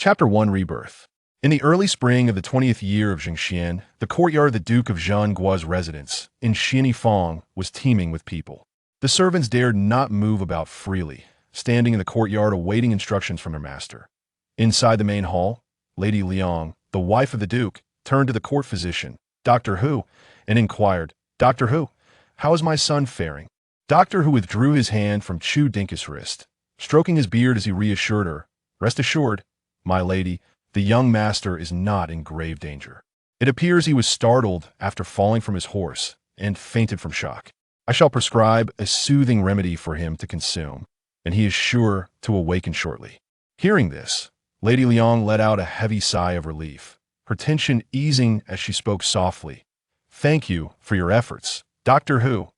Chapter 1 Rebirth. In the early spring of the 20th year of Jingxian, the courtyard of the Duke of Zhengguo's residence in Xianifang was teeming with people. The servants dared not move about freely, standing in the courtyard awaiting instructions from their master. Inside the main hall, Lady Liang, the wife of the Duke, turned to the court physician, Dr. Hu, and inquired, "Dr. Hu, how is my son faring?" Dr. Hu withdrew his hand from Chu Dingchi's wrist, stroking his beard as he reassured her, "Rest assured, my lady, the young master is not in grave danger. It appears he was startled after falling from his horse and fainted from shock. I shall prescribe a soothing remedy for him to consume, and he is sure to awaken shortly." Hearing this, Lady Liang let out a heavy sigh of relief, her tension easing as she spoke softly. "Thank you for your efforts, Dr. Hu."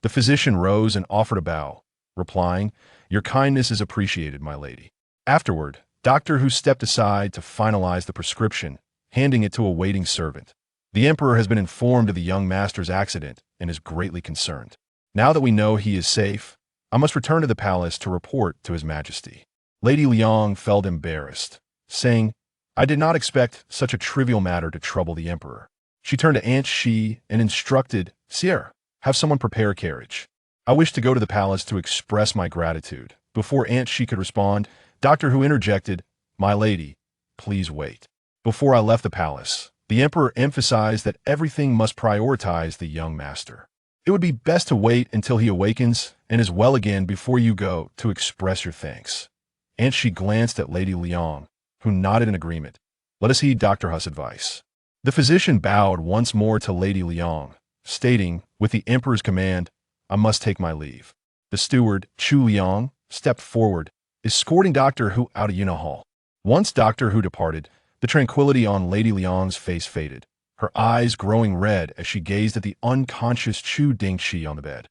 The physician rose and offered a bow, replying, "Your kindness is appreciated, my lady." Afterward, Dr. Hu stepped aside to finalize the prescription, handing it to a waiting servant. "The emperor has been informed of the young master's accident and is greatly concerned. Now that we know he is safe, I must return to the palace to report to his majesty." Lady Liang felt embarrassed, saying, "I did not expect such a trivial matter to trouble the emperor." She turned to Aunt Shi and instructed, "Sire, have someone prepare a carriage. I wish to go to the palace to express my gratitude." Before Aunt Shi could respond, Dr. Hu interjected, "My lady, please wait." Before I left the palace, the emperor emphasized that everything must prioritize the young master. It would be best to wait until he awakens and is well again before you go to express your thanks. And she glanced at Lady Liang, who nodded in agreement. "Let us heed Dr. Hu's advice." The physician bowed once more to Lady Liang, stating, with the emperor's command, "I must take my leave." The steward, Chu Liang, stepped forward, escorting Dr. Hu out of Yuna Hall. Once Dr. Hu departed, the tranquility on Lady Liang's face faded, her eyes growing red as she gazed at the unconscious Chu Dingchi on the bed.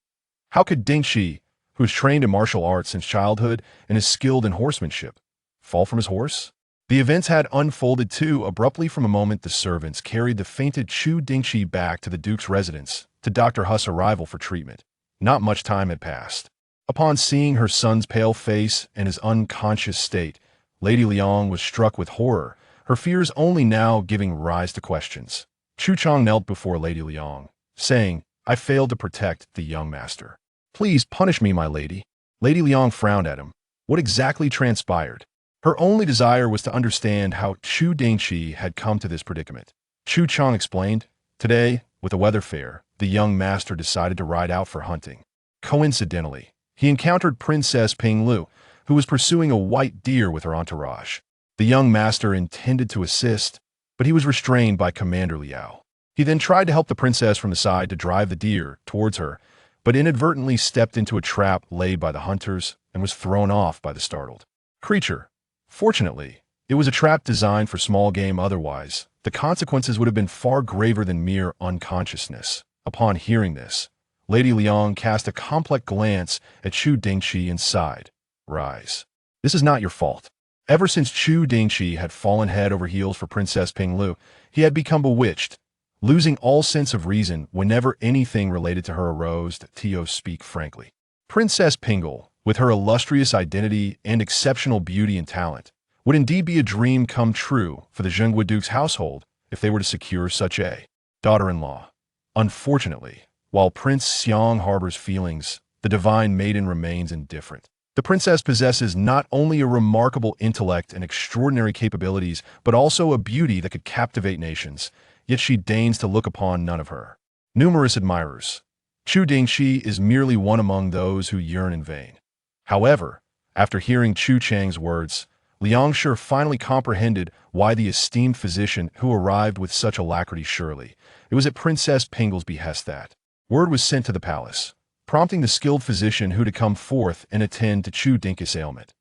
How could Dingchi, who is trained in martial arts since childhood and is skilled in horsemanship, fall from his horse? The events had unfolded too abruptly from a moment the servants carried the fainted Chu Dingchi back to the Duke's residence to Dr. Hu's arrival for treatment. Not much time had passed. Upon seeing her son's pale face and his unconscious state, Lady Liang was struck with horror, her fears only now giving rise to questions. Chu Chang knelt before Lady Liang, saying, "I failed to protect the young master. Please punish me, my lady." Lady Liang frowned at him. What exactly transpired? Her only desire was to understand how Chu Dingchi had come to this predicament. Chu Chang explained, "Today, with the weather fair, the young master decided to ride out for hunting. Coincidentally, he encountered Princess Ping Lu, who was pursuing a white deer with her entourage. The young master intended to assist, but he was restrained by Commander Liao. He then tried to help the princess from the side to drive the deer towards her, but inadvertently stepped into a trap laid by the hunters and was thrown off by the startled creature. Fortunately, it was a trap designed for small game. Otherwise, the consequences would have been far graver than mere unconsciousness." Upon hearing this, Lady Liang cast a complex glance at Chu Dingchi and sighed. "Rise. This is not your fault." Ever since Chu Dingchi had fallen head over heels for Princess Ping Lu, he had become bewitched, losing all sense of reason whenever anything related to her arose. To speak frankly, Princess Pingle, with her illustrious identity and exceptional beauty and talent, would indeed be a dream come true for the Zhenghua Duke's household if they were to secure such a daughter-in-law. Unfortunately, while Prince Xiang harbors feelings, the divine maiden remains indifferent. The princess possesses not only a remarkable intellect and extraordinary capabilities, but also a beauty that could captivate nations, yet she deigns to look upon none of her numerous admirers. Chu Dingchi is merely one among those who yearn in vain. However, after hearing Chu Chang's words, Liang Shi finally comprehended why the esteemed physician who arrived with such alacrity. Surely, it was at Princess Pingle's behest that word was sent to the palace, prompting the skilled physician who to come forth and attend to Chu Dingchi's ailment.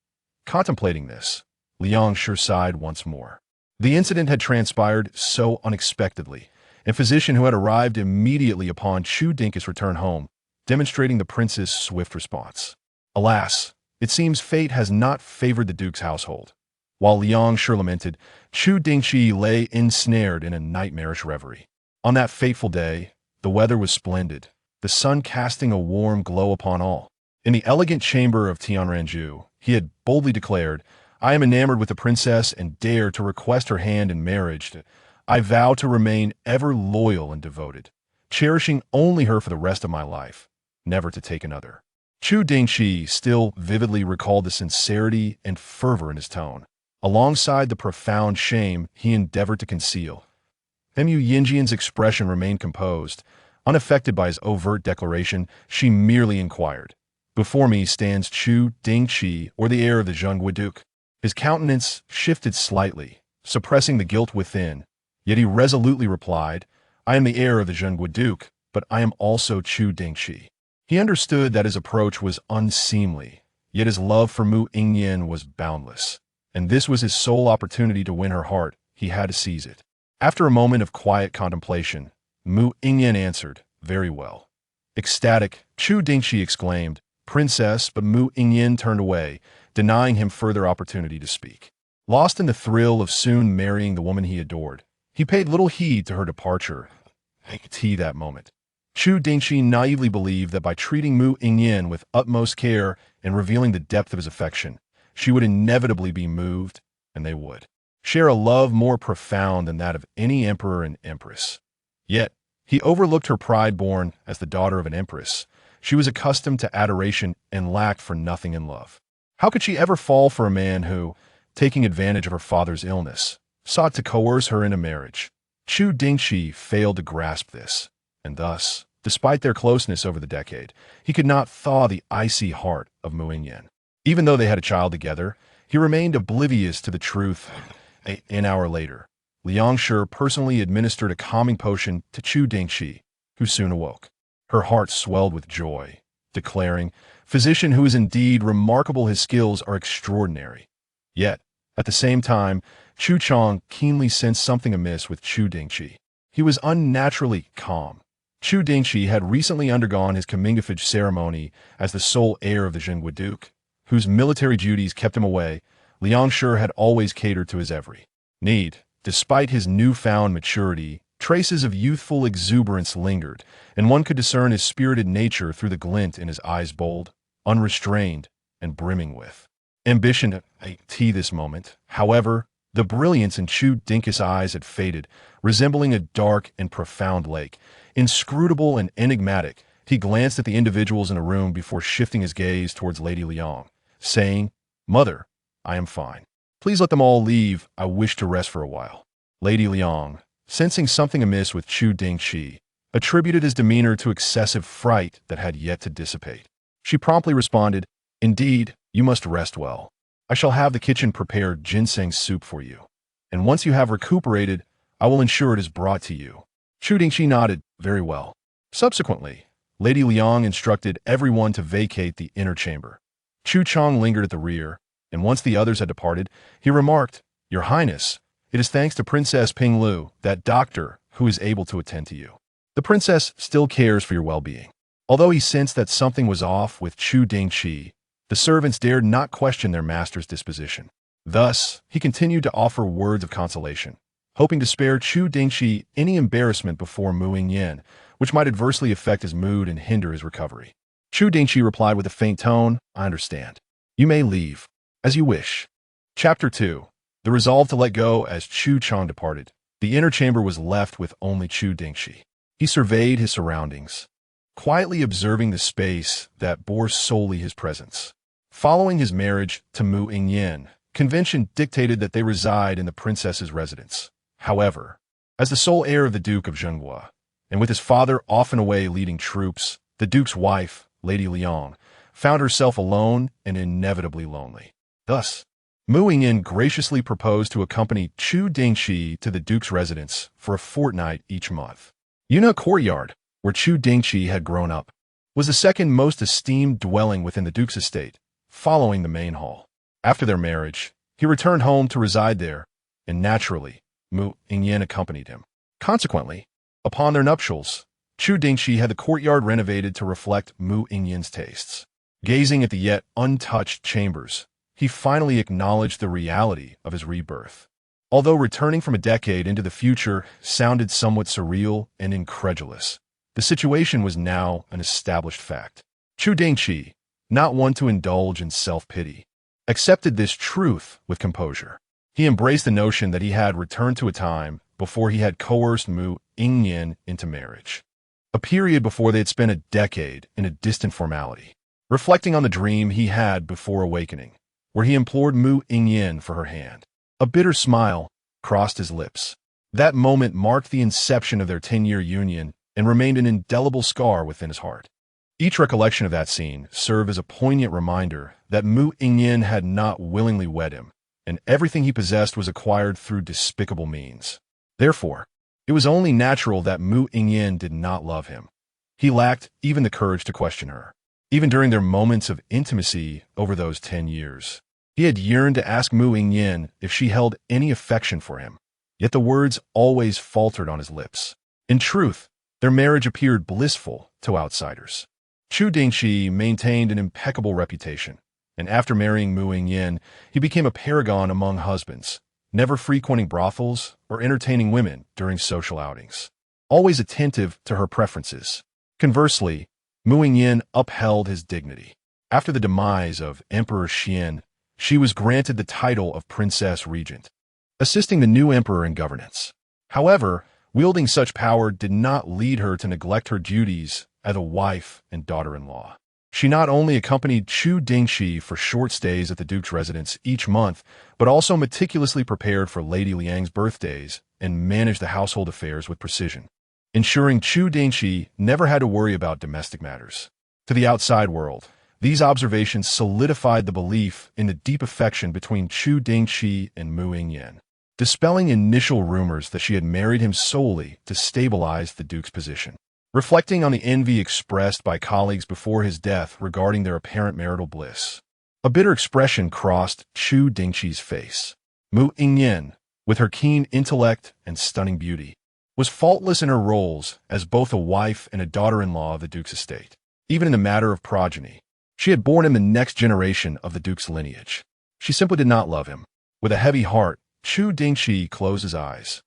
Contemplating this, Liang Shi sighed once more. The incident had transpired so unexpectedly, and physician who had arrived immediately upon Chu Dingchi's return home, demonstrating the prince's swift response. Alas, it seems fate has not favored the Duke's household. While Liang Shi lamented, Chu Dingchi lay ensnared in a nightmarish reverie. On that fateful day, the weather was splendid, the sun casting a warm glow upon all. In the elegant chamber of Tianranju, he had boldly declared, I am enamored with the princess and dare to request her hand in marriage. I vow to remain ever loyal and devoted, cherishing only her for the rest of my life, never to take another. Chu Dingchi still vividly recalled the sincerity and fervor in his tone, alongside the profound shame he endeavored to conceal. Mu Yingyan's expression remained composed. Unaffected by his overt declaration, she merely inquired, "Before me stands Chu Dingchi, or the heir of the Zhengguo Duke?" His countenance shifted slightly, suppressing the guilt within, yet he resolutely replied, "I am the heir of the Zhengguo Duke, but I am also Chu Dingchi." He understood that his approach was unseemly, yet his love for Mu Yingyan was boundless, and this was his sole opportunity to win her heart. He had to seize it. After a moment of quiet contemplation, Mu Yingyan answered, "Very well." Ecstatic, Chu Dingchi exclaimed, "Princess," but Mu Yingyan turned away, denying him further opportunity to speak. Lost in the thrill of soon marrying the woman he adored, he paid little heed to her departure. That moment. Chu Dingchi naively believed that by treating Mu Yingyan with utmost care and revealing the depth of his affection, she would inevitably be moved, and they would share a love more profound than that of any emperor and empress. Yet, he overlooked her pride born as the daughter of an empress. She was accustomed to adoration and lacked for nothing in love. How could she ever fall for a man who, taking advantage of her father's illness, sought to coerce her into marriage? Chu Dingchi failed to grasp this, and thus, despite their closeness over the decade, he could not thaw the icy heart of Mu Yingyan. Even though they had a child together, he remained oblivious to the truth. An hour later, Liang Shi personally administered a calming potion to Chu Dingchi, who soon awoke. Her heart swelled with joy, declaring, "Physician who is indeed remarkable, his skills are extraordinary." Yet, at the same time, Chu Chong keenly sensed something amiss with Chu Dingchi. He was unnaturally calm. Chu Dingchi had recently undergone his comingafage ceremony as the sole heir of the Zhengguo Duke, whose military duties kept him away. Liang Shi had always catered to his every need. Despite his newfound maturity, traces of youthful exuberance lingered, and one could discern his spirited nature through the glint in his eyes, bold, unrestrained, and brimming with ambition. This moment, however, the brilliance in Chu Dingchi's eyes had faded, resembling a dark and profound lake. Inscrutable and enigmatic, he glanced at the individuals in a room before shifting his gaze towards Lady Liang, saying, "Mother, I am fine. Please let them all leave. I wish to rest for a while." Lady Liang, sensing something amiss with Chu Dingchi, attributed his demeanor to excessive fright that had yet to dissipate. She promptly responded, "Indeed, you must rest well. I shall have the kitchen prepare ginseng soup for you, and once you have recuperated, I will ensure it is brought to you." Chu Dingchi nodded, "Very well." Subsequently, Lady Liang instructed everyone to vacate the inner chamber. Chu Chong lingered at the rear, and once the others had departed, he remarked, "Your Highness, it is thanks to Princess Ping Lu, that doctor, who is able to attend to you. The princess still cares for your well-being." Although he sensed that something was off with Chu Dingchi, the servants dared not question their master's disposition. Thus, he continued to offer words of consolation, hoping to spare Chu Dingchi any embarrassment before Mu Yingyan, which might adversely affect his mood and hinder his recovery. Chu Dingchi replied with a faint tone, "I understand. You may leave, as you wish." Chapter 2. The resolve to let go. As Chu Chong departed, the inner chamber was left with only Chu Dingchi. He surveyed his surroundings, quietly observing the space that bore solely his presence. Following his marriage to Mu Yingyan, convention dictated that they reside in the princess's residence. However, as the sole heir of the Duke of Zhengguo, and with his father often away leading troops, the Duke's wife, Lady Liang, found herself alone and inevitably lonely. Thus, Mu Yingyan graciously proposed to accompany Chu Dingchi to the Duke's residence for a fortnight each month. Yuna Courtyard, where Chu Dingchi had grown up, was the second most esteemed dwelling within the Duke's estate, following the main hall. After their marriage, he returned home to reside there, and naturally, Mu Yingyan accompanied him. Consequently, upon their nuptials, Chu Dingchi had the courtyard renovated to reflect Mu Yingyan's tastes. Gazing at the yet untouched chambers, he finally acknowledged the reality of his rebirth. Although returning from a decade into the future sounded somewhat surreal and incredulous, the situation was now an established fact. Chu Dingchi, not one to indulge in self-pity, accepted this truth with composure. He embraced the notion that he had returned to a time before he had coerced Mu Yingyan into marriage, a period before they had spent a decade in a distant formality. Reflecting on the dream he had before awakening, where he implored Mu Yingyan for her hand, a bitter smile crossed his lips. That moment marked the inception of their 10-year union and remained an indelible scar within his heart. Each recollection of that scene served as a poignant reminder that Mu Yingyan had not willingly wed him, and everything he possessed was acquired through despicable means. Therefore, it was only natural that Mu Yingyan did not love him. He lacked even the courage to question her. Even during their moments of intimacy over those 10 years, he had yearned to ask Mu Yingyan if she held any affection for him, yet the words always faltered on his lips. In truth, their marriage appeared blissful to outsiders. Chu Dingchi maintained an impeccable reputation, and after marrying Mu Yingyan, he became a paragon among husbands, never frequenting brothels or entertaining women during social outings, always attentive to her preferences. Conversely, Mu Yingyan upheld his dignity. After the demise of Emperor Xian, she was granted the title of Princess Regent, assisting the new emperor in governance. However, wielding such power did not lead her to neglect her duties as a wife and daughter-in-law. She not only accompanied Chu Dingchi for short stays at the duke's residence each month, but also meticulously prepared for Lady Liang's birthdays and managed the household affairs with precision, ensuring Chu Dingchi never had to worry about domestic matters. To the outside world, these observations solidified the belief in the deep affection between Chu Dingchi and Mu Yingyan, dispelling initial rumors that she had married him solely to stabilize the duke's position. Reflecting on the envy expressed by colleagues before his death regarding their apparent marital bliss, a bitter expression crossed Chu Dingchi's face. Mu Yingyan, with her keen intellect and stunning beauty, was faultless in her roles as both a wife and a daughter-in-law of the duke's estate. Even in the matter of progeny, she had borne him the next generation of the duke's lineage. She simply did not love him. With a heavy heart, Chu Dingchi closed his eyes.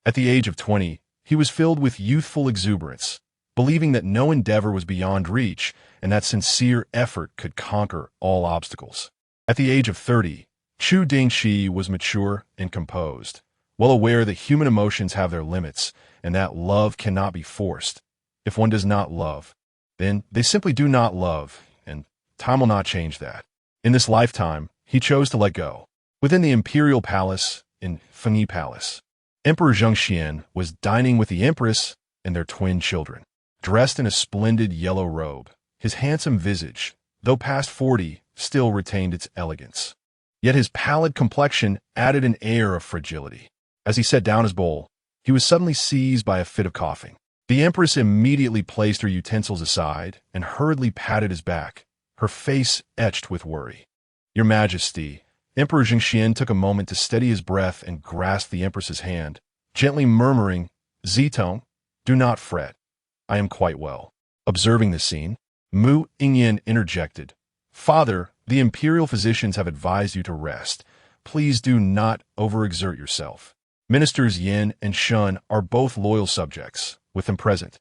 At the age of 20, he was filled with youthful exuberance, believing that no endeavor was beyond reach and that sincere effort could conquer all obstacles. At the age of 30, Chu Dingchi was mature and composed, well aware that human emotions have their limits and that love cannot be forced. If one does not love, then they simply do not love, and time will not change that. In this lifetime, he chose to let go. Within the imperial palace in Fengyi Palace, Emperor Zhengxian was dining with the empress and their twin children. Dressed in a splendid yellow robe, his handsome visage, though past 40, still retained its elegance. Yet his pallid complexion added an air of fragility. As he set down his bowl, he was suddenly seized by a fit of coughing. The empress immediately placed her utensils aside and hurriedly patted his back, her face etched with worry. "Your Majesty," Emperor Zhengxian took a moment to steady his breath and grasp the empress's hand, gently murmuring, "Zitong, do not fret. I am quite well." Observing this scene, Mu Yingyan interjected, "Father, the imperial physicians have advised you to rest. Please do not overexert yourself. Ministers Yin and Shun are both loyal subjects. With them present,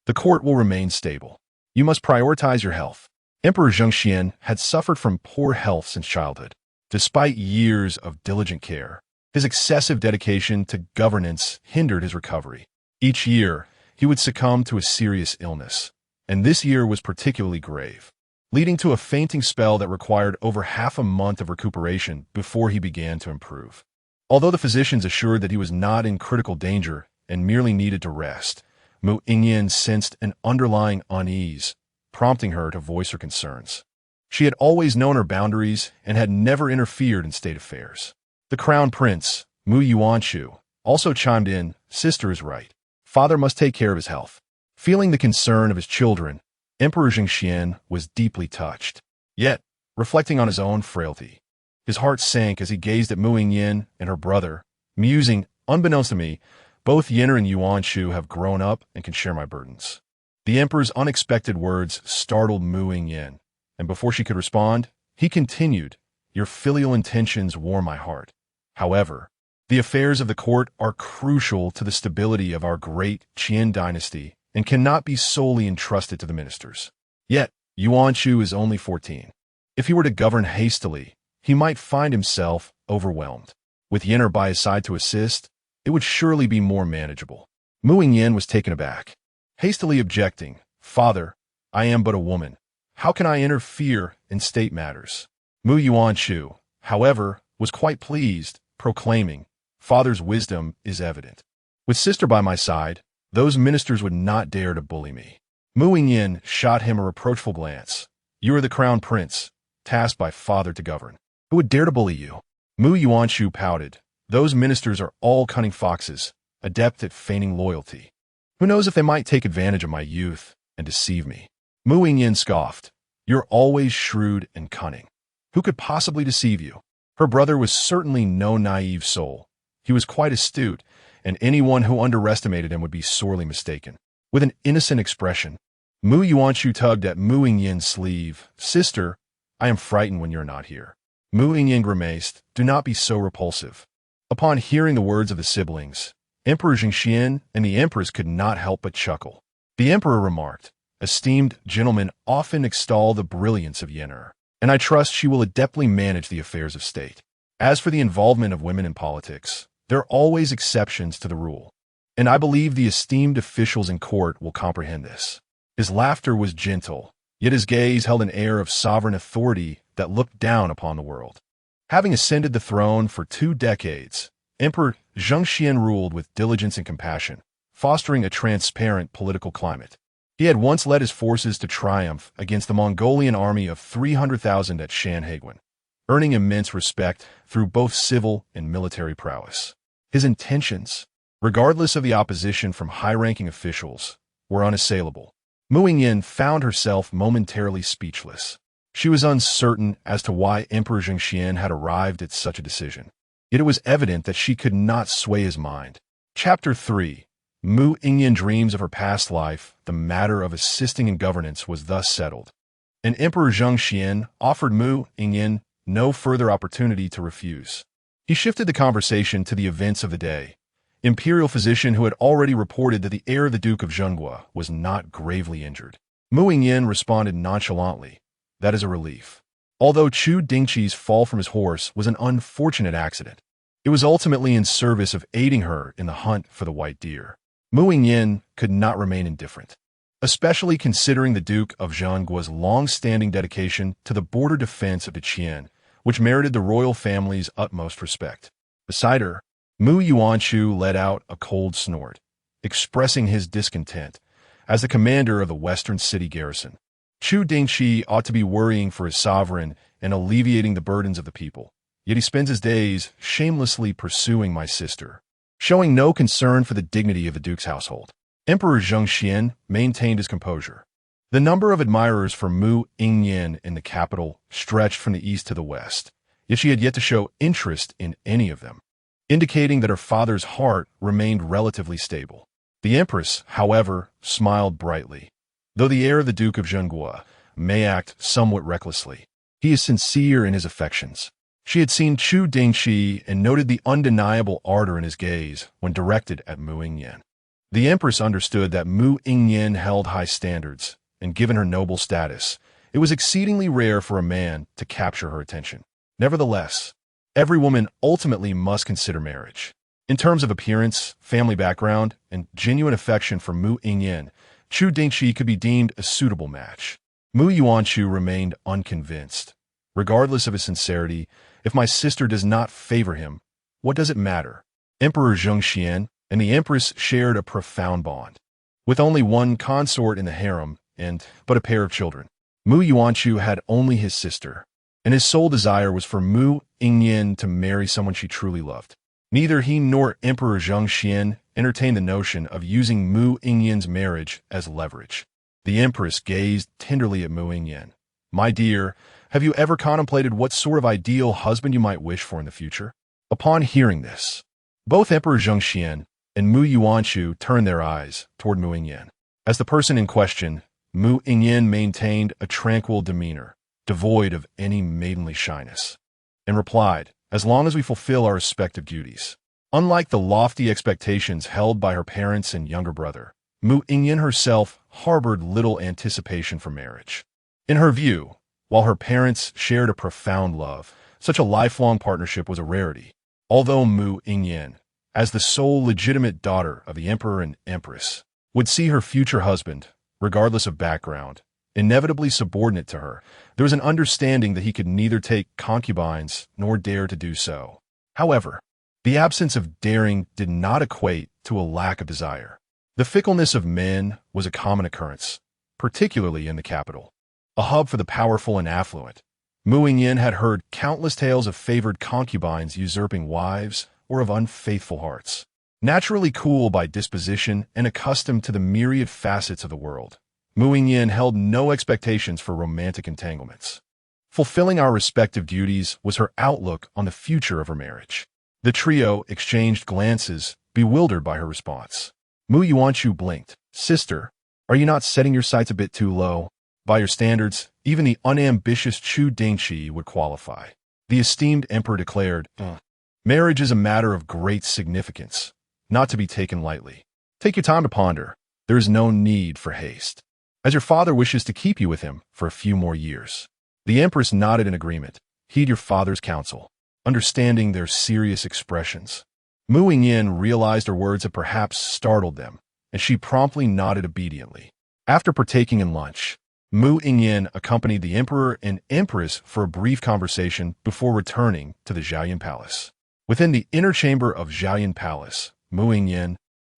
the court will remain stable. You must prioritize your health." Emperor Zhengxian had suffered from poor health since childhood. Despite years of diligent care, his excessive dedication to governance hindered his recovery. Each year, he would succumb to a serious illness, and this year was particularly grave, leading to a fainting spell that required over half a month of recuperation before he began to improve. Although the physicians assured that he was not in critical danger and merely needed to rest, Mu Yingyan sensed an underlying unease, prompting her to voice her concerns. She had always known her boundaries and had never interfered in state affairs. The crown prince, Mu Yingyan, also chimed in, "Sister is right. Father must take care of his health." Feeling the concern of his children, Emperor Zhengxian was deeply touched. Yet, reflecting on his own frailty, his heart sank as he gazed at Mu Yingyan and her brother, musing, "Unbeknownst to me, both Yenner and Yuanshu have grown up and can share my burdens." The emperor's unexpected words startled Mu Yingyan, and before she could respond, he continued, "Your filial intentions warm my heart. However, the affairs of the court are crucial to the stability of our great Qian dynasty and cannot be solely entrusted to the ministers. Yet, Yuanshu is only 14. If he were to govern hastily, he might find himself overwhelmed. With Yen'er by his side to assist, it would surely be more manageable. Mu Yingyan was taken aback, hastily objecting, "Father, I am but a woman. How can I interfere in state matters?" Mu Yuanchu, however, was quite pleased, proclaiming, "Father's wisdom is evident. With sister by my side, those ministers would not dare to bully me." Mu Yingyan shot him a reproachful glance. "You are the crown prince, tasked by father to govern. Who would dare to bully you?" Mu Yuanchu pouted. "Those ministers are all cunning foxes, adept at feigning loyalty. Who knows if they might take advantage of my youth and deceive me?" Mu Yingyan scoffed. "You're always shrewd and cunning. Who could possibly deceive you?" Her brother was certainly no naive soul. He was quite astute, and anyone who underestimated him would be sorely mistaken. With an innocent expression, Mu Yuanchu tugged at Mu Yingyan's sleeve. "Sister, I am frightened when you're not here." Mu Yingyan grimaced. "Do not be so repulsive." Upon hearing the words of the siblings, Emperor Jingxian and the Empress could not help but chuckle. The Emperor remarked, "Esteemed gentlemen often extol the brilliance of Yen'er, and I trust she will adeptly manage the affairs of state. As for the involvement of women in politics, there are always exceptions to the rule, and I believe the esteemed officials in court will comprehend this." His laughter was gentle, yet his gaze held an air of sovereign authority that looked down upon the world. Having ascended the throne for 2 decades, Emperor Zhengxian ruled with diligence and compassion, fostering a transparent political climate. He had once led his forces to triumph against the Mongolian army of 300,000 at Shanhaiguan, earning immense respect through both civil and military prowess. His intentions, regardless of the opposition from high-ranking officials, were unassailable. Mu Yingyan found herself momentarily speechless. She was uncertain as to why Emperor Jingxian had arrived at such a decision. Yet it was evident that she could not sway his mind. Chapter 3. Mu Yingyan dreams of her past life. The matter of assisting in governance was thus settled, and Emperor Zhengxian offered Mu Yingyan no further opportunity to refuse. He shifted the conversation to the events of the day. Imperial physician who had already reported that the heir of the Duke of Zhenghua was not gravely injured. Mu Yingyan responded nonchalantly, "That is a relief." Although Chu Dingchi's fall from his horse was an unfortunate accident, it was ultimately in service of aiding her in the hunt for the white deer. Mu Yingyan could not remain indifferent, especially considering the Duke of Zhenghua's long-standing dedication to the border defense of Deqian, which merited the royal family's utmost respect. Beside her, Mu Yuanchu let out a cold snort, expressing his discontent as the commander of the western city garrison. Chu Dingchi ought to be worrying for his sovereign and alleviating the burdens of the people, yet he spends his days shamelessly pursuing my sister, showing no concern for the dignity of the duke's household. Emperor Zhengxian maintained his composure. The number of admirers for Mu Yingyan in the capital stretched from the east to the west, yet she had yet to show interest in any of them, indicating that her father's heart remained relatively stable. The Empress, however, smiled brightly. Though the heir of the Duke of Zhenghua may act somewhat recklessly, he is sincere in his affections. She had seen Chu Dingchi and noted the undeniable ardor in his gaze when directed at Mu Yingyan. The Empress understood that Mu Yingyan held high standards, and given her noble status, it was exceedingly rare for a man to capture her attention. Nevertheless, every woman ultimately must consider marriage. In terms of appearance, family background, and genuine affection for Mu Yingyan, Chu Dingchi could be deemed a suitable match. Mu Yuanchu remained unconvinced. Regardless of his sincerity, if my sister does not favor him, what does it matter? Emperor Zhengxian and the Empress shared a profound bond. With only one consort in the harem and but a pair of children, Mu Yuanchu had only his sister, and his sole desire was for Mu Yingyan to marry someone she truly loved. Neither he nor Emperor Zhengxian entertained the notion of using Mu Yingyan's marriage as leverage. The Empress gazed tenderly at Mu Yingyan. "My dear, have you ever contemplated what sort of ideal husband you might wish for in the future?" Upon hearing this, both Emperor Zhengxian and Mu Yuanchu turned their eyes toward Mu Yingyan. As the person in question, Mu Yingyan maintained a tranquil demeanor, devoid of any maidenly shyness, and replied, "As long as we fulfill our respective duties." Unlike the lofty expectations held by her parents and younger brother, Mu Yingyan herself harbored little anticipation for marriage. In her view, while her parents shared a profound love, Such a lifelong partnership was a rarity. Although Mu Yingyan, as the sole legitimate daughter of the emperor and empress, would see her future husband, regardless of background, inevitably subordinate to her, there was an understanding that he could neither take concubines nor dare to do so. However, the absence of daring did not equate to a lack of desire. The fickleness of men was a common occurrence, particularly in the capital, a hub for the powerful and affluent. Mu Yingyan had heard countless tales of favored concubines usurping wives or of unfaithful hearts. Naturally cool by disposition and accustomed to the myriad facets of the world, Mu Yingyan held no expectations for romantic entanglements. Fulfilling our respective duties was her outlook on the future of her marriage. The trio exchanged glances, bewildered by her response. Mu Yuanchu blinked. Sister, are you not setting your sights a bit too low? By your standards, even the unambitious Chu Dingchi would qualify. The esteemed emperor declared, Marriage is a matter of great significance, not to be taken lightly. Take your time to ponder. There is no need for haste, as your father wishes to keep you with him for a few more years. The empress nodded in agreement. Heed your father's counsel, understanding their serious expressions. Mu Yingyan realized her words had perhaps startled them, and she promptly nodded obediently. After partaking in lunch, Mu Yingyan accompanied the emperor and empress for a brief conversation before returning to the Zhaoyan Palace. Within the inner chamber of Zhaoyan Palace, Mu Yingyan,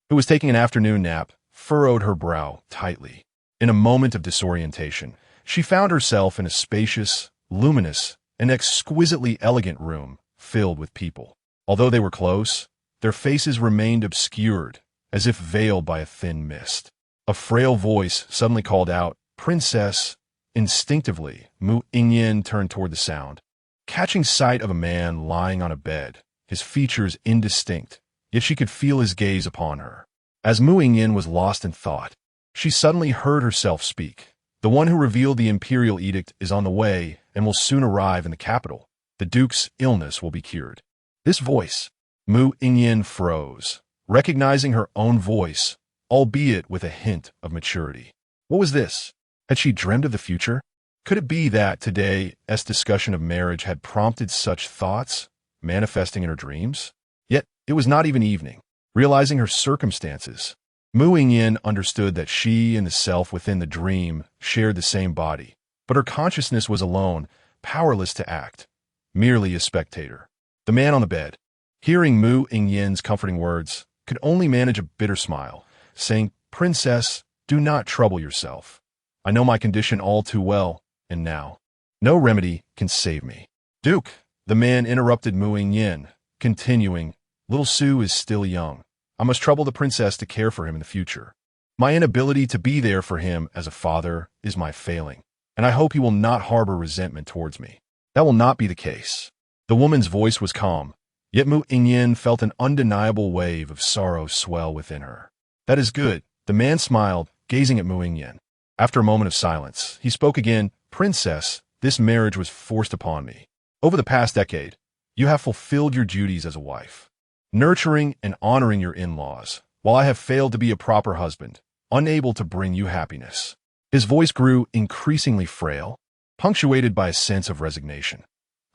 who was taking an afternoon nap, furrowed her brow tightly. In a moment of disorientation, she found herself in a spacious, luminous, and exquisitely elegant room filled with people. Although they were close, their faces remained obscured, as if veiled by a thin mist. A frail voice suddenly called out, Princess. Instinctively, Mu Yingyan turned toward the sound, catching sight of a man lying on a bed, his features indistinct, yet she could feel his gaze upon her. As Mu Yingyan was lost in thought, she suddenly heard herself speak. The one who revealed the imperial edict is on the way and will soon arrive in the capital. The duke's illness will be cured. This voice, Mu Yingyan froze, recognizing her own voice, albeit with a hint of maturity. What was this? Had she dreamed of the future? Could it be that today's discussion of marriage had prompted such thoughts, manifesting in her dreams? Yet it was not even evening. Realizing her circumstances, Mu Yingyan understood that she and the self within the dream shared the same body, but her consciousness was alone, powerless to act, merely a spectator. The man on the bed, hearing Mu Yingyan's comforting words, could only manage a bitter smile, saying, Princess, do not trouble yourself. I know my condition all too well, and now, no remedy can save me. Duke, the man interrupted Mu Yingyan, continuing, Little Su is still young. I must trouble the princess to care for him in the future. My inability to be there for him as a father is my failing, and I hope he will not harbor resentment towards me. That will not be the case. The woman's voice was calm, yet Mu Yingyan felt an undeniable wave of sorrow swell within her. That is good. The man smiled, gazing at Mu Yingyan. After a moment of silence, he spoke again, Princess, this marriage was forced upon me. Over the past decade, you have fulfilled your duties as a wife, nurturing and honoring your in-laws, while I have failed to be a proper husband, unable to bring you happiness. His voice grew increasingly frail, punctuated by a sense of resignation.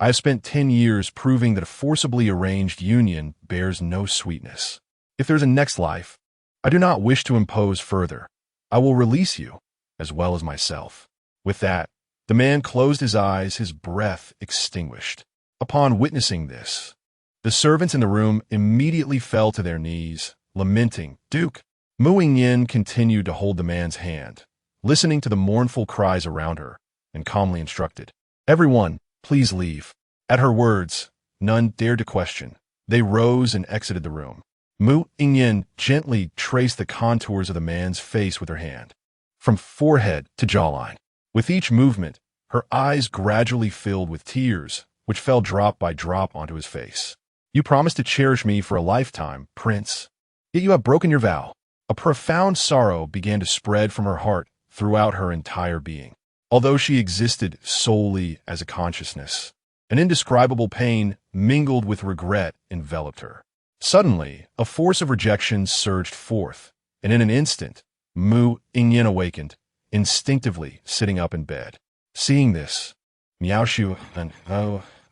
I have spent 10 years proving that a forcibly arranged union bears no sweetness. If there's a next life, I do not wish to impose further. I will release you, as well as myself. With that, the man closed his eyes, his breath extinguished. Upon witnessing this, the servants in the room immediately fell to their knees, lamenting, Duke. Mu Yingyan continued to hold the man's hand, listening to the mournful cries around her, and calmly instructed, Everyone, please leave. At her words, none dared to question. They rose and exited the room. Mu Yingyan gently traced the contours of the man's face with her hand, from forehead to jawline. With each movement, her eyes gradually filled with tears, which fell drop by drop onto his face. You promised to cherish me for a lifetime, Prince. Yet you have broken your vow. A profound sorrow began to spread from her heart throughout her entire being. Although she existed solely as a consciousness, an indescribable pain mingled with regret enveloped her. Suddenly, a force of rejection surged forth, and in an instant, Mu Yingyan awakened, instinctively sitting up in bed. Seeing this, Miaoshu and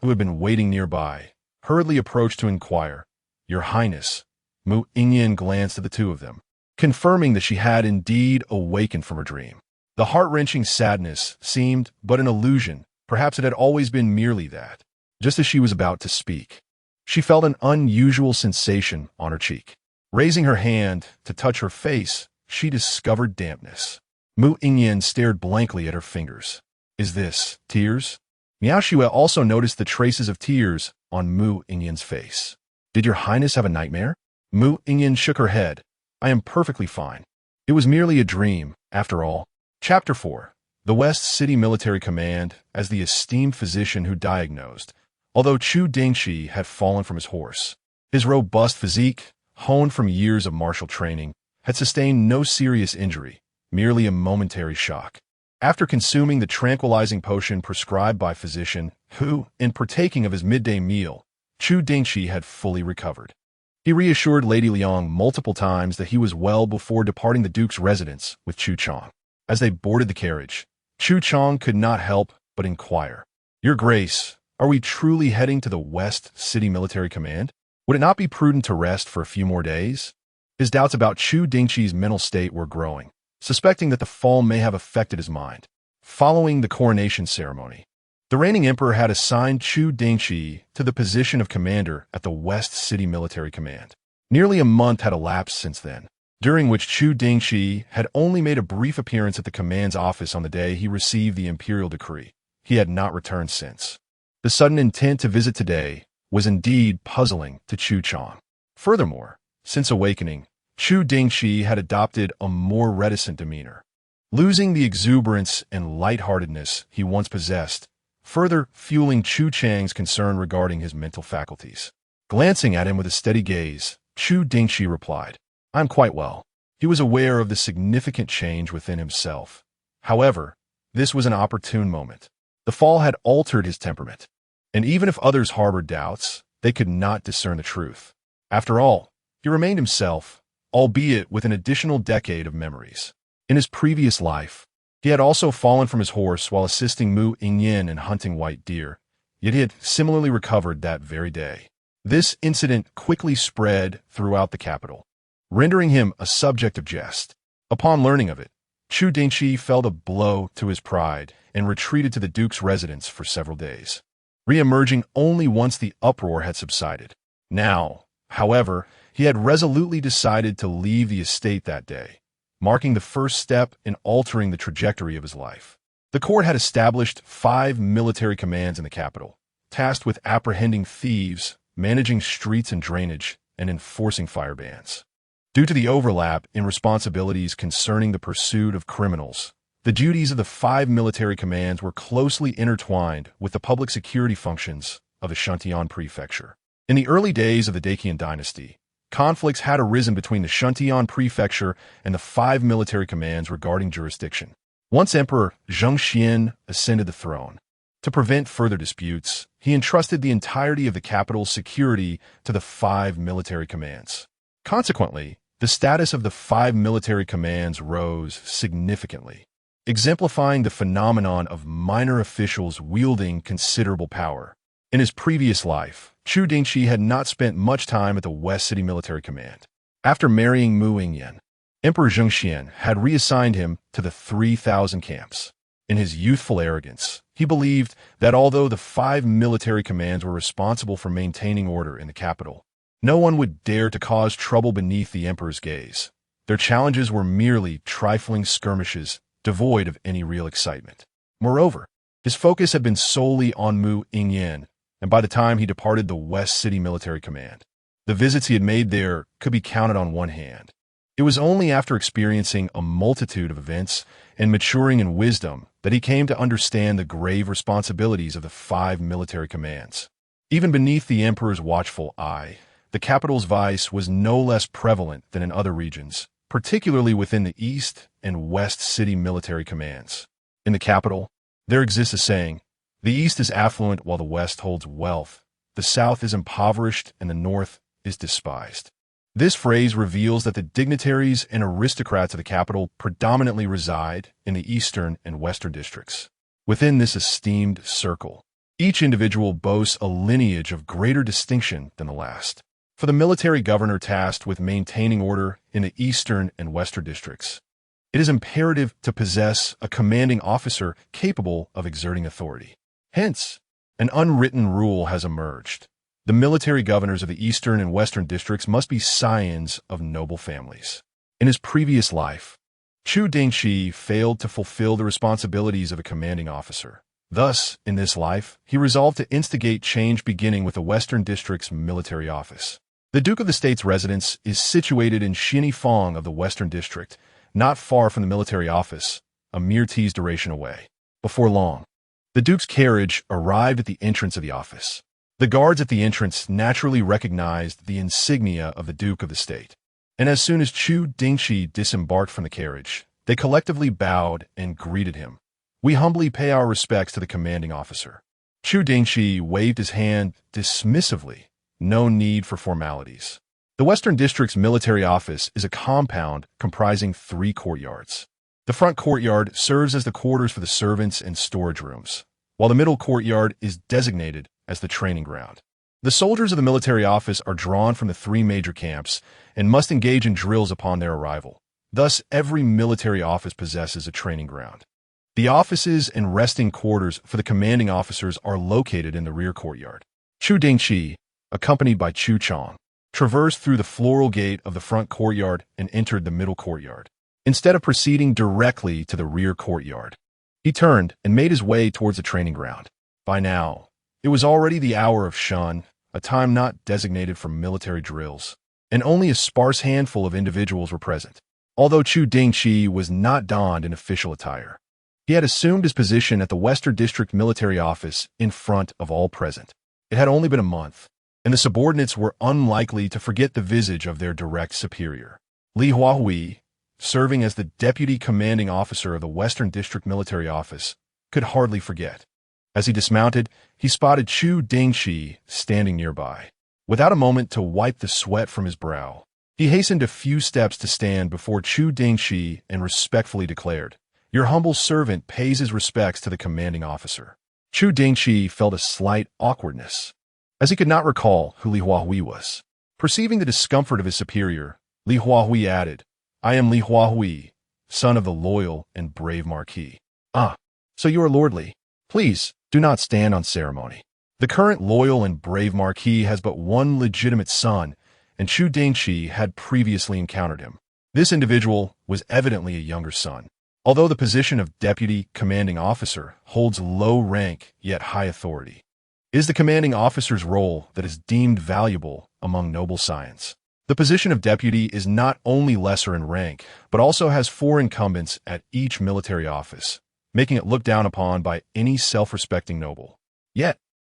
who had been waiting nearby, hurriedly approached to inquire. "Your Highness." Mu Yingyan glanced at the two of them, confirming that she had indeed awakened from her dream. The heart-wrenching sadness seemed but an illusion. Perhaps it had always been merely that. Just as she was about to speak, she felt an unusual sensation on her cheek. Raising her hand to touch her face, she discovered dampness. Mu Yingyan stared blankly at her fingers. "Is this tears?" Miao Xue also noticed the traces of tears on Mu Yingyan's face. "Did your Highness have a nightmare?" Mu Yingyan shook her head. "I am perfectly fine. It was merely a dream, after all." Chapter 4. The West City Military Command as the esteemed physician who diagnosed, although Chu Dingchi had fallen from his horse. His robust physique, honed from years of martial training, had sustained no serious injury, merely a momentary shock. After consuming the tranquilizing potion prescribed by physician who, in partaking of his midday meal, Chu Dingchi had fully recovered. He reassured Lady Liang multiple times that he was well before departing the Duke's residence with Chu Chong. As they boarded the carriage, Chu Chong could not help but inquire, "Your Grace, are we truly heading to the West City Military Command? Would it not be prudent to rest for a few more days?" His doubts about Chu Dingchi's mental state were growing, suspecting that the fall may have affected his mind. Following the coronation ceremony, the reigning emperor had assigned Chu Dingchi to the position of commander at the West City Military Command. Nearly a month had elapsed since then, during which Chu Dingchi had only made a brief appearance at the command's office on the day he received the imperial decree. He had not returned since. The sudden intent to visit today was indeed puzzling to Chu Chong. Furthermore, since awakening, Chu Dingchi had adopted a more reticent demeanor, losing the exuberance and lightheartedness he once possessed, further fueling Chu Chang's concern regarding his mental faculties. Glancing at him with a steady gaze, Chu Dingchi replied, "I'm quite well." He was aware of the significant change within himself. However, this was an opportune moment. The fall had altered his temperament, and even if others harbored doubts, they could not discern the truth. After all, he remained himself, albeit with an additional decade of memories. In his previous life, he had also fallen from his horse while assisting Mu Yingyan in hunting white deer, yet he had similarly recovered that very day. This incident quickly spread throughout the capital, rendering him a subject of jest. Upon learning of it, Chu Dingchi felt a blow to his pride and retreated to the Duke's residence for several days, re-emerging only once the uproar had subsided. Now, however, he had resolutely decided to leave the estate that day, marking the first step in altering the trajectory of his life. The court had established 5 military commands in the capital, tasked with apprehending thieves, managing streets and drainage, and enforcing fire bans. Due to the overlap in responsibilities concerning the pursuit of criminals, the duties of the 5 military commands were closely intertwined with the public security functions of the Shuntian Prefecture. In the early days of the Dacian dynasty, conflicts had arisen between the Shuntian Prefecture and the 5 military commands regarding jurisdiction. Once Emperor Zhengxian ascended the throne, to prevent further disputes, he entrusted the entirety of the capital's security to the 5 military commands. Consequently, the status of the 5 military commands rose significantly, exemplifying the phenomenon of minor officials wielding considerable power. In his previous life, Chu Dingchi had not spent much time at the West City Military Command. After marrying Mu Yingyan, Emperor Zhengxian had reassigned him to the 3,000 camps. In his youthful arrogance, he believed that although the 5 military commands were responsible for maintaining order in the capital, no one would dare to cause trouble beneath the emperor's gaze. Their challenges were merely trifling skirmishes, devoid of any real excitement. Moreover, his focus had been solely on Mu Yingyan, and by the time he departed the West City Military Command, the visits he had made there could be counted on one hand. It was only after experiencing a multitude of events and maturing in wisdom that he came to understand the grave responsibilities of the 5 military commands. Even beneath the emperor's watchful eye, the capital's vice was no less prevalent than in other regions, particularly within the East and West City military commands. In the capital, there exists a saying, "The East is affluent while the West holds wealth. The South is impoverished and the North is despised." This phrase reveals that the dignitaries and aristocrats of the capital predominantly reside in the eastern and western districts. Within this esteemed circle, Each individual boasts a lineage of greater distinction than the last. For the military governor tasked with maintaining order in the eastern and western districts, it is imperative to possess a commanding officer capable of exerting authority. Hence, an unwritten rule has emerged. The military governors of the eastern and western districts must be scions of noble families. In his previous life, Chu Dingchi failed to fulfill the responsibilities of a commanding officer. Thus, in this life, he resolved to instigate change beginning with the Western District's military office. The Duke of the State's residence is situated in Xianifang of the Western District, not far from the military office, a mere T's duration away. Before long, the Duke's carriage arrived at the entrance of the office. The guards at the entrance naturally recognized the insignia of the Duke of the State, and as soon as Chu Dingchi disembarked from the carriage, they collectively bowed and greeted him. "We humbly pay our respects to the commanding officer." Chu Dingchi waved his hand dismissively. No need for formalities. The Western District's military office is a compound comprising 3 courtyards. The front courtyard serves as the quarters for the servants and storage rooms, while the middle courtyard is designated as the training ground. The soldiers of the military office are drawn from the 3 major camps and must engage in drills upon their arrival. Thus, every military office possesses a training ground. The offices and resting quarters for the commanding officers are located in the rear courtyard. Chu Dingchi, accompanied by Chu Chong, traversed through the floral gate of the front courtyard and entered the middle courtyard. Instead of proceeding directly to the rear courtyard, he turned and made his way towards the training ground. By now, it was already the hour of shun, a time not designated for military drills, and only a sparse handful of individuals were present. Although Chu Dingchi was not donned in official attire, he had assumed his position at the Western District military office in front of all present. It had only been a month, and the subordinates were unlikely to forget the visage of their direct superior. Li Huahui, serving as the deputy commanding officer of the Western District military office, could hardly forget. As he dismounted, he spotted Chu Dingchi standing nearby. Without a moment to wipe the sweat from his brow, he hastened a few steps to stand before Chu Dingchi and respectfully declared, "Your humble servant pays his respects to the commanding officer." Chu Dingchi felt a slight awkwardness, as he could not recall who Li Huahui was. Perceiving the discomfort of his superior, Li Huahui added, "I am Li Huahui, son of the loyal and brave Marquis." "Ah, so you are lordly. Please, do not stand on ceremony." The current loyal and brave Marquis has but one legitimate son, and Chu Dingchi had previously encountered him. This individual was evidently a younger son. Although the position of deputy commanding officer holds low rank yet high authority, it is the commanding officer's role that is deemed valuable among noble scions. The position of deputy is not only lesser in rank, but also has 4 incumbents at each military office, making it looked down upon by any self-respecting noble. Yet,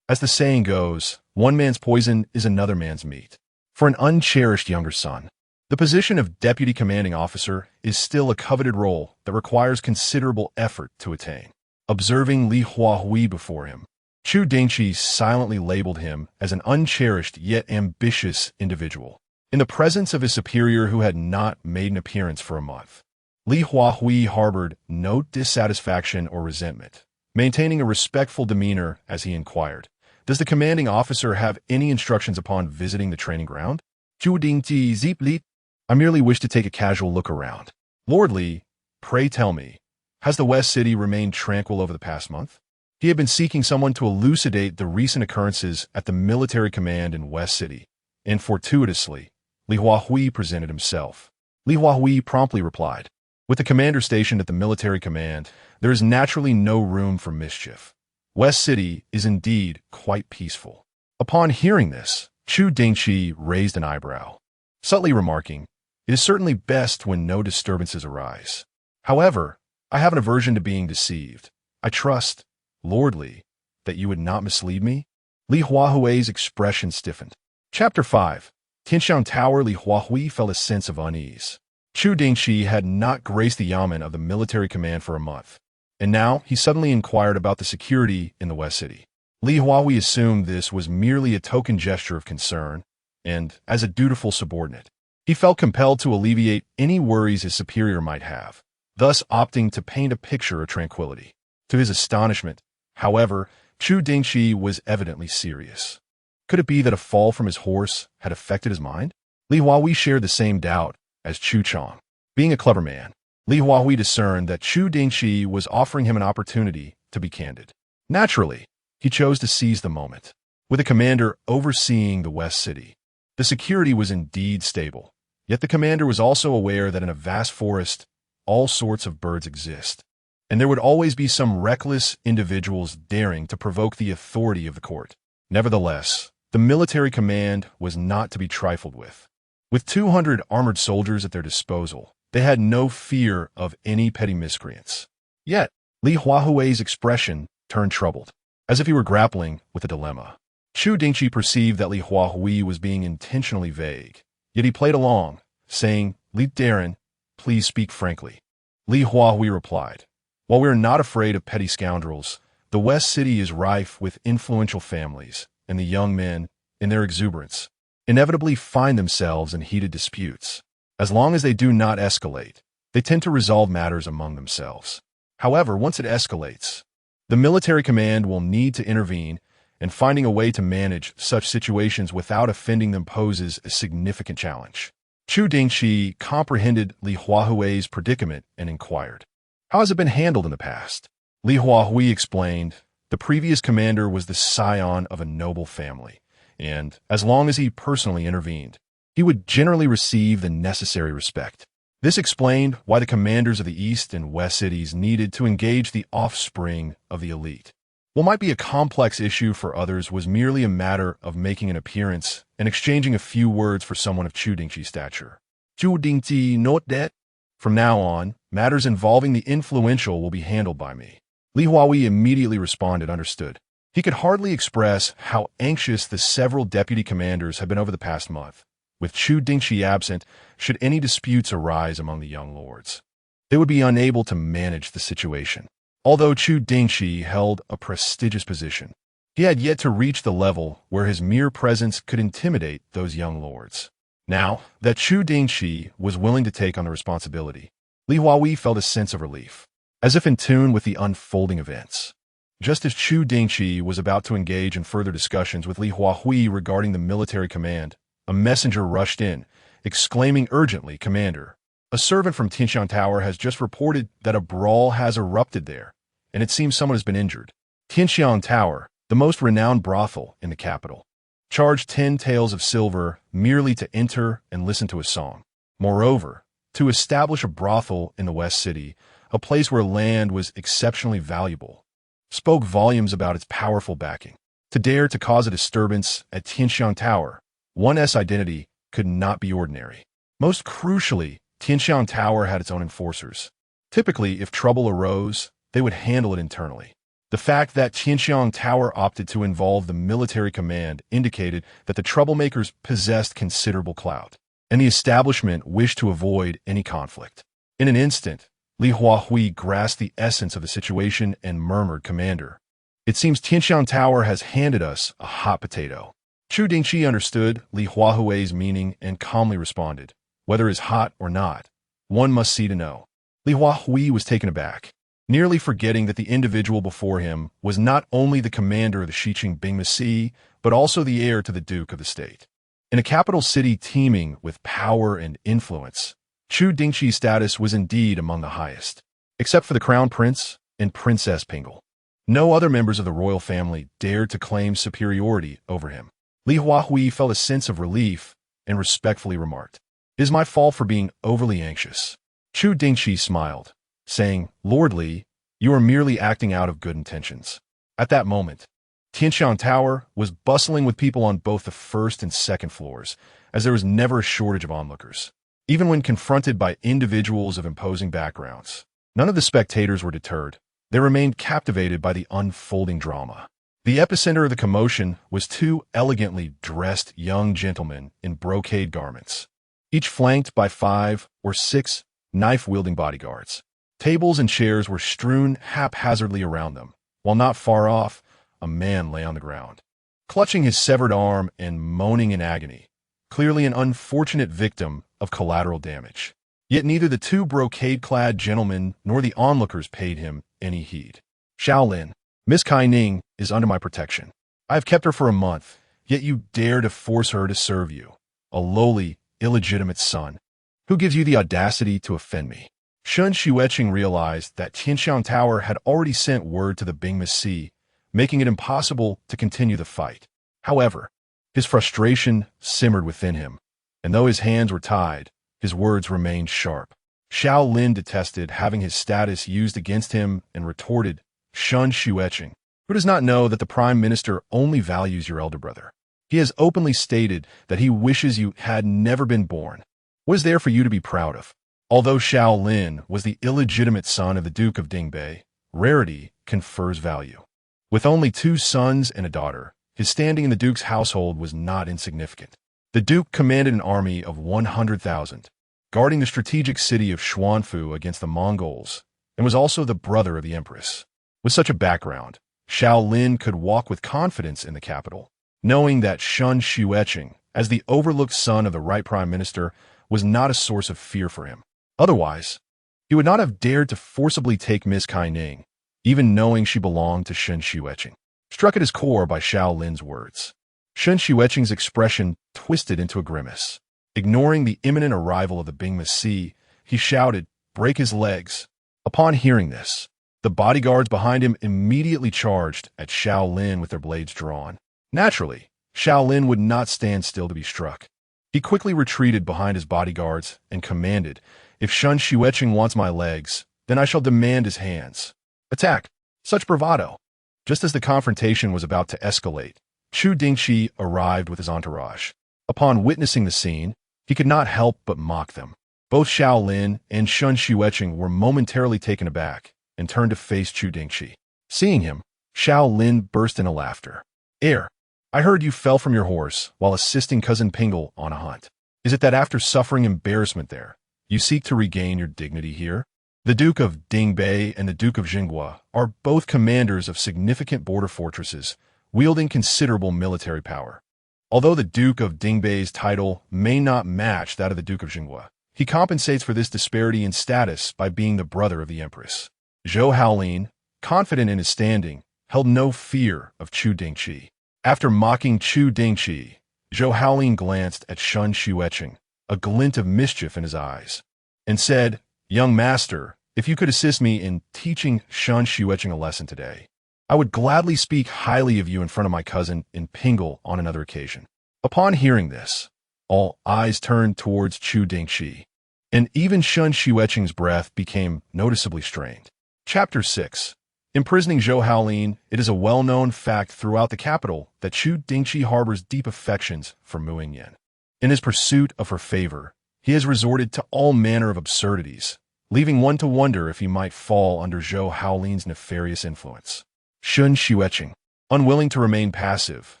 as the saying goes, one man's poison is another man's meat. For an uncherished younger son, the position of deputy commanding officer is still a coveted role that requires considerable effort to attain. Observing Li Huahui before him, Chu Dingchi silently labeled him as an uncherished yet ambitious individual. In the presence of his superior who had not made an appearance for a month, Li Huahui harbored no dissatisfaction or resentment, maintaining a respectful demeanor as he inquired, "Does the commanding officer have any instructions upon visiting the training ground?" Chu Dingchi ziplit, "I merely wish to take a casual look around." "Lord Li, pray tell me, has the West City remained tranquil over the past month?" He had been seeking someone to elucidate the recent occurrences at the military command in West City, and fortuitously, Li Huahui presented himself. Li Huahui promptly replied, "With the commander stationed at the military command, there is naturally no room for mischief. West City is indeed quite peaceful." Upon hearing this, Chu Dingchi raised an eyebrow, subtly remarking, "It is certainly best when no disturbances arise. However, I have an aversion to being deceived. I trust, Lord Li, that you would not mislead me?" Li Huahui's expression stiffened. Chapter 5. Tinshan Tower. Li Huahui felt a sense of unease. Chu Dingchi had not graced the yamen of the military command for a month, and now he suddenly inquired about the security in the West City. Li Huahui assumed this was merely a token gesture of concern, and, as a dutiful subordinate, he felt compelled to alleviate any worries his superior might have, thus opting to paint a picture of tranquility. To his astonishment, however, Chu Dingchi was evidently serious. Could it be that a fall from his horse had affected his mind? Li Huahui shared the same doubt as Chu Chong. Being a clever man, Li Huahui discerned that Chu Dingchi was offering him an opportunity to be candid. Naturally, he chose to seize the moment. With a commander overseeing the West City, the security was indeed stable. Yet the commander was also aware that in a vast forest, all sorts of birds exist, and there would always be some reckless individuals daring to provoke the authority of the court. Nevertheless, the military command was not to be trifled with. With 200 armored soldiers at their disposal, they had no fear of any petty miscreants. Yet, Li Huahui's expression turned troubled, as if he were grappling with a dilemma. Chu Dingchi perceived that Li Huahui was being intentionally vague, yet he played along, saying, "Li Darren, please speak frankly." Li Huahui replied, "While we are not afraid of petty scoundrels, the West City is rife with influential families, and the young men, in their exuberance, inevitably find themselves in heated disputes. As long as they do not escalate, they tend to resolve matters among themselves. However, once it escalates, the military command will need to intervene, and finding a way to manage such situations without offending them poses a significant challenge." Chu Dingchi comprehended Li Huahui's predicament and inquired, "How has it been handled in the past?" Li Huahui explained, "The previous commander was the scion of a noble family, and, as long as he personally intervened, he would generally receive the necessary respect. This explained why the commanders of the East and West cities needed to engage the offspring of the elite. What might be a complex issue for others was merely a matter of making an appearance and exchanging a few words for someone of Chu Dingchi's stature. Chu Dingchi, note that, from now on, matters involving the influential will be handled by me." Li Huahui immediately responded, "Understood." He could hardly express how anxious the several deputy commanders had been over the past month. With Chu Dingchi absent, should any disputes arise among the young lords, they would be unable to manage the situation. Although Chu Dingchi held a prestigious position, he had yet to reach the level where his mere presence could intimidate those young lords. Now that Chu Dingchi was willing to take on the responsibility, Li Huahui felt a sense of relief, as if in tune with the unfolding events. Just as Chu Dingchi was about to engage in further discussions with Li Huahui regarding the military command, a messenger rushed in, exclaiming urgently, "Commander, a servant from Tianxiang Tower has just reported that a brawl has erupted there, and it seems someone has been injured." Tianxiang Tower, the most renowned brothel in the capital, charged 10 taels of silver merely to enter and listen to a song. Moreover, to establish a brothel in the West City, a place where land was exceptionally valuable, spoke volumes about its powerful backing. To dare to cause a disturbance at Tianxiang Tower, one's identity could not be ordinary. Most crucially, Tianxiang Tower had its own enforcers. Typically, if trouble arose, they would handle it internally. The fact that Tianxiang Tower opted to involve the military command indicated that the troublemakers possessed considerable clout, and the establishment wished to avoid any conflict. In an instant, Li Huahui grasped the essence of the situation and murmured, "Commander, it seems Tianxiang Tower has handed us a hot potato." Chu Dingchi understood Li Huahui's meaning and calmly responded, "Whether it is hot or not, one must see to know." Li Huahui was taken aback, nearly forgetting that the individual before him was not only the commander of the Xiqing Bingmasi, but also the heir to the Duke of the State. In a capital city teeming with power and influence, Chu Dingchi's status was indeed among the highest, except for the Crown Prince and Princess Pingle. No other members of the royal family dared to claim superiority over him. Li Huahui felt a sense of relief and respectfully remarked, "It is my fault for being overly anxious." Chu Dingchi smiled, saying, "Lord Li, you are merely acting out of good intentions." At that moment, Tianxiang Tower was bustling with people on both the first and second floors, as there was never a shortage of onlookers. Even when confronted by individuals of imposing backgrounds, none of the spectators were deterred. They remained captivated by the unfolding drama. The epicenter of the commotion was 2 elegantly dressed young gentlemen in brocade garments, each flanked by 5 or 6 knife-wielding bodyguards. Tables and chairs were strewn haphazardly around them, while not far off, a man lay on the ground, clutching his severed arm and moaning in agony, clearly an unfortunate victim of collateral damage. Yet neither the 2 brocade-clad gentlemen nor the onlookers paid him any heed. "Shaolin, Miss Kai Ning is under my protection. I have kept her for a month, yet you dare to force her to serve you, a lowly, illegitimate son. Who gives you the audacity to offend me? Shun Xueqing realized that Tianxiang Tower had already sent word to the Bingma Sea, making it impossible to continue the fight. However, his frustration simmered within him, and though his hands were tied, his words remained sharp. Xiao Lin detested having his status used against him and retorted, Shun Xueqing, who does not know that the Prime Minister only values your elder brother. He has openly stated that he wishes you had never been born. What is there for you to be proud of? Although Xiao Lin was the illegitimate son of the Duke of Dingbei, rarity confers value. With only 2 sons and a daughter, his standing in the Duke's household was not insignificant. The Duke commanded an army of 100,000, guarding the strategic city of Xuanfu against the Mongols, and was also the brother of the Empress. With such a background, Xiao Lin could walk with confidence in the capital, knowing that Shun Xueqing, as the overlooked son of the right prime minister, was not a source of fear for him. Otherwise, he would not have dared to forcibly take Miss Kai Ning, even knowing she belonged to Shun Xueqing. Struck at his core by Xiao Lin's words, Shun Xueqing's expression twisted into a grimace. Ignoring the imminent arrival of the Bingma Sea, he shouted, "Break his legs." Upon hearing this, the bodyguards behind him immediately charged at Xiao Lin with their blades drawn. Naturally, Xiao Lin would not stand still to be struck. He quickly retreated behind his bodyguards and commanded, "If Shun Xueqing wants my legs, then I shall demand his hands. Attack!" Such bravado! Just as the confrontation was about to escalate, Chu Dingchi arrived with his entourage. Upon witnessing the scene, he could not help but mock them. Both Xiao Lin and Shun Xueqing were momentarily taken aback and turned to face Chu Dingchi. Seeing him, Xiao Lin burst into laughter. I heard you fell from your horse while assisting Cousin Pingle on a hunt. Is it that after suffering embarrassment there, you seek to regain your dignity here? The Duke of Dingbei and the Duke of Jinghua are both commanders of significant border fortresses, wielding considerable military power. Although the Duke of Dingbei's title may not match that of the Duke of Jinghua, he compensates for this disparity in status by being the brother of the Empress. Zhou Haolin, confident in his standing, held no fear of Chu Dingchi. After mocking Chu Dingchi, Zhou Haolin glanced at Shun Xueqing, a glint of mischief in his eyes, and said, "Young master, if you could assist me in teaching Shun Xueqing a lesson today, I would gladly speak highly of you in front of my cousin in Pingle on another occasion." Upon hearing this, all eyes turned towards Chu Dingchi, and even Shun Xueqing's breath became noticeably strained. Chapter 6. Imprisoning Zhou Haolin, it is a well-known fact throughout the capital that Chu Dingchi harbors deep affections for Mu Yingyan. In his pursuit of her favor, he has resorted to all manner of absurdities, leaving one to wonder if he might fall under Zhou Haolin's nefarious influence. Shun Xueqing, unwilling to remain passive,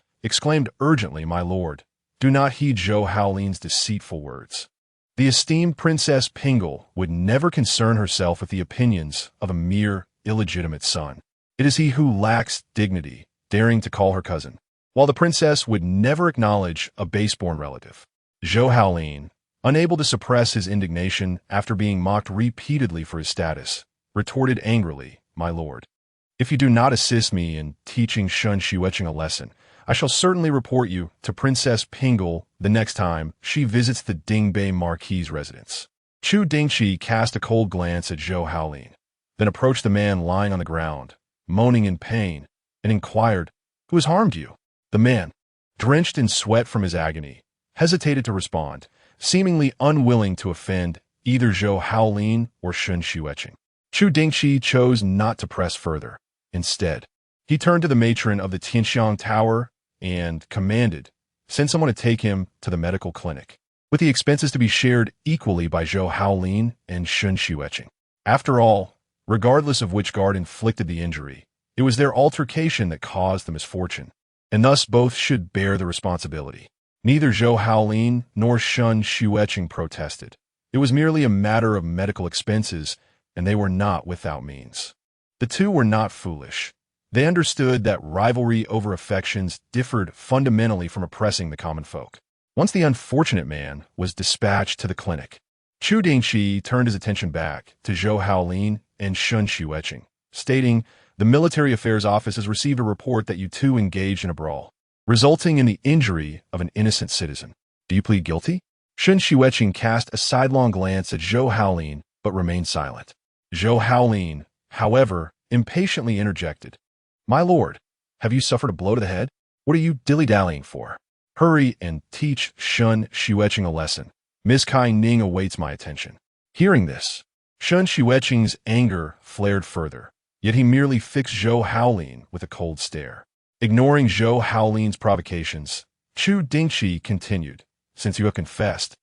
exclaimed urgently, "My lord, do not heed Zhou Haolin's deceitful words. The esteemed Princess Pingle would never concern herself with the opinions of a mere illegitimate son. It is he who lacks dignity, daring to call her cousin, while the princess would never acknowledge a base-born relative." Zhou Haolin, unable to suppress his indignation after being mocked repeatedly for his status, retorted angrily, "My lord, if you do not assist me in teaching Shun Xueqing a lesson, I shall certainly report you to Princess Pingle the next time she visits the Dingbei Marquis's residence." Chu Dingchi cast a cold glance at Zhou Haolin, then approached the man lying on the ground, moaning in pain, and inquired, "Who has harmed you?" The man, drenched in sweat from his agony, hesitated to respond, seemingly unwilling to offend either Zhou Haolin or Shun Xueqing. Chu Dingchi chose not to press further. Instead, he turned to the matron of the Tianxiang Tower and commanded, "Send someone to take him to the medical clinic, with the expenses to be shared equally by Zhou Haolin and Shun Xueqing." After all, regardless of which guard inflicted the injury, it was their altercation that caused the misfortune, and thus both should bear the responsibility. Neither Zhou Haolin nor Shun Xueqing protested. It was merely a matter of medical expenses, and they were not without means. The two were not foolish. They understood that rivalry over affections differed fundamentally from oppressing the common folk. Once the unfortunate man was dispatched to the clinic, Chu Dingchi turned his attention back to Zhou Haolin and Shun Xueqing, stating, The Military Affairs Office has received a report that you two engaged in a brawl, resulting in the injury of an innocent citizen. Do you plead guilty? Shun Xueqing cast a sidelong glance at Zhou Haolin, but remained silent. Zhou Haolin, however, impatiently interjected. My lord, have you suffered a blow to the head? What are you dilly-dallying for? Hurry and teach Shun Xueqing a lesson. Ms. Kai Ning awaits my attention. Hearing this, Shun Xueqing's anger flared further, yet he merely fixed Zhou Haolin with a cold stare. Ignoring Zhou Haolin's provocations, Chu Dingchi continued, since you have confessed,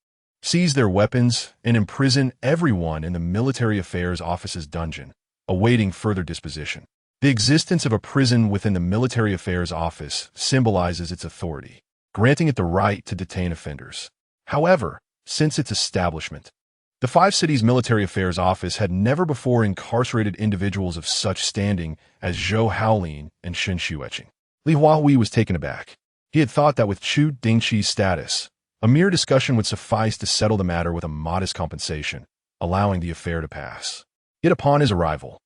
seize their weapons and imprison everyone in the Military Affairs Office's dungeon, awaiting further disposition. The existence of a prison within the Military Affairs Office symbolizes its authority, granting it the right to detain offenders. However, since its establishment, the Five Cities Military Affairs Office had never before incarcerated individuals of such standing as Zhou Haolin and Shun Xueqing. Li Huahui was taken aback. He had thought that with Chu Dingchi's status, a mere discussion would suffice to settle the matter with a modest compensation, allowing the affair to pass. Yet upon his arrival,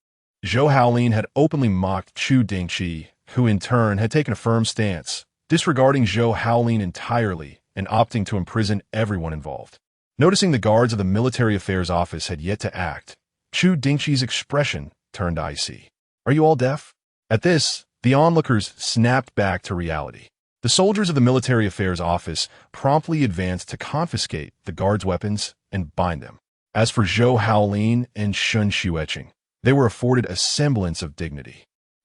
Zhou Haolin had openly mocked Chu Dingchi, who in turn had taken a firm stance, disregarding Zhou Haolin entirely and opting to imprison everyone involved. Noticing the guards of the Military Affairs Office had yet to act, Chu Dingchi's expression turned icy. Are you all deaf? At this, the onlookers snapped back to reality. The soldiers of the Military Affairs Office promptly advanced to confiscate the guards' weapons and bind them. As for Zhou Haolin and Shun Xueqing, they were afforded a semblance of dignity.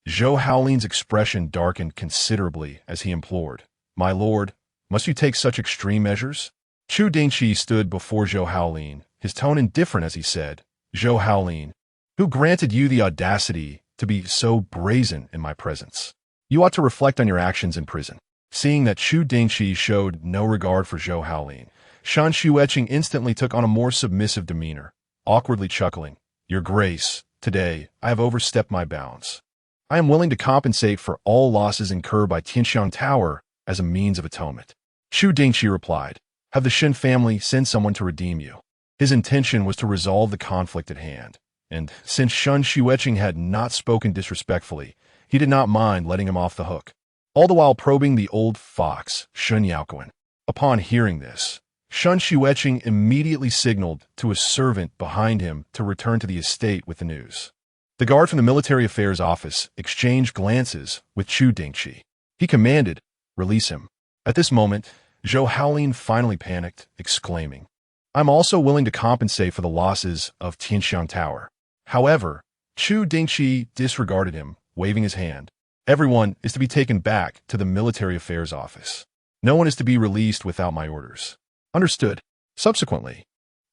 Zhou Haolin's expression darkened considerably as he implored, My lord, must you take such extreme measures? Chu Dingchi stood before Zhou Haolin, his tone indifferent as he said, Zhou Haolin, who granted you the audacity to be so brazen in my presence? You ought to reflect on your actions in prison. Seeing that Chu Dingchi showed no regard for Zhou Haolin, Shun Xueqing instantly took on a more submissive demeanor, awkwardly chuckling, Your Grace, today I have overstepped my bounds. I am willing to compensate for all losses incurred by Tianxiang Tower as a means of atonement. Chu Dingchi replied, Have the Shen family send someone to redeem you. His intention was to resolve the conflict at hand, and since Shun Xueqing had not spoken disrespectfully, he did not mind letting him off the hook, all the while probing the old fox, Shun Yaoquan. Upon hearing this, Shun Xueqing immediately signaled to a servant behind him to return to the estate with the news. The guard from the Military Affairs Office exchanged glances with Chu Dingchi. He commanded, Release him. At this moment, Zhou Haolin finally panicked, exclaiming, I'm also willing to compensate for the losses of Tianxiang Tower. However, Chu Dingchi disregarded him, waving his hand. Everyone is to be taken back to the Military Affairs Office. No one is to be released without my orders. Understood. Subsequently,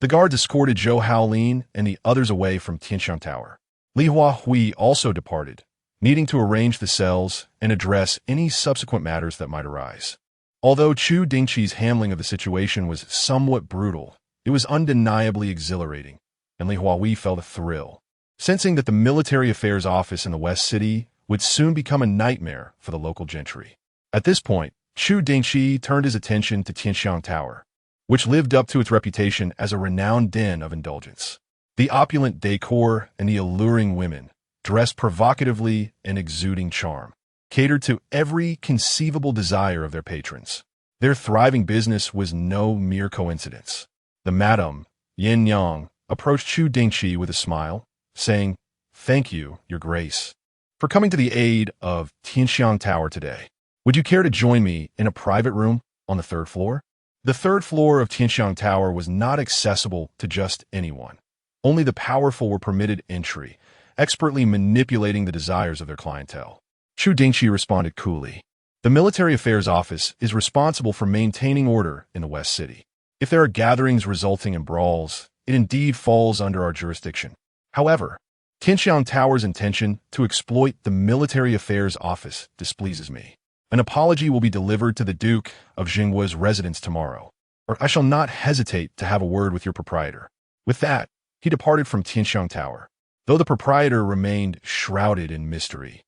the guards escorted Zhou Haolin and the others away from Tianxiang Tower. Li Huahui also departed, needing to arrange the cells and address any subsequent matters that might arise. Although Chu Dingchi's handling of the situation was somewhat brutal, it was undeniably exhilarating, and Li Huahui felt a thrill, sensing that the Military Affairs Office in the West City would soon become a nightmare for the local gentry. At this point, Chu Dingchi turned his attention to Tianxiang Tower, which lived up to its reputation as a renowned den of indulgence. The opulent decor and the alluring women, dressed provocatively and exuding charm, catered to every conceivable desire of their patrons. Their thriving business was no mere coincidence. The Madame, Yin Yang, approached Chu Dingchi with a smile, saying, Thank you, Your Grace, for coming to the aid of Tianxiang Tower today. Would you care to join me in a private room on the third floor? The third floor of Tianxiang Tower was not accessible to just anyone. Only the powerful were permitted entry, expertly manipulating the desires of their clientele. Chu Dingchi responded coolly. The Military Affairs Office is responsible for maintaining order in the West City. If there are gatherings resulting in brawls, it indeed falls under our jurisdiction. However, Tianxiang Tower's intention to exploit the Military Affairs Office displeases me. An apology will be delivered to the Duke of Jingguo's residence tomorrow, or I shall not hesitate to have a word with your proprietor. With that, he departed from Tianxiang Tower, though the proprietor remained shrouded in mystery.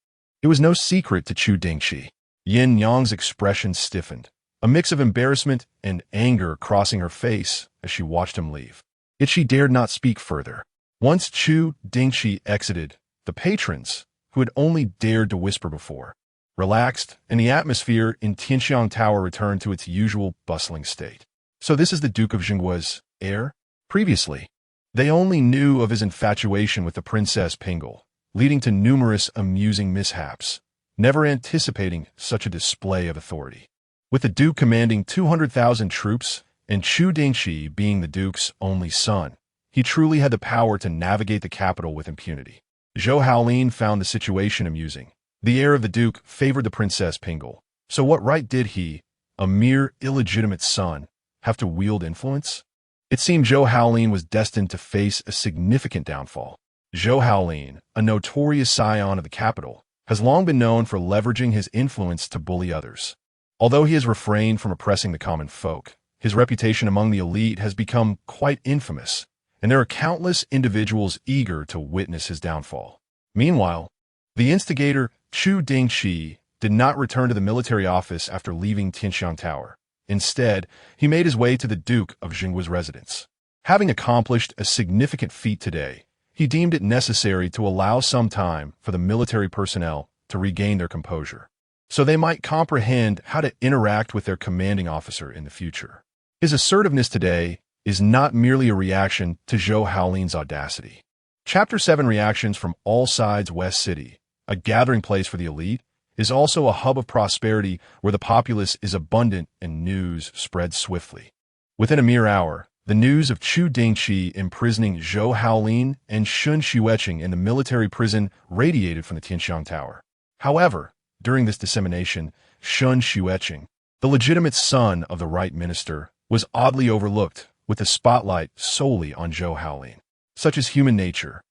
It was no secret to Chu Dingchi. Yin Yang's expression stiffened, a mix of embarrassment and anger crossing her face as she watched him leave. Yet she dared not speak further. Once Chu Dingchi exited, the patrons, who had only dared to whisper before, relaxed, and the atmosphere in Tianxiang Tower returned to its usual bustling state. So this is the Duke of Jingguo's heir? Previously, they only knew of his infatuation with the Princess Pingle, leading to numerous amusing mishaps, never anticipating such a display of authority. With the Duke commanding 200,000 troops and Chu Dingchi being the Duke's only son, he truly had the power to navigate the capital with impunity. Zhou Haolin found the situation amusing. The heir of the Duke favored the Princess Pingle. So what right did he, a mere illegitimate son, have to wield influence? It seemed Zhou Haolin was destined to face a significant downfall. Zhou Haolin, a notorious scion of the capital, has long been known for leveraging his influence to bully others. Although he has refrained from oppressing the common folk, his reputation among the elite has become quite infamous, and there are countless individuals eager to witness his downfall. Meanwhile, the instigator, Chu Dingchi, did not return to the military office after leaving Tianxiang Tower. Instead, he made his way to the Duke of Jingguo's residence. Having accomplished a significant feat today, he deemed it necessary to allow some time for the military personnel to regain their composure, so they might comprehend how to interact with their commanding officer in the future. His assertiveness today is not merely a reaction to Zhou Haolin's audacity. Chapter 7 Reactions from All Sides West City, a gathering place for the elite, is also a hub of prosperity where the populace is abundant and news spreads swiftly. Within a mere hour, the news of Chu Dingchi imprisoning Zhou Haolin and Shun Xueqing in the military prison radiated from the Tianxiang Tower. However, during this dissemination, Shun Xueqing, the legitimate son of the right minister, was oddly overlooked, with the spotlight solely on Zhou Haolin. Such is human nature,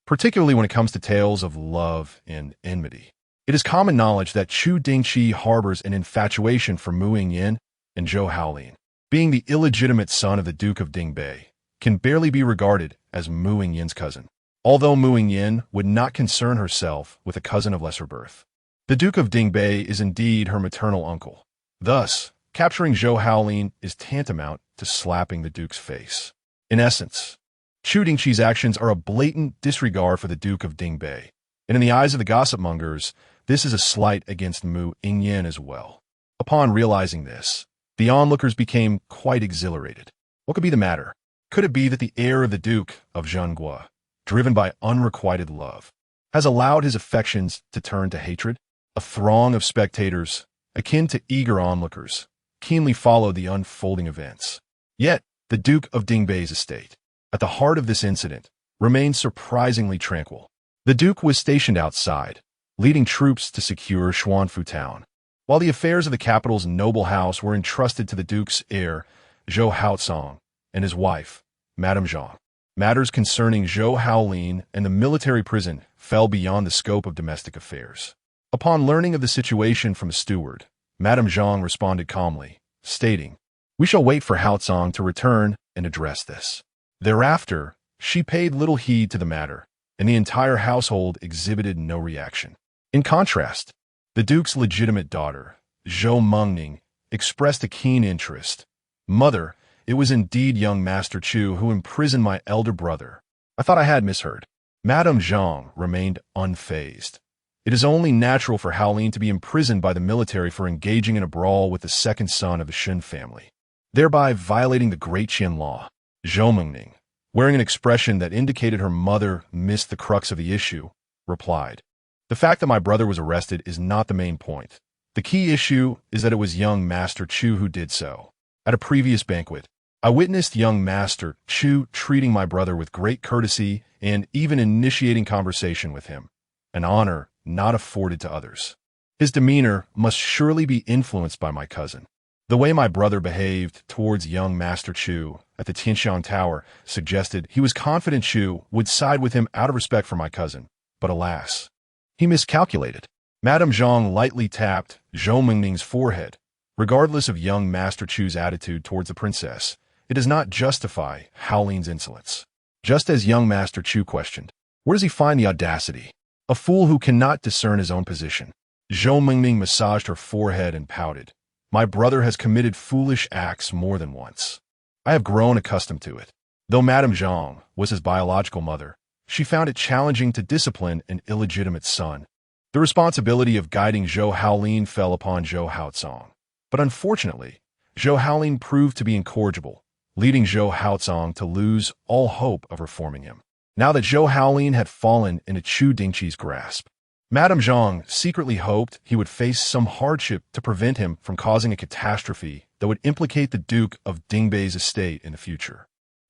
particularly when it comes to tales of love and enmity. It is common knowledge that Chu Dingchi harbors an infatuation for Mu Yingyan and Zhou Haolin. Being the illegitimate son of the Duke of Dingbei, can barely be regarded as Mu Yingyan's cousin, although Mu Yingyan would not concern herself with a cousin of lesser birth. The Duke of Dingbei is indeed her maternal uncle. Thus, capturing Zhou Haolin is tantamount to slapping the Duke's face. In essence, Chu Dingchi's actions are a blatant disregard for the Duke of Dingbei, and in the eyes of the gossip mongers, this is a slight against Mu Yingyan as well. Upon realizing this, the onlookers became quite exhilarated. What could be the matter? Could it be that the heir of the Duke of Zhengguo, driven by unrequited love, has allowed his affections to turn to hatred? A throng of spectators, akin to eager onlookers, keenly followed the unfolding events. Yet, the Duke of Dingbei's estate, at the heart of this incident, remained surprisingly tranquil. The Duke was stationed outside, leading troops to secure Xuanfu town, while the affairs of the capital's noble house were entrusted to the Duke's heir, Zhou Haotsong, and his wife, Madame Zhang. Matters concerning Zhou Haolin and the military prison fell beyond the scope of domestic affairs. Upon learning of the situation from a steward, Madame Zhang responded calmly, stating, "We shall wait for Haotsong to return and address this." Thereafter, she paid little heed to the matter, and the entire household exhibited no reaction. In contrast, the Duke's legitimate daughter, Zhou Mengning, expressed a keen interest. "Mother, it was indeed young Master Chu who imprisoned my elder brother. I thought I had misheard." Madame Zhang remained unfazed. It is only natural for Haolin to be imprisoned by the military for engaging in a brawl with the second son of the Shen family, thereby violating the Great Qian law. Zhou Mengning, wearing an expression that indicated her mother missed the crux of the issue, replied, "The fact that my brother was arrested is not the main point. The key issue is that it was young Master Chu who did so. At a previous banquet, I witnessed young Master Chu treating my brother with great courtesy and even initiating conversation with him, an honor not afforded to others. His demeanor must surely be influenced by my cousin. The way my brother behaved towards young Master Chu at the Tianxiang Tower suggested he was confident Chu would side with him out of respect for my cousin, but alas, he miscalculated." Madame Zhang lightly tapped Zhou Mengning's forehead. Regardless of young Master Chu's attitude towards the princess, it does not justify Haolin's insolence. Just as young Master Chu questioned, "Where does he find the audacity? A fool who cannot discern his own position." Zhou Mengning massaged her forehead and pouted. "My brother has committed foolish acts more than once. I have grown accustomed to it." Though Madame Zhang was his biological mother, she found it challenging to discipline an illegitimate son. The responsibility of guiding Zhou Haolin fell upon Zhou Haozong. But unfortunately, Zhou Haolin proved to be incorrigible, leading Zhou Haozong to lose all hope of reforming him. Now that Zhou Haolin had fallen into Chu Dingchi's grasp, Madame Zhang secretly hoped he would face some hardship to prevent him from causing a catastrophe that would implicate the Duke of Dingbei's estate in the future.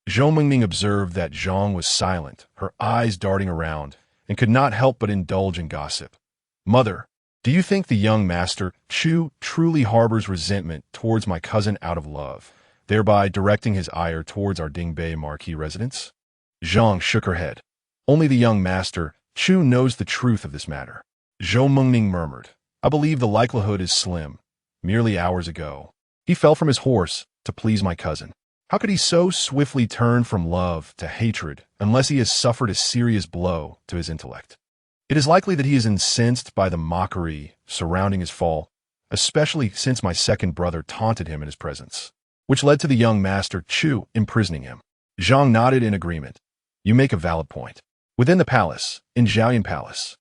Zhou Mingming observed that Zhang was silent, her eyes darting around, and could not help but indulge in gossip. "Mother, do you think the young master, Chu, truly harbors resentment towards my cousin out of love, thereby directing his ire towards our Dingbei marquis residence?" Zhang shook her head. "Only the young master, Chu, knows the truth of this matter." Zhou Mengming murmured, "I believe the likelihood is slim. Merely hours ago, he fell from his horse to please my cousin. How could he so swiftly turn from love to hatred unless he has suffered a serious blow to his intellect? It is likely that he is incensed by the mockery surrounding his fall, especially since my second brother taunted him in his presence, which led to the young master Chu imprisoning him." Zhang nodded in agreement. "You make a valid point." Within the palace, in Zhaoyan Palace,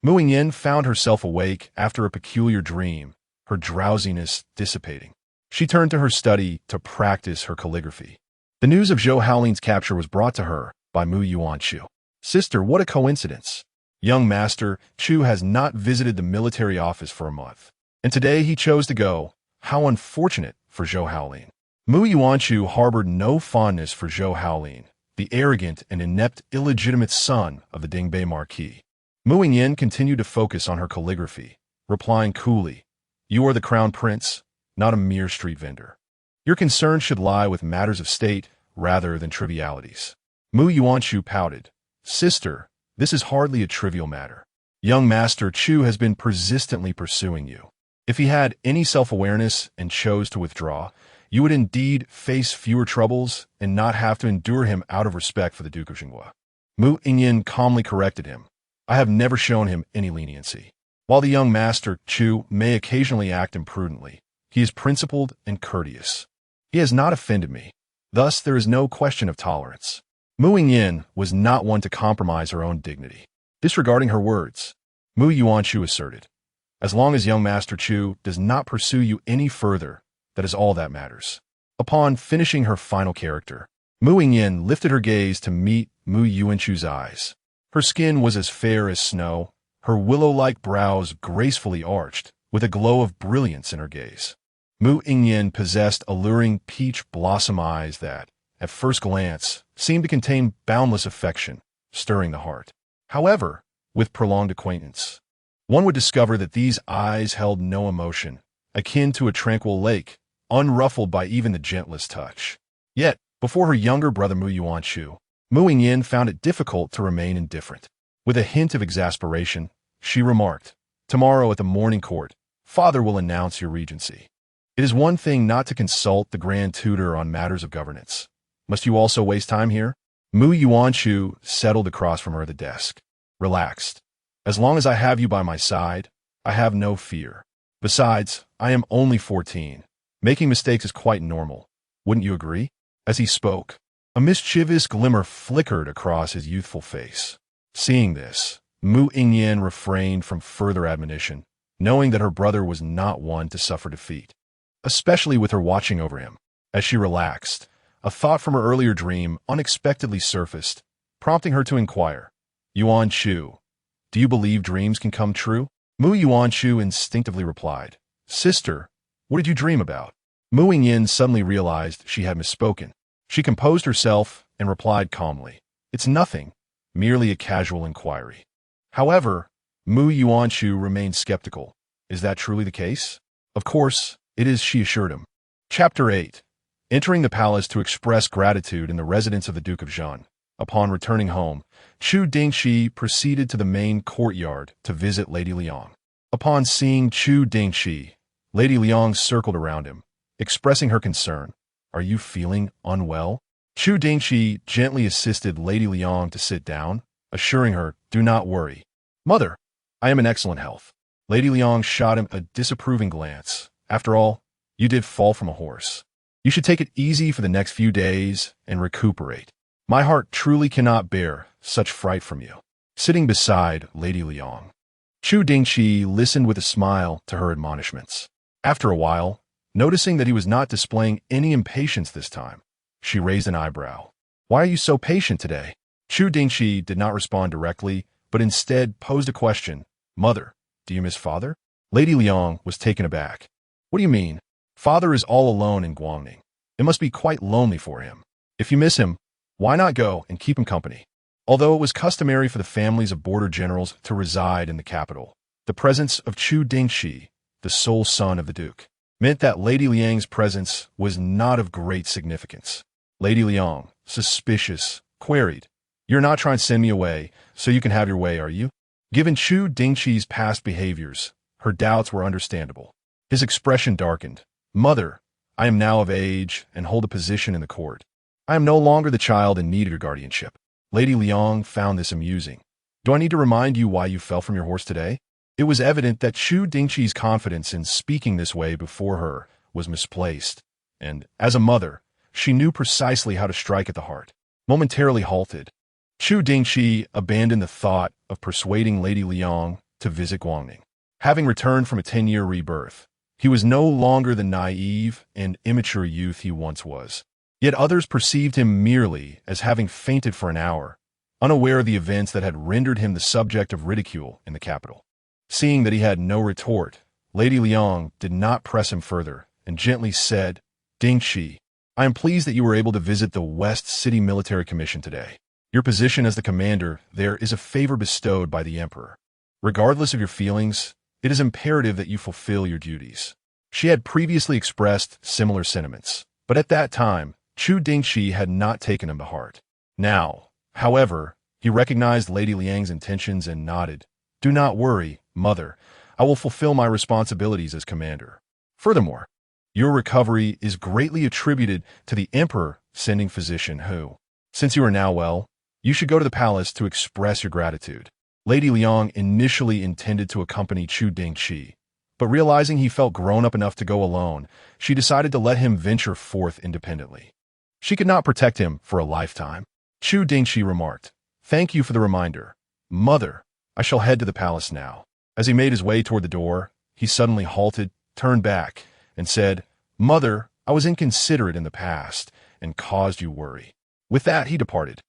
Mu Yingyan found herself awake after a peculiar dream, her drowsiness dissipating. She turned to her study to practice her calligraphy. The news of Zhou Haolin's capture was brought to her by Mu Yuanchu. "Sister, what a coincidence! Young Master Chu has not visited the military office for a month, and today he chose to go. How unfortunate for Zhou Haolin." Mu Yuanchu harbored no fondness for Zhou Haolin, the arrogant and inept illegitimate son of the Dingbei marquis. Mu Yingyan continued to focus on her calligraphy, replying coolly, "You are the crown prince, not a mere street vendor. Your concern should lie with matters of state rather than trivialities." Mu Yuanchu pouted, "Sister, this is hardly a trivial matter. Young Master Chu has been persistently pursuing you. If he had any self-awareness and chose to withdraw, you would indeed face fewer troubles and not have to endure him out of respect for the Duke of Xinghua." Mu Yingyan calmly corrected him. "I have never shown him any leniency. While the young master Chu may occasionally act imprudently, he is principled and courteous. He has not offended me. Thus, there is no question of tolerance." Mu Yingyan was not one to compromise her own dignity. Disregarding her words, Mu Yuanchu asserted, "As long as young Master Chu does not pursue you any further, that is all that matters." Upon finishing her final character, Mu Yingyan lifted her gaze to meet Mu Yuanchu's eyes. Her skin was as fair as snow, her willow-like brows gracefully arched, with a glow of brilliance in her gaze. Mu Yingyan possessed alluring peach blossom eyes that, at first glance, seemed to contain boundless affection, stirring the heart. However, with prolonged acquaintance, one would discover that these eyes held no emotion, akin to a tranquil lake, unruffled by even the gentlest touch. Yet, before her younger brother Mu Yuanchu, Mu Yingyan found it difficult to remain indifferent. With a hint of exasperation, she remarked, "Tomorrow at the morning court, father will announce your regency. It is one thing not to consult the grand tutor on matters of governance. Must you also waste time here?" Mu Yuanchu settled across from her at the desk, relaxed. "As long as I have you by my side, I have no fear. Besides, I am only 14. Making mistakes is quite normal. Wouldn't you agree?" As he spoke, a mischievous glimmer flickered across his youthful face. Seeing this, Mu Yingyan refrained from further admonition, knowing that her brother was not one to suffer defeat, especially with her watching over him. As she relaxed, a thought from her earlier dream unexpectedly surfaced, prompting her to inquire, "Yuanchu, do you believe dreams can come true?" Mu Yuanchu instinctively replied, "Sister, what did you dream about?" Mu Yingyan suddenly realized she had misspoken. She composed herself and replied calmly, "It's nothing, merely a casual inquiry." However, Mu Yuanchu remained skeptical. "Is that truly the case?" "Of course, it is," she assured him. Chapter 8. Entering the palace to express gratitude in the residence of the Duke of Zhan. Upon returning home, Chu Dingchi proceeded to the main courtyard to visit Lady Liang. Upon seeing Chu Dingchi, Lady Liang circled around him, expressing her concern. "Are you feeling unwell?" Chu Dingchi gently assisted Lady Liang to sit down, assuring her, "Do not worry. Mother, I am in excellent health." Lady Liang shot him a disapproving glance. "After all, you did fall from a horse. You should take it easy for the next few days and recuperate. My heart truly cannot bear such fright from you." Sitting beside Lady Liang, Chu Dingchi listened with a smile to her admonishments. After a while, noticing that he was not displaying any impatience this time, she raised an eyebrow. "Why are you so patient today?" Chu Dingchi did not respond directly, but instead posed a question. "Mother, do you miss father?" Lady Liang was taken aback. "What do you mean? Father is all alone in Guangning. It must be quite lonely for him. If you miss him, why not go and keep him company?" Although it was customary for the families of border generals to reside in the capital, the presence of Chu Dingchi, the sole son of the duke, meant that Lady Liang's presence was not of great significance. Lady Liang, suspicious, queried, "You're not trying to send me away so you can have your way, are you?" Given Chu Dingchi's past behaviors, her doubts were understandable. His expression darkened. "Mother, I am now of age and hold a position in the court. I am no longer the child in need of your guardianship." Lady Liang found this amusing. "Do I need to remind you why you fell from your horse today?" It was evident that Chu Dingchi's confidence in speaking this way before her was misplaced, and, as a mother, she knew precisely how to strike at the heart. Momentarily halted, Chu Dingchi abandoned the thought of persuading Lady Liang to visit Guangning. Having returned from a 10-year rebirth, he was no longer the naive and immature youth he once was. Yet others perceived him merely as having fainted for an hour, unaware of the events that had rendered him the subject of ridicule in the capital. Seeing that he had no retort, Lady Liang did not press him further and gently said, "Dingchi, I am pleased that you were able to visit the West City Military Commission today. Your position as the commander there is a favor bestowed by the emperor. Regardless of your feelings, it is imperative that you fulfill your duties." She had previously expressed similar sentiments, but at that time, Chu Dingchi had not taken them to heart. Now, however, he recognized Lady Liang's intentions and nodded. "Do not worry, mother. I will fulfill my responsibilities as commander. Furthermore, your recovery is greatly attributed to the emperor sending physician who, since you are now well, you should go to the palace to express your gratitude." Lady Liang initially intended to accompany Chu Dingchi, but realizing he felt grown up enough to go alone, she decided to let him venture forth independently. She could not protect him for a lifetime. Chu Dingchi remarked, "Thank you for the reminder. Mother, I shall head to the palace now." As he made his way toward the door, he suddenly halted, turned back, and said, "Mother, I was inconsiderate in the past and caused you worry." With that, he departed.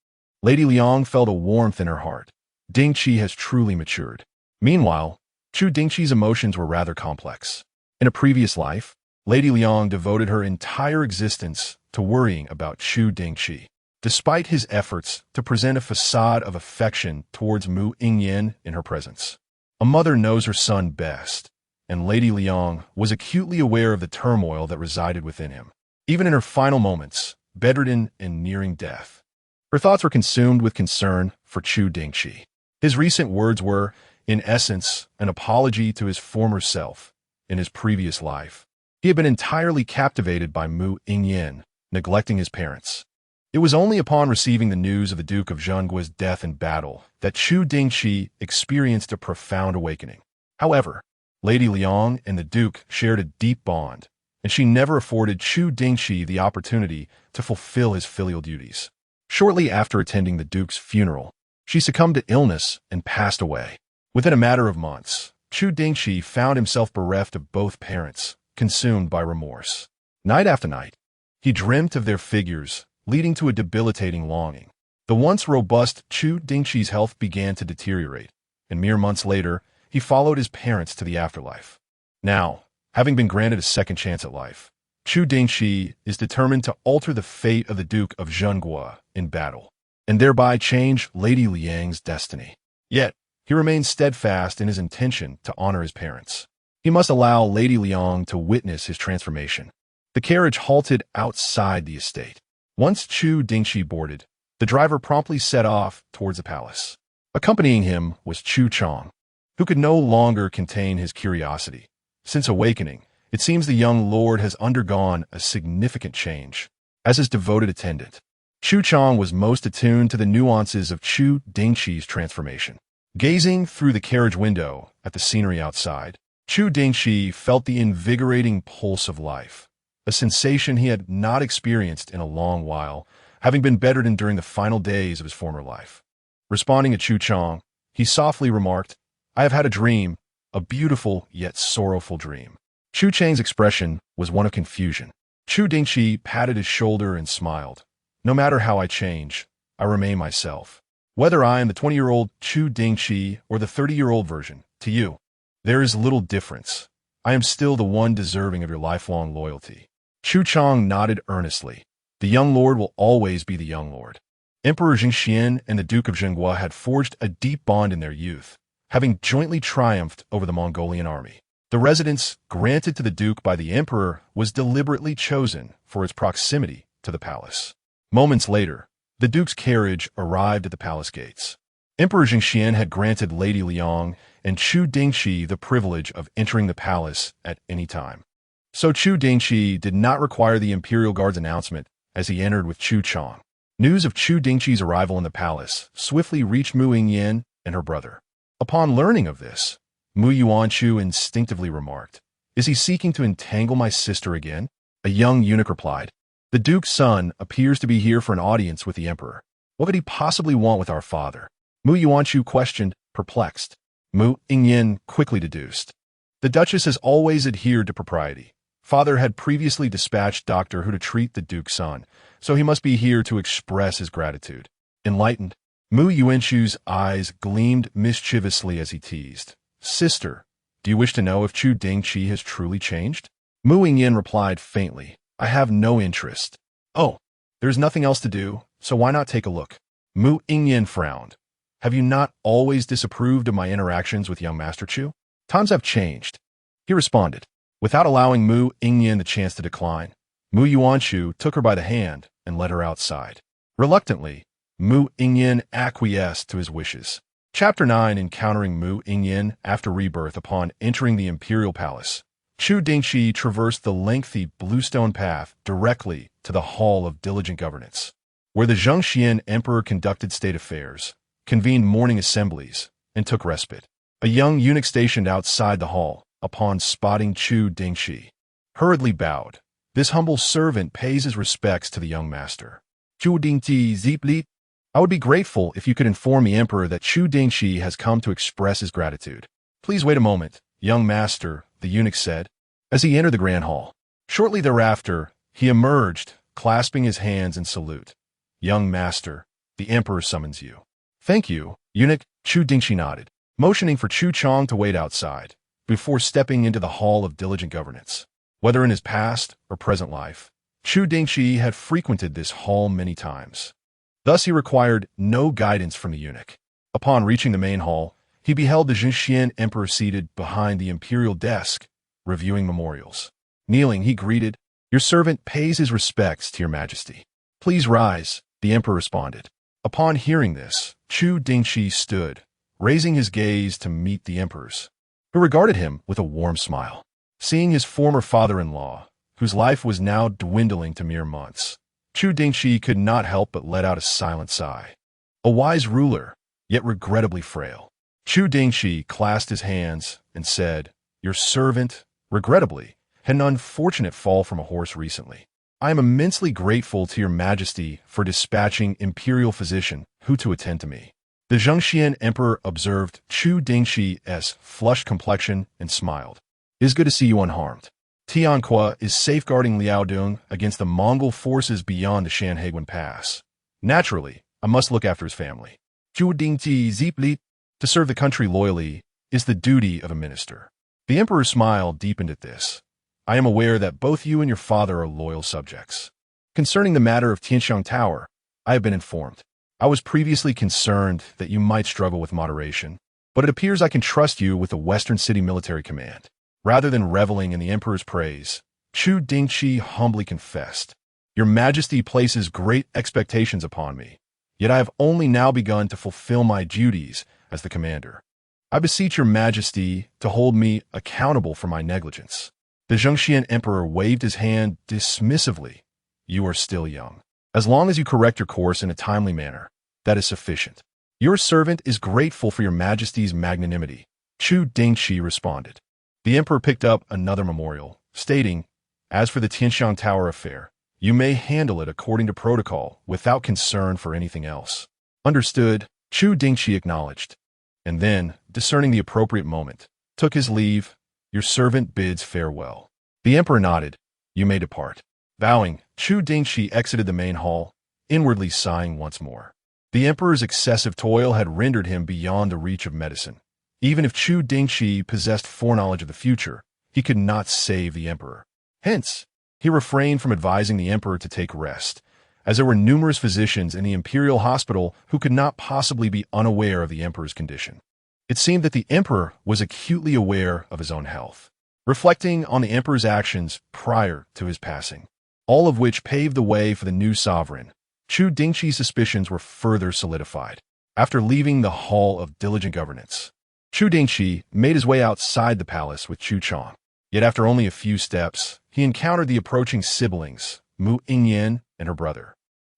Lady Liang felt a warmth in her heart. Dingchi has truly matured. Meanwhile, Chu Dingchi's emotions were rather complex. In a previous life, Lady Liang devoted her entire existence to worrying about Chu Dingchi. Despite his efforts to present a facade of affection towards Mu Yingyan in her presence. A mother knows her son best, and Lady Liang was acutely aware of the turmoil that resided within him. Even in her final moments, bedridden and nearing death, her thoughts were consumed with concern for Chu Dingchi. His recent words were, in essence, an apology to his former self in his previous life. He had been entirely captivated by Mu Yingyan, neglecting his parents. It was only upon receiving the news of the Duke of Zhengguo's death in battle that Chu Dingchi experienced a profound awakening. However, Lady Liang and the Duke shared a deep bond, and she never afforded Chu Dingchi the opportunity to fulfill his filial duties. Shortly after attending the Duke's funeral, she succumbed to illness and passed away. Within a matter of months, Chu Dingchi found himself bereft of both parents, consumed by remorse. Night after night, he dreamt of their figures, leading to a debilitating longing. The once robust Chu Dingchi's health began to deteriorate, and mere months later, he followed his parents to the afterlife. Now, having been granted a second chance at life, Chu Dingchi is determined to alter the fate of the Duke of Zhengguo in battle, and thereby change Lady Liang's destiny. Yet, he remains steadfast in his intention to honor his parents. He must allow Lady Liang to witness his transformation. The carriage halted outside the estate. Once Chu Dingchi boarded, the driver promptly set off towards the palace. Accompanying him was Chu Chong, who could no longer contain his curiosity. Since awakening, it seems the young lord has undergone a significant change. As his devoted attendant, Chu Chong was most attuned to the nuances of Chu Dingchi's transformation. Gazing through the carriage window at the scenery outside, Chu Dingchi felt the invigorating pulse of life, a sensation he had not experienced in a long while, having been bedridden during the final days of his former life. Responding to Chu Chong, he softly remarked, I have had a dream, a beautiful yet sorrowful dream. Chu Chang's expression was one of confusion. Chu Dingchi patted his shoulder and smiled. No matter how I change, I remain myself. Whether I am the 20-year-old Chu Dingchi or the 30-year-old version, to you, there is little difference. I am still the one deserving of your lifelong loyalty. Chu Chang nodded earnestly. The young lord will always be the young lord. Emperor Jingxian and the Duke of Zhenghua had forged a deep bond in their youth, having jointly triumphed over the Mongolian army. The residence granted to the duke by the emperor was deliberately chosen for its proximity to the palace. Moments later, the duke's carriage arrived at the palace gates. Emperor Jingxian had granted Lady Liang and Chu Dingchi the privilege of entering the palace at any time. So Chu Dingchi did not require the Imperial Guard's announcement as he entered with Chu Chang. News of Chu Dingchi's arrival in the palace swiftly reached Mu Yingyan and her brother. Upon learning of this, Mu Yuanchu instinctively remarked, "Is he seeking to entangle my sister again?" A young eunuch replied, "The duke's son appears to be here for an audience with the emperor. What could he possibly want with our father?" Mu Yuanchu questioned, perplexed. Mu Yingyan quickly deduced. The duchess has always adhered to propriety. Father had previously dispatched Doctor Hu to treat the duke's son, so he must be here to express his gratitude. Enlightened, Mu Yuanchu's eyes gleamed mischievously as he teased. "Sister, do you wish to know if Chu Dingchi has truly changed?" Mu Yingyan replied faintly, "I have no interest." "Oh, there's nothing else to do, so why not take a look?" Mu Yingyan frowned. "Have you not always disapproved of my interactions with young Master Chu?" "Times have changed," he responded. Without allowing Mu Yingyan the chance to decline, Mu Yuanchu took her by the hand and led her outside. Reluctantly, Mu Yingyan acquiesced to his wishes. Chapter 9, Encountering Mu Yingyan after Rebirth. Upon entering the imperial palace, Chu Dingchi traversed the lengthy bluestone path directly to the Hall of Diligent Governance, where the Zhengxian emperor conducted state affairs, convened morning assemblies, and took respite. A young eunuch stationed outside the hall, upon spotting Chu Dingchi, hurriedly bowed. This humble servant pays his respects to the young master. Chu Dingchi Zipli, I would be grateful if you could inform the emperor that Chu Dingchi has come to express his gratitude. Please wait a moment, young master, the eunuch said, as he entered the grand hall. Shortly thereafter, he emerged, clasping his hands in salute. Young master, the emperor summons you. Thank you, eunuch, Chu Dingchi nodded, motioning for Chu Chang to wait outside, before stepping into the Hall of Diligent Governance. Whether in his past or present life, Chu Dingchi had frequented this hall many times. Thus he required no guidance from the eunuch. Upon reaching the main hall, he beheld the Jingxian emperor seated behind the imperial desk, reviewing memorials. Kneeling, he greeted, "Your servant pays his respects to your majesty." "Please rise," the emperor responded. Upon hearing this, Chu Dingchi stood, raising his gaze to meet the emperor's, who regarded him with a warm smile. Seeing his former father-in-law, whose life was now dwindling to mere months, Chu Dingchi could not help but let out a silent sigh. A wise ruler, yet regrettably frail. Chu Dingchi clasped his hands and said, "Your servant, regrettably, had an unfortunate fall from a horse recently. I am immensely grateful to your majesty for dispatching imperial physician Hu to attend to me." The Zhengxian emperor observed Chu Dingchi's flushed complexion and smiled. "It is good to see you unharmed. Tianque is safeguarding Liaodong against the Mongol forces beyond the Shanhaiguan Pass. Naturally, I must look after his family. Chu Dingchi Zipli, to serve the country loyally, is the duty of a minister." The emperor's smile deepened at this. "I am aware that both you and your father are loyal subjects. Concerning the matter of Tianxiang Tower, I have been informed. I was previously concerned that you might struggle with moderation, but it appears I can trust you with the Western City Military Command." Rather than reveling in the emperor's praise, Chu Dingchi humbly confessed, "Your majesty places great expectations upon me, yet I have only now begun to fulfill my duties as the commander. I beseech your majesty to hold me accountable for my negligence." The Zhengxian emperor waved his hand dismissively. "You are still young. As long as you correct your course in a timely manner, that is sufficient. Your servant is grateful for your majesty's magnanimity," Chu Dingchi responded. The emperor picked up another memorial, stating, "As for the Tianxiang Tower affair, you may handle it according to protocol without concern for anything else." "Understood," Chu Dingchi acknowledged. and then, discerning the appropriate moment, took his leave. Your servant bids farewell. The emperor nodded. You may depart. Bowing, Chu Dingchi exited the main hall, inwardly sighing once more. The emperor's excessive toil had rendered him beyond the reach of medicine. Even if Chu Dingchi possessed foreknowledge of the future, he could not save the emperor. Hence, he refrained from advising the emperor to take rest, as there were numerous physicians in the imperial hospital who could not possibly be unaware of the emperor's condition. It seemed that the emperor was acutely aware of his own health, reflecting on the emperor's actions prior to his passing, all of which paved the way for the new sovereign. Chu Dingchi's suspicions were further solidified. After leaving the Hall of Diligent Governance, Chu Dingchi made his way outside the palace with Chu Chang. Yet after only a few steps, he encountered the approaching siblings, Mu Yingyan and her brother.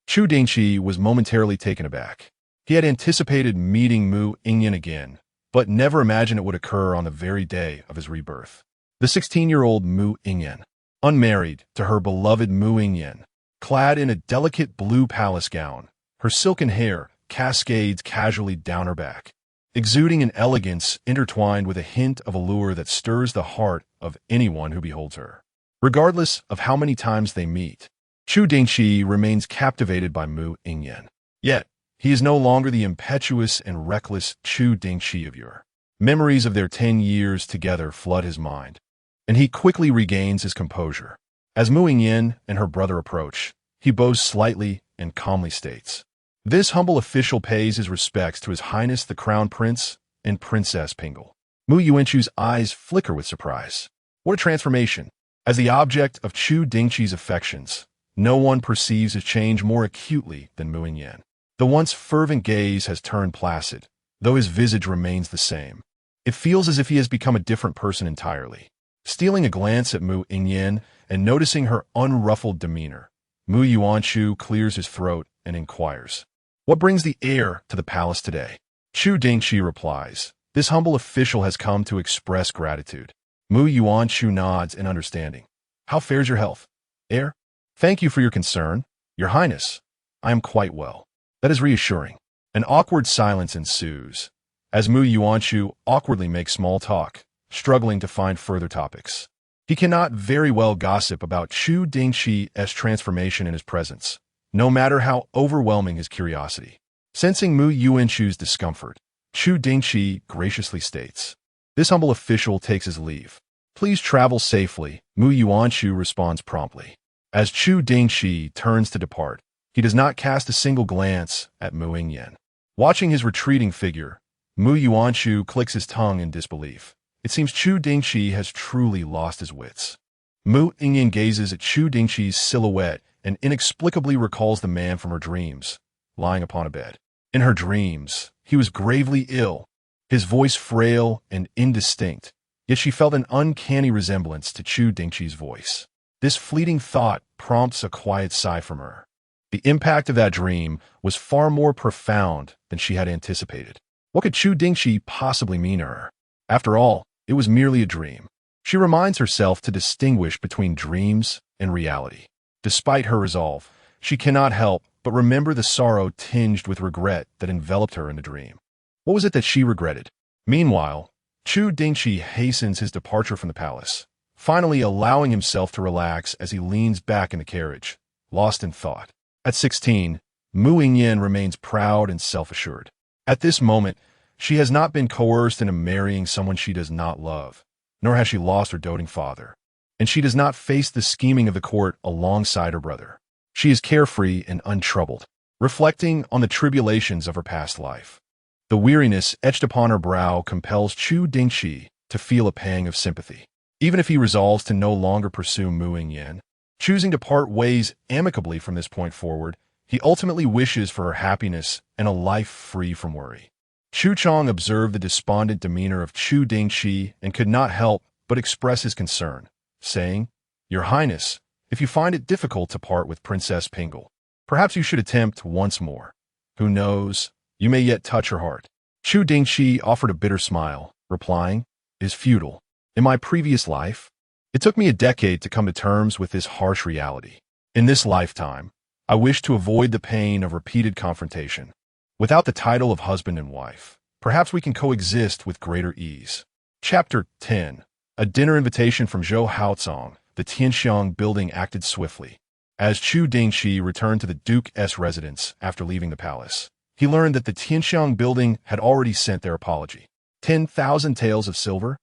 Chu Dingchi was momentarily taken aback. He had anticipated meeting Mu Yingyan again, but never imagined it would occur on the very day of his rebirth. The 16-year-old Mu Yingyan, unmarried to her beloved Mu Yingyan, clad in a delicate blue palace gown, her silken hair cascades casually down her back, exuding an elegance intertwined with a hint of allure that stirs the heart of anyone who beholds her. Regardless of how many times they meet, Chu Dingchi remains captivated by Mu Yingyan. Yet, he is no longer the impetuous and reckless Chu Dingchi of yore. Memories of their 10 years together flood his mind, and he quickly regains his composure. As Mu Yingyan and her brother approach, he bows slightly and calmly states, "This humble official pays his respects to His Highness the Crown Prince and Princess Pingle." Mu Yuanchu's eyes flicker with surprise. What a transformation! As the object of Chu Dingchi's affections, no one perceives his change more acutely than Mu Yingyan. The once fervent gaze has turned placid, though his visage remains the same. It feels as if he has become a different person entirely. Stealing a glance at Mu Yingyan and noticing her unruffled demeanor, Mu Yuanchu clears his throat and inquires, "What brings the heir to the palace today?" Chu Dingchi replies, "This humble official has come to express gratitude." Mu Yuanchu nods in understanding. "How fares your health, heir?" "Thank you for your concern, Your Highness. I am quite well." That is reassuring. An awkward silence ensues, as Mu Yuanchu awkwardly makes small talk, struggling to find further topics. He cannot very well gossip about Chu Dingchi's transformation in his presence, no matter how overwhelming his curiosity. Sensing Mu Yuanchu's discomfort, Chu Dingchi graciously states, "This humble official takes his leave. Please travel safely." Mu Yuanchu responds promptly. As Chu Dingchi turns to depart, he does not cast a single glance at Mu Yingyan. Watching his retreating figure, Mu Yuanchu clicks his tongue in disbelief. It seems Chu Dingchi has truly lost his wits. Mu Yingyan gazes at Chu Dingchi's silhouette and inexplicably recalls the man from her dreams, lying upon a bed. In her dreams, he was gravely ill, his voice frail and indistinct, yet she felt an uncanny resemblance to Chu Dingchi's voice. This fleeting thought prompts a quiet sigh from her. The impact of that dream was far more profound than she had anticipated. What could Chu Dingchi possibly mean to her? After all, it was merely a dream. She reminds herself to distinguish between dreams and reality. Despite her resolve, she cannot help but remember the sorrow tinged with regret that enveloped her in the dream. What was it that she regretted? Meanwhile, Chu Dingchi hastens his departure from the palace, finally allowing himself to relax as he leans back in the carriage, lost in thought. At 16, Mu Yingyan remains proud and self-assured. At this moment, she has not been coerced into marrying someone she does not love, nor has she lost her doting father. And she does not face the scheming of the court alongside her brother. She is carefree and untroubled, reflecting on the tribulations of her past life. The weariness etched upon her brow compels Chu Dingchi to feel a pang of sympathy. Even if he resolves to no longer pursue Mu Yingyan, choosing to part ways amicably from this point forward, he ultimately wishes for her happiness and a life free from worry. Chu Chang observed the despondent demeanor of Chu Dingchi and could not help but express his concern, saying, "Your Highness, if you find it difficult to part with Princess Pingle, perhaps you should attempt once more. Who knows, you may yet touch her heart." Chu Dingchi offered a bitter smile, replying, "It is futile. In my previous life, it took me a decade to come to terms with this harsh reality. In this lifetime, I wish to avoid the pain of repeated confrontation. Without the title of husband and wife, perhaps we can coexist with greater ease. Chapter 10. A dinner invitation from Zhou Haozong. The Tianxiang building acted swiftly. As Chu Dingchi returned to the Duke's residence after leaving the palace, he learned that the Tianxiang building had already sent their apology. 10,000 taels of silver?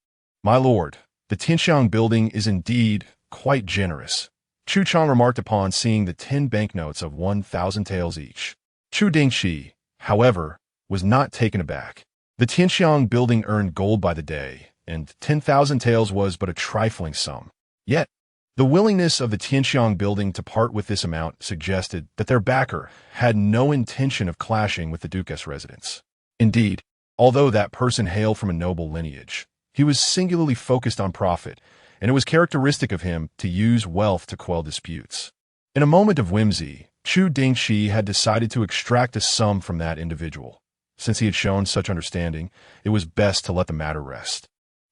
My lord, the Tianxiang building is indeed quite generous, Chu Chang remarked upon seeing the 10 banknotes of 1,000 taels each. Chu Dingchi, however, was not taken aback. The Tianxiang building earned gold by the day, and 10,000 taels was but a trifling sum. Yet, the willingness of the Tianxiang building to part with this amount suggested that their backer had no intention of clashing with the Duke's residence. Indeed, although that person hailed from a noble lineage, he was singularly focused on profit, and it was characteristic of him to use wealth to quell disputes. In a moment of whimsy, Chu Dingchi had decided to extract a sum from that individual. Since he had shown such understanding, it was best to let the matter rest.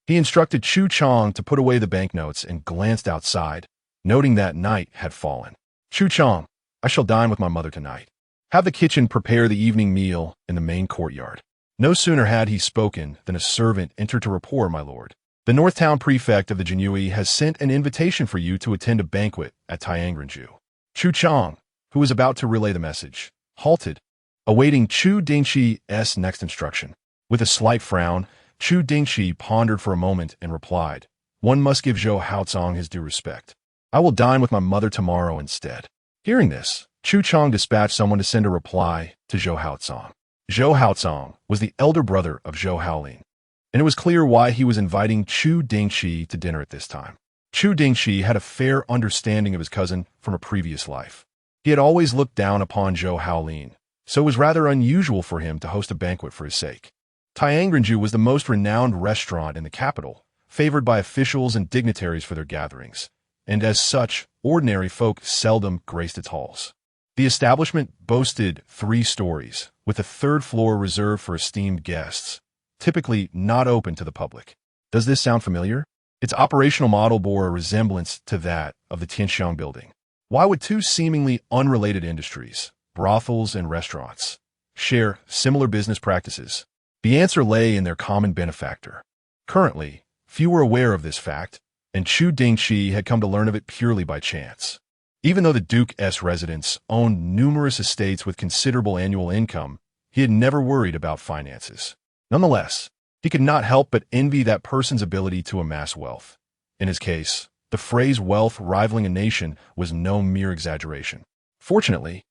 He instructed Chu Chang to put away the banknotes and glanced outside, noting that night had fallen. Chu Chang, I shall dine with my mother tonight. Have the kitchen prepare the evening meal in the main courtyard. No sooner had he spoken than a servant entered to report, my lord. The Northtown prefect of the Jinyui has sent an invitation for you to attend a banquet at Tiangrenju. Chu Chang, who was about to relay the message, halted, awaiting Chu Dingchi's next instruction. With a slight frown, Chu Dingchi pondered for a moment and replied, one must give Zhou Haozong his due respect. I will dine with my mother tomorrow instead. Hearing this, Chu Chang dispatched someone to send a reply to Zhou Haozong. Zhou Haozong was the elder brother of Zhou Haolin, and it was clear why he was inviting Chu Dingchi to dinner at this time. Chu Dingchi had a fair understanding of his cousin from a previous life. He had always looked down upon Zhou Haolin, so it was rather unusual for him to host a banquet for his sake. Tiangrenju was the most renowned restaurant in the capital, favored by officials and dignitaries for their gatherings, and as such, ordinary folk seldom graced its halls. The establishment boasted 3 stories, with a 3rd floor reserved for esteemed guests, typically not open to the public. Does this sound familiar? Its operational model bore a resemblance to that of the Tianxiang building. Why would 2 seemingly unrelated industries, brothels and restaurants, share similar business practices? The answer lay in their common benefactor. Currently, few were aware of this fact, and Chu Dingchi had come to learn of it purely by chance. Even though the Duke's residence owned numerous estates with considerable annual income, he had never worried about finances. Nonetheless, he could not help but envy that person's ability to amass wealth. In his case, the phrase wealth rivaling a nation was no mere exaggeration. Fortunately,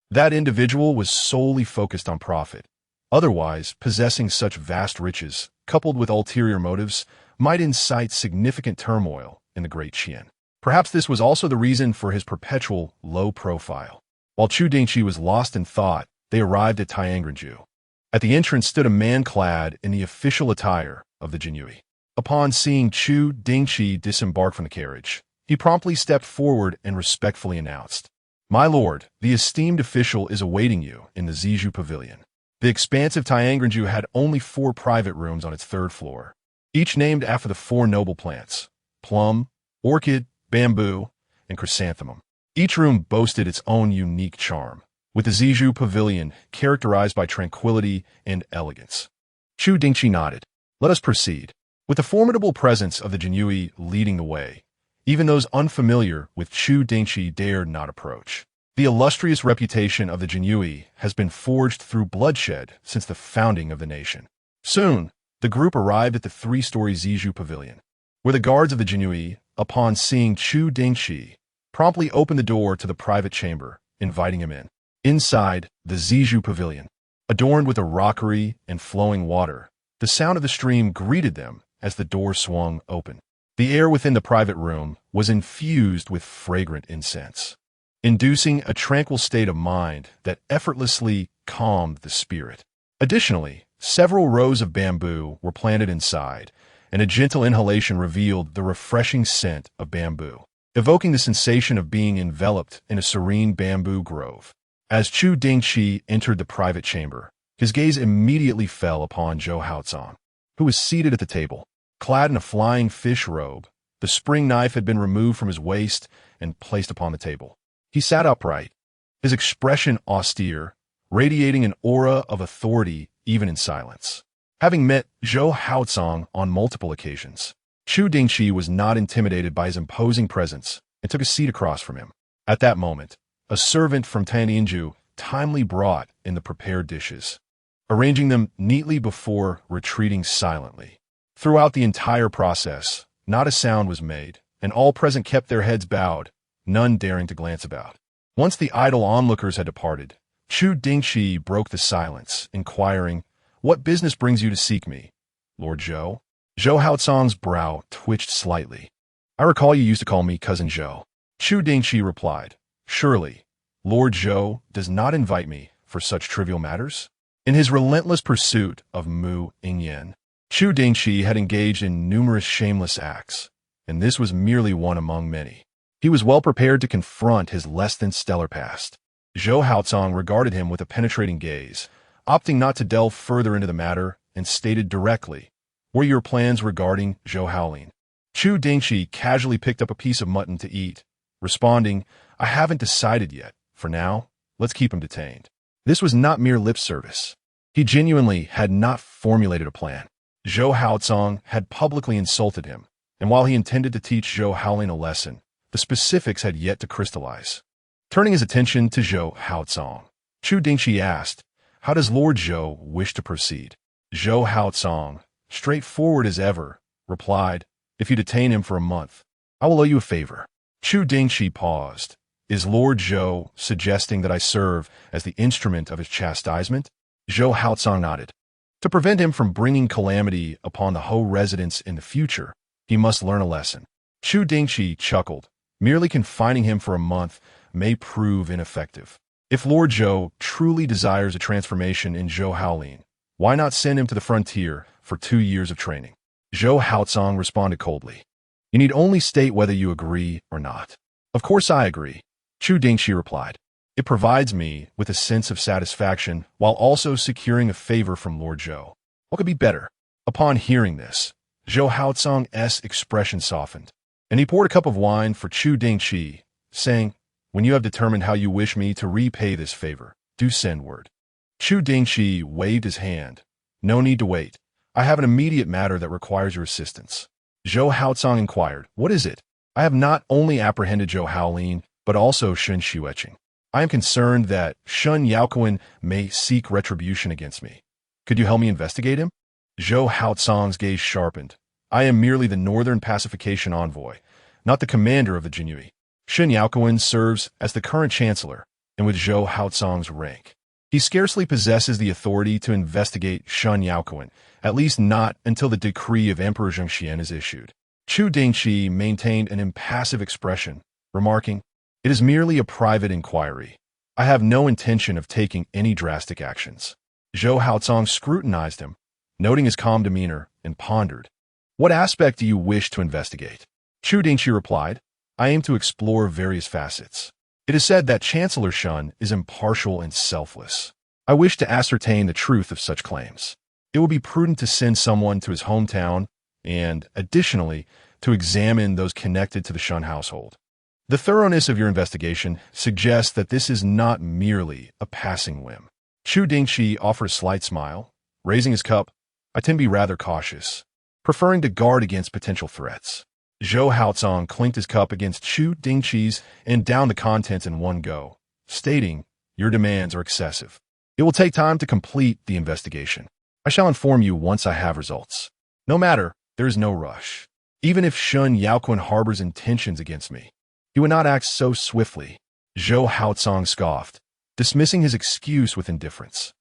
that individual was solely focused on profit. Otherwise, possessing such vast riches, coupled with ulterior motives, might incite significant turmoil in the Great Qian. Perhaps this was also the reason for his perpetual low profile. While Chu Dingchi was lost in thought, they arrived at Tiangrenju. At the entrance stood a man clad in the official attire of the Jinyui. Upon seeing Chu Dingchi disembark from the carriage, he promptly stepped forward and respectfully announced, My lord, the esteemed official is awaiting you in the Zizhu Pavilion. The expansive Tiangrenju had only 4 private rooms on its 3rd floor, each named after the 4 noble plants, plum, orchid, bamboo, and chrysanthemum. Each room boasted its own unique charm, with the Zizhu Pavilion characterized by tranquility and elegance. Chu Dingchi nodded. Let us proceed. With the formidable presence of the Jinyui leading the way, even those unfamiliar with Chu Dingchi dared not approach. The illustrious reputation of the Jinyui has been forged through bloodshed since the founding of the nation. Soon, the group arrived at the 3-story Zizhu Pavilion, where the guards of the Jinyui, upon seeing Chu Dingchi, promptly opened the door to the private chamber, inviting him in. Inside the Zizhu Pavilion, adorned with a rockery and flowing water, the sound of the stream greeted them as the door swung open. The air within the private room was infused with fragrant incense, inducing a tranquil state of mind that effortlessly calmed the spirit. Additionally, several rows of bamboo were planted inside, and a gentle inhalation revealed the refreshing scent of bamboo, evoking the sensation of being enveloped in a serene bamboo grove. As Chu Dingchi entered the private chamber, his gaze immediately fell upon Zhou Haozong, who was seated at the table. Clad in a flying fish robe, the spring knife had been removed from his waist and placed upon the table. He sat upright, his expression austere, radiating an aura of authority even in silence. Having met Zhou Haocang on multiple occasions, Chu Dingchi was not intimidated by his imposing presence and took a seat across from him. At that moment, a servant from Tianjin timely brought in the prepared dishes, arranging them neatly before retreating silently. Throughout the entire process, not a sound was made, and all present kept their heads bowed, none daring to glance about. Once the idle onlookers had departed, Chu Dingchi broke the silence, inquiring, "What business brings you to seek me, Lord Zhou?" Zhou Haocang's brow twitched slightly. "I recall you used to call me Cousin Zhou." Chu Dingchi replied, "Surely, Lord Zhou does not invite me for such trivial matters?" In his relentless pursuit of Mu Yingyan, Chu Dingchi had engaged in numerous shameless acts, and this was merely one among many. He was well prepared to confront his less-than-stellar past. Zhou Haocang regarded him with a penetrating gaze, opting not to delve further into the matter, and stated directly, "What are your plans regarding Zhou Haolin?" Chu Dingchi casually picked up a piece of mutton to eat, responding, "I haven't decided yet. For now, let's keep him detained." This was not mere lip service. He genuinely had not formulated a plan. Zhou Haocang had publicly insulted him, and while he intended to teach Zhou Haolin a lesson, the specifics had yet to crystallize. Turning his attention to Zhou Haocang, Chu Dingchi asked, "How does Lord Zhou wish to proceed?" Zhou Haocang, straightforward as ever, replied, "If you detain him for a month, I will owe you a favor." Chu Dingchi paused. "Is Lord Zhou suggesting that I serve as the instrument of his chastisement?" Zhou Haocang nodded. "To prevent him from bringing calamity upon the Ho residents in the future, he must learn a lesson." Chu Dingchi chuckled. "Merely confining him for a month may prove ineffective. If Lord Zhou truly desires a transformation in Zhou Haolin, why not send him to the frontier for 2 years of training?" Zhou Haocang responded coldly, "You need only state whether you agree or not." "Of course I agree," Chu Dingchi replied. "It provides me with a sense of satisfaction while also securing a favor from Lord Zhou. What could be better?" Upon hearing this, Zhou Haocang's expression softened, and he poured a cup of wine for Chu Dingchi, saying, "When you have determined how you wish me to repay this favor, do send word." Chu Dingchi waved his hand. "No need to wait. I have an immediate matter that requires your assistance." Zhou Haocang inquired, "What is it?" "I have not only apprehended Zhou Haolin, but also Shun Xueqing. I am concerned that Shun Yaoquan may seek retribution against me. Could you help me investigate him?" Zhou Haocang's gaze sharpened. "I am merely the Northern Pacification Envoy, not the commander of the Jinyue. Shun Yaoquan serves as the current chancellor, and with Zhou Haocang's rank, he scarcely possesses the authority to investigate Shun Yaoquan, at least not until the decree of Emperor Zhengxian is issued." Chu Dingchi maintained an impassive expression, remarking, "It is merely a private inquiry. I have no intention of taking any drastic actions." Zhou Haocang scrutinized him, noting his calm demeanor, and pondered, "What aspect do you wish to investigate?" Chu Dingchi replied, "I aim to explore various facets. It is said that Chancellor Shun is impartial and selfless. I wish to ascertain the truth of such claims. It will be prudent to send someone to his hometown and, additionally, to examine those connected to the Shun household. The thoroughness of your investigation suggests that this is not merely a passing whim." Chu Dingchi offered a slight smile, raising his cup. "I tend to be rather cautious, preferring to guard against potential threats." Zhou Haocang clinked his cup against Chu Dingchi's and downed the contents in one go, stating, "Your demands are excessive. It will take time to complete the investigation. I shall inform you once I have results. No matter, there is no rush. Even if Shun Yaoquan harbors intentions against me, he would not act so swiftly." Zhou Haocang scoffed, dismissing his excuse with indifference.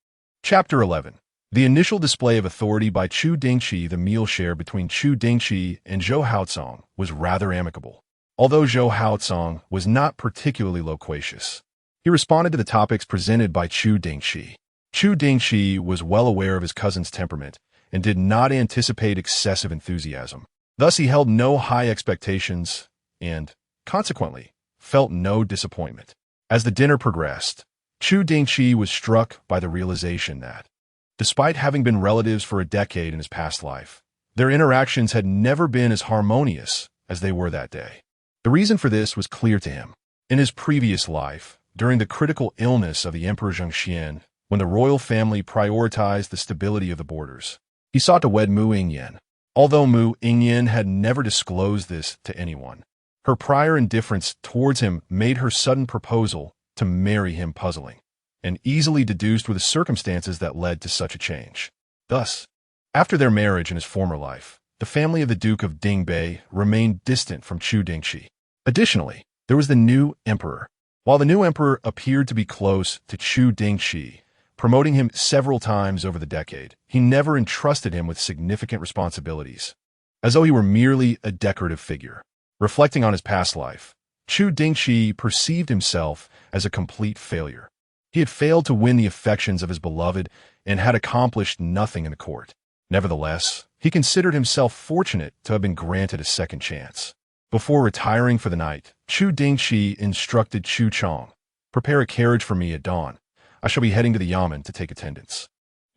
Chapter 11. The initial display of authority by Chu Dingchi. The meal share between Chu Dingchi and Zhou Haocang was rather amicable. Although Zhou Haocang was not particularly loquacious, he responded to the topics presented by Chu Dingchi. Chu Dingchi was well aware of his cousin's temperament and did not anticipate excessive enthusiasm. Thus he held no high expectations and, consequently, felt no disappointment. As the dinner progressed, Chu Dingchi was struck by the realization that, despite having been relatives for a decade in his past life, their interactions had never been as harmonious as they were that day. The reason for this was clear to him. In his previous life, during the critical illness of the Emperor Zhengxian, when the royal family prioritized the stability of the borders, He sought to wed Mu Yingyan, although Mu Yingyan had never disclosed this to anyone. Her prior indifference towards him made her sudden proposal to marry him puzzling, and easily deduced were the circumstances that led to such a change. Thus, after their marriage in his former life, the family of the Duke of Dingbei remained distant from Chu Dingchi. Additionally, there was the new emperor. While the new emperor appeared to be close to Chu Dingchi, promoting him several times over the decade, he never entrusted him with significant responsibilities, as though he were merely a decorative figure. Reflecting on his past life, Chu Dingchi perceived himself as a complete failure. He had failed to win the affections of his beloved and had accomplished nothing in the court. Nevertheless, he considered himself fortunate to have been granted a second chance. Before retiring for the night, Chu Dingchi instructed Chu Chong, "Prepare a carriage for me at dawn. I shall be heading to the Yamen to take attendance."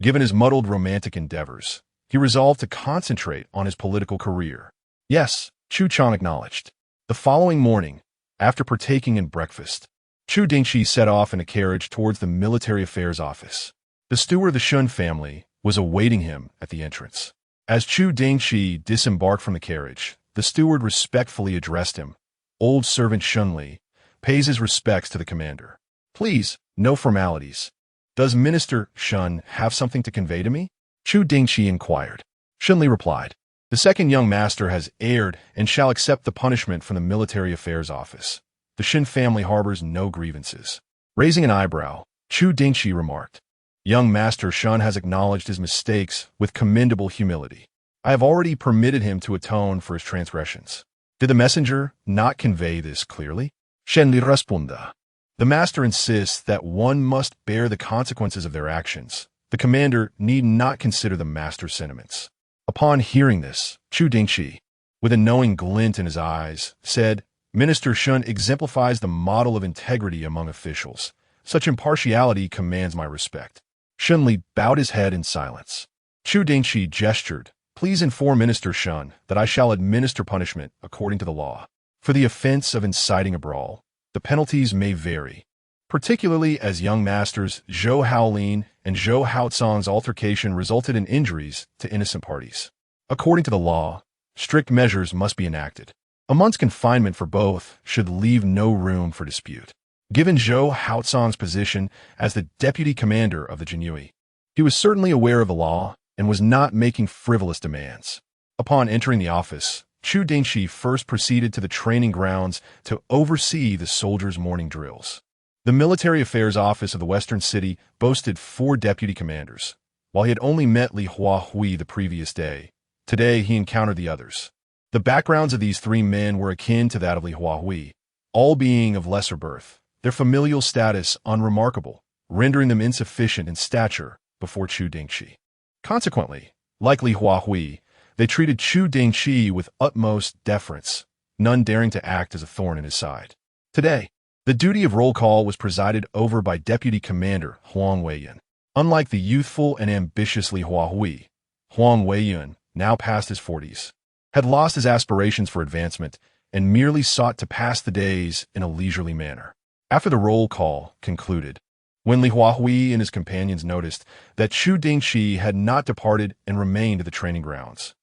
Given his muddled romantic endeavors, he resolved to concentrate on his political career. "Yes," Chu Chong acknowledged. The following morning, after partaking in breakfast, Chu Dingchi set off in a carriage towards the military affairs office. The steward of the Shun family was awaiting him at the entrance. As Chu Dingchi disembarked from the carriage, the steward respectfully addressed him. "Old servant Shunli pays his respects to the commander. Please, no formalities. Does Minister Shun have something to convey to me?" Chu Dingchi inquired. Shunli replied, "The second young master has erred and shall accept the punishment from the military affairs office. The Shin family harbors no grievances." Raising an eyebrow, Chu Dingchi remarked, "Young Master Shun has acknowledged his mistakes with commendable humility. I have already permitted him to atone for his transgressions. Did the messenger not convey this clearly?" Shenli responda. "The master insists that one must bear the consequences of their actions. The commander need not consider the master's sentiments." Upon hearing this, Chu Dingchi, with a knowing glint in his eyes, said, "Minister Shun exemplifies the model of integrity among officials. Such impartiality commands my respect." Shunli bowed his head in silence. Chu Dingchi gestured, "Please inform Minister Shun that I shall administer punishment according to the law. For the offense of inciting a brawl, the penalties may vary, particularly as young masters Zhou Haolin and Zhou Haotsong's altercation resulted in injuries to innocent parties. According to the law, strict measures must be enacted. A month's confinement for both should leave no room for dispute." Given Zhou Haotsong's position as the deputy commander of the Jinyui, he was certainly aware of the law and was not making frivolous demands. Upon entering the office, Chu Dingchi first proceeded to the training grounds to oversee the soldiers' morning drills. The military affairs office of the western city boasted 4 deputy commanders. While he had only met Li Huahui the previous day, today he encountered the others. The backgrounds of these 3 men were akin to that of Li Huahui, all being of lesser birth, their familial status unremarkable, rendering them insufficient in stature before Chu Dingchi. Consequently, like Li Huahui, they treated Chu Dingchi with utmost deference, none daring to act as a thorn in his side. Today, the duty of roll call was presided over by Deputy Commander Huang Weiyun. Unlike the youthful and ambitious Li Huahui, Huang Weiyun, now past his 40s, had lost his aspirations for advancement and merely sought to pass the days in a leisurely manner. After the roll call concluded, when Li Huahui and his companions noticed that Chu Dingchi had not departed and remained at the training grounds,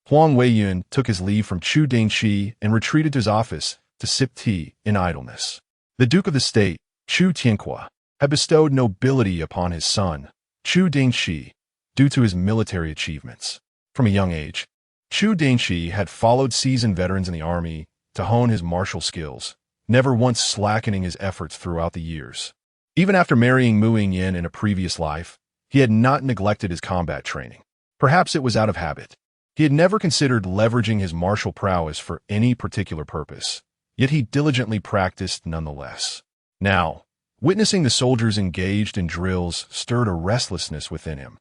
Huang Weiyun took his leave from Chu Dingchi and retreated to his office to sip tea in idleness. The Duke of the State, Chu Tianqua, had bestowed nobility upon his son, Chu Dingchi, due to his military achievements. From a young age, Chu Dingchi had followed seasoned veterans in the army to hone his martial skills, never once slackening his efforts throughout the years. Even after marrying Mu Yingyan in a previous life, he had not neglected his combat training. Perhaps it was out of habit. He had never considered leveraging his martial prowess for any particular purpose, yet he diligently practiced nonetheless. Now, witnessing the soldiers engaged in drills stirred a restlessness within him.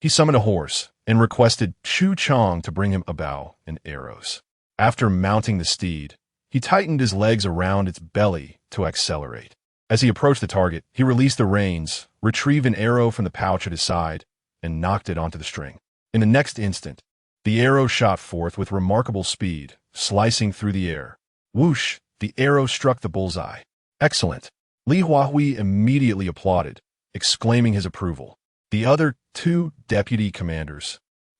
He summoned a horse and requested Chu Chong to bring him a bow and arrows. After mounting the steed, he tightened his legs around its belly to accelerate. As he approached the target, he released the reins, retrieved an arrow from the pouch at his side, and knocked it onto the string. In the next instant, the arrow shot forth with remarkable speed, slicing through the air. Whoosh! The arrow struck the bullseye. "Excellent!" Li Huahui immediately applauded, exclaiming his approval. The other 2 deputy commanders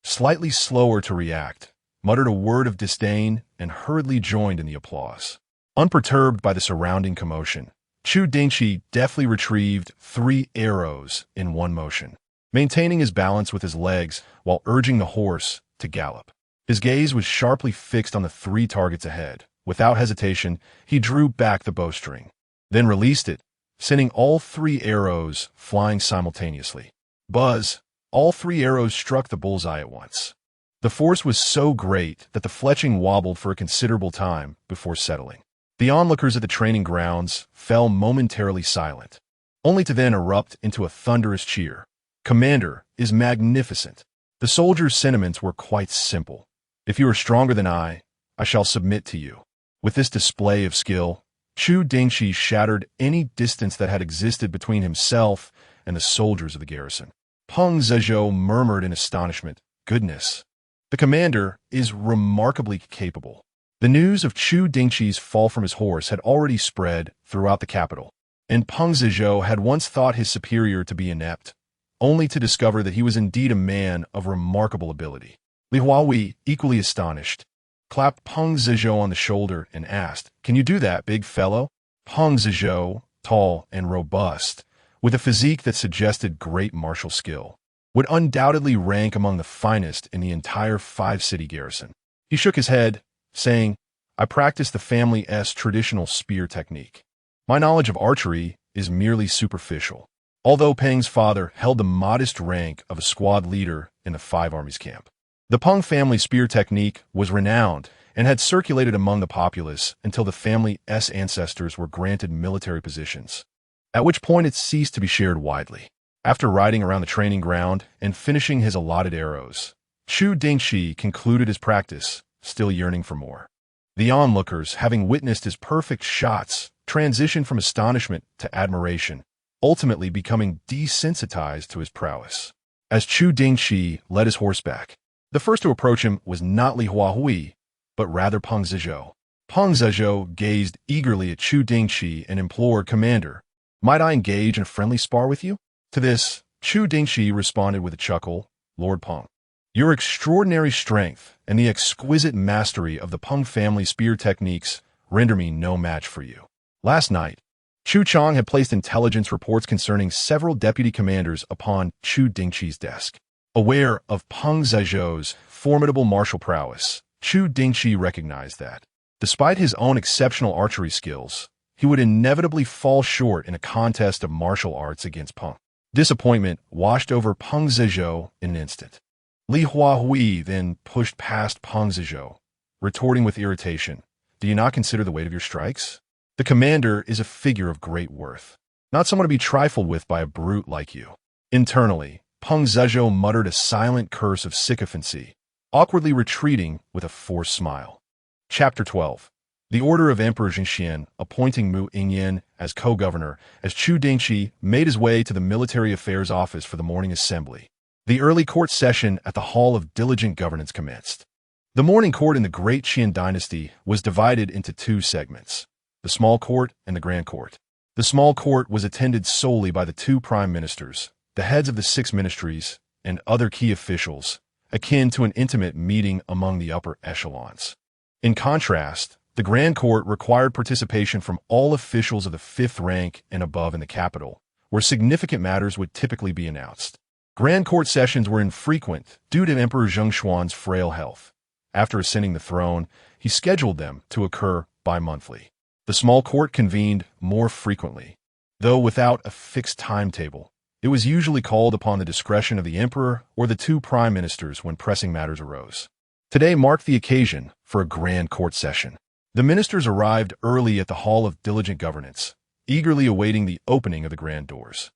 slightly slower to react, muttered a word of disdain and hurriedly joined in the applause. Unperturbed by the surrounding commotion, Chu Dingchi deftly retrieved 3 arrows in one motion, maintaining his balance with his legs while urging the horse to gallop. His gaze was sharply fixed on the 3 targets ahead. Without hesitation, he drew back the bowstring, then released it, sending all 3 arrows flying simultaneously. Buzz! All 3 arrows struck the bullseye at once. The force was so great that the fletching wobbled for a considerable time before settling. The onlookers at the training grounds fell momentarily silent, only to then erupt into a thunderous cheer. "Commander is magnificent." The soldiers' sentiments were quite simple. "If you are stronger than I shall submit to you." With this display of skill, Chu Dingchi shattered any distance that had existed between himself and the soldiers of the garrison. Peng Zizhou murmured in astonishment, "Goodness, the commander is remarkably capable." The news of Chu Dingchi's fall from his horse had already spread throughout the capital, and Peng Zizhou had once thought his superior to be inept, only to discover that he was indeed a man of remarkable ability. Li Huahui, equally astonished, clapped Peng Zizhou on the shoulder and asked, "Can you do that, big fellow?" Peng Zizhou, tall and robust, with a physique that suggested great martial skill, would undoubtedly rank among the finest in the entire 5-city garrison. He shook his head, saying, "I practice the family's traditional spear technique. My knowledge of archery is merely superficial." Although Peng's father held the modest rank of a squad leader in the 5 armies camp, the Peng family spear technique was renowned and had circulated among the populace until the family's ancestors were granted military positions, at which point it ceased to be shared widely. After riding around the training ground and finishing his allotted arrows, Chu Dingchi concluded his practice, still yearning for more. The onlookers, having witnessed his perfect shots, transitioned from astonishment to admiration, ultimately becoming desensitized to his prowess. As Chu Dingchi led his horse back, the first to approach him was not Li Huahui, but rather Peng Zizhou. Peng Zizhou gazed eagerly at Chu Dingchi and implored, "Commander, might I engage in a friendly spar with you?" To this, Chu Dingchi responded with a chuckle, "Lord Peng, your extraordinary strength and the exquisite mastery of the Peng family spear techniques render me no match for you." Last night, Chu Chang had placed intelligence reports concerning several deputy commanders upon Chu Dingchi's desk. Aware of Peng Zizhou's formidable martial prowess, Chu Dingchi recognized that, despite his own exceptional archery skills, he would inevitably fall short in a contest of martial arts against Peng. Disappointment washed over Peng Zizhou in an instant. Li Huahui then pushed past Peng Zizhou, retorting with irritation, "Do you not consider the weight of your strikes? The commander is a figure of great worth, not someone to be trifled with by a brute like you." Internally, Peng Zizhou muttered a silent curse of sycophancy, awkwardly retreating with a forced smile. Chapter 12. The Order of Emperor Jingxian appointing Mu Yingyan as co-governor as Chu Dingchi made his way to the Military Affairs Office for the morning assembly. The early court session at the Hall of Diligent Governance commenced. The morning court in the Great Qian dynasty was divided into 2 segments, the small court and the grand court. The small court was attended solely by the 2 prime ministers, the heads of the 6 ministries, and other key officials, akin to an intimate meeting among the upper echelons. In contrast, the Grand Court required participation from all officials of the 5th rank and above in the capital, where significant matters would typically be announced. Grand Court sessions were infrequent due to Emperor Zhengshuan's frail health. After ascending the throne, he scheduled them to occur bi-monthly. The small court convened more frequently, though without a fixed timetable. It was usually called upon the discretion of the emperor or the 2 prime ministers when pressing matters arose. Today marked the occasion for a grand court session. The ministers arrived early at the Hall of Diligent Governance, eagerly awaiting the opening of the grand doors.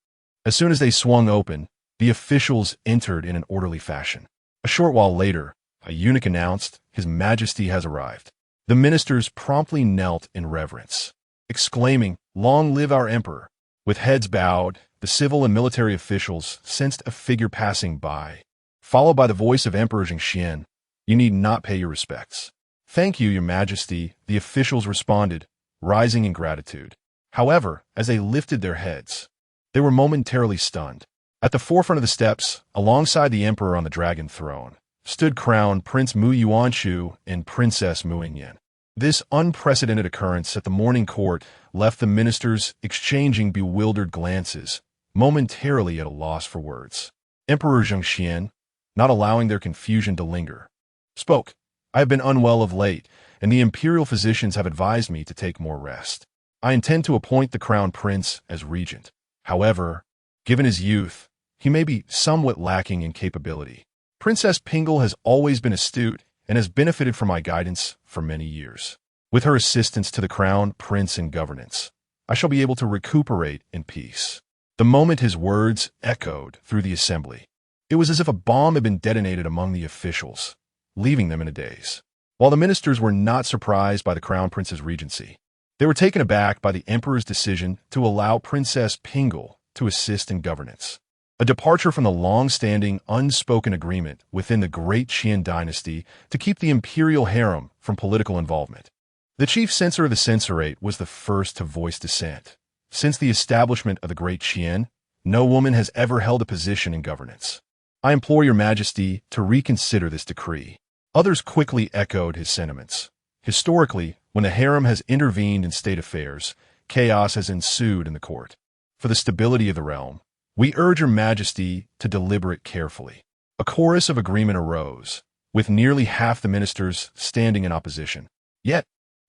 As soon as they swung open, the officials entered in an orderly fashion. A short while later, a eunuch announced, "His Majesty has arrived." The ministers promptly knelt in reverence, exclaiming, "Long live our emperor!" With heads bowed, the civil and military officials sensed a figure passing by, followed by the voice of Emperor Jingxian, "You need not pay your respects." "Thank you, Your Majesty," the officials responded, rising in gratitude. However, as they lifted their heads, they were momentarily stunned. At the forefront of the steps, alongside the emperor on the dragon throne, stood Crown Prince Mu Yuanshu and Princess Mu Yingyan. This unprecedented occurrence at the morning court left the ministers exchanging bewildered glances, momentarily at a loss for words. Emperor Zhengxian, not allowing their confusion to linger, spoke. I have been unwell of late, and the imperial physicians have advised me to take more rest. I intend to appoint the crown prince as regent. However, given his youth, he may be somewhat lacking in capability. Princess Pingle has always been astute and has benefited from my guidance for many years. With her assistance to the crown prince in governance, I shall be able to recuperate in peace. The moment his words echoed through the assembly, it was as if a bomb had been detonated among the officials, leaving them in a daze. While the ministers were not surprised by the crown prince's regency, they were taken aback by the emperor's decision to allow Princess Pingle to assist in governance, a departure from the long-standing, unspoken agreement within the Great Qian dynasty to keep the imperial harem from political involvement. The chief censor of the censorate was the first to voice dissent. Since the establishment of the Great Qian, no woman has ever held a position in governance. I implore your majesty to reconsider this decree. Others quickly echoed his sentiments. Historically, when the harem has intervened in state affairs, chaos has ensued in the court. For the stability of the realm, we urge your majesty to deliberate carefully. A chorus of agreement arose, with nearly half the ministers standing in opposition. Yet,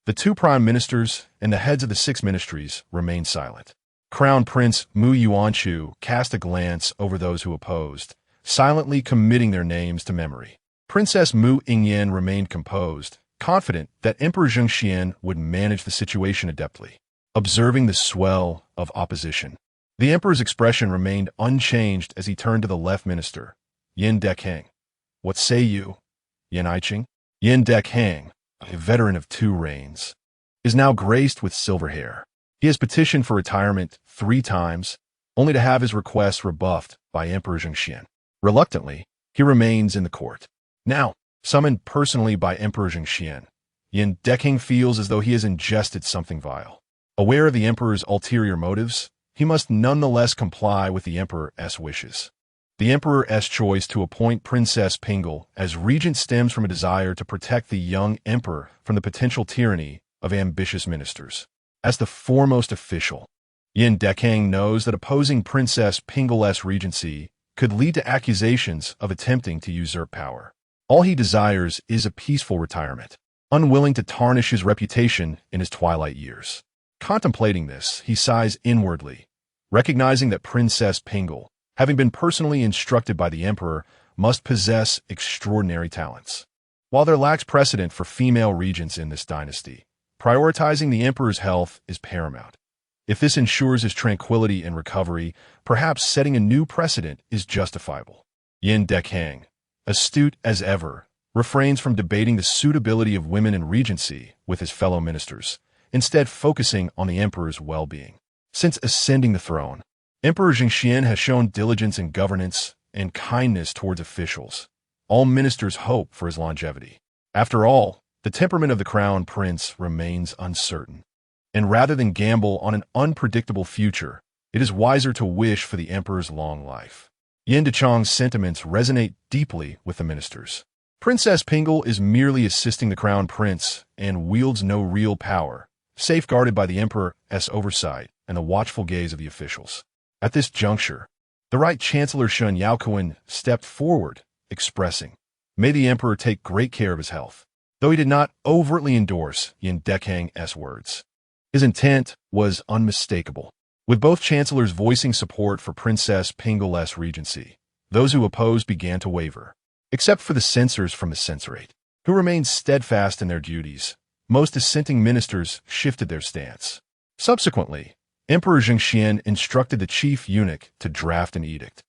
the two prime ministers and the heads of the 6 ministries remained silent. Crown Prince Mu Yuanshu cast a glance over those who opposed, silently committing their names to memory. Princess Mu Yingyan remained composed, confident that Emperor Zhengxian would manage the situation adeptly. Observing the swell of opposition, the emperor's expression remained unchanged as he turned to the left minister, Yin Dekang. What say you, Yin Aiqing? Yin Dekang, a veteran of 2 reigns, is now graced with silver hair. He has petitioned for retirement 3 times, only to have his requests rebuffed by Emperor Zhengxian. Reluctantly, he remains in the court. Now, summoned personally by Emperor Zhengxian, Yin Dekang feels as though he has ingested something vile. Aware of the emperor's ulterior motives, he must nonetheless comply with the emperor's wishes. The emperor's choice to appoint Princess Pingle as regent stems from a desire to protect the young emperor from the potential tyranny of ambitious ministers. As the foremost official, Yin Dekang knows that opposing Princess Pingle's regency could lead to accusations of attempting to usurp power. All he desires is a peaceful retirement, unwilling to tarnish his reputation in his twilight years. Contemplating this, he sighs inwardly, recognizing that Princess Pingle, having been personally instructed by the emperor, must possess extraordinary talents. While there lacks precedent for female regents in this dynasty, prioritizing the emperor's health is paramount. If this ensures his tranquility and recovery, perhaps setting a new precedent is justifiable. Yin Dekang, astute as ever, refrains from debating the suitability of women in regency with his fellow ministers, instead focusing on the emperor's well-being. Since ascending the throne, Emperor Zhengxian has shown diligence in governance and kindness towards officials. All ministers hope for his longevity. After all, the temperament of the crown prince remains uncertain. And rather than gamble on an unpredictable future, it is wiser to wish for the emperor's long life. Yin Dechang's sentiments resonate deeply with the ministers. Princess Pingle is merely assisting the crown prince and wields no real power, safeguarded by the emperor's oversight and the watchful gaze of the officials. At this juncture, the Right Chancellor Shun Yaokuan stepped forward, expressing, "May the emperor take great care of his health." Though he did not overtly endorse Yin Dekang's words, his intent was unmistakable. With both chancellors voicing support for Princess Pingle's regency, those who opposed began to waver. Except for the censors from the censorate, who remained steadfast in their duties, most dissenting ministers shifted their stance. Subsequently, Emperor Zhengxian instructed the chief eunuch to draft an edict,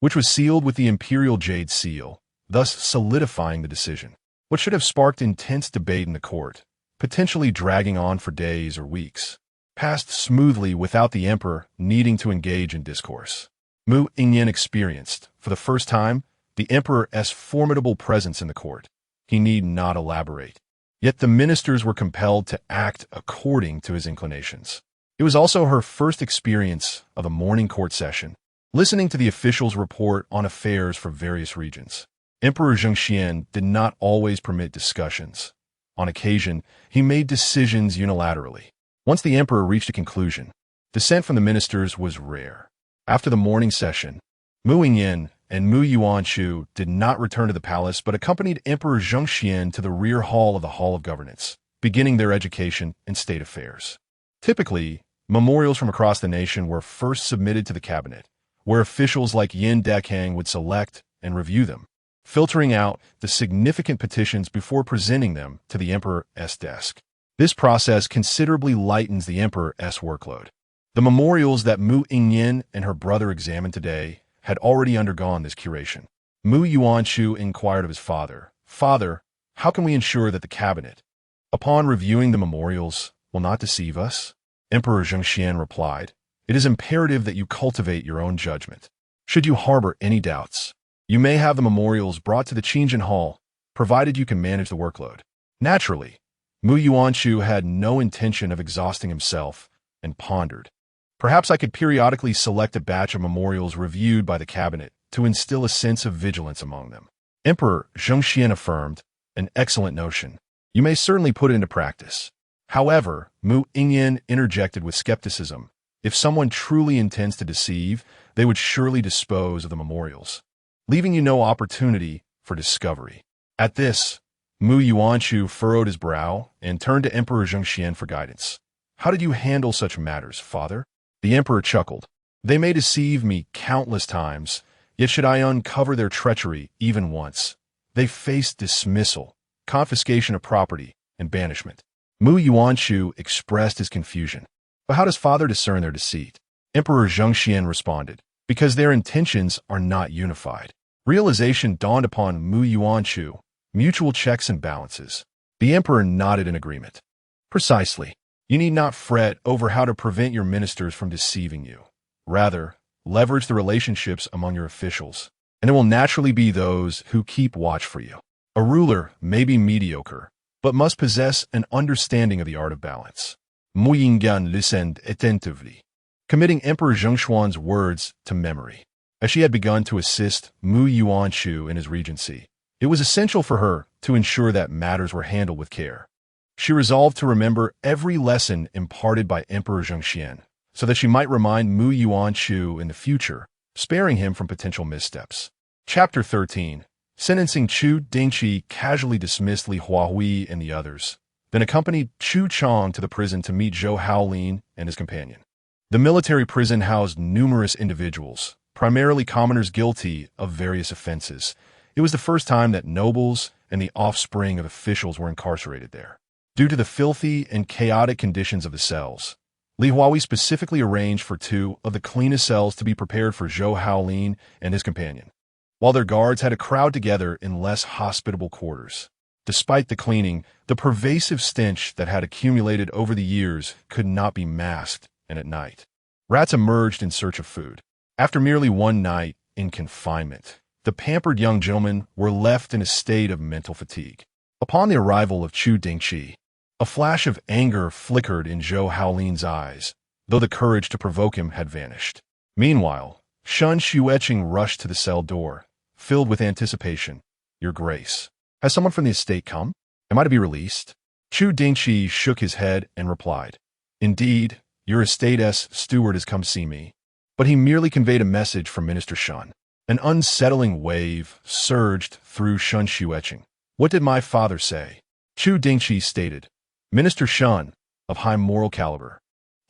which was sealed with the imperial jade seal, thus solidifying the decision. What should have sparked intense debate in the court, potentially dragging on for days or weeks, passed smoothly without the emperor needing to engage in discourse. Mu Yingyan experienced, for the first time, the emperor's formidable presence in the court. He need not elaborate. Yet the ministers were compelled to act according to his inclinations. It was also her first experience of a morning court session, listening to the officials report on affairs for various regions. Emperor Zhengxian did not always permit discussions. On occasion, he made decisions unilaterally. Once the emperor reached a conclusion, dissent from the ministers was rare. After the morning session, Mu Yingyan and Mu Yuanchu did not return to the palace but accompanied Emperor Zhengxian to the rear hall of the Hall of Governance, beginning their education in state affairs. Typically, memorials from across the nation were first submitted to the cabinet, where officials like Yin Dekang would select and review them, filtering out the significant petitions before presenting them to the emperor's desk. This process considerably lightens the emperor's workload. The memorials that Mu Yingyan and her brother examined today had already undergone this curation. Mu Yuanchu inquired of his father, "Father, how can we ensure that the cabinet, upon reviewing the memorials, will not deceive us?" Emperor Zhengxian replied, "It is imperative that you cultivate your own judgment. Should you harbor any doubts, you may have the memorials brought to the Qingjin Hall, provided you can manage the workload." Naturally, Mu Yuanchu had no intention of exhausting himself and pondered, "Perhaps I could periodically select a batch of memorials reviewed by the cabinet to instill a sense of vigilance among them." Emperor Zhengxian affirmed, "An excellent notion. You may certainly put it into practice." However, Mu Yingyan interjected with skepticism. If someone truly intends to deceive, they would surely dispose of the memorials, leaving you no opportunity for discovery. At this, Mu Yuanchu furrowed his brow and turned to Emperor Zhengxian for guidance. "How did you handle such matters, father?" The emperor chuckled. "They may deceive me countless times, yet should I uncover their treachery even once, they face dismissal, confiscation of property, and banishment." Mu Yuanchu expressed his confusion. "But how does father discern their deceit?" Emperor Zhengxian responded, "Because their intentions are not unified." Realization dawned upon Mu Yuanchu. Mutual checks and balances. The emperor nodded in agreement. "Precisely. You need not fret over how to prevent your ministers from deceiving you. Rather, leverage the relationships among your officials, and it will naturally be those who keep watch for you. A ruler may be mediocre, but must possess an understanding of the art of balance." Mu Yingyan listened attentively, committing Emperor Zhengshuan's words to memory. As she had begun to assist Mu Yuanchu in his regency, it was essential for her to ensure that matters were handled with care. She resolved to remember every lesson imparted by Emperor Zhengxian, so that she might remind Mu Yuanchu in the future, sparing him from potential missteps. Chapter 13. Sentencing. Chu Dingchi casually dismissed Li Huahui and the others, then accompanied Chu Chong to the prison to meet Zhou Haolin and his companion. The military prison housed numerous individuals, primarily commoners guilty of various offenses. It was the first time that nobles and the offspring of officials were incarcerated there. Due to the filthy and chaotic conditions of the cells, Li Huahui specifically arranged for 2 of the cleanest cells to be prepared for Zhou Haolin and his companion, while their guards had to crowd together in less hospitable quarters. Despite the cleaning, the pervasive stench that had accumulated over the years could not be masked, and at night, rats emerged in search of food. After merely one night in confinement, the pampered young gentlemen were left in a state of mental fatigue. Upon the arrival of Chu Dingchi, a flash of anger flickered in Zhou Haolin's eyes, though the courage to provoke him had vanished. Meanwhile, Shun Xueqing rushed to the cell door, filled with anticipation. "Your Grace, has someone from the estate come? Am I to be released?" Chu Dingchi shook his head and replied, "Indeed, your estate's steward has come see me, but he merely conveyed a message from Minister Shun." An unsettling wave surged through Shun Xueqing. "What did my father say?" Chu Dingchi stated, "Minister Shun, of high moral caliber,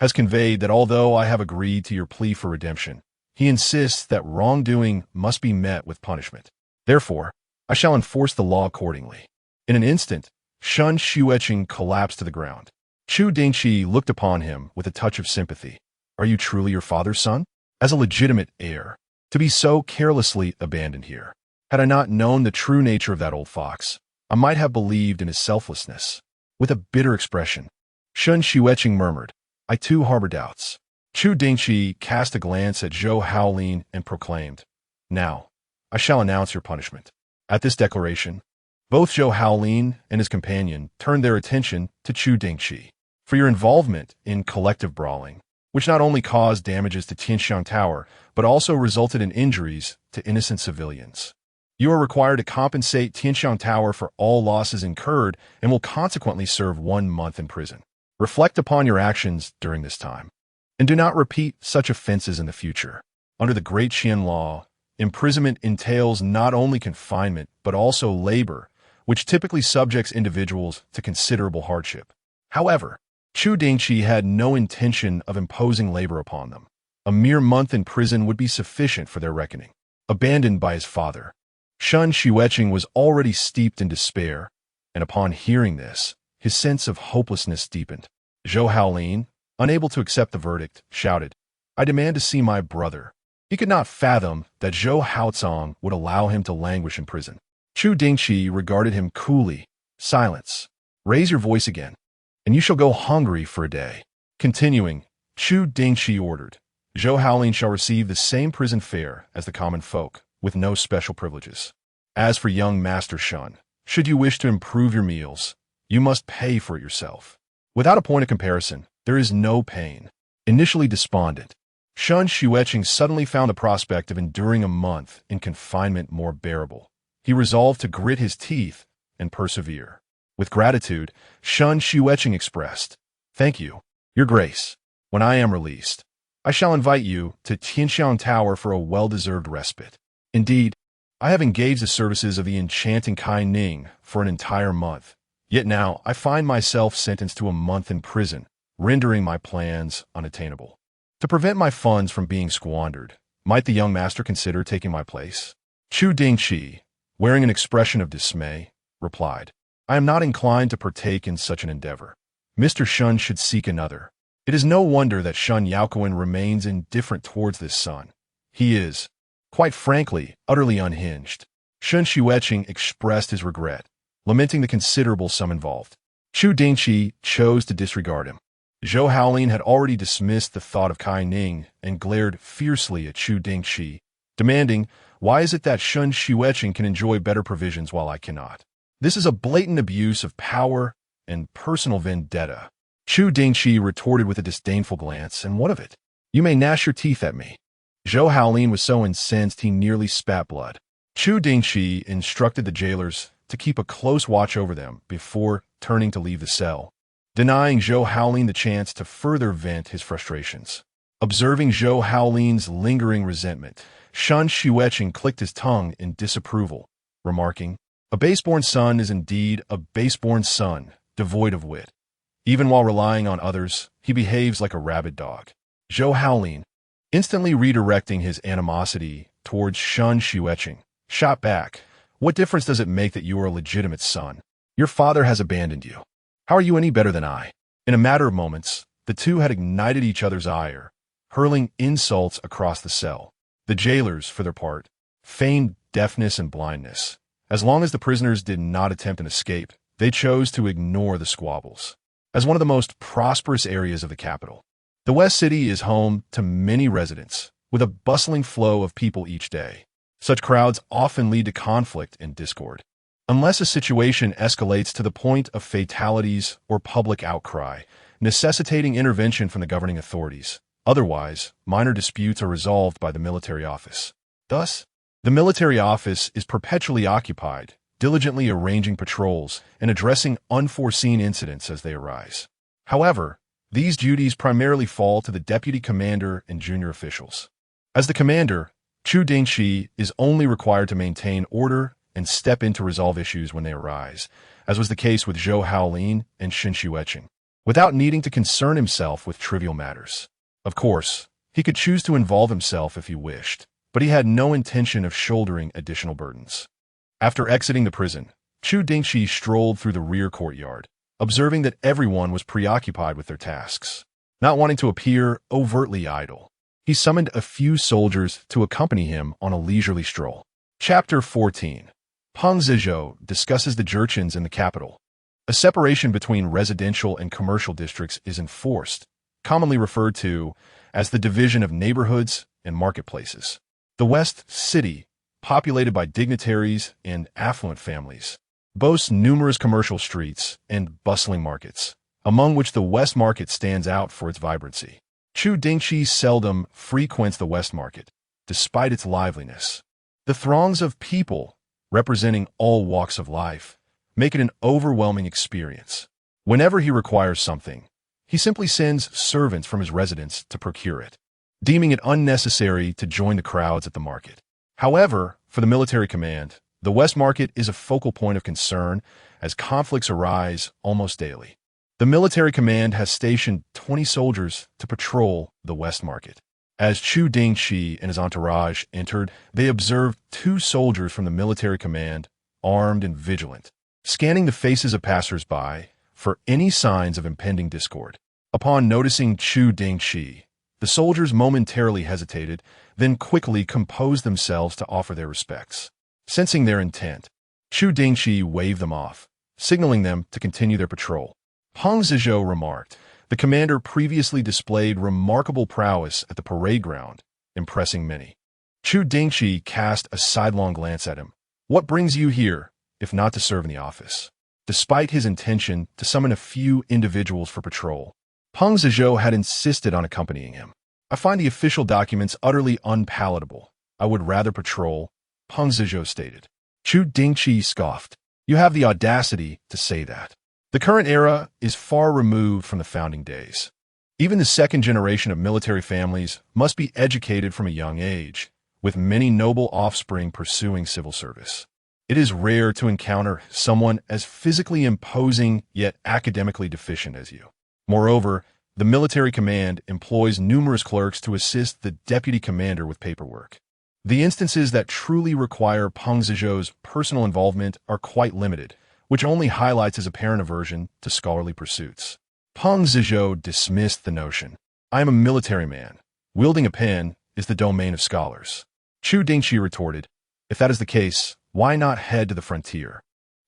has conveyed that although I have agreed to your plea for redemption, he insists that wrongdoing must be met with punishment. Therefore, I shall enforce the law accordingly." In an instant, Shun Xueqing collapsed to the ground. Chu Dingchi looked upon him with a touch of sympathy. "Are you truly your father's son?" As a legitimate heir, to be so carelessly abandoned here. Had I not known the true nature of that old fox, I might have believed in his selflessness. With a bitter expression, Shun Xueqing murmured, "I too harbor doubts." Chu Dingchi cast a glance at Zhou Haolin and proclaimed, "Now, I shall announce your punishment." At this declaration, both Zhou Haolin and his companion turned their attention to Chu Dingchi. "For your involvement in collective brawling, which not only caused damages to Tianxiang Tower, but also resulted in injuries to innocent civilians, You are required to compensate Tianxiang Tower for all losses incurred and will consequently serve 1 month in prison. Reflect upon your actions during this time, and do not repeat such offenses in the future. Under the Great Qian Law, imprisonment entails not only confinement but also labor, which typically subjects individuals to considerable hardship. However, Chu Dingchi had no intention of imposing labor upon them. A mere month in prison would be sufficient for their reckoning. Abandoned by his father, Shun Xueqing was already steeped in despair, and upon hearing this, his sense of hopelessness deepened. Zhou Haolin, unable to accept the verdict, shouted, "I demand to see my brother." He could not fathom that Zhou Haocong would allow him to languish in prison. Chu Dingchi regarded him coolly. "Silence. Raise your voice again, and you shall go hungry for a day." Continuing, Chu Dingchi ordered, "Zhou Haolin shall receive the same prison fare as the common folk, with no special privileges. As for young Master Shun, should you wish to improve your meals, you must pay for it yourself." Without a point of comparison, there is no pain. Initially despondent, Shun Xueqing suddenly found the prospect of enduring a month in confinement more bearable. He resolved to grit his teeth and persevere. With gratitude, Shun Xueqing expressed, "Thank you, Your Grace. When I am released, I shall invite you to Tianxiang Tower for a well-deserved respite. Indeed, I have engaged the services of the enchanting Kai Ning for an entire month. Yet now I find myself sentenced to a month in prison, rendering my plans unattainable. To prevent my funds from being squandered, might the young master consider taking my place?" Chu Dingchi, wearing an expression of dismay, replied, "I am not inclined to partake in such an endeavor. Mr. Shun should seek another. It is no wonder that Shun Yaoquan remains indifferent towards this son. He is, quite frankly, utterly unhinged." Shun Xueqing expressed his regret, lamenting the considerable sum involved. Chu Dingchi chose to disregard him. Zhou Haolin had already dismissed the thought of Kai Ning and glared fiercely at Chu Dingchi, demanding, "Why is it that Shun Xueqing can enjoy better provisions while I cannot? This is a blatant abuse of power and personal vendetta." Chu Dingchi retorted with a disdainful glance, "And what of it? You may gnash your teeth at me." Zhou Haolin was so incensed he nearly spat blood. Chu Dingchi instructed the jailers to keep a close watch over them before turning to leave the cell, denying Zhou Haolin the chance to further vent his frustrations. Observing Zhou Haolin's lingering resentment, Shun Xueqing clicked his tongue in disapproval, remarking, "A base-born son is indeed a base-born son, devoid of wit. Even while relying on others, he behaves like a rabid dog." Zhou Haolin, instantly redirecting his animosity towards Shun Xueqing, shot back, "What difference does it make that you are a legitimate son? Your father has abandoned you. How are you any better than I?" In a matter of moments, the two had ignited each other's ire, hurling insults across the cell. The jailers, for their part, feigned deafness and blindness. As long as the prisoners did not attempt an escape, they chose to ignore the squabbles. As one of the most prosperous areas of the capital, the West City is home to many residents, with a bustling flow of people each day. Such crowds often lead to conflict and discord. Unless a situation escalates to the point of fatalities or public outcry, necessitating intervention from the governing authorities. Otherwise, minor disputes are resolved by the military office. Thus, the military office is perpetually occupied, diligently arranging patrols and addressing unforeseen incidents as they arise. However, these duties primarily fall to the deputy commander and junior officials. As the commander, Chu Dingchi is only required to maintain order and step in to resolve issues when they arise, as was the case with Zhou Haolin and Shun Xueqing, without needing to concern himself with trivial matters. Of course, he could choose to involve himself if he wished, but he had no intention of shouldering additional burdens. After exiting the prison, Chu Dingchi strolled through the rear courtyard, observing that everyone was preoccupied with their tasks. Not wanting to appear overtly idle, he summoned a few soldiers to accompany him on a leisurely stroll. Chapter 14. Peng Zizhou discusses the Jurchens in the capital. A separation between residential and commercial districts is enforced, commonly referred to as the division of neighborhoods and marketplaces. The West City, populated by dignitaries and affluent families, boasts numerous commercial streets and bustling markets, among which the West Market stands out for its vibrancy. Chu Dingchi seldom frequents the West Market, despite its liveliness. The throngs of people representing all walks of life, make it an overwhelming experience. Whenever he requires something, he simply sends servants from his residence to procure it, deeming it unnecessary to join the crowds at the market. However, for the military command, the West Market is a focal point of concern as conflicts arise almost daily. The military command has stationed 20 soldiers to patrol the West Market. As Chu Dingchi and his entourage entered, they observed 2 soldiers from the military command, armed and vigilant, scanning the faces of passers-by for any signs of impending discord. Upon noticing Chu Dingchi, the soldiers momentarily hesitated, then quickly composed themselves to offer their respects. Sensing their intent, Chu Dingchi waved them off, signaling them to continue their patrol. Peng Zizhou remarked, "The commander previously displayed remarkable prowess at the parade ground, impressing many." Chu Dingchi cast a sidelong glance at him. "What brings you here, if not to serve in the office?" Despite his intention to summon a few individuals for patrol, Peng Zizhou had insisted on accompanying him. "I find the official documents utterly unpalatable. I would rather patrol," Peng Zizhou stated. Chu Dingchi scoffed. "You have the audacity to say that. The current era is far removed from the founding days. Even the second generation of military families must be educated from a young age, with many noble offspring pursuing civil service. It is rare to encounter someone as physically imposing yet academically deficient as you. Moreover, the military command employs numerous clerks to assist the deputy commander with paperwork. The instances that truly require Peng Zizhou's personal involvement are quite limited, which only highlights his apparent aversion to scholarly pursuits." Peng Zizhou dismissed the notion. "I am a military man. Wielding a pen is the domain of scholars." Chu Dingchi retorted, "If that is the case, why not head to the frontier?"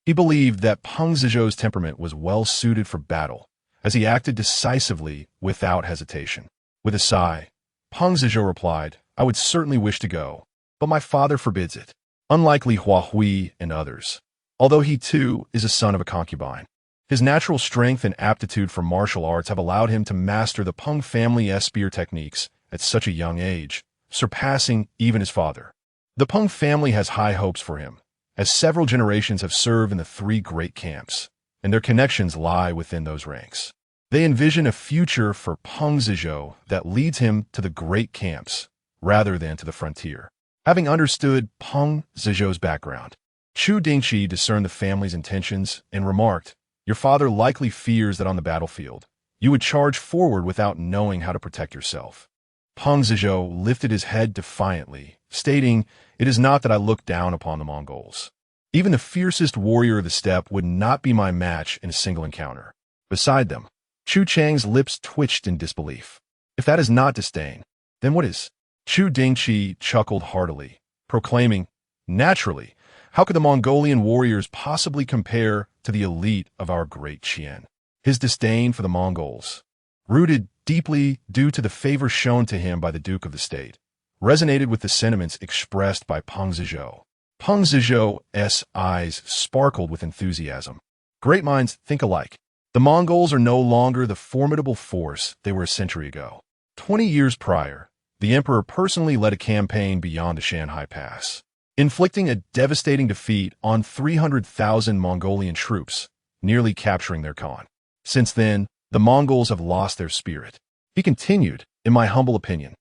He believed that Peng Zizhou's temperament was well suited for battle, as he acted decisively without hesitation. With a sigh, Peng Zizhou replied, "I would certainly wish to go, but my father forbids it." Unlike Li Huahui and others, although he too is a son of a concubine, his natural strength and aptitude for martial arts have allowed him to master the Peng family spear techniques at such a young age, surpassing even his father. The Peng family has high hopes for him, as several generations have served in the 3 great camps, and their connections lie within those ranks. They envision a future for Peng Zizhou that leads him to the great camps rather than to the frontier. Having understood Peng Zizhou's background, Chu Dingchi discerned the family's intentions and remarked, "Your father likely fears that on the battlefield, you would charge forward without knowing how to protect yourself." Peng Zizhou lifted his head defiantly, stating, "It is not that I look down upon the Mongols. Even the fiercest warrior of the steppe would not be my match in a single encounter." Beside them, Chu Chang's lips twitched in disbelief. "If that is not disdain, then what is?" Chu Dingchi chuckled heartily, proclaiming, "Naturally, how could the Mongolian warriors possibly compare to the elite of our great Qian?" His disdain for the Mongols, rooted deeply due to the favor shown to him by the Duke of the State, resonated with the sentiments expressed by Peng Zizhou. Peng Zizhou's eyes sparkled with enthusiasm. Great minds think alike. The Mongols are no longer the formidable force they were a century ago. 20 years prior, the emperor personally led a campaign beyond the Shanhai Pass, inflicting a devastating defeat on 300,000 Mongolian troops, nearly capturing their Khan. Since then, the Mongols have lost their spirit. He continued, "In my humble opinion,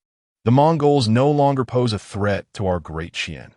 the Mongols no longer pose a threat to our great Qian.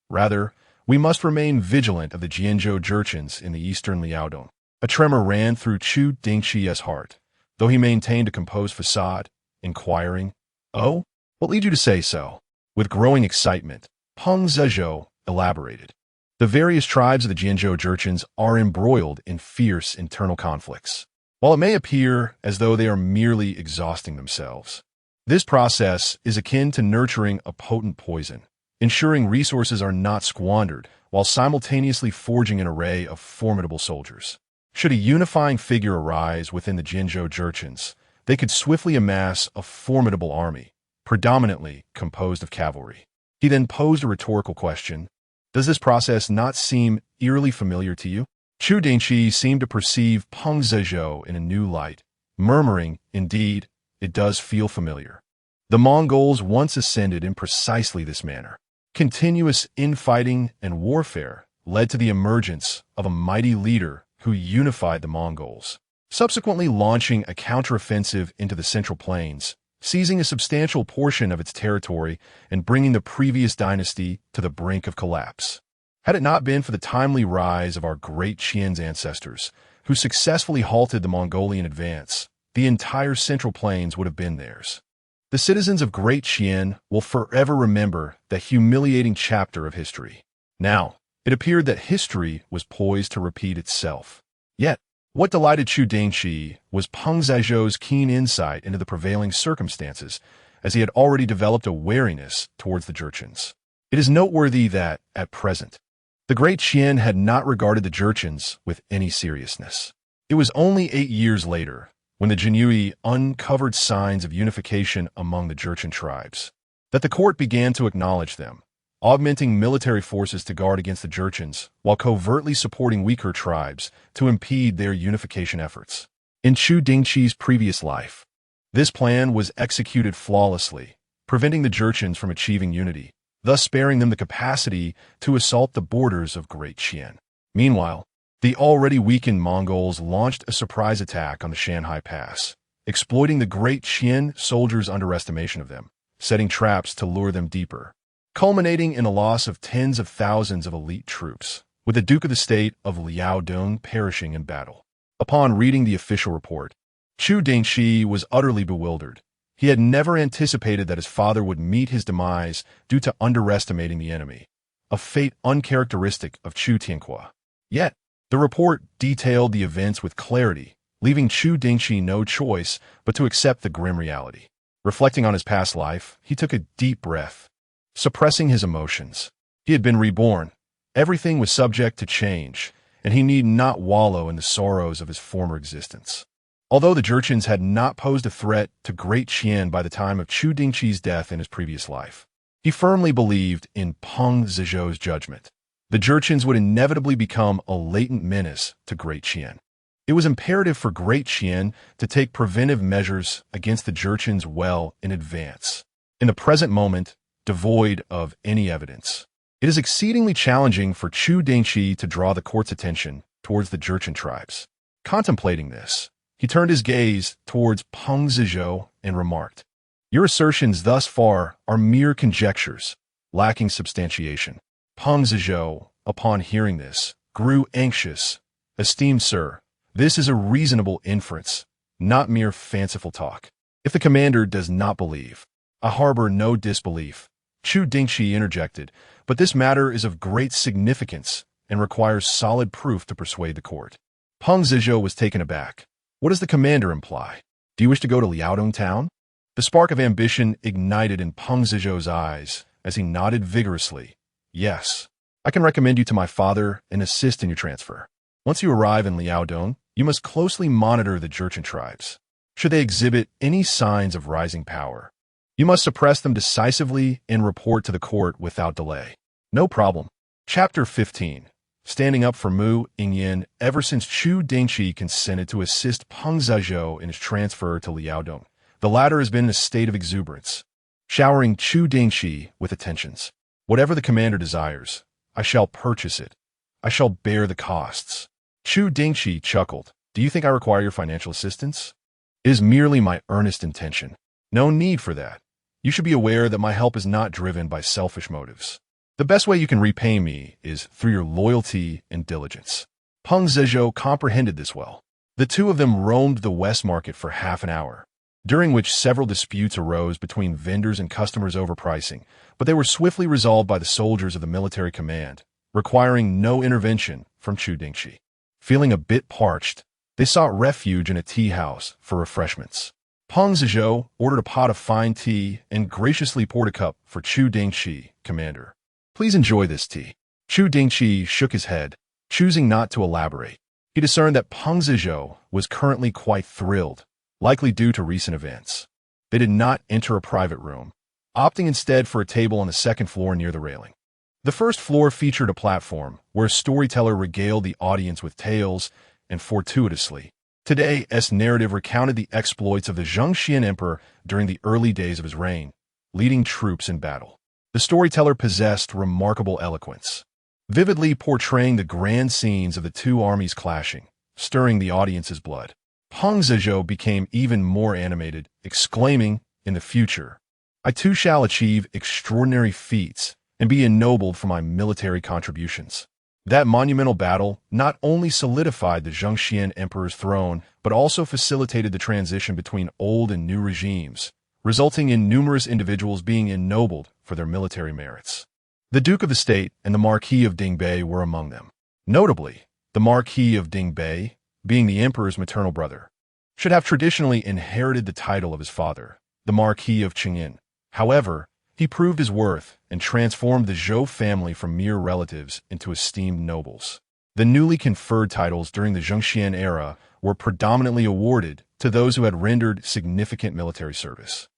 Rather, we must remain vigilant of the Jianzhou Jurchens in the eastern Liaodong." A tremor ran through Chu Dingchi's heart, though he maintained a composed facade, inquiring, "Oh, what leads you to say so?" With growing excitement, Peng Zizhou elaborated. "The various tribes of the Jianzhou Jurchens are embroiled in fierce internal conflicts. While it may appear as though they are merely exhausting themselves, this process is akin to nurturing a potent poison, ensuring resources are not squandered while simultaneously forging an array of formidable soldiers. Should a unifying figure arise within the Jianzhou Jurchens, they could swiftly amass a formidable army, predominantly composed of cavalry." He then posed a rhetorical question. "Does this process not seem eerily familiar to you?" Chu Dingchi seemed to perceive Peng Zizhou in a new light, murmuring, "Indeed, it does feel familiar. The Mongols once ascended in precisely this manner. Continuous infighting and warfare led to the emergence of a mighty leader who unified the Mongols, subsequently launching a counteroffensive into the Central Plains, seizing a substantial portion of its territory and bringing the previous dynasty to the brink of collapse. Had it not been for the timely rise of our great Qian's ancestors, who successfully halted the Mongolian advance, the entire Central Plains would have been theirs. The citizens of Great Qian will forever remember that humiliating chapter of history. Now, it appeared that history was poised to repeat itself. Yet, what delighted Chu Dingchi was Peng Zizhou's keen insight into the prevailing circumstances, as he had already developed a wariness towards the Jurchens. It is noteworthy that, at present, the Great Qian had not regarded the Jurchens with any seriousness. It was only 8 years later, when the Jinyui uncovered signs of unification among the Jurchen tribes, that the court began to acknowledge them, augmenting military forces to guard against the Jurchens while covertly supporting weaker tribes to impede their unification efforts. In Chu Dingchi's previous life, this plan was executed flawlessly, preventing the Jurchens from achieving unity, thus sparing them the capacity to assault the borders of Great Qian. Meanwhile, the already weakened Mongols launched a surprise attack on the Shanhai Pass, exploiting the Great Qian soldiers' underestimation of them, setting traps to lure them deeper, culminating in a loss of tens of thousands of elite troops, with the Duke of the State of Liaodong perishing in battle. Upon reading the official report, Chu Dingchi was utterly bewildered. He had never anticipated that his father would meet his demise due to underestimating the enemy, a fate uncharacteristic of Chu Tianhua. Yet, the report detailed the events with clarity, leaving Chu Dingchi no choice but to accept the grim reality. Reflecting on his past life, he took a deep breath, suppressing his emotions. He had been reborn. Everything was subject to change, and he need not wallow in the sorrows of his former existence. Although the Jurchens had not posed a threat to Great Qian by the time of Chu Dingchi's death in his previous life, he firmly believed in Peng Zizhou's judgment. The Jurchens would inevitably become a latent menace to Great Qian. It was imperative for Great Qian to take preventive measures against the Jurchens well in advance. In the present moment, devoid of any evidence, it is exceedingly challenging for Chu Dingchi to draw the court's attention towards the Jurchen tribes. Contemplating this, he turned his gaze towards Peng Zizhou and remarked, "Your assertions thus far are mere conjectures, lacking substantiation." Peng Zizhou, upon hearing this, grew anxious. "Esteemed sir, this is a reasonable inference, not mere fanciful talk. If the commander does not believe, I harbor no disbelief," Chu Dingchi interjected, "but this matter is of great significance and requires solid proof to persuade the court." Peng Zizhou was taken aback. "What does the commander imply? Do you wish to go to Liaodong town?" The spark of ambition ignited in Peng Zizhou's eyes as he nodded vigorously. "Yes, I can recommend you to my father and assist in your transfer. Once you arrive in Liaodong, you must closely monitor the Jurchen tribes. Should they exhibit any signs of rising power, you must suppress them decisively and report to the court without delay." "No problem." Chapter 15. Standing up for Mu Yingyan. Ever since Chu Dingchi consented to assist Peng Zizhou in his transfer to Liaodong, the latter has been in a state of exuberance, showering Chu Dingchi with attentions. "Whatever the commander desires, I shall purchase it. I shall bear the costs." Chu Dingchi chuckled. "Do you think I require your financial assistance?" "It is merely my earnest intention." "No need for that. You should be aware that my help is not driven by selfish motives. The best way you can repay me is through your loyalty and diligence." Peng Zizhou comprehended this well. The two of them roamed the West Market for half an hour, during which several disputes arose between vendors and customers over pricing, but they were swiftly resolved by the soldiers of the military command, requiring no intervention from Chu Dingchi. Feeling a bit parched, they sought refuge in a tea house for refreshments. Peng Zizhou ordered a pot of fine tea and graciously poured a cup for Chu Dingchi, "Commander, please enjoy this tea." Chu Dingchi shook his head, choosing not to elaborate. He discerned that Peng Zizhou was currently quite thrilled, likely due to recent events. They did not enter a private room, opting instead for a table on the second floor near the railing. The first floor featured a platform where a storyteller regaled the audience with tales, and fortuitously, today's narrative recounted the exploits of the Zhengxian emperor during the early days of his reign, leading troops in battle. The storyteller possessed remarkable eloquence. vividly portraying the grand scenes of the two armies clashing, stirring the audience's blood. Peng Zizhou became even more animated, exclaiming, "In the future, I too shall achieve extraordinary feats and be ennobled for my military contributions." That monumental battle not only solidified the Zhengxian emperor's throne, but also facilitated the transition between old and new regimes, resulting in numerous individuals being ennobled for their military merits. The Duke of the State and the Marquis of Dingbei were among them. Notably, the Marquis of Dingbei, being the emperor's maternal brother, should have traditionally inherited the title of his father, the Marquis of Qingyan. However, he proved his worth and transformed the Zhou family from mere relatives into esteemed nobles. The newly conferred titles during the Zhengxian era were predominantly awarded to those who had rendered significant military service.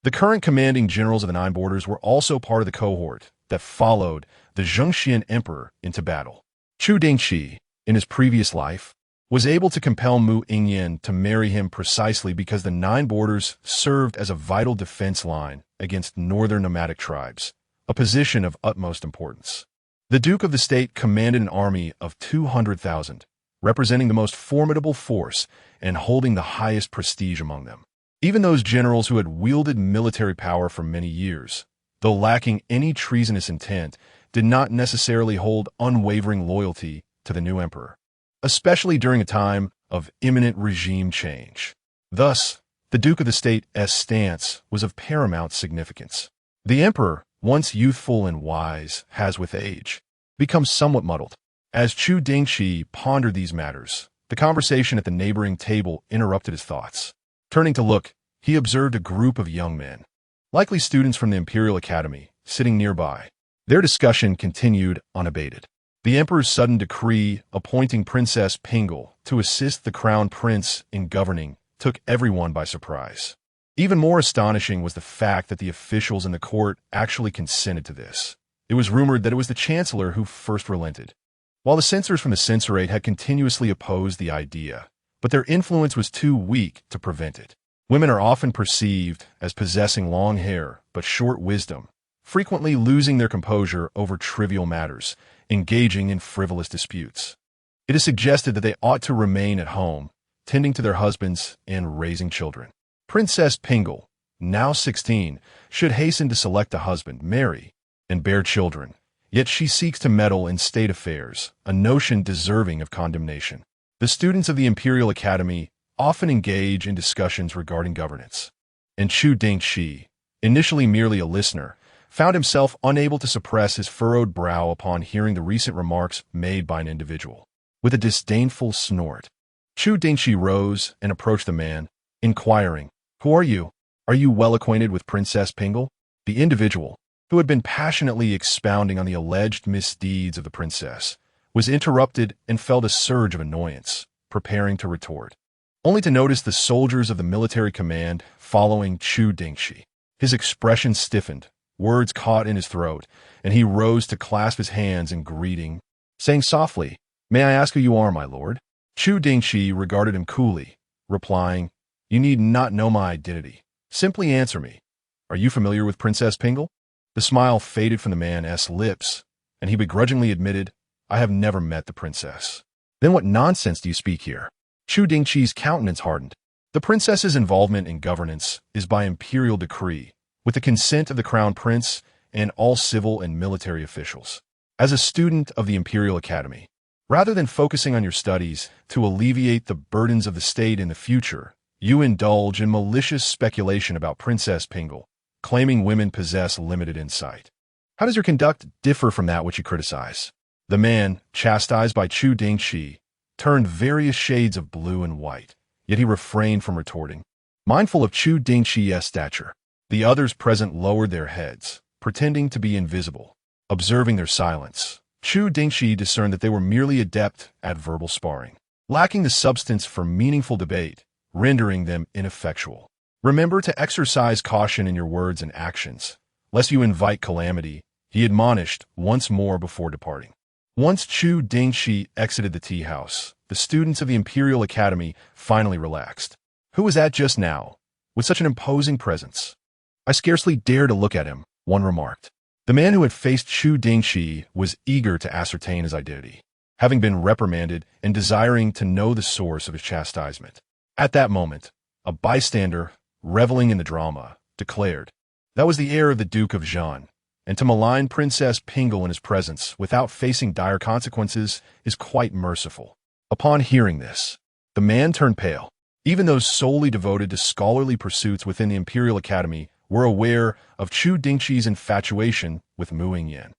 The current commanding generals of the Nine Borders were also part of the cohort that followed the Zhengxian emperor into battle. Chu Dingchi, in his previous life, was able to compel Mu Yingyan to marry him precisely because the Nine Borders served as a vital defense line against northern nomadic tribes, a position of utmost importance. The Duke of the State commanded an army of 200,000, representing the most formidable force and holding the highest prestige among them. Even those generals who had wielded military power for many years, though lacking any treasonous intent, did not necessarily hold unwavering loyalty to the new emperor, especially during a time of imminent regime change. Thus, the Duke of the State's stance was of paramount significance. The emperor, once youthful and wise, has with age become somewhat muddled. As Chu Dingchi pondered these matters, the conversation at the neighboring table interrupted his thoughts. Turning to look, he observed a group of young men, likely students from the Imperial Academy, sitting nearby. Their discussion continued unabated. The emperor's sudden decree appointing Princess Pingle to assist the crown prince in governing took everyone by surprise. Even more astonishing was the fact that the officials in the court actually consented to this. It was rumored that it was the chancellor who first relented, while the censors from the censorate had continuously opposed the idea, but their influence was too weak to prevent it. Women are often perceived as possessing long hair but short wisdom, frequently losing their composure over trivial matters, engaging in frivolous disputes. It is suggested that they ought to remain at home, tending to their husbands and raising children. Princess Pingle, now 16, should hasten to select a husband, marry, and bear children, yet she seeks to meddle in state affairs, a notion deserving of condemnation. The students of the Imperial Academy often engage in discussions regarding governance, and Chu Dingchi, initially merely a listener, found himself unable to suppress his furrowed brow upon hearing the recent remarks made by an individual. With a disdainful snort, Chu Dingchi rose and approached the man, inquiring, "Who are you? Are you well acquainted with Princess Pingle?" The individual, who had been passionately expounding on the alleged misdeeds of the princess, was interrupted and felt a surge of annoyance, preparing to retort, only to notice the soldiers of the military command following Chu Dingchi. His expression stiffened, words caught in his throat, and he rose to clasp his hands in greeting, saying softly, "May I ask who you are, my lord?" Chu Dingchi regarded him coolly, replying, "You need not know my identity. Simply answer me. Are you familiar with Princess Pingle?" The smile faded from the man's lips, and he begrudgingly admitted, "I have never met the princess." "Then what nonsense do you speak here?" Chu Dingchi's countenance hardened. The princess's involvement in governance is by imperial decree, with the consent of the crown prince and all civil and military officials. As a student of the Imperial Academy, rather than focusing on your studies to alleviate the burdens of the state in the future, you indulge in malicious speculation about Princess Pingle, claiming women possess limited insight. How does your conduct differ from that which you criticize? The man, chastised by Chu Dingchi, turned various shades of blue and white, yet he refrained from retorting. Mindful of Chu Dingchi's stature, the others present lowered their heads, pretending to be invisible. Observing their silence, Chu Dingchi discerned that they were merely adept at verbal sparring, lacking the substance for meaningful debate, rendering them ineffectual. Remember to exercise caution in your words and actions, lest you invite calamity, he admonished once more before departing. Once Chu Dingchi exited the tea house, the students of the Imperial Academy finally relaxed. Who was that just now, with such an imposing presence? "I scarcely dare to look at him," one remarked. The man who had faced Chu Dingchi was eager to ascertain his identity, having been reprimanded and desiring to know the source of his chastisement. At that moment, a bystander, reveling in the drama, declared, "That was the heir of the Duke of Zhan, and to malign Princess Pingle in his presence without facing dire consequences is quite merciful." Upon hearing this, the man turned pale. Even those solely devoted to scholarly pursuits within the Imperial Academy were aware of Chu Dingchi's infatuation with Mu Yingyan.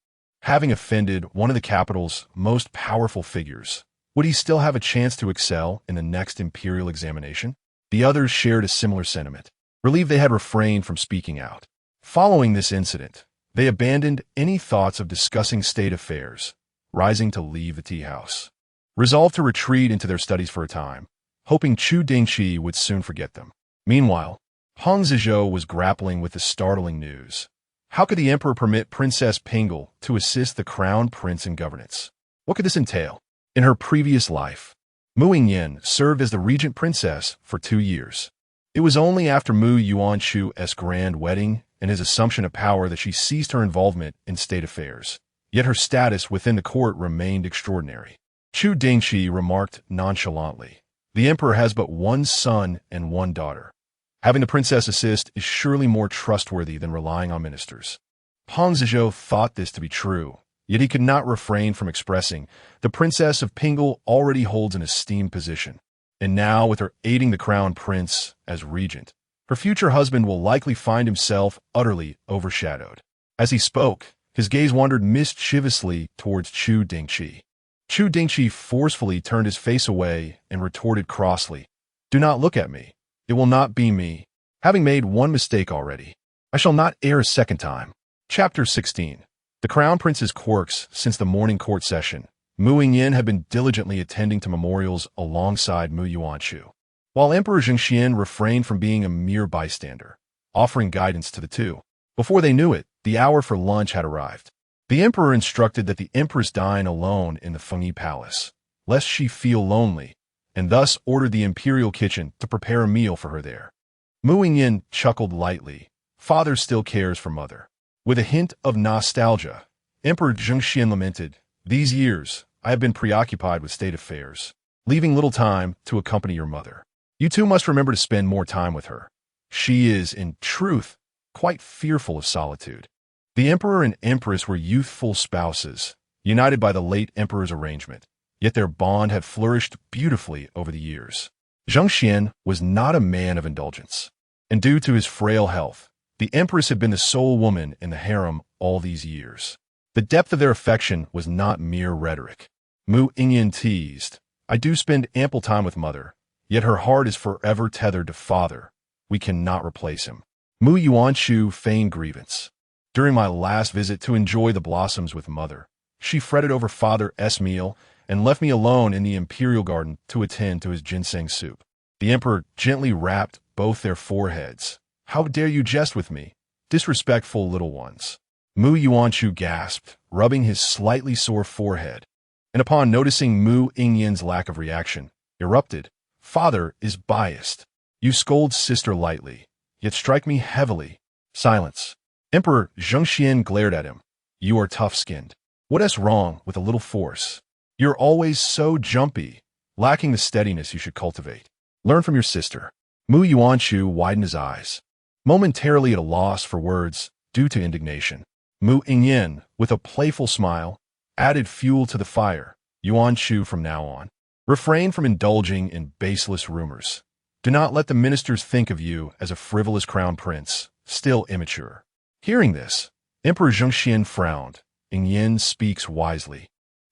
Having offended one of the capital's most powerful figures, would he still have a chance to excel in the next Imperial examination? The others shared a similar sentiment, relieved they had refrained from speaking out. Following this incident, they abandoned any thoughts of discussing state affairs, rising to leave the tea house. Resolved to retreat into their studies for a time, hoping Chu Dingchi would soon forget them. Meanwhile, Hong Zizhou was grappling with the startling news. How could the emperor permit Princess Pingle to assist the crown prince in governance? What could this entail? In her previous life, Mu Yingyan served as the regent princess for 2 years. It was only after Mu Yuanchu's grand wedding and his assumption of power that she ceased her involvement in state affairs. Yet her status within the court remained extraordinary. Chu Dingchi remarked nonchalantly, "The emperor has but one son and one daughter. Having the princess assist is surely more trustworthy than relying on ministers." Hong Zizhou thought this to be true, yet he could not refrain from expressing, "The princess of Pingle already holds an esteemed position, and now with her aiding the crown prince as regent, her future husband will likely find himself utterly overshadowed." As he spoke, his gaze wandered mischievously towards Chu Dingchi. Chu Dingchi forcefully turned his face away and retorted crossly, "Do not look at me. It will not be me. Having made one mistake already, I shall not err a second time." Chapter 16. The Crown Prince's quirks. Since the morning court session, Mu Yingyan had been diligently attending to memorials alongside Mu Yuanchu, while Emperor Zhengxian refrained from being a mere bystander, offering guidance to the two. Before they knew it, the hour for lunch had arrived. The emperor instructed that the empress dine alone in the Fengyi Palace, lest she feel lonely, and thus ordered the imperial kitchen to prepare a meal for her there. Mu Yingyan chuckled lightly. Father still cares for mother. With a hint of nostalgia, Emperor Zhengxian lamented, "These years, I have been preoccupied with state affairs, leaving little time to accompany your mother. You too must remember to spend more time with her. She is, in truth, quite fearful of solitude." The emperor and empress were youthful spouses, united by the late emperor's arrangement, yet their bond had flourished beautifully over the years. Zhengxian was not a man of indulgence, and due to his frail health, the empress had been the sole woman in the harem all these years. The depth of their affection was not mere rhetoric. Mu Yingyan teased, "I do spend ample time with mother, yet her heart is forever tethered to father. We cannot replace him." Mu Yuanchu feigned grievance. "During my last visit to enjoy the blossoms with mother, she fretted over father's meal and left me alone in the imperial garden to attend to his ginseng soup." The emperor gently rapped both their foreheads. "How dare you jest with me, disrespectful little ones?" Mu Yuanchu gasped, rubbing his slightly sore forehead, and upon noticing Mu Yingyan's lack of reaction, erupted, "Father is biased. You scold sister lightly, yet strike me heavily." Silence. Emperor Zhengxian glared at him. "You are tough-skinned. What's wrong with a little force? You're always so jumpy, lacking the steadiness you should cultivate. Learn from your sister." Mu Yuanchu widened his eyes, momentarily at a loss for words due to indignation. Mu Yingyan, with a playful smile, added fuel to the fire. "Yuanchu, from now on, refrain from indulging in baseless rumors. Do not let the ministers think of you as a frivolous crown prince, still immature." Hearing this, Emperor Zhengxian frowned. "Yingyan speaks wisely.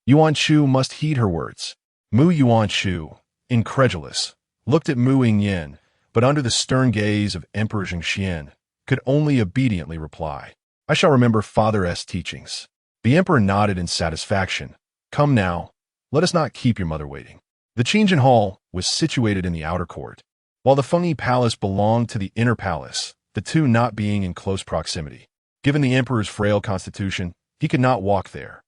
Yuanchu must heed her words." Mu Yuanchu, incredulous, looked at Mu Yingyan, but under the stern gaze of Emperor Zhengxian, could only obediently reply, "I shall remember father's teachings." The emperor nodded in satisfaction. "Come now, let us not keep your mother waiting." The Qingjin Hall was situated in the outer court, while the Fengyi Palace belonged to the inner palace, the two not being in close proximity. Given the emperor's frail constitution, he could not walk there.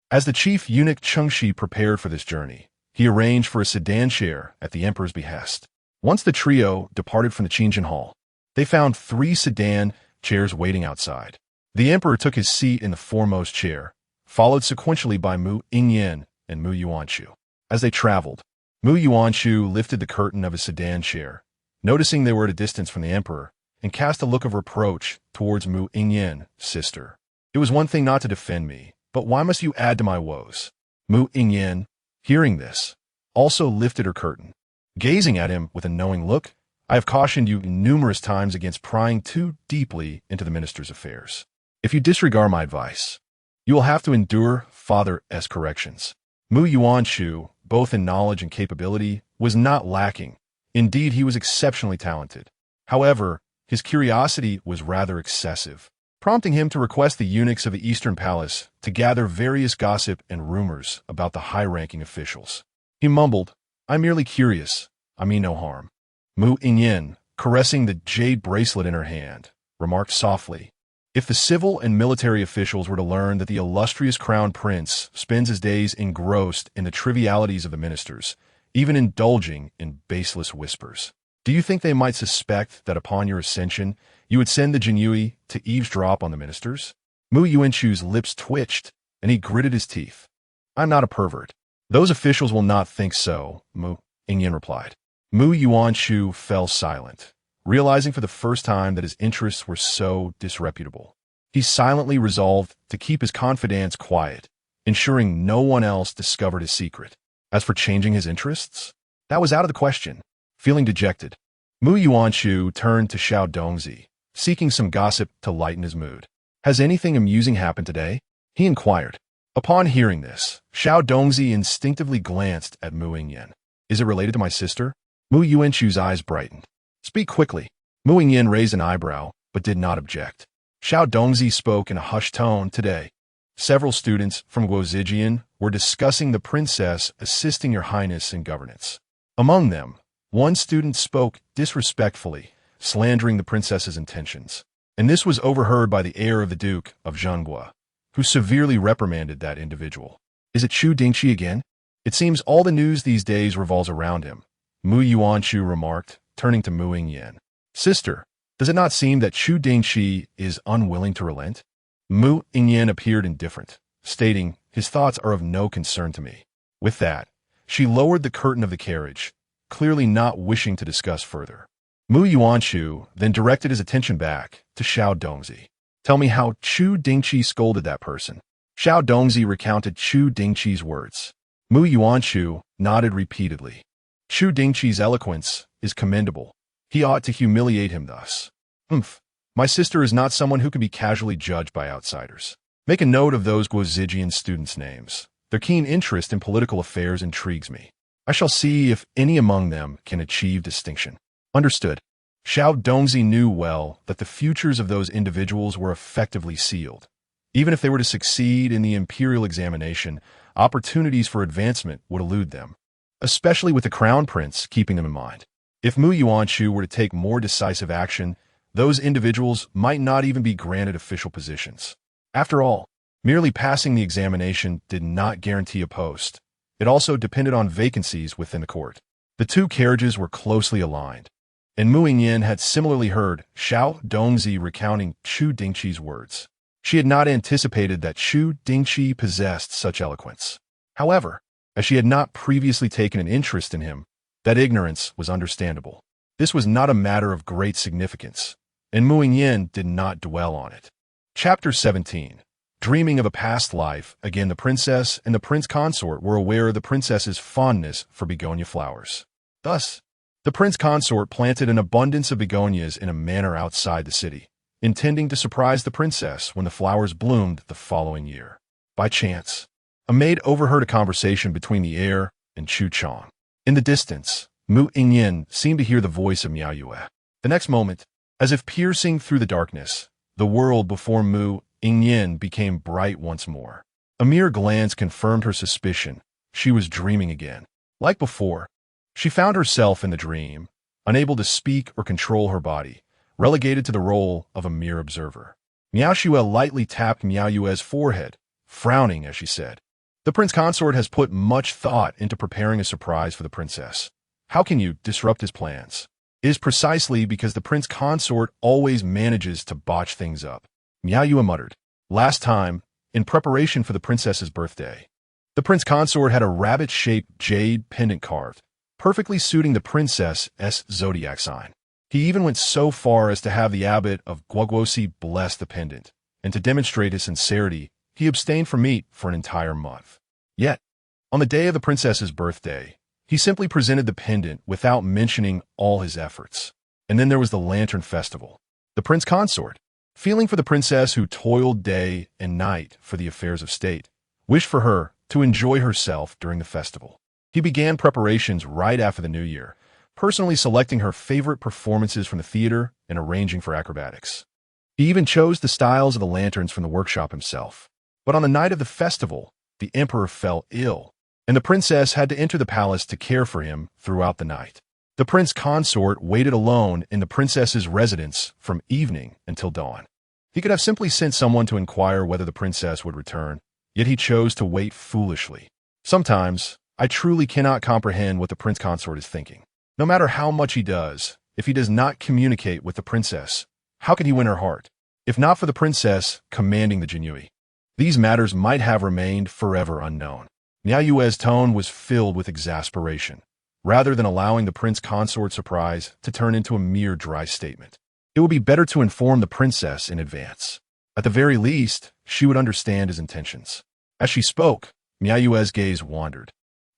As the chief eunuch Chengshi prepared for this journey, he arranged for a sedan chair at the emperor's behest. Once the trio departed from the Qingjin Hall, they found 3 sedan chairs waiting outside. The emperor took his seat in the foremost chair, followed sequentially by Mu Yingyan and Mu Yuanshu. As they traveled, Mu Yuanshu lifted the curtain of his sedan chair, noticing they were at a distance from the emperor, and cast a look of reproach towards Mu Yingyan, sister. It was one thing not to defend me, but why must you add to my woes? Mu Yingyan, hearing this, also lifted her curtain. Gazing at him with a knowing look, I have cautioned you numerous times against prying too deeply into the minister's affairs. If you disregard my advice, you will have to endure father's corrections. Mu Yuanshu, both in knowledge and capability, was not lacking. Indeed, he was exceptionally talented. However, his curiosity was rather excessive, prompting him to request the eunuchs of the Eastern Palace to gather various gossip and rumors about the high-ranking officials. He mumbled, "I'm merely curious. I mean no harm." Mu Yingyan, caressing the jade bracelet in her hand, remarked softly, "If the civil and military officials were to learn that the illustrious crown prince spends his days engrossed in the trivialities of the ministers, even indulging in baseless whispers, do you think they might suspect that upon your ascension you would send the Jinyui to eavesdrop on the ministers?" Mu Yuanshu's lips twitched, and he gritted his teeth. "I'm not a pervert. Those officials will not think so," Mu Yingyan replied. Mu Yuanshu fell silent, realizing for the first time that his interests were so disreputable. He silently resolved to keep his confidants quiet, ensuring no one else discovered his secret. As for changing his interests, that was out of the question. Feeling dejected, Mu Yuanshu turned to Chu Dingchi, seeking some gossip to lighten his mood. "Has anything amusing happened today?" he inquired. Upon hearing this, Chu Dingchi instinctively glanced at Mu Yingyan. "Is it related to my sister?" Mu Yuanshu's eyes brightened. "Speak quickly." Mu Yingyan raised an eyebrow, but did not object. Chu Dingchi spoke in a hushed tone. "Today, several students from Guozhijian were discussing the princess assisting your highness in governance. Among them, one student spoke disrespectfully, slandering the princess's intentions, and this was overheard by the heir of the Duke of Zhengguo, who severely reprimanded that individual. "Is it Chu Dingchi again? It seems all the news these days revolves around him," Mu Yuanshu remarked, turning to Mu Yingyan. "Sister, does it not seem that Chu Dingchi is unwilling to relent?" Mu Yingyan appeared indifferent, stating, "His thoughts are of no concern to me." With that, she lowered the curtain of the carriage, clearly not wishing to discuss further. Mu Yuanshu then directed his attention back to Chu Dingchi. "Tell me how Chu Dingchi scolded that person." Chu Dingchi recounted Chu Dingchi's words. Mu Yuanshu nodded repeatedly. "Chu Dingchi's eloquence is commendable. He ought to humiliate him thus." My sister is not someone who can be casually judged by outsiders. Make a note of those Guozhijian students' names. Their keen interest in political affairs intrigues me. I shall see if any among them can achieve distinction." Understood. Chu Dingchi knew well that the futures of those individuals were effectively sealed. Even if they were to succeed in the imperial examination, opportunities for advancement would elude them, especially with the crown prince keeping them in mind. If Mu Yuanshu were to take more decisive action, those individuals might not even be granted official positions. After all, merely passing the examination did not guarantee a post. It also depended on vacancies within the court. The two carriages were closely aligned, and Mu Yingyan had similarly heard Chu Dingchi recounting Chu Dingchi's words. She had not anticipated that Chu Dingchi possessed such eloquence. However, as she had not previously taken an interest in him, that ignorance was understandable. This was not a matter of great significance, and Mu Yingyan did not dwell on it. Chapter 17. Dreaming of a past life, again the princess and the prince consort were aware of the princess's fondness for begonia flowers. Thus, the prince consort planted an abundance of begonias in a manor outside the city, intending to surprise the princess when the flowers bloomed the following year. By chance, a maid overheard a conversation between the heir and Chu Chang. In the distance, Mu Yingyan seemed to hear the voice of Miao Yue. The next moment, as if piercing through the darkness, the world before Mu Yingyan became bright once more. A mere glance confirmed her suspicion. She was dreaming again. Like before, she found herself in the dream, unable to speak or control her body, relegated to the role of a mere observer. Miao Yue lightly tapped Miao Yue's forehead, frowning as she said, "The prince consort has put much thought into preparing a surprise for the princess. How can you disrupt his plans?" It is precisely because the prince consort always manages to botch things up. Miao Yue muttered. Last time, in preparation for the princess's birthday, the prince consort had a rabbit-shaped jade pendant carved, perfectly suiting the princess's zodiac sign. He even went so far as to have the abbot of Guoguosi bless the pendant, and to demonstrate his sincerity, he abstained from meat for an entire month. Yet, on the day of the princess's birthday, he simply presented the pendant without mentioning all his efforts. And then there was the Lantern Festival. The prince consort, feeling for the princess who toiled day and night for the affairs of state, wished for her to enjoy herself during the festival. He began preparations right after the new year, personally selecting her favorite performances from the theater and arranging for acrobatics. He even chose the styles of the lanterns from the workshop himself. But on the night of the festival, the emperor fell ill, and the princess had to enter the palace to care for him throughout the night. The prince consort waited alone in the princess's residence from evening until dawn. He could have simply sent someone to inquire whether the princess would return, yet he chose to wait foolishly. Sometimes, I truly cannot comprehend what the prince consort is thinking. No matter how much he does, if he does not communicate with the princess, how can he win her heart? If not for the princess commanding the Jinyui, these matters might have remained forever unknown. Miao Yue's tone was filled with exasperation, rather than allowing the prince consort's surprise to turn into a mere dry statement. It would be better to inform the princess in advance. At the very least, she would understand his intentions. As she spoke, Miao Yue's gaze wandered,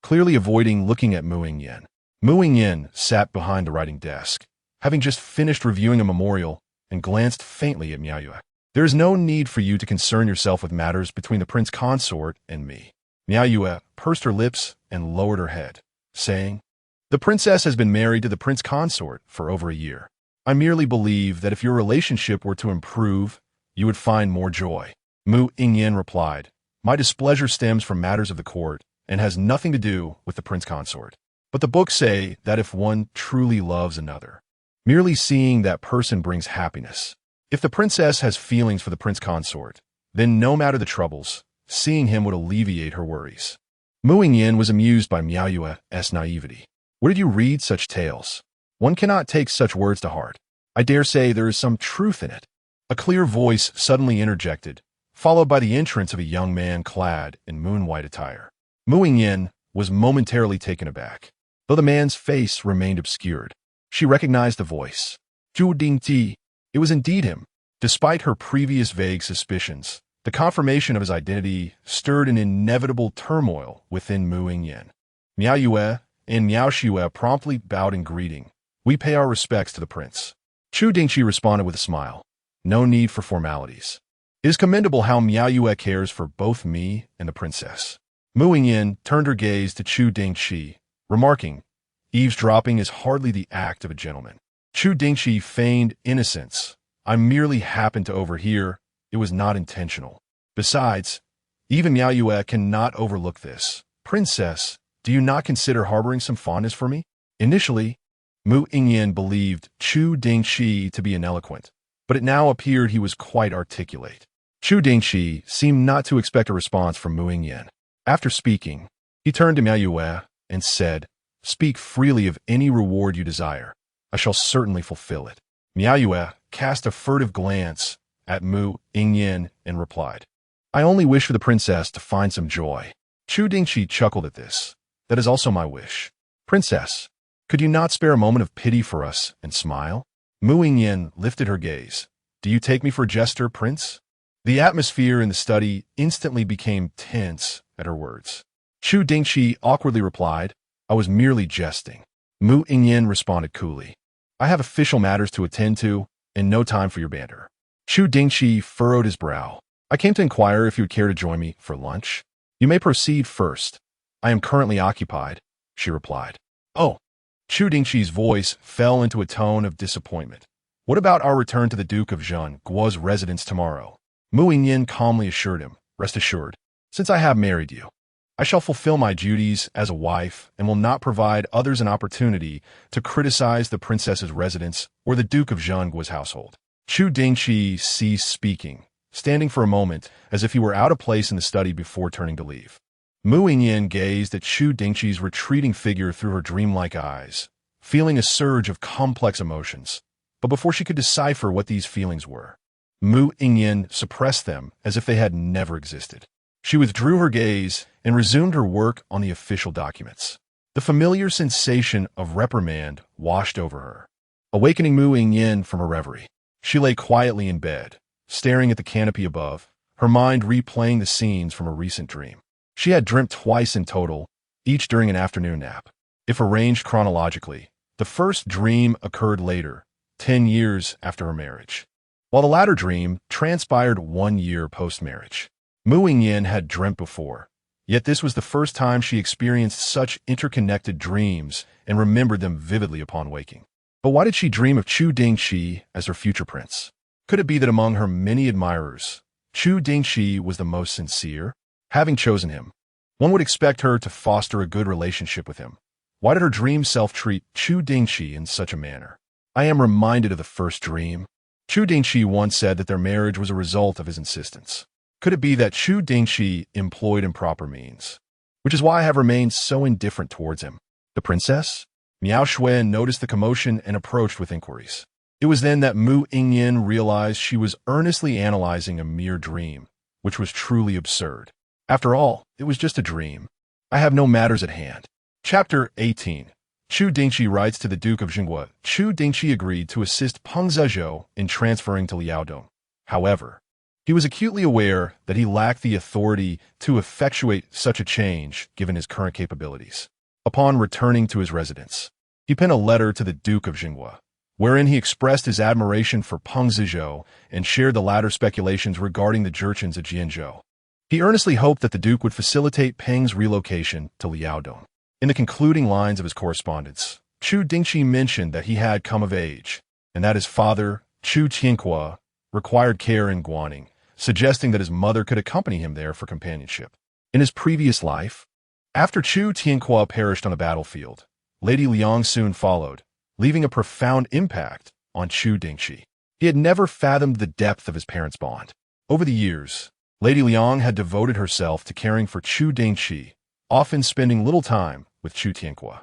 clearly avoiding looking at Mu Yingyan. Mu Yingyan sat behind the writing desk, having just finished reviewing a memorial, and glanced faintly at Miao Yue. There is no need for you to concern yourself with matters between the prince consort and me. Miao Yue pursed her lips and lowered her head, saying, The princess has been married to the prince consort for over a year. I merely believe that if your relationship were to improve, you would find more joy. Mu Yingyan replied, My displeasure stems from matters of the court and has nothing to do with the prince consort. But the books say that if one truly loves another, merely seeing that person brings happiness. If the princess has feelings for the prince consort, then no matter the troubles, seeing him would alleviate her worries. Mu Yingyan was amused by Miao Yue's naivety. Where did you read such tales? One cannot take such words to heart. I dare say there is some truth in it. A clear voice suddenly interjected, followed by the entrance of a young man clad in moon-white attire. Mu Yingyan was momentarily taken aback. Though the man's face remained obscured, she recognized the voice. Chu Dingchi. It was indeed him. Despite her previous vague suspicions, the confirmation of his identity stirred an inevitable turmoil within Mu Yingyan. Miao Yue and Miao Shiyue promptly bowed in greeting. We pay our respects to the prince. Chu Dingchi responded with a smile. No need for formalities. It is commendable how Miao Yue cares for both me and the princess. Mu Yingyan turned her gaze to Chu Dingchi, remarking, Eavesdropping is hardly the act of a gentleman. Chu Dingchi feigned innocence. I merely happened to overhear. It was not intentional. Besides, even Miao Yue cannot overlook this. Princess, do you not consider harboring some fondness for me? Initially, Mu Yingyan believed Chu Dingchi to be ineloquent, but it now appeared he was quite articulate. Chu Dingchi seemed not to expect a response from Mu Yingyan. After speaking, he turned to Miao Yue and said, Speak freely of any reward you desire. I shall certainly fulfill it. Miao Yue cast a furtive glance at Mu Yingyan and replied, I only wish for the princess to find some joy. Chu Dingchi chuckled at this. That is also my wish. Princess, could you not spare a moment of pity for us and smile? Mu Yingyan lifted her gaze. Do you take me for a jester, prince? The atmosphere in the study instantly became tense at her words. Chu Dingchi awkwardly replied, I was merely jesting. Mu Yingyan responded coolly. I have official matters to attend to and no time for your banter. Chu Dingchi furrowed his brow. I came to inquire if you would care to join me for lunch. You may proceed first. I am currently occupied, she replied. Oh. Chu Dingchi's voice fell into a tone of disappointment. What about our return to the Duke of Zhengguo's residence tomorrow? Mu Yingyan calmly assured him, Rest assured, since I have married you, I shall fulfill my duties as a wife and will not provide others an opportunity to criticize the princess's residence or the Duke of Zhengguo's household. Chu Dingchi ceased speaking, standing for a moment as if he were out of place in the study before turning to leave. Mu Yingyan gazed at Chu Dingchi's retreating figure through her dreamlike eyes, feeling a surge of complex emotions. But before she could decipher what these feelings were, Mu Yingyan suppressed them as if they had never existed. She withdrew her gaze and resumed her work on the official documents. The familiar sensation of reprimand washed over her, awakening Mu Yingyan from her reverie. She lay quietly in bed, staring at the canopy above, her mind replaying the scenes from a recent dream. She had dreamt twice in total, each during an afternoon nap. If arranged chronologically, the first dream occurred later, 10 years after her marriage, while the latter dream transpired 1 year post-marriage. Mu Yingyan had dreamt before, yet this was the first time she experienced such interconnected dreams and remembered them vividly upon waking. But why did she dream of Chu Dingchi as her future prince? Could it be that among her many admirers, Chu Dingchi was the most sincere? Having chosen him, one would expect her to foster a good relationship with him. Why did her dream self treat Chu Dingchi in such a manner? I am reminded of the first dream. Chu Dingchi once said that their marriage was a result of his insistence. Could it be that Chu Dingchi employed improper means? Which is why I have remained so indifferent towards him. The princess? Miao Xuan noticed the commotion and approached with inquiries. It was then that Mu Yingyan realized she was earnestly analyzing a mere dream, which was truly absurd. After all, it was just a dream. I have no matters at hand. Chapter 18. Chu Dingchi writes to the Duke of Jinghua. Chu Dingchi agreed to assist Peng Zhezhou in transferring to Liaodong. However, he was acutely aware that he lacked the authority to effectuate such a change given his current capabilities. Upon returning to his residence, he penned a letter to the Duke of Jinghua, wherein he expressed his admiration for Peng Zhezhou and shared the latter's speculations regarding the Jurchens at Jianzhou. He earnestly hoped that the Duke would facilitate Peng's relocation to Liaodong. In the concluding lines of his correspondence, Chu Dingchi mentioned that he had come of age, and that his father, Chu Tianhua, required care in Guaning, suggesting that his mother could accompany him there for companionship. In his previous life, after Chu Tianhua perished on the battlefield, Lady Liang soon followed, leaving a profound impact on Chu Dingchi. He had never fathomed the depth of his parents' bond. Over the years, Lady Liang had devoted herself to caring for Chu Dingchi, often spending little time with Chu Tianhua.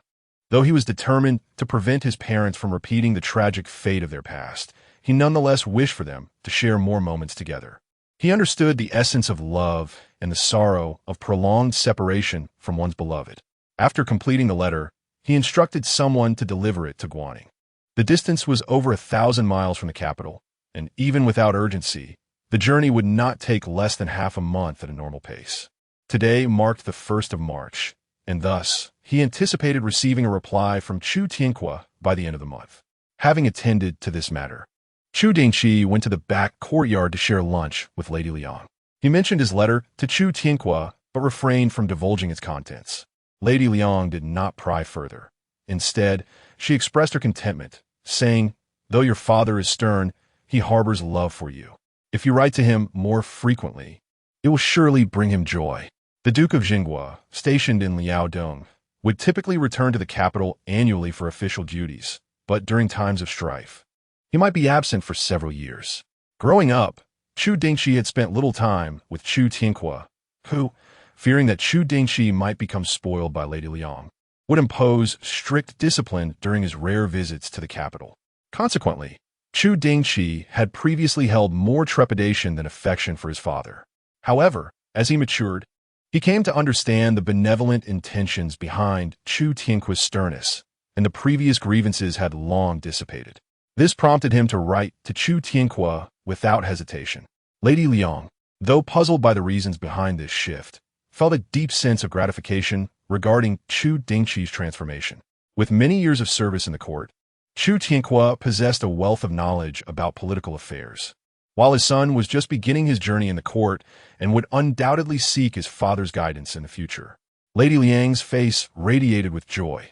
Though he was determined to prevent his parents from repeating the tragic fate of their past, he nonetheless wished for them to share more moments together. He understood the essence of love and the sorrow of prolonged separation from one's beloved. After completing the letter, he instructed someone to deliver it to Guaning. The distance was over 1,000 miles from the capital, and even without urgency, the journey would not take less than half a month at a normal pace. Today marked the 1st of March, and thus, he anticipated receiving a reply from Chu Tianhua by the end of the month. Having attended to this matter, Chu Dingchi went to the back courtyard to share lunch with Lady Liang. He mentioned his letter to Chu Tianhua, but refrained from divulging its contents. Lady Liang did not pry further. Instead, she expressed her contentment, saying, "Though your father is stern, he harbors love for you. If you write to him more frequently, it will surely bring him joy." The Duke of Jinghua, stationed in Liaodong, would typically return to the capital annually for official duties, but during times of strife, he might be absent for several years. Growing up, Chu Dingchi had spent little time with Chu Tianhua, who, fearing that Chu Dingchi might become spoiled by Lady Liang, would impose strict discipline during his rare visits to the capital. Consequently, Chu Dingchi had previously held more trepidation than affection for his father. However, as he matured, he came to understand the benevolent intentions behind Chu Tianhua's sternness, and the previous grievances had long dissipated. This prompted him to write to Chu Tianhua without hesitation. Lady Liang, though puzzled by the reasons behind this shift, felt a deep sense of gratification regarding Chu Dingchi's transformation. With many years of service in the court, Chu Tianhua possessed a wealth of knowledge about political affairs. While his son was just beginning his journey in the court and would undoubtedly seek his father's guidance in the future, Lady Liang's face radiated with joy.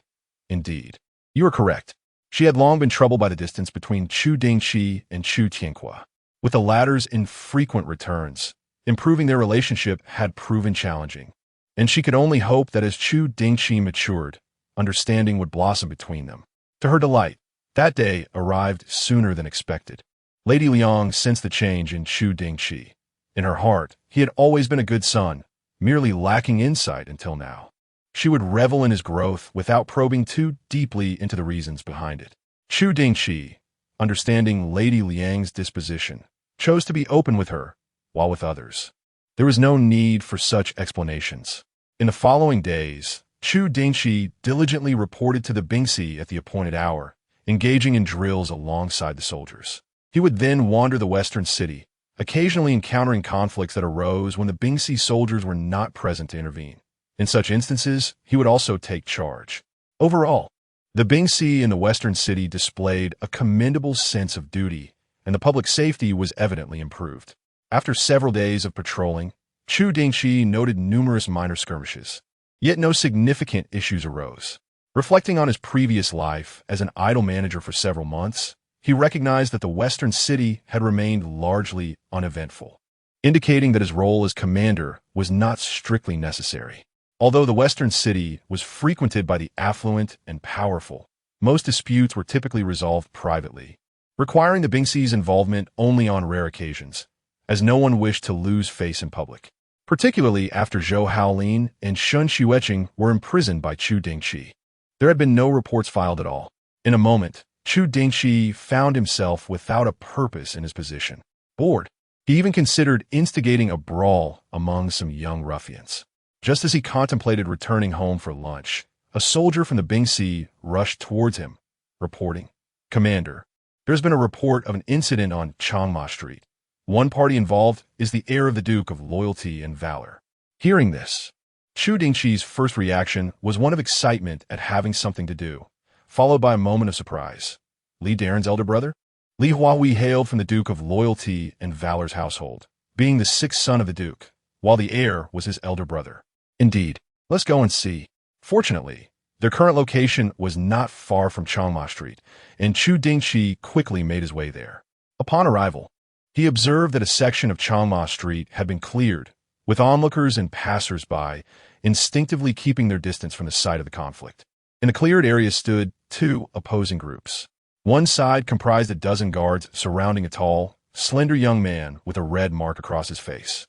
Indeed, you are correct. She had long been troubled by the distance between Chu Dingchi and Chu Tianhua. With the latter's infrequent returns, improving their relationship had proven challenging, and she could only hope that as Chu Dingchi matured, understanding would blossom between them. To her delight, that day arrived sooner than expected. Lady Liang sensed the change in Chu Dingchi. In her heart, he had always been a good son, merely lacking insight until now. She would revel in his growth without probing too deeply into the reasons behind it. Chu Dingchi, understanding Lady Liang's disposition, chose to be open with her, while with others, there was no need for such explanations. In the following days, Chu Dingchi diligently reported to the Bingsi at the appointed hour, engaging in drills alongside the soldiers. He would then wander the western city, occasionally encountering conflicts that arose when the Bingsi soldiers were not present to intervene. In such instances, he would also take charge. Overall, the Bingsi in the western city displayed a commendable sense of duty, and the public safety was evidently improved. After several days of patrolling, Chu Dingchi noted numerous minor skirmishes, yet no significant issues arose. Reflecting on his previous life as an idle manager for several months, he recognized that the western city had remained largely uneventful, indicating that his role as commander was not strictly necessary. Although the western city was frequented by the affluent and powerful, most disputes were typically resolved privately, requiring the Bingsi's involvement only on rare occasions, as no one wished to lose face in public, particularly after Zhou Haolin and Shun Xueqing were imprisoned by Chu Dingchi. There had been no reports filed at all. In a moment, Chu Dingchi found himself without a purpose in his position. Bored, he even considered instigating a brawl among some young ruffians. Just as he contemplated returning home for lunch, a soldier from the Bingsi rushed towards him, reporting, "Commander, there's been a report of an incident on Changma Street. One party involved is the heir of the Duke of Loyalty and Valor." Hearing this, Chu Dingchi's first reaction was one of excitement at having something to do, followed by a moment of surprise. Li Darren's elder brother? Li Huahui hailed from the Duke of Loyalty and Valor's household, being the sixth son of the Duke, while the heir was his elder brother. Indeed, let's go and see. Fortunately, their current location was not far from Changma Street, and Chu Dingchi quickly made his way there. Upon arrival, he observed that a section of Changma Street had been cleared, with onlookers and passers-by instinctively keeping their distance from the site of the conflict. In the cleared area stood two opposing groups. One side comprised a dozen guards surrounding a tall, slender young man with a red mark across his face.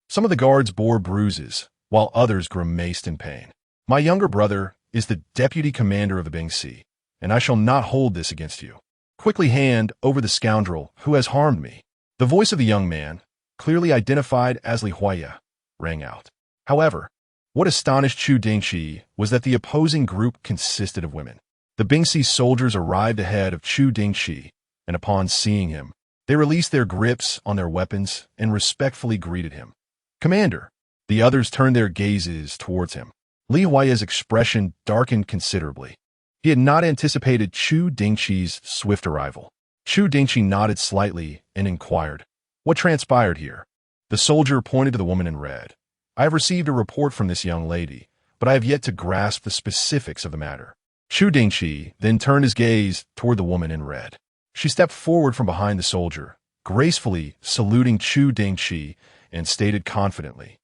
Some of the guards bore bruises, while others grimaced in pain. "My younger brother is the deputy commander of the Bingsi, and I shall not hold this against you. Quickly hand over the scoundrel who has harmed me." The voice of the young man, clearly identified as Li Huaya, rang out. However, what astonished Chu Dingchi was that the opposing group consisted of women. The Bingsi soldiers arrived ahead of Chu Dingchi, and upon seeing him, they released their grips on their weapons and respectfully greeted him. "Commander." The others turned their gazes towards him. Li Huaya's expression darkened considerably. He had not anticipated Chu Dingchi's swift arrival. Chu Dingchi nodded slightly and inquired, "What transpired here?" The soldier pointed to the woman in red. "I have received a report from this young lady, but I have yet to grasp the specifics of the matter." Chu Dingchi then turned his gaze toward the woman in red. She stepped forward from behind the soldier, gracefully saluting Chu Dingchi, and stated confidently,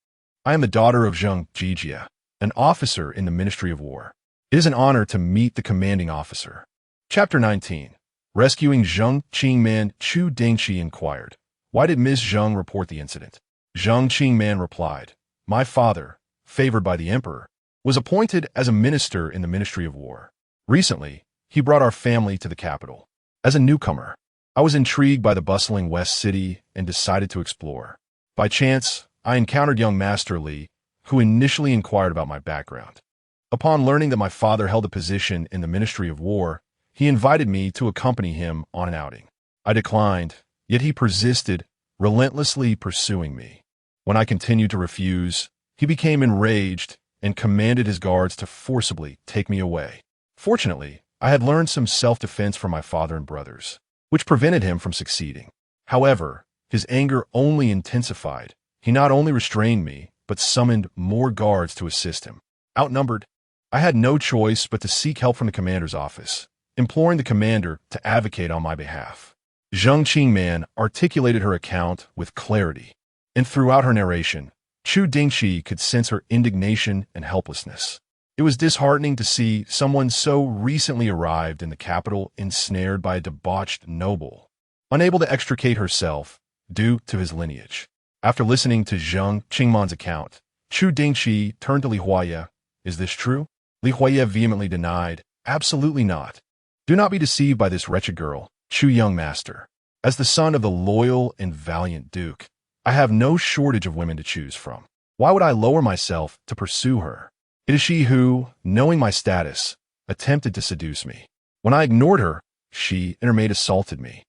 "I am the daughter of Zheng Jijia, an officer in the Ministry of War. It is an honor to meet the commanding officer." Chapter 19. Rescuing Zheng Qingman. Chu Dingchi inquired, "Why did Ms. Zheng report the incident?" Zheng Qingman replied, "My father, favored by the emperor, was appointed as a minister in the Ministry of War. Recently, he brought our family to the capital. As a newcomer, I was intrigued by the bustling West City and decided to explore. By chance, I encountered young Master Li, who initially inquired about my background. Upon learning that my father held a position in the Ministry of War, he invited me to accompany him on an outing. I declined, yet he persisted, relentlessly pursuing me. When I continued to refuse, he became enraged and commanded his guards to forcibly take me away. Fortunately, I had learned some self-defense from my father and brothers, which prevented him from succeeding. However, his anger only intensified. He not only restrained me, but summoned more guards to assist him. Outnumbered, I had no choice but to seek help from the commander's office, imploring the commander to advocate on my behalf." Zheng Qingman articulated her account with clarity, and throughout her narration, Chu Dingchi could sense her indignation and helplessness. It was disheartening to see someone so recently arrived in the capital ensnared by a debauched noble, unable to extricate herself due to his lineage. After listening to Zheng Qingman's account, Chu Dingchi turned to Li Huaya. "Is this true?" Li Huaya vehemently denied, "Absolutely not. Do not be deceived by this wretched girl, Chu young master. As the son of the loyal and valiant Duke, I have no shortage of women to choose from. Why would I lower myself to pursue her? It is she who, knowing my status, attempted to seduce me. When I ignored her, she and her maid assaulted me.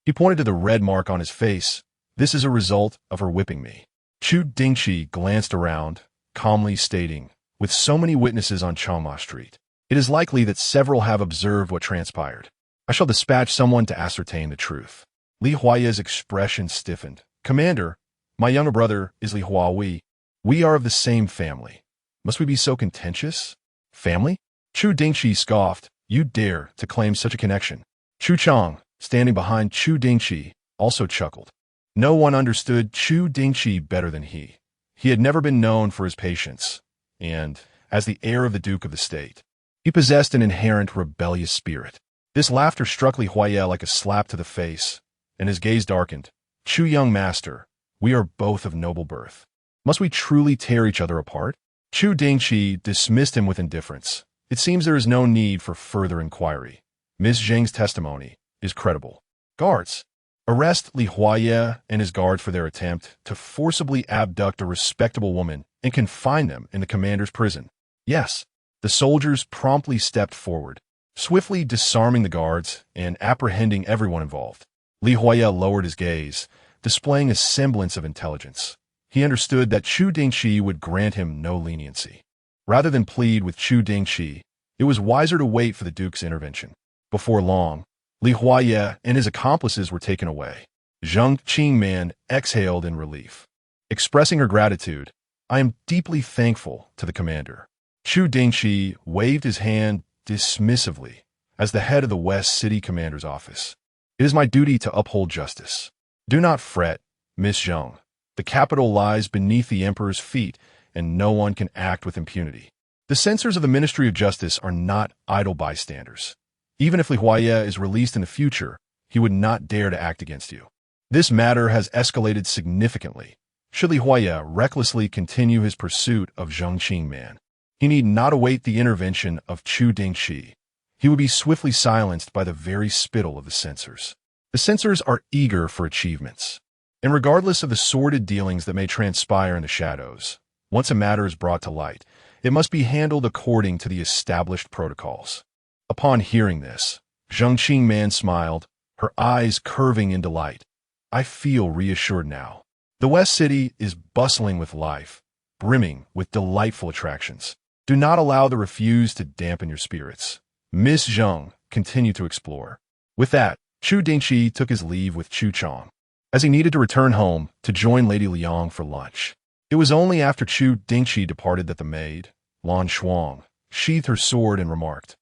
He pointed to the red mark on his face. This is a result of her whipping me. Chu Dingchi glanced around, calmly stating, with so many witnesses on Changma Street, it is likely that several have observed what transpired. I shall dispatch someone to ascertain the truth. Li Huaye's expression stiffened. Commander, my younger brother is Li Huawei. We are of the same family. Must we be so contentious? Family? Chu Dingchi scoffed. You dare to claim such a connection. Chu Chang, standing behind Chu Dingchi, also chuckled. No one understood Chu Dingchi better than he. He had never been known for his patience, and, as the heir of the Duke of the State, he possessed an inherent rebellious spirit. This laughter struck Li Huaye like a slap to the face, and his gaze darkened. Chu young master, we are both of noble birth. Must we truly tear each other apart? Chu Dingchi dismissed him with indifference. It seems there is no need for further inquiry. Ms. Zheng's testimony is credible. Guards, arrest Li Huaye and his guards for their attempt to forcibly abduct a respectable woman and confine them in the commander's prison. Yes, the soldiers promptly stepped forward, swiftly disarming the guards and apprehending everyone involved. Li Huaye lowered his gaze, displaying a semblance of intelligence. He understood that Chu Dingchi would grant him no leniency. Rather than plead with Chu Dingchi, it was wiser to wait for the Duke's intervention. Before long, Li Huaye and his accomplices were taken away. Zhang Qingman exhaled in relief. Expressing her gratitude, I am deeply thankful to the commander. Chu Dingchi waved his hand dismissively as the head of the West City Commander's office. It is my duty to uphold justice. Do not fret, Miss Zhang. The capital lies beneath the emperor's feet, and no one can act with impunity. The censors of the Ministry of Justice are not idle bystanders. Even if Li Huaye is released in the future, he would not dare to act against you. This matter has escalated significantly. Should Li Huaye recklessly continue his pursuit of Zhang Qingman, he need not await the intervention of Chu Dingchi. He would be swiftly silenced by the very spittle of the censors. The censors are eager for achievements. And regardless of the sordid dealings that may transpire in the shadows, once a matter is brought to light, it must be handled according to the established protocols. Upon hearing this, Zhang Qingman smiled, her eyes curving in delight. I feel reassured now. The West City is bustling with life, brimming with delightful attractions. Do not allow the refuse to dampen your spirits. Miss Zhang continued to explore. With that, Chu Dingchi took his leave with Chu Chang, as he needed to return home to join Lady Liang for lunch. It was only after Chu Dingchi departed that the maid, Lan Shuang, sheathed her sword and remarked,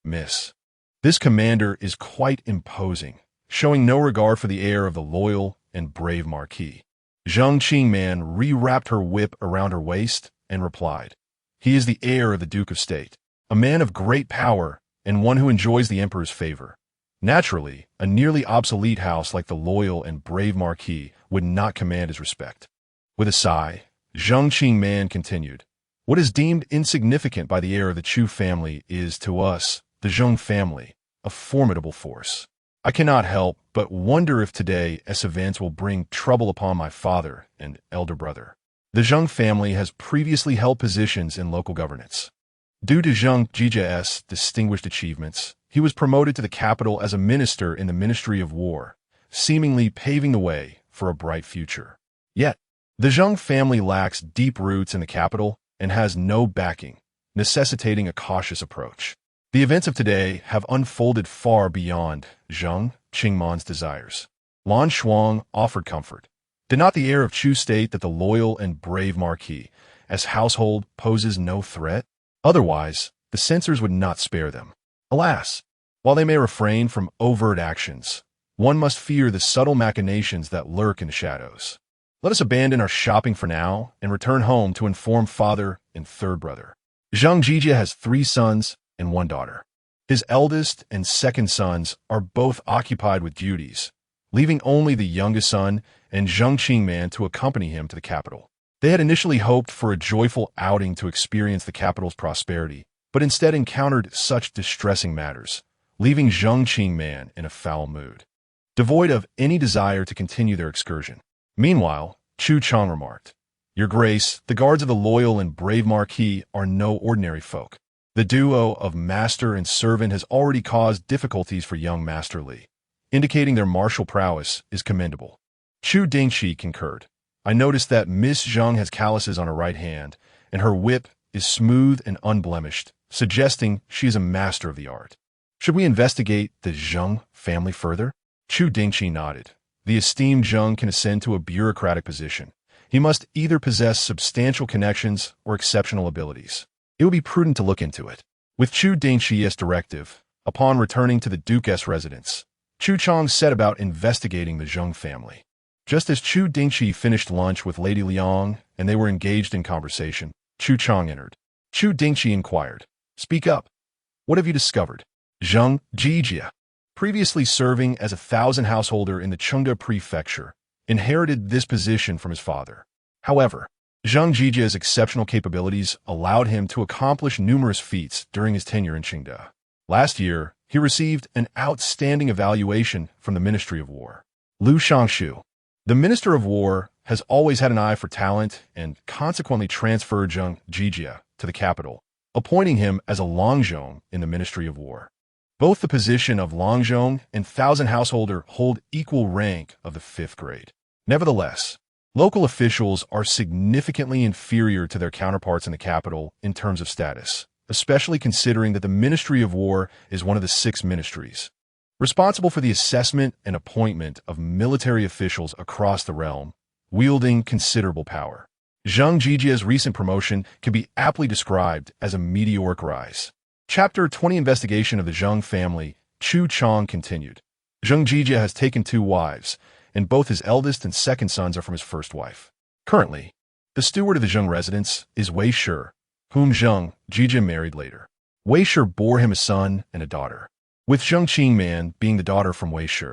Miss, this commander is quite imposing, showing no regard for the heir of the loyal and brave marquis. Zhang Qingman re-wrapped her whip around her waist and replied, he is the heir of the Duke of State, a man of great power and one who enjoys the emperor's favor. Naturally, a nearly obsolete house like the loyal and brave marquis would not command his respect. With a sigh, Zhang Qingman continued, what is deemed insignificant by the heir of the Chu family is, to us, the Zheng family, a formidable force. I cannot help but wonder if today events will bring trouble upon my father and elder brother. The Zheng family has previously held positions in local governance. Due to Zhang Jijia's distinguished achievements, he was promoted to the capital as a minister in the Ministry of War, seemingly paving the way for a bright future. Yet, the Zheng family lacks deep roots in the capital and has no backing, necessitating a cautious approach. The events of today have unfolded far beyond Zhang Qingman's desires. Lan Shuang offered comfort. Did not the heir of Chu state that the loyal and brave marquis, as household, poses no threat? Otherwise, the censors would not spare them. Alas, while they may refrain from overt actions, one must fear the subtle machinations that lurk in the shadows. Let us abandon our shopping for now and return home to inform father and third brother. Zhang Jijia has 3 sons and 1 daughter. His eldest and second sons are both occupied with duties, leaving only the youngest son and Zhang Qingman to accompany him to the capital. They had initially hoped for a joyful outing to experience the capital's prosperity, but instead encountered such distressing matters, leaving Zhang Qingman in a foul mood. devoid of any desire to continue their excursion. Meanwhile, Chu Chang remarked, "Your Grace, the guards of the loyal and brave Marquis are no ordinary folk. The duo of master and servant has already caused difficulties for young Master Li, indicating their martial prowess is commendable." Chu Dingchi concurred. "I noticed that Miss Zheng has calluses on her right hand, and her whip is smooth and unblemished, suggesting she is a master of the art. Should we investigate the Zheng family further?" Chu Dingchi nodded. "The esteemed Zheng can ascend to a bureaucratic position. He must either possess substantial connections or exceptional abilities. It would be prudent to look into it." With Chu Dingchi's directive, upon returning to the Duke's residence, Chu Chang set about investigating the Zheng family. Just as Chu Dingchi finished lunch with Lady Liang and they were engaged in conversation, Chu Chang entered. Chu Dingchi inquired, "Speak up. What have you discovered?" Zheng Jijia, previously serving as a 1,000 householder in the Chengde prefecture, inherited this position from his father. However, Zheng Jijia's exceptional capabilities allowed him to accomplish numerous feats during his tenure in Chengde. Last year, he received an outstanding evaluation from the Ministry of War. Liu Shangshu, the Minister of War, has always had an eye for talent and consequently transferred Zheng Jijia to the capital, appointing him as a Longzhong in the Ministry of War. Both the position of Longzhong and 1,000 householder hold equal rank of the 5th grade. Nevertheless, local officials are significantly inferior to their counterparts in the capital in terms of status, especially considering that the Ministry of War is one of the 6 ministries, responsible for the assessment and appointment of military officials across the realm, wielding considerable power. Zheng Jijia's recent promotion can be aptly described as a meteoric rise. Chapter 20 Investigation of the Zheng family. Chu Chang continued. Zheng Jijia has taken 2 wives, and both his eldest and second sons are from his first wife. Currently, the steward of the Zheng residence is Wei Shi, whom Zheng Jijia married later. Wei Shi bore him a son and a daughter, with Zheng Qingman being the daughter from Wei Shi.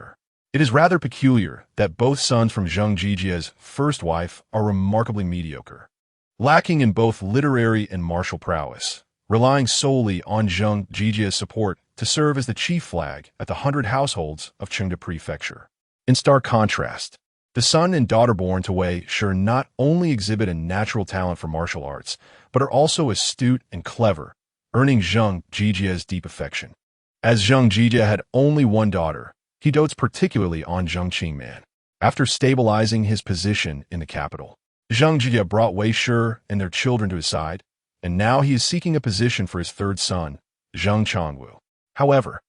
It is rather peculiar that both sons from Zheng Jijia's first wife are remarkably mediocre, lacking in both literary and martial prowess, relying solely on Zheng Jijia's support to serve as the chief flag at the 100 households of Chengde Prefecture. In stark contrast, the son and daughter born to Wei Shi not only exhibit a natural talent for martial arts, but are also astute and clever, earning Zheng Jijia's deep affection. As Zheng Jijia had only one daughter, he dotes particularly on Zheng Qingman. After stabilizing his position in the capital, Zheng Jijia brought Wei Shi and their children to his side, and now he is seeking a position for his third son, Zheng Changwu. However,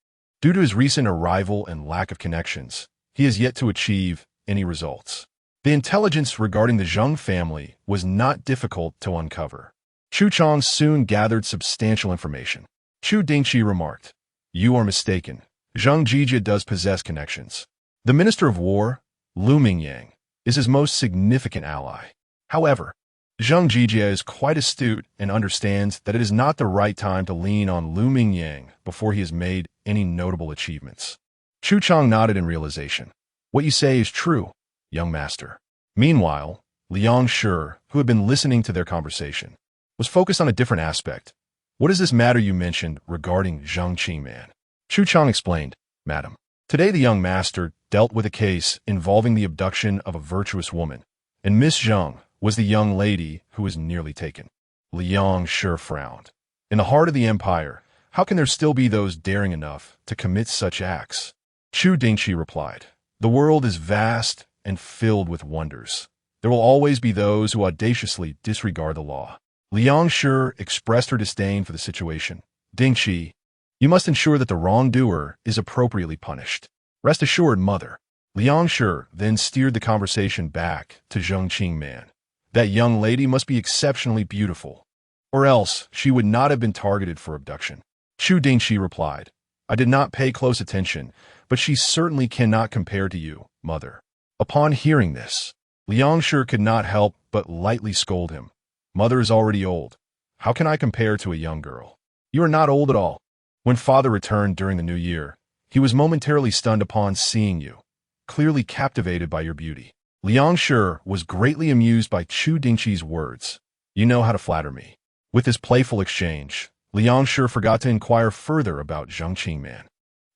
due to his recent arrival and lack of connections, he has yet to achieve any results. The intelligence regarding the Zheng family was not difficult to uncover. Chu Chang soon gathered substantial information. Chu Dingchi remarked, "You are mistaken. Zheng Jijia does possess connections. The Minister of War, Lu Mingyang, is his most significant ally. However, Zheng Jijia is quite astute and understands that it is not the right time to lean on Lu Mingyang before he has made any notable achievements." Chu Chang nodded in realization. "What you say is true, young master." Meanwhile, Liang Shi, who had been listening to their conversation, was focused on a different aspect. "What is this matter you mentioned regarding Zheng Qingman?" Chu Chang explained, "Madam, today the young master dealt with a case involving the abduction of a virtuous woman, and Miss Zheng was the young lady who was nearly taken." Liang Shi frowned. "In the heart of the empire, how can there still be those daring enough to commit such acts?" Chu Dingchi replied, "The world is vast and filled with wonders. There will always be those who audaciously disregard the law." Liang Shi expressed her disdain for the situation. "Dingchi, you must ensure that the wrongdoer is appropriately punished. Rest assured, mother." Liang Shi then steered the conversation back to Zheng Qingman. "That young lady must be exceptionally beautiful, or else she would not have been targeted for abduction." Chu Dingchi replied, "I did not pay close attention, but she certainly cannot compare to you, mother." Upon hearing this, Liang Shi could not help but lightly scold him. "Mother is already old. How can I compare to a young girl? You are not old at all." When father returned during the new year, he was momentarily stunned upon seeing you, clearly captivated by your beauty. Liang Shi was greatly amused by Chu Dingchi's words. "You know how to flatter me." With this playful exchange, Liang Shi forgot to inquire further about Zheng Qingman.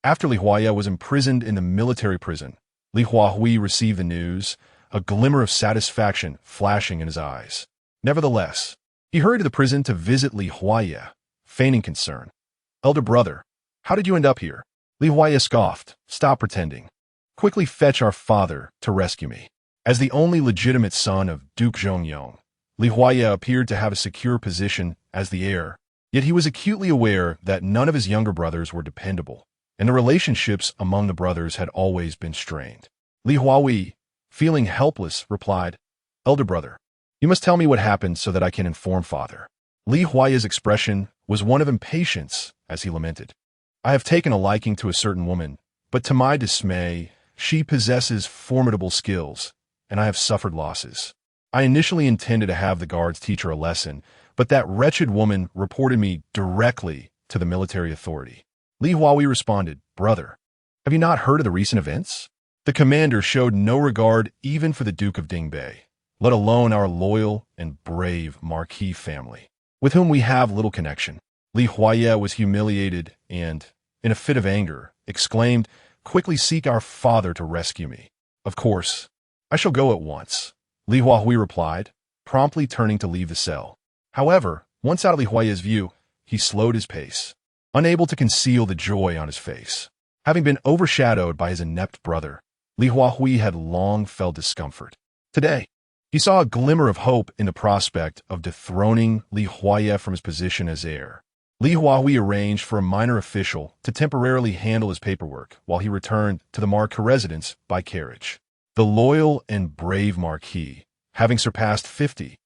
After Li Huaya was imprisoned in the military prison, Li Huahui received the news, a glimmer of satisfaction flashing in his eyes. Nevertheless, he hurried to the prison to visit Li Huaye, feigning concern. "Elder brother, how did you end up here?" Li Huaye scoffed. "Stop pretending. Quickly fetch our father to rescue me." As the only legitimate son of Duke Zhongyong, Li Huaye appeared to have a secure position as the heir, yet he was acutely aware that none of his younger brothers were dependable, and the relationships among the brothers had always been strained. Li Huayi, feeling helpless, replied, "Elder brother, you must tell me what happened so that I can inform father." Li Huaye's expression was one of impatience as he lamented, "I have taken a liking to a certain woman, but to my dismay, she possesses formidable skills, and I have suffered losses. I initially intended to have the guards teach her a lesson, but that wretched woman reported me directly to the military authority." Li Huayi responded, "Brother, have you not heard of the recent events? The commander showed no regard even for the Duke of Dingbei, let alone our loyal and brave Marquis family, with whom we have little connection." Li Huaye was humiliated and, in a fit of anger, exclaimed, "Quickly seek our father to rescue me." "Of course, I shall go at once," Li Huahui replied, promptly turning to leave the cell. However, once out of Li Huaye's view, he slowed his pace, unable to conceal the joy on his face. Having been overshadowed by his inept brother, Li Huahui had long felt discomfort. Today, he saw a glimmer of hope in the prospect of dethroning Li Huaye from his position as heir. Li Huahui arranged for a minor official to temporarily handle his paperwork while he returned to the Marquis residence by carriage. The loyal and brave Marquis, having surpassed 50,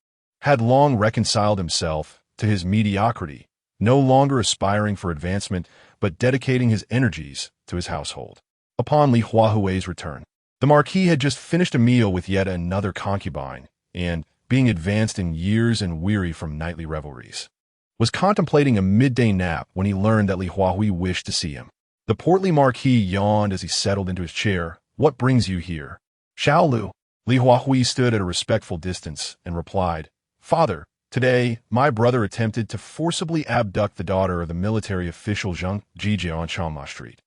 had long reconciled himself to his mediocrity, no longer aspiring for advancement, but dedicating his energies to his household. Upon Li Huahui's return, the Marquis had just finished a meal with yet another concubine, and, being advanced in years and weary from nightly revelries, was contemplating a midday nap when he learned that Li Huahui wished to see him. The portly Marquis yawned as he settled into his chair. "What brings you here?" "Xiao Lu." Li Huahui stood at a respectful distance and replied, "Father, today my brother attempted to forcibly abduct the daughter of the military official Zhang Jijia on Chanma Street,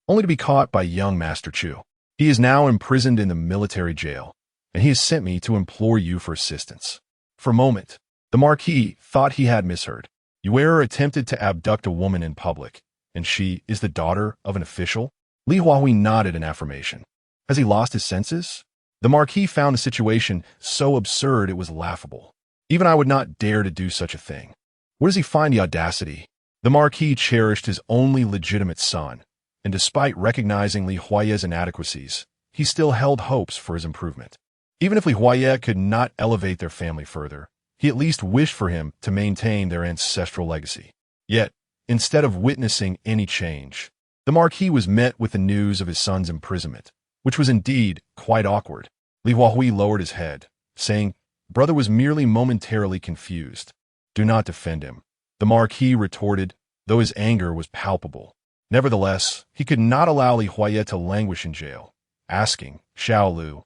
only to be caught by young Master Chu. He is now imprisoned in the military jail, and he has sent me to implore you for assistance." For a moment, the Marquis thought he had misheard. Yuera attempted to abduct a woman in public, and she is the daughter of an official? Li Huahui nodded in affirmation. Has he lost his senses? The Marquis found the situation so absurd it was laughable. Even I would not dare to do such a thing. Where does he find the audacity? The Marquis cherished his only legitimate son, and despite recognizing Li Huaye's inadequacies, he still held hopes for his improvement. Even if Li Huaye could not elevate their family further, he at least wished for him to maintain their ancestral legacy. Yet, instead of witnessing any change, the Marquis was met with the news of his son's imprisonment, which was indeed quite awkward. Li Huahui lowered his head, saying, "Brother was merely momentarily confused. Do not defend him." The Marquis retorted, though his anger was palpable. Nevertheless, he could not allow Li Huaye to languish in jail, asking, "Xiao Lu,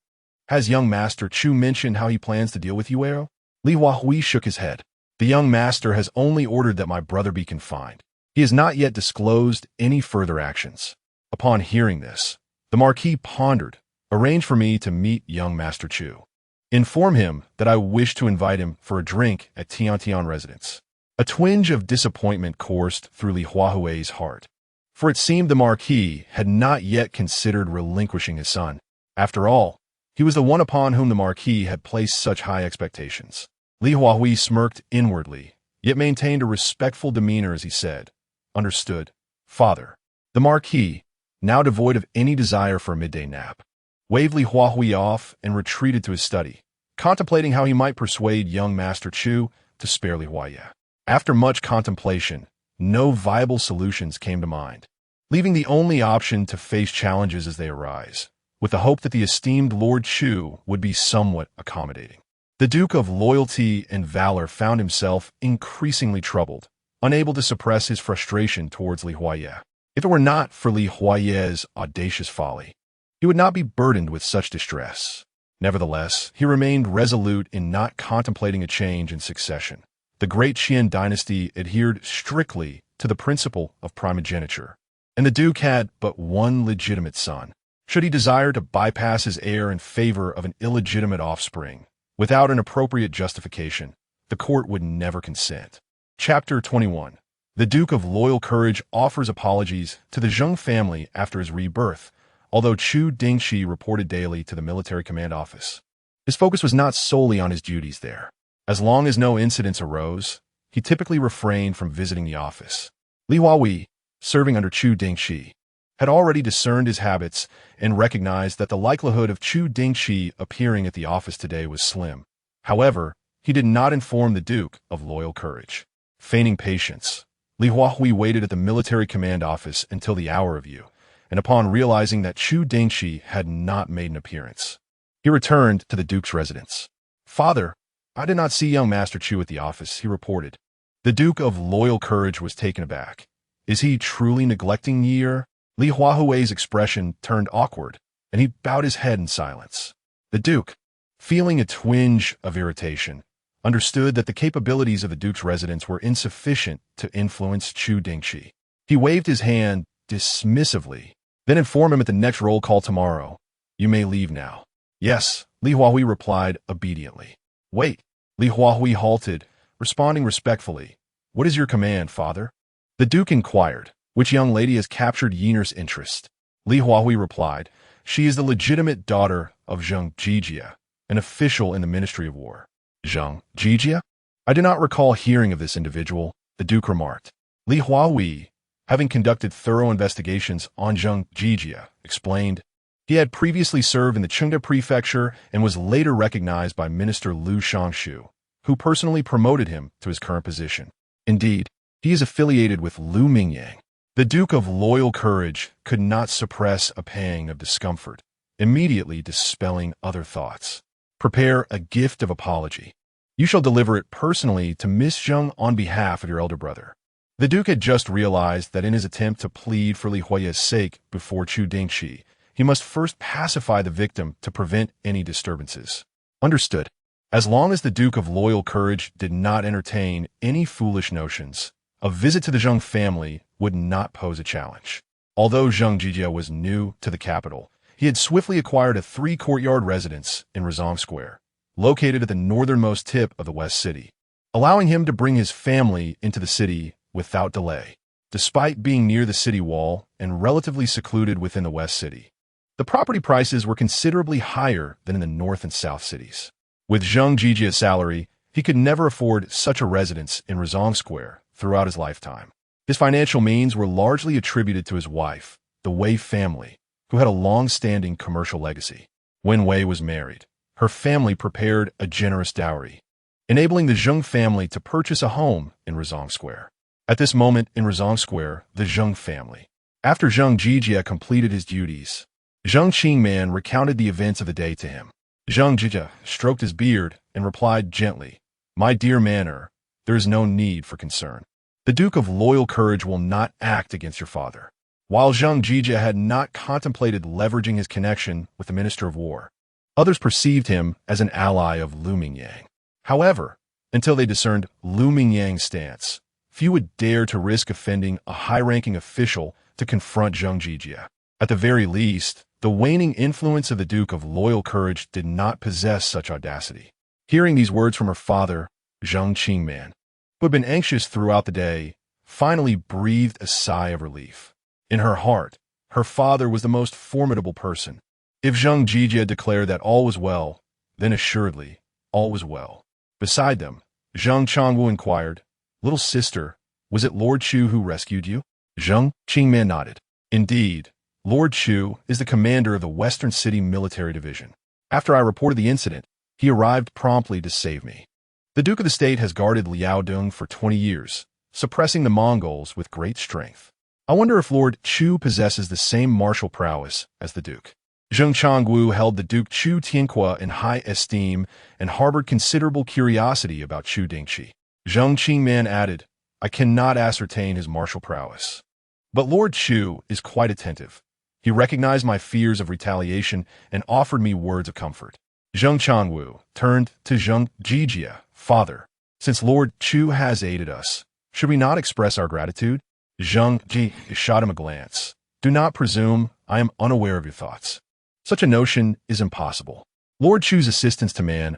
has young Master Chu mentioned how he plans to deal with you, Ero?" Li Huahui shook his head. "The young master has only ordered that my brother be confined. He has not yet disclosed any further actions." Upon hearing this, the Marquis pondered, "Arrange for me to meet young Master Chu. Inform him that I wish to invite him for a drink at Tiantian residence." A twinge of disappointment coursed through Li Huahui's heart, for it seemed the Marquis had not yet considered relinquishing his son. After all, he was the one upon whom the Marquis had placed such high expectations. Li Huahui smirked inwardly, yet maintained a respectful demeanor as he said, "Understood, Father." The Marquis, now devoid of any desire for a midday nap, waved Li Huahui off and retreated to his study, contemplating how he might persuade young Master Chu to spare Li Huaye. After much contemplation, no viable solutions came to mind, leaving the only option to face challenges as they arise, with the hope that the esteemed Lord Chu would be somewhat accommodating. The Duke of Loyalty and Valor found himself increasingly troubled, unable to suppress his frustration towards Li Huaye. If it were not for Li Huaye's audacious folly, he would not be burdened with such distress. Nevertheless, he remained resolute in not contemplating a change in succession. The great Qian dynasty adhered strictly to the principle of primogeniture, and the Duke had but one legitimate son, Should he desire to bypass his heir in favor of an illegitimate offspring, without an appropriate justification, the court would never consent. Chapter 21. The Duke of Loyal Courage offers apologies to the Zheng family after his rebirth, although Chu Dingchi reported daily to the military command office. His focus was not solely on his duties there. As long as no incidents arose, he typically refrained from visiting the office. Li Huawei, serving under Chu Dingchi, had already discerned his habits and recognized that the likelihood of Chu Dingchi appearing at the office today was slim. However, he did not inform the Duke of Loyal Courage. Feigning patience, Li Huawei waited at the military command office until the hour of view, and upon realizing that Chu Dingchi had not made an appearance, he returned to the Duke's residence. "Father, I did not see young Master Chu at the office," he reported. The Duke of Loyal Courage was taken aback. "Is he truly neglecting Yi?" Li Huawei's expression turned awkward, and he bowed his head in silence. The Duke, feeling a twinge of irritation, understood that the capabilities of the Duke's residence were insufficient to influence Chu Dingchi. He waved his hand dismissively, then informed him at the next roll call tomorrow, "You may leave now." "Yes," Li Huawei replied obediently. "Wait." Li Huawei halted, responding respectfully. "What is your command, father?" The Duke inquired, "Which young lady has captured Yiner's interest?" Li Huawei replied, "She is the legitimate daughter of Zheng Jijia, an official in the Ministry of War." "Zheng Jijia? I do not recall hearing of this individual," the Duke remarked. Li Huawei, having conducted thorough investigations on Zheng Jijia, explained, he had previously served in the Chengde Prefecture and was later recognized by Minister Liu Shangshu, who personally promoted him to his current position. Indeed, he is affiliated with Mu Yingyan. The Duke of Loyal Courage could not suppress a pang of discomfort, immediately dispelling other thoughts. "Prepare a gift of apology. You shall deliver it personally to Miss Zheng on behalf of your elder brother." The Duke had just realized that in his attempt to plead for Li Huawei's sake before Chu Dingchi, he must first pacify the victim to prevent any disturbances. Understood. As long as the Duke of Loyal Courage did not entertain any foolish notions, a visit to the Zheng family would not pose a challenge. Although Zheng Jijia was new to the capital, he had swiftly acquired a 3-courtyard residence in Reborn Square, located at the northernmost tip of the West City, allowing him to bring his family into the city without delay. Despite being near the city wall and relatively secluded within the West City, the property prices were considerably higher than in the North and South cities. With Zheng Jijia's salary, he could never afford such a residence in Reborn Square throughout his lifetime. His financial means were largely attributed to his wife, the Wei family, who had a long-standing commercial legacy. When Wei was married, her family prepared a generous dowry, enabling the Zheng family to purchase a home in Reborn Square. At this moment in Reborn Square, the Zheng family, after Zheng Jijia completed his duties, Zheng Qingman recounted the events of the day to him. Zheng Jijia stroked his beard and replied gently, "My dear manor, there is no need for concern. The Duke of Loyal Courage will not act against your father." While Zheng Jijia had not contemplated leveraging his connection with the Minister of War, others perceived him as an ally of Mu Yingyan. However, until they discerned Mu Yingyan's stance, few would dare to risk offending a high-ranking official to confront Zheng Jijia. At the very least, the waning influence of the Duke of Loyal Courage did not possess such audacity. Hearing these words from her father, Zheng Qingman, who had been anxious throughout the day, finally breathed a sigh of relief. In her heart, her father was the most formidable person. If Zheng Jijia declared that all was well, then assuredly, all was well. Beside them, Zheng Changwu inquired, "Little sister, was it Lord Chu who rescued you?" Zheng Qingman nodded. "Indeed, Lord Chu is the commander of the Western City Military Division. After I reported the incident, he arrived promptly to save me. The Duke of the State has guarded Liaodong for 20 years, suppressing the Mongols with great strength. I wonder if Lord Chu possesses the same martial prowess as the Duke." Zheng Changwu held the Duke Chu Tianqua in high esteem and harbored considerable curiosity about Chu Dingchi. Zheng Qingman added, "I cannot ascertain his martial prowess, but Lord Chu is quite attentive. He recognized my fears of retaliation and offered me words of comfort." Zheng Changwu turned to Zheng Jijia, "Father, since Lord Chu has aided us, should we not express our gratitude?" Zheng Ji shot him a glance. "Do not presume I am unaware of your thoughts. Such a notion is impossible. Lord Chu's assistance to man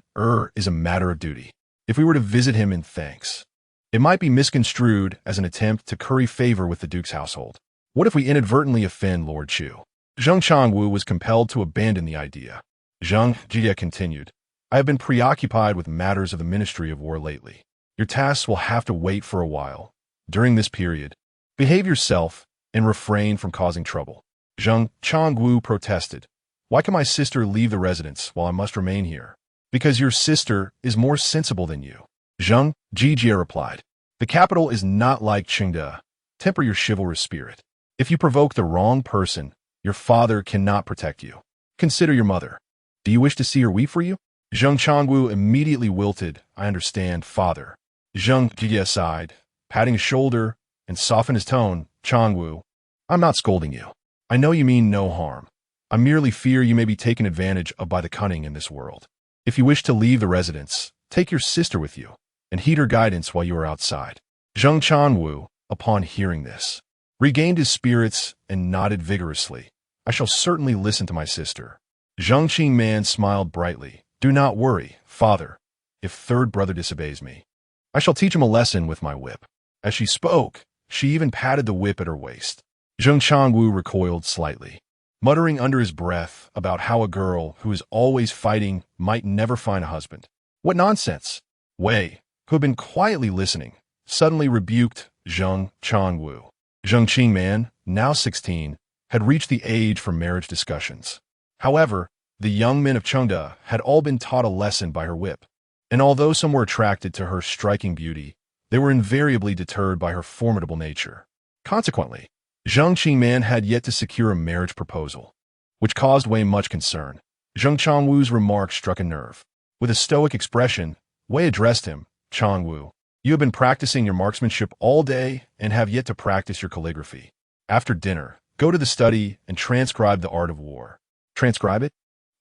is a matter of duty. If we were to visit him in thanks, it might be misconstrued as an attempt to curry favor with the Duke's household. What if we inadvertently offend Lord Chu? Zheng Changwu was compelled to abandon the idea. Zheng Jie continued, I have been preoccupied with matters of the Ministry of War lately. Your tasks will have to wait for a while. During this period, behave yourself and refrain from causing trouble. Zheng Changwu protested. Why can my sister leave the residence while I must remain here? Because your sister is more sensible than you. Zheng Jie replied. The capital is not like Qingde. Temper your chivalrous spirit. If you provoke the wrong person, your father cannot protect you. Consider your mother. Do you wish to see her weep for you? Zheng Changwu immediately wilted. I understand, father. Zheng Jie sighed, patting his shoulder, and softened his tone. Changwu, I'm not scolding you. I know you mean no harm. I merely fear you may be taken advantage of by the cunning in this world. If you wish to leave the residence, take your sister with you, and heed her guidance while you are outside. Zheng Changwu, upon hearing this, regained his spirits and nodded vigorously. I shall certainly listen to my sister. Zheng Qingman smiled brightly. Do not worry, father. If third brother disobeys me, I shall teach him a lesson with my whip. As she spoke, she even patted the whip at her waist. Zheng Changwu recoiled slightly, muttering under his breath about how a girl who is always fighting might never find a husband. What nonsense! Wei, who had been quietly listening, suddenly rebuked Zheng Changwu. Zheng Qingman, now 16, had reached the age for marriage discussions. However, the young men of Chengde had all been taught a lesson by her whip, and although some were attracted to her striking beauty, they were invariably deterred by her formidable nature. Consequently, Zheng Qingman had yet to secure a marriage proposal, which caused Wei much concern. Zheng Changwu's remark struck a nerve. With a stoic expression, Wei addressed him. Changwu, you have been practicing your marksmanship all day and have yet to practice your calligraphy. After dinner, go to the study and transcribe the art of war. Transcribe it?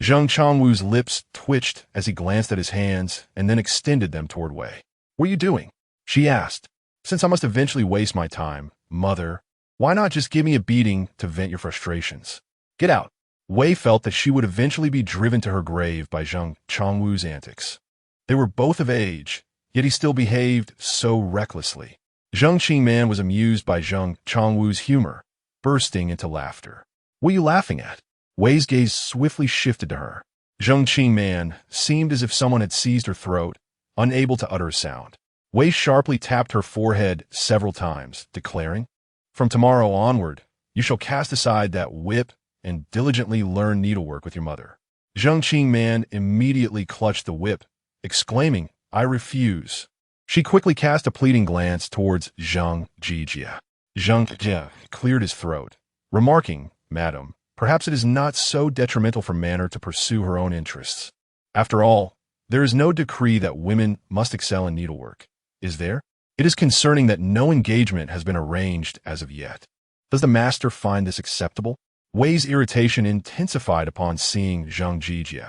Zheng Changwu's lips twitched as he glanced at his hands and then extended them toward Wei. What are you doing? She asked. Since I must eventually waste my time, mother, why not just give me a beating to vent your frustrations? Get out. Wei felt that she would eventually be driven to her grave by Zheng Changwu's antics. They were both of age, yet he still behaved so recklessly. Zheng Qingman was amused by Zheng Changwu's humor, bursting into laughter. What are you laughing at? Wei's gaze swiftly shifted to her. Zheng Qingman seemed as if someone had seized her throat, unable to utter a sound. Wei sharply tapped her forehead several times, declaring, From tomorrow onward, you shall cast aside that whip and diligently learn needlework with your mother. Zheng Qingman immediately clutched the whip, exclaiming, I refuse. She quickly cast a pleading glance towards Zheng Jie. Zheng Jie cleared his throat, remarking, Madam, perhaps it is not so detrimental for manner to pursue her own interests. After all, there is no decree that women must excel in needlework, is there? It is concerning that no engagement has been arranged as of yet. Does the master find this acceptable? Wei's irritation intensified upon seeing Zheng Jie.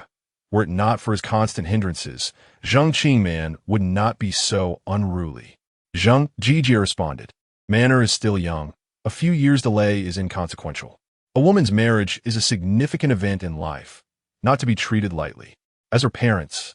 Were it not for his constant hindrances, Zheng Qingman would not be so unruly. Zheng Jie responded, Manner is still young. A few years' delay is inconsequential. A woman's marriage is a significant event in life, not to be treated lightly. As her parents,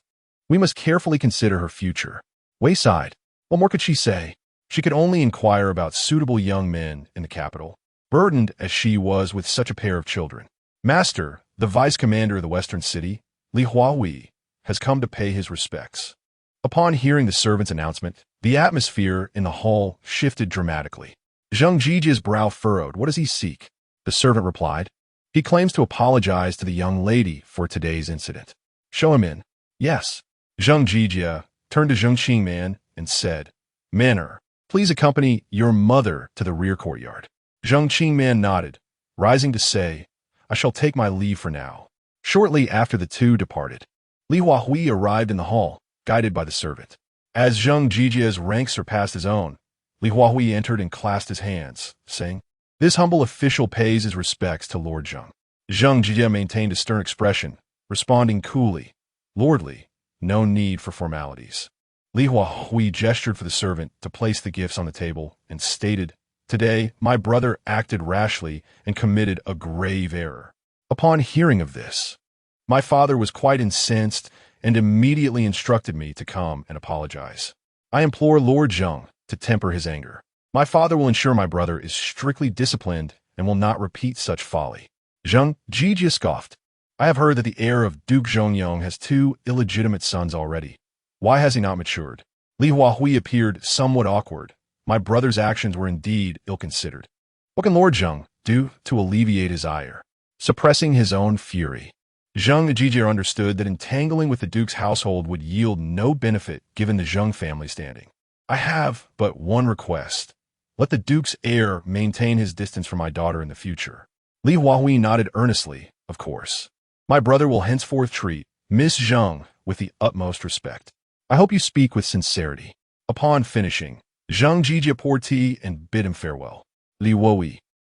we must carefully consider her future. Wei sighed. What more could she say? She could only inquire about suitable young men in the capital, burdened as she was with such a pair of children. Master, the vice commander of the western city, Li Huahui, has come to pay his respects. Upon hearing the servant's announcement, the atmosphere in the hall shifted dramatically. Zheng Jie's brow furrowed. What does he seek? The servant replied. He claims to apologize to the young lady for today's incident. Show him in. Yes. Zheng Jie turned to Zheng Qingman and said, Manner, please accompany your mother to the rear courtyard. Zheng Qingman nodded, rising to say, I shall take my leave for now. Shortly after the two departed, Li Huahui arrived in the hall, guided by the servant. As Zheng Jie's rank surpassed his own, Li Huahui entered and clasped his hands, saying, This humble official pays his respects to Lord Zheng. Zheng Jie maintained a stern expression, responding coolly, Lordly, no need for formalities. Li Huahui gestured for the servant to place the gifts on the table and stated, Today, my brother acted rashly and committed a grave error. Upon hearing of this, my father was quite incensed and immediately instructed me to come and apologize. I implore Lord Zheng to temper his anger. My father will ensure my brother is strictly disciplined and will not repeat such folly. Zheng Jijia scoffed. I have heard that the heir of Duke Zhongyong has 2 illegitimate sons already. Why has he not matured? Li Huahui appeared somewhat awkward. My brother's actions were indeed ill-considered. What can Lord Zheng do to alleviate his ire? Suppressing his own fury, Zheng Jijia understood that entangling with the Duke's household would yield no benefit given the Zheng family standing. I have but one request. Let the Duke's heir maintain his distance from my daughter in the future. Li Huahui nodded earnestly, of course. My brother will henceforth treat Miss Zheng with the utmost respect. I hope you speak with sincerity. Upon finishing, Zheng Jijia poured tea and bid him farewell. Li Huahui,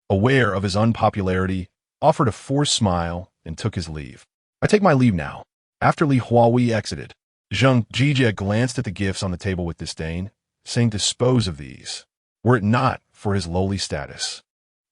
aware of his unpopularity, offered a forced smile and took his leave. I take my leave now. After Li Huahui exited, Zheng Jijia glanced at the gifts on the table with disdain, saying dispose of these, were it not for his lowly status.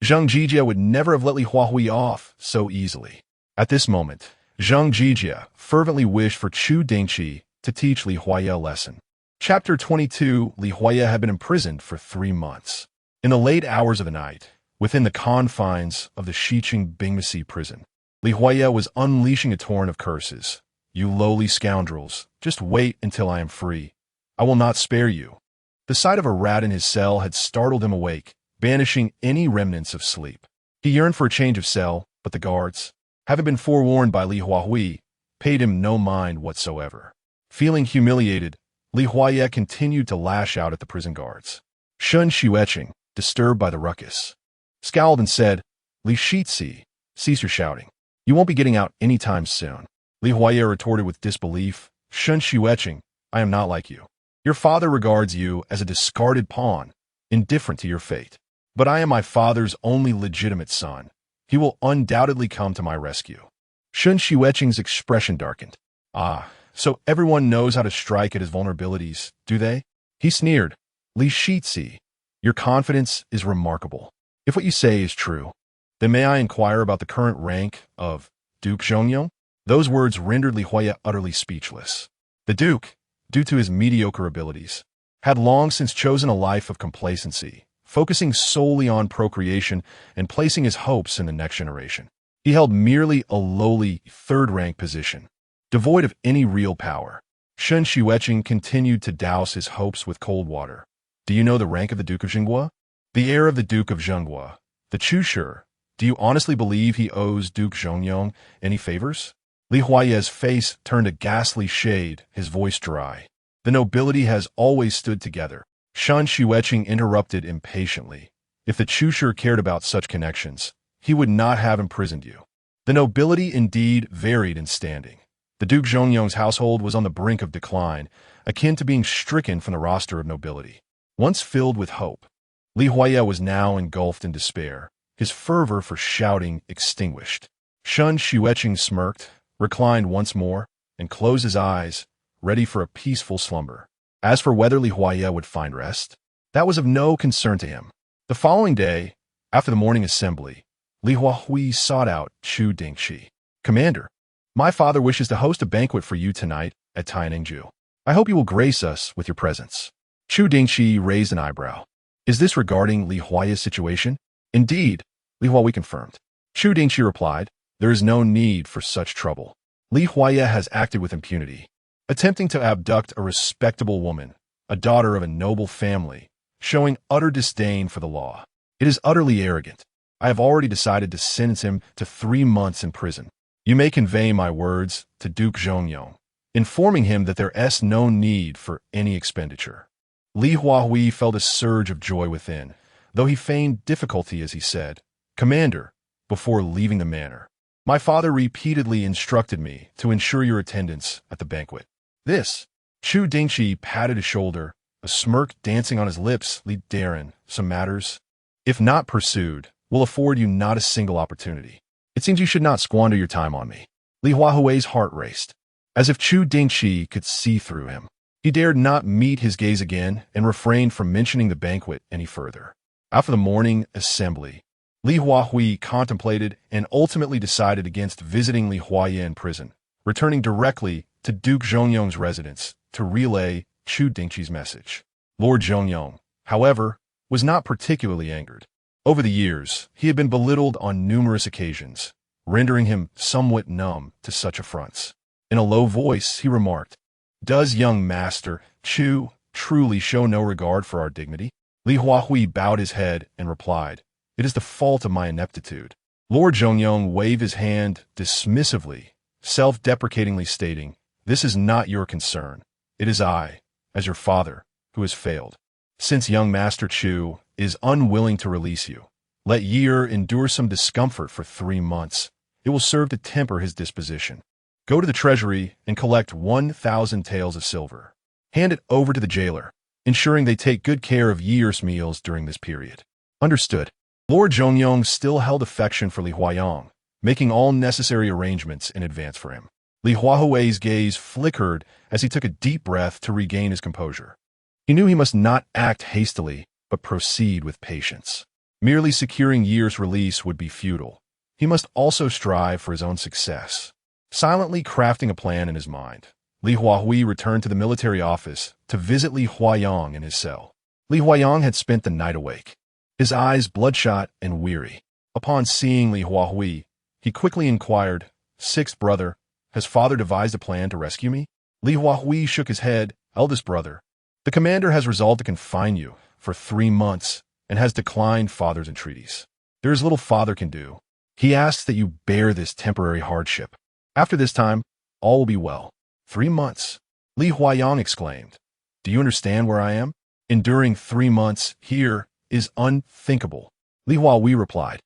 Zheng Jijia would never have let Li Huahui off so easily. At this moment, Zheng Jijia fervently wished for Chu Dingchi to teach Li Huayi a lesson. Chapter 22. Li Huayi had been imprisoned for 3 months. In the late hours of the night, within the confines of the Shiqing Bingmasi prison, Li Huayi was unleashing a torrent of curses. You lowly scoundrels, just wait until I am free. I will not spare you. The sight of a rat in his cell had startled him awake, banishing any remnants of sleep. He yearned for a change of cell, but the guards, having been forewarned by Li Huahui, paid him no mind whatsoever. Feeling humiliated, Li Huayi continued to lash out at the prison guards. Shun Xueqing, disturbed by the ruckus, scowled and said, Li Shitzi, cease your shouting. You won't be getting out anytime soon. Li Huayi retorted with disbelief, Shun Xueqing, I am not like you. Your father regards you as a discarded pawn, indifferent to your fate. But I am my father's only legitimate son. He will undoubtedly come to my rescue. Shun Xueqing's expression darkened. Ah, so everyone knows how to strike at his vulnerabilities, do they? He sneered. Li Shitzi, your confidence is remarkable. If what you say is true, then may I inquire about the current rank of Duke Zhongyong? Those words rendered Li Huayi utterly speechless. The Duke, due to his mediocre abilities, had long since chosen a life of complacency, focusing solely on procreation and placing his hopes in the next generation. He held merely a lowly 3rd-rank position, devoid of any real power. Shun Xueqing continued to douse his hopes with cold water. Do you know the rank of the Duke of Jinghua? The heir of the Duke of Zhenghua, the Chu Shi. Do you honestly believe he owes Duke Zhongyong any favors? Li Huayi's face turned a ghastly shade, his voice dry. The nobility has always stood together. Shun Xueqing interrupted impatiently. If the Chu Shi cared about such connections, he would not have imprisoned you. The nobility indeed varied in standing. The Duke Zhongyong's household was on the brink of decline, akin to being stricken from the roster of nobility. Once filled with hope, Li Huayi was now engulfed in despair, his fervor for shouting extinguished. Shun Xueqing smirked, reclined once more, and closed his eyes, ready for a peaceful slumber. As for whether Li Huayi would find rest, that was of no concern to him. The following day, after the morning assembly, Li Huahui sought out Chu Dingchi. Commander, my father wishes to host a banquet for you tonight at Tainengju. I hope you will grace us with your presence. Chu Dingchi raised an eyebrow. Is this regarding Li Huayi's situation? Indeed, Li Huahui confirmed. Chu Dingchi replied, there is no need for such trouble. Li Huayi has acted with impunity, attempting to abduct a respectable woman, a daughter of a noble family, showing utter disdain for the law. It is utterly arrogant. I have already decided to sentence him to 3 months in prison. You may convey my words to Duke Zhongyong, informing him that there is no need for any expenditure. Li Huahui felt a surge of joy within, though he feigned difficulty as he said, Commander, before leaving the manor, my father repeatedly instructed me to ensure your attendance at the banquet. This, Chu Dingchi patted his shoulder, a smirk dancing on his lips. Li Darren, some matters, if not pursued, will afford you not a single opportunity. It seems you should not squander your time on me. Li Huahui's heart raced, as if Chu Dingchi could see through him. He dared not meet his gaze again and refrained from mentioning the banquet any further. After the morning assembly, Li Huahui contemplated and ultimately decided against visiting Li Huaye in prison, returning directly to Duke Zhongyong's residence to relay Chu Dingchi's message. Lord Zhongyong, however, was not particularly angered. Over the years, he had been belittled on numerous occasions, rendering him somewhat numb to such affronts. In a low voice, he remarked, "Does young Master Chu truly show no regard for our dignity?" Li Huahui bowed his head and replied, "It is the fault of my ineptitude." Lord Zhongyong waved his hand dismissively, self-deprecatingly stating, "This is not your concern. It is I, as your father, who has failed. Since young Master Chu is unwilling to release you, let Year endure some discomfort for 3 months. It will serve to temper his disposition. Go to the treasury and collect 1,000 taels of silver. Hand it over to the jailer, ensuring they take good care of Year's meals during this period." Understood. Lord Zhongyong still held affection for Li Huayong, making all necessary arrangements in advance for him. Li Huahui's gaze flickered as he took a deep breath to regain his composure. He knew he must not act hastily, but proceed with patience. Merely securing Year's release would be futile. He must also strive for his own success. Silently crafting a plan in his mind, Li Huahui returned to the military office to visit Li Huayong in his cell. Li Huayong had spent the night awake, his eyes bloodshot and weary. Upon seeing Li Huahui, he quickly inquired, "Sixth brother, has father devised a plan to rescue me?" Li Huahui shook his head. "Eldest brother, the commander has resolved to confine you for 3 months and has declined father's entreaties. There is little father can do. He asks that you bear this temporary hardship. After this time, all will be well." 3 months, Li Huayong exclaimed. "Do you understand where I am? Enduring 3 months here is unthinkable." Li Huahui replied,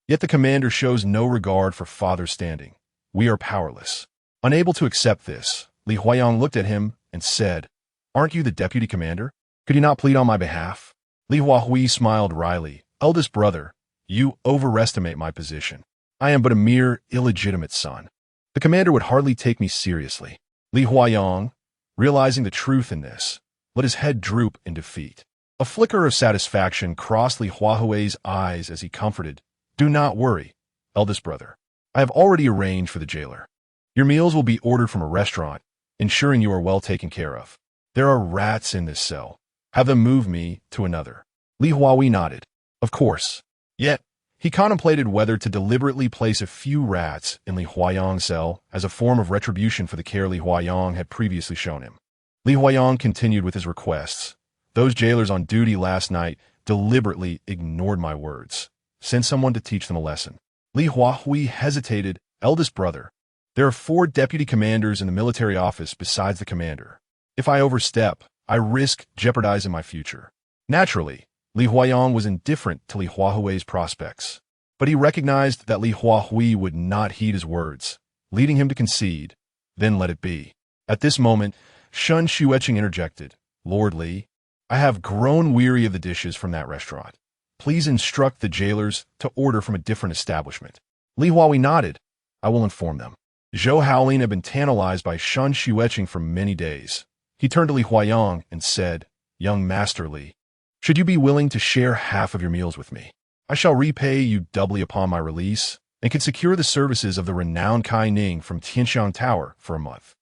"Yet the commander shows no regard for father's standing. We are powerless." Unable to accept this, Li Huayong looked at him and said, "Aren't you the deputy commander? Could you not plead on my behalf?" Li Huahui smiled wryly. "Eldest brother, you overestimate my position. I am but a mere illegitimate son. The commander would hardly take me seriously." Li Huayong, realizing the truth in this, let his head droop in defeat. A flicker of satisfaction crossed Li Huahui's eyes as he comforted, "Do not worry, eldest brother. I have already arranged for the jailer. Your meals will be ordered from a restaurant, ensuring you are well taken care of. There are rats in this cell. Have them move me to another." Li Huahui nodded. Of course. Yet, he contemplated whether to deliberately place a few rats in Li Huayong's cell as a form of retribution for the care Li Huayong had previously shown him. Li Huayong continued with his requests. "Those jailers on duty last night deliberately ignored my words. Send someone to teach them a lesson." Li Huahui hesitated. "Eldest brother, there are 4 deputy commanders in the military office besides the commander. If I overstep, I risk jeopardizing my future." Naturally, Li Huayong was indifferent to Li Huahui's prospects, but he recognized that Li Huahui would not heed his words, leading him to concede, "Then let it be." At this moment, Shun Xueqing interjected, "Lord Li, I have grown weary of the dishes from that restaurant. Please instruct the jailers to order from a different establishment." Li Huahui nodded. "I will inform them." Zhou Haolin had been tantalized by Shun Xueqing for many days. He turned to Li Huayong and said, "Young Master Li, should you be willing to share half of your meals with me, I shall repay you doubly upon my release and can secure the services of the renowned Kai Ning from Tianxiang Tower for a month."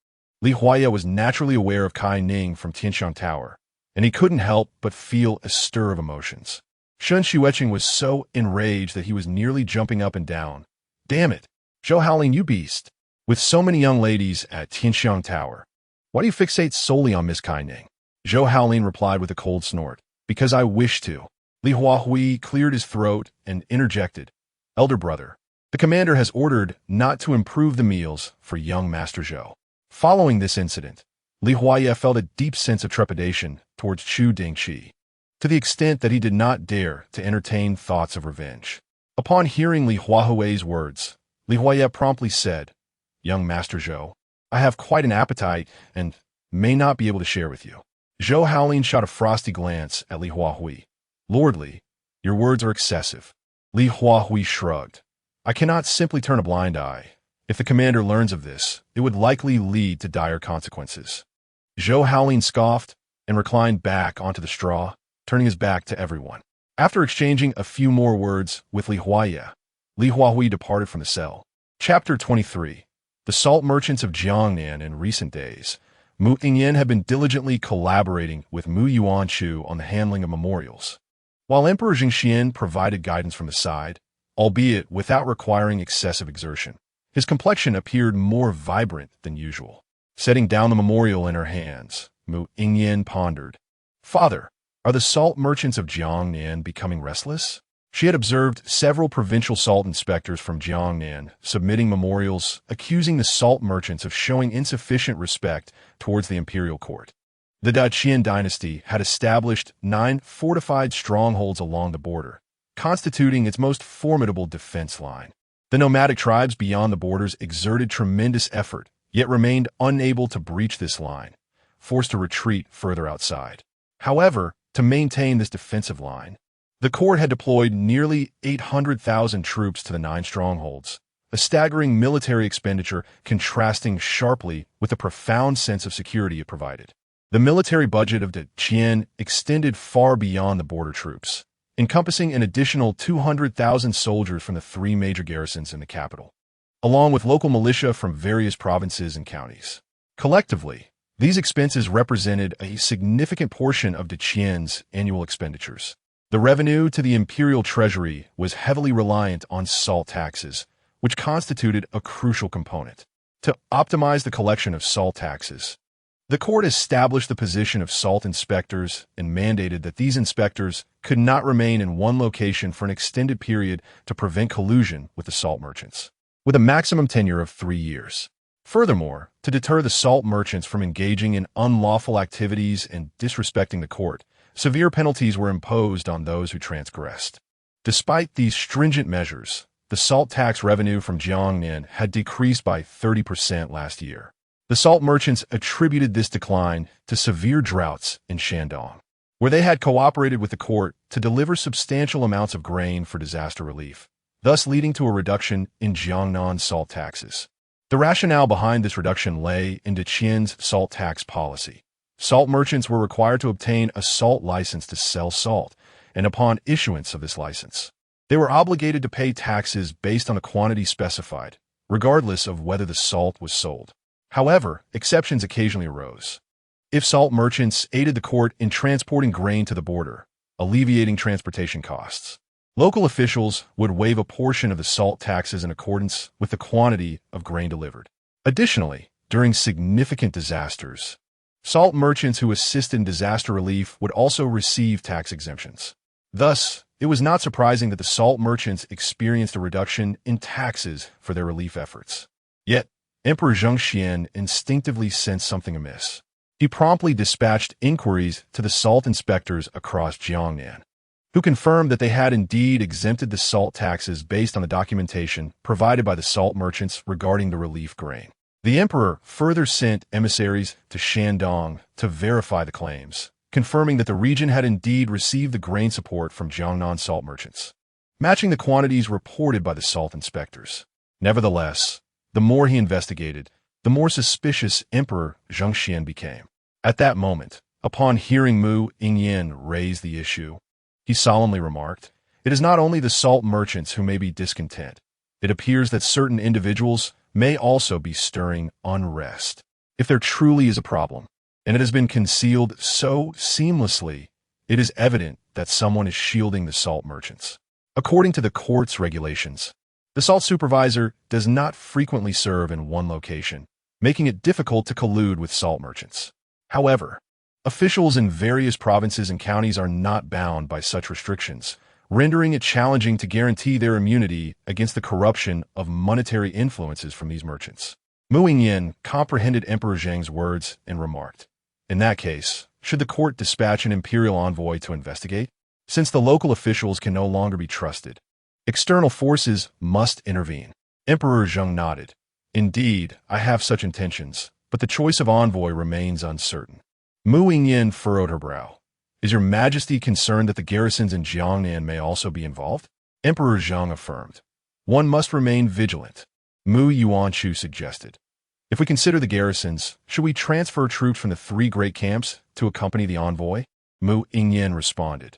Li Huaye was naturally aware of Kai Ning from Tianxiang Tower, and he couldn't help but feel a stir of emotions. Shun Xueqing was so enraged that he was nearly jumping up and down. "Damn it, Zhou Haolin, you beast! With so many young ladies at Tianxiang Tower, why do you fixate solely on Miss Kai Ning?" Zhou Haolin replied with a cold snort, "Because I wish to." Li Huahui cleared his throat and interjected, "Elder brother, the commander has ordered not to improve the meals for young Master Zhou." Following this incident, Li Huaye felt a deep sense of trepidation towards Chu Dingchi, to the extent that he did not dare to entertain thoughts of revenge. Upon hearing Li Huahui's words, Li Huaye promptly said, "Young Master Zhou, I have quite an appetite and may not be able to share with you." Zhou Haolin shot a frosty glance at Li Huahui. "Lord Li, your words are excessive." Li Huahui shrugged. "I cannot simply turn a blind eye. If the commander learns of this, it would likely lead to dire consequences." Zhou Haolin scoffed and reclined back onto the straw, turning his back to everyone. After exchanging a few more words with Li Huaye, Li Huahui departed from the cell. Chapter 23. The Salt Merchants of Jiangnan. In recent days, Mu Yingyan had been diligently collaborating with Mu Yuanchu on the handling of memorials. While Emperor Jingxian provided guidance from the side, albeit without requiring excessive exertion, his complexion appeared more vibrant than usual. Setting down the memorial in her hands, Mu Yingyan pondered. Father, are the salt merchants of Jiangnan becoming restless? She had observed several provincial salt inspectors from Jiangnan submitting memorials accusing the salt merchants of showing insufficient respect towards the imperial court. The Daqian dynasty had established 9 fortified strongholds along the border, constituting its most formidable defense line. The nomadic tribes beyond the borders exerted tremendous effort, yet remained unable to breach this line, forced to retreat further outside. However, to maintain this defensive line, the court had deployed nearly 800,000 troops to the 9 strongholds, a staggering military expenditure contrasting sharply with the profound sense of security it provided. The military budget of Daqian extended far beyond the border troops, encompassing an additional 200,000 soldiers from the 3 major garrisons in the capital, along with local militia from various provinces and counties. Collectively, these expenses represented a significant portion of Daqian's annual expenditures. The revenue to the imperial treasury was heavily reliant on salt taxes, which constituted a crucial component. To optimize the collection of salt taxes, the court established the position of salt inspectors and mandated that these inspectors could not remain in one location for an extended period to prevent collusion with the salt merchants, with a maximum tenure of 3 years. Furthermore, to deter the salt merchants from engaging in unlawful activities and disrespecting the court, severe penalties were imposed on those who transgressed. Despite these stringent measures, the salt tax revenue from Jiangnan had decreased by 30% last year. The salt merchants attributed this decline to severe droughts in Shandong, where they had cooperated with the court to deliver substantial amounts of grain for disaster relief, thus leading to a reduction in Jiangnan salt taxes. The rationale behind this reduction lay in Daqian's salt tax policy. Salt merchants were required to obtain a salt license to sell salt, and upon issuance of this license, they were obligated to pay taxes based on the quantity specified, regardless of whether the salt was sold. However, exceptions occasionally arose. If salt merchants aided the court in transporting grain to the border, alleviating transportation costs, local officials would waive a portion of the salt taxes in accordance with the quantity of grain delivered. Additionally, during significant disasters, salt merchants who assist in disaster relief would also receive tax exemptions. Thus, it was not surprising that the salt merchants experienced a reduction in taxes for their relief efforts. Yet, Emperor Jingxian instinctively sensed something amiss. He promptly dispatched inquiries to the salt inspectors across Jiangnan, who confirmed that they had indeed exempted the salt taxes based on the documentation provided by the salt merchants regarding the relief grain. The emperor further sent emissaries to Shandong to verify the claims, confirming that the region had indeed received the grain support from Jiangnan salt merchants, matching the quantities reported by the salt inspectors. Nevertheless, the more he investigated, the more suspicious Emperor Jingxian became. At that moment, upon hearing Mu Yingyan raise the issue, he solemnly remarked, "It is not only the salt merchants who may be discontent. It appears that certain individuals may also be stirring unrest. If there truly is a problem, and it has been concealed so seamlessly, it is evident that someone is shielding the salt merchants." According to the court's regulations, the salt supervisor does not frequently serve in one location, making it difficult to collude with salt merchants. However, officials in various provinces and counties are not bound by such restrictions, rendering it challenging to guarantee their immunity against the corruption of monetary influences from these merchants. Mu Yingyan comprehended Emperor Zheng's words and remarked, "In that case, should the court dispatch an imperial envoy to investigate? Since the local officials can no longer be trusted, external forces must intervene." Emperor Zheng nodded. "Indeed, I have such intentions, but the choice of envoy remains uncertain." Mu Yingyan furrowed her brow. "Is your majesty concerned that the garrisons in Jiangnan may also be involved?" Emperor Zheng affirmed. "One must remain vigilant." Mu Yuanchu suggested, "If we consider the garrisons, should we transfer troops from the 3 great camps to accompany the envoy?" Mu Yingyan responded,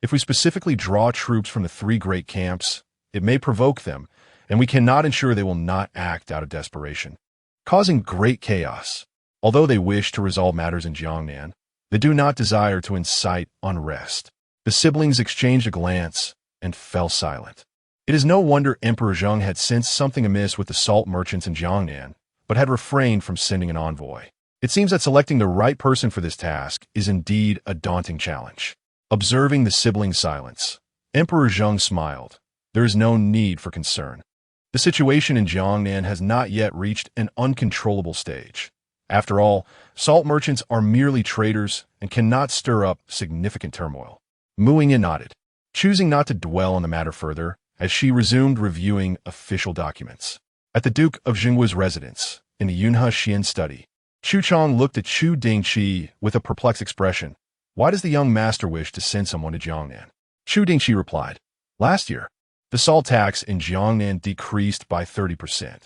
If we specifically draw troops from the three great camps, it may provoke them, and we cannot ensure they will not act out of desperation, causing great chaos. Although they wish to resolve matters in Jiangnan, they do not desire to incite unrest. The siblings exchanged a glance and fell silent. It is no wonder Emperor Zheng had sensed something amiss with the salt merchants in Jiangnan, but had refrained from sending an envoy. It seems that selecting the right person for this task is indeed a daunting challenge. Observing the siblings' silence, Emperor Zheng smiled. There is no need for concern. The situation in Jiangnan has not yet reached an uncontrollable stage. After all, salt merchants are merely traders and cannot stir up significant turmoil. Mu Yingyan nodded, choosing not to dwell on the matter further, as she resumed reviewing official documents. At the Duke of Jinggua's residence, in the Yunhe Xian study, Chu Chang looked at Chu Dingchi with a perplexed expression. Why does the young master wish to send someone to Jiangnan? Chu Dingchi replied, last year, the salt tax in Jiangnan decreased by 30%.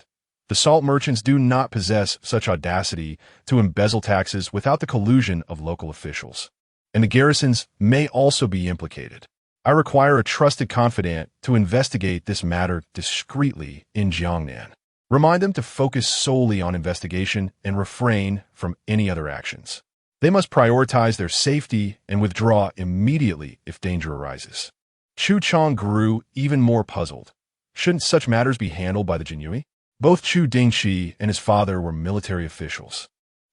The salt merchants do not possess such audacity to embezzle taxes without the collusion of local officials. And the garrisons may also be implicated. I require a trusted confidant to investigate this matter discreetly in Jiangnan. Remind them to focus solely on investigation and refrain from any other actions. They must prioritize their safety and withdraw immediately if danger arises. Chu Chang grew even more puzzled. Shouldn't such matters be handled by the Jinyue? Both Chu Dingchi and his father were military officials.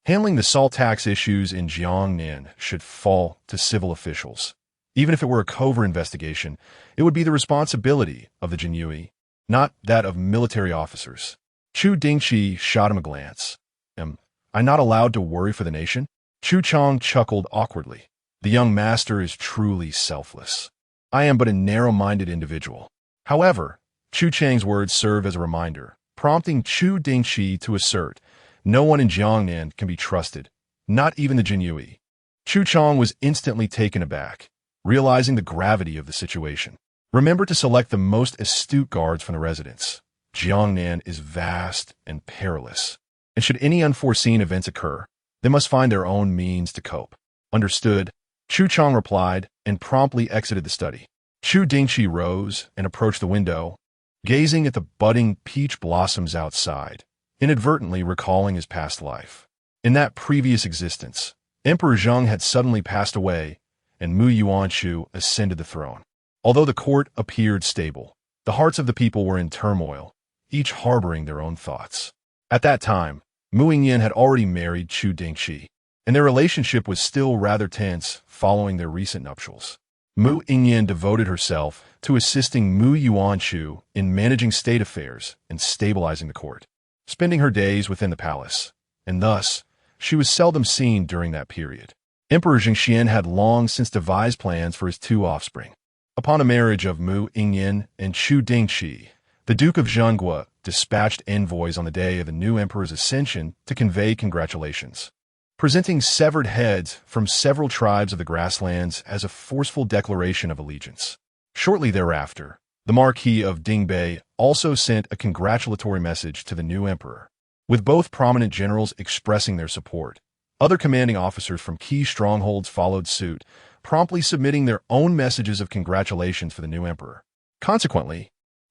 Handling the salt tax issues in Jiangnan should fall to civil officials. Even if it were a covert investigation, it would be the responsibility of the Jinyue, not that of military officers. Chu Dingchi shot him a glance. Am I not allowed to worry for the nation? Chu Chang chuckled awkwardly. The young master is truly selfless. I am but a narrow-minded individual. However, Chu Chang's words serve as a reminder, prompting Chu Dingchi to assert, no one in Jiangnan can be trusted, not even the Jinyue. Chu Chang was instantly taken aback, realizing the gravity of the situation. Remember to select the most astute guards from the residence. Jiangnan is vast and perilous, and should any unforeseen events occur, they must find their own means to cope. Understood, Chu Chang replied and promptly exited the study. Chu Dingchi rose and approached the window, gazing at the budding peach blossoms outside, inadvertently recalling his past life. In that previous existence, Emperor Zheng had suddenly passed away, and Mu Yingyan ascended the throne. Although the court appeared stable, the hearts of the people were in turmoil, each harboring their own thoughts. At that time, Mu Yingyan had already married Chu Dingchi, and their relationship was still rather tense following their recent nuptials. Mu Yingyan devoted herself to assisting Mu Yingyan in managing state affairs and stabilizing the court, spending her days within the palace, and thus, she was seldom seen during that period. Emperor Jingxian had long since devised plans for his two offspring. Upon the marriage of Mu Yingyan and Chu Dingchi, the Duke of Zhengua dispatched envoys on the day of the new emperor's ascension to convey congratulations, presenting severed heads from several tribes of the grasslands as a forceful declaration of allegiance. Shortly thereafter, the Marquis of Dingbei also sent a congratulatory message to the new emperor, with both prominent generals expressing their support. Other commanding officers from key strongholds followed suit, promptly submitting their own messages of congratulations for the new emperor. Consequently,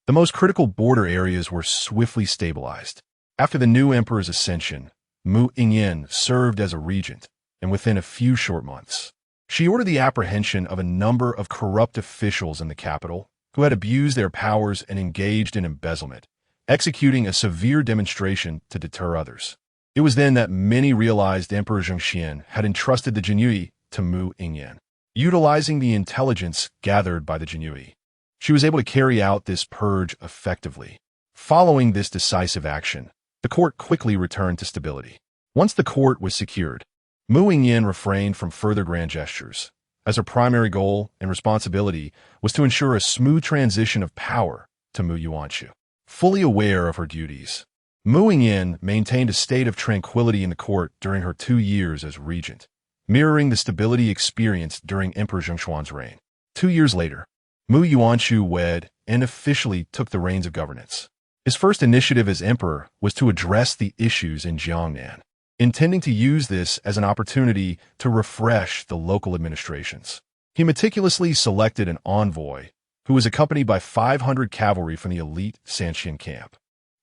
the most critical border areas were swiftly stabilized. After the new emperor's ascension, Mu Yingyan served as a regent, and within a few short months, she ordered the apprehension of a number of corrupt officials in the capital who had abused their powers and engaged in embezzlement, executing a severe demonstration to deter others. It was then that many realized Emperor Zhengxian had entrusted the Jinyue to Mu Yingyan. Utilizing the intelligence gathered by the Jinyue, she was able to carry out this purge effectively. Following this decisive action, the court quickly returned to stability. Once the court was secured, Mu Yingyan refrained from further grand gestures, as her primary goal and responsibility was to ensure a smooth transition of power to Mu Yingyan. Fully aware of her duties, Mu Yingyan maintained a state of tranquility in the court during her 2 years as regent, mirroring the stability experienced during Emperor Zhengshuan's reign. 2 years later, Mu Yingyan wed and officially took the reins of governance. His first initiative as emperor was to address the issues in Jiangnan, intending to use this as an opportunity to refresh the local administrations. He meticulously selected an envoy who was accompanied by 500 cavalry from the elite Sanxian camp.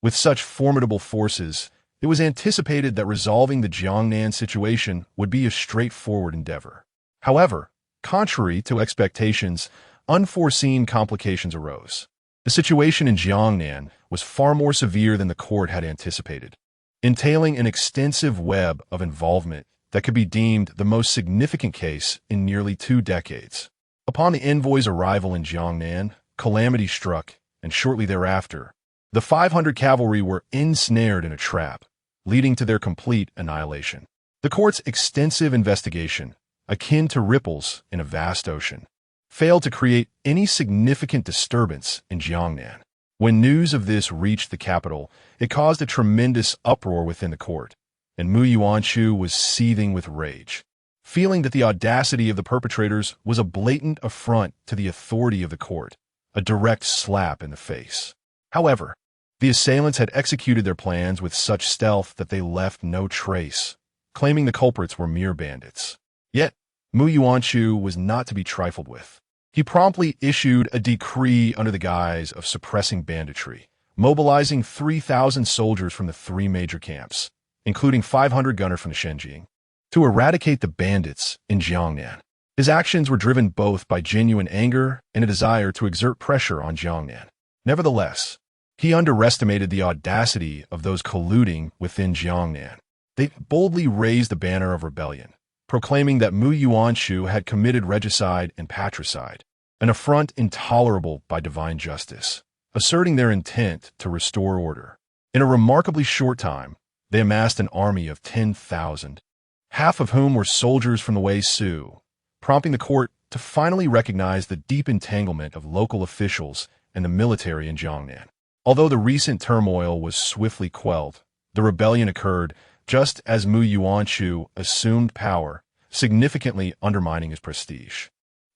With such formidable forces, it was anticipated that resolving the Jiangnan situation would be a straightforward endeavor. However, contrary to expectations, unforeseen complications arose. The situation in Jiangnan was far more severe than the court had anticipated, entailing an extensive web of involvement that could be deemed the most significant case in nearly 2 decades. Upon the envoy's arrival in Jiangnan, calamity struck, and shortly thereafter, the 500 cavalry were ensnared in a trap, leading to their complete annihilation. The court's extensive investigation, akin to ripples in a vast ocean, failed to create any significant disturbance in Jiangnan. When news of this reached the capital, it caused a tremendous uproar within the court, and Mu Yingyan was seething with rage, feeling that the audacity of the perpetrators was a blatant affront to the authority of the court, a direct slap in the face. However, the assailants had executed their plans with such stealth that they left no trace, claiming the culprits were mere bandits. Yet, Mu Yingyan was not to be trifled with. He promptly issued a decree under the guise of suppressing banditry, mobilizing 3,000 soldiers from the 3 major camps, including 500 gunners from the Shenjing, to eradicate the bandits in Jiangnan. His actions were driven both by genuine anger and a desire to exert pressure on Jiangnan. Nevertheless, he underestimated the audacity of those colluding within Jiangnan. They boldly raised the banner of rebellion, proclaiming that Mu Yingyan had committed regicide and patricide, an affront intolerable by divine justice, asserting their intent to restore order. In a remarkably short time, they amassed an army of 10,000, half of whom were soldiers from the Wei Su, prompting the court to finally recognize the deep entanglement of local officials and the military in Jiangnan. Although the recent turmoil was swiftly quelled, the rebellion occurred just as Mu Yingyan assumed power, significantly undermining his prestige.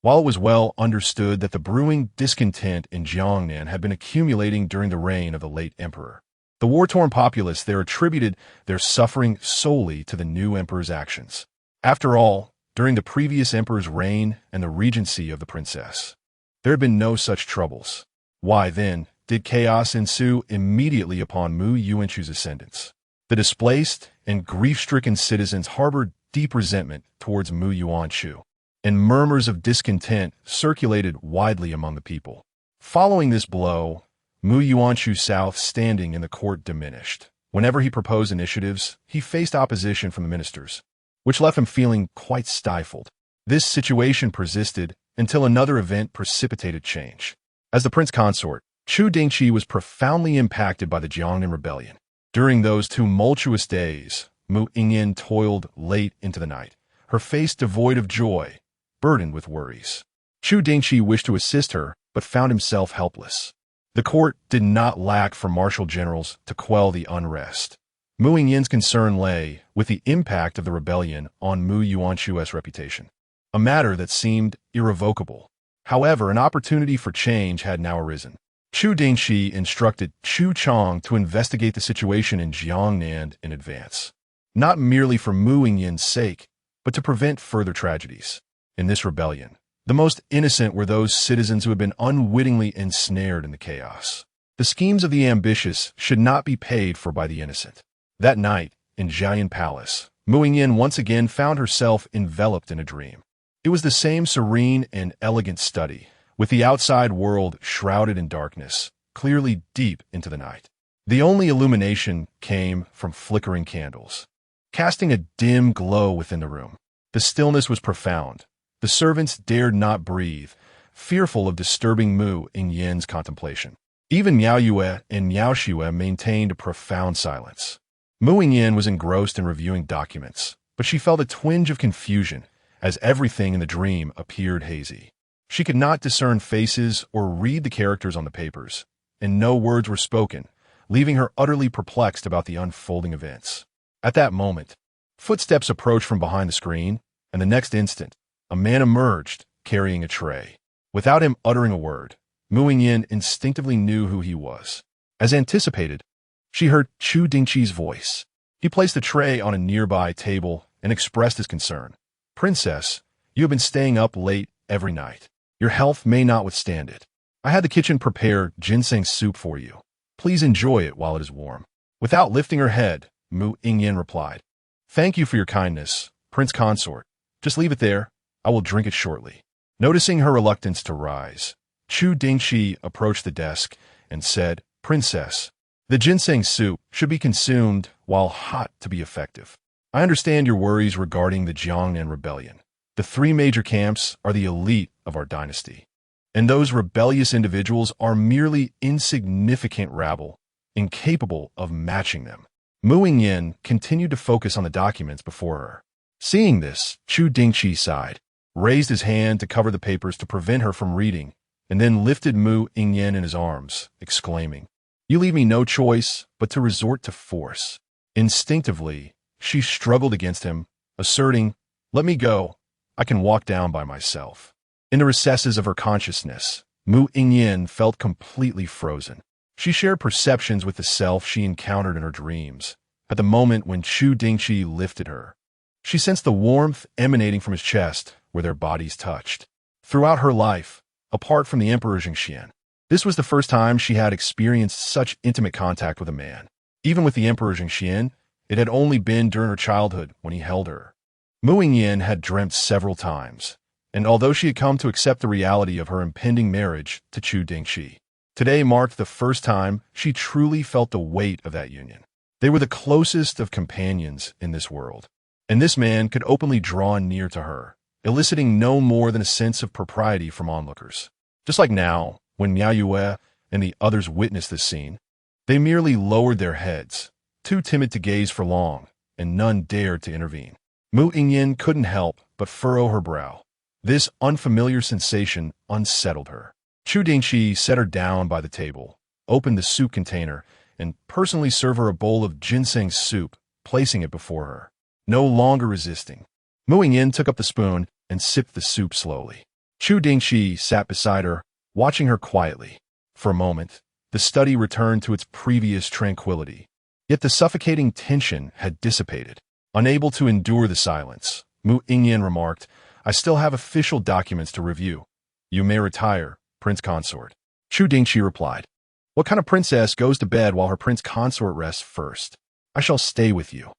While it was well understood that the brewing discontent in Jiangnan had been accumulating during the reign of the late emperor, the war-torn populace there attributed their suffering solely to the new emperor's actions. After all, during the previous emperor's reign and the regency of the princess, there had been no such troubles. Why, then, did chaos ensue immediately upon Mu Yingyan's ascendance? The displaced and grief-stricken citizens harbored deep resentment towards Mu Yingyan, and murmurs of discontent circulated widely among the people. Following this blow, Mu Yingyan's standing in the court diminished. Whenever he proposed initiatives, he faced opposition from the ministers, which left him feeling quite stifled. This situation persisted until another event precipitated change. As the prince consort, Chu Dingchi was profoundly impacted by the Jiangnan rebellion. During those tumultuous days, Mu Yingyan toiled late into the night, her face devoid of joy, burdened with worries. Chu Dingchi wished to assist her, but found himself helpless. The court did not lack for martial generals to quell the unrest. Mu Yingyan's concern lay with the impact of the rebellion on Mu Yingyan's reputation, a matter that seemed irrevocable. However, an opportunity for change had now arisen. Chu Dingchi instructed Chu Chang to investigate the situation in Jiangnan in advance, not merely for Mu Yingyan's sake, but to prevent further tragedies. In this rebellion, the most innocent were those citizens who had been unwittingly ensnared in the chaos. The schemes of the ambitious should not be paid for by the innocent. That night, in Jiayan Palace, Mu Yingyan once again found herself enveloped in a dream. It was the same serene and elegant study, with the outside world shrouded in darkness, clearly deep into the night. The only illumination came from flickering candles, casting a dim glow within the room. The stillness was profound. The servants dared not breathe, fearful of disturbing Mu Yingyan's contemplation. Even Miao Yue and Miao Xue maintained a profound silence. Mu Yingyan was engrossed in reviewing documents, but she felt a twinge of confusion as everything in the dream appeared hazy. She could not discern faces or read the characters on the papers, and no words were spoken, leaving her utterly perplexed about the unfolding events. At that moment, footsteps approached from behind the screen, and the next instant, a man emerged, carrying a tray. Without him uttering a word, Mu Yingyan instinctively knew who he was. As anticipated, she heard Chu Dingchi's voice. He placed the tray on a nearby table and expressed his concern. "Princess, you have been staying up late every night. Your health may not withstand it. I had the kitchen prepare ginseng soup for you. Please enjoy it while it is warm." Without lifting her head, Mu Yingyan replied, "Thank you for your kindness, Prince Consort. Just leave it there. I will drink it shortly." Noticing her reluctance to rise, Chu Dingchi approached the desk and said, "Princess, the ginseng soup should be consumed while hot to be effective. I understand your worries regarding the Jiangnan rebellion. The three major camps are the elite of our dynasty, and those rebellious individuals are merely insignificant rabble, incapable of matching them." Mu Yingyan continued to focus on the documents before her. Seeing this, Chu Dingchi sighed, raised his hand to cover the papers to prevent her from reading, and then lifted Mu Yingyan in his arms, exclaiming, "You leave me no choice but to resort to force." Instinctively, she struggled against him, asserting, "Let me go. I can walk down by myself." In the recesses of her consciousness, Mu Yingyan felt completely frozen. She shared perceptions with the self she encountered in her dreams. At the moment when Chu Dingchi lifted her, she sensed the warmth emanating from his chest where their bodies touched. Throughout her life, apart from the Emperor Jingxian, this was the first time she had experienced such intimate contact with a man. Even with the Emperor Jingxian, it had only been during her childhood when he held her. Mu Yingyan had dreamt several times, and although she had come to accept the reality of her impending marriage to Chu Dingchi, today marked the first time she truly felt the weight of that union. They were the closest of companions in this world, and this man could openly draw near to her, eliciting no more than a sense of propriety from onlookers. Just like now, when Miao Yue and the others witnessed this scene, they merely lowered their heads, too timid to gaze for long, and none dared to intervene. Mu Yingyan couldn't help but furrow her brow. This unfamiliar sensation unsettled her. Chu Dingchi set her down by the table, opened the soup container, and personally served her a bowl of ginseng soup, placing it before her. No longer resisting, Mu Yingyan took up the spoon and sipped the soup slowly. Chu Dingchi sat beside her, watching her quietly. For a moment, the study returned to its previous tranquility. Yet the suffocating tension had dissipated. Unable to endure the silence, Mu Yingyan remarked, "I still have official documents to review. You may retire, Prince Consort." Chu Dingchi replied, "What kind of princess goes to bed while her prince consort rests first? I shall stay with you.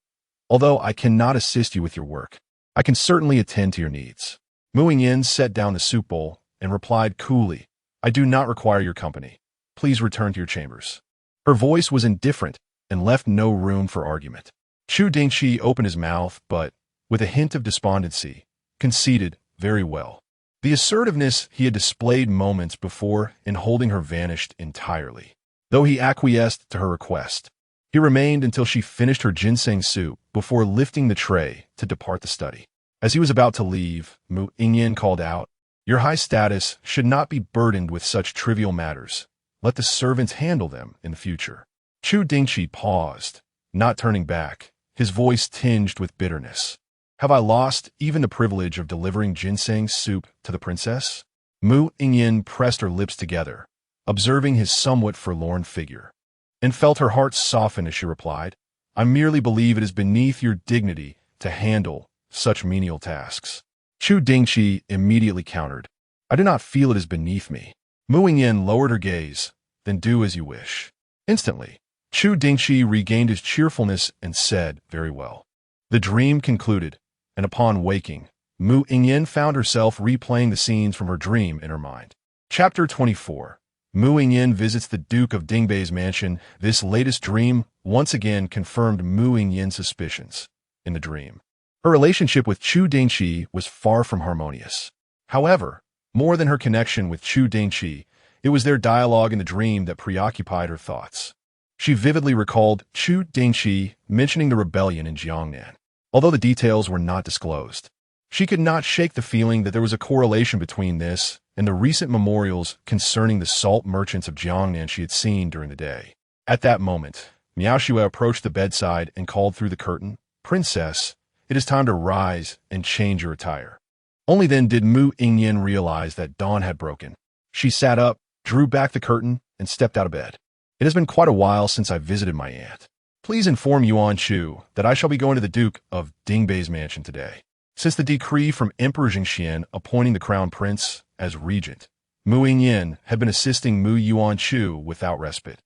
Although I cannot assist you with your work, I can certainly attend to your needs." Mu Yingyan set down the soup bowl and replied coolly, "I do not require your company. Please return to your chambers." Her voice was indifferent and left no room for argument. Chu Dingchi opened his mouth, but, with a hint of despondency, conceded, "Very well." The assertiveness he had displayed moments before in holding her vanished entirely. Though he acquiesced to her request, he remained until she finished her ginseng soup before lifting the tray to depart the study. As he was about to leave, Mu Yingyan called out, "Your high status should not be burdened with such trivial matters. Let the servants handle them in the future." Chu Dingchi paused, not turning back, his voice tinged with bitterness. "Have I lost even the privilege of delivering ginseng soup to the princess?" Mu Yingyan pressed her lips together, observing his somewhat forlorn figure, and felt her heart soften as she replied, "I merely believe it is beneath your dignity to handle such menial tasks." Chu Dingchi immediately countered, "I do not feel it is beneath me." Mu Yingyan lowered her gaze, "Then do as you wish." Instantly, Chu Dingchi regained his cheerfulness and said, "Very well." The dream concluded, and upon waking, Mu Yingyan found herself replaying the scenes from her dream in her mind. Chapter 24. Mu Yingyan visits the Duke of Dingbei's mansion. This latest dream once again confirmed Mu Yingyan's suspicions. In the dream, her relationship with Chu Dingchi was far from harmonious. However, more than her connection with Chu Dingchi, it was their dialogue in the dream that preoccupied her thoughts. She vividly recalled Chu Dingchi mentioning the rebellion in Jiangnan. Although the details were not disclosed, she could not shake the feeling that there was a correlation between this and the recent memorials concerning the salt merchants of Jiangnan she had seen during the day. At that moment, Miao Xue approached the bedside and called through the curtain, "Princess, it is time to rise and change your attire." Only then did Mu Yingyan realize that dawn had broken. She sat up, drew back the curtain, and stepped out of bed. "It has been quite a while since I visited my aunt. Please inform Yuan Chu that I shall be going to the Duke of Dingbei's mansion today." Since the decree from Emperor Jingxian appointing the crown prince as regent, Mu Yingyan had been assisting Mu Yuan without respite.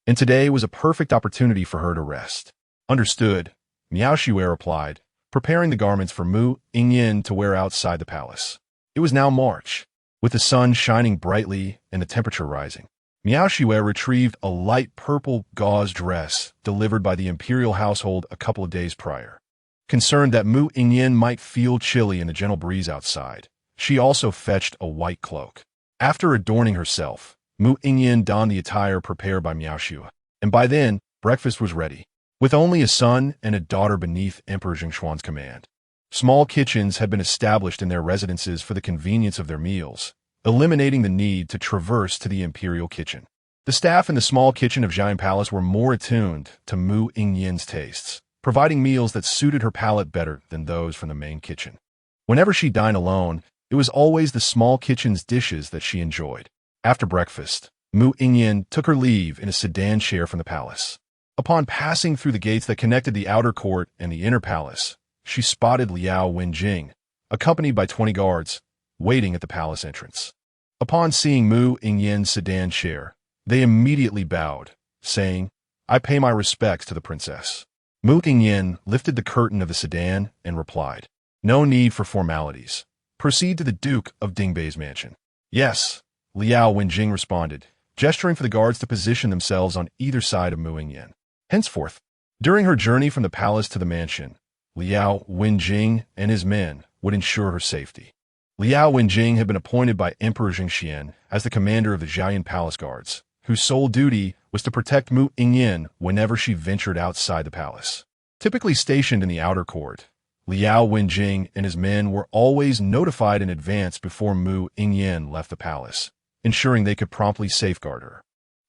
And today was a perfect opportunity for her to rest. Understood, Miao Xue replied, preparing the garments for Mu Yingyan to wear outside the palace. It was now March, with the sun shining brightly and the temperature rising. Miao Xue retrieved a light purple gauze dress delivered by the imperial household a couple of days prior. Concerned that Mu Yingyan might feel chilly in the gentle breeze outside, she also fetched a white cloak. After adorning herself, Mu Yingyan donned the attire prepared by Miao Xue, and by then, breakfast was ready. With only a son and a daughter beneath Emperor Jingxuan's command, small kitchens had been established in their residences for the convenience of their meals, eliminating the need to traverse to the imperial kitchen. The staff in the small kitchen of Jian Palace were more attuned to Mu Yingyan's tastes, providing meals that suited her palate better than those from the main kitchen. Whenever she dined alone, it was always the small kitchen's dishes that she enjoyed. After breakfast, Mu Yingyan took her leave in a sedan chair from the palace. Upon passing through the gates that connected the outer court and the inner palace, she spotted Liao Wenjing, accompanied by 20 guards, waiting at the palace entrance. Upon seeing Mu Yingyan's sedan chair, they immediately bowed, saying, "I pay my respects to the princess." Mu Yingyan lifted the curtain of the sedan and replied, "No need for formalities. Proceed to the Duke of Dingbei's mansion." "Yes," Liao Wenjing responded, gesturing for the guards to position themselves on either side of Mu Yingyan. Henceforth, during her journey from the palace to the mansion, Liao Wenjing and his men would ensure her safety. Liao Wenjing had been appointed by Emperor Jingxian as the commander of the Jian Palace Guards, whose sole duty was to protect Mu Yingyan whenever she ventured outside the palace. Typically stationed in the outer court, Liao Wenjing and his men were always notified in advance before Mu Yingyan left the palace, ensuring they could promptly safeguard her.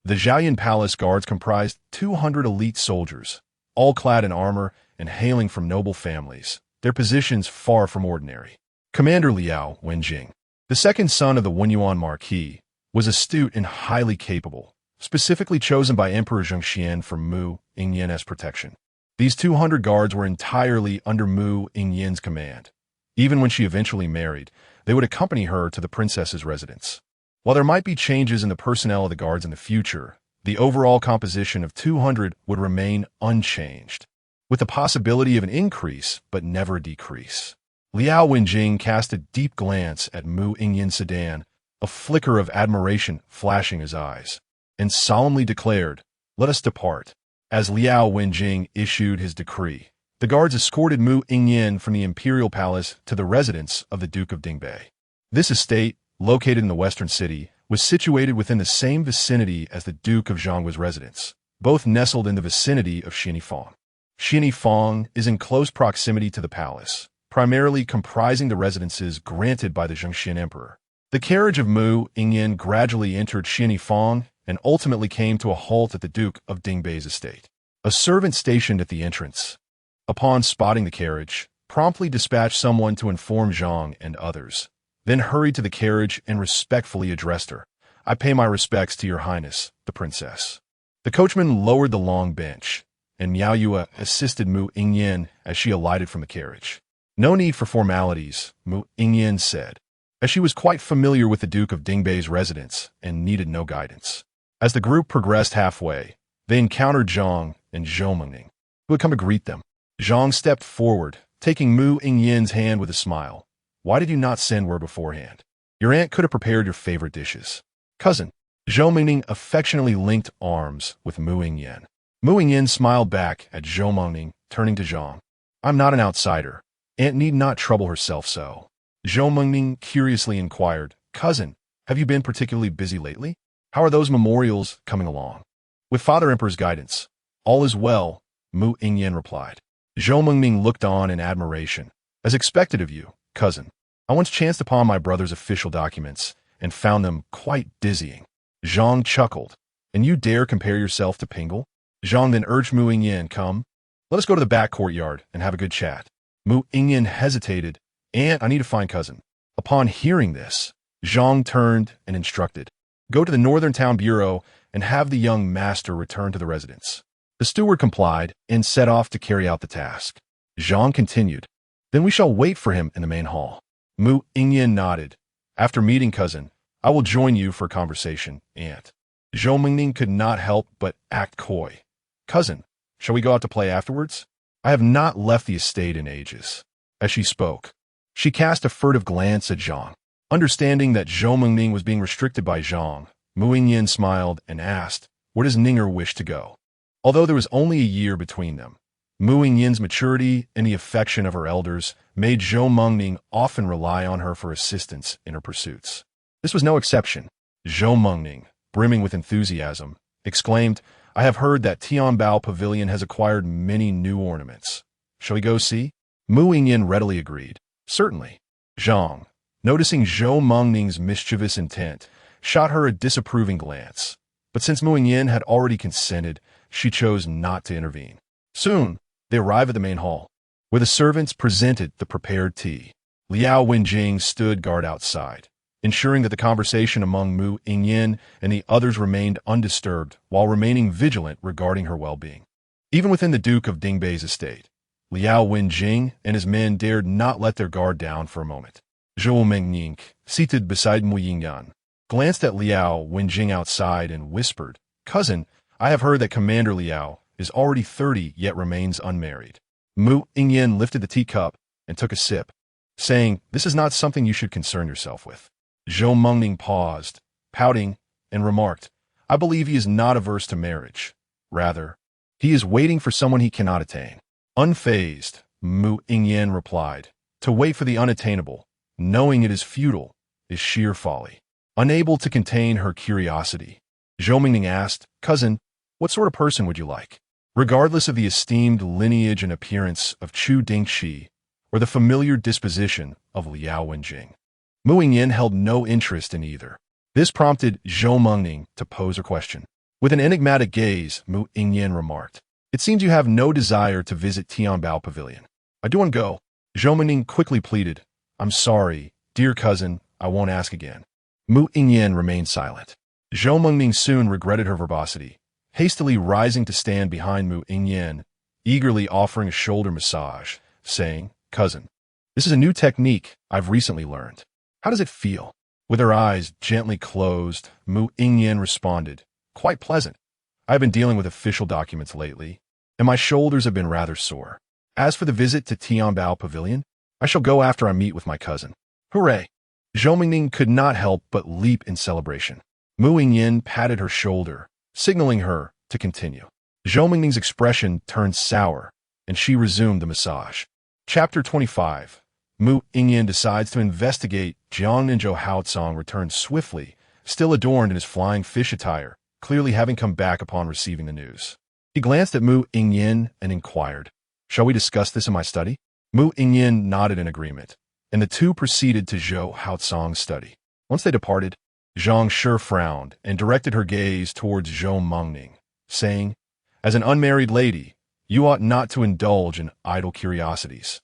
The Jian Palace Guards comprised 200 elite soldiers, all clad in armor and hailing from noble families, their positions far from ordinary. Commander Liao Wenjing, the second son of the Wenyuan Marquis, was astute and highly capable, specifically chosen by Emperor Jingxian for Mu Yingyan's protection. These 200 guards were entirely under Mu Yingyan's command. Even when she eventually married, they would accompany her to the princess's residence. While there might be changes in the personnel of the guards in the future, the overall composition of 200 would remain unchanged, with the possibility of an increase but never a decrease. Liao Wenjing cast a deep glance at Mu Yingyan's sedan, a flicker of admiration flashing his eyes, and solemnly declared, "Let us depart." As Liao Wenjing issued his decree, the guards escorted Mu Yingyan from the imperial palace to the residence of the Duke of Dingbei. This estate, located in the western city, was situated within the same vicinity as the Duke of Zhongguo's residence, both nestled in the vicinity of Xinifang. Xinifang is in close proximity to the palace, primarily comprising the residences granted by the Jingxian Emperor. The carriage of Mu Yingyan gradually entered Xinifang and ultimately came to a halt at the Duke of Dingbei's estate. A servant stationed at the entrance, upon spotting the carriage, promptly dispatched someone to inform Zhang and others, then hurried to the carriage and respectfully addressed her. "I pay my respects to your highness, the princess." The coachman lowered the long bench, and Miao Yue assisted Mu Yingyan as she alighted from the carriage. "No need for formalities," Mu Yingyan said, as she was quite familiar with the Duke of Dingbei's residence and needed no guidance. As the group progressed halfway, they encountered Zhang and Zhou Mengning, who had come to greet them. Zhang stepped forward, taking Mu Yingyan's hand with a smile. "Why did you not send word beforehand? Your aunt could have prepared your favorite dishes." "Cousin." Zhou Mengning affectionately linked arms with Mu Yingyan. Mu Yingyan smiled back at Zhou Mengning, turning to Zhang. "I'm not an outsider. Aunt need not trouble herself so." Zhou Mengning curiously inquired, "Cousin, have you been particularly busy lately? How are those memorials coming along?" "With Father Emperor's guidance, all is well," Mu Yingyan replied. Zhou Mengning looked on in admiration. "As expected of you, cousin. I once chanced upon my brother's official documents and found them quite dizzying." Zhang chuckled. "And you dare compare yourself to Pingle?" Zhang then urged Mu Yingyan, "Come, let us go to the back courtyard and have a good chat." Mu Yingyan hesitated. "Aunt, I need to find cousin." Upon hearing this, Zhang turned and instructed, "Go to the Northern Town Bureau and have the young master return to the residence." The steward complied and set off to carry out the task. Zhang continued, Then we shall wait for him in the main hall. Mu Yingyan nodded. After meeting cousin, I will join you for a conversation, aunt. Zhou Mingning could not help but act coy. Cousin, shall we go out to play afterwards? I have not left the estate in ages. As she spoke, she cast a furtive glance at Zhang. Understanding that Zhou Mingning was being restricted by Zhang, Mu Yingyan smiled and asked, where does Ninger wish to go? Although there was only a year between them, Mu Yingyan's maturity and the affection of her elders made Zhou Mingning often rely on her for assistance in her pursuits. This was no exception. Zhou Mingning, brimming with enthusiasm, exclaimed, I have heard that Tianbao Pavilion has acquired many new ornaments. Shall we go see? Mu Yingyan readily agreed. Certainly. Zhang, noticing Zhou Mingning's mischievous intent, shot her a disapproving glance. But since Mu Yingyan had already consented, she chose not to intervene. Soon, they arrived at the main hall, where the servants presented the prepared tea. Liao Wenjing stood guard outside, ensuring that the conversation among Mu Yingyan and the others remained undisturbed while remaining vigilant regarding her well-being. Even within the Duke of Dingbei's estate, Liao Wenjing and his men dared not let their guard down for a moment. Zhou Mingning, seated beside Mu Yingyan, glanced at Liao Wenjing outside and whispered, Cousin, I have heard that Commander Liao is already 30 yet remains unmarried. Mu Yingyan lifted the teacup and took a sip, saying, This is not something you should concern yourself with. Zhou Mingning paused, pouting, and remarked, I believe he is not averse to marriage. Rather, he is waiting for someone he cannot attain. Unfazed, Mu Yingyan replied, To wait for the unattainable, knowing it is futile, is sheer folly. Unable to contain her curiosity, Zhou Mingning asked, Cousin, what sort of person would you like? Regardless of the esteemed lineage and appearance of Chu Dingchi or the familiar disposition of Liao Wenjing, Mu Yingyan held no interest in either. This prompted Zhou Mingning to pose a question. With an enigmatic gaze, Mu Yingyan remarked, It seems you have no desire to visit Tianbao Pavilion. I do want to go. Zhou Mingning quickly pleaded, I'm sorry, dear cousin, I won't ask again. Mu Yingyan remained silent. Zhou Mingning soon regretted her verbosity, hastily rising to stand behind Mu Yingyan, eagerly offering a shoulder massage, saying, Cousin, this is a new technique I've recently learned. How does it feel? With her eyes gently closed, Mu Yingyan responded, Quite pleasant. I've been dealing with official documents lately, and my shoulders have been rather sore. As for the visit to Tianbao Pavilion, I shall go after I meet with my cousin. Hooray! Zhou Mingning could not help but leap in celebration. Mu Yingyan patted her shoulder, signaling her to continue. Zhou Mingning's expression turned sour, and she resumed the massage. Chapter 25. Mu Yingyan decides to investigate. Jiang Ninzhou Haocong returned swiftly, still adorned in his flying fish attire, clearly having come back upon receiving the news. He glanced at Mu Yingyan and inquired, Shall we discuss this in my study? Mu Yingyan nodded in agreement, and the two proceeded to Zhou Haocong's study. Once they departed, Zhang Shi frowned and directed her gaze towards Zhou Mingning, saying, As an unmarried lady, you ought not to indulge in idle curiosities.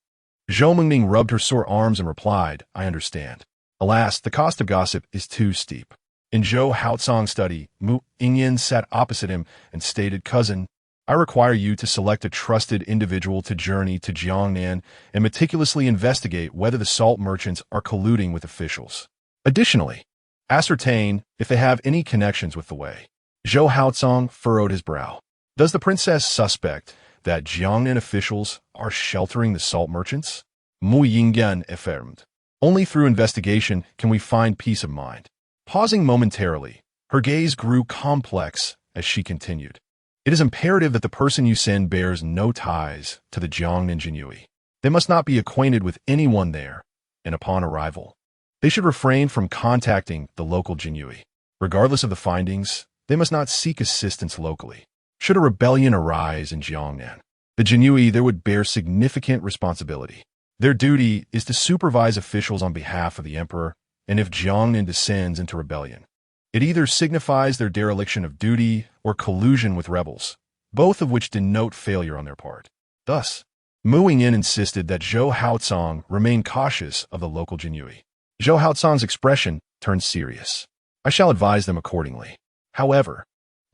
Zhou Mingning rubbed her sore arms and replied, I understand. Alas, the cost of gossip is too steep. In Zhou Haocong's study, Mu Yingyan sat opposite him and stated, Cousin, I require you to select a trusted individual to journey to Jiangnan and meticulously investigate whether the salt merchants are colluding with officials. Additionally, ascertain if they have any connections with the way. Zhou Haocong furrowed his brow. Does the princess suspect that Jiangnan officials are sheltering the salt merchants? Mu Yingyan affirmed. Only through investigation can we find peace of mind. Pausing momentarily, her gaze grew complex as she continued. It is imperative that the person you send bears no ties to the Jiangnan Jinyui. They must not be acquainted with anyone there, and upon arrival, they should refrain from contacting the local Jinyui. Regardless of the findings, they must not seek assistance locally. Should a rebellion arise in Jiangnan, the Jinyui there would bear significant responsibility. Their duty is to supervise officials on behalf of the emperor, and if Jiangnan descends into rebellion, it either signifies their dereliction of duty or collusion with rebels, both of which denote failure on their part. Thus, Mu Yingyan insisted that Zhou Haocong remain cautious of the local Jinyui. Zhou Haocong's expression turned serious. I shall advise them accordingly. However,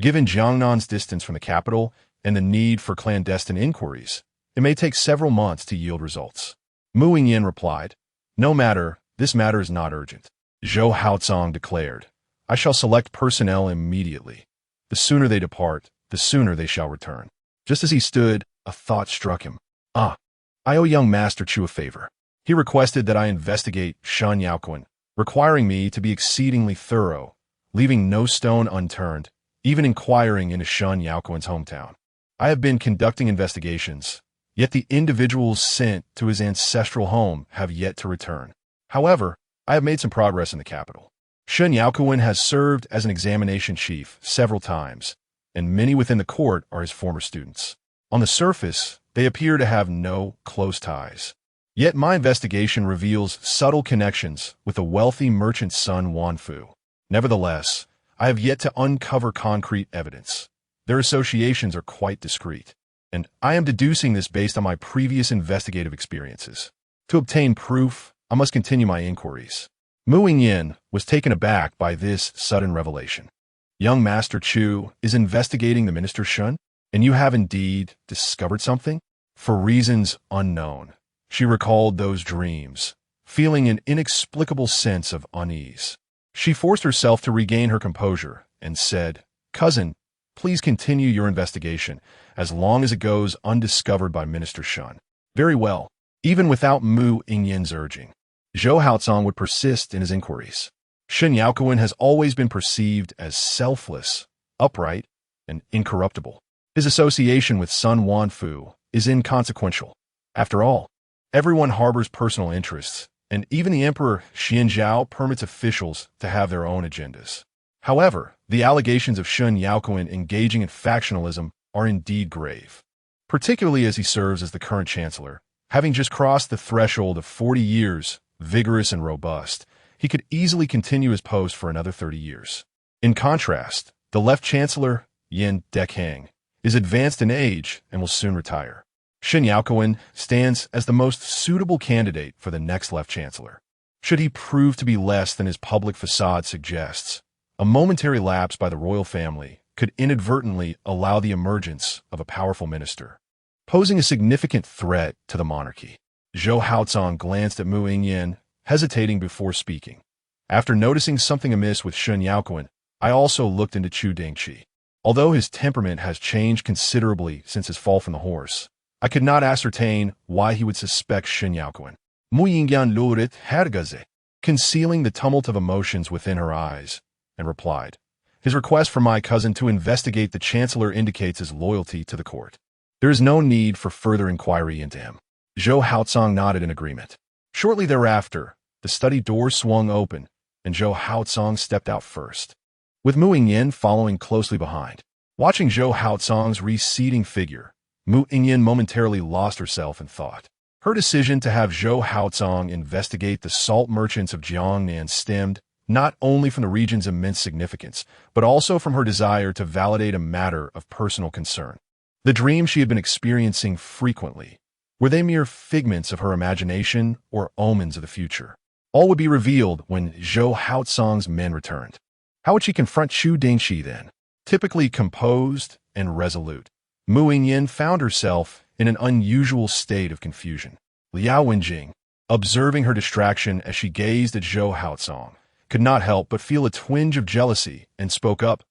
given Jiangnan's distance from the capital and the need for clandestine inquiries, it may take several months to yield results. Mu Yingyan replied, "No matter, this matter is not urgent." Zhou Haocong declared, "I shall select personnel immediately. The sooner they depart, the sooner they shall return." Just as he stood, a thought struck him. "Ah, I owe young Master Chu a favor." He requested that I investigate Shen Yaoquan, requiring me to be exceedingly thorough, leaving no stone unturned, even inquiring into Shen Yaoquan's hometown. I have been conducting investigations, yet the individuals sent to his ancestral home have yet to return. However, I have made some progress in the capital. Shen Yaoquan has served as an examination chief several times, and many within the court are his former students. On the surface, they appear to have no close ties. Yet my investigation reveals subtle connections with the wealthy merchant's son Wanfu. Nevertheless, I have yet to uncover concrete evidence. Their associations are quite discreet, and I am deducing this based on my previous investigative experiences. To obtain proof, I must continue my inquiries. Mu Yingyan was taken aback by this sudden revelation. "Young Master Chu is investigating the Minister Shun, and you have indeed discovered something?" For reasons unknown, she recalled those dreams, feeling an inexplicable sense of unease. She forced herself to regain her composure and said, "Cousin, please continue your investigation as long as it goes undiscovered by Minister Shun." "Very well." Even without Mu Yingyan's urging, Zhou Haocong would persist in his inquiries. Shen Yaoquan has always been perceived as selfless, upright, and incorruptible. His association with Sun Wanfu is inconsequential. After all, everyone harbors personal interests, and even the Emperor Xianzhao permits officials to have their own agendas. However, the allegations of Shen Yaoquan engaging in factionalism are indeed grave, particularly as he serves as the current chancellor. Having just crossed the threshold of 40 years, vigorous and robust, he could easily continue his post for another 30 years. In contrast, the left chancellor, Yin Dekang, is advanced in age and will soon retire. Shen Yaoquan stands as the most suitable candidate for the next left chancellor. Should he prove to be less than his public facade suggests, a momentary lapse by the royal family could inadvertently allow the emergence of a powerful minister, posing a significant threat to the monarchy. Zhou Haocong glanced at Mu Yingyan, hesitating before speaking. After noticing something amiss with Shen Yaoquan, I also looked into Chu Dingchi. Although his temperament has changed considerably since his fall from the horse, I could not ascertain why he would suspect Shen Yaoquan. Mu Yingyan lurit hergaze, concealing the tumult of emotions within her eyes, and replied, "His request for my cousin to investigate the chancellor indicates his loyalty to the court. There is no need for further inquiry into him." Zhou Haocong nodded in agreement. Shortly thereafter, the study door swung open, and Zhou Haocong stepped out first, with Mu Yingyan following closely behind. Watching Zhou Haocong's receding figure, Mu Yingyan momentarily lost herself in thought. Her decision to have Zhou Haocong investigate the salt merchants of Jiangnan stemmed not only from the region's immense significance, but also from her desire to validate a matter of personal concern. The dreams she had been experiencing frequently, were they mere figments of her imagination or omens of the future? All would be revealed when Zhou Haocong's men returned. How would she confront Chu Dingchi then? Typically composed and resolute, Mu Yingyan found herself in an unusual state of confusion. Liao Wenjing, observing her distraction as she gazed at Zhou Haocong, could not help but feel a twinge of jealousy and spoke up.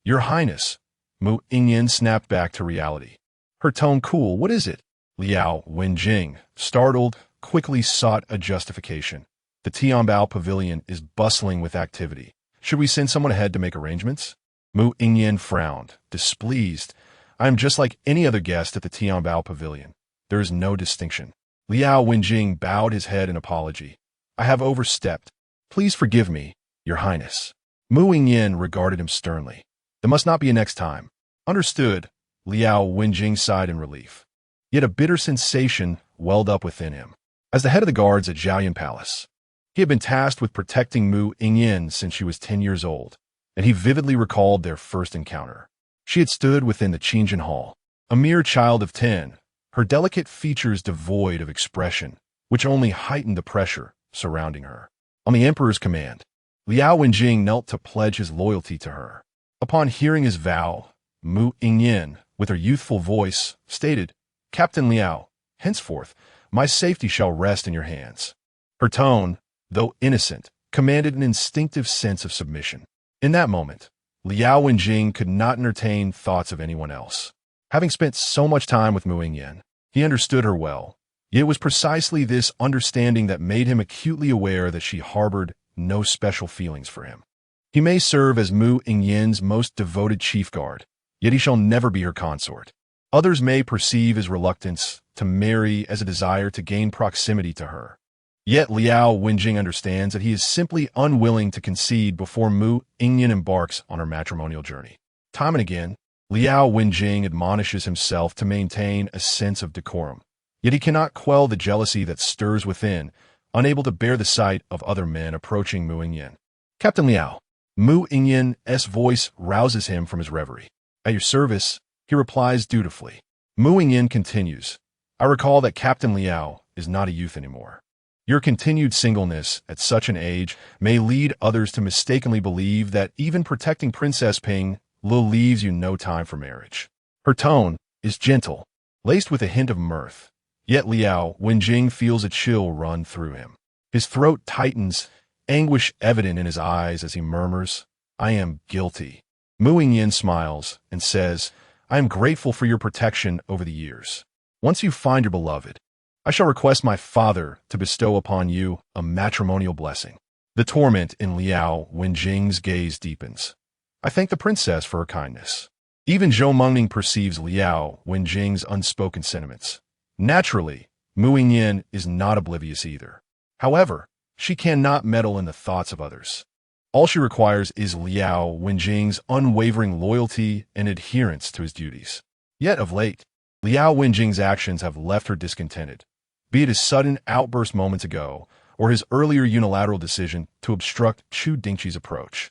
"Your Highness." Mu Yingyan snapped back to reality, her tone cool. "What is it?" Liao Wenjing, startled, quickly sought a justification. "The Tianbao Pavilion is bustling with activity. Should we send someone ahead to make arrangements?" Mu Yingyan frowned, displeased. "I am just like any other guest at the Tianbao Pavilion. There is no distinction." Liao Wenjing bowed his head in apology. "I have overstepped. Please forgive me, Your Highness." Mu Yingyan regarded him sternly. "There must not be a next time." "Understood." Liao Wenjing sighed in relief. Yet a bitter sensation welled up within him. As the head of the guards at Zhaoyan Palace, he had been tasked with protecting Mu Yingyan since she was 10 years old, and he vividly recalled their first encounter. She had stood within the Qingjin Hall, a mere child of 10, her delicate features devoid of expression, which only heightened the pressure surrounding her. On the emperor's command, Liao Wenjing knelt to pledge his loyalty to her. Upon hearing his vow, Mu Yingyan, with her youthful voice, stated, "Captain Liao, henceforth, My safety shall rest in your hands." Her tone, though innocent, commanded an instinctive sense of submission. In that moment, Liao Wenjing could not entertain thoughts of anyone else. Having spent so much time with Mu Yingyan, he understood her well, yet it was precisely this understanding that made him acutely aware that she harbored no special feelings for him. He may serve as Mu Yingyan's most devoted chief guard, yet he shall never be her consort. Others may perceive his reluctance to marry as a desire to gain proximity to her. Yet Liao Wenjing understands that he is simply unwilling to concede before Mu Yingyan embarks on her matrimonial journey. Time and again, Liao Wenjing admonishes himself to maintain a sense of decorum, yet he cannot quell the jealousy that stirs within, unable to bear the sight of other men approaching Mu Yingyan. "Captain Liao." Mu Yingyan's voice rouses him from his reverie. "At your service," he replies dutifully. Mu Yingyan continues, "I recall that Captain Liao is not a youth anymore. Your continued singleness at such an age may lead others to mistakenly believe that even protecting Princess Ping Lu leaves you no time for marriage." Her tone is gentle, laced with a hint of mirth, yet Liao Wenjing feels a chill run through him. His throat tightens, anguish evident in his eyes as he murmurs, "I am guilty." Mu Yingyan smiles and says, "I am grateful for your protection over the years. Once you find your beloved, I shall request my father to bestow upon you a matrimonial blessing." The torment in Liao Wenjing's gaze deepens. "I thank the princess for her kindness." Even Zhou Mengning perceives Liao Wenjing's unspoken sentiments. Naturally, Mu Yingyan is not oblivious either. However, she cannot meddle in the thoughts of others. All she requires is Liao Wenjing's unwavering loyalty and adherence to his duties. Yet of late, Liao Wenjing's actions have left her discontented, be it his sudden outburst moments ago or his earlier unilateral decision to obstruct Chu Dingchi's approach,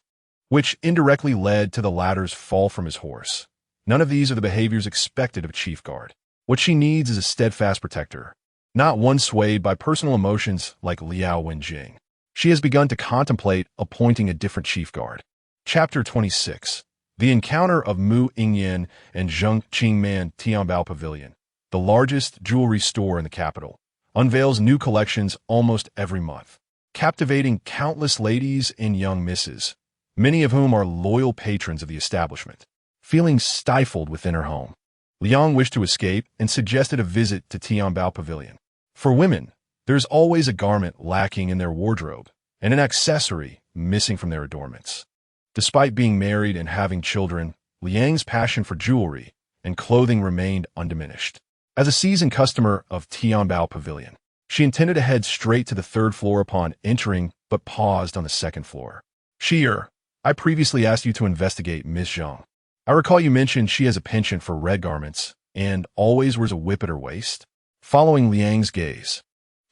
which indirectly led to the latter's fall from his horse. None of these are the behaviors expected of a chief guard. What she needs is a steadfast protector, not one swayed by personal emotions like Liao Wenjing. She has begun to contemplate appointing a different chief guard. Chapter 26. The encounter of Mu Yingyan and Zheng Qingman Tianbao Pavilion, the largest jewelry store in the capital, unveils new collections almost every month, captivating countless ladies and young misses, many of whom are loyal patrons of the establishment. Feeling stifled within her home, Liang wished to escape and suggested a visit to Tianbao Pavilion. For women, there is always a garment lacking in their wardrobe and an accessory missing from their adornments. Despite being married and having children, Liang's passion for jewelry and clothing remained undiminished. As a seasoned customer of Tianbao Pavilion, she intended to head straight to the third floor upon entering, but paused on the second floor. I previously asked you to investigate Miss Zhang. I recall you mentioned she has a penchant for red garments and always wears a whip at her waist." Following Liang's gaze,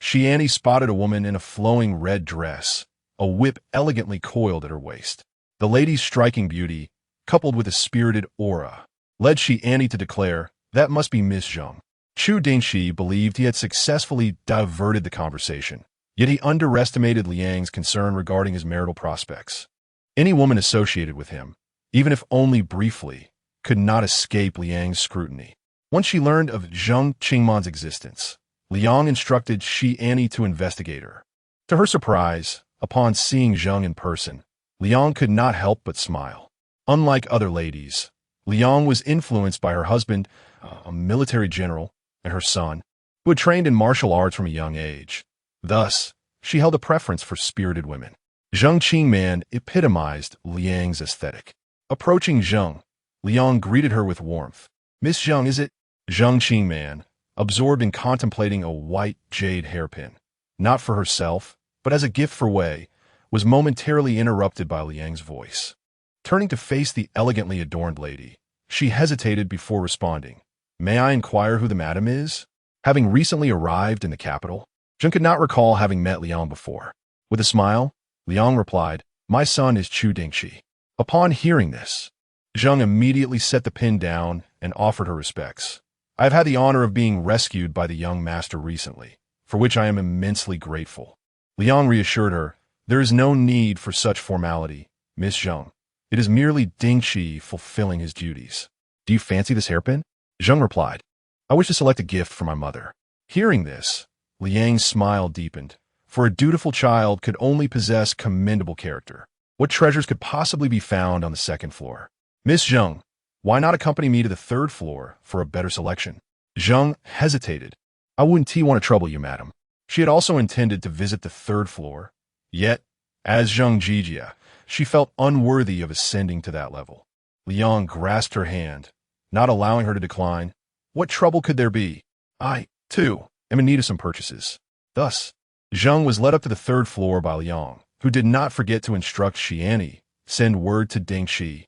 Xiani spotted a woman in a flowing red dress, a whip elegantly coiled at her waist. The lady's striking beauty, coupled with a spirited aura, led Xiani to declare, "That must be Miss Zhang." Chu Dingchi believed he had successfully diverted the conversation, yet he underestimated Liang's concern regarding his marital prospects. Any woman associated with him, even if only briefly, could not escape Liang's scrutiny. Once she learned of Zheng Qingman's existence, Liang instructed Xiani to investigate her. To her surprise, upon seeing Zheng in person, Liang could not help but smile. Unlike other ladies, Liang was influenced by her husband, a military general, and her son, who had trained in martial arts from a young age. Thus, she held a preference for spirited women. Zheng Qingman epitomized Liang's aesthetic. Approaching Zheng, Liang greeted her with warmth. "Miss Zheng, is it?" Zheng Qingman, absorbed in contemplating a white jade hairpin, not for herself, but as a gift for Wei, was momentarily interrupted by Liang's voice. Turning to face the elegantly adorned lady, she hesitated before responding. "May I inquire who the madam is?" Having recently arrived in the capital, Zheng could not recall having met Liang before. With a smile, Liang replied, "My son is Chu Dingchi." Upon hearing this, Zheng immediately set the pen down and offered her respects. "I have had the honor of being rescued by the young master recently, for which I am immensely grateful." Liang reassured her, "There is no need for such formality, Miss Zheng. It is merely Dingchi fulfilling his duties." "Do you fancy this hairpin?" Zheng replied, "I wish to select a gift for my mother." Hearing this, Liang's smile deepened. For a dutiful child could only possess commendable character. What treasures could possibly be found on the second floor? Miss Zheng, why not accompany me to the third floor for a better selection? Zheng hesitated. I wouldn't want to trouble you, madam. She had also intended to visit the third floor. Yet, as Zheng Jijia, she felt unworthy of ascending to that level. Liang grasped her hand, not allowing her to decline. What trouble could there be? I, too, am in need of some purchases. Thus, Zheng was led up to the third floor by Liang, who did not forget to instruct Xianti, send word to Dingchi,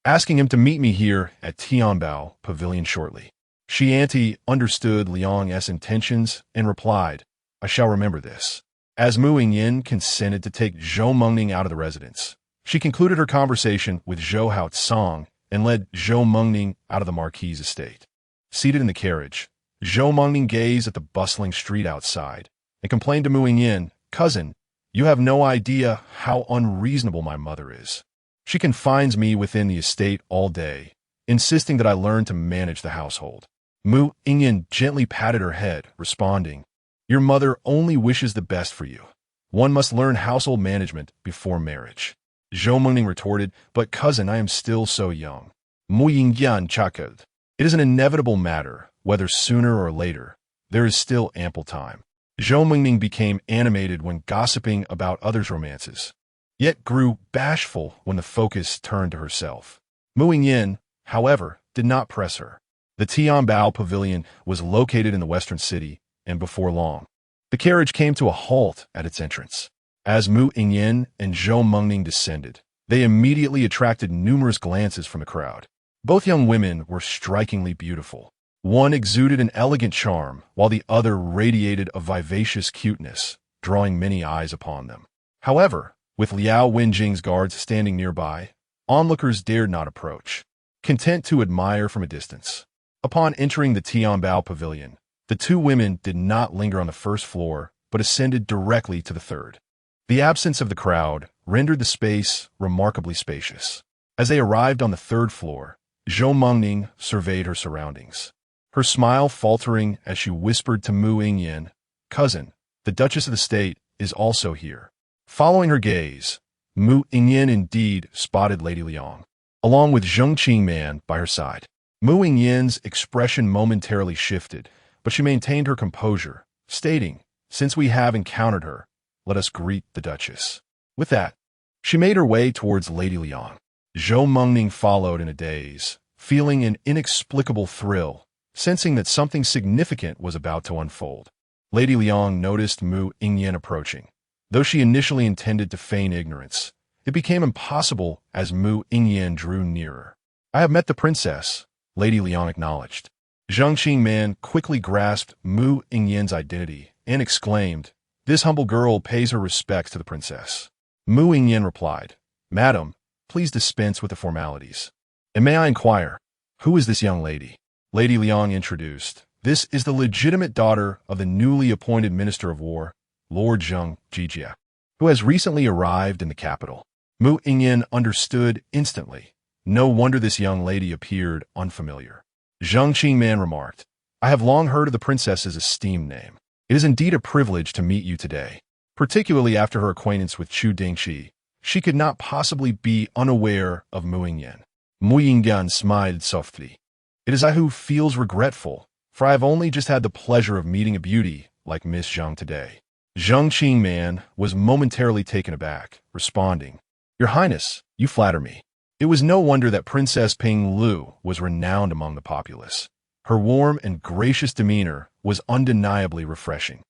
asking him to meet me here at Tianbao Pavilion shortly. Xianti understood Liang's intentions and replied, I shall remember this. As Mu Yingyan consented to take Zhou Mengning out of the residence, she concluded her conversation with Zhou Haotsong and led Zhou Mengning out of the Marquis's estate. Seated in the carriage, Zhou Mengning gazed at the bustling street outside and complained to Mu Yingyan, Cousin, you have no idea how unreasonable my mother is. She confines me within the estate all day, insisting that I learn to manage the household. Mu Yingyan gently patted her head, responding, Your mother only wishes the best for you. One must learn household management before marriage. Zhou Mengning retorted, But cousin, I am still so young. Mu Yingyan chuckled. It is an inevitable matter, whether sooner or later. There is still ample time. Zhou Mengning became animated when gossiping about others' romances, yet grew bashful when the focus turned to herself. Mu Yingyan, however, did not press her. The Tianbao Pavilion was located in the western city, and before long, the carriage came to a halt at its entrance. As Mu Yingyan and Zhou Mengning descended, they immediately attracted numerous glances from the crowd. Both young women were strikingly beautiful. One exuded an elegant charm, while the other radiated a vivacious cuteness, drawing many eyes upon them. However, with Liao Wenjing's guards standing nearby, onlookers dared not approach, content to admire from a distance. Upon entering the Tianbao Pavilion, the two women did not linger on the first floor, but ascended directly to the third. The absence of the crowd rendered the space remarkably spacious. As they arrived on the third floor, Zhou Mengning surveyed her surroundings, her smile faltering as she whispered to Mu Yingyan, Cousin, the Duchess of the State is also here. Following her gaze, Mu Yingyan indeed spotted Lady Liang, along with Zheng Qingman by her side. Mu Yingyan's expression momentarily shifted, but she maintained her composure, stating, Since we have encountered her, let us greet the Duchess. With that, she made her way towards Lady Liang. Zhou Mengning followed in a daze, feeling an inexplicable thrill, sensing that something significant was about to unfold. Lady Liang noticed Mu Yingyan approaching. Though she initially intended to feign ignorance, it became impossible as Mu Yingyan drew nearer. I have met the princess, Lady Liang acknowledged. Zheng Qingman quickly grasped Mu Yingyan's identity and exclaimed, This humble girl pays her respects to the princess. Mu Yingyan replied, Madam, please dispense with the formalities. And may I inquire, who is this young lady? Lady Liang introduced, This is the legitimate daughter of the newly appointed Minister of War, Lord Zheng Jijia, who has recently arrived in the capital. Mu Yingyan understood instantly. No wonder this young lady appeared unfamiliar. Zheng Qingman remarked, I have long heard of the princess's esteemed name. It is indeed a privilege to meet you today, particularly after her acquaintance with Chu Dingchi. She could not possibly be unaware of Mu Yingyan. Mu Yingyan smiled softly. It is I who feels regretful, for I have only just had the pleasure of meeting a beauty like Miss Zheng today. Zheng Qingman was momentarily taken aback, responding, Your Highness, you flatter me. It was no wonder that Princess Ping Lu was renowned among the populace. Her warm and gracious demeanor was undeniably refreshing.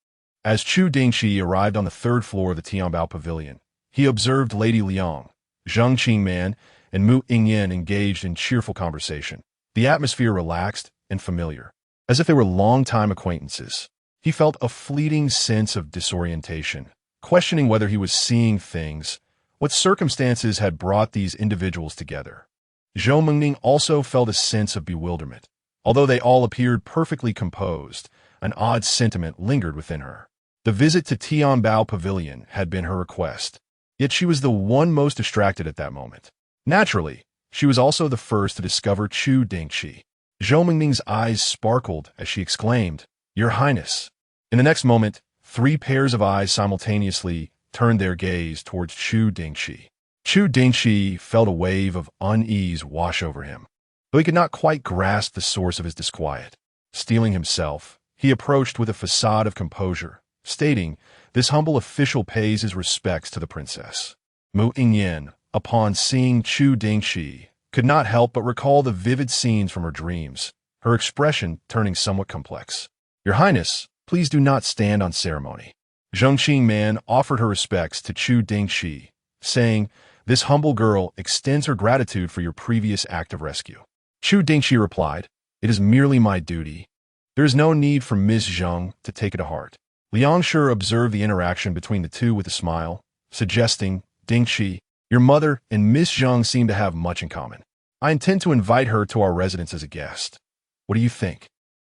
As Chu Dingchi arrived on the third floor of the Tianbao Pavilion, he observed Lady Liang, Zheng Qingman, and Mu Yingyan engaged in cheerful conversation. The atmosphere relaxed and familiar, as if they were long-time acquaintances. He felt a fleeting sense of disorientation, questioning whether he was seeing things. What circumstances had brought these individuals together? Zhou Mengning also felt a sense of bewilderment. Although they all appeared perfectly composed, an odd sentiment lingered within her. The visit to Tianbao Pavilion had been her request, yet she was the one most distracted at that moment. Naturally, she was also the first to discover Chu Dingchi. Zhou Mengning's eyes sparkled as she exclaimed, Your Highness, In the next moment, three pairs of eyes simultaneously turned their gaze towards Chu Dingchi. Chu Dingchi felt a wave of unease wash over him, though he could not quite grasp the source of his disquiet. Steeling himself, he approached with a facade of composure, stating, "This humble official pays his respects to the princess." Mu Yingyan, upon seeing Chu Dingchi, could not help but recall the vivid scenes from her dreams, her expression turning somewhat complex. "Your Highness, please do not stand on ceremony." Zheng Qingman offered her respects to Chu Dingchi, saying, "This humble girl extends her gratitude for your previous act of rescue." Chu Dingchi replied, "It is merely my duty. There is no need for Ms. Zheng to take it to heart." Liang Shi observed the interaction between the two with a smile, suggesting, "Dingchi, your mother and Miss Zheng seem to have much in common. I intend to invite her to our residence as a guest. What do you think?"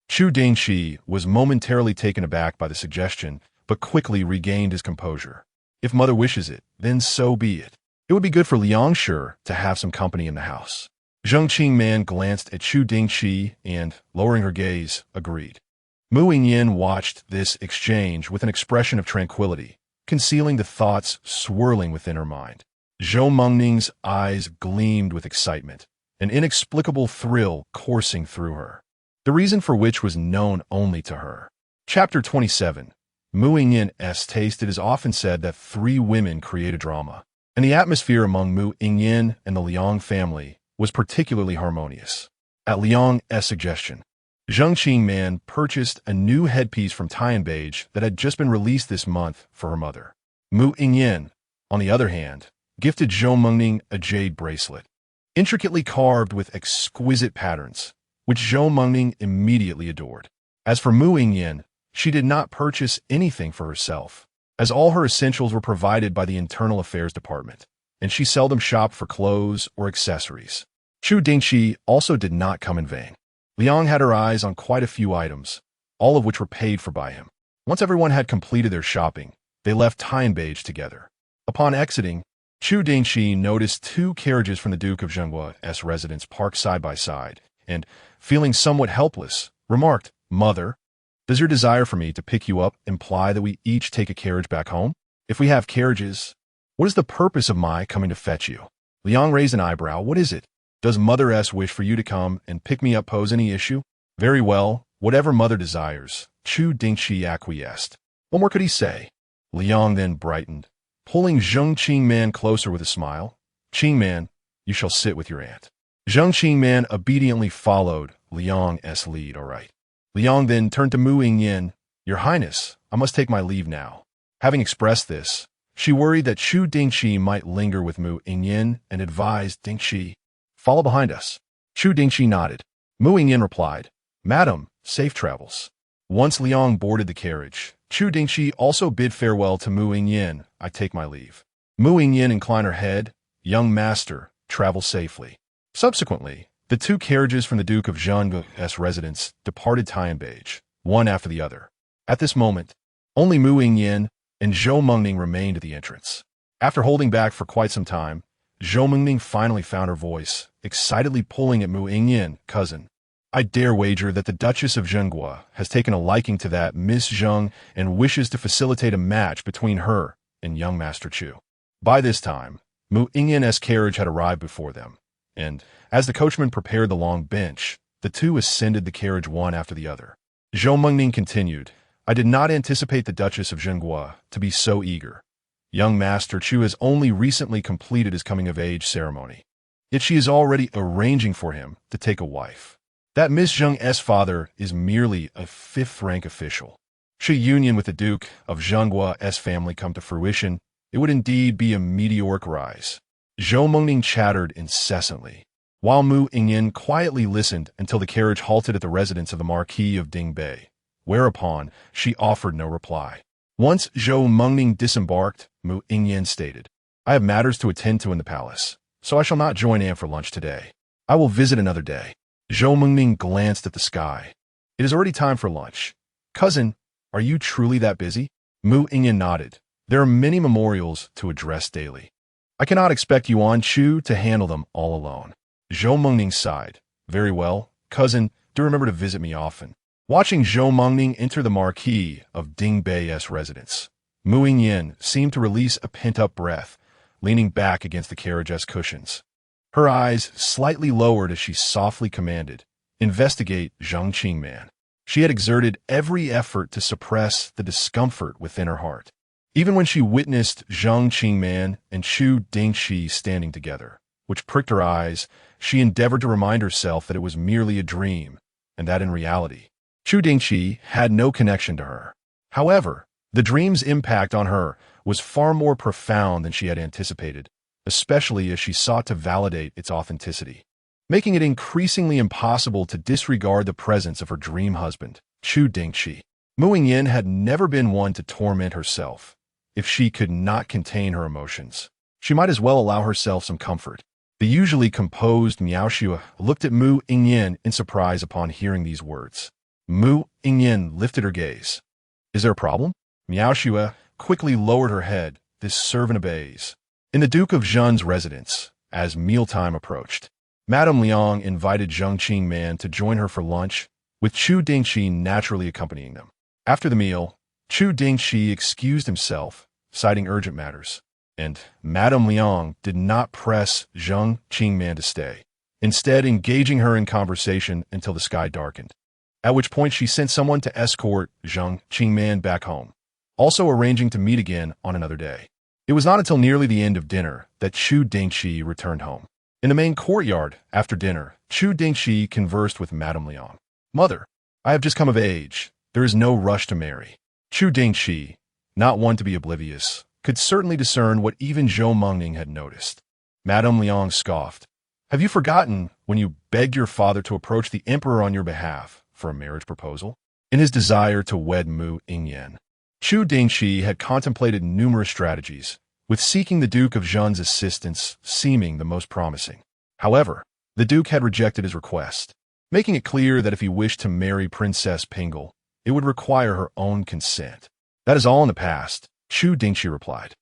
Chu Dingchi was momentarily taken aback by the suggestion, but quickly regained his composure. If mother wishes it, then so be it. It would be good for Liang Shi to have some company in the house. Zheng Qingman glanced at Chu Dingchi and, lowering her gaze, agreed. Mu Yingyan watched this exchange with an expression of tranquility, concealing the thoughts swirling within her mind. Zhou Mengning's eyes gleamed with excitement, an inexplicable thrill coursing through her, the reason for which was known only to her. Chapter 27. Mu Yingyan's taste. It is often said that three women create a drama, and the atmosphere among Mu Yingyan and the Liang family was particularly harmonious. At Liang's suggestion, Zheng Qingman purchased a new headpiece from Tianbeige that had just been released this month for her mother. Mu Yingyan, on the other hand, gifted Zhou Mengning a jade bracelet, intricately carved with exquisite patterns, which Zhou Mengning immediately adored. As for Mu Yingyan, she did not purchase anything for herself, as all her essentials were provided by the Internal Affairs Department, and she seldom shopped for clothes or accessories. Chu Dingchi also did not come in vain. Liang had her eyes on quite a few items, all of which were paid for by him. Once everyone had completed their shopping, they left Tianbeige together. Upon exiting, Chu Dingchi noticed two carriages from the Duke of Zhengguo's residence parked side by side, and, feeling somewhat helpless, remarked, "Mother, does your desire for me to pick you up imply that we each take a carriage back home? If we have carriages, what is the purpose of my coming to fetch you?" Liang raised an eyebrow. "What is it? Does Mother wish for you to come and pick me up pose any issue?" "Very well, whatever Mother desires," Chu Dingchi acquiesced. What more could he say? Liang then brightened, pulling Zheng Qingman closer with a smile. "Qingman, you shall sit with your aunt." Zheng Qingman obediently followed Liang's lead. "All right." Liang then turned to Mu Yingyan. "Your Highness, I must take my leave now." Having expressed this, she worried that Chu Dingchi might linger with Mu Yingyan and advised, "Dingchi, follow behind us." Chu Dingchi nodded. Mu Yingyan replied, "Madam, safe travels." Once Liang boarded the carriage, Chu Dingchi also bid farewell to Mu Yingyan. "I take my leave." Mu Yingyan inclined her head. "Young master, travel safely." Subsequently, the two carriages from the Duke of Zhengguo's residence departed Tianbeige, one after the other. At this moment, only Mu Yingyan and Zhou Mengning remained at the entrance. After holding back for quite some time, Zhou Mengning finally found her voice, excitedly pulling at Mu Yingyan. "Cousin, I dare wager that the Duchess of Zhengguo has taken a liking to that Miss Zheng and wishes to facilitate a match between her and young Master Chu." By this time, Mu Yingyan's carriage had arrived before them, and, as the coachman prepared the long bench, the two ascended the carriage one after the other. Zhou Mengning continued, "I did not anticipate the Duchess of Zhengguo to be so eager. Young Master Chu has only recently completed his coming-of-age ceremony, yet she is already arranging for him to take a wife. That Miss Zheng's father is merely a fifth-rank official. Should a union with the Duke of Zhengguo's family come to fruition, it would indeed be a meteoric rise." Zhou Mengning chattered incessantly, while Mu Yingyan quietly listened until the carriage halted at the residence of the Marquis of Dingbei, whereupon she offered no reply. Once Zhou Mengning disembarked, Mu Yingyan stated, "I have matters to attend to in the palace, so I shall not join Anne for lunch today. I will visit another day." Zhou Mengning glanced at the sky. "It is already time for lunch. Cousin, are you truly that busy?" Mu Yingyan nodded. "There are many memorials to address daily. I cannot expect Yuan Chu to handle them all alone." Zhou Mengning sighed. "Very well, cousin, do remember to visit me often." Watching Zhou Mengning enter the marquee of Ding Bei's residence, Mu Yingyan seemed to release a pent-up breath, leaning back against the carriage's cushions. Her eyes slightly lowered as she softly commanded, "Investigate Zhang Qingman." She had exerted every effort to suppress the discomfort within her heart. Even when she witnessed Zhang Qingman and Chu Dingchi standing together, which pricked her eyes, she endeavored to remind herself that it was merely a dream, and that in reality, Chu Dingchi had no connection to her. However, the dream's impact on her was far more profound than she had anticipated, especially as she sought to validate its authenticity, making it increasingly impossible to disregard the presence of her dream husband, Chu Dingchi. Mu Yingyan had never been one to torment herself. If she could not contain her emotions, she might as well allow herself some comfort. The usually composed Miaoxua looked at Mu Yingyan in surprise upon hearing these words. Mu Yingyan lifted her gaze. "Is there a problem?" Miaoxua quickly lowered her head. "This servant obeys." In the Duke of Zhen's residence, as mealtime approached, Madame Liang invited Zhang Qingman to join her for lunch, with Chu Dingchi naturally accompanying them. After the meal, Chu Dingchi excused himself, citing urgent matters, and Madame Liang did not press Zhang Qingman to stay, instead engaging her in conversation until the sky darkened, at which point she sent someone to escort Zhang Qingman back home, also arranging to meet again on another day. It was not until nearly the end of dinner that Chu Dingchi returned home. In the main courtyard, after dinner, Chu Dingchi conversed with Madame Liang. "Mother, I have just come of age. There is no rush to marry." Chu Dingchi, not one to be oblivious, could certainly discern what even Zhou Mengning had noticed. Madame Liang scoffed. "Have you forgotten when you begged your father to approach the emperor on your behalf for a marriage proposal, in his desire to wed Mu Yingyan?" Chu Dingchi had contemplated numerous strategies, with seeking the Duke of Zhen's assistance seeming the most promising. However, the Duke had rejected his request, making it clear that if he wished to marry Princess Pingle, it would require her own consent. "That is all in the past," Chu Dingchi replied.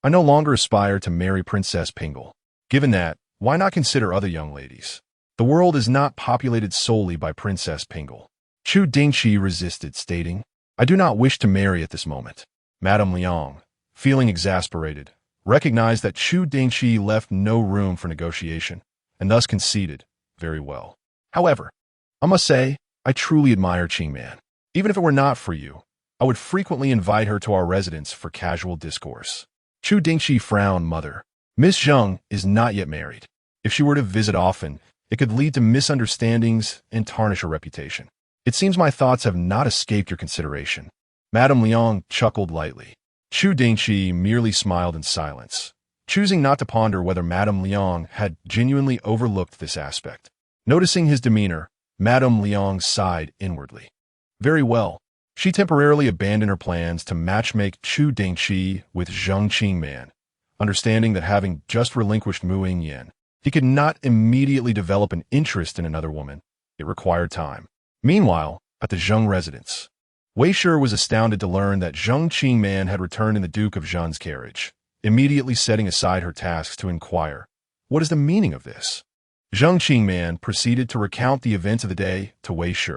"I no longer aspire to marry Princess Pingle. Given that, why not consider other young ladies? The world is not populated solely by Princess Pingle." Chu Dingchi resisted, stating, "I do not wish to marry at this moment." Madame Liang, feeling exasperated, recognized that Chu Dingchi left no room for negotiation, and thus conceded, "Very well. However, I must say, I truly admire Qingman. Even if it were not for you, I would frequently invite her to our residence for casual discourse." Chu Dingchi frowned. "Mother, Miss Zheng is not yet married. If she were to visit often, it could lead to misunderstandings and tarnish her reputation. It seems my thoughts have not escaped your consideration." Madame Liang chuckled lightly. Chu Dingchi merely smiled in silence, choosing not to ponder whether Madame Liang had genuinely overlooked this aspect. Noticing his demeanor, Madame Liang sighed inwardly. Very well. She temporarily abandoned her plans to matchmake Chu Dingchi with Zhang Qingman, understanding that having just relinquished Mu Yingyan, he could not immediately develop an interest in another woman. It required time. Meanwhile, at the Zheng residence, Wei Shi was astounded to learn that Zhang Qingman had returned in the Duke of Zhen's carriage, immediately setting aside her tasks to inquire, "What is the meaning of this?" Zhang Qingman proceeded to recount the events of the day to Wei Shi.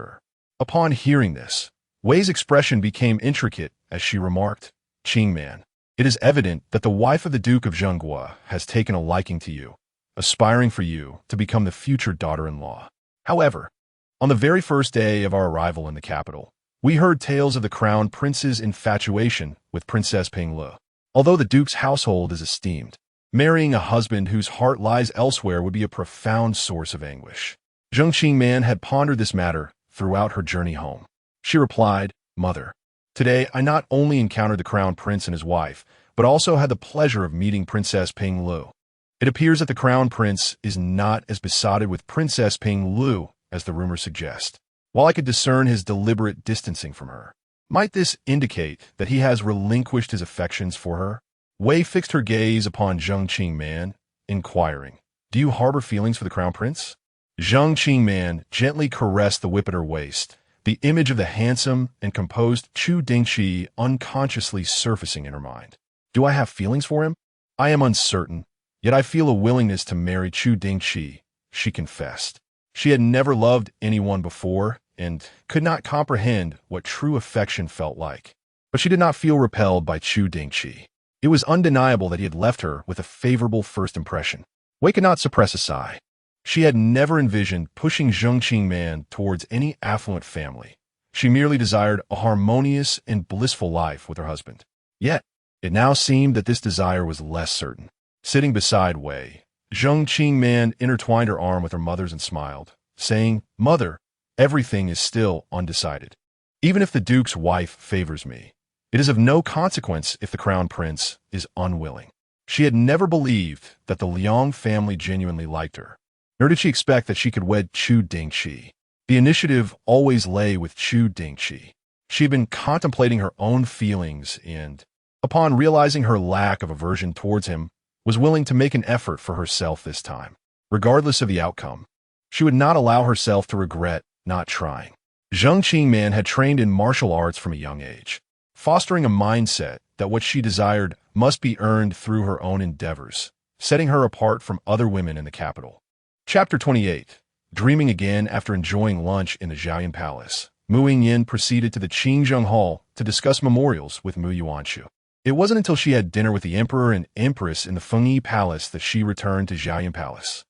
Upon hearing this, Wei's expression became intricate as she remarked, "Qingman, it is evident that the wife of the Duke of Zhenghua has taken a liking to you, aspiring for you to become the future daughter-in-law. However, on the very first day of our arrival in the capital, we heard tales of the crown prince's infatuation with Princess Pinglu. Although the Duke's household is esteemed, marrying a husband whose heart lies elsewhere would be a profound source of anguish." Zhang Qingman had pondered this matter throughout her journey home. She replied, "Mother, today I not only encountered the crown prince and his wife, but also had the pleasure of meeting Princess Pinglu. It appears that the crown prince is not as besotted with Princess Pinglu as the rumors suggest. While I could discern his deliberate distancing from her, might this indicate that he has relinquished his affections for her?" Wei fixed her gaze upon Zhang Qingman, inquiring, "Do you harbor feelings for the crown prince?" Zhang Qingman gently caressed the whip at her waist, the image of the handsome and composed Chu Dingchi unconsciously surfacing in her mind. "Do I have feelings for him? I am uncertain, yet I feel a willingness to marry Chu Dingchi," she confessed. She had never loved anyone before, and could not comprehend what true affection felt like. But she did not feel repelled by Chu Dingchi. It was undeniable that he had left her with a favorable first impression. Wei could not suppress a sigh. She had never envisioned pushing Zheng Qingman towards any affluent family. She merely desired a harmonious and blissful life with her husband. Yet, it now seemed that this desire was less certain. Sitting beside Wei, Zheng Qingman intertwined her arm with her mother's and smiled, saying, "Mother, everything is still undecided. Even if the Duke's wife favors me, it is of no consequence if the Crown Prince is unwilling." She had never believed that the Liang family genuinely liked her, nor did she expect that she could wed Chu Dingchi. The initiative always lay with Chu Dingchi. She had been contemplating her own feelings and, upon realizing her lack of aversion towards him, was willing to make an effort for herself this time. Regardless of the outcome, she would not allow herself to regret not trying. Zheng Qingman had trained in martial arts from a young age, fostering a mindset that what she desired must be earned through her own endeavors, setting her apart from other women in the capital. Chapter 28. Dreaming again after enjoying lunch in the Zhaoyan Palace, Mu Yingyan proceeded to the Qingzheng Hall to discuss memorials with Mu Yuanshu. It wasn't until she had dinner with the Emperor and Empress in the Fengyi Palace that she returned to Zhaoyan Palace.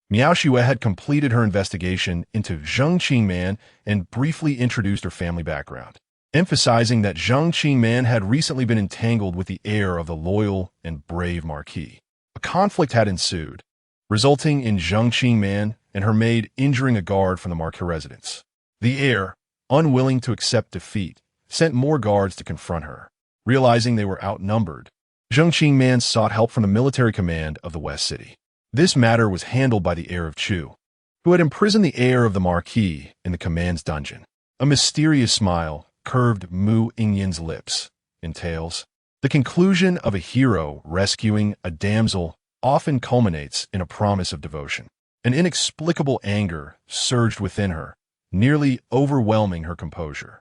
Miao Xue had completed her investigation into Zheng Qingman and briefly introduced her family background, emphasizing that Zheng Qingman had recently been entangled with the heir of the loyal and brave Marquis. A conflict had ensued, resulting in Zheng Qingman and her maid injuring a guard from the Marquis residence. The heir, unwilling to accept defeat, sent more guards to confront her. Realizing they were outnumbered, Zheng Qingman sought help from the military command of the West City. This matter was handled by the heir of Chu, who had imprisoned the heir of the Marquis in the command's dungeon. A mysterious smile curved Mu Yingyan's lips. Entails, the conclusion of a hero rescuing a damsel often culminates in a promise of devotion. An inexplicable anger surged within her, nearly overwhelming her composure.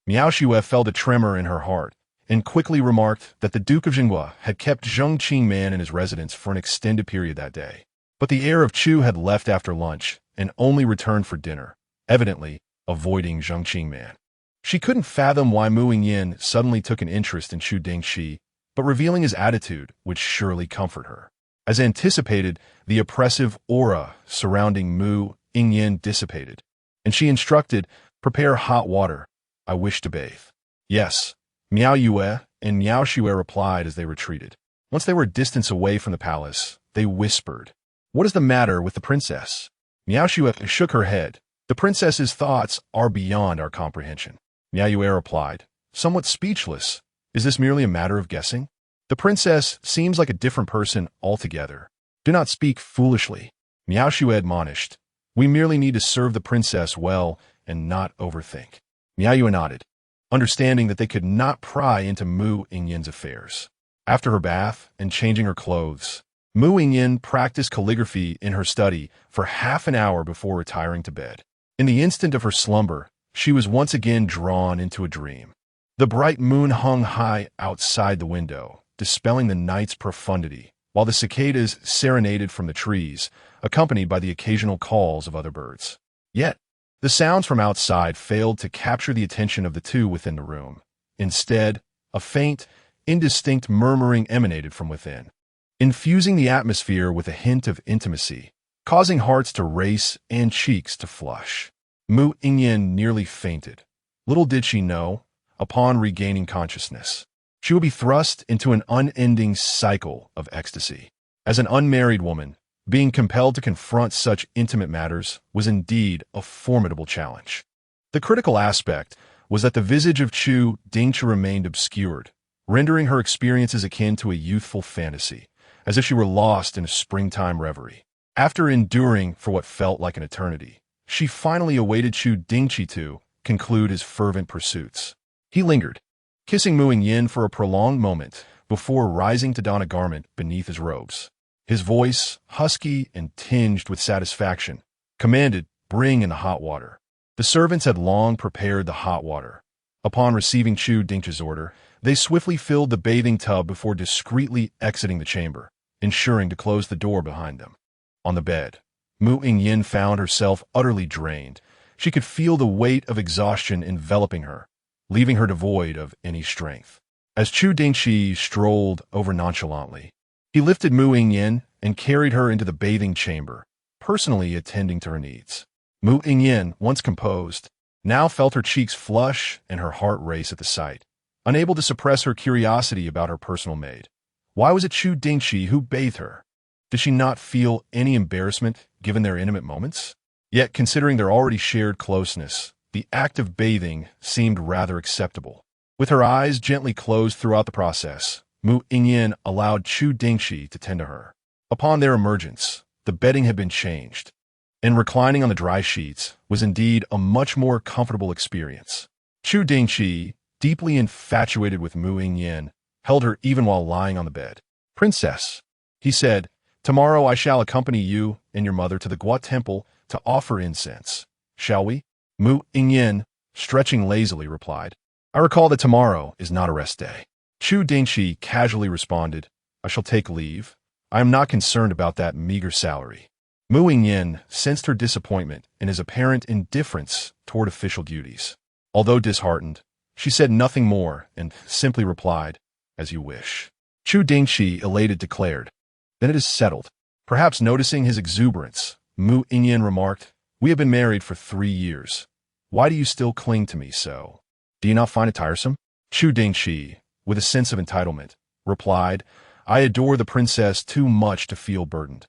Miao Xue felt a tremor in her heart and quickly remarked that the Duke of Jinghua had kept Zheng Qingman in his residence for an extended period that day. But the heir of Chu had left after lunch and only returned for dinner, evidently avoiding Zheng Qingman. She couldn't fathom why Mu Yingyan suddenly took an interest in Chu Dingchi, but revealing his attitude would surely comfort her. As anticipated, the oppressive aura surrounding Mu Yingyan dissipated, and she instructed, "Prepare hot water. I wish to bathe." "Yes." Miao Yue and Miao Xue replied as they retreated. Once they were a distance away from the palace, they whispered, "What is the matter with the princess?" Miao Xue shook her head. "The princess's thoughts are beyond our comprehension." Miao Yue replied, somewhat speechless, "Is this merely a matter of guessing? The princess seems like a different person altogether. Do not speak foolishly." Miao Xue admonished, "We merely need to serve the princess well and not overthink." Miao Yue nodded, understanding that they could not pry into Mu Yingyan's affairs. After her bath and changing her clothes, Mu Yingyan practiced calligraphy in her study for half an hour before retiring to bed. In the instant of her slumber, she was once again drawn into a dream. The bright moon hung high outside the window, dispelling the night's profundity, while the cicadas serenaded from the trees, accompanied by the occasional calls of other birds. Yet, the sounds from outside failed to capture the attention of the two within the room. Instead, a faint, indistinct murmuring emanated from within, infusing the atmosphere with a hint of intimacy, causing hearts to race and cheeks to flush. Mu Yingyan nearly fainted. Little did she know, upon regaining consciousness, she would be thrust into an unending cycle of ecstasy. As an unmarried woman, being compelled to confront such intimate matters was indeed a formidable challenge. The critical aspect was that the visage of Chu Dingchi remained obscured, rendering her experiences akin to a youthful fantasy, as if she were lost in a springtime reverie. After enduring for what felt like an eternity, she finally awaited Chu Dingchi to conclude his fervent pursuits. He lingered, kissing Mu Yingyan for a prolonged moment before rising to don a garment beneath his robes. His voice, husky and tinged with satisfaction, commanded, "Bring in the hot water." The servants had long prepared the hot water. Upon receiving Chu Dingchi's order, they swiftly filled the bathing tub before discreetly exiting the chamber, ensuring to close the door behind them. On the bed, Mu Yingyan found herself utterly drained. She could feel the weight of exhaustion enveloping her, leaving her devoid of any strength. As Chu Dingchi strolled over nonchalantly, he lifted Mu Yingyan and carried her into the bathing chamber, personally attending to her needs. Mu Yingyan, once composed, now felt her cheeks flush and her heart race at the sight, unable to suppress her curiosity about her personal maid. Why was it Chu Dingchi who bathed her? Did she not feel any embarrassment given their intimate moments? Yet, considering their already shared closeness, the act of bathing seemed rather acceptable. With her eyes gently closed throughout the process, Mu Yingyan allowed Chu Dingchi to tend to her. Upon their emergence, the bedding had been changed, and reclining on the dry sheets was indeed a much more comfortable experience. Chu Dingchi, deeply infatuated with Mu Yingyan, held her even while lying on the bed. "Princess," he said, "tomorrow I shall accompany you and your mother to the Gua temple to offer incense. Shall we?" Mu Yingyan, stretching lazily, replied, "I recall that tomorrow is not a rest day." Chu Dingchi casually responded, "I shall take leave. I am not concerned about that meager salary." Mu Yingyan sensed her disappointment and his apparent indifference toward official duties. Although disheartened, she said nothing more and simply replied, "As you wish." Chu Dingchi, elated, declared, "Then it is settled." Perhaps noticing his exuberance, Mu Yingyan remarked, "We have been married for 3 years. Why do you still cling to me so? Do you not find it tiresome?" Chu Dingchi, with a sense of entitlement, replied, "I adore the princess too much to feel burdened.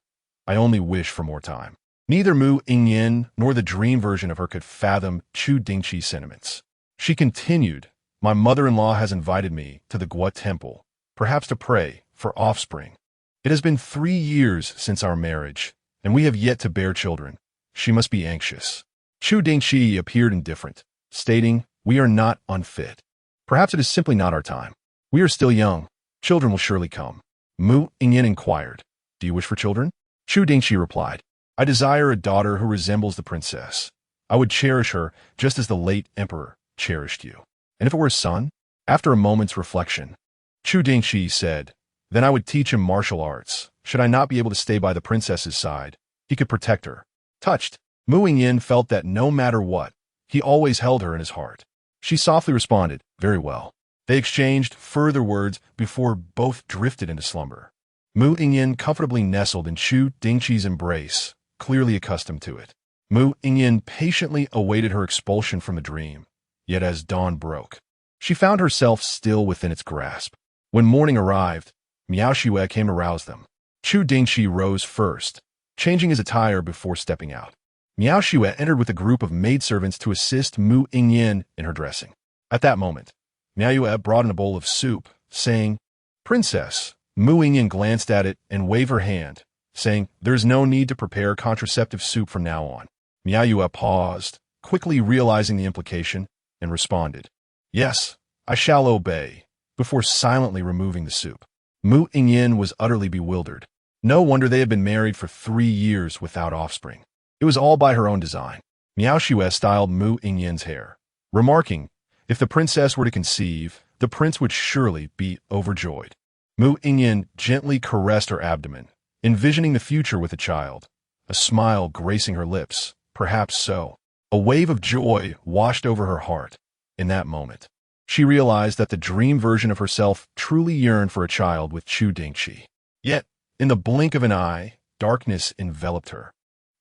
I only wish for more time." Neither Mu Yingyan nor the dream version of her could fathom Chu Dingchi's sentiments. She continued, "My mother-in-law has invited me to the Gua temple, perhaps to pray for offspring. It has been 3 years since our marriage, and we have yet to bear children. She must be anxious." Chu Dingchi appeared indifferent, stating, "We are not unfit. Perhaps it is simply not our time. We are still young. Children will surely come." Mu Yingyan inquired, "Do you wish for children?" Chu Dingchi replied, "I desire a daughter who resembles the princess. I would cherish her just as the late emperor cherished you. And if it were a son?" After a moment's reflection, Chu Dingchi said, "Then I would teach him martial arts. Should I not be able to stay by the princess's side, he could protect her." Touched, Mu Yingyan felt that no matter what, he always held her in his heart. She softly responded, "Very well." They exchanged further words before both drifted into slumber. Mu Yingyan comfortably nestled in Chu Dingchi's embrace, clearly accustomed to it. Mu Yingyan patiently awaited her expulsion from the dream, yet as dawn broke, she found herself still within its grasp. When morning arrived, Miao Xue came to rouse them. Chu Dingchi rose first, changing his attire before stepping out. Miao Xue entered with a group of maidservants to assist Mu Yingyan in her dressing. At that moment, Miao Xue brought in a bowl of soup, saying, "Princess." Mu Yingyan glanced at it and waved her hand, saying, "There is no need to prepare contraceptive soup from now on." Miao Xue paused, quickly realizing the implication, and responded, "Yes, I shall obey," before silently removing the soup. Mu Yingyan was utterly bewildered. No wonder they had been married for 3 years without offspring. It was all by her own design. Miao Xue styled Mu Yingyan's hair, remarking, "If the princess were to conceive, the prince would surely be overjoyed." Mu Yingyan gently caressed her abdomen, envisioning the future with a child, a smile gracing her lips. Perhaps so. A wave of joy washed over her heart. In that moment, she realized that the dream version of herself truly yearned for a child with Chu Dingchi. Yet, in the blink of an eye, darkness enveloped her,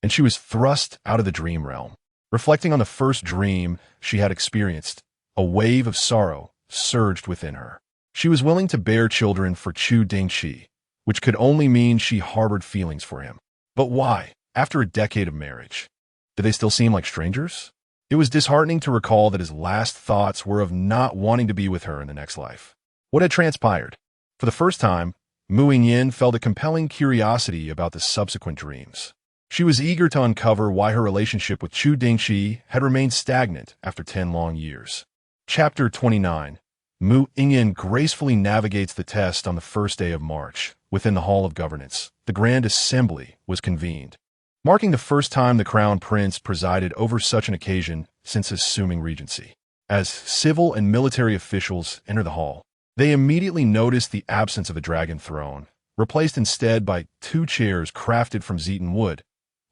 and she was thrust out of the dream realm. Reflecting on the first dream she had experienced, a wave of sorrow surged within her. She was willing to bear children for Chu Dingchi, which could only mean she harbored feelings for him. But why, after a decade of marriage? Did they still seem like strangers? It was disheartening to recall that his last thoughts were of not wanting to be with her in the next life. What had transpired? For the first time, Mu Yingyan felt a compelling curiosity about the subsequent dreams. She was eager to uncover why her relationship with Chu Dingchi had remained stagnant after 10 long years. Chapter 29. Mu Yingyan gracefully navigates the test on the first day of March. Within the Hall of Governance, the Grand Assembly was convened, marking the first time the Crown Prince presided over such an occasion since assuming regency. As civil and military officials enter the hall, they immediately notice the absence of a dragon throne, replaced instead by 2 chairs crafted from Zeton wood,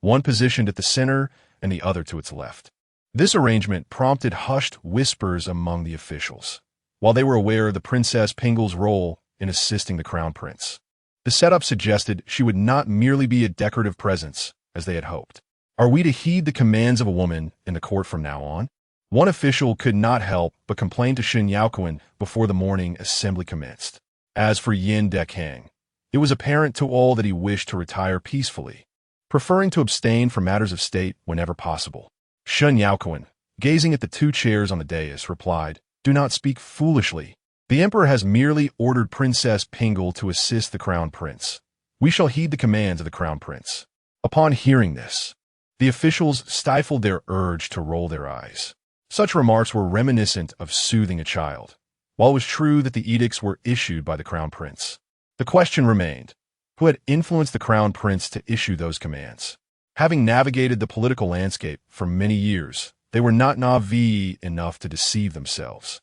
one positioned at the center and the other to its left. This arrangement prompted hushed whispers among the officials, while they were aware of the Princess Pingle's role in assisting the Crown Prince. The setup suggested she would not merely be a decorative presence, as they had hoped. Are we to heed the commands of a woman in the court from now on? One official could not help but complain to Shen Yaoquan before the morning assembly commenced. As for Yin Dekang, it was apparent to all that he wished to retire peacefully, preferring to abstain from matters of state whenever possible. Shen Yaoquan, gazing at the two chairs on the dais, replied, "Do not speak foolishly. The emperor has merely ordered Princess Pingle to assist the crown prince. We shall heed the commands of the crown prince." Upon hearing this, the officials stifled their urge to roll their eyes. Such remarks were reminiscent of soothing a child, while it was true that the edicts were issued by the crown prince. The question remained, who had influenced the crown prince to issue those commands? Having navigated the political landscape for many years, they were not naive enough to deceive themselves.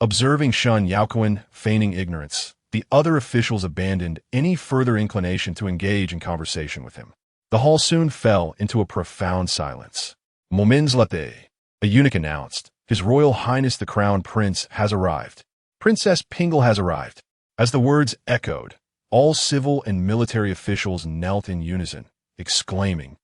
Observing Shen Yaoquan feigning ignorance, the other officials abandoned any further inclination to engage in conversation with him. The hall soon fell into a profound silence. "Moments latte," a eunuch announced, "His Royal Highness the Crown Prince has arrived. Princess Pingle has arrived." As the words echoed, all civil and military officials knelt in unison, exclaiming,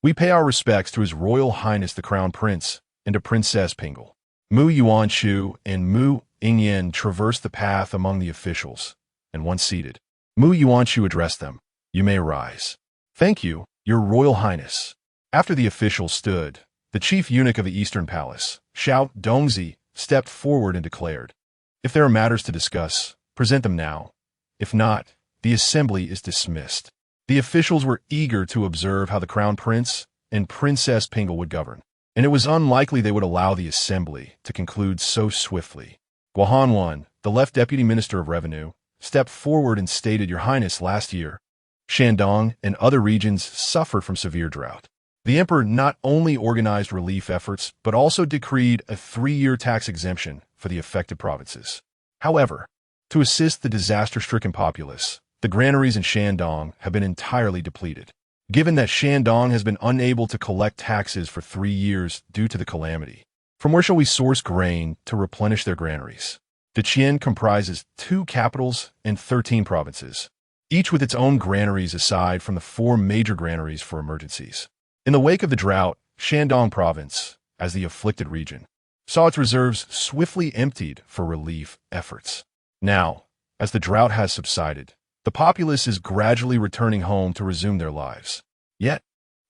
"We pay our respects to His Royal Highness the Crown Prince and to Princess Pingle." Mu Yuanshu and Mu Yingyan traversed the path among the officials, and once seated, Mu Yuanshu addressed them, "You may rise." "Thank you, Your Royal Highness." After the officials stood, the chief eunuch of the Eastern Palace, Xiao Dongzi, stepped forward and declared, "If there are matters to discuss, present them now. If not, the assembly is dismissed." The officials were eager to observe how the Crown Prince and Princess Pingle would govern, and it was unlikely they would allow the assembly to conclude so swiftly. Guohanwan, the left deputy minister of revenue, stepped forward and stated, "Your Highness, last year, Shandong and other regions suffered from severe drought. The emperor not only organized relief efforts, but also decreed a 3-year tax exemption for the affected provinces. However, to assist the disaster-stricken populace, the granaries in Shandong have been entirely depleted. Given that Shandong has been unable to collect taxes for 3 years due to the calamity, from where shall we source grain to replenish their granaries? Deqian comprises 2 capitals and 13 provinces, each with its own granaries aside from the 4 major granaries for emergencies. In the wake of the drought, Shandong Province, as the afflicted region, saw its reserves swiftly emptied for relief efforts. Now, as the drought has subsided, the populace is gradually returning home to resume their lives. Yet,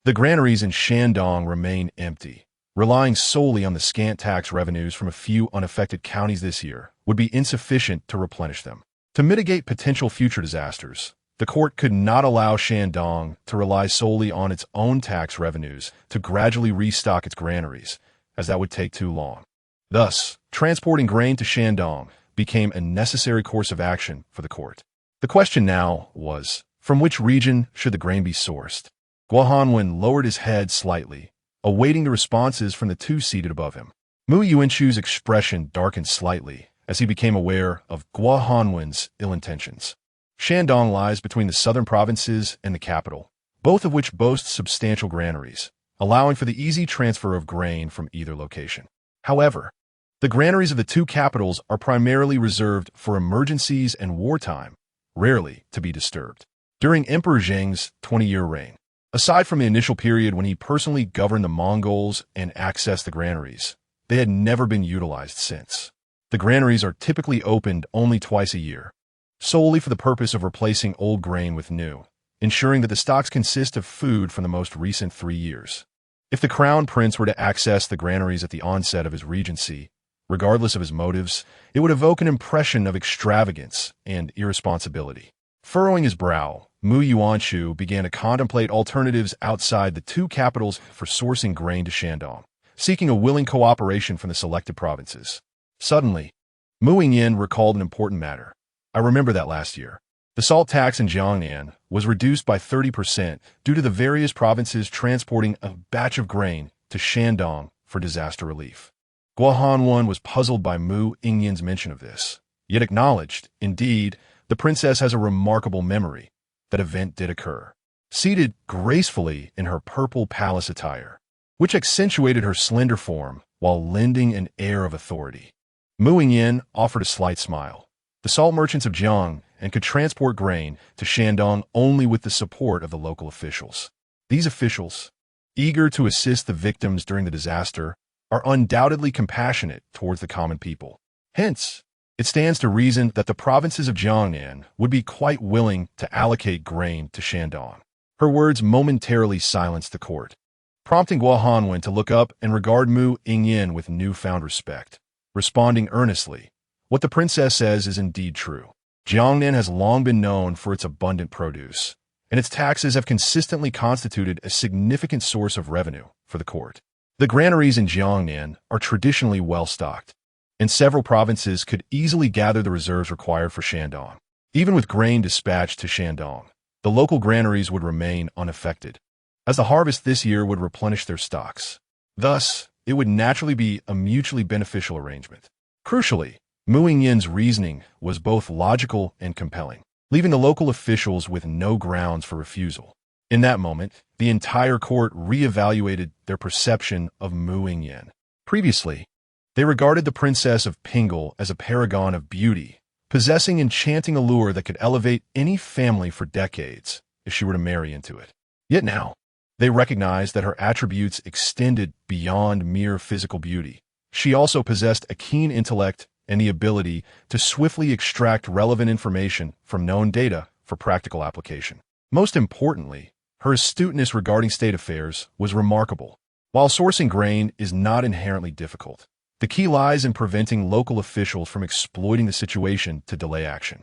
the granaries in Shandong remain empty. Relying solely on the scant tax revenues from a few unaffected counties this year would be insufficient to replenish them. To mitigate potential future disasters, the court could not allow Shandong to rely solely on its own tax revenues to gradually restock its granaries, as that would take too long. Thus, transporting grain to Shandong became a necessary course of action for the court. The question now was, from which region should the grain be sourced? Guohanwen lowered his head slightly, awaiting the responses from the 2 seated above him. Mu Yuanshu's expression darkened slightly as he became aware of Guohanwen's ill intentions. Shandong lies between the southern provinces and the capital, both of which boast substantial granaries, allowing for the easy transfer of grain from either location. However, the granaries of the 2 capitals are primarily reserved for emergencies and wartime, rarely to be disturbed. During Emperor Zheng's 20-year reign, aside from the initial period when he personally governed the Mongols and accessed the granaries, they had never been utilized since. The granaries are typically opened only twice a year, solely for the purpose of replacing old grain with new, ensuring that the stocks consist of food from the most recent 3 years. If the crown prince were to access the granaries at the onset of his regency, regardless of his motives, it would evoke an impression of extravagance and irresponsibility. Furrowing his brow, Mu Yuanshu began to contemplate alternatives outside the 2 capitals for sourcing grain to Shandong, seeking a willing cooperation from the selected provinces. Suddenly, Mu Yingyan recalled an important matter. "I remember that last year, the salt tax in Jiangnan was reduced by 30% due to the various provinces transporting a batch of grain to Shandong for disaster relief." Guohanwan was puzzled by Mu Yingyan's mention of this, yet acknowledged, indeed, the princess has a remarkable memory. That event did occur. Seated gracefully in her purple palace attire, which accentuated her slender form while lending an air of authority. Mu Yingyan offered a slight smile. The salt merchants of Jiang and could transport grain to Shandong only with the support of the local officials. These officials, eager to assist the victims during the disaster, are undoubtedly compassionate towards the common people. Hence, it stands to reason that the provinces of Jiangnan would be quite willing to allocate grain to Shandong. Her words momentarily silenced the court, prompting Guo Hanwen to look up and regard Mu Yingyan with newfound respect, responding earnestly, "What the princess says is indeed true. Jiangnan has long been known for its abundant produce, and its taxes have consistently constituted a significant source of revenue for the court. The granaries in Jiangnan are traditionally well-stocked, and several provinces could easily gather the reserves required for Shandong. Even with grain dispatched to Shandong, the local granaries would remain unaffected, as the harvest this year would replenish their stocks. Thus, it would naturally be a mutually beneficial arrangement." Crucially, Mu Yingyan's reasoning was both logical and compelling, leaving the local officials with no grounds for refusal. In that moment, the entire court re-evaluated their perception of Mu Yingyan. Previously, they regarded the princess of Pingle as a paragon of beauty, possessing enchanting allure that could elevate any family for decades if she were to marry into it. Yet now, they recognized that her attributes extended beyond mere physical beauty. She also possessed a keen intellect and the ability to swiftly extract relevant information from known data for practical application. Most importantly, her astuteness regarding state affairs was remarkable. While sourcing grain is not inherently difficult, the key lies in preventing local officials from exploiting the situation to delay action.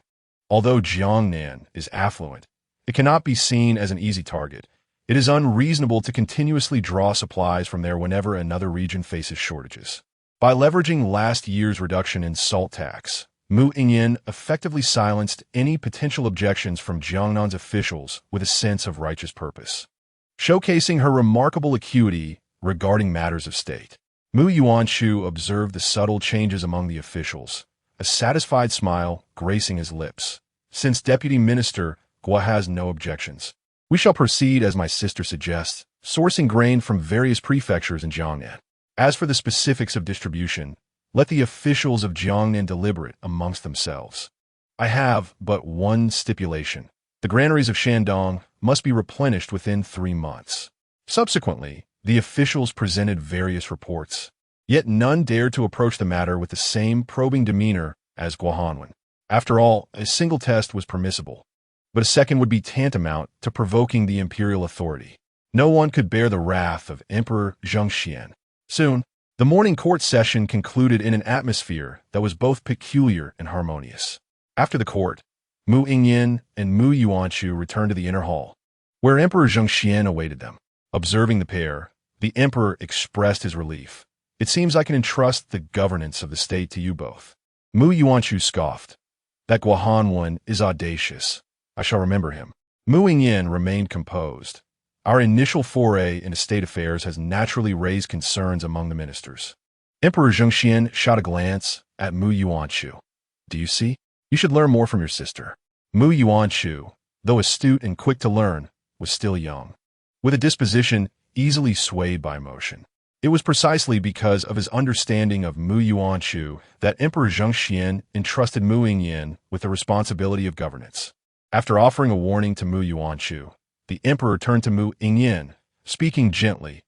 Although Jiangnan is affluent, it cannot be seen as an easy target. It is unreasonable to continuously draw supplies from there whenever another region faces shortages. By leveraging last year's reduction in salt tax, Mu Yingyan effectively silenced any potential objections from Jiangnan's officials with a sense of righteous purpose, showcasing her remarkable acuity regarding matters of state. Mu Yuanshu observed the subtle changes among the officials, a satisfied smile gracing his lips. "Since Deputy Minister Guo has no objections, we shall proceed as my sister suggests, sourcing grain from various prefectures in Jiangnan. As for the specifics of distribution, let the officials of Jiangnan deliberate amongst themselves. I have but one stipulation. The granaries of Shandong must be replenished within 3 months." Subsequently, the officials presented various reports, yet none dared to approach the matter with the same probing demeanor as Guo Hanwen. After all, a single test was permissible, but a second would be tantamount to provoking the imperial authority. No one could bear the wrath of Emperor Zhengxian. Soon, the morning court session concluded in an atmosphere that was both peculiar and harmonious. After the court, Mu Yingyan and Mu Yuanshu returned to the inner hall, where Emperor Zhengxian awaited them. Observing the pair, the emperor expressed his relief. "It seems I can entrust the governance of the state to you both." Mu Yuanshu scoffed. "That Guo Hanwen is audacious. I shall remember him." Mu Yingyan remained composed. "Our initial foray into state affairs has naturally raised concerns among the ministers." Emperor Zhengxian shot a glance at Mu Yuanshu. "Do you see? You should learn more from your sister." Mu Yuanshu, though astute and quick to learn, was still young, with a disposition easily swayed by emotion. It was precisely because of his understanding of Mu Yuanshu that Emperor Zhengxian entrusted Mu Yingyan with the responsibility of governance. After offering a warning to Mu Yuanshu, the emperor turned to Mu Yingyan, speaking gently.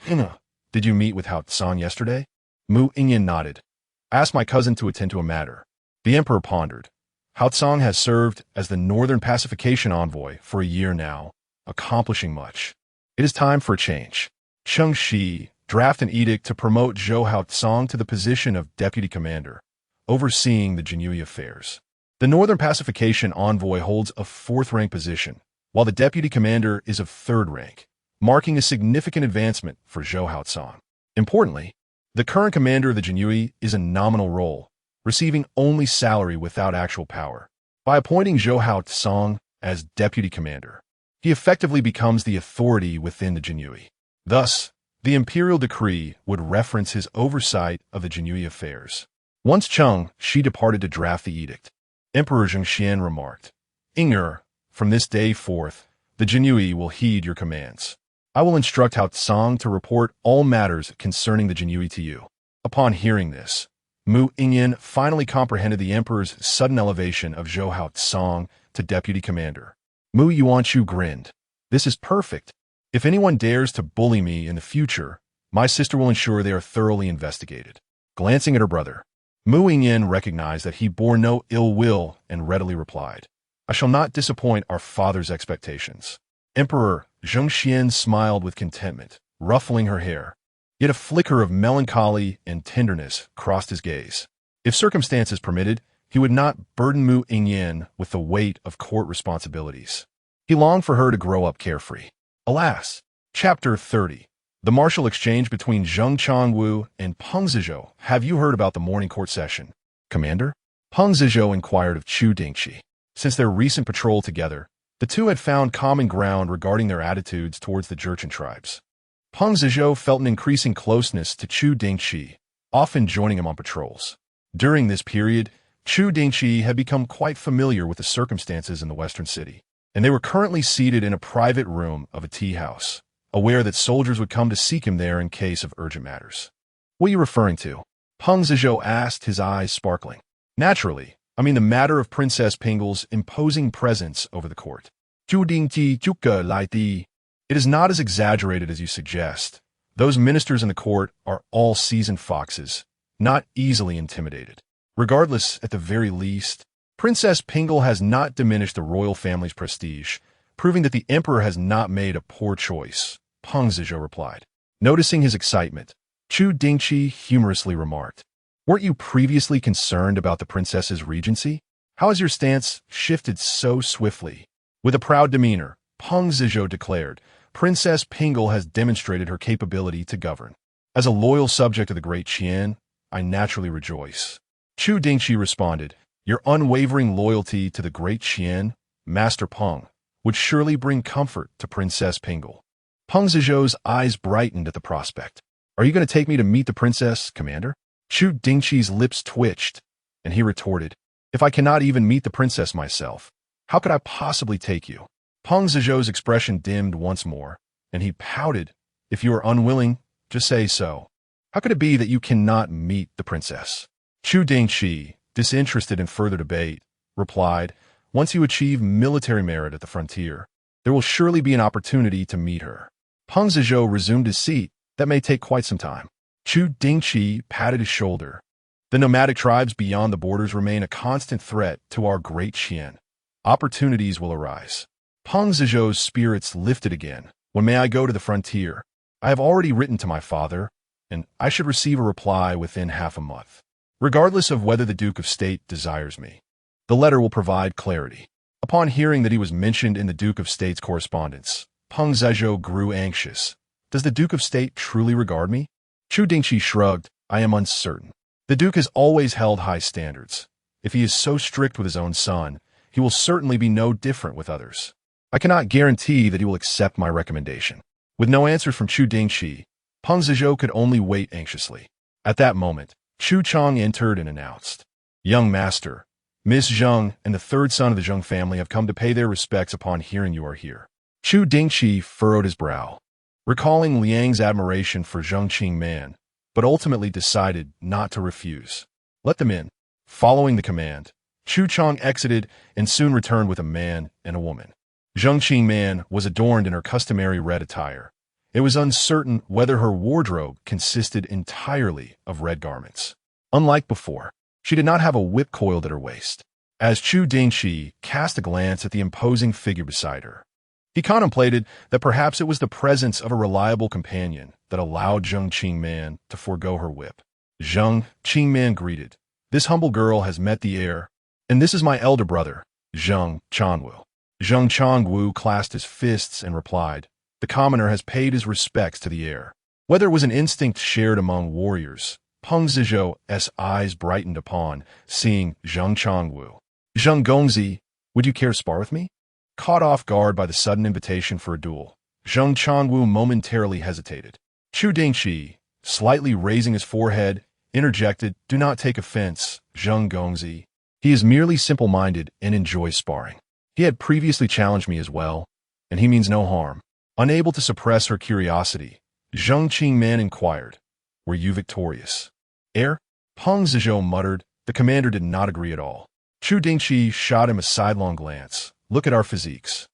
"Did you meet with Hao Tsang yesterday?" Mu Yingyan nodded. "I asked my cousin to attend to a matter." The emperor pondered. "Hao Tsang has served as the Northern Pacification Envoy for a year now, accomplishing much. It is time for a change. Cheng Shi draft an edict to promote Zhou Hao Tsang to the position of Deputy Commander, overseeing the Jinyui affairs. The Northern Pacification Envoy holds a 4th-rank position, while the Deputy Commander is of 3rd rank, marking a significant advancement for Zhou Hao Tsang. Importantly, the current commander of the Jinyui is a nominal role, receiving only salary without actual power. By appointing Zhou Hao Tsang as Deputy Commander, he effectively becomes the authority within the Jinyui. Thus, the imperial decree would reference his oversight of the Jinyui affairs. Once Cheng Shi departed to draft the edict, Emperor Zhengxian remarked, "Inger, from this day forth, the Jinyui will heed your commands." I will instruct Hao Tsang to report all matters concerning the Jinyui to you. Upon hearing this, Mu Yingyan finally comprehended the emperor's sudden elevation of Zhou Hao Tsang to deputy commander. Mu Yuanchu grinned. This is perfect. If anyone dares to bully me in the future, my sister will ensure they are thoroughly investigated. Glancing at her brother, Mu Yingyan recognized that he bore no ill will and readily replied, I shall not disappoint our father's expectations. Emperor Zhengxian smiled with contentment, ruffling her hair. Yet a flicker of melancholy and tenderness crossed his gaze. If circumstances permitted, he would not burden Mu Yingyan with the weight of court responsibilities. He longed for her to grow up carefree. Alas! Chapter 30. The martial exchange between Zheng Changwu and Peng Zizhou. Have you heard about the morning court session, Commander? Peng Zizhou inquired of Chu Dingchi. Since their recent patrol together, the two had found common ground regarding their attitudes towards the Jurchen tribes. Peng Zizhou felt an increasing closeness to Chu Dingchi, often joining him on patrols. During this period, Chu Dingchi had become quite familiar with the circumstances in the western city, and they were currently seated in a private room of a tea house, aware that soldiers would come to seek him there in case of urgent matters. What are you referring to? Peng Zizhou asked, his eyes sparkling. Naturally, I mean the matter of Princess Pingle's imposing presence over the court. Chu Dingchi Chuka Lai Di. It is not as exaggerated as you suggest. Those ministers in the court are all seasoned foxes, not easily intimidated. Regardless, at the very least, Princess Pingle has not diminished the royal family's prestige, proving that the emperor has not made a poor choice, Peng Zizhou replied. Noticing his excitement, Chu Dingchi humorously remarked, Weren't you previously concerned about the princess's regency? How has your stance shifted so swiftly? With a proud demeanor, Peng Zizhou declared, Princess Pingle has demonstrated her capability to govern. As a loyal subject of the great Qian, I naturally rejoice. Chu Dingchi responded, Your unwavering loyalty to the great Qian, Master Peng, would surely bring comfort to Princess Pingle. Peng Zizhou's eyes brightened at the prospect. Are you going to take me to meet the princess, Commander? Chu Dingchi's lips twitched, and he retorted, If I cannot even meet the princess myself, how could I possibly take you? Peng Zizhou's expression dimmed once more, and he pouted, If you are unwilling, just say so. How could it be that you cannot meet the princess? Chu Dingchi, disinterested in further debate, replied, Once you achieve military merit at the frontier, there will surely be an opportunity to meet her. Peng Zizhou resumed his seat. That may take quite some time. Chu Dingchi patted his shoulder. The nomadic tribes beyond the borders remain a constant threat to our great Qian. Opportunities will arise. Peng Zizhou's spirits lifted again. When may I go to the frontier? I have already written to my father, and I should receive a reply within half a month. Regardless of whether the Duke of State desires me, the letter will provide clarity. Upon hearing that he was mentioned in the Duke of State's correspondence, Peng Zizhou grew anxious. Does the Duke of State truly regard me? Chu Dingchi shrugged. I am uncertain. The Duke has always held high standards. If he is so strict with his own son, he will certainly be no different with others. I cannot guarantee that he will accept my recommendation. With no answer from Chu Dingchi, Peng Zizhou could only wait anxiously. At that moment, Chu Chang entered and announced, Young master, Miss Zheng and the third son of the Zheng family have come to pay their respects upon hearing you are here. Chu Dingchi furrowed his brow, recalling Liang's admiration for Zheng Qingman, but ultimately decided not to refuse. Let them in. Following the command, Chu Chang exited and soon returned with a man and a woman. Zheng Qingman was adorned in her customary red attire. It was uncertain whether her wardrobe consisted entirely of red garments. Unlike before, she did not have a whip coiled at her waist. As Chu Dingchi cast a glance at the imposing figure beside her, he contemplated that perhaps it was the presence of a reliable companion that allowed Zheng Qingman to forego her whip. Zheng Qingman greeted, This humble girl has met the heir, and this is my elder brother, Zheng Changwu. Zheng Changwu clasped his fists and replied, The commoner has paid his respects to the heir. Whether it was an instinct shared among warriors, Peng Zizhou's eyes brightened upon seeing Zheng Changwu. Zheng Gongzi, would you care to spar with me? Caught off guard by the sudden invitation for a duel, Zheng Changwu momentarily hesitated. Chu Dingchi, slightly raising his forehead, interjected, Do not take offense, Zheng Gongzi. He is merely simple-minded and enjoys sparring. He had previously challenged me as well, and he means no harm. Unable to suppress her curiosity, Zheng Qingman inquired, "Were you victorious?" Peng Zizhou muttered. The commander did not agree at all. Chu Dingchi shot him a sidelong glance. "Look at our physiques.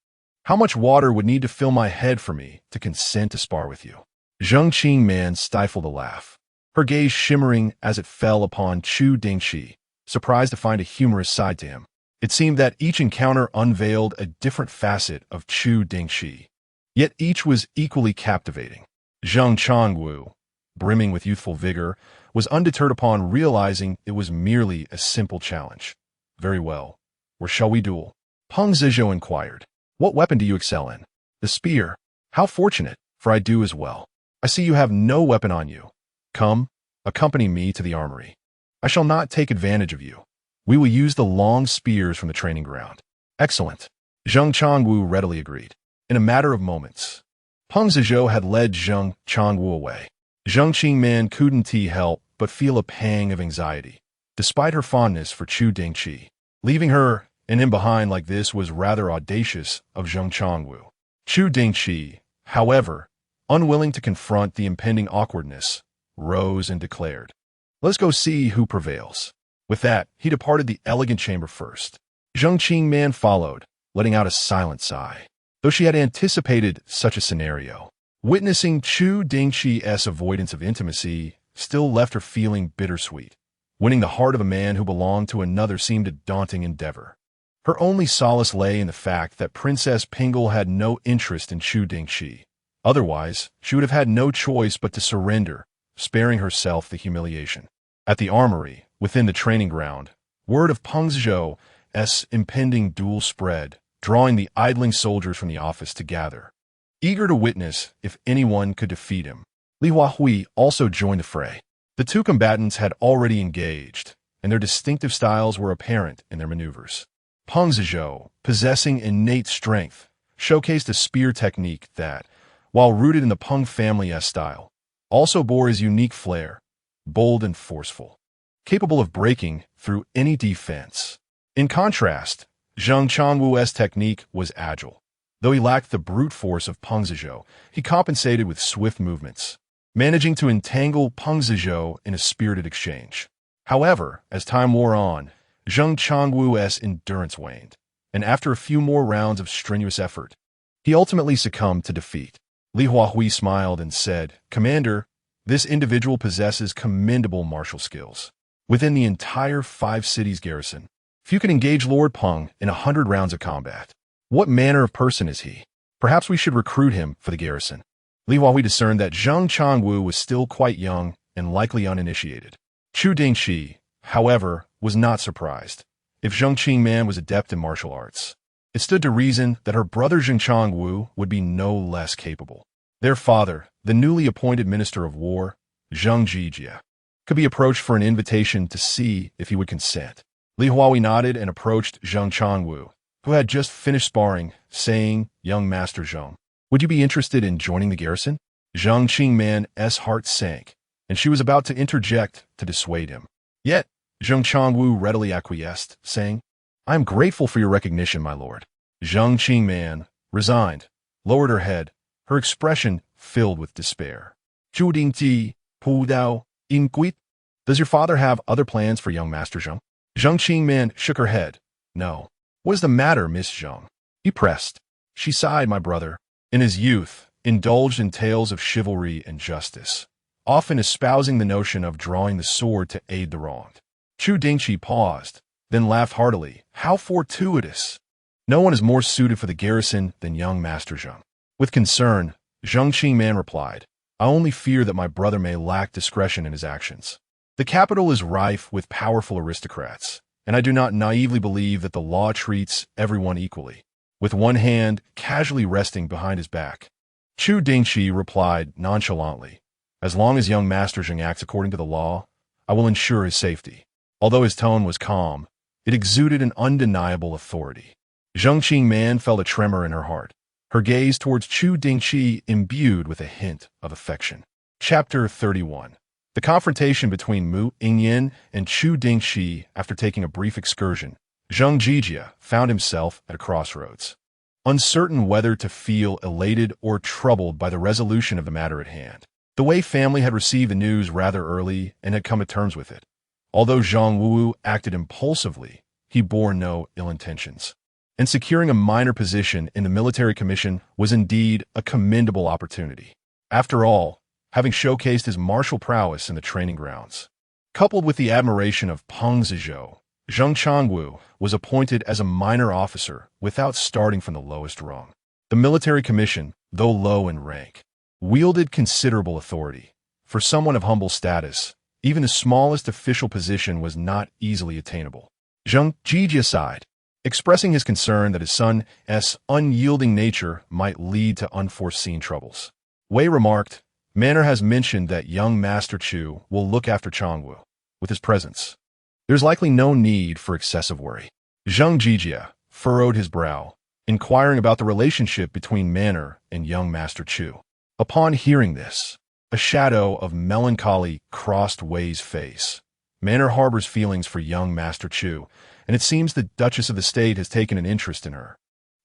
How much water would need to fill my head for me to consent to spar with you?" Zheng Qingman stifled a laugh, her gaze shimmering as it fell upon Chu Dingchi, surprised to find a humorous side to him. It seemed that each encounter unveiled a different facet of Chu Dingchi, yet each was equally captivating. Zheng Changwu, brimming with youthful vigor, was undeterred upon realizing it was merely a simple challenge. "Very well. Where shall we duel?" Peng Zizhou inquired. "What weapon do you excel in?" "The spear." "How fortunate, for I do as well. I see you have no weapon on you. Come, accompany me to the armory. I shall not take advantage of you. We will use the long spears from the training ground." "Excellent." Zheng Changwu readily agreed. In a matter of moments, Peng Zizhou had led Zheng Changwu away. Zheng Qingman couldn't help but feel a pang of anxiety, despite her fondness for Chu Dingchi. Leaving her and him behind like this was rather audacious of Zheng Changwu. Chu Dingchi, however, unwilling to confront the impending awkwardness, rose and declared, "Let's go see who prevails." With that, he departed the elegant chamber first. Zheng Qingman followed, letting out a silent sigh. Though she had anticipated such a scenario, witnessing Chu Dingchi's avoidance of intimacy still left her feeling bittersweet. Winning the heart of a man who belonged to another seemed a daunting endeavor. Her only solace lay in the fact that Princess Pingle had no interest in Chu Dingchi. Otherwise, she would have had no choice but to surrender, sparing herself the humiliation. At the armory, within the training ground, word of Peng Zizhou's impending duel spread, drawing the idling soldiers from the office to gather, eager to witness if anyone could defeat him. Li Huahui also joined the fray. The two combatants had already engaged, and their distinctive styles were apparent in their maneuvers. Peng Zizhou, possessing innate strength, showcased a spear technique that, while rooted in the Peng family's style, also bore his unique flair, bold and forceful, capable of breaking through any defense. In contrast, Zheng Changwu's technique was agile. Though he lacked the brute force of Peng Zizhou, he compensated with swift movements, managing to entangle Peng Zizhou in a spirited exchange. However, as time wore on, Zheng Changwu's endurance waned, and after a few more rounds of strenuous effort, he ultimately succumbed to defeat. Li Huahui smiled and said, "Commander, this individual possesses commendable martial skills. Within the entire 5 cities garrison, few can engage Lord Peng in 100 rounds of combat. What manner of person is he? Perhaps we should recruit him for the garrison." Li Huahui discerned that Zheng Changwu was still quite young and likely uninitiated. Chu Dingchi, however, was not surprised. If Zheng Qingman was adept in martial arts, it stood to reason that her brother Zheng Changwu would be no less capable. Their father, the newly appointed Minister of War, Zheng Jijia, could be approached for an invitation to see if he would consent. Li Huahui nodded and approached Zheng Changwu, who had just finished sparring, saying, "Young Master Zheng, would you be interested in joining the garrison?" Zheng Qingman's heart sank, and she was about to interject to dissuade him. Yet, Zheng Changwu readily acquiesced, saying, "I am grateful for your recognition, my lord." Zheng Qingman, resigned, lowered her head, her expression filled with despair. "Chu Dingchi, Pu Dao, In Quit? Does your father have other plans for young Master Zheng?" Zheng Qingman shook her head. "No." "What is the matter, Miss Zheng?" he pressed. She sighed. "My brother, in his youth, indulged in tales of chivalry and justice, often espousing the notion of drawing the sword to aid the wronged." Chu Dingchi paused, then laughed heartily. "How fortuitous! No one is more suited for the garrison than young Master Zheng." With concern, Zheng Qingman replied, "I only fear that my brother may lack discretion in his actions. The capital is rife with powerful aristocrats, and I do not naively believe that the law treats everyone equally." With one hand casually resting behind his back, Chu Dingchi replied nonchalantly, "As long as young Master Zheng acts according to the law, I will ensure his safety." Although his tone was calm, it exuded an undeniable authority. Zheng Qingman felt a tremor in her heart, her gaze towards Chu Dingchi imbued with a hint of affection. Chapter 31. The confrontation between Mu Yingyan and Chu Dingchi after taking a brief excursion, Zheng Jijia found himself at a crossroads. uncertain whether to feel elated or troubled by the resolution of the matter at hand. The Wei family had received the news rather early and had come to terms with it. Although Zhang Wu acted impulsively, he bore no ill intentions. And securing a minor position in the military commission was indeed a commendable opportunity. After all, having showcased his martial prowess in the training grounds, coupled with the admiration of Peng Zizhou, Zheng Changwu was appointed as a minor officer without starting from the lowest rung. The military commission, though low in rank, wielded considerable authority. For someone of humble status, even the smallest official position was not easily attainable. Zheng Jiji sighed, expressing his concern that his son's unyielding nature might lead to unforeseen troubles. Wei remarked, "Manor has mentioned that young Master Chu will look after Changwu. With his presence, there's likely no need for excessive worry." Zheng Jijia furrowed his brow, inquiring about the relationship between Manor and young Master Chu. Upon hearing this, a shadow of melancholy crossed Wei's face. Manor harbors feelings for young Master Chu, and it seems the Duchess of the State has taken an interest in her.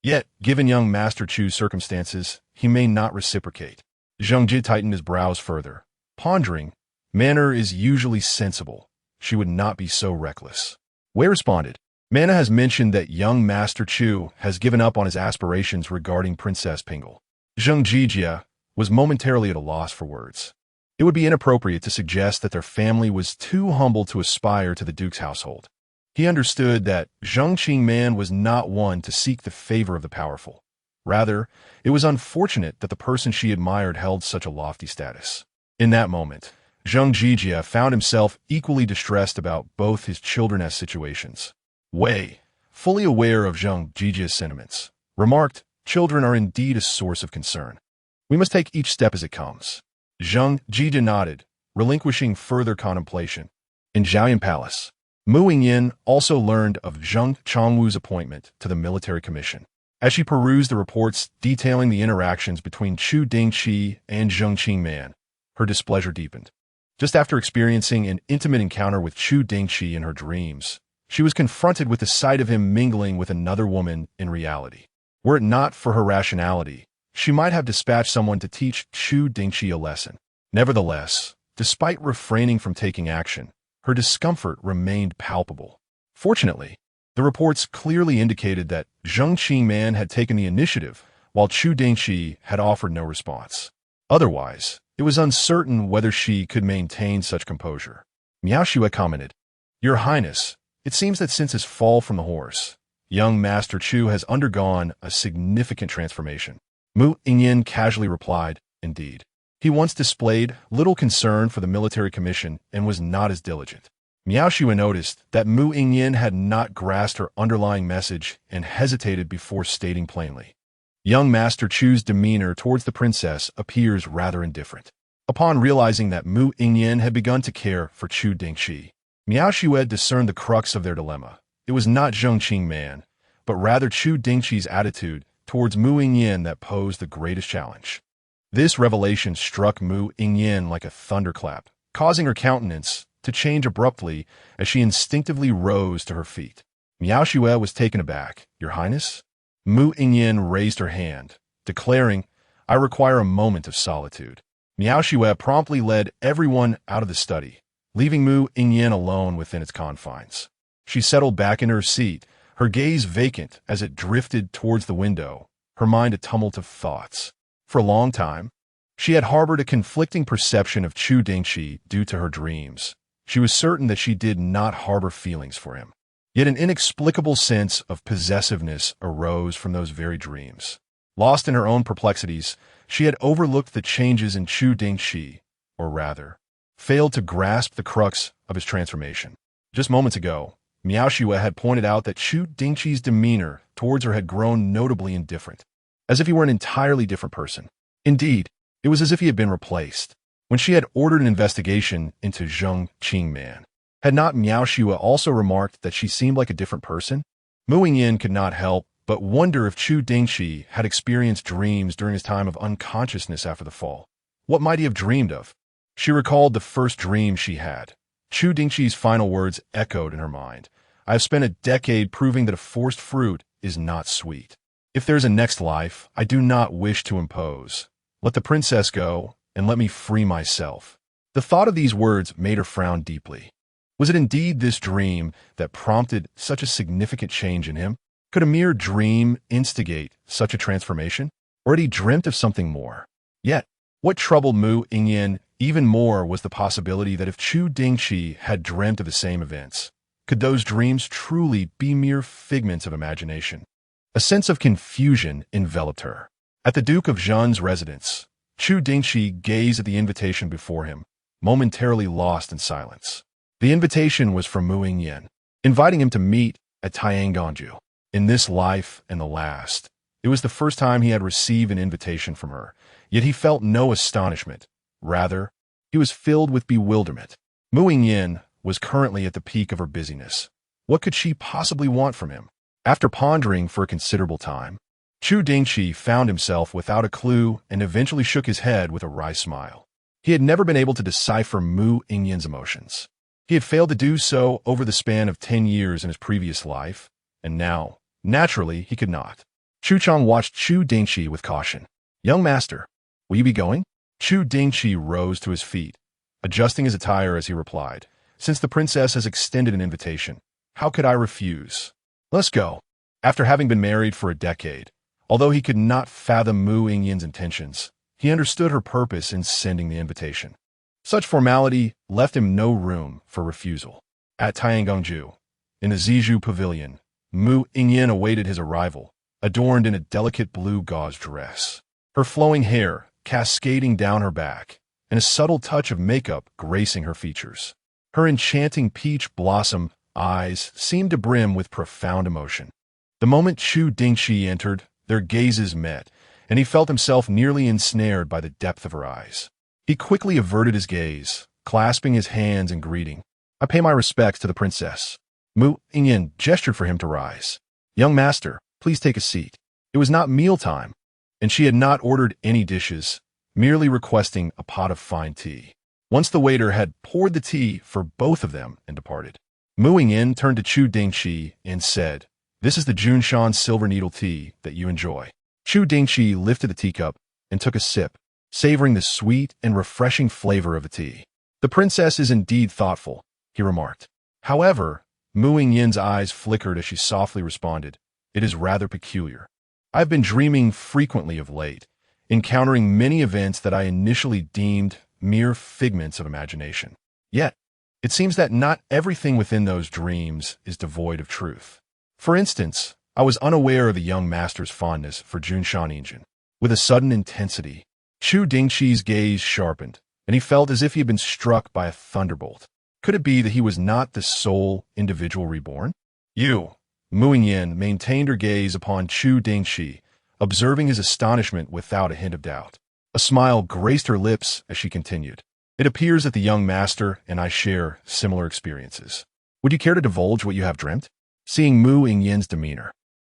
Yet, given young Master Chu's circumstances, he may not reciprocate. Zheng Ji tightened his brows further, pondering, Manor is usually sensible. She would not be so reckless. Wei responded, Mana has mentioned that young Master Chu has given up on his aspirations regarding Princess Pingle. Zheng Jijia was momentarily at a loss for words. It would be inappropriate to suggest that their family was too humble to aspire to the Duke's household. He understood that Zheng Qingman was not one to seek the favor of the powerful. Rather, it was unfortunate that the person she admired held such a lofty status. In that moment, Zheng Jijia found himself equally distressed about both his children's situations. Wei, fully aware of Zheng Jijia's sentiments, remarked, "Children are indeed a source of concern. We must take each step as it comes." Zheng Jijia nodded, relinquishing further contemplation. In Zhaoyan Palace, Mu Yingyan also learned of Zheng Changwu's appointment to the military commission. As she perused the reports detailing the interactions between Chu Dingchi and Zheng Qingman, her displeasure deepened. Just after experiencing an intimate encounter with Chu Dingchi in her dreams, she was confronted with the sight of him mingling with another woman in reality. Were it not for her rationality, she might have dispatched someone to teach Chu Dingchi a lesson. Nevertheless, despite refraining from taking action, her discomfort remained palpable. Fortunately, the reports clearly indicated that Zheng Qingman had taken the initiative, while Chu Dingchi had offered no response. Otherwise, it was uncertain whether she could maintain such composure. Miao Xue commented, "Your Highness, it seems that since his fall from the horse, young Master Chu has undergone a significant transformation." Mu Yingyan casually replied, "Indeed. He once displayed little concern for the military commission and was not as diligent." Miao Xue noticed that Mu Yingyan had not grasped her underlying message and hesitated before stating plainly. Young Master Chu's demeanor towards the princess appears rather indifferent. Upon realizing that Mu Yingyan had begun to care for Chu Dingchi, Miao Xue discerned the crux of their dilemma. It was not Zheng Qingman, but rather Chu Dingchi's attitude towards Mu Yingyan that posed the greatest challenge. This revelation struck Mu Yingyan like a thunderclap, causing her countenance to change abruptly as she instinctively rose to her feet. Miao Xue was taken aback. "Your Highness?" Mu Yingyan raised her hand, declaring, "I require a moment of solitude." Miao Xue promptly led everyone out of the study, leaving Mu Yingyan alone within its confines. She settled back in her seat, her gaze vacant as it drifted towards the window, her mind a tumult of thoughts. For a long time, she had harbored a conflicting perception of Chu Dingchi due to her dreams. She was certain that she did not harbor feelings for him. Yet an inexplicable sense of possessiveness arose from those very dreams. Lost in her own perplexities, she had overlooked the changes in Chu Dingchi, or rather, failed to grasp the crux of his transformation. Just moments ago, Miao Xue had pointed out that Chu Dingchi's demeanor towards her had grown notably indifferent, as if he were an entirely different person. Indeed, it was as if he had been replaced. When she had ordered an investigation into Zheng Qingman, had not Miao Xue also remarked that she seemed like a different person? Mu Yingyan could not help but wonder if Chu Dingchi had experienced dreams during his time of unconsciousness after the fall. What might he have dreamed of? She recalled the first dream she had. Chu Dingchi's final words echoed in her mind. "I have spent a decade proving that a forced fruit is not sweet." If there's a next life, I do not wish to impose. Let the princess go, and let me free myself. The thought of these words made her frown deeply. Was it indeed this dream that prompted such a significant change in him? Could a mere dream instigate such a transformation? Or had he dreamt of something more? Yet, what troubled Mu Yingyan even more was the possibility that if Chu Dingchi had dreamt of the same events, could those dreams truly be mere figments of imagination? A sense of confusion enveloped her. At the Duke of Zhan's residence, Chu Dingchi gazed at the invitation before him, momentarily lost in silence. The invitation was from Mu Yingyan, inviting him to meet at Tiangongju. In this life and the last, it was the first time he had received an invitation from her, yet he felt no astonishment. Rather, he was filled with bewilderment. Mu Yingyan was currently at the peak of her busyness. What could she possibly want from him? After pondering for a considerable time, Chu Dingchi found himself without a clue and eventually shook his head with a wry smile. He had never been able to decipher Mu Yingyan's emotions. He had failed to do so over the span of 10 years in his previous life, and now, naturally, he could not. Chu Chang watched Chu Dingchi with caution. "Young master, will you be going?" Chu Dingchi rose to his feet, adjusting his attire as he replied, "Since the princess has extended an invitation, how could I refuse? Let's go." After having been married for a decade, although he could not fathom Mu Yingyan's intentions, he understood her purpose in sending the invitation. Such formality left him no room for refusal. At Tiangongju, in the Zizhu Pavilion, Mu Yingyan awaited his arrival, adorned in a delicate blue gauze dress. Her flowing hair cascading down her back, and a subtle touch of makeup gracing her features. Her enchanting peach blossom eyes seemed to brim with profound emotion. The moment Chu Dingchi entered, their gazes met, and he felt himself nearly ensnared by the depth of her eyes. He quickly averted his gaze, clasping his hands in greeting. "I pay my respects to the princess." Mu Yingyan gestured for him to rise. "Young master, please take a seat." It was not mealtime, and she had not ordered any dishes, merely requesting a pot of fine tea. Once the waiter had poured the tea for both of them and departed, Mu Yingyan turned to Chu Dingchi and said, "This is the Junshan silver needle tea that you enjoy." Chu Dingchi lifted the teacup and took a sip, savoring the sweet and refreshing flavor of the tea. "The princess is indeed thoughtful," he remarked. However, Mu Yingyan's eyes flickered as she softly responded, "It is rather peculiar. I've been dreaming frequently of late, encountering many events that I initially deemed mere figments of imagination. Yet, it seems that not everything within those dreams is devoid of truth. For instance, I was unaware of the young master's fondness for Junshan Yinjin. With a sudden intensity, Chu Dingchi's gaze sharpened, and he felt as if he had been struck by a thunderbolt. Could it be that he was not the sole individual reborn? "You." Mu Yingyan maintained her gaze upon Chu Dingchi, observing his astonishment without a hint of doubt. A smile graced her lips as she continued. "It appears that the young master and I share similar experiences. Would you care to divulge what you have dreamt?" Seeing Mu Yingyan's demeanor,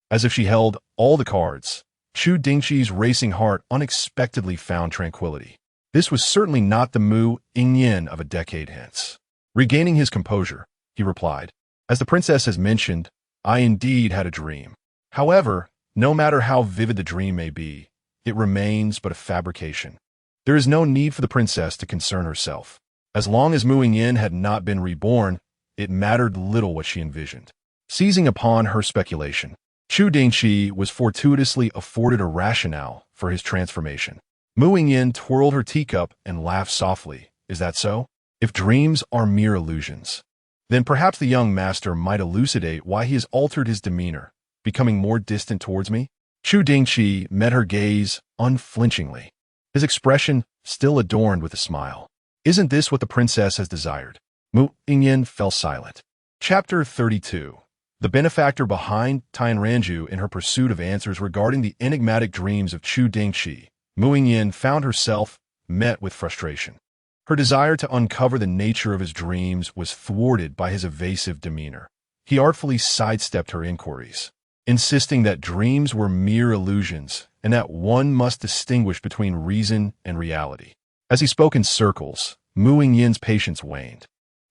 as if she held all the cards, Chu Dingchi's racing heart unexpectedly found tranquility. This was certainly not the Mu Yingyan of a decade hence. Regaining his composure, he replied, "As the princess has mentioned, I indeed had a dream. However, no matter how vivid the dream may be, it remains but a fabrication. There is no need for the princess to concern herself. As long as Mu Yingyan had not been reborn, it mattered little what she envisioned." Seizing upon her speculation, Chu Dingchi was fortuitously afforded a rationale for his transformation. Mu Yingyan twirled her teacup and laughed softly. "Is that so? If dreams are mere illusions, then perhaps the young master might elucidate why he has altered his demeanor, becoming more distant towards me." Chu Dingchi met her gaze unflinchingly, his expression still adorned with a smile. "Isn't this what the princess has desired?" Mu Yingyan fell silent. Chapter 32. The benefactor behind Tianranju in her pursuit of answers regarding the enigmatic dreams of Chu Dingchi, Mu Yingyan found herself met with frustration. Her desire to uncover the nature of his dreams was thwarted by his evasive demeanor. He artfully sidestepped her inquiries, insisting that dreams were mere illusions and that one must distinguish between reason and reality. As he spoke in circles, Mu Yingyan's patience waned,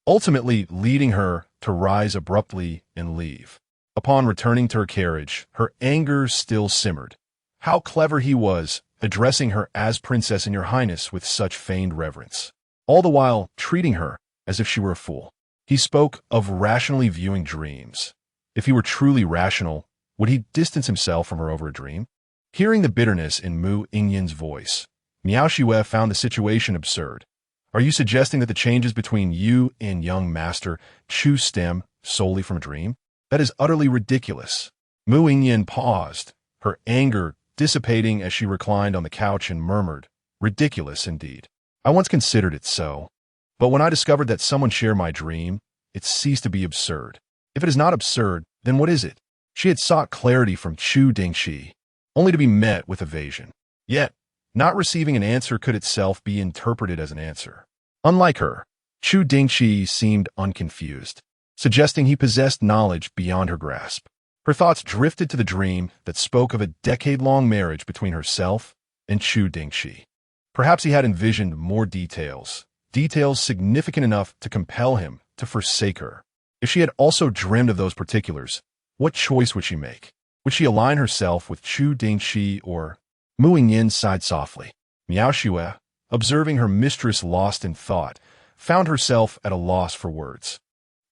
ultimately leading her to rise abruptly and leave. Upon returning to her carriage, her anger still simmered. How clever he was, addressing her as Princess and Your Highness with such feigned reverence, all the while treating her as if she were a fool. He spoke of rationally viewing dreams. If he were truly rational, would he distance himself from her over a dream? Hearing the bitterness in Mu Yingyan's voice, Miao Shue found the situation absurd. Are you suggesting that the changes between you and young master Chu stem solely from a dream? That is utterly ridiculous. Mu Yingyan paused, her anger dissipating as she reclined on the couch and murmured, ridiculous indeed. I once considered it so. But when I discovered that someone shared my dream, it ceased to be absurd. If it is not absurd, then what is it? She had sought clarity from Chu Dingchi, only to be met with evasion. Yet, not receiving an answer could itself be interpreted as an answer. Unlike her, Chu Dingchi seemed unconfused, suggesting he possessed knowledge beyond her grasp. Her thoughts drifted to the dream that spoke of a decade-long marriage between herself and Chu Dingchi. Perhaps he had envisioned more details significant enough to compel him to forsake her. If she had also dreamed of those particulars, what choice would she make? Would she align herself with Chu Dingchi or... Mu Yingyan sighed softly. Miao Shue, observing her mistress lost in thought, found herself at a loss for words.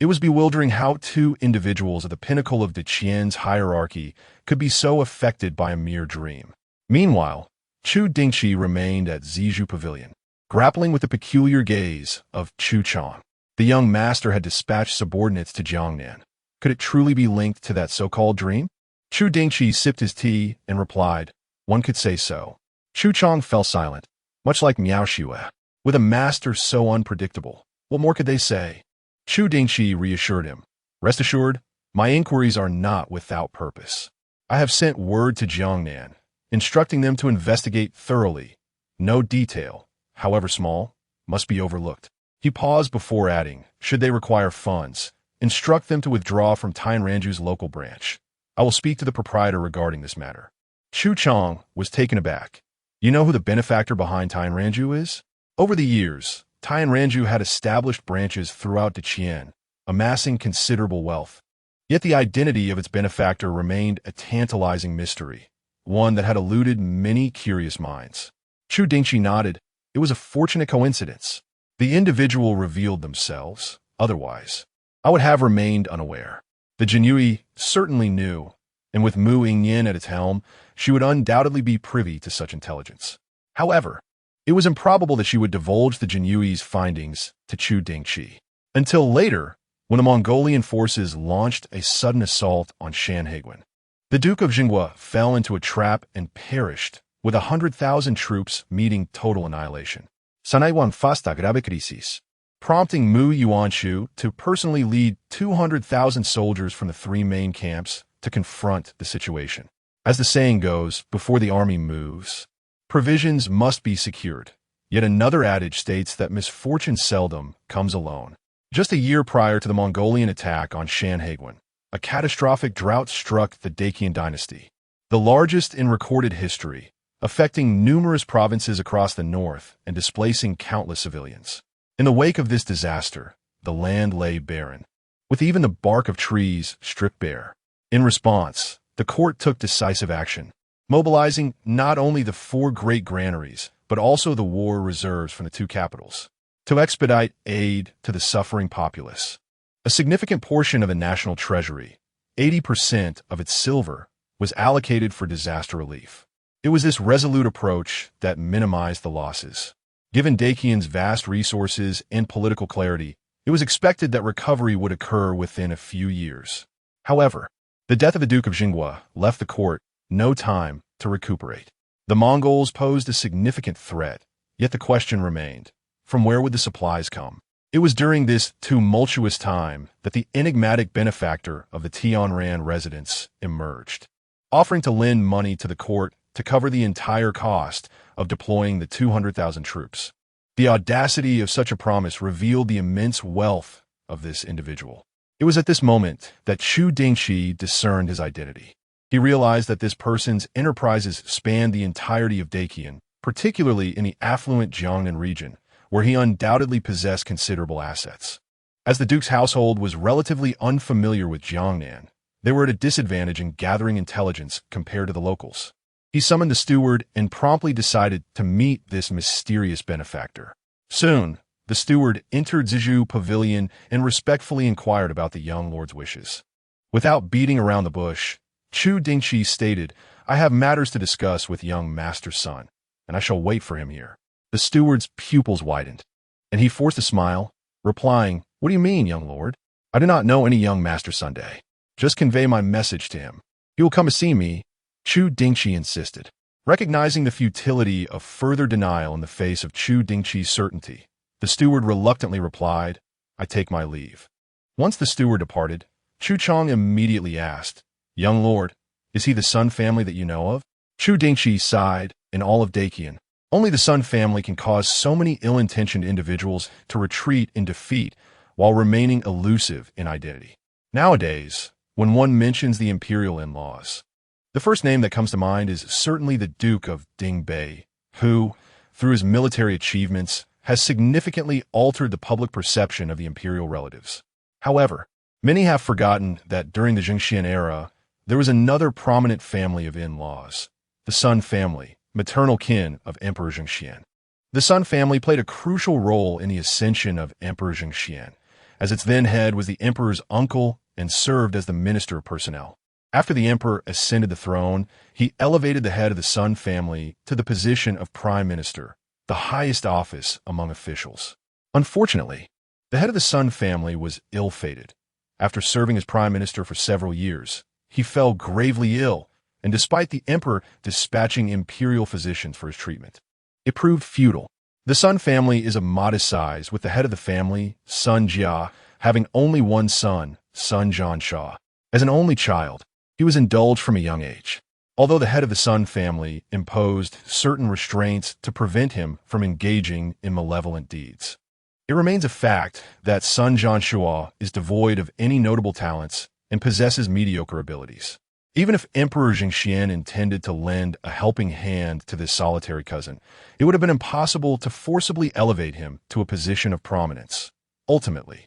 It was bewildering how two individuals at the pinnacle of Deqian's hierarchy could be so affected by a mere dream. Meanwhile, Chu Dingchi remained at Zizhu Pavilion, grappling with the peculiar gaze of Chu Chang. The young master had dispatched subordinates to Jiangnan. Could it truly be linked to that so-called dream? Chu Dingchi sipped his tea and replied, one could say so. Chu Chang fell silent, much like Miao Shue. With a master so unpredictable, what more could they say? Chu Dingchi reassured him. Rest assured, my inquiries are not without purpose. I have sent word to Jiangnan, instructing them to investigate thoroughly. No detail, however small, must be overlooked. He paused before adding, should they require funds, instruct them to withdraw from Tianranju's local branch. I will speak to the proprietor regarding this matter. Chu Chang was taken aback. You know who the benefactor behind Tianranju is? Over the years, Tianranju had established branches throughout Deqian, amassing considerable wealth. Yet the identity of its benefactor remained a tantalizing mystery, one that had eluded many curious minds. Chu Dingchi nodded. It was a fortunate coincidence. The individual revealed themselves. Otherwise, I would have remained unaware. The Jinyui certainly knew, and with Mu Yingyan at its helm, she would undoubtedly be privy to such intelligence. However, it was improbable that she would divulge the Jinyui's findings to Chu Dingchi. Until later, when the Mongolian forces launched a sudden assault on Shanhaiguan. The Duke of Jinghua fell into a trap and perished, with 100,000 troops meeting total annihilation. Sanaiwan fasta grave crisis, prompting Mu Yuanshu to personally lead 200,000 soldiers from the three main camps to confront the situation. As the saying goes, before the army moves, provisions must be secured. Yet another adage states that misfortune seldom comes alone. Just a year prior to the Mongolian attack on Shanhaiguan, a catastrophic drought struck the Dacian dynasty, the largest in recorded history, affecting numerous provinces across the north and displacing countless civilians. In the wake of this disaster, the land lay barren, with even the bark of trees stripped bare. In response, the court took decisive action, mobilizing not only the 4 great granaries, but also the war reserves from the 2 capitals, to expedite aid to the suffering populace. A significant portion of the national treasury, 80% of its silver, was allocated for disaster relief. It was this resolute approach that minimized the losses. Given Dacian's vast resources and political clarity, it was expected that recovery would occur within a few years. However, the death of the Duke of Jinghua left the court no time to recuperate. The Mongols posed a significant threat, yet the question remained, from where would the supplies come? It was during this tumultuous time that the enigmatic benefactor of the Tianran residents emerged, offering to lend money to the court to cover the entire cost of deploying the 200,000 troops. The audacity of such a promise revealed the immense wealth of this individual. It was at this moment that Chu Dingchi discerned his identity. He realized that this person's enterprises spanned the entirety of Dacian, particularly in the affluent Jiangnan region, where he undoubtedly possessed considerable assets. As the Duke's household was relatively unfamiliar with Jiangnan, They were at a disadvantage in gathering intelligence compared to the locals. He summoned the steward and promptly decided to meet this mysterious benefactor. Soon, the steward entered Zizhu Pavilion and respectfully inquired about the young lord's wishes. Without beating around the bush, Chu Dingchi stated, "I have matters to discuss with young master's son, and I shall wait for him here." The steward's pupils widened, and he forced a smile, replying, "What do you mean, young lord? I do not know any young master Sunday. Just convey my message to him. He will come to see me," Chu Dingchi insisted. Recognizing the futility of further denial in the face of Chu Dingchi's certainty, the steward reluctantly replied, "I take my leave." Once the steward departed, Chu Chong immediately asked, "Young lord, is he the Sun family that you know of?" Chu Dingchi sighed. In all of Dakian, only the Sun family can cause so many ill-intentioned individuals to retreat in defeat while remaining elusive in identity. Nowadays, when one mentions the imperial in-laws, the first name that comes to mind is certainly the Duke of Dingbei, who, through his military achievements, has significantly altered the public perception of the imperial relatives. However, many have forgotten that during the Zhengxian era, there was another prominent family of in-laws, the Sun family, maternal kin of Emperor Zhengxian. The Sun family played a crucial role in the ascension of Emperor Zhengxian, as its then head was the emperor's uncle and served as the minister of personnel. After the emperor ascended the throne, he elevated the head of the Sun family to the position of prime minister, the highest office among officials. Unfortunately, the head of the Sun family was ill-fated. After serving as prime minister for several years, he fell gravely ill, and despite the emperor dispatching imperial physicians for his treatment, it proved futile. The Sun family is of modest size, with the head of the family, Sun Jia, having only one son, Sun Zhansha. As an only child, he was indulged from a young age, although the head of the Sun family imposed certain restraints to prevent him from engaging in malevolent deeds. It remains a fact that Sun Zhansha is devoid of any notable talents and possesses mediocre abilities. Even if Emperor Zhengxian intended to lend a helping hand to this solitary cousin, it would have been impossible to forcibly elevate him to a position of prominence. Ultimately,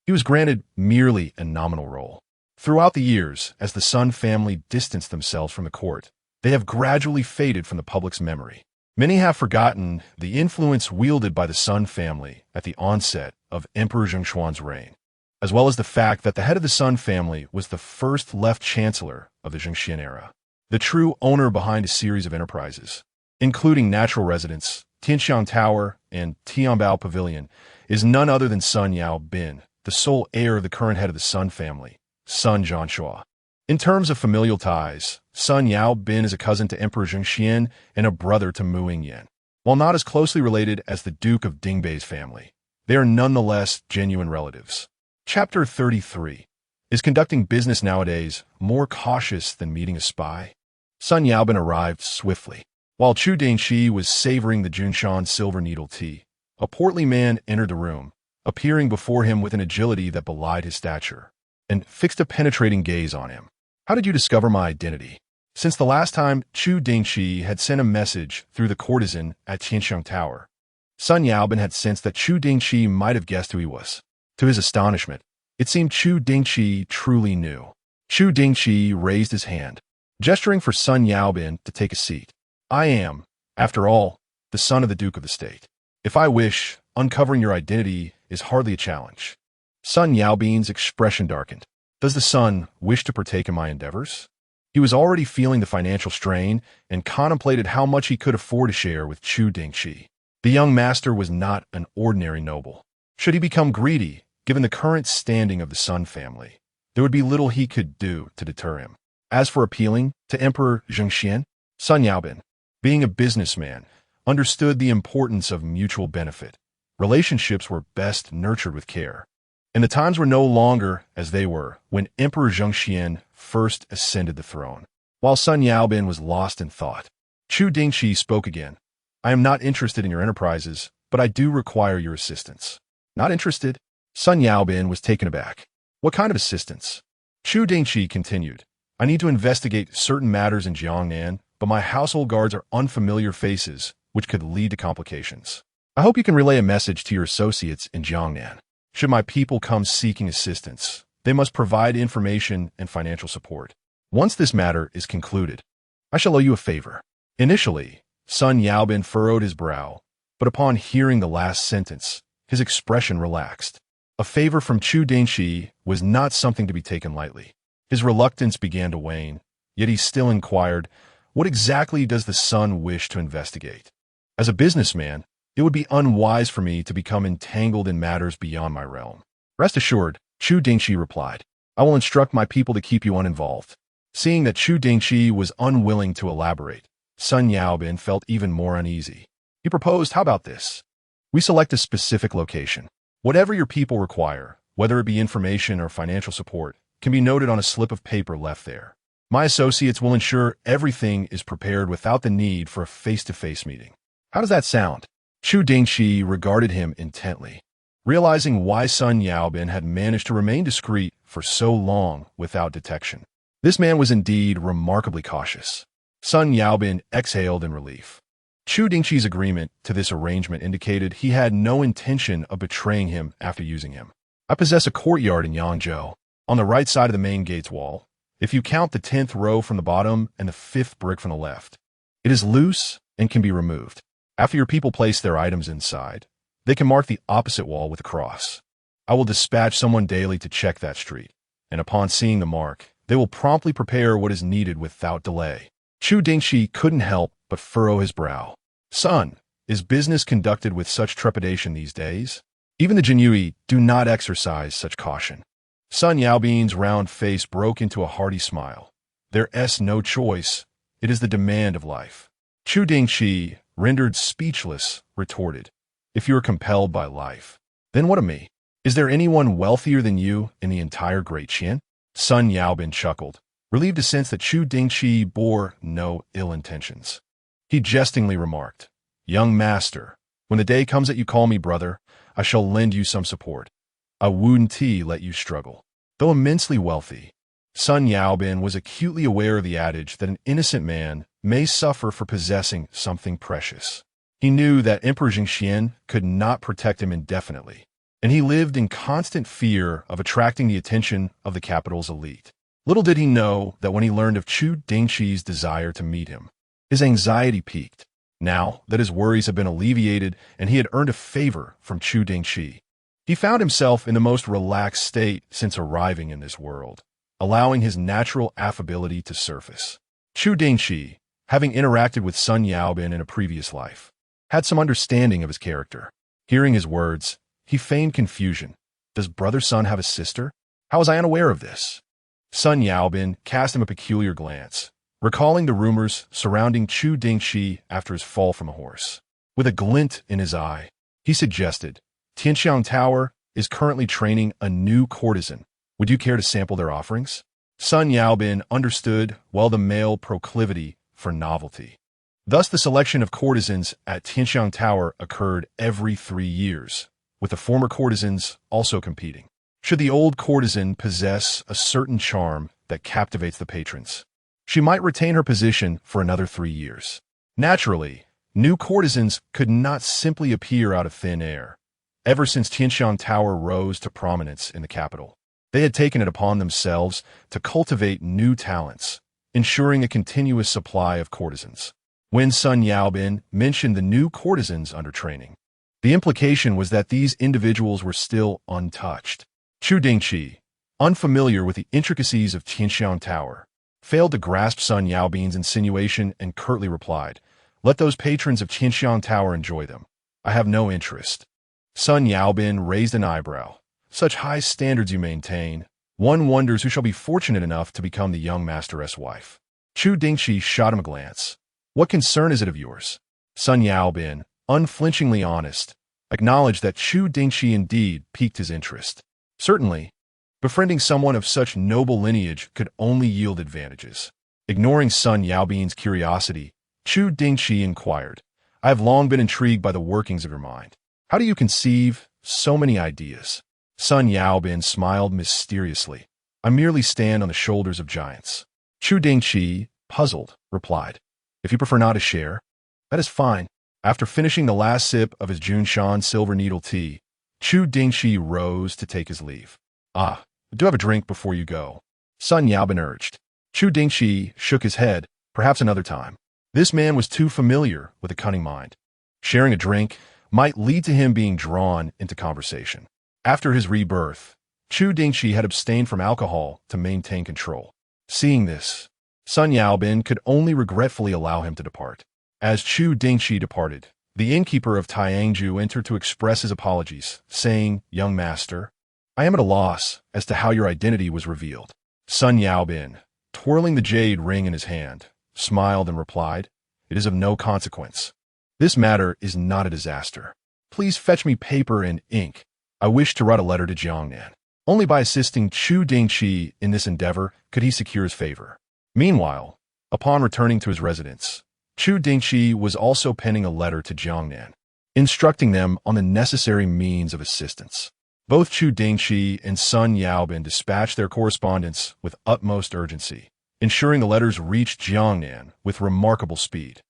he was granted merely a nominal role. Throughout the years, as the Sun family distanced themselves from the court, they have gradually faded from the public's memory. Many have forgotten the influence wielded by the Sun family at the onset of Emperor Zhengshuan's reign, as well as the fact that the head of the Sun family was the first left chancellor of the Zhengxian era, the true owner behind a series of enterprises, including natural residence, Tianxiang Tower, and Tianbao Pavilion, is none other than Sun Yao Bin, the sole heir of the current head of the Sun family, Sun Zhansha. In terms of familial ties, Sun Yao Bin is a cousin to Emperor Zhengxian and a brother to Mu Yingyan. While not as closely related as the Duke of Dingbei's family, they are nonetheless genuine relatives. Chapter 33. Is conducting business nowadays more cautious than meeting a spy? Sun Yaobin arrived swiftly. While Chu Dingchi was savoring the Junshan silver needle tea, a portly man entered the room, appearing before him with an agility that belied his stature, and fixed a penetrating gaze on him. "How did you discover my identity?" Since the last time Chu Dingchi had sent a message through the courtesan at Tianxiang Tower, Sun Yaobin had sensed that Chu Dingchi might have guessed who he was. To his astonishment, it seemed Chu Dingchi truly knew. Chu Dingchi raised his hand, gesturing for Sun Yaobin to take a seat. "I am, after all, the son of the Duke of the State. If I wish, uncovering your identity is hardly a challenge." Sun Yaobin's expression darkened. Does the son wish to partake in my endeavors? He was already feeling the financial strain and contemplated how much he could afford to share with Chu Dingchi. The young master was not an ordinary noble. Should he become greedy, given the current standing of the Sun family, there would be little he could do to deter him. As for appealing to Emperor Zhengxian, Sun Yaobin, being a businessman, understood the importance of mutual benefit. Relationships were best nurtured with care, and the times were no longer as they were when Emperor Zhengxian first ascended the throne. While Sun Yaobin was lost in thought, Chu Dingchi spoke again. "I am not interested in your enterprises, but I do require your assistance." "Not interested?" Sun Yaobin was taken aback. "What kind of assistance?" Chu Dingchi continued. "I need to investigate certain matters in Jiangnan, but my household guards are unfamiliar faces, which could lead to complications. I hope you can relay a message to your associates in Jiangnan. Should my people come seeking assistance, They must provide information and financial support. Once this matter is concluded, I shall owe you a favor. Initially, Sun Yaobin furrowed his brow, but upon hearing the last sentence, his expression relaxed. A favor from Chu Dingchi was not something to be taken lightly. His reluctance began to wane, yet he still inquired, what exactly does the Sun wish to investigate? As a businessman, it would be unwise for me to become entangled in matters beyond my realm. Rest assured, Chu Dingchi replied, I will instruct my people to keep you uninvolved. Seeing that Chu Dingchi was unwilling to elaborate, Sun Yaobin felt even more uneasy. He proposed, how about this? We select a specific location. Whatever your people require, whether it be information or financial support, can be noted on a slip of paper left there. My associates will ensure everything is prepared without the need for a face-to-face meeting. How does that sound? Chu Dingchi regarded him intently. Realizing why Sun Yaobin had managed to remain discreet for so long without detection. This man was indeed remarkably cautious. Sun Yaobin exhaled in relief. Chu Dingchi's agreement to this arrangement indicated he had no intention of betraying him after using him. I possess a courtyard in Yangzhou, on the right side of the main gate's wall, if you count the 10th row from the bottom and the 5th brick from the left. It is loose and can be removed. After your people place their items inside, they can mark the opposite wall with a cross. I will dispatch someone daily to check that street, and upon seeing the mark, they will promptly prepare what is needed without delay. Chu Dingchi couldn't help but furrow his brow. Son, is business conducted with such trepidation these days? Even the Jinyui do not exercise such caution. Sun Yaobin's round face broke into a hearty smile. There's no choice. It is the demand of life. Chu Dingchi, rendered speechless, retorted, if you are compelled by life, then what of me? Is there anyone wealthier than you in the entire Great Qian? Sun Yaobin chuckled, relieved to sense that Chu Dingchi bore no ill intentions. He jestingly remarked, young master, when the day comes that you call me brother, I shall lend you some support. I wouldn't let you struggle. Though immensely wealthy, Sun Yaobin was acutely aware of the adage that an innocent man may suffer for possessing something precious. He knew that Emperor Jingxian could not protect him indefinitely, and he lived in constant fear of attracting the attention of the capital's elite. Little did he know that when he learned of Chu Dingchi's desire to meet him, his anxiety peaked. Now that his worries had been alleviated and he had earned a favor from Chu Dingchi, he found himself in the most relaxed state since arriving in this world, allowing his natural affability to surface. Chu Dingchi, having interacted with Sun Yaobin in a previous life, had some understanding of his character. Hearing his words, he feigned confusion. Does brother Sun have a sister? How was I unaware of this? Sun Yaobin cast him a peculiar glance, recalling the rumors surrounding Chu Dingchi after his fall from a horse. With a glint in his eye, he suggested, Tianxiang Tower is currently training a new courtesan. Would you care to sample their offerings? Sun Yaobin understood well the male proclivity for novelty. Thus the selection of courtesans at Tianxiang Tower occurred every 3 years, with the former courtesans also competing. Should the old courtesan possess a certain charm that captivates the patrons, she might retain her position for another 3 years. Naturally, new courtesans could not simply appear out of thin air. Ever since Tianxiang Tower rose to prominence in the capital, they had taken it upon themselves to cultivate new talents, ensuring a continuous supply of courtesans. When Sun Yaobin mentioned the new courtesans under training, the implication was that these individuals were still untouched. Chu Dingchi, unfamiliar with the intricacies of Tianxiang Tower, failed to grasp Sun Yaobin's insinuation and curtly replied, let those patrons of Tianxiang Tower enjoy them. I have no interest. Sun Yaobin raised an eyebrow. Such high standards you maintain. One wonders who shall be fortunate enough to become the young master's wife. Chu Dingchi shot him a glance. What concern is it of yours? Sun Yaobin, unflinchingly honest, acknowledged that Chu Dingchi indeed piqued his interest. Certainly, befriending someone of such noble lineage could only yield advantages. Ignoring Sun Yaobin's curiosity, Chu Dingchi inquired, I have long been intrigued by the workings of your mind. How do you conceive so many ideas? Sun Yaobin smiled mysteriously. I merely stand on the shoulders of giants. Chu Dingchi, puzzled, replied, if you prefer not to share, that is fine. After finishing the last sip of his Junshan silver needle tea, Chu Dingchi rose to take his leave. Ah, Do have a drink before you go, Sun Yaobin urged. Chu Dingchi shook his head, perhaps another time. This man was too familiar with a cunning mind. Sharing a drink might lead to him being drawn into conversation. After his rebirth, Chu Dingchi had abstained from alcohol to maintain control. Seeing this, Sun Yaobin could only regretfully allow him to depart. As Chu Dingchi departed, the innkeeper of Tiangju entered to express his apologies, saying, "Young master, I am at a loss as to how your identity was revealed." Sun Yaobin, twirling the jade ring in his hand, smiled and replied, "It is of no consequence. This matter is not a disaster. Please fetch me paper and ink. I wish to write a letter to Jiangnan." Only by assisting Chu Dingchi in this endeavor could he secure his favor. Meanwhile, upon returning to his residence, Chu Dingchi was also penning a letter to Jiangnan, instructing them on the necessary means of assistance. Both Chu Dingchi and Sun Yaobin dispatched their correspondence with utmost urgency, ensuring the letters reached Jiangnan with remarkable speed.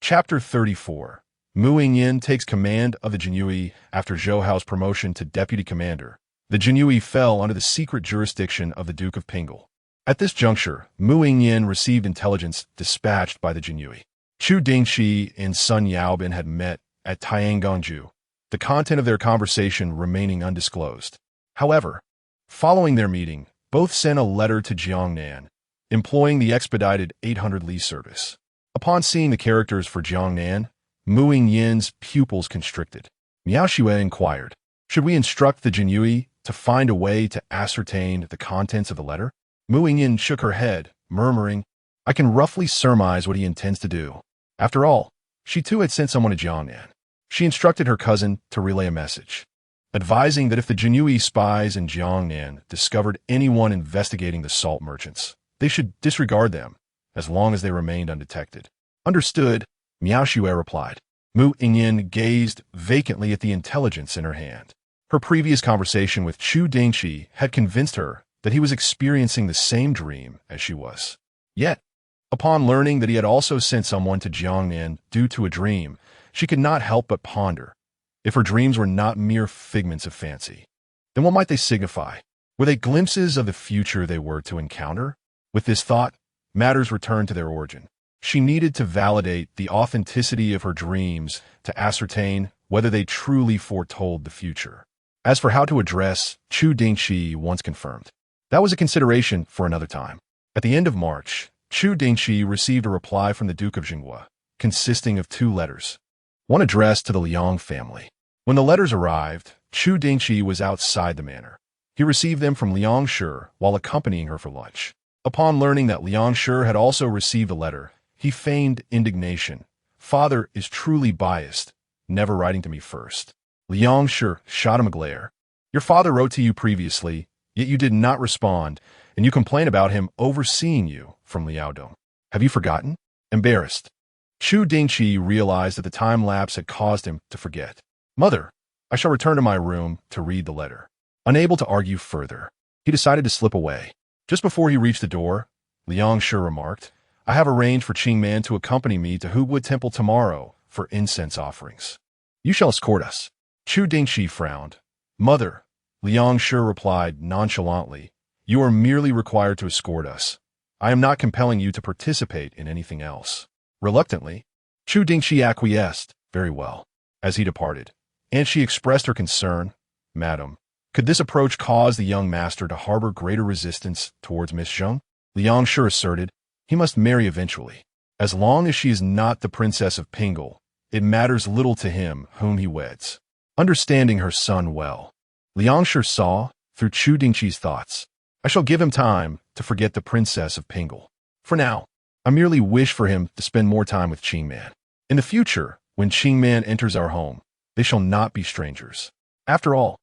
Chapter 34. Mu Yingyan takes command of the Jinyue after Zhou Hao's promotion to deputy commander. The Jinyue fell under the secret jurisdiction of the Duke of Pingle. At this juncture, Mu Yingyan received intelligence dispatched by the Jinyue. Chu Dingchi and Sun Yaobin had met at Tiangongju, the content of their conversation remaining undisclosed. However, following their meeting, both sent a letter to Jiangnan, employing the expedited 800 li service. Upon seeing the characters for Jiangnan, Mu Yingyan's pupils constricted. Miao Xue inquired, "Should we instruct the Jinyue to find a way to ascertain the contents of the letter?" Mu Yingyan shook her head, murmuring, "I can roughly surmise what he intends to do." After all, she too had sent someone to Jiangnan. She instructed her cousin to relay a message, advising that if the Jinyue spies in Jiangnan discovered anyone investigating the salt merchants, they should disregard them, as long as they remained undetected. "Understood," Miao Xue replied. Mu Yingyan gazed vacantly at the intelligence in her hand. Her previous conversation with Chu Dingchi had convinced her that he was experiencing the same dream as she was. Yet, upon learning that he had also sent someone to Jiangnan due to a dream, she could not help but ponder, if her dreams were not mere figments of fancy, then what might they signify? Were they glimpses of the future they were to encounter? With this thought, matters returned to their origin. She needed to validate the authenticity of her dreams to ascertain whether they truly foretold the future. As for how to address Chu Dingchi once confirmed, that was a consideration for another time. At the end of March, Chu Dingchi received a reply from the Duke of Jinghua, consisting of 2 letters, one addressed to the Liang family. When the letters arrived, Chu Dingchi was outside the manor. He received them from Liang Shi while accompanying her for lunch. Upon learning that Liang Shi had also received a letter, he feigned indignation. "Father is truly biased, never writing to me first." Liang Shi shot him a glare. "Your father wrote to you previously, yet you did not respond, and you complain about him overseeing you from Liaodong. Have you forgotten?" Embarrassed, Chu Dingchi realized that the time lapse had caused him to forget. "Mother, I shall return to my room to read the letter." Unable to argue further, he decided to slip away. Just before he reached the door, Liang Shi remarked, "I have arranged for Qingman to accompany me to Huwood Temple tomorrow for incense offerings. You shall escort us." Chu Dingchi frowned. "Mother," Liang Shi replied nonchalantly, "you are merely required to escort us. I am not compelling you to participate in anything else." Reluctantly, Chu Dingchi acquiesced, "Very well," as he departed, and she expressed her concern, "Madam, could this approach cause the young master to harbor greater resistance towards Miss Zheng?" Liang Shi asserted, "He must marry eventually. As long as she is not the princess of Pingle, it matters little to him whom he weds." Understanding her son well, Liang Shi saw through Chu Dingchi's thoughts. "I shall give him time to forget the princess of Pingle. For now, I merely wish for him to spend more time with Qingman. In the future, when Qingman enters our home, they shall not be strangers." After all,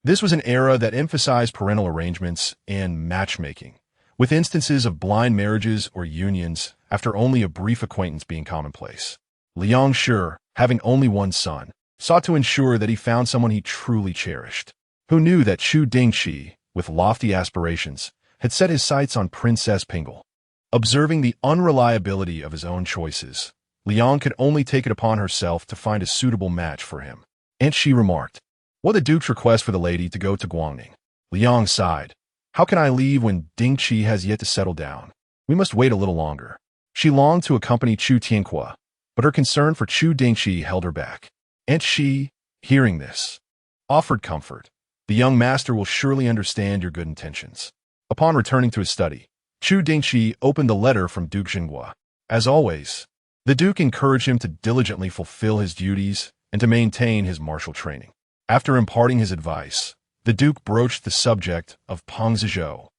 this was an era that emphasized parental arrangements and matchmaking, with instances of blind marriages or unions after only a brief acquaintance being commonplace. Liang Shi, having only one son, sought to ensure that he found someone he truly cherished. Who knew that Chu Dingchi, with lofty aspirations, had set his sights on Princess Pingle? Observing the unreliability of his own choices, Liang could only take it upon herself to find a suitable match for him. And she remarked, "What the Duke's request for the lady to go to Guangning?" Liang sighed. How can I leave when Dingchi has yet to settle down? We must wait a little longer. She longed to accompany Chu Tianqua, but her concern for Chu Dingchi held her back. Aunt Shi, hearing this, offered comfort. The young master will surely understand your good intentions. Upon returning to his study, Chu Dingchi opened the letter from Duke Jinghua. As always, the Duke encouraged him to diligently fulfill his duties and to maintain his martial training. After imparting his advice, the Duke broached the subject of Peng Zizhou,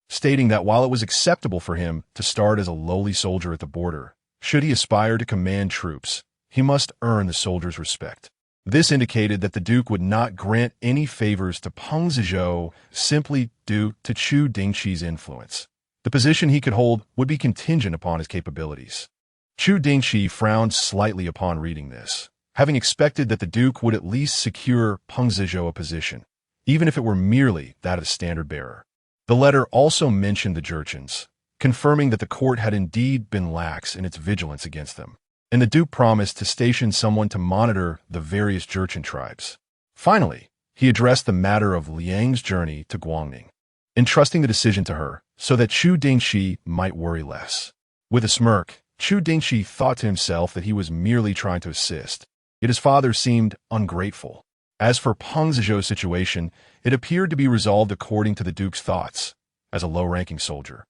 stating that while it was acceptable for him to start as a lowly soldier at the border, should he aspire to command troops, he must earn the soldiers' respect. This indicated that the Duke would not grant any favors to Peng Zizhou simply due to Chu Dingchi's influence. The position he could hold would be contingent upon his capabilities. Chu Dingchi frowned slightly upon reading this, having expected that the Duke would at least secure Peng Zizhou a position, even if it were merely that of a standard-bearer. The letter also mentioned the Jurchens, confirming that the court had indeed been lax in its vigilance against them, and the Duke promised to station someone to monitor the various Jurchen tribes. Finally, he addressed the matter of Liang's journey to Guangning, entrusting the decision to her so that Chu Dingchi might worry less. With a smirk, Chu Dingchi thought to himself that he was merely trying to assist, yet his father seemed ungrateful. As for Peng Zizhou's situation, it appeared to be resolved according to the Duke's thoughts. As a low-ranking soldier,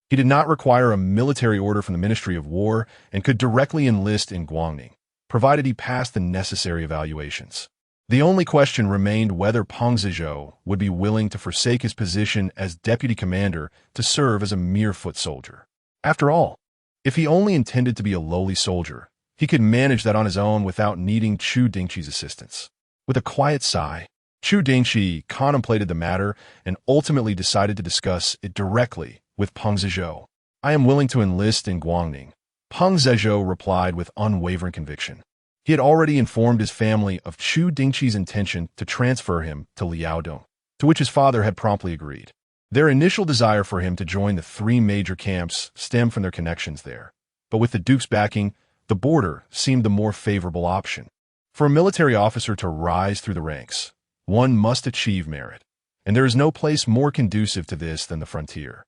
he did not require a military order from the Ministry of War and could directly enlist in Guangning, provided he passed the necessary evaluations. The only question remained whether Peng Zizhou would be willing to forsake his position as deputy commander to serve as a mere foot soldier. After all, if he only intended to be a lowly soldier, he could manage that on his own without needing Chu Dingchi's assistance. With a quiet sigh, Chu Dingchi contemplated the matter and ultimately decided to discuss it directly with Peng Zizhou. I am willing to enlist in Guangning, Peng Zizhou replied with unwavering conviction. He had already informed his family of Chu Dingchi's intention to transfer him to Liaodong, to which his father had promptly agreed. Their initial desire for him to join the three major camps stemmed from their connections there, but with the Duke's backing, the border seemed the more favorable option. For a military officer to rise through the ranks, one must achieve merit, and there is no place more conducive to this than the frontier.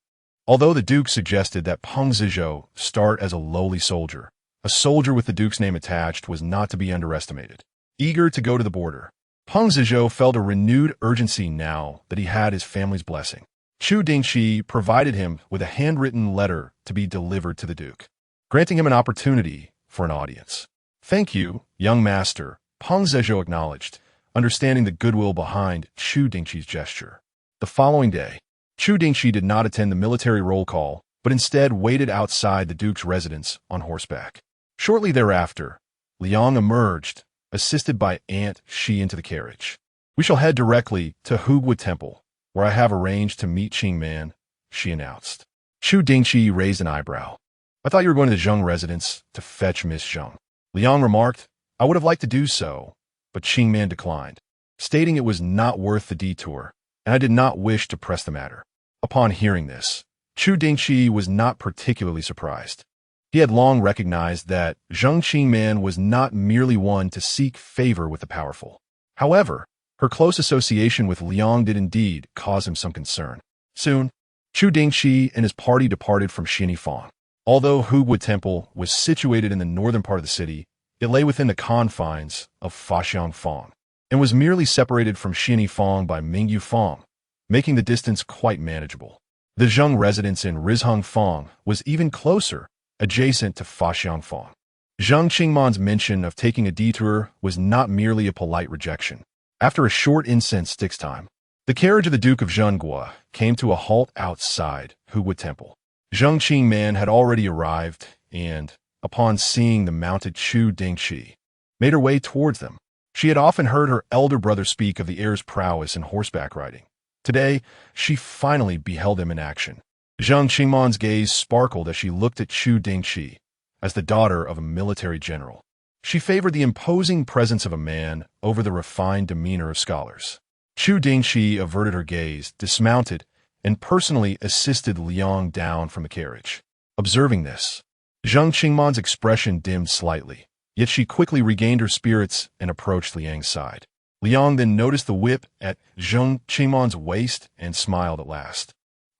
Although the Duke suggested that Peng Zizhou start as a lowly soldier, a soldier with the Duke's name attached was not to be underestimated. Eager to go to the border, Peng Zizhou felt a renewed urgency now that he had his family's blessing. Chu Dingchi provided him with a handwritten letter to be delivered to the Duke, granting him an opportunity for an audience. Thank you, young master, Peng Zizhou acknowledged, understanding the goodwill behind Chu Dingchi's gesture. The following day, Chu Dingchi did not attend the military roll call, but instead waited outside the Duke's residence on horseback. Shortly thereafter, Liang emerged, assisted by Aunt Shi into the carriage. We shall head directly to Hugua Temple, where I have arranged to meet Qingman, she announced. Chu Dingchi raised an eyebrow. I thought you were going to the Zheng residence to fetch Miss Zheng. Liang remarked, I would have liked to do so, but Qingman declined, stating it was not worth the detour, and I did not wish to press the matter. Upon hearing this, Chu Dingchi was not particularly surprised. He had long recognized that Zheng Qingman was not merely one to seek favor with the powerful. However, her close association with Liang did indeed cause him some concern. Soon, Chu Dingchi and his party departed from Xinifang. Although Hugua Temple was situated in the northern part of the city, it lay within the confines of Faxiangfang and was merely separated from Xinifang by Mingyufang, making the distance quite manageable. The Zheng residence in Rizhongfang was even closer, adjacent to Faxiangfang. Zheng Qingman's mention of taking a detour was not merely a polite rejection. After a short incense sticks time, the carriage of the Duke of Zhenghua came to a halt outside Hugua Temple. Zheng Qingman had already arrived and, upon seeing the mounted Chu Dingchi, made her way towards them. She had often heard her elder brother speak of the heir's prowess in horseback riding. Today, she finally beheld him in action. Zheng Qingman's gaze sparkled as she looked at Chu Dingchi, as the daughter of a military general. She favored the imposing presence of a man over the refined demeanor of scholars. Chu Dingchi averted her gaze, dismounted, and personally assisted Liang down from the carriage. Observing this, Zheng Qingman's expression dimmed slightly, yet she quickly regained her spirits and approached Liang's side. Liang then noticed the whip at Zheng Qingman's waist and smiled at last.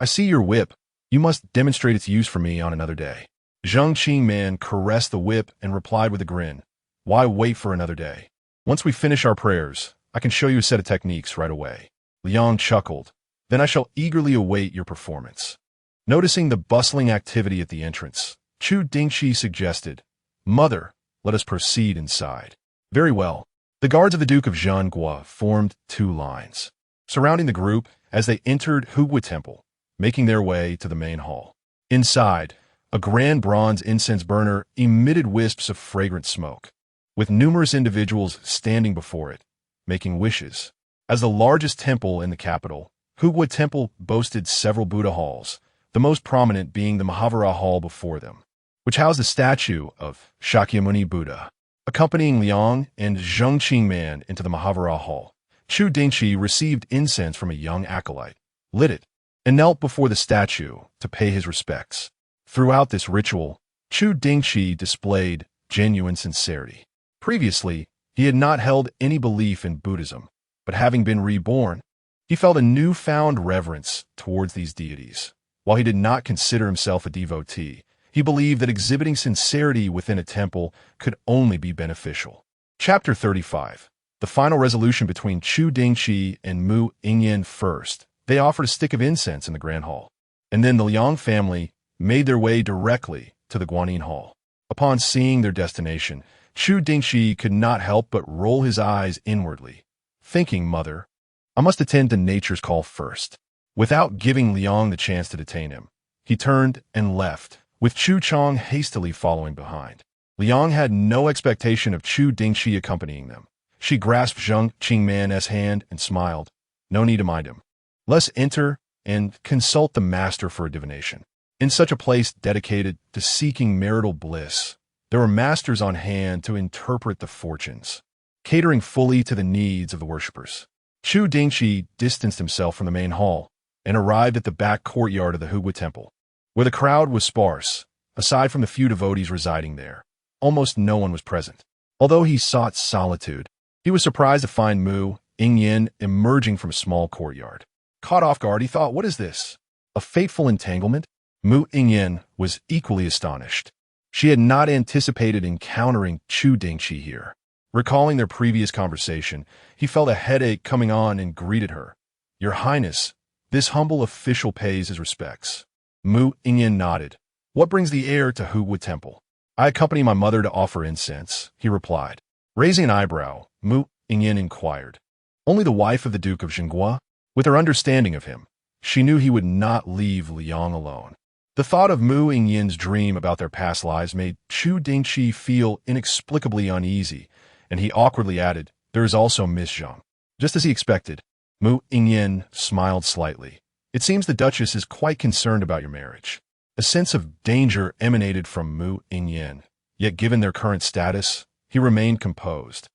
I see your whip. You must demonstrate its use for me on another day. Zhang Qingman caressed the whip and replied with a grin. Why wait for another day? Once we finish our prayers, I can show you a set of techniques right away. Liang chuckled. Then I shall eagerly await your performance. Noticing the bustling activity at the entrance, Chu Dingchi suggested, Mother, let us proceed inside. Very well. The guards of the Duke of Zhangguo formed 2 lines, surrounding the group as they entered Hugui Temple, making their way to the main hall. Inside, a grand bronze incense burner emitted wisps of fragrant smoke, with numerous individuals standing before it, making wishes. As the largest temple in the capital, Hugui Temple boasted several Buddha halls, the most prominent being the Mahavira Hall before them, which housed the statue of Shakyamuni Buddha. Accompanying Liang and Zhang Qingman into the Mahavira Hall, Chu Dingchi received incense from a young acolyte, lit it, and knelt before the statue to pay his respects. Throughout this ritual, Chu Dingchi displayed genuine sincerity. Previously, he had not held any belief in Buddhism, but having been reborn, he felt a newfound reverence towards these deities. While he did not consider himself a devotee, he believed that exhibiting sincerity within a temple could only be beneficial. Chapter 35. The final resolution between Chu Dingchi and Mu Yingyan. First, they offered a stick of incense in the Grand Hall, and then the Liang family made their way directly to the Guanyin Hall. Upon seeing their destination, Chu Dingchi could not help but roll his eyes inwardly, thinking, Mother, I must attend to nature's call first. Without giving Liang the chance to detain him, he turned and left, with Chu Chong hastily following behind. Liang had no expectation of Chu Dingchi accompanying them. She grasped Zhang Qingman's hand and smiled. No need to mind him. Let's enter and consult the master for a divination. In such a place dedicated to seeking marital bliss, there were masters on hand to interpret the fortunes, catering fully to the needs of the worshippers. Chu Dingchi distanced himself from the main hall and arrived at the back courtyard of the Hugui Temple, where the crowd was sparse. Aside from the few devotees residing there, almost no one was present. Although he sought solitude, he was surprised to find Mu Yingyan emerging from a small courtyard. Caught off guard, he thought, what is this? A fateful entanglement? Mu Yingyan was equally astonished. She had not anticipated encountering Chu Dingchi here. Recalling their previous conversation, he felt a headache coming on and greeted her. Your Highness, this humble official pays his respects. Mu Yingyan nodded. What brings the heir to Hugui Temple? I accompany my mother to offer incense, he replied. Raising an eyebrow, Mu Yingyan inquired. Only the wife of the Duke of Zhangguo? With her understanding of him, she knew he would not leave Liang alone. The thought of Mu Yingyan's dream about their past lives made Chu Dingchi feel inexplicably uneasy, and he awkwardly added, there is also Miss Zhang. Just as he expected, Mu Yingyan smiled slightly. It seems the Duchess is quite concerned about your marriage. A sense of danger emanated from Mu Yingyan, yet given their current status, he remained composed,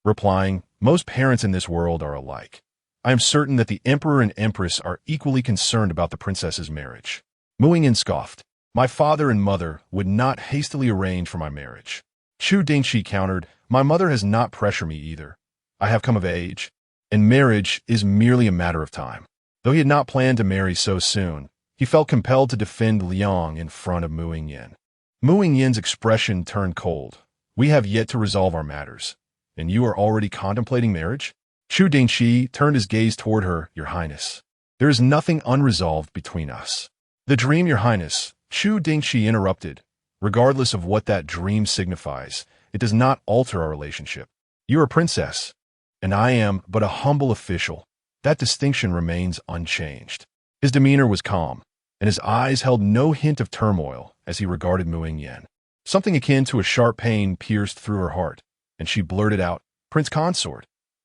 replying, most parents in this world are alike. I am certain that the Emperor and Empress are equally concerned about the princess's marriage. Mu Yingyan scoffed. My father and mother would not hastily arrange for my marriage. Chu Dingchi countered, my mother has not pressured me either. I have come of age, and marriage is merely a matter of time. Though he had not planned to marry so soon, he felt compelled to defend Liang in front of Mu Yingyan. Mu Yingyan's expression turned cold. We have yet to resolve our matters, and you are already contemplating marriage? Chu Dingchi turned his gaze toward her, Your Highness. There is nothing unresolved between us. The dream, Your Highness, Chu Dingchi interrupted. Regardless of what that dream signifies, it does not alter our relationship. You are a princess, and I am but a humble official. That distinction remains unchanged. His demeanor was calm, and his eyes held no hint of turmoil as he regarded Mu Yingyan. Something akin to a sharp pain pierced through her heart, and she blurted out, Prince Consort,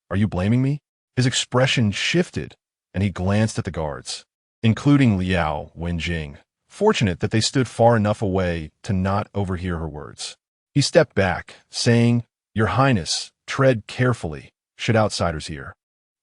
are you blaming me? His expression shifted, and he glanced at the guards, including Liao Wenjing, fortunate that they stood far enough away to not overhear her words. He stepped back, saying, Your Highness, tread carefully, should outsiders hear.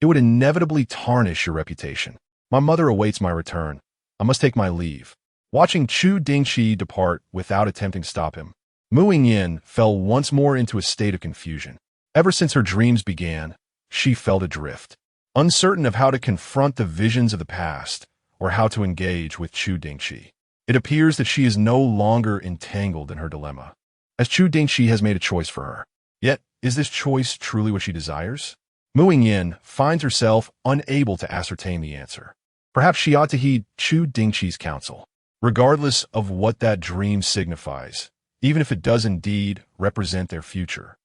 It would inevitably tarnish your reputation. My mother awaits my return. I must take my leave. Watching Chu Dingchi depart without attempting to stop him, Mu Yingyan fell once more into a state of confusion. Ever since her dreams began, she felt adrift, uncertain of how to confront the visions of the past or how to engage with Chu Dingchi. It appears that she is no longer entangled in her dilemma, as Chu Dingchi has made a choice for her. Yet, is this choice truly what she desires? Mu Yingyan finds herself unable to ascertain the answer. Perhaps she ought to heed Chu Dingchi's counsel, regardless of what that dream signifies, even if it does indeed represent their future.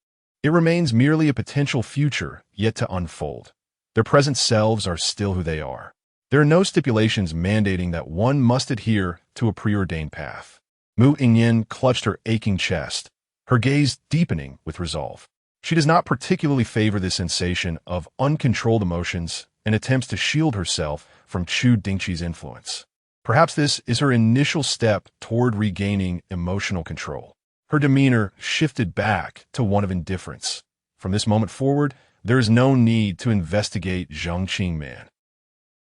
It remains merely a potential future yet to unfold. Their present selves are still who they are. There are no stipulations mandating that one must adhere to a preordained path. Mu Yingyan clutched her aching chest, her gaze deepening with resolve. She does not particularly favor the sensation of uncontrolled emotions and attempts to shield herself from Chu Dingchi's influence. Perhaps this is her initial step toward regaining emotional control. Her demeanor shifted back to one of indifference. From this moment forward, there is no need to investigate Zhang Qingman,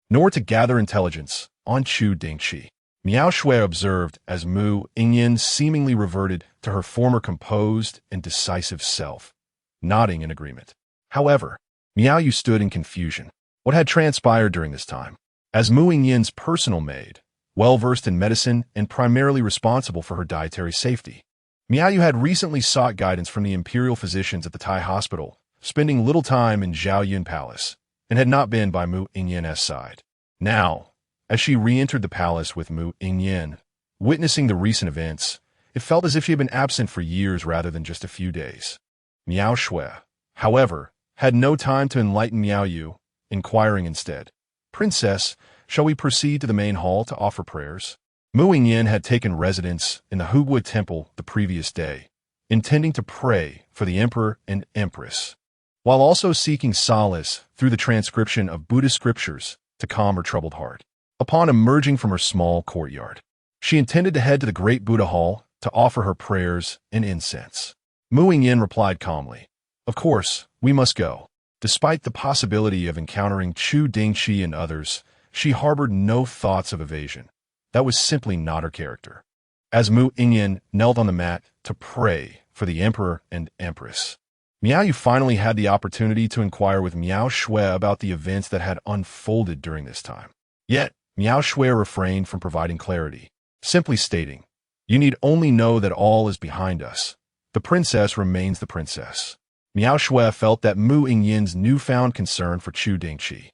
nor to gather intelligence on Chu Dingchi. Miao Shui observed as Mu Yingyan seemingly reverted to her former composed and decisive self, nodding in agreement. However, Miao Yu stood in confusion. What had transpired during this time? As Mu Yingyan's personal maid, well-versed in medicine and primarily responsible for her dietary safety, Miao Yu had recently sought guidance from the imperial physicians at the Tai hospital, spending little time in Zhaoyun Palace, and had not been by Mu Yingyan's side. Now, as she re-entered the palace with Mu Yingyan, witnessing the recent events, it felt as if she had been absent for years rather than just a few days. Miao Shui, however, had no time to enlighten Miao Yu, inquiring instead, "Princess, shall we proceed to the main hall to offer prayers?" Mu Yingyan had taken residence in the Hugua Temple the previous day, intending to pray for the emperor and empress, while also seeking solace through the transcription of Buddhist scriptures to calm her troubled heart. Upon emerging from her small courtyard, she intended to head to the Great Buddha Hall to offer her prayers and incense. Mu Yingyan replied calmly, "Of course, we must go." Despite the possibility of encountering Chu Dingchi and others, she harbored no thoughts of evasion. That was simply not her character. As Mu Yingyan knelt on the mat to pray for the emperor and empress, Miao Yu finally had the opportunity to inquire with Miao Shui about the events that had unfolded during this time. Yet, Miao Shui refrained from providing clarity, simply stating, "You need only know that all is behind us. The princess remains the princess." Miao Shui felt that Mu Yingyan's newfound concern for Chu Dingchi,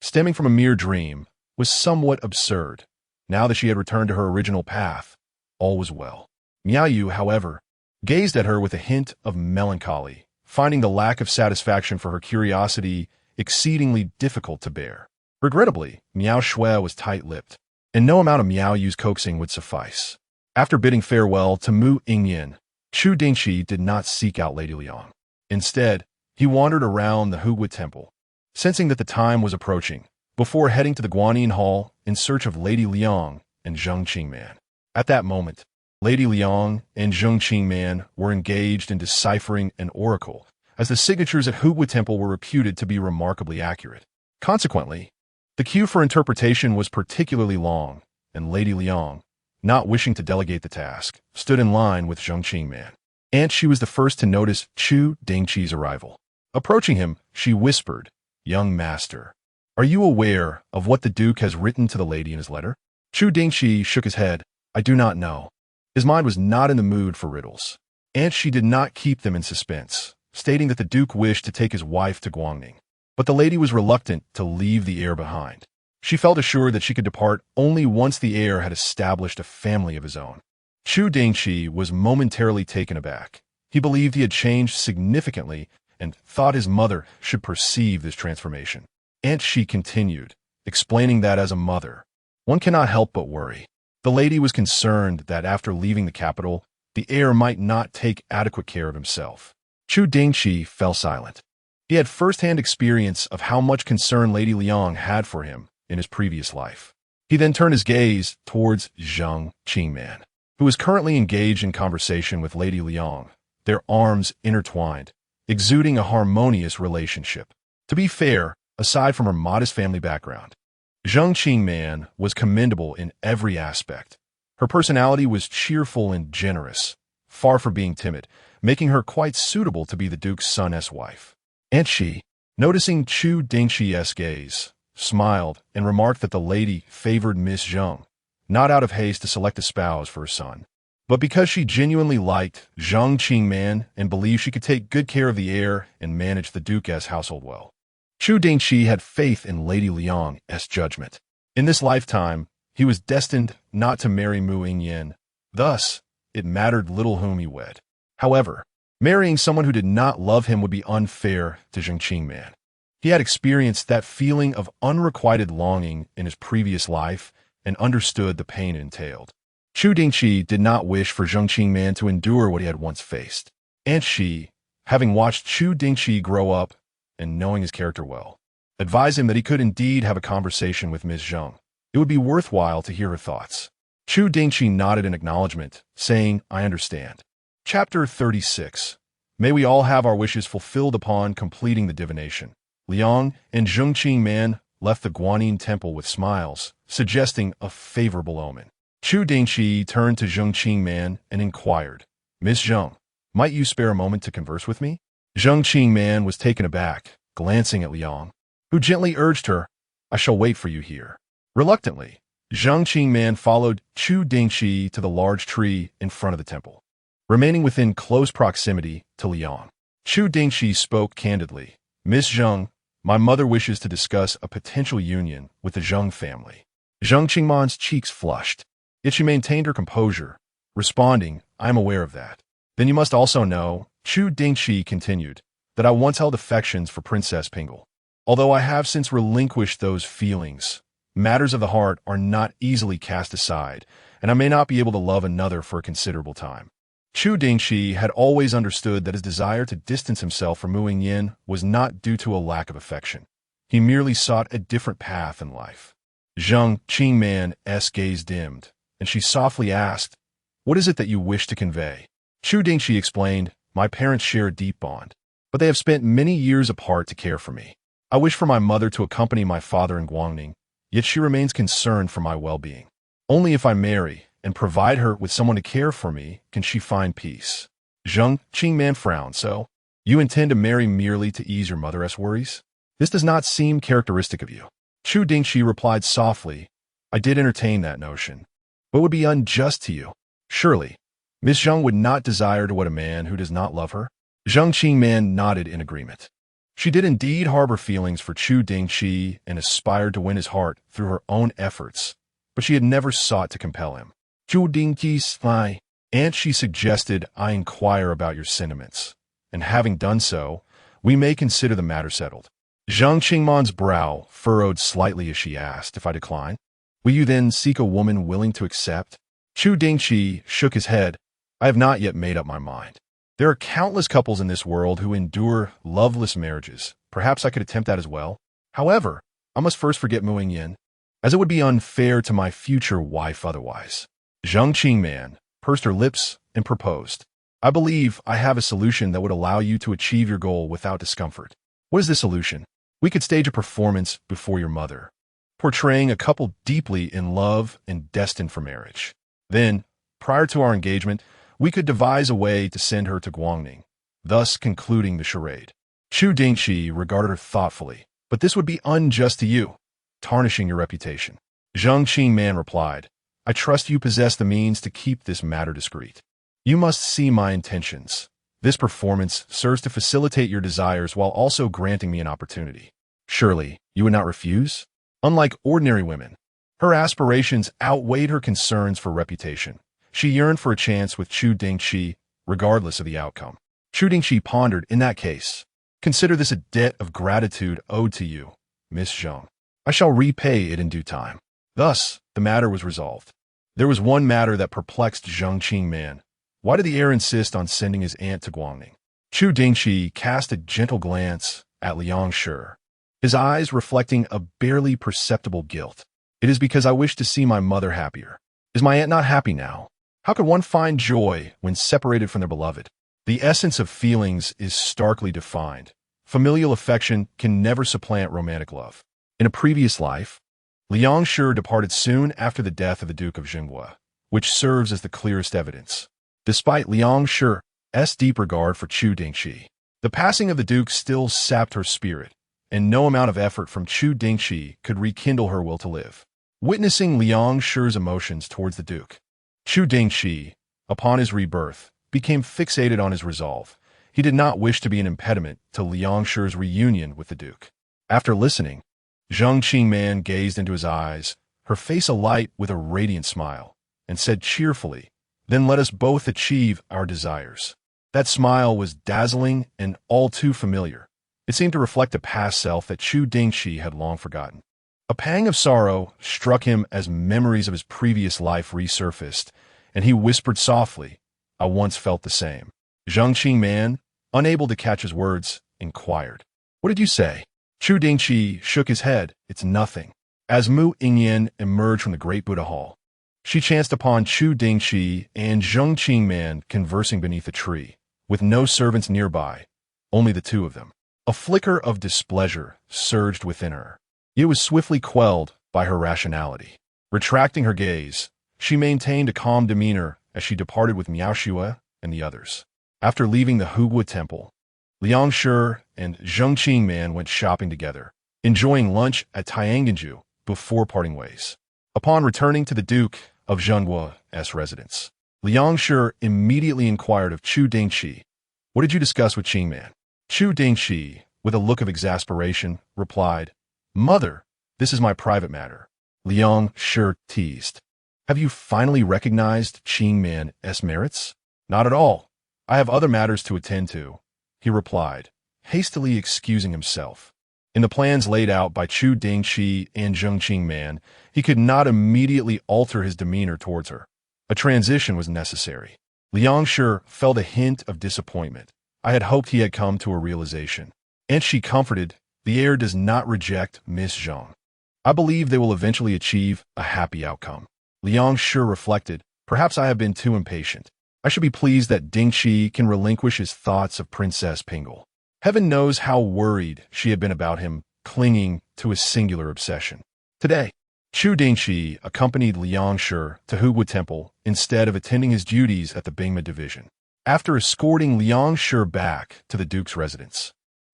stemming from a mere dream, was somewhat absurd. Now that she had returned to her original path, all was well. Miao Yu, however, gazed at her with a hint of melancholy, finding the lack of satisfaction for her curiosity exceedingly difficult to bear. Regrettably, Miao Shui was tight-lipped, and no amount of Miao Yu's coaxing would suffice. After bidding farewell to Mu Yingyan, Chu Dingchi did not seek out Lady Liang. Instead, he wandered around the Hugua Temple, sensing that the time was approaching, before heading to the Guanyin Hall in search of Lady Liang and Zhang Qingman. At that moment, Lady Liang and Zhang Qingman were engaged in deciphering an oracle, as the signatures at Hugua Temple were reputed to be remarkably accurate. Consequently, the queue for interpretation was particularly long, and Lady Liang, not wishing to delegate the task, stood in line with Zhang Qingman. And she was the first to notice Chu Dingchi's arrival. Approaching him, she whispered, "Young master, are you aware of what the Duke has written to the lady in his letter?" Chu Dingchi shook his head. "I do not know." His mind was not in the mood for riddles, and she did not keep them in suspense, stating that the Duke wished to take his wife to Guangning. But the lady was reluctant to leave the heir behind. She felt assured that she could depart only once the heir had established a family of his own. Chu Dingchi was momentarily taken aback. He believed he had changed significantly and thought his mother should perceive this transformation. And she continued, explaining that as a mother, one cannot help but worry. The lady was concerned that after leaving the capital, the heir might not take adequate care of himself. Chu Dingchi fell silent. He had first-hand experience of how much concern Lady Liang had for him in his previous life. He then turned his gaze towards Zhang Qingman, who was currently engaged in conversation with Lady Liang, their arms intertwined, exuding a harmonious relationship. To be fair, aside from her modest family background, Zhang Qingman was commendable in every aspect. Her personality was cheerful and generous, far from being timid, making her quite suitable to be the Duke's son's wife. And she, noticing Chu Dingchi's gaze, smiled, and remarked that the lady favored Miss Zheng, not out of haste to select a spouse for her son, but because she genuinely liked Zhang Qingman and believed she could take good care of the heir and manage the Duke's household well. Chu Dingchi had faith in Lady Liang's judgment. In this lifetime, he was destined not to marry Mu Yingyan. Thus, it mattered little whom he wed. However, marrying someone who did not love him would be unfair to Zhang Qingman. He had experienced that feeling of unrequited longing in his previous life and understood the pain it entailed. Chu Dingchi did not wish for Zhang Qingman to endure what he had once faced. And she, having watched Chu Dingchi grow up and knowing his character well, advised him that he could indeed have a conversation with Ms. Zheng. It would be worthwhile to hear her thoughts. Chu Dingchi nodded in acknowledgement, saying, "I understand." Chapter 36. May we all have our wishes fulfilled upon completing the divination. Liang and Zhang Qingman left the Guanyin temple with smiles, suggesting a favorable omen. Chu Dingchi turned to Zhang Qingman and inquired, "Miss Zheng, might you spare a moment to converse with me?" Zhang Qingman was taken aback, glancing at Liang, who gently urged her, "I shall wait for you here." Reluctantly, Zhang Qingman followed Chu Dingchi to the large tree in front of the temple, remaining within close proximity to Liang. Chu Dingchi spoke candidly, "Miss Zheng, my mother wishes to discuss a potential union with the Zheng family." Zhang Qingman's cheeks flushed, yet she maintained her composure, responding, "I am aware of that." "Then you must also know," Chu Dingchi continued, "that I once held affections for Princess Pingle. Although I have since relinquished those feelings, matters of the heart are not easily cast aside, and I may not be able to love another for a considerable time." Chu Dingchi had always understood that his desire to distance himself from Mu Yingyan was not due to a lack of affection. He merely sought a different path in life. Zhang Qingman's gaze dimmed, and she softly asked, "What is it that you wish to convey?" Chu Dingchi explained, "My parents share a deep bond, but they have spent many years apart to care for me. I wish for my mother to accompany my father in Guangning, yet she remains concerned for my well-being. Only if I marry and provide her with someone to care for me can she find peace." Zhang Qingman frowned. "So, you intend to marry merely to ease your mother's worries? This does not seem characteristic of you." Chu Dingchi replied softly, "I did entertain that notion, but it would be unjust to you. Surely, Miss Zheng would not desire to wed a man who does not love her?" Zhang Qingman nodded in agreement. She did indeed harbor feelings for Chu Dingchi and aspired to win his heart through her own efforts, but she had never sought to compel him. Chu Dingchi sighed, and she suggested, "I inquire about your sentiments, and having done so, we may consider the matter settled." Zhang Qingman's brow furrowed slightly as she asked, "If I decline, will you then seek a woman willing to accept?" Chu Dingchi shook his head. "I have not yet made up my mind. There are countless couples in this world who endure loveless marriages. Perhaps I could attempt that as well. However, I must first forget Mu Yingyan, as it would be unfair to my future wife otherwise." Zhang Qingman pursed her lips and proposed, "I believe I have a solution that would allow you to achieve your goal without discomfort." "What is the solution?" "We could stage a performance before your mother, portraying a couple deeply in love and destined for marriage. Then, prior to our engagement, we could devise a way to send her to Guangning, thus concluding the charade." Chu Dingchi regarded her thoughtfully. "But this would be unjust to you, tarnishing your reputation." Zhang Qingman replied, "I trust you possess the means to keep this matter discreet. You must see my intentions. This performance serves to facilitate your desires while also granting me an opportunity. Surely, you would not refuse?" Unlike ordinary women, her aspirations outweighed her concerns for reputation. She yearned for a chance with Chu Dingchi, regardless of the outcome. Chu Dingchi pondered, "In that case, consider this a debt of gratitude owed to you, Miss Zheng. I shall repay it in due time." Thus, the matter was resolved. There was one matter that perplexed Zhang Qingman. Why did the heir insist on sending his aunt to Guangning? Chu Dingchi cast a gentle glance at Liang Shi, his eyes reflecting a barely perceptible guilt. "It is because I wish to see my mother happier. Is my aunt not happy now? How could one find joy when separated from their beloved?" The essence of feelings is starkly defined. Familial affection can never supplant romantic love. In a previous life, Liang Shi departed soon after the death of the Duke of Jinghua, which serves as the clearest evidence. Despite Liang Shi's deep regard for Chu Dingchi, the passing of the Duke still sapped her spirit, and no amount of effort from Chu Dingchi could rekindle her will to live. Witnessing Liang Shi's emotions towards the Duke, Chu Dingchi, upon his rebirth, became fixated on his resolve. He did not wish to be an impediment to Liang Shi's reunion with the Duke. After listening, Zheng Qingman gazed into his eyes, her face alight with a radiant smile, and said cheerfully, "Then let us both achieve our desires." That smile was dazzling and all too familiar. It seemed to reflect a past self that Chu Dingchi had long forgotten. A pang of sorrow struck him as memories of his previous life resurfaced, and he whispered softly, "I once felt the same." Zheng Qingman, unable to catch his words, inquired, "What did you say?" Chu Dingchi shook his head. "It's nothing." As Mu Yingyan emerged from the Great Buddha Hall, she chanced upon Chu Dingchi and Zheng Qingman conversing beneath a tree, with no servants nearby, only the two of them. A flicker of displeasure surged within her. It was swiftly quelled by her rationality. Retracting her gaze, she maintained a calm demeanor as she departed with Miao Xue and the others. After leaving the Hugua Temple, Liang Shi and Zheng Qingman went shopping together, enjoying lunch at Tianganju before parting ways. Upon returning to the Duke of Zhengguo's residence, Liang Shi immediately inquired of Chu Dingchi, "What did you discuss with Qingman?" Chu Dingchi, with a look of exasperation, replied, "Mother, this is my private matter." Liang Shi teased, "Have you finally recognized Qingman's merits?" "Not at all. I have other matters to attend to," he replied, hastily excusing himself. In the plans laid out by Chu Dingchi and Zheng Qingman, he could not immediately alter his demeanor towards her. A transition was necessary. Liang Shi felt a hint of disappointment. I had hoped he had come to a realization. And she comforted, "The heir does not reject Miss Zheng. I believe they will eventually achieve a happy outcome." Liang Shi reflected, "Perhaps I have been too impatient. I should be pleased that Dingchi can relinquish his thoughts of Princess Pingle. Heaven knows how worried she had been about him clinging to his singular obsession." Today, Chu Dingchi accompanied Liang Shi to Hugua Temple instead of attending his duties at the Bingma Division. After escorting Liang Shi back to the Duke's residence,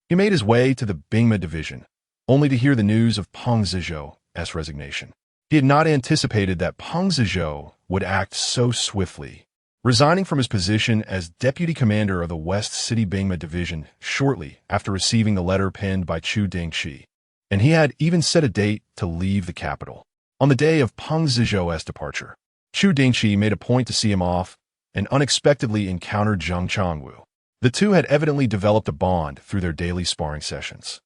he made his way to the Bingma Division, only to hear the news of Peng Zizhou's resignation. He had not anticipated that Peng Zizhou would act so swiftly, resigning from his position as deputy commander of the West City Bingma Division shortly after receiving the letter penned by Chu Dingchi, and he had even set a date to leave the capital. On the day of Peng Zizhou's departure, Chu Dingchi made a point to see him off and unexpectedly encountered Zheng Changwu. The two had evidently developed a bond through their daily sparring sessions.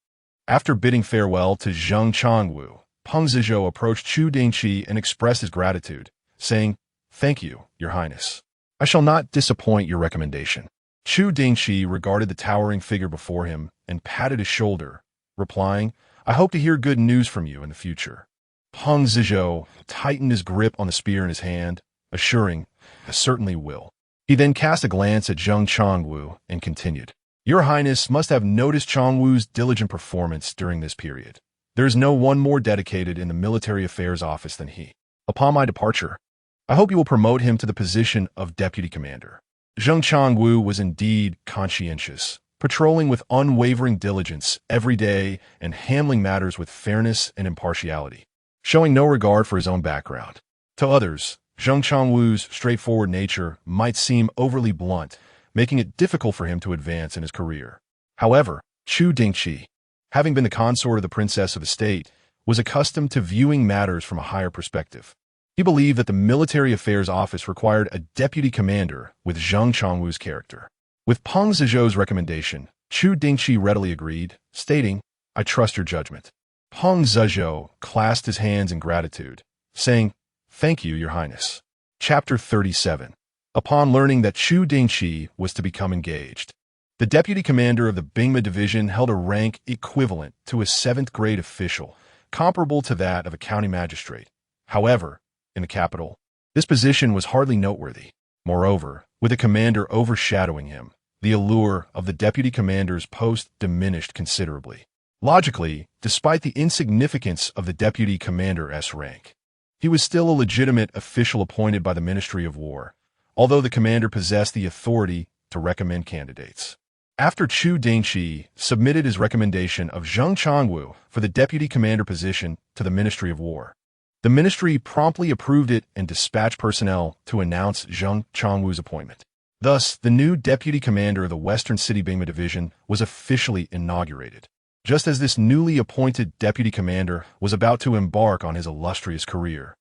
After bidding farewell to Zheng Changwu, Peng Zizhou approached Chu Dingchi and expressed his gratitude, saying, "Thank you, Your Highness. I shall not disappoint your recommendation." Chu Dingchi regarded the towering figure before him and patted his shoulder, replying, "I hope to hear good news from you in the future." Peng Zizhou tightened his grip on the spear in his hand, assuring, "I certainly will." He then cast a glance at Zheng Changwu and continued, "Your Highness must have noticed Changwu's diligent performance during this period. There is no one more dedicated in the military affairs office than he. Upon my departure, I hope you will promote him to the position of deputy commander." Zheng Changwu was indeed conscientious, patrolling with unwavering diligence every day and handling matters with fairness and impartiality, showing no regard for his own background. To others, Zheng Changwu's straightforward nature might seem overly blunt, making it difficult for him to advance in his career. However, Chu Dingchi, having been the consort of the princess of the state, was accustomed to viewing matters from a higher perspective. He believed that the military affairs office required a deputy commander with Zheng Changwu's character. With Peng Zizhou's recommendation, Chu Dingchi readily agreed, stating, "I trust your judgment." Peng Zizhou clasped his hands in gratitude, saying, "Thank you, Your Highness." Chapter 37. Upon learning that Chu Dingchi was to become engaged, the deputy commander of the Bingma Division held a rank equivalent to a 7th-grade official, comparable to that of a county magistrate. However, in the capital, this position was hardly noteworthy. Moreover, with a commander overshadowing him, the allure of the deputy commander's post diminished considerably. Logically, despite the insignificance of the deputy commander's rank, he was still a legitimate official appointed by the Ministry of War, although the commander possessed the authority to recommend candidates. After Chu Dingchi submitted his recommendation of Zheng Changwu for the deputy commander position to the Ministry of War, the ministry promptly approved it and dispatched personnel to announce Zheng Changwu's appointment. Thus, the new deputy commander of the Western City Bingma Division was officially inaugurated. Just as this newly appointed deputy commander was about to embark on his illustrious career,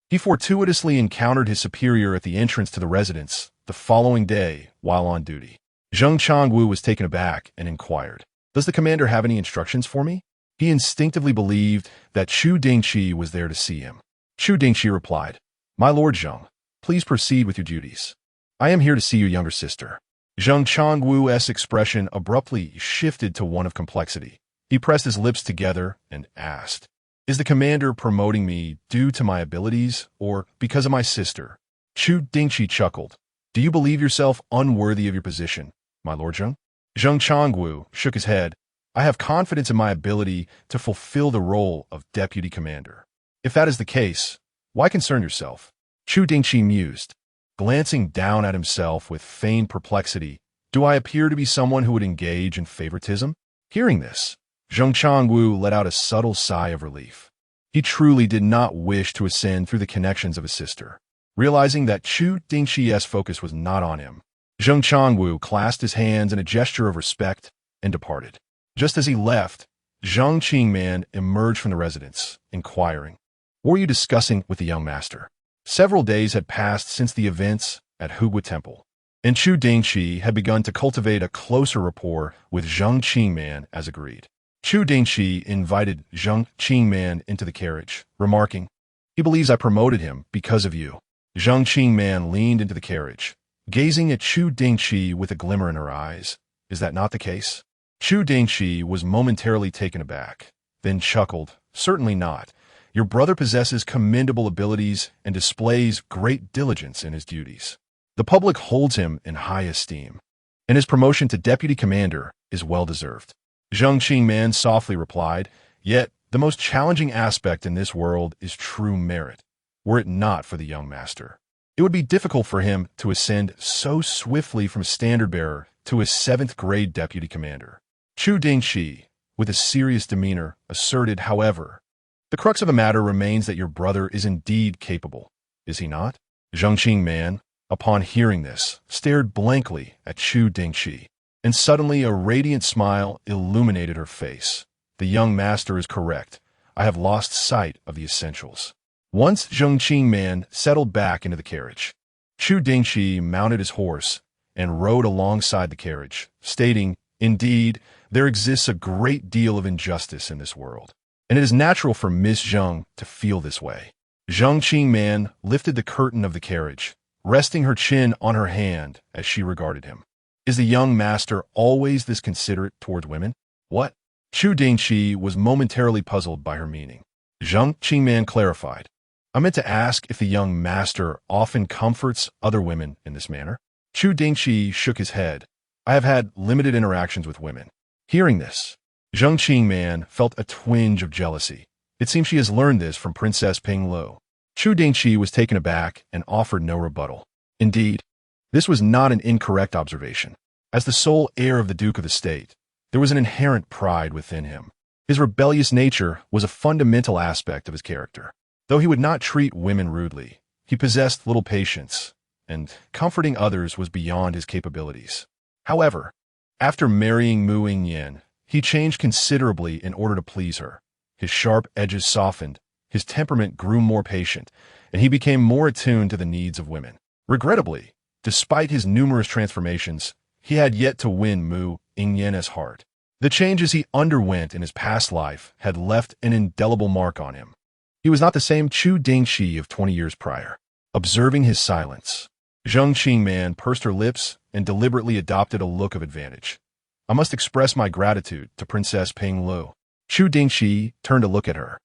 he fortuitously encountered his superior at the entrance to the residence the following day while on duty. Zheng Changwu was taken aback and inquired, "Does the commander have any instructions for me?" He instinctively believed that Chu Dingchi was there to see him. Chu Dingchi replied, "My lord Zheng, please proceed with your duties. I am here to see your younger sister." Zheng Changwu's expression abruptly shifted to one of complexity. He pressed his lips together and asked, "Is the commander promoting me due to my abilities or because of my sister?" Chu Dingchi chuckled. "Do you believe yourself unworthy of your position, my lord Zheng?" Zheng Changwu shook his head. "I have confidence in my ability to fulfill the role of deputy commander. If that is the case, why concern yourself?" Chu Dingchi mused, glancing down at himself with feigned perplexity. "Do I appear to be someone who would engage in favoritism?" Hearing this, Zheng Changwu let out a subtle sigh of relief. He truly did not wish to ascend through the connections of his sister. Realizing that Chu Dingchi's focus was not on him, Zheng Changwu clasped his hands in a gesture of respect and departed. Just as he left, Zhang Qingman emerged from the residence, inquiring, "What were you discussing with the young master?" Several days had passed since the events at Hugua Temple, and Chu Dingchi had begun to cultivate a closer rapport with Zhang Qingman as agreed. Chu Dingchi invited Zhang Qingman into the carriage, remarking, "He believes I promoted him because of you." Zhang Qingman leaned into the carriage, gazing at Chu Dingchi with a glimmer in her eyes. "Is that not the case?" Chu Dingchi was momentarily taken aback, then chuckled, "Certainly not. Your brother possesses commendable abilities and displays great diligence in his duties. The public holds him in high esteem, and his promotion to deputy commander is well-deserved." Zhang Qingman softly replied, "Yet, the most challenging aspect in this world is true merit. Were it not for the young master, it would be difficult for him to ascend so swiftly from standard-bearer to a 7th-grade deputy commander." Chu Dingchi, with a serious demeanor, asserted, "However, the crux of the matter remains that your brother is indeed capable, is he not?" Zhang Qingman, upon hearing this, stared blankly at Chu Dingchi, and suddenly a radiant smile illuminated her face. "The young master is correct. I have lost sight of the essentials." Once Zhang Qingman settled back into the carriage, Chu Dingchi mounted his horse and rode alongside the carriage, stating, "Indeed, there exists a great deal of injustice in this world, and it is natural for Miss Zheng to feel this way." Zhang Qingman lifted the curtain of the carriage, resting her chin on her hand as she regarded him. "Is the young master always this considerate towards women?" "What?" Chu Dingchi was momentarily puzzled by her meaning. Zhang Qingman clarified, "I meant to ask if the young master often comforts other women in this manner." Chu Dingchi shook his head. "I have had limited interactions with women." Hearing this, Zhang Qingman felt a twinge of jealousy. It seems she has learned this from Princess Pinglu. Chu Dingchi was taken aback and offered no rebuttal. Indeed, this was not an incorrect observation. As the sole heir of the Duke of the State, there was an inherent pride within him. His rebellious nature was a fundamental aspect of his character. Though he would not treat women rudely, he possessed little patience, and comforting others was beyond his capabilities. However, after marrying Mu Yingyan, he changed considerably in order to please her. His sharp edges softened, his temperament grew more patient, and he became more attuned to the needs of women. Regrettably, despite his numerous transformations, he had yet to win Mu Yingyan's heart. The changes he underwent in his past life had left an indelible mark on him. He was not the same Chu Dingchi of 20 years prior. Observing his silence, Zhang Qingman pursed her lips and deliberately adopted a look of advantage. "I must express my gratitude to Princess Pinglu." Chu Dingchi turned to look at her.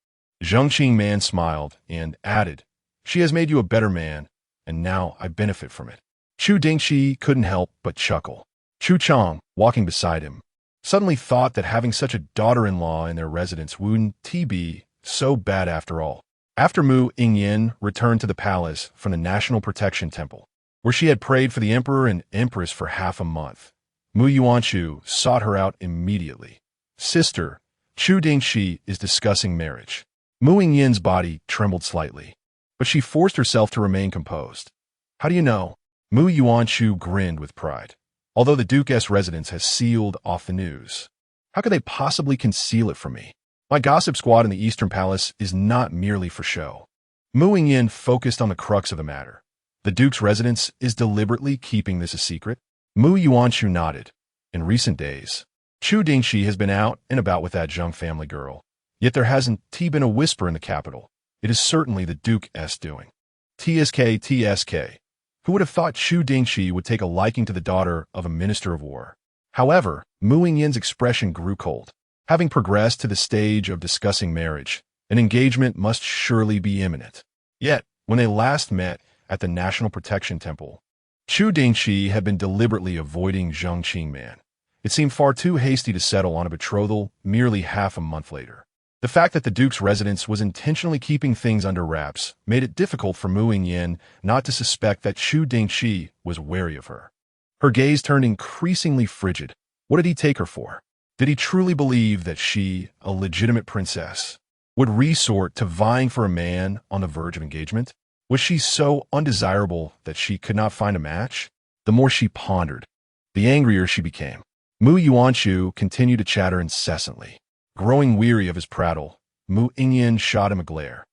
Zhang Qingman smiled and added, "She has made you a better man, and now I benefit from it." Chu Dingchi couldn't help but chuckle. Chu Chang, walking beside him, suddenly thought that having such a daughter-in-law in their residence wouldn't be so bad after all. After Mu Yingyan returned to the palace from the National Protection Temple, where she had prayed for the emperor and empress for half a month, Mu Yuanchu sought her out immediately. Sister, Chu Dingchi is discussing marriage. Mu Yingyan's body trembled slightly, but she forced herself to remain composed. How do you know? Mu Yuanchu grinned with pride. Although the Duke's residence has sealed off the news, how could they possibly conceal it from me? My gossip squad in the Eastern Palace is not merely for show. Mu Yingyan focused on the crux of the matter. The Duke's residence is deliberately keeping this a secret? Mu Yuanchu nodded. In recent days, Chu Dingchi has been out and about with that Zheng family girl. Yet there hasn't been a whisper in the capital. It is certainly the Duke's doing. TSK. Who would have thought Chu Dingchi would take a liking to the daughter of a minister of war? However, Mu Yingyan's expression grew cold. Having progressed to the stage of discussing marriage, an engagement must surely be imminent. Yet, when they last met at the National Protection Temple, Chu Dingchi had been deliberately avoiding Zheng Qingman. It seemed far too hasty to settle on a betrothal merely half a month later. The fact that the Duke's residence was intentionally keeping things under wraps made it difficult for Mu Yingyan not to suspect that Chu Dingchi was wary of her. Her gaze turned increasingly frigid. What did he take her for? Did he truly believe that she, a legitimate princess, would resort to vying for a man on the verge of engagement? Was she so undesirable that she could not find a match? The more she pondered, the angrier she became. Mu Yuanchu continued to chatter incessantly. Growing weary of his prattle, Mu Yingyan shot him a glare.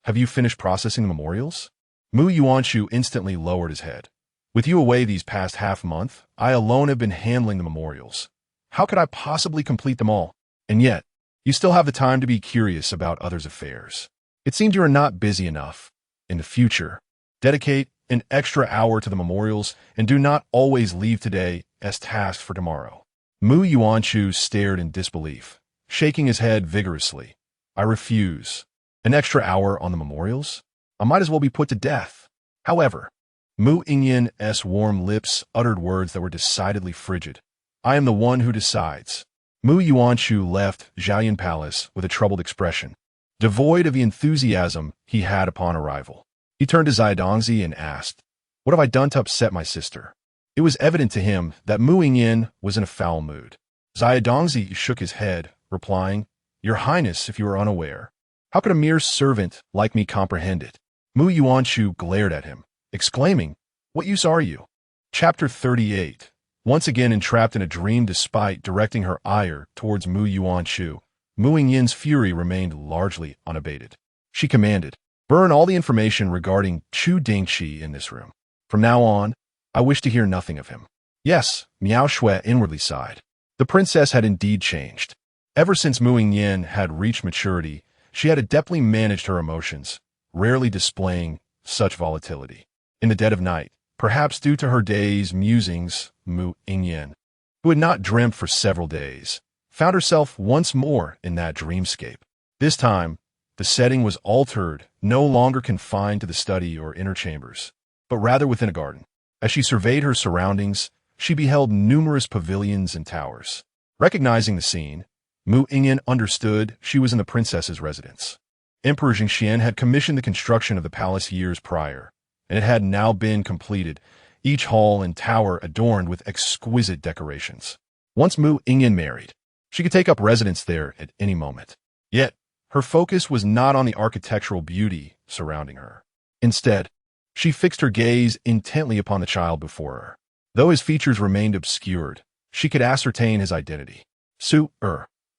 Have you finished processing the memorials? Mu Yuanchu instantly lowered his head. With you away these past half-month, I alone have been handling the memorials. How could I possibly complete them all? And yet, you still have the time to be curious about others' affairs. It seems you are not busy enough. In the future, dedicate an extra hour to the memorials and do not always leave today as tasked for tomorrow. Mu Yuanchu stared in disbelief, shaking his head vigorously. I refuse. An extra hour on the memorials? I might as well be put to death. However, Mu Yingyan's warm lips uttered words that were decidedly frigid. I am the one who decides. Mu Yuanchu left Zhaoyan Palace with a troubled expression, devoid of the enthusiasm he had upon arrival. He turned to Ziyadongzi and asked, What have I done to upset my sister? It was evident to him that Mu Yingyan was in a foul mood. Ziyadongzi shook his head, replying, Your Highness, if you are unaware, how could a mere servant like me comprehend it? Mu Yuanchu glared at him, exclaiming, What use are you? Chapter 38. Once again entrapped in a dream despite directing her ire towards Mu Yuanchu, Mu Yingyan's fury remained largely unabated. She commanded, Burn all the information regarding Chu Dingchi in this room. From now on, I wish to hear nothing of him. Yes, Miao Shui inwardly sighed. The princess had indeed changed. Ever since Mu Yingyan had reached maturity, she had adeptly managed her emotions, rarely displaying such volatility. In the dead of night, perhaps due to her day's musings, Mu Yingyan, who had not dreamt for several days, found herself once more in that dreamscape. This time, the setting was altered, no longer confined to the study or inner chambers, but rather within a garden. As she surveyed her surroundings, she beheld numerous pavilions and towers. Recognizing the scene, Mu Yingyan understood she was in the princess's residence. Emperor Jingxian had commissioned the construction of the palace years prior, and it had now been completed, each hall and tower adorned with exquisite decorations. Once Mu Yingyan married, she could take up residence there at any moment. Yet, her focus was not on the architectural beauty surrounding her. Instead, she fixed her gaze intently upon the child before her. Though his features remained obscured, she could ascertain his identity.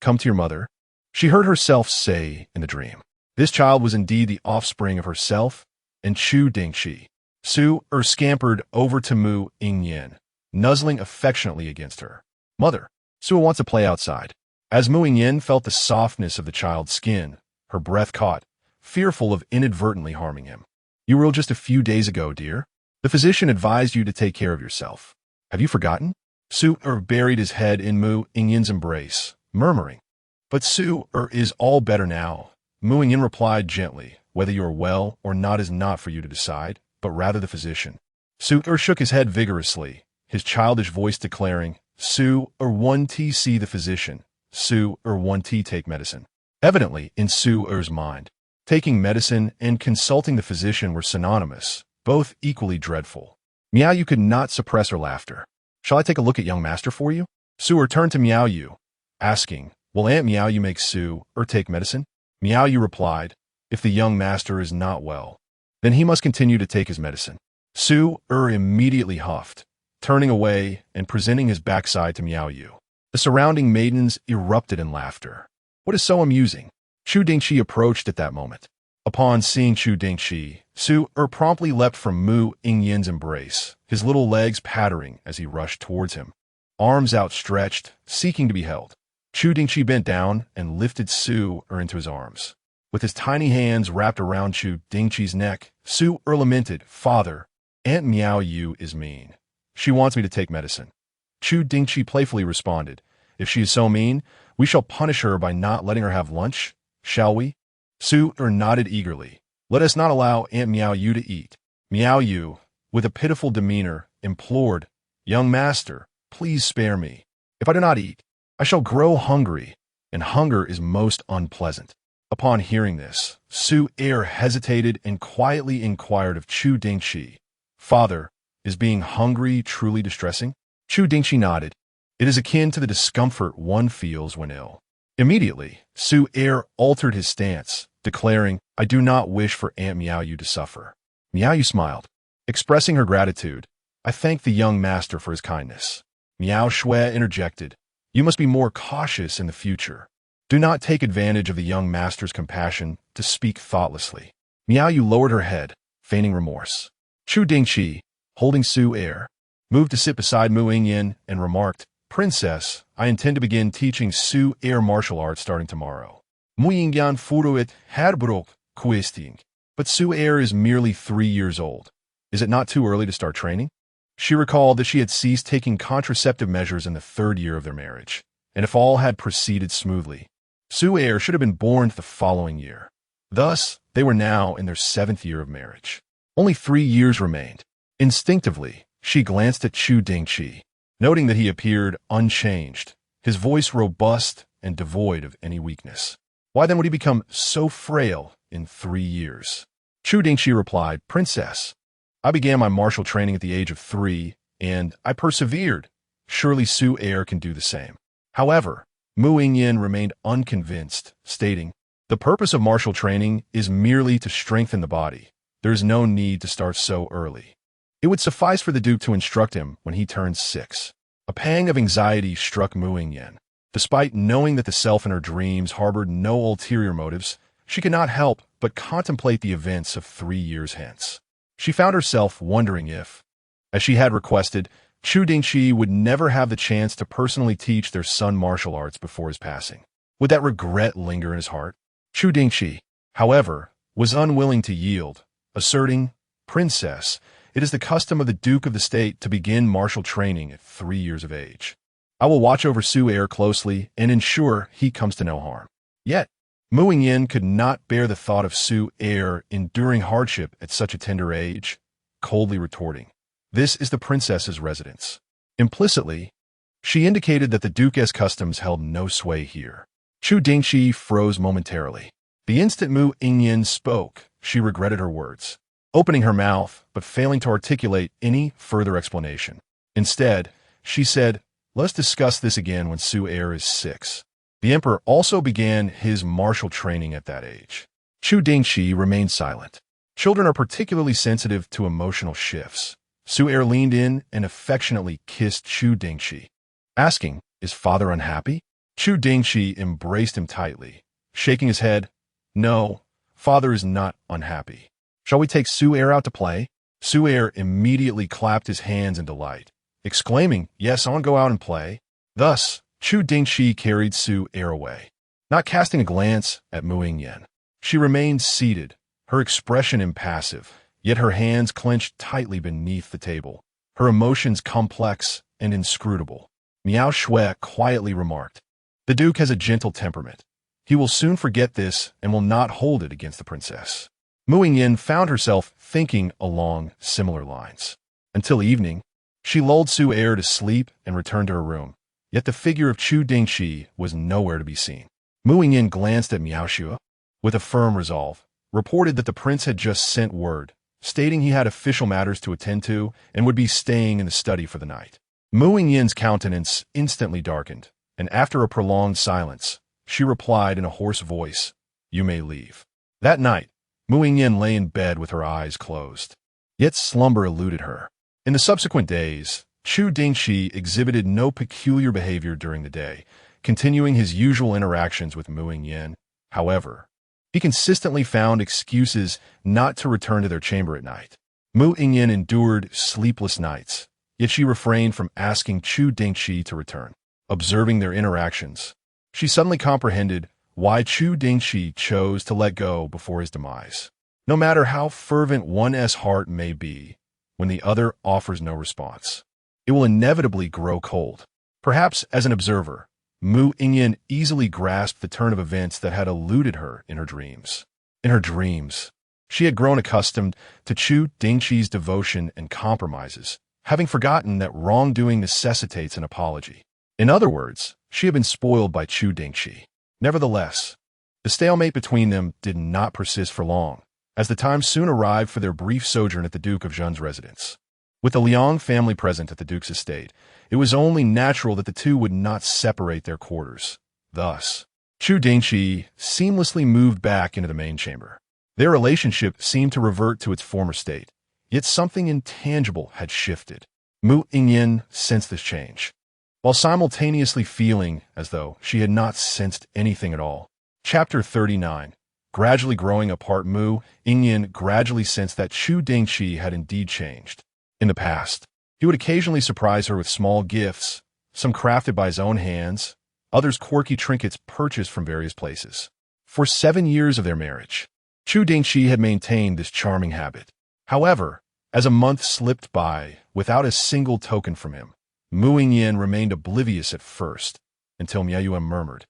Come to your mother, she heard herself say in the dream. This child was indeed the offspring of herself and Chu Dingchi. Scampered over to Mu Yingyan, nuzzling affectionately against her. Mother, Su wants to play outside. As Mu Yingyan felt the softness of the child's skin, her breath caught, fearful of inadvertently harming him. You were ill just a few days ago, dear. The physician advised you to take care of yourself. Have you forgotten? Su buried his head in Mu Yingyan's embrace, murmuring, But Su is all better now. Mu Yingyan replied gently, Whether you are well or not is not for you to decide, but rather the physician. Su shook his head vigorously, his childish voice declaring, Su 1T see the physician, Su 1T take medicine. Evidently, in Su's mind, taking medicine and consulting the physician were synonymous, both equally dreadful. Miaoyu could not suppress her laughter. Shall I take a look at young master for you? Su turned to Miao Yu, asking, will Aunt Miao Yu make Su take medicine? Miao Yu replied, if the young master is not well, then he must continue to take his medicine. Su immediately huffed, turning away and presenting his backside to Miao Yu. The surrounding maidens erupted in laughter. What is so amusing? Chu Dingchi approached at that moment. Upon seeing Chu Dingchi, Su promptly leapt from Mu Yingyan's embrace, his little legs pattering as he rushed towards him, arms outstretched, seeking to be held. Chu Dingchi bent down and lifted Su into his arms. With his tiny hands wrapped around Chu Dingchi's neck, Su lamented, Father, Aunt Miao Yu is mean. She wants me to take medicine. Chu Dingchi playfully responded, if she is so mean, we shall punish her by not letting her have lunch, shall we? Su nodded eagerly. Let us not allow Aunt Miao Yu to eat. Miao Yu, with a pitiful demeanor, implored, young master, please spare me. If I do not eat, I shall grow hungry, and hunger is most unpleasant. Upon hearing this, Su hesitated and quietly inquired of Chu Dingchi, Father, is being hungry truly distressing? Chu Dingchi nodded. It is akin to the discomfort one feels when ill. Immediately, Su altered his stance, declaring, I do not wish for Aunt Miao Yu to suffer. Miao Yu smiled. Expressing her gratitude, I thank the young master for his kindness. Miao Shui interjected, you must be more cautious in the future. Do not take advantage of the young master's compassion to speak thoughtlessly. Miao Yu lowered her head, feigning remorse. Chu Dingchi, holding Su moved to sit beside Mu Yingyan and remarked, Princess, I intend to begin teaching Su martial arts starting tomorrow. Mu Yingyan furuit herbrok questing. But Su is merely 3 years old. Is it not too early to start training? She recalled that she had ceased taking contraceptive measures in the 3rd year of their marriage, and if all had proceeded smoothly, Su should have been born the following year. Thus, they were now in their 7th year of marriage. Only 3 years remained. Instinctively, she glanced at Chu Dingchi, noting that he appeared unchanged, his voice robust and devoid of any weakness. Why then would he become so frail in 3 years? Chu Dingchi replied, Princess, I began my martial training at the age of 3, and I persevered. Surely Su can do the same. However, Mu Yingyan remained unconvinced, stating, the purpose of martial training is merely to strengthen the body. There is no need to start so early. It would suffice for the Duke to instruct him when he turns 6. A pang of anxiety struck Mu Yingyan. Despite knowing that the self in her dreams harbored no ulterior motives, she could not help but contemplate the events of 3 years hence. She found herself wondering if, as she had requested, Chu Dingchi would never have the chance to personally teach their son martial arts before his passing. Would that regret linger in his heart? Chu Dingchi, however, was unwilling to yield, asserting, Princess, it is the custom of the Duke of the State to begin martial training at 3 years of age. I will watch over Su closely and ensure he comes to no harm. Yet, Mu Yingyan could not bear the thought of Su enduring hardship at such a tender age, coldly retorting, this is the princess's residence. Implicitly, she indicated that the Duke's customs held no sway here. Chu Dingchi froze momentarily. The instant Mu Yingyan spoke, she regretted her words, opening her mouth but failing to articulate any further explanation. Instead, she said, let us discuss this again when Su is 6. The emperor also began his martial training at that age. Chu Dingchi remained silent. Children are particularly sensitive to emotional shifts. Su leaned in and affectionately kissed Chu Dingchi, asking, is father unhappy? Chu Dingchi embraced him tightly, shaking his head. No, father is not unhappy. Shall we take Su out to play? Su immediately clapped his hands in delight, exclaiming, yes, I want to go out and play. Thus, Chu Dingchi carried Su away, not casting a glance at Mu Yingyan. She remained seated, her expression impassive, yet her hands clenched tightly beneath the table, her emotions complex and inscrutable. Miao Shui quietly remarked, the Duke has a gentle temperament. He will soon forget this and will not hold it against the princess. Mu Yingyan found herself thinking along similar lines. Until evening, she lulled Su to sleep and returned to her room. Yet the figure of Chu Dingchi was nowhere to be seen. Mu Yingyan glanced at Miao Shui with a firm resolve, reported that the prince had just sent word, stating he had official matters to attend to and would be staying in the study for the night. Mu Yingyan's countenance instantly darkened, and after a prolonged silence, she replied in a hoarse voice, "You may leave." That night, Mu Yingyan lay in bed with her eyes closed. Yet slumber eluded her. In the subsequent days, Chu Dingchi exhibited no peculiar behavior during the day, continuing his usual interactions with Mu Yingyan. However, he consistently found excuses not to return to their chamber at night. Mu Yingyan endured sleepless nights, yet she refrained from asking Chu Dingchi to return. Observing their interactions, she suddenly comprehended why Chu Dingchi chose to let go before his demise. No matter how fervent one's heart may be, when the other offers no response, it will inevitably grow cold. Perhaps as an observer, Mu Yingyan easily grasped the turn of events that had eluded her in her dreams. In her dreams, she had grown accustomed to Chu Dingchi's devotion and compromises, having forgotten that wrongdoing necessitates an apology. In other words, she had been spoiled by Chu Dingchi. Nevertheless, the stalemate between them did not persist for long, as the time soon arrived for their brief sojourn at the Duke of Zhen's residence. With the Liang family present at the Duke's estate, it was only natural that the two would not separate their quarters. Thus, Chu Dingchi seamlessly moved back into the main chamber. Their relationship seemed to revert to its former state, yet something intangible had shifted. Mu Yingyan sensed this change, while simultaneously feeling as though she had not sensed anything at all. Chapter 39. Gradually growing apart, Mu Yingyan gradually sensed that Chu Dingchi had indeed changed. In the past, he would occasionally surprise her with small gifts, some crafted by his own hands, others quirky trinkets purchased from various places. For 7 years of their marriage, Chu Dingchi had maintained this charming habit. However, as a month slipped by without a single token from him, Mu Yingyan remained oblivious at first, until Miaoyuan murmured,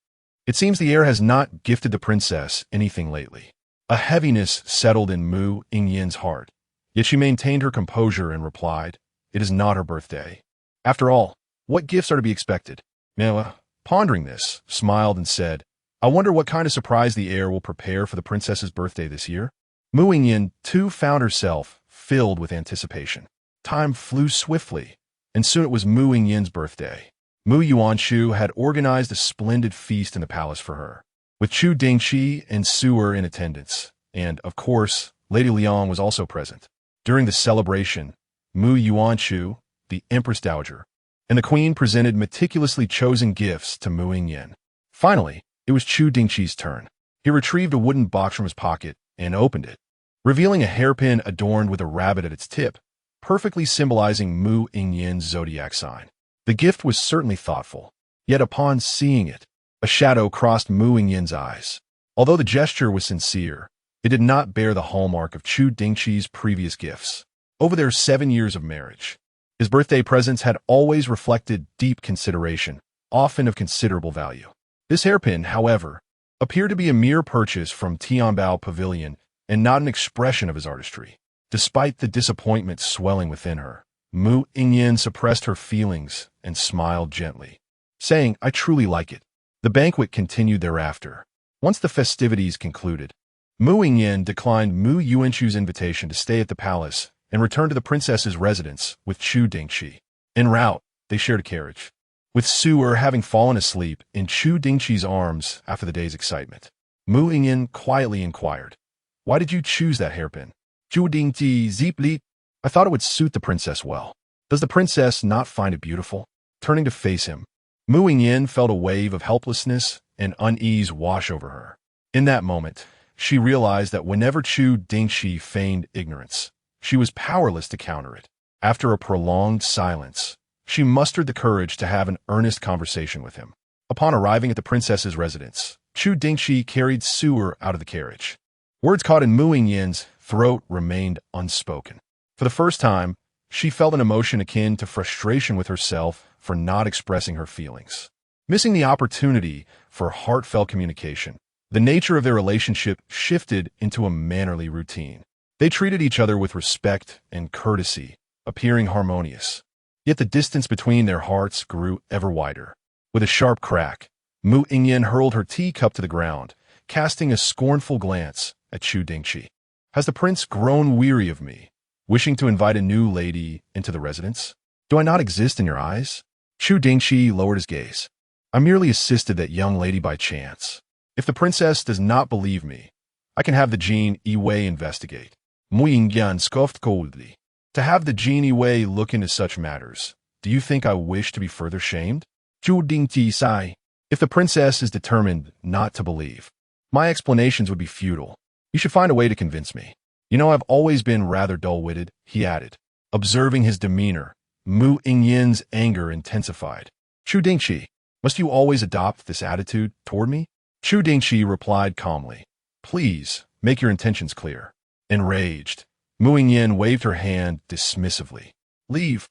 "It seems the heir has not gifted the princess anything lately." A heaviness settled in Mu Yingyan's heart, yet she maintained her composure and replied, "It is not her birthday. After all, what gifts are to be expected?" Miaoyuan, pondering this, smiled and said, "I wonder what kind of surprise the heir will prepare for the princess's birthday this year." Mu Yingyan, too, found herself filled with anticipation. Time flew swiftly, and soon it was Mu Yingyan's birthday. Mu Yuanshu had organized a splendid feast in the palace for her, with Chu Dingchi and Su'er in attendance, and, of course, Lady Liang was also present. During the celebration, Mu Yuanshu, the Empress Dowager, and the Queen presented meticulously chosen gifts to Mu Yingyan. Finally, it was Chu Dingchi's turn. He retrieved a wooden box from his pocket and opened it, revealing a hairpin adorned with a rabbit at its tip, perfectly symbolizing Mu Yingyan's zodiac sign. The gift was certainly thoughtful, yet upon seeing it, a shadow crossed Mu Yingyan's eyes. Although the gesture was sincere, it did not bear the hallmark of Chu Dingchi's previous gifts. Over their 7 years of marriage, his birthday presents had always reflected deep consideration, often of considerable value. This hairpin, however, appeared to be a mere purchase from Tianbao Pavilion and not an expression of his artistry. Despite the disappointment swelling within her, Mu Yingyan suppressed her feelings and smiled gently, saying, "I truly like it." The banquet continued thereafter. Once the festivities concluded, Mu Yingyan declined Mu Yuanshu's invitation to stay at the palace and returned to the princess's residence with Chu Dingchi. En route, they shared a carriage, with Su'er having fallen asleep in Chu Dingchi's arms after the day's excitement. Mu Yingyan quietly inquired, "Why did you choose that hairpin?" Chu Dingchi zipped, "I thought it would suit the princess well." "Does the princess not find it beautiful?" Turning to face him, Mu Yingyan felt a wave of helplessness and unease wash over her. In that moment, she realized that whenever Chu Dingchi feigned ignorance, she was powerless to counter it. After a prolonged silence, she mustered the courage to have an earnest conversation with him. Upon arriving at the princess's residence, Chu Dingchi carried Su'er out of the carriage. Words caught in Mu Yingyan's throat remained unspoken. For the first time, she felt an emotion akin to frustration with herself for not expressing her feelings. Missing the opportunity for heartfelt communication, the nature of their relationship shifted into a mannerly routine. They treated each other with respect and courtesy, appearing harmonious. Yet the distance between their hearts grew ever wider. With a sharp crack, Mu Yingyan hurled her teacup to the ground, casting a scornful glance at Chu Dingchi. "Has the prince grown weary of me, wishing to invite a new lady into the residence?" Do I not exist in your eyes? Chu Dingchi lowered his gaze. I merely assisted that young lady by chance. If the princess does not believe me, I can have the Jin Yi investigate. Mu Yingyan scoffed coldly. To have the Jin Yi look into such matters, do you think I wish to be further shamed? Chu Dingchi sighed. If the princess is determined not to believe, my explanations would be futile. You should find a way to convince me. You know, I've always been rather dull-witted, he added. Observing his demeanor, Mu Yingyan's anger intensified. Chu Dingchi, must you always adopt this attitude toward me? Chu Dingchi replied calmly. Please, make your intentions clear. Enraged, Mu Yingyan waved her hand dismissively. Leave.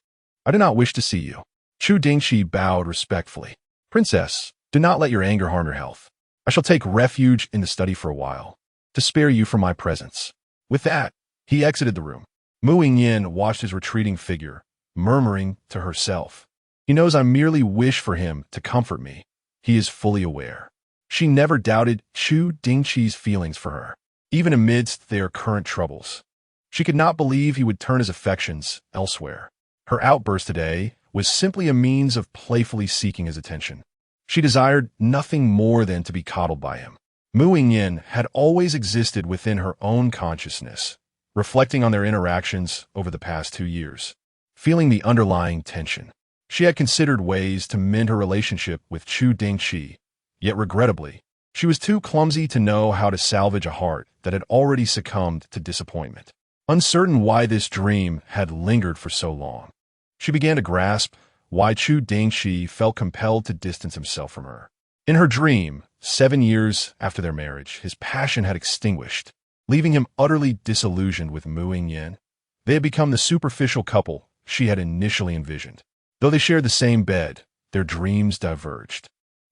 I do not wish to see you. Chu Dingchi bowed respectfully. Princess, do not let your anger harm your health. I shall take refuge in the study for a while, to spare you from my presence. With that, he exited the room. Mu Yingyan watched his retreating figure, murmuring to herself. He knows I merely wish for him to comfort me. He is fully aware. She never doubted Chu Dingchi's feelings for her, even amidst their current troubles. She could not believe he would turn his affections elsewhere. Her outburst today was simply a means of playfully seeking his attention. She desired nothing more than to be coddled by him. Mu Yingyan had always existed within her own consciousness, reflecting on their interactions over the past 2 years. Feeling the underlying tension, she had considered ways to mend her relationship with Chu Dingchi, yet regrettably, she was too clumsy to know how to salvage a heart that had already succumbed to disappointment. Uncertain why this dream had lingered for so long, she began to grasp why Chu Dingchi felt compelled to distance himself from her. In her dream, 7 years after their marriage, his passion had extinguished, leaving him utterly disillusioned with Mu Yingyan. They had become the superficial couple she had initially envisioned. Though they shared the same bed, their dreams diverged.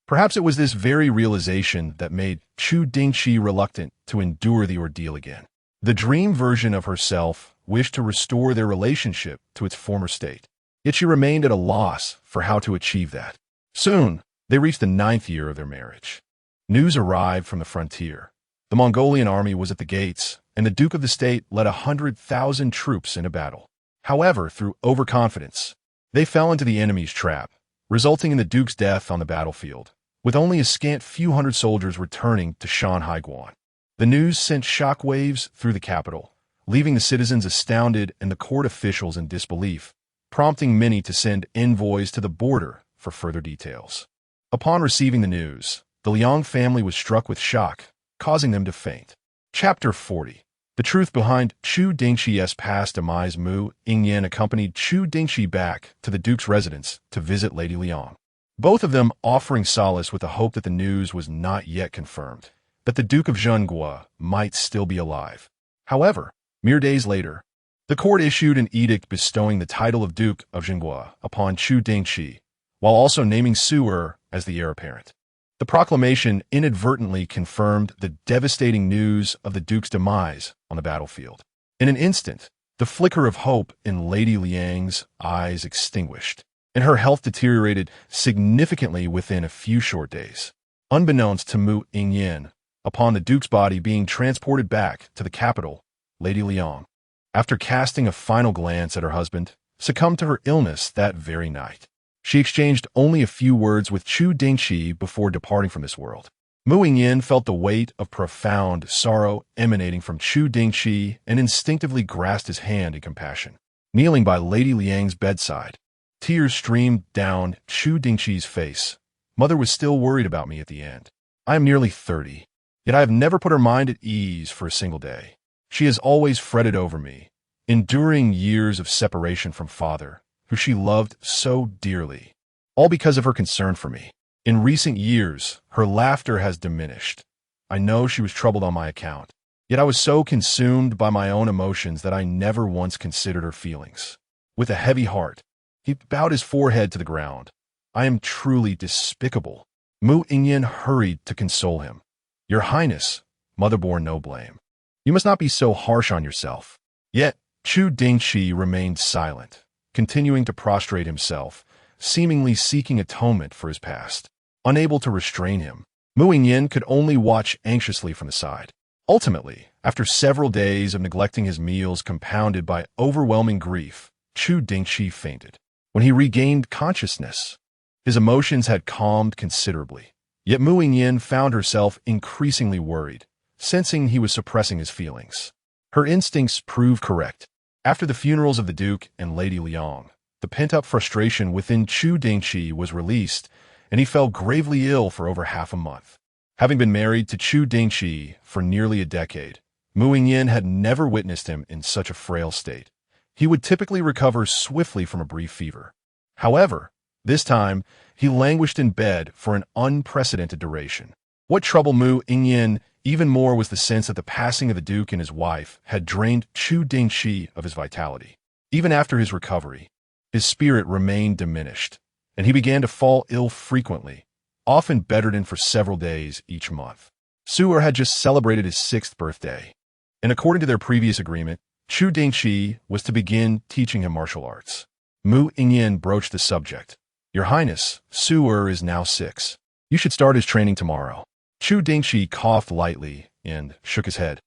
Perhaps it was this very realization that made Chu Dingchi reluctant to endure the ordeal again. The dream version of herself wished to restore their relationship to its former state, yet she remained at a loss for how to achieve that. Soon, they reached the 9th year of their marriage. News arrived from the frontier. The Mongolian army was at the gates, and the Duke of the State led 100,000 troops into battle. However, through overconfidence, they fell into the enemy's trap, resulting in the Duke's death on the battlefield, with only a scant few hundred soldiers returning to Shanhaiguan. The news sent shockwaves through the capital, leaving the citizens astounded and the court officials in disbelief, prompting many to send envoys to the border for further details. Upon receiving the news, the Liang family was struck with shock, causing them to faint. Chapter 40. The truth behind Chu Dingchi's past demise. Mu Yingyan accompanied Chu Dingchi back to the Duke's residence to visit Lady Liang, both of them offering solace with the hope that the news was not yet confirmed, that the Duke of Zhenghua might still be alive. However, mere days later, the court issued an edict bestowing the title of Duke of Zhenghua upon Chu Dingchi, while also naming Su as the heir apparent. The proclamation inadvertently confirmed the devastating news of the Duke's demise on the battlefield. In an instant, the flicker of hope in Lady Liang's eyes extinguished, and her health deteriorated significantly within a few short days. Unbeknownst to Mu Yingyan, upon the Duke's body being transported back to the capital, Lady Liang, after casting a final glance at her husband, succumbed to her illness that very night. She exchanged only a few words with Chu Dingchi before departing from this world. Mu Yingyan felt the weight of profound sorrow emanating from Chu Dingchi and instinctively grasped his hand in compassion. Kneeling by Lady Liang's bedside, tears streamed down Chu Dingchi's face. Mother was still worried about me at the end. I am nearly 30, yet I have never put her mind at ease for a single day. She has always fretted over me, enduring years of separation from father, who she loved so dearly, all because of her concern for me. In recent years, her laughter has diminished. I know she was troubled on my account, yet I was so consumed by my own emotions that I never once considered her feelings. With a heavy heart, he bowed his forehead to the ground. I am truly despicable. Mu Yingyan hurried to console him. Your Highness, mother bore no blame. You must not be so harsh on yourself. Yet, Chu Dingchi remained silent, continuing to prostrate himself, seemingly seeking atonement for his past. Unable to restrain him, Mu Yingyan could only watch anxiously from the side. Ultimately, after several days of neglecting his meals compounded by overwhelming grief, Chu Dingchi fainted. When he regained consciousness, his emotions had calmed considerably. Yet Mu Yingyan found herself increasingly worried, sensing he was suppressing his feelings. Her instincts proved correct. After the funerals of the Duke and Lady Liang, the pent-up frustration within Chu Dingchi was released, and he fell gravely ill for over half a month. Having been married to Chu Dingchi for nearly a decade, Mu Yingyan had never witnessed him in such a frail state. He would typically recover swiftly from a brief fever. However, this time, he languished in bed for an unprecedented duration. What troubled Mu Yingyan even more was the sense that the passing of the Duke and his wife had drained Chu Dingchi of his vitality. Even after his recovery, his spirit remained diminished, and he began to fall ill frequently, often bedridden for several days each month. Su'er had just celebrated his 6th birthday, and according to their previous agreement, Chu Dingchi was to begin teaching him martial arts. Mu Yingyan broached the subject. "Your Highness, Su'er is now 6. You should start his training tomorrow." Chu Dingchi coughed lightly and shook his head.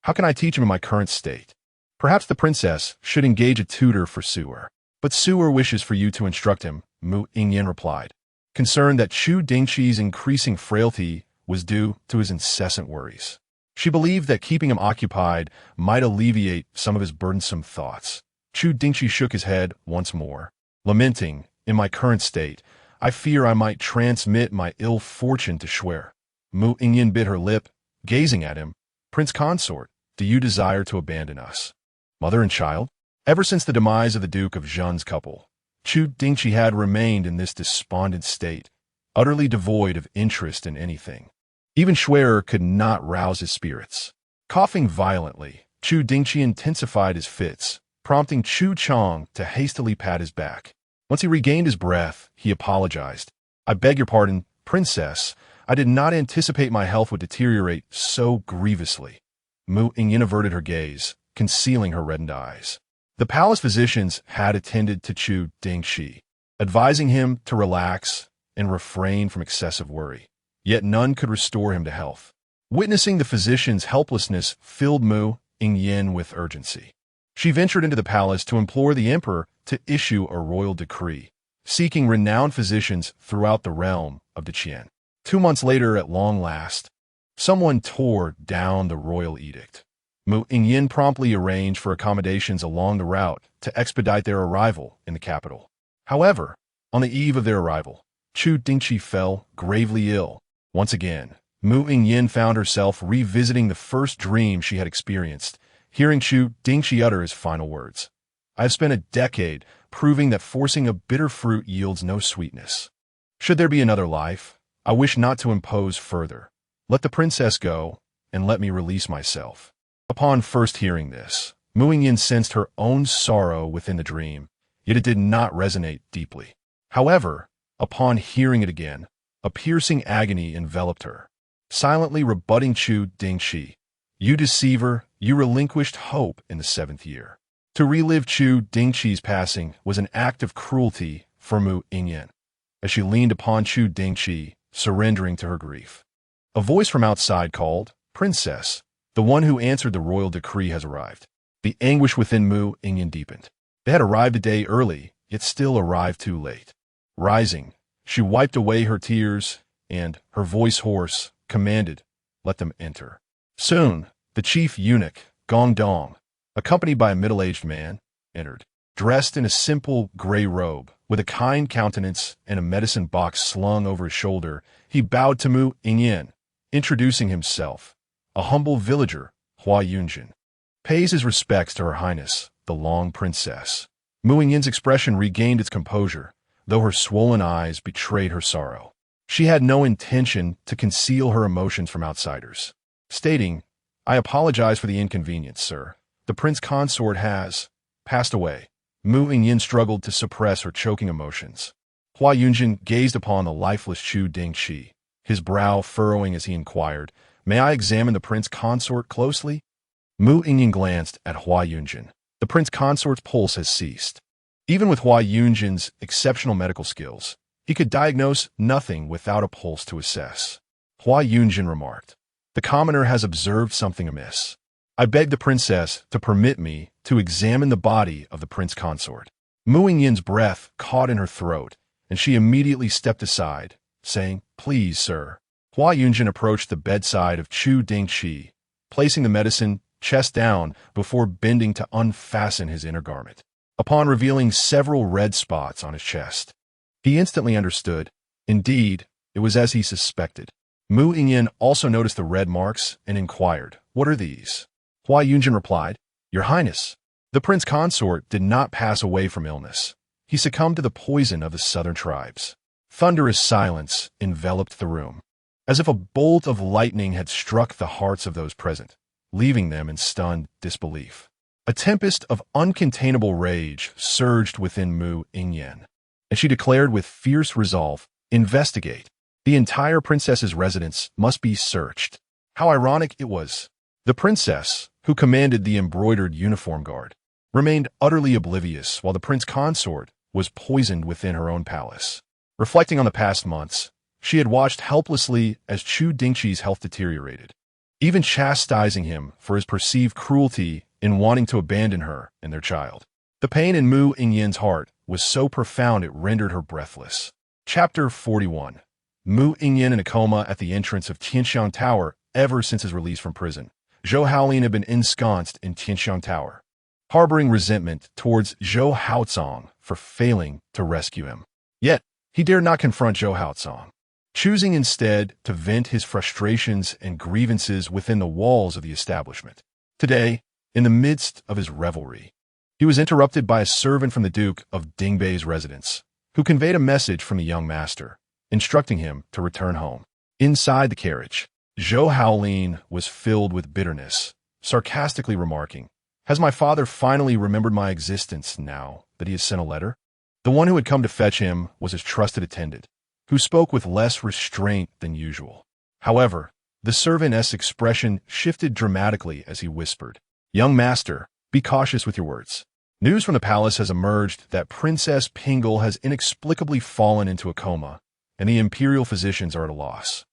"How can I teach him in my current state? Perhaps the princess should engage a tutor for Su'er." "But Su'er wishes for you to instruct him," Mu Yingyan replied, concerned that Chu Dingchi's increasing frailty was due to his incessant worries. She believed that keeping him occupied might alleviate some of his burdensome thoughts. Chu Dingchi shook his head once more, lamenting, "In my current state, I fear I might transmit my ill fortune to Shuer." Mu Yingyan bit her lip, gazing at him. "Prince Consort, do you desire to abandon us, mother and child?" Ever since the demise of the Duke of Zhen's couple, Chu Dingchi had remained in this despondent state, utterly devoid of interest in anything. Even Shuer could not rouse his spirits. Coughing violently, Chu Dingchi intensified his fits, prompting Chu Chong to hastily pat his back. Once he regained his breath, he apologized. "I beg your pardon, Princess. I did not anticipate my health would deteriorate so grievously." Mu Yingyan averted her gaze, concealing her reddened eyes. The palace physicians had attended to Chu Dingchi, advising him to relax and refrain from excessive worry. Yet none could restore him to health. Witnessing the physicians' helplessness filled Mu Yingyan with urgency. She ventured into the palace to implore the emperor to issue a royal decree, seeking renowned physicians throughout the realm of Deqian. 2 months later, at long last, someone tore down the royal edict. Mu Yingyan promptly arranged for accommodations along the route to expedite their arrival in the capital. However, on the eve of their arrival, Chu Dingchi fell gravely ill. Once again, Mu Yingyan found herself revisiting the first dream she had experienced, hearing Chu Dingchi utter his final words. "I have spent a decade proving that forcing a bitter fruit yields no sweetness. Should there be another life, I wish not to impose further. Let the princess go, and let me release myself." Upon first hearing this, Mu Yingyan sensed her own sorrow within the dream, yet it did not resonate deeply. However, upon hearing it again, a piercing agony enveloped her, silently rebutting Chu Dingchi. "You deceiver, you relinquished hope in the 7th year." To relive Chu Dingchi's passing was an act of cruelty for Mu Yingyan, as she leaned upon Chu Dingchi, surrendering to her grief. A voice from outside called, "Princess, the one who answered the royal decree has arrived." The anguish within Mu Yingyan deepened. They had arrived a day early, yet still arrived too late. Rising, she wiped away her tears and, her voice hoarse, commanded, "Let them enter." Soon, the chief eunuch, Gong Dong, accompanied by a middle-aged man, entered. Dressed in a simple gray robe, with a kind countenance and a medicine box slung over his shoulder, he bowed to Mu Yingyan, introducing himself. A humble villager, Hua Yunjin, pays his respects to Her Highness, the Long Princess. Mu Yingyan's expression regained its composure, though her swollen eyes betrayed her sorrow. She had no intention to conceal her emotions from outsiders. Stating, "I apologize for the inconvenience, sir. The Prince Consort has passed away." Mu Yingyan struggled to suppress her choking emotions. Hua Yunjin gazed upon the lifeless Chu Dingchi, his brow furrowing as he inquired, "May I examine the Prince Consort closely?" Mu Yingyan glanced at Hua Yunjin. The Prince Consort's pulse has ceased. Even with Hua Yunjin's exceptional medical skills, he could diagnose nothing without a pulse to assess. Hua Yunjin remarked, "The commoner has observed something amiss. I beg the princess to permit me to examine the body of the Prince Consort." Mu Yingyan's breath caught in her throat, and she immediately stepped aside, saying, "Please, sir." Hua Yunjin approached the bedside of Chu Dingchi, placing the medicine chest down before bending to unfasten his inner garment. Upon revealing several red spots on his chest, he instantly understood. Indeed, it was as he suspected. Mu Yingyan also noticed the red marks and inquired, "What are these?" Hua Yunjin replied, "Your Highness, the prince consort did not pass away from illness. He succumbed to the poison of the southern tribes." Thunderous silence enveloped the room, as if a bolt of lightning had struck the hearts of those present, leaving them in stunned disbelief. A tempest of uncontainable rage surged within Mu Yingyan, and she declared with fierce resolve, "Investigate. The entire princess's residence must be searched." How ironic it was. The princess, who commanded the embroidered uniform guard, remained utterly oblivious while the prince consort was poisoned within her own palace. Reflecting on the past months, she had watched helplessly as Chu Dingchi's health deteriorated, even chastising him for his perceived cruelty in wanting to abandon her and their child. The pain in Mu Yingyan's heart was so profound it rendered her breathless. Chapter 41. Mu Yingyan in a coma at the entrance of Tianxiang Tower ever since his release from prison. Zhou Haolin had been ensconced in Tianxiang Tower, harboring resentment towards Zhou Haocong for failing to rescue him. Yet, he dared not confront Zhou Haocong, choosing instead to vent his frustrations and grievances within the walls of the establishment. Today, in the midst of his revelry, he was interrupted by a servant from the Duke of Dingbei's residence, who conveyed a message from the young master, instructing him to return home. Inside the carriage, Zhou Haolin was filled with bitterness, sarcastically remarking, "Has my father finally remembered my existence now that he has sent a letter?" The one who had come to fetch him was his trusted attendant, who spoke with less restraint than usual. However, the servant's expression shifted dramatically as he whispered, "Young master, be cautious with your words. News from the palace has emerged that Princess Pingle has inexplicably fallen into a coma, and the imperial physicians are at a loss.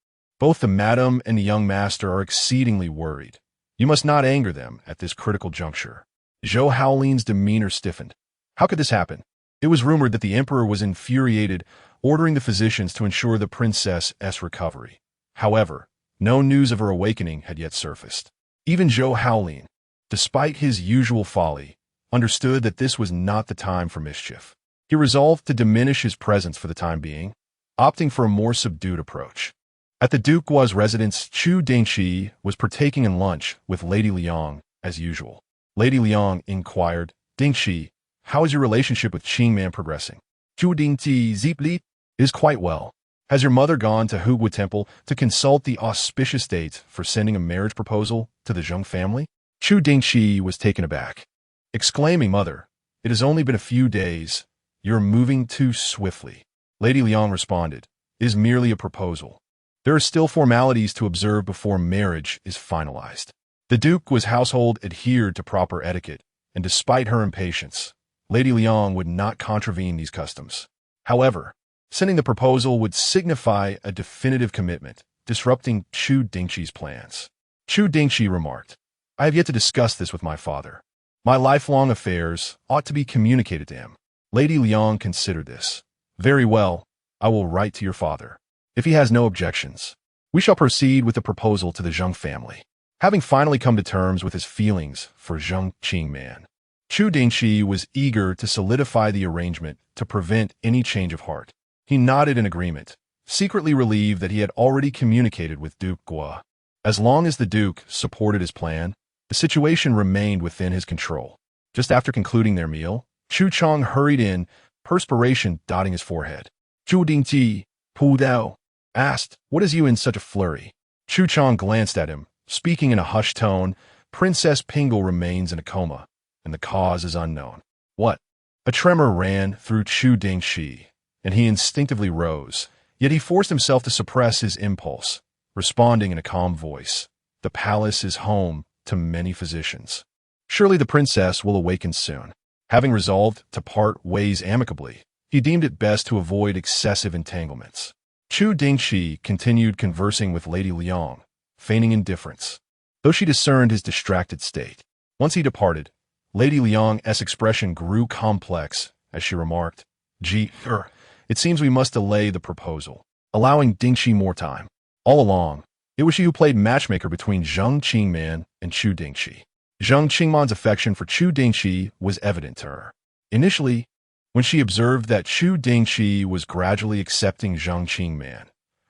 Both the madam and the young master are exceedingly worried. You must not anger them at this critical juncture." Zhou Haolin's demeanor stiffened. How could this happen? It was rumored that the emperor was infuriated, ordering the physicians to ensure the princess's recovery. However, no news of her awakening had yet surfaced. Even Zhou Haolin, despite his usual folly, understood that this was not the time for mischief. He resolved to diminish his presence for the time being, opting for a more subdued approach. At the Duke Gua's residence, Chu Dingchi was partaking in lunch with Lady Liang as usual. Lady Liang inquired, "Dingchi, how is your relationship with Qingman progressing?" Chu Dingchi Zipli is quite well. Has your mother gone to Hugua Temple to consult the auspicious date for sending a marriage proposal to the Zheng family? Chu Dingchi was taken aback, exclaiming, "Mother, it has only been a few days. You're moving too swiftly." Lady Liang responded, "It is merely a proposal. There are still formalities to observe before marriage is finalized." The Duke's household adhered to proper etiquette, and despite her impatience, Lady Liang would not contravene these customs. However, sending the proposal would signify a definitive commitment, disrupting Chu Dingchi's plans. Chu Dingchi remarked, "I have yet to discuss this with my father. My lifelong affairs ought to be communicated to him." Lady Liang considered this. "Very well, I will write to your father. If he has no objections, we shall proceed with the proposal to the Zheng family." Having finally come to terms with his feelings for Zheng Qingman, Chu Dingchi was eager to solidify the arrangement to prevent any change of heart. He nodded in agreement, secretly relieved that he had already communicated with Duke Gua. As long as the Duke supported his plan, the situation remained within his control. Just after concluding their meal, Chu Chong hurried in, perspiration dotting his forehead. Chu Dingchi, Pu Dao, asked, "What is you in such a flurry?" Chu Chong glanced at him, speaking in a hushed tone, "Princess Pingle remains in a coma, and the cause is unknown." "What?" A tremor ran through Chu Dingchi, and he instinctively rose, yet he forced himself to suppress his impulse, responding in a calm voice, "The palace is home to many physicians. Surely the princess will awaken soon." Having resolved to part ways amicably, he deemed it best to avoid excessive entanglements. Chu Dingchi continued conversing with Lady Liang, feigning indifference, though she discerned his distracted state. Once he departed, Lady Liang's expression grew complex as she remarked. It seems we must delay the proposal, allowing Dingchi more time. All along, it was she who played matchmaker between Zheng Qingman and Chu Dingchi. Zheng Qingman's affection for Chu Dingchi was evident to her. Initially, when she observed that Chu Dingchi was gradually accepting Zheng Qingman,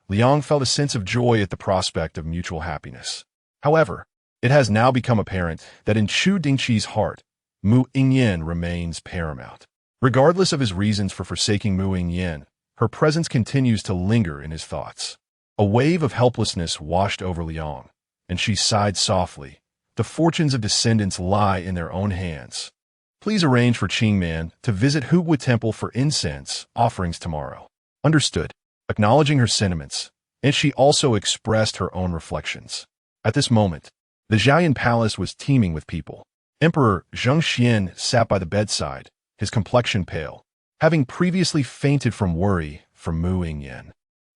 Liang felt a sense of joy at the prospect of mutual happiness. However, it has now become apparent that in Chu Dingchi's heart, Mu Yingyan remains paramount. Regardless of his reasons for forsaking Mu Yingyan, her presence continues to linger in his thoughts. A wave of helplessness washed over Liang, and she sighed softly. The fortunes of descendants lie in their own hands. Please arrange for Qingman to visit Hugwa Temple for incense offerings tomorrow. Understood. Acknowledging her sentiments, and she also expressed her own reflections. At this moment, the Jiayan Palace was teeming with people. Emperor Zhengxian sat by the bedside, his complexion pale, having previously fainted from worry for Mu Yingyan.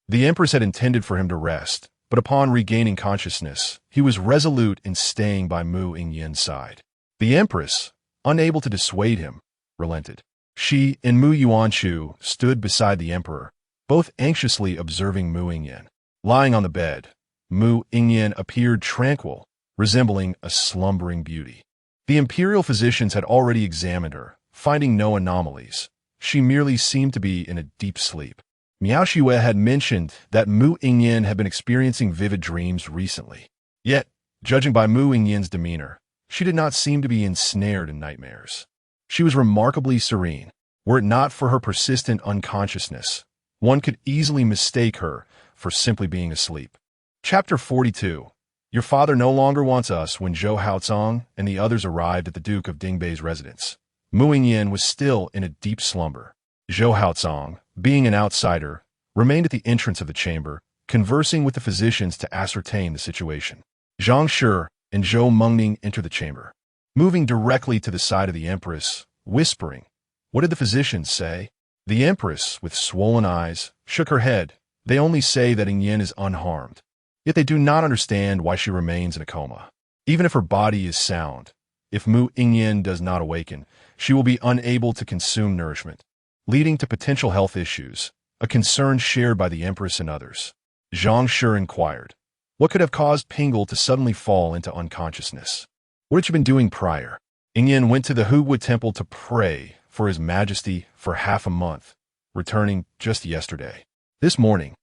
The empress had intended for him to rest, but upon regaining consciousness, he was resolute in staying by Mu Yingyan's side. The empress, unable to dissuade him, relented. She and Mu Yuanchu stood beside the emperor, both anxiously observing Mu Yingyan. Lying on the bed, Mu Yingyan appeared tranquil, resembling a slumbering beauty. The imperial physicians had already examined her, finding no anomalies. She merely seemed to be in a deep sleep. Miao Xue had mentioned that Mu Yingyan had been experiencing vivid dreams recently. Yet, judging by Mu Yingyan's demeanor, she did not seem to be ensnared in nightmares. She was remarkably serene. Were it not for her persistent unconsciousness, one could easily mistake her for simply being asleep. Chapter 42. Your father no longer wants us. When Zhou Haocong and the others arrived at the Duke of Dingbei's residence, Mu Yingyan was still in a deep slumber. Zhou Haocong, being an outsider, remained at the entrance of the chamber, conversing with the physicians to ascertain the situation. Zhang Shi and Zhou Mengning entered the chamber, moving directly to the side of the empress, whispering. What did the physicians say? The empress, with swollen eyes, shook her head. They only say that Yingyan is unharmed. Yet they do not understand why she remains in a coma. Even if her body is sound, if Mu Yingyan does not awaken, she will be unable to consume nourishment, leading to potential health issues, a concern shared by the empress and others. Zhang Shi inquired, what could have caused Pingle to suddenly fall into unconsciousness? What had you been doing prior? Yingyan went to the Hugwa Temple to pray for His Majesty for half a month, returning just yesterday. This morning,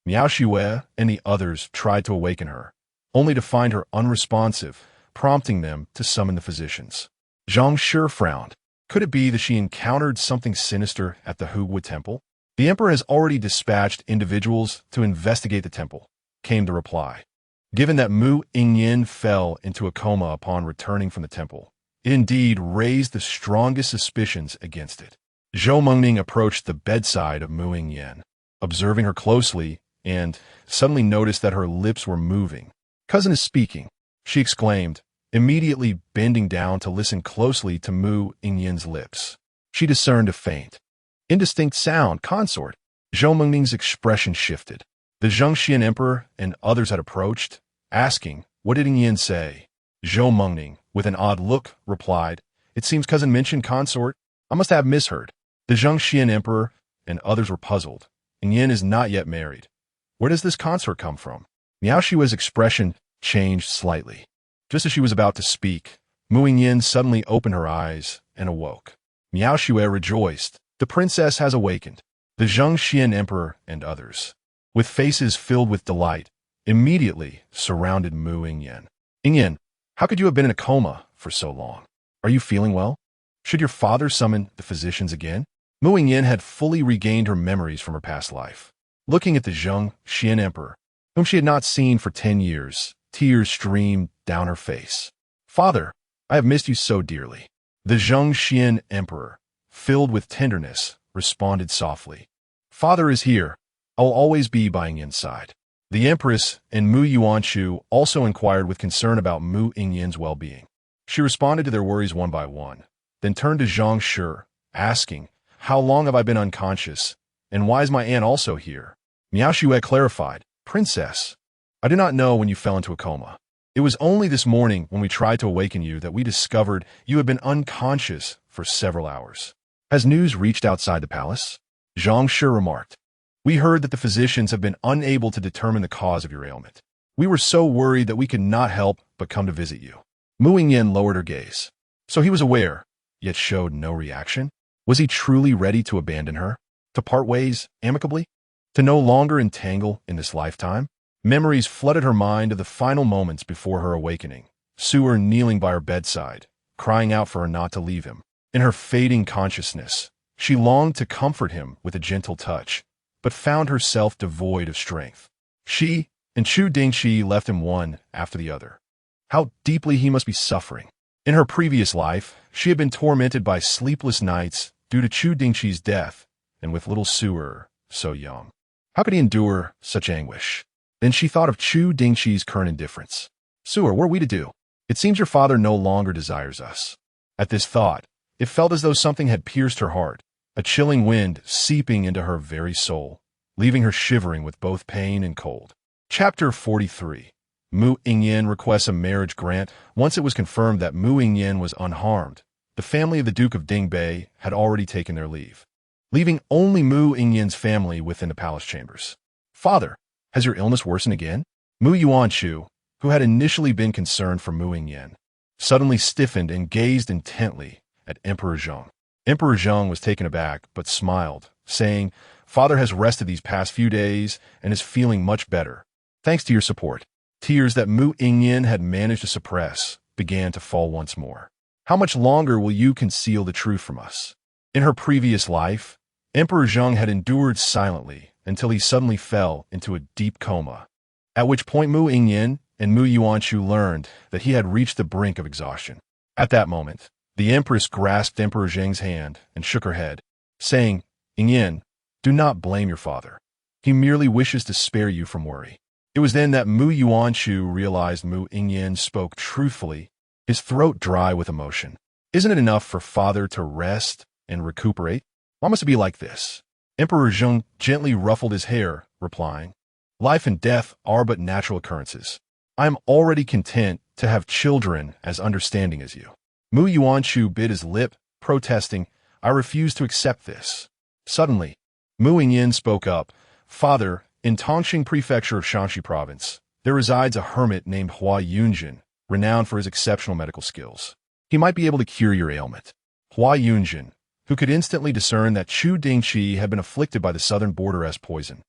Miao Xue and the others tried to awaken her, only to find her unresponsive, prompting them to summon the physicians. Zhang Shi frowned. Could it be that she encountered something sinister at the Hugwa Temple? The emperor has already dispatched individuals to investigate the temple, came the reply. Given that Mu Yingyan fell into a coma upon returning from the temple, it indeed raised the strongest suspicions against it. Zhou Mengning approached the bedside of Mu Yingyan, observing her closely, and suddenly noticed that her lips were moving. Cousin is speaking, she exclaimed, immediately bending down to listen closely to Mu Yingyan's lips. She discerned a faint, indistinct sound. Consort. Zhou Mengning's expression shifted. The Zhengxian emperor and others had approached, asking, what did Yingyan say? Zhou Mengning, with an odd look, replied, it seems cousin mentioned consort. I must have misheard. The Zhengxian emperor and others were puzzled. Yingyan is not yet married. Where does this consort come from? Miao Xue's expression changed slightly. Just as she was about to speak, Mu Yingyan suddenly opened her eyes and awoke. Miao Xue rejoiced. The princess has awakened. The Zhengxian emperor and others, with faces filled with delight, immediately surrounded Mu Yingyan. Yingyan, how could you have been in a coma for so long? Are you feeling well? Should your father summon the physicians again? Mu Yingyan had fully regained her memories from her past life. Looking at the Zhengxian emperor, whom she had not seen for 10 years, tears streamed down her face. Father, I have missed you so dearly. The Zhengxian emperor, filled with tenderness, responded softly. Father is here. I will always be by Yingyan's side. The empress and Mu Yuanchu also inquired with concern about Mu Yingyan's well-being. She responded to their worries one by one, then turned to Zhang Shi, asking, how long have I been unconscious, and why is my aunt also here? Miao Xue clarified, Princess, I do not know when you fell into a coma. It was only this morning when we tried to awaken you that we discovered you had been unconscious for several hours. Has news reached outside the palace? Zhang Shi remarked. We heard that the physicians have been unable to determine the cause of your ailment. We were so worried that we could not help but come to visit you. Mu Yingyan lowered her gaze. So he was aware, yet showed no reaction? Was he truly ready to abandon her? To part ways amicably? To no longer entangle in this lifetime? Memories flooded her mind of the final moments before her awakening. Sewer kneeling by her bedside, crying out for her not to leave him. In her fading consciousness, she longed to comfort him with a gentle touch, but found herself devoid of strength. She and Chu Dingchi left him one after the other. How deeply he must be suffering. In her previous life, she had been tormented by sleepless nights due to Chu Dingchi's death, and with little Sewer so young. How could he endure such anguish? Then she thought of Chu Dingchi's current indifference. Sewer, what are we to do? It seems your father no longer desires us. At this thought, it felt as though something had pierced her heart, a chilling wind seeping into her very soul, leaving her shivering with both pain and cold. Chapter 43. Mu Yingyan requests a marriage grant. Once it was confirmed that Mu Yingyan was unharmed, the family of the Duke of Dingbei had already taken their leave, leaving only Mu Yingyan's family within the palace chambers. Father, has your illness worsened again? Mu Yuanshu, who had initially been concerned for Mu Yingyan, suddenly stiffened and gazed intently at Emperor Zheng. Emperor Zheng was taken aback but smiled, saying, Father has rested these past few days and is feeling much better, thanks to your support. Tears that Mu Yingyan had managed to suppress began to fall once more. How much longer will you conceal the truth from us? In her previous life, Emperor Zheng had endured silently until he suddenly fell into a deep coma, at which point Mu Yingyan and Mu Yuanshu learned that he had reached the brink of exhaustion. At that moment, the Empress grasped Emperor Zheng's hand and shook her head, saying, Yingyan, do not blame your father. He merely wishes to spare you from worry. It was then that Mu Yuanshu realized Mu Yingyan spoke truthfully, his throat dry with emotion. Isn't it enough for father to rest and recuperate? Why must it be like this? Emperor Zheng gently ruffled his hair, replying, Life and death are but natural occurrences. I am already content to have children as understanding as you. Mu Yuanshu bit his lip, protesting, I refuse to accept this. Suddenly, Mu Yingyan spoke up, Father, in Tongxing Prefecture of Shanxi Province, there resides a hermit named Hua Yunjin, renowned for his exceptional medical skills. He might be able to cure your ailment. Hua Yunjin, who could instantly discern that Chu Dingchi had been afflicted by the southern borderess poison,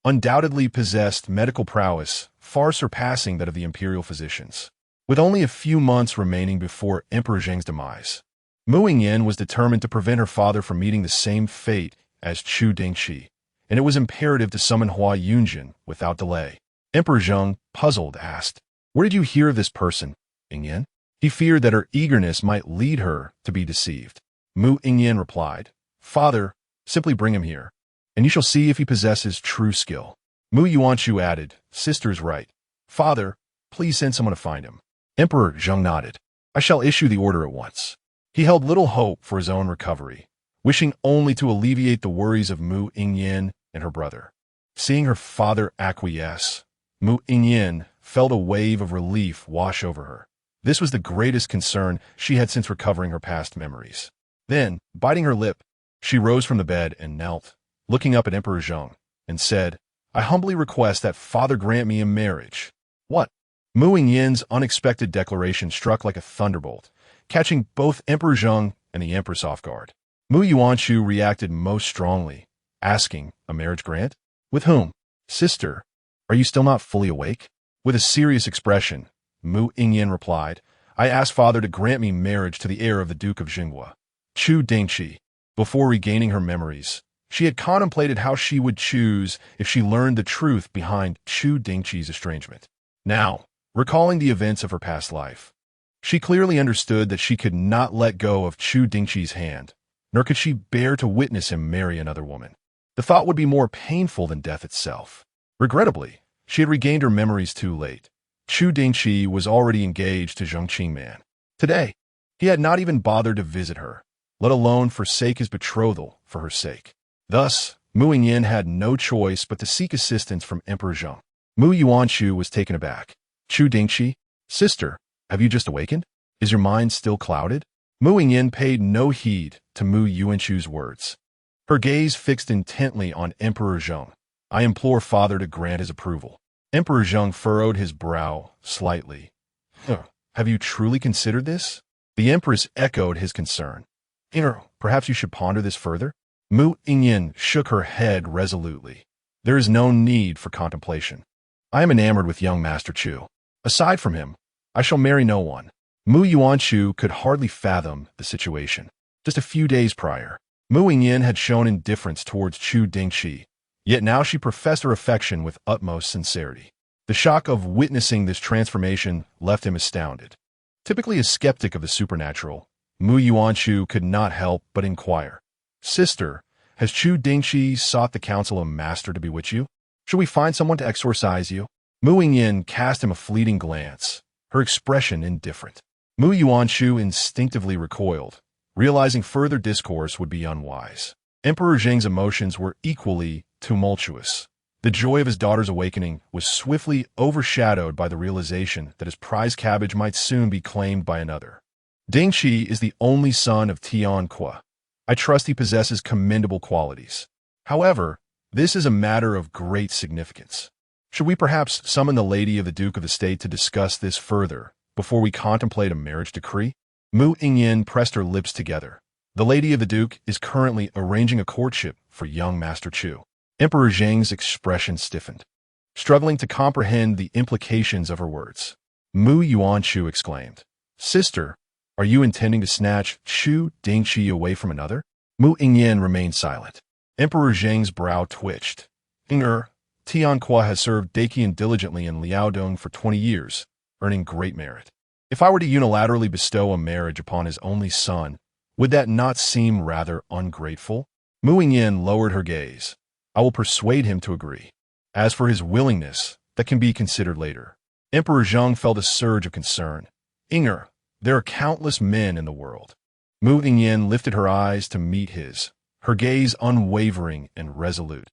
undoubtedly possessed medical prowess far surpassing that of the imperial physicians. With only a few months remaining before Emperor Zheng's demise, Mu Yingyan was determined to prevent her father from meeting the same fate as Chu Dingchi, and it was imperative to summon Hua Yunjin without delay. Emperor Zheng, puzzled, asked, Where did you hear of this person, Yingyan? He feared that her eagerness might lead her to be deceived. Mu Yingyan replied, Father, simply bring him here, and you shall see if he possesses true skill. Mu Yuanshu added, Sister's right. Father, please send someone to find him. Emperor Zheng nodded. I shall issue the order at once. He held little hope for his own recovery, wishing only to alleviate the worries of Mu Yingyan and her brother. Seeing her father acquiesce, Mu Yingyan felt a wave of relief wash over her. This was the greatest concern she had since recovering her past memories. Then, biting her lip, she rose from the bed and knelt, looking up at Emperor Zheng, and said, I humbly request that Father grant me in marriage. What? Mu Yingyan's unexpected declaration struck like a thunderbolt, catching both Emperor Zheng and the Empress off guard. Mu Yuanshu reacted most strongly, asking, a marriage grant? With whom? Sister, are you still not fully awake? With a serious expression, Mu Yingyan replied, I ask Father to grant me marriage to the heir of the Duke of Jinghua, Chu Dingchi. Before regaining her memories, she had contemplated how she would choose if she learned the truth behind Chu Dingchi's estrangement. Now, recalling the events of her past life, she clearly understood that she could not let go of Chu Dingchi's hand, nor could she bear to witness him marry another woman. The thought would be more painful than death itself. Regrettably, she had regained her memories too late. Chu Dingchi was already engaged to Zheng Qingman. Today, he had not even bothered to visit her, let alone forsake his betrothal for her sake. Thus, Mu Yingyan had no choice but to seek assistance from Emperor Zheng. Mu Yuanshu was taken aback. Chu Dingchi, sister, have you just awakened? Is your mind still clouded? Mu Yingyan paid no heed to Mu Yuanchu's words. Her gaze fixed intently on Emperor Zheng. I implore father to grant his approval. Emperor Zheng furrowed his brow slightly. Have you truly considered this? The empress echoed his concern. Perhaps you should ponder this further? Mu Yingyan shook her head resolutely. There is no need for contemplation. I am enamored with young Master Chu. Aside from him, I shall marry no one. Mu Yuanchu could hardly fathom the situation. Just a few days prior, Mu Yingyan had shown indifference towards Chu Dingchi, yet now she professed her affection with utmost sincerity. The shock of witnessing this transformation left him astounded. Typically a skeptic of the supernatural, Mu Yuanchu could not help but inquire. Sister, has Chu Dingchi sought the counsel of Master to bewitch you? Should we find someone to exorcise you? Mu Yingyan cast him a fleeting glance, her expression indifferent. Mu Yuanchu instinctively recoiled, realizing further discourse would be unwise. Emperor Zheng's emotions were equally tumultuous. The joy of his daughter's awakening was swiftly overshadowed by the realization that his prize cabbage might soon be claimed by another. Dingchi is the only son of Tianque. I trust he possesses commendable qualities. However, this is a matter of great significance. Should we perhaps summon the lady of the Duke of the State to discuss this further before we contemplate a marriage decree? Mu Yingyan pressed her lips together. The lady of the Duke is currently arranging a courtship for young Master Chu. Emperor Zheng's expression stiffened, struggling to comprehend the implications of her words. Mu Yuanchu exclaimed, Sister, are you intending to snatch Chu Dingchi away from another? Mu Yingyan remained silent. Emperor Zheng's brow twitched. Tianque has served Daqian diligently in Liaodong for 20 years, earning great merit. If I were to unilaterally bestow a marriage upon his only son, would that not seem rather ungrateful? Mu Yingyan lowered her gaze. I will persuade him to agree. As for his willingness, that can be considered later. Emperor Zheng felt a surge of concern. There are countless men in the world. Mu Yingyan lifted her eyes to meet his, her gaze unwavering and resolute.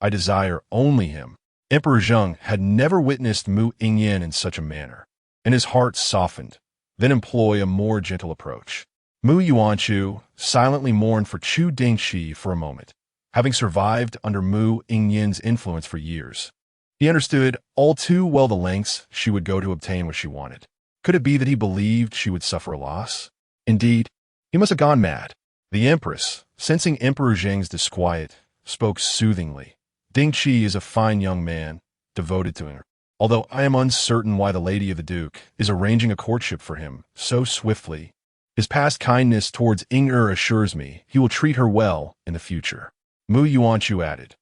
I desire only him. Emperor Zheng had never witnessed Mu Yingyan in such a manner, and his heart softened, then employ a more gentle approach. Mu Yuanchu silently mourned for Chu Dingchi for a moment, having survived under Mu Yingyan's influence for years. He understood all too well the lengths she would go to obtain what she wanted. Could it be that he believed she would suffer a loss? Indeed, he must have gone mad. The Empress, sensing Emperor Zheng's disquiet, spoke soothingly. Dingchi is a fine young man, devoted to her. Although I am uncertain why the lady of the Duke is arranging a courtship for him so swiftly, his past kindness towards assures me he will treat her well in the future. Mu Yuanchu added,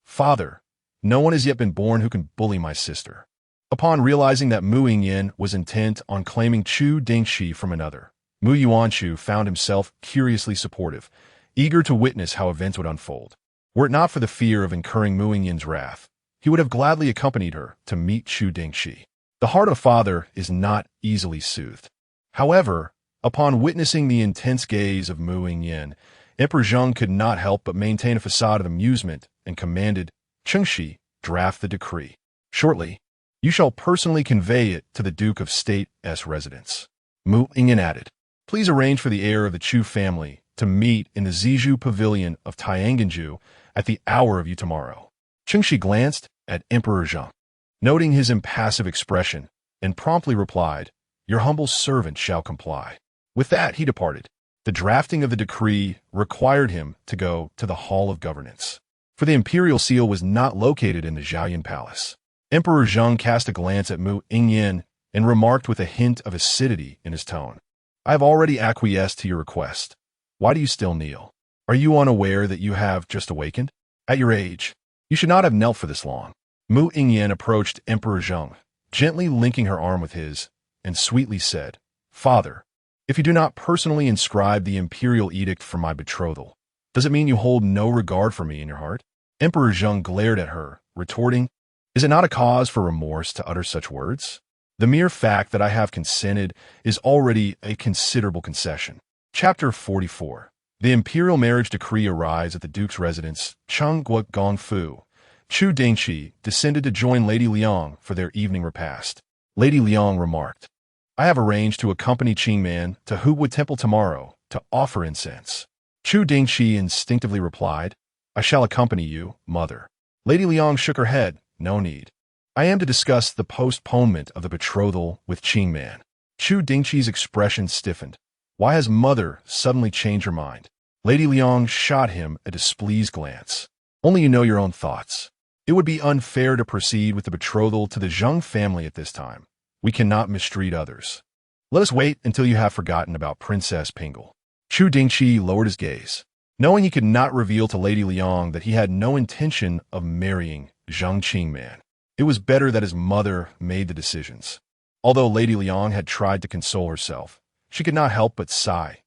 Father, no one has yet been born who can bully my sister. Upon realizing that Mu Yingyan was intent on claiming Chu Dingchi from another, Mu Yuanchu found himself curiously supportive, eager to witness how events would unfold. Were it not for the fear of incurring Mu Yingyan's wrath, he would have gladly accompanied her to meet Chu Dingchi. The heart of a father is not easily soothed. However, upon witnessing the intense gaze of Mu Yingyan, Emperor Zheng could not help but maintain a facade of amusement and commanded, Chengshi, draft the decree. Shortly, you shall personally convey it to the Duke of State's residence. Mu Yingyan added, please arrange for the heir of the Chu family to meet in the Zizhu Pavilion of Tianganju at the hour of you tomorrow. Chengshi glanced at Emperor Zheng, noting his impassive expression, and promptly replied, your humble servant shall comply. With that, he departed. The drafting of the decree required him to go to the Hall of Governance, for the imperial seal was not located in the Zhaoyan Palace. Emperor Zheng cast a glance at Mu Yingyan and remarked with a hint of acidity in his tone, I have already acquiesced to your request. Why do you still kneel? Are you unaware that you have just awakened? At your age, you should not have knelt for this long. Mu Yingyan approached Emperor Zheng, gently linking her arm with his, and sweetly said, Father, if you do not personally inscribe the imperial edict for my betrothal, does it mean you hold no regard for me in your heart? Emperor Zheng glared at her, retorting, is it not a cause for remorse to utter such words? The mere fact that I have consented is already a considerable concession. Chapter 44. The imperial marriage decree arrives at the Duke's residence, Gongfu. Chu Dingchi descended to join Lady Liang for their evening repast. Lady Liang remarked, I have arranged to accompany Qingman to Huwood Temple tomorrow to offer incense. Chu Dingchi instinctively replied, I shall accompany you, mother. Lady Liang shook her head. No need. I am to discuss the postponement of the betrothal with Qingman. Chu Dingchi's expression stiffened. Why has mother suddenly changed her mind? Lady Liang shot him a displeased glance. Only you know your own thoughts. It would be unfair to proceed with the betrothal to the Zheng family at this time. We cannot mistreat others. Let us wait until you have forgotten about Princess Pingle. Chu Dingchi lowered his gaze. Knowing he could not reveal to Lady Liang that he had no intention of marrying Zheng Qingman, it was better that his mother made the decisions. Although Lady Liang had tried to console herself, she could not help but sigh.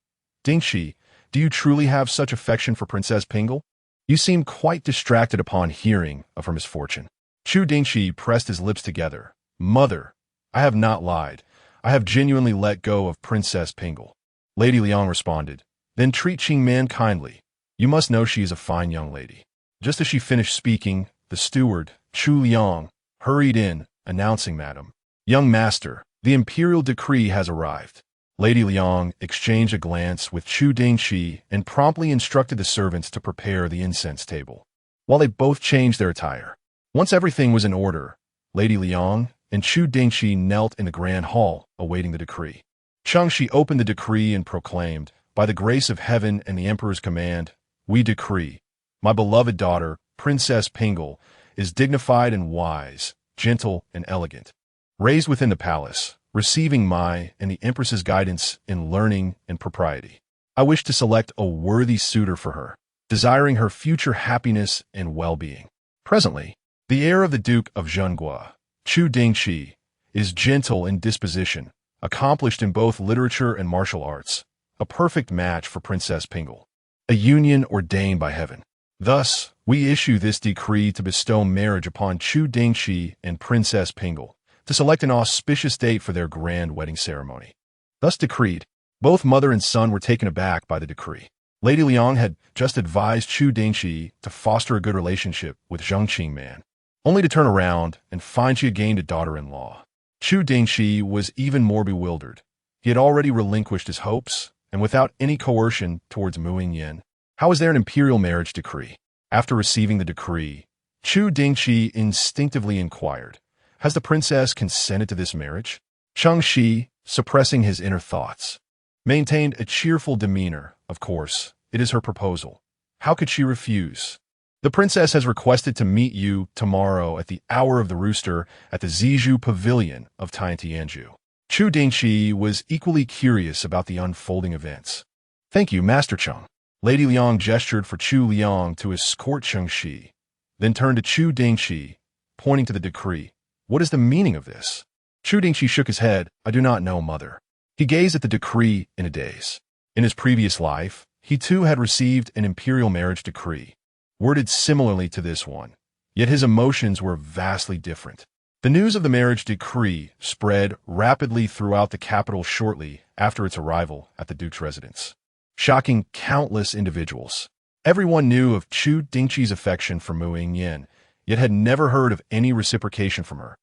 Dingchi, do you truly have such affection for Princess Pingle? You seem quite distracted upon hearing of her misfortune. Chu Dingchi pressed his lips together. Mother, I have not lied. I have genuinely let go of Princess Pingle. Lady Liang responded. Then treat Qingman kindly. You must know she is a fine young lady. Just as she finished speaking, the steward, Chu Liang, hurried in, announcing, Madam, young master, the imperial decree has arrived. Lady Liang exchanged a glance with Chu Dingchi and promptly instructed the servants to prepare the incense table, while they both changed their attire. Once everything was in order, Lady Liang and Chu Dingchi knelt in the grand hall, awaiting the decree. Chengshi opened the decree and proclaimed, By the grace of heaven and the emperor's command, we decree, my beloved daughter, Princess Pingle, is dignified and wise, gentle and elegant. Raised within the palace, receiving my and the empress's guidance in learning and propriety, I wish to select a worthy suitor for her, desiring her future happiness and well-being. Presently, the heir of the Duke of Zhenghua, Chu Dingchi, is gentle in disposition, accomplished in both literature and martial arts, a perfect match for Princess Pingle, a union ordained by heaven. Thus, we issue this decree to bestow marriage upon Chu Dingchi and Princess Pingle, to select an auspicious date for their grand wedding ceremony. Thus decreed, both mother and son were taken aback by the decree. Lady Liang had just advised Chu Dingchi to foster a good relationship with Zheng Qingman, only to turn around and find she had gained a daughter-in-law. Chu Dingchi was even more bewildered. He had already relinquished his hopes, and without any coercion towards Mu Yingyan, how was there an imperial marriage decree? After receiving the decree, Chu Dingchi instinctively inquired, Has the princess consented to this marriage? Chengshi, suppressing his inner thoughts, maintained a cheerful demeanor. Of course, it is her proposal. How could she refuse? The princess has requested to meet you tomorrow at the hour of the rooster at the Zizhu Pavilion of Tiantianju. Chu Dingchi was equally curious about the unfolding events. Thank you, Master Cheng. Lady Liang gestured for Chu Liang to escort Chengshi, then turned to Chu Dingchi, pointing to the decree. What is the meaning of this? Chu Dingchi shook his head. I do not know, mother. He gazed at the decree in a daze. In his previous life, he too had received an imperial marriage decree, worded similarly to this one, yet his emotions were vastly different. The news of the marriage decree spread rapidly throughout the capital shortly after its arrival at the Duke's residence, shocking countless individuals. Everyone knew of Chu Dingchi's affection for Mu Yingyan, yet had never heard of any reciprocation from her.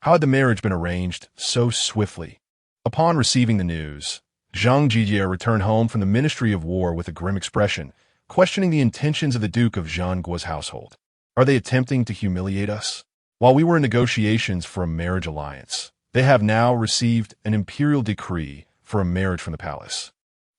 How had the marriage been arranged so swiftly? Upon receiving the news, Zhang Jijie returned home from the Ministry of War with a grim expression, questioning the intentions of the Duke of Zhengguo's household. Are they attempting to humiliate us? While we were in negotiations for a marriage alliance, they have now received an imperial decree for a marriage from the palace,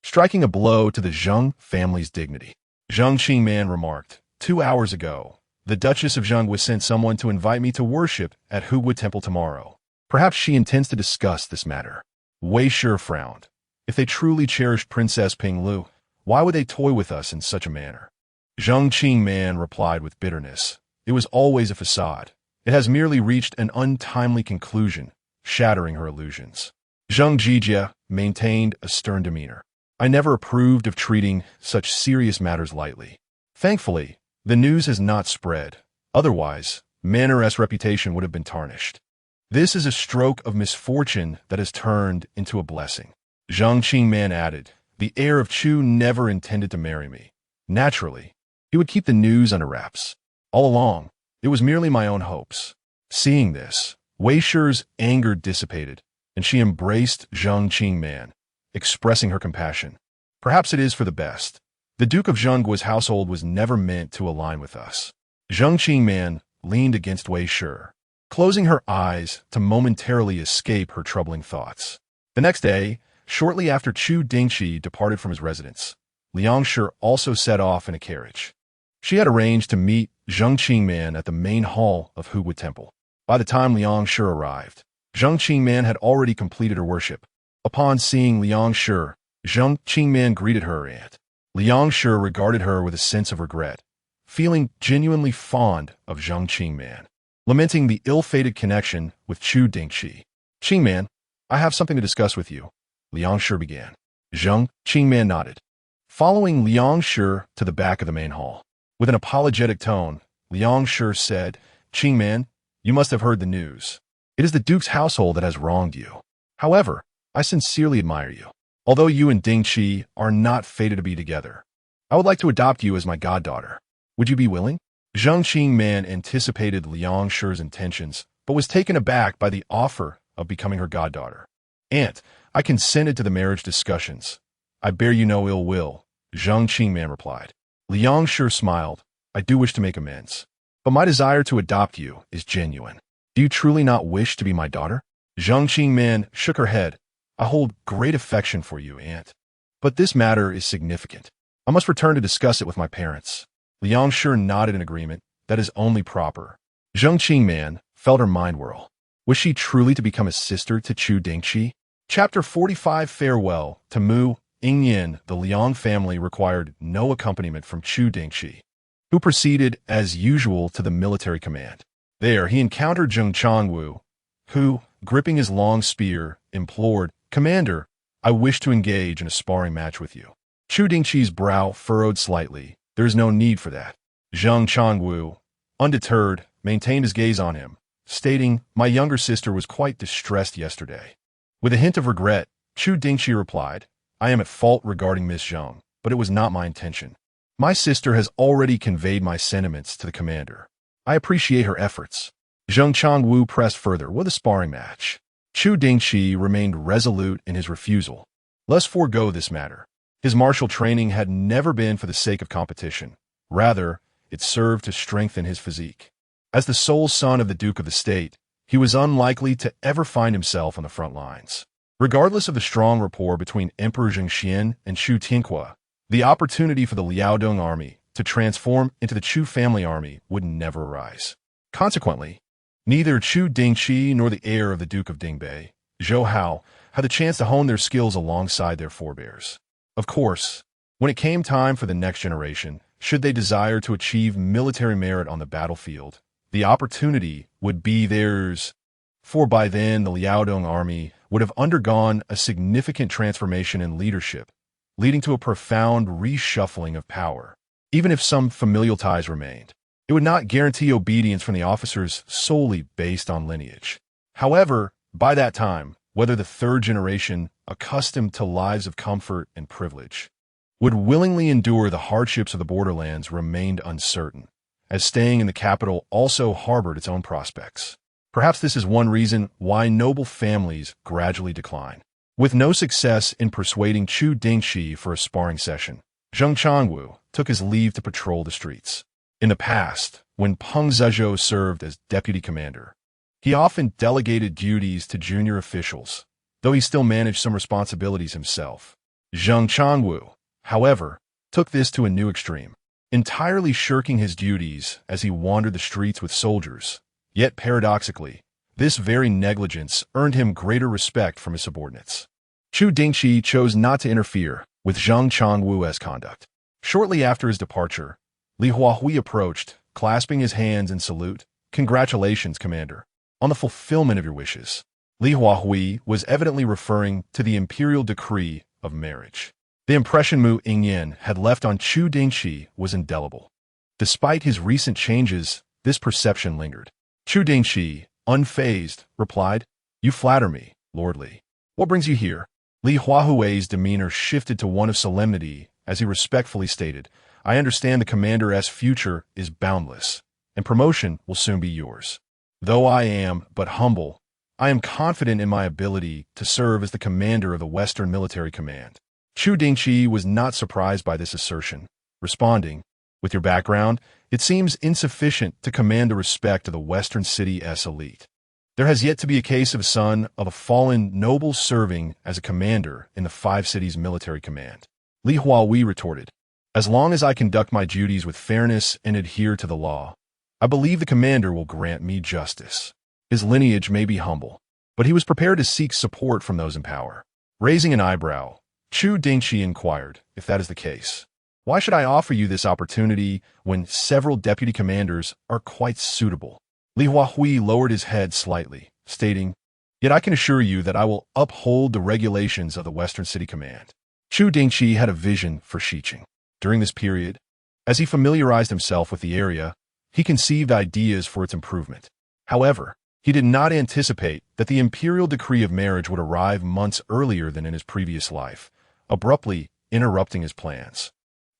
striking a blow to the Zheng family's dignity. Zheng Qingman remarked, 2 hours ago, the Duchess of Zhenghua sent someone to invite me to worship at Huwood Temple tomorrow. Perhaps she intends to discuss this matter. Wei Shi frowned. If they truly cherished Princess Pinglu, why would they toy with us in such a manner? Zheng Qingman replied with bitterness. It was always a facade. It has merely reached an untimely conclusion, shattering her illusions. Zheng Jijie maintained a stern demeanor. I never approved of treating such serious matters lightly. Thankfully, the news has not spread. Otherwise, Manor's reputation would have been tarnished. This is a stroke of misfortune that has turned into a blessing. Zheng Qingman added, the heir of Chu never intended to marry me. Naturally, he would keep the news under wraps. All along, it was merely my own hopes. Seeing this, Wei Shi's anger dissipated. and she embraced Zheng Qingman, expressing her compassion. Perhaps it is for the best. The Duke of Zhengguo's household was never meant to align with us. Zheng Qingman leaned against Wei Shi, closing her eyes to momentarily escape her troubling thoughts. The next day, shortly after Chu Dingchi departed from his residence, Liang Shi also set off in a carriage. She had arranged to meet Zheng Qingman at the main hall of Hugui Temple. By the time Liang Shi arrived, Zheng Qingman had already completed her worship. Upon seeing Liang Shi, Zheng Qingman greeted her and Liang Shi regarded her with a sense of regret, feeling genuinely fond of Zheng Qingman, lamenting the ill-fated connection with Chu Dingchi. Qingman, I have something to discuss with you, Liang Shi began. Zheng Qingman nodded, following Liang Shi to the back of the main hall. With an apologetic tone, Liang Shi said, Qingman, you must have heard the news. It is the Duke's household that has wronged you. However, I sincerely admire you. Although you and Dingchi are not fated to be together, I would like to adopt you as my goddaughter. Would you be willing? Zheng Qingman anticipated Liang Shi's intentions, but was taken aback by the offer of becoming her goddaughter. Aunt, I consented to the marriage discussions. I bear you no ill will, Zheng Qingman replied. Liang Shi smiled. I do wish to make amends, but my desire to adopt you is genuine. Do you truly not wish to be my daughter? Zheng Qingman shook her head. I hold great affection for you, aunt. But this matter is significant. I must return to discuss it with my parents. Liang Shi nodded in agreement. That is only proper. Zheng Qingman felt her mind whirl. Was she truly to become a sister to Chu Dingchi? Chapter 45 Farewell to Mu Yingyan. The Liang family required no accompaniment from Chu Dingchi, who proceeded as usual to the military command. There he encountered Zheng Changwu, who, gripping his long spear, implored, Commander, I wish to engage in a sparring match with you. Chu Dingchi's brow furrowed slightly. There is no need for that. Zheng Changwu, undeterred, maintained his gaze on him, stating, My younger sister was quite distressed yesterday. With a hint of regret, Chu Dingchi replied, I am at fault regarding Miss Zheng, but it was not my intention. My sister has already conveyed my sentiments to the commander. I appreciate her efforts. Zheng Changwu pressed further with a sparring match. Chu Dingchi remained resolute in his refusal. Let's forego this matter. His martial training had never been for the sake of competition. Rather, it served to strengthen his physique. As the sole son of the Duke of the State, he was unlikely to ever find himself on the front lines. Regardless of the strong rapport between Emperor Zhengxian and Chu Tianque, the opportunity for the Liaodong army to transform into the Chu family army would never arise. Consequently, neither Chu Dingchi nor the heir of the Duke of Dingbei, Zhou Hao, had the chance to hone their skills alongside their forebears. Of course, when it came time for the next generation, should they desire to achieve military merit on the battlefield, the opportunity would be theirs, for by then the Liaodong army would have undergone a significant transformation in leadership, leading to a profound reshuffling of power. Even if some familial ties remained, it would not guarantee obedience from the officers solely based on lineage. However, by that time, whether the third generation, accustomed to lives of comfort and privilege, would willingly endure the hardships of the borderlands remained uncertain, as staying in the capital also harbored its own prospects. Perhaps this is one reason why noble families gradually decline. With no success in persuading Chu Dingchi for a sparring session, Zheng Changwu took his leave to patrol the streets. In the past, when Peng Zhezhou served as deputy commander, he often delegated duties to junior officials, though he still managed some responsibilities himself. Zheng Changwu, however, took this to a new extreme, entirely shirking his duties as he wandered the streets with soldiers. Yet paradoxically, this very negligence earned him greater respect from his subordinates. Chu Dingchi chose not to interfere with Zheng Changwu's conduct. Shortly after his departure, Li Huahui approached, clasping his hands in salute. Congratulations, Commander, on the fulfillment of your wishes. Li Huahui was evidently referring to the imperial decree of marriage. The impression Mu Yingyan had left on Chu Dingchi was indelible. Despite his recent changes, this perception lingered. Chu Dingchi, unfazed, replied, You flatter me, Lord Li. What brings you here? Li Huahui's demeanor shifted to one of solemnity as he respectfully stated, I understand the commander's future is boundless, and promotion will soon be yours. Though I am but humble, I am confident in my ability to serve as the commander of the Western Military Command. Chu Dingchi was not surprised by this assertion, responding, with your background, it seems insufficient to command the respect of the Western City's elite. There has yet to be a case of a son of a fallen noble serving as a commander in the Five Cities Military Command. Li Huahui retorted, as long as I conduct my duties with fairness and adhere to the law, I believe the commander will grant me justice. His lineage may be humble, but he was prepared to seek support from those in power. Raising an eyebrow, Chu Dingchi inquired, if that is the case, why should I offer you this opportunity when several deputy commanders are quite suitable? Li Huahui lowered his head slightly, stating, yet I can assure you that I will uphold the regulations of the Western City Command. Chu Dingchi had a vision for Xiqing. During this period, as he familiarized himself with the area, he conceived ideas for its improvement. However, he did not anticipate that the imperial decree of marriage would arrive months earlier than in his previous life, abruptly interrupting his plans.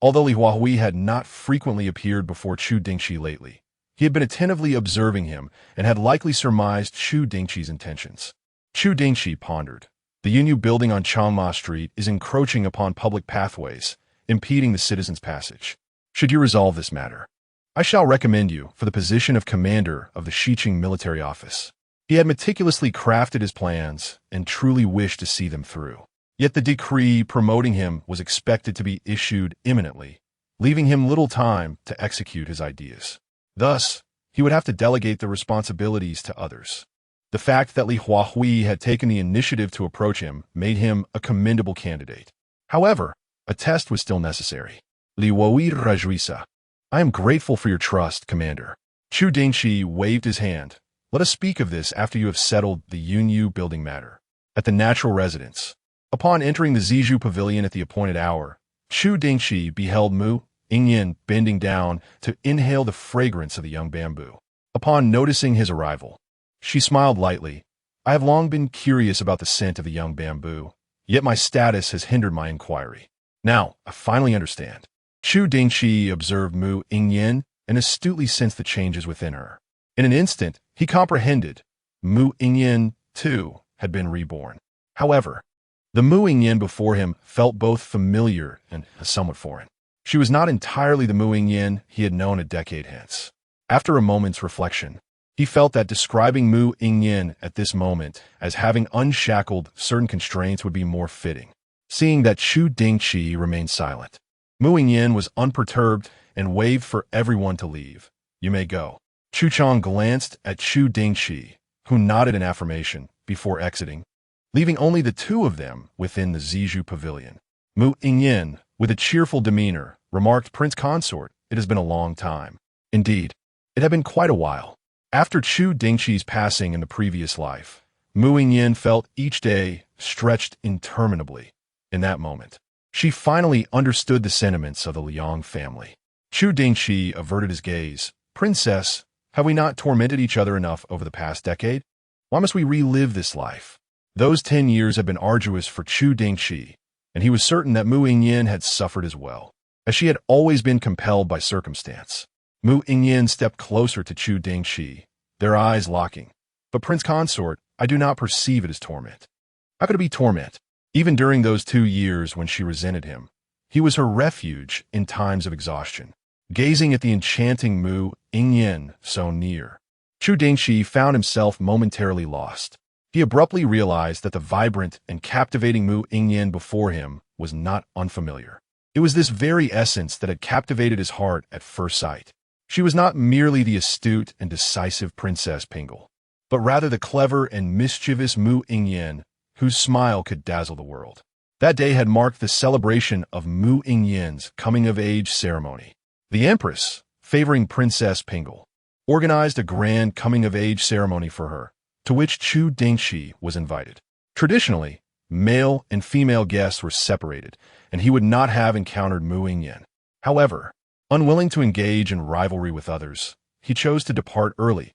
Although Li Huahui had not frequently appeared before Chu Dingchi lately, he had been attentively observing him and had likely surmised Chu Dingchi's intentions. Chu Dingchi pondered. The Yunyu building on Changma Street is encroaching upon public pathways, impeding the citizens' passage. Should you resolve this matter, I shall recommend you for the position of commander of the Xiqing military office. He had meticulously crafted his plans and truly wished to see them through. Yet the decree promoting him was expected to be issued imminently, leaving him little time to execute his ideas. Thus, he would have to delegate the responsibilities to others. The fact that Li Huahui had taken the initiative to approach him made him a commendable candidate. However, a test was still necessary. Li Huahui Rajwisa. I am grateful for your trust, Commander. Chu Dingchi waved his hand. Let us speak of this after you have settled the Yunyu building matter. At the natural residence. Upon entering the Zizhu Pavilion at the appointed hour, Chu Dingchi beheld Mu Yingyan bending down to inhale the fragrance of the young bamboo. Upon noticing his arrival, she smiled lightly. I have long been curious about the scent of the young bamboo, yet my status has hindered my inquiry. Now, I finally understand. Chu Dingchi observed Mu Yingyan and astutely sensed the changes within her. In an instant, he comprehended. Mu Yingyan, too, had been reborn. However, the Mu Yingyan before him felt both familiar and somewhat foreign. She was not entirely the Mu Yingyan he had known a decade hence. After a moment's reflection, he felt that describing Mu Yingyan at this moment as having unshackled certain constraints would be more fitting. Seeing that Chu Dingchi remained silent, Mu Yingyan was unperturbed and waved for everyone to leave. You may go. Chu Chang glanced at Chu Dingchi, who nodded in affirmation before exiting, leaving only the two of them within the Zizhu Pavilion. Mu Yingyan, with a cheerful demeanor, remarked, Prince Consort, it has been a long time. Indeed, it had been quite a while. After Chu Dingchi's passing in the previous life, Mu Yingyan felt each day stretched interminably. In that moment, she finally understood the sentiments of the Liang family. Chu Dingchi averted his gaze. Princess, have we not tormented each other enough over the past decade? Why must we relive this life? Those 10 years had been arduous for Chu Dingchi, and he was certain that Mu Yingyan had suffered as well, as she had always been compelled by circumstance. Mu Yingyan stepped closer to Chu Dingchi, their eyes locking. But Prince Consort, I do not perceive it as torment. How could it be torment? Even during those 2 years when she resented him, he was her refuge in times of exhaustion. Gazing at the enchanting Mu Yingyan so near, Chu Dingchi found himself momentarily lost. He abruptly realized that the vibrant and captivating Mu Yingyan before him was not unfamiliar. It was this very essence that had captivated his heart at first sight. She was not merely the astute and decisive Princess Pingle, but rather the clever and mischievous Mu Yingyan, whose smile could dazzle the world. That day had marked the celebration of Mu Yingyan's coming-of-age ceremony. The Empress, favoring Princess Pingle, organized a grand coming-of-age ceremony for her, to which Chu Dingchi was invited. Traditionally, male and female guests were separated, and he would not have encountered Mu Yingyan. However, unwilling to engage in rivalry with others, he chose to depart early,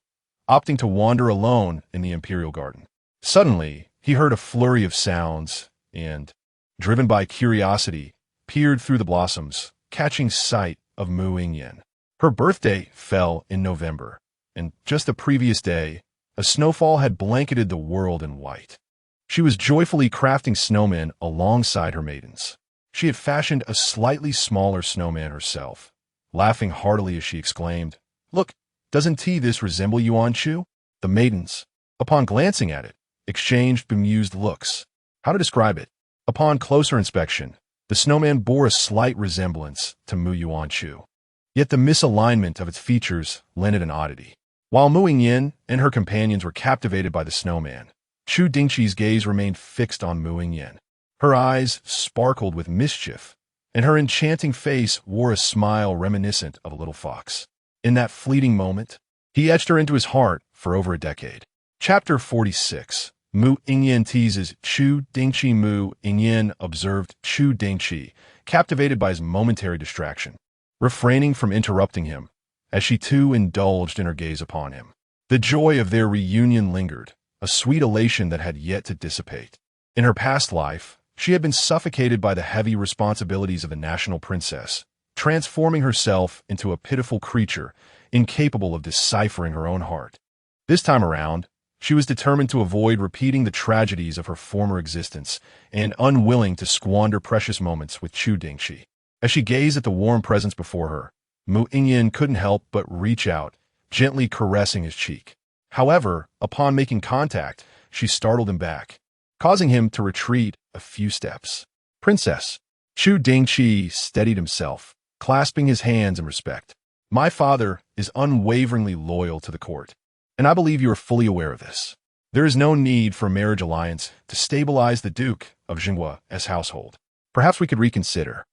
opting to wander alone in the imperial garden. Suddenly, he heard a flurry of sounds and, driven by curiosity, peered through the blossoms, catching sight of Mu Yingyan. Her birthday fell in November, and just the previous day, A snowfall had blanketed the world in white. She was joyfully crafting snowmen alongside her maidens. She had fashioned a slightly smaller snowman herself, laughing heartily as she exclaimed, "Look, doesn't this resemble Yuan Chu?" The maidens, upon glancing at it, exchanged bemused looks. How to describe it? Upon closer inspection, the snowman bore a slight resemblance to Mu Yuan Chu. Yet the misalignment of its features lent it an oddity. While Mu Yingyan and her companions were captivated by the snowman, Chu Dingchi's gaze remained fixed on Mu Yingyan. Her eyes sparkled with mischief, and her enchanting face wore a smile reminiscent of a little fox. In that fleeting moment, he etched her into his heart for over a decade. Chapter 46. Mu Yingyan teases Chu Dingchi. Mu Yingyan observed Chu Dingchi, captivated by his momentary distraction, refraining from interrupting him, as she too indulged in her gaze upon him. The joy of their reunion lingered, a sweet elation that had yet to dissipate. In her past life, she had been suffocated by the heavy responsibilities of a national princess, transforming herself into a pitiful creature, incapable of deciphering her own heart. This time around, she was determined to avoid repeating the tragedies of her former existence and unwilling to squander precious moments with Chu Dingchi. As she gazed at the warm presence before her, Mu Yingyan couldn't help but reach out, gently caressing his cheek. However, upon making contact, she startled him back, causing him to retreat a few steps. "Princess." Chu Dingchi steadied himself, clasping his hands in respect. "My father is unwaveringly loyal to the court, and I believe you are fully aware of this. There is no need for a marriage alliance to stabilize the Duke of Jinghua's household. Perhaps we could reconsider."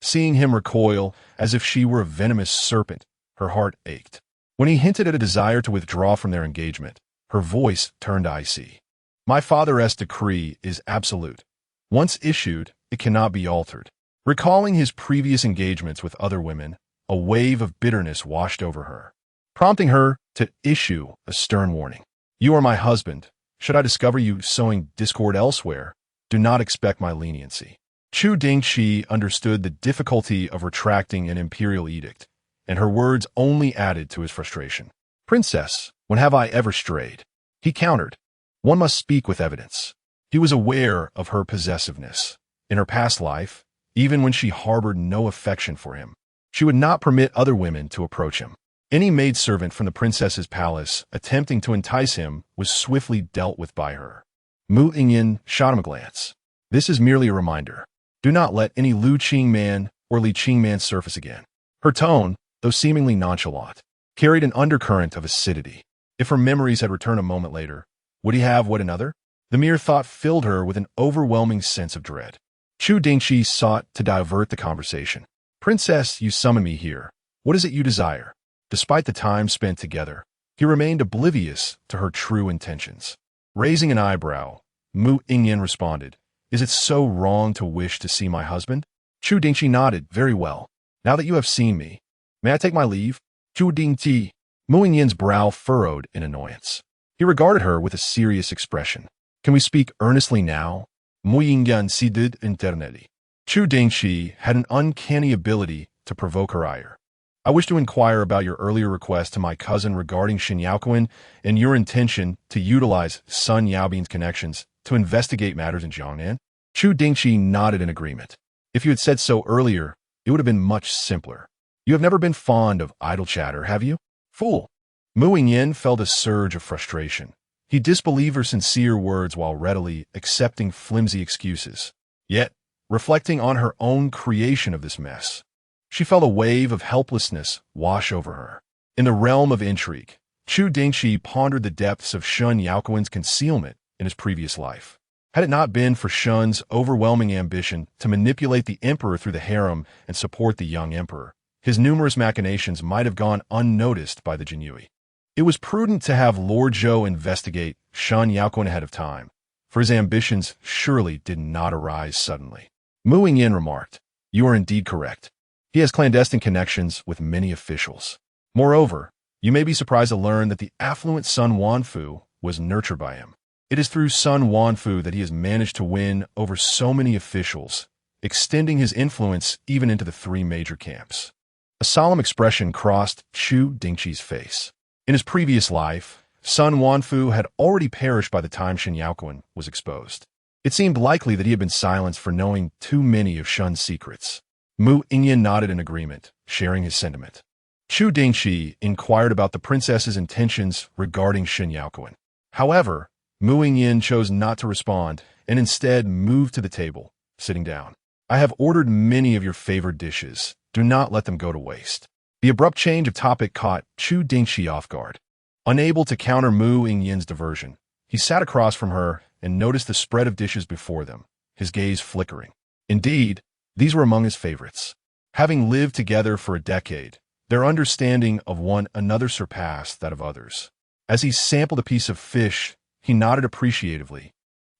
Seeing him recoil as if she were a venomous serpent, her heart ached. When he hinted at a desire to withdraw from their engagement, her voice turned icy. "My father's decree is absolute. Once issued, it cannot be altered." Recalling his previous engagements with other women, a wave of bitterness washed over her, prompting her to issue a stern warning. "You are my husband. Should I discover you sowing discord elsewhere, do not expect my leniency." Chu Dingchi understood the difficulty of retracting an imperial edict, and her words only added to his frustration. "Princess, when have I ever strayed?" he countered. "One must speak with evidence." He was aware of her possessiveness. In her past life, even when she harbored no affection for him, she would not permit other women to approach him. Any maidservant from the princess's palace attempting to entice him was swiftly dealt with by her. Mu Yingyan shot him a glance. "This is merely a reminder. Do not let any Lu Qingman or Li Qingman surface again." Her tone, though seemingly nonchalant, carried an undercurrent of acidity. If her memories had returned a moment later, would he have wed another? The mere thought filled her with an overwhelming sense of dread. Chu Dingchi sought to divert the conversation. "Princess, you summon me here. What is it you desire?" Despite the time spent together, he remained oblivious to her true intentions. Raising an eyebrow, Mu Yingyan responded, "Is it so wrong to wish to see my husband?" Chu Dingchi nodded. "Very well. Now that you have seen me, may I take my leave?" Chu Dingchi. Mu Yingyan's brow furrowed in annoyance. He regarded her with a serious expression. "Can we speak earnestly now?" Mu Yingyan ceded internally. Chu Dingchi had an uncanny ability to provoke her ire. "I wish to inquire about your earlier request to my cousin regarding Xin Yaoquan and your intention to utilize Sun Yaobin's connections to investigate matters in Jiangnan." Chu Dingchi nodded in agreement. "If you had said so earlier, it would have been much simpler. You have never been fond of idle chatter, have you?" "Fool!" Mu Yingyan felt a surge of frustration. He disbelieved her sincere words while readily accepting flimsy excuses. Yet, reflecting on her own creation of this mess, she felt a wave of helplessness wash over her. In the realm of intrigue, Chu Dingchi pondered the depths of Sun Yaoquan's concealment in his previous life. Had it not been for Shun's overwhelming ambition to manipulate the emperor through the harem and support the young emperor, his numerous machinations might have gone unnoticed by the Jinyui. It was prudent to have Lord Zhou investigate Sun Yaoquan ahead of time, for his ambitions surely did not arise suddenly. Mu Yingyan remarked, "You are indeed correct. He has clandestine connections with many officials. Moreover, you may be surprised to learn that the affluent Sun Wanfu was nurtured by him. It is through Sun Wanfu that he has managed to win over so many officials, extending his influence even into the three major camps." A solemn expression crossed Chu Dingchi's face. In his previous life, Sun Wanfu had already perished by the time Shen Yaoquan was exposed. It seemed likely that he had been silenced for knowing too many of Shun's secrets. Mu Yingyan nodded in agreement, sharing his sentiment. Chu Dingchi inquired about the princess's intentions regarding Shen Yaoquan. However, Mu Yingyan chose not to respond and instead moved to the table, sitting down. I have ordered many of your favored dishes. Do not let them go to waste. The abrupt change of topic caught Chu Dingchi off guard. Unable to counter Mu Yingyan's diversion, he sat across from her and noticed the spread of dishes before them, his gaze flickering. Indeed, these were among his favorites. Having lived together for a decade, their understanding of one another surpassed that of others. As he sampled a piece of fish, he nodded appreciatively.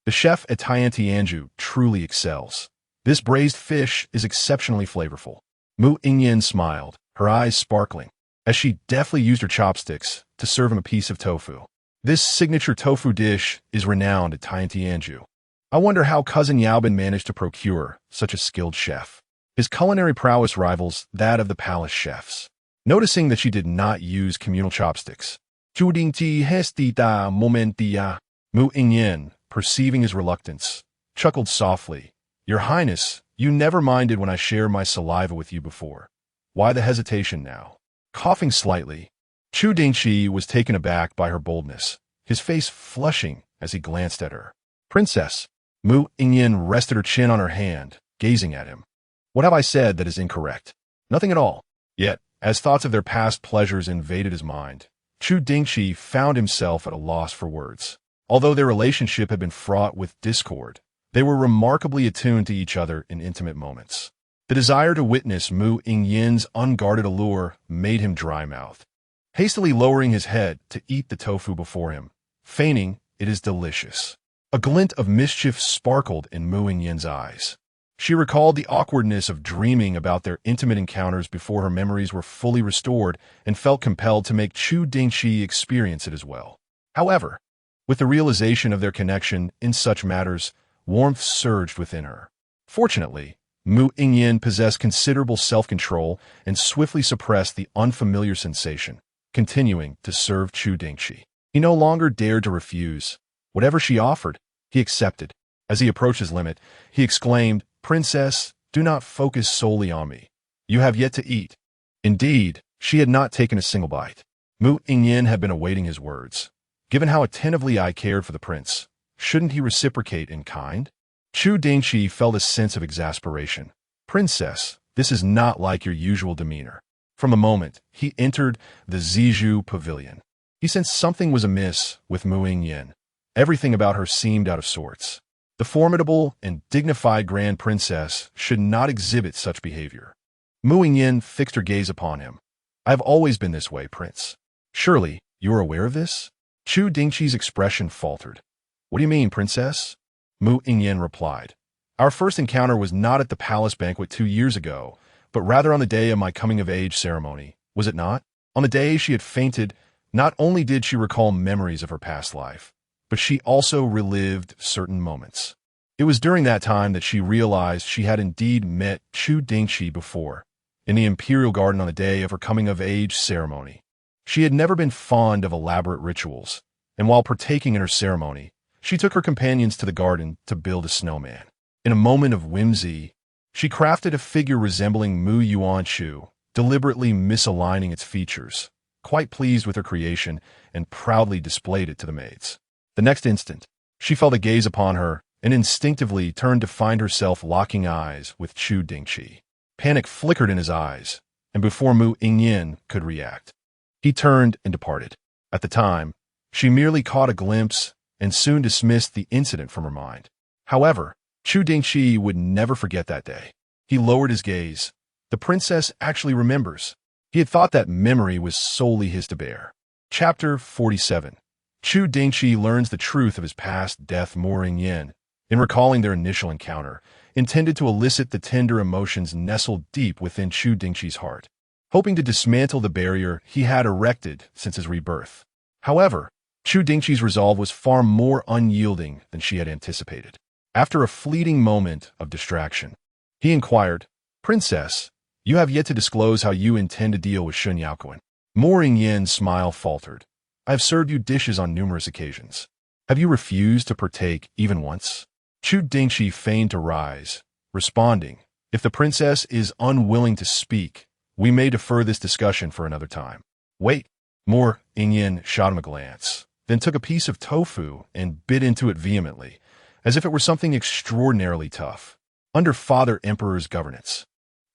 The chef at Tiantianju truly excels. This braised fish is exceptionally flavorful. Mu Yingyan smiled, her eyes sparkling, as she deftly used her chopsticks to serve him a piece of tofu. This signature tofu dish is renowned at Tiantianju. I wonder how Cousin Yaobin managed to procure such a skilled chef. His culinary prowess rivals that of the palace chefs. Noticing that she did not use communal chopsticks, Chu Dingchi hestita momentia. Mu Yingyan, perceiving his reluctance, chuckled softly. Your Highness, you never minded when I shared my saliva with you before. Why the hesitation now? Coughing slightly, Chu Dingchi was taken aback by her boldness, his face flushing as he glanced at her. Princess, Mu Yingyan rested her chin on her hand, gazing at him. What have I said that is incorrect? Nothing at all. Yet, as thoughts of their past pleasures invaded his mind, Chu Dingchi found himself at a loss for words. Although their relationship had been fraught with discord, they were remarkably attuned to each other in intimate moments. The desire to witness Mu Yingyan's unguarded allure made him dry-mouthed, hastily lowering his head to eat the tofu before him, feigning it is delicious. A glint of mischief sparkled in Mu Yingyan's eyes. She recalled the awkwardness of dreaming about their intimate encounters before her memories were fully restored and felt compelled to make Chu Dingchi experience it as well. However, with the realization of their connection in such matters, warmth surged within her. Fortunately, Mu Yingyan possessed considerable self-control and swiftly suppressed the unfamiliar sensation, continuing to serve Chu Dingchi. He no longer dared to refuse. Whatever she offered, he accepted. As he approached his limit, he exclaimed, Princess, do not focus solely on me. You have yet to eat. Indeed, she had not taken a single bite. Mu Yingyan had been awaiting his words. Given how attentively I cared for the prince, shouldn't he reciprocate in kind? Chu Dingchi felt a sense of exasperation. Princess, this is not like your usual demeanor. From the moment he entered the Zizhu pavilion, he sensed something was amiss with Mu Yingyan. Everything about her seemed out of sorts. The formidable and dignified grand princess should not exhibit such behavior. Mu Yingyan fixed her gaze upon him. I have always been this way, Prince. Surely, you are aware of this? Chu Dingchi's expression faltered. What do you mean, Princess? Mu Yingyan replied. Our first encounter was not at the palace banquet 2 years ago, but rather on the day of my coming-of-age ceremony, was it not? On the day she had fainted, not only did she recall memories of her past life, but she also relived certain moments. It was during that time that she realized she had indeed met Chu Dingchi before, in the Imperial Garden on the day of her coming-of-age ceremony. She had never been fond of elaborate rituals, and while partaking in her ceremony, she took her companions to the garden to build a snowman. In a moment of whimsy, she crafted a figure resembling Mu Yuanshu, deliberately misaligning its features, quite pleased with her creation, and proudly displayed it to the maids. The next instant, she felt a gaze upon her and instinctively turned to find herself locking eyes with Chu Dingchi. Panic flickered in his eyes, and before Mu Yingyan could react, he turned and departed. At the time, she merely caught a glimpse and soon dismissed the incident from her mind. However, Chu Dingchi would never forget that day. He lowered his gaze. The princess actually remembers. He had thought that memory was solely his to bear. Chapter 47. Chu Dingchi learns the truth of his past death. Mu Yingyan, in recalling their initial encounter, intended to elicit the tender emotions nestled deep within Chu Dingchi's heart, hoping to dismantle the barrier he had erected since his rebirth. However, Chu Dingchi's resolve was far more unyielding than she had anticipated. After a fleeting moment of distraction, he inquired, Princess, you have yet to disclose how you intend to deal with Shen Yaoquan. Mu Yingyan's smile faltered. I have served you dishes on numerous occasions. Have you refused to partake even once? Chu Dingchi feigned to rise, responding, if the princess is unwilling to speak, we may defer this discussion for another time. Wait. Mu Yingyan shot him a glance, then took a piece of tofu and bit into it vehemently, as if it were something extraordinarily tough. Under Father Emperor's governance,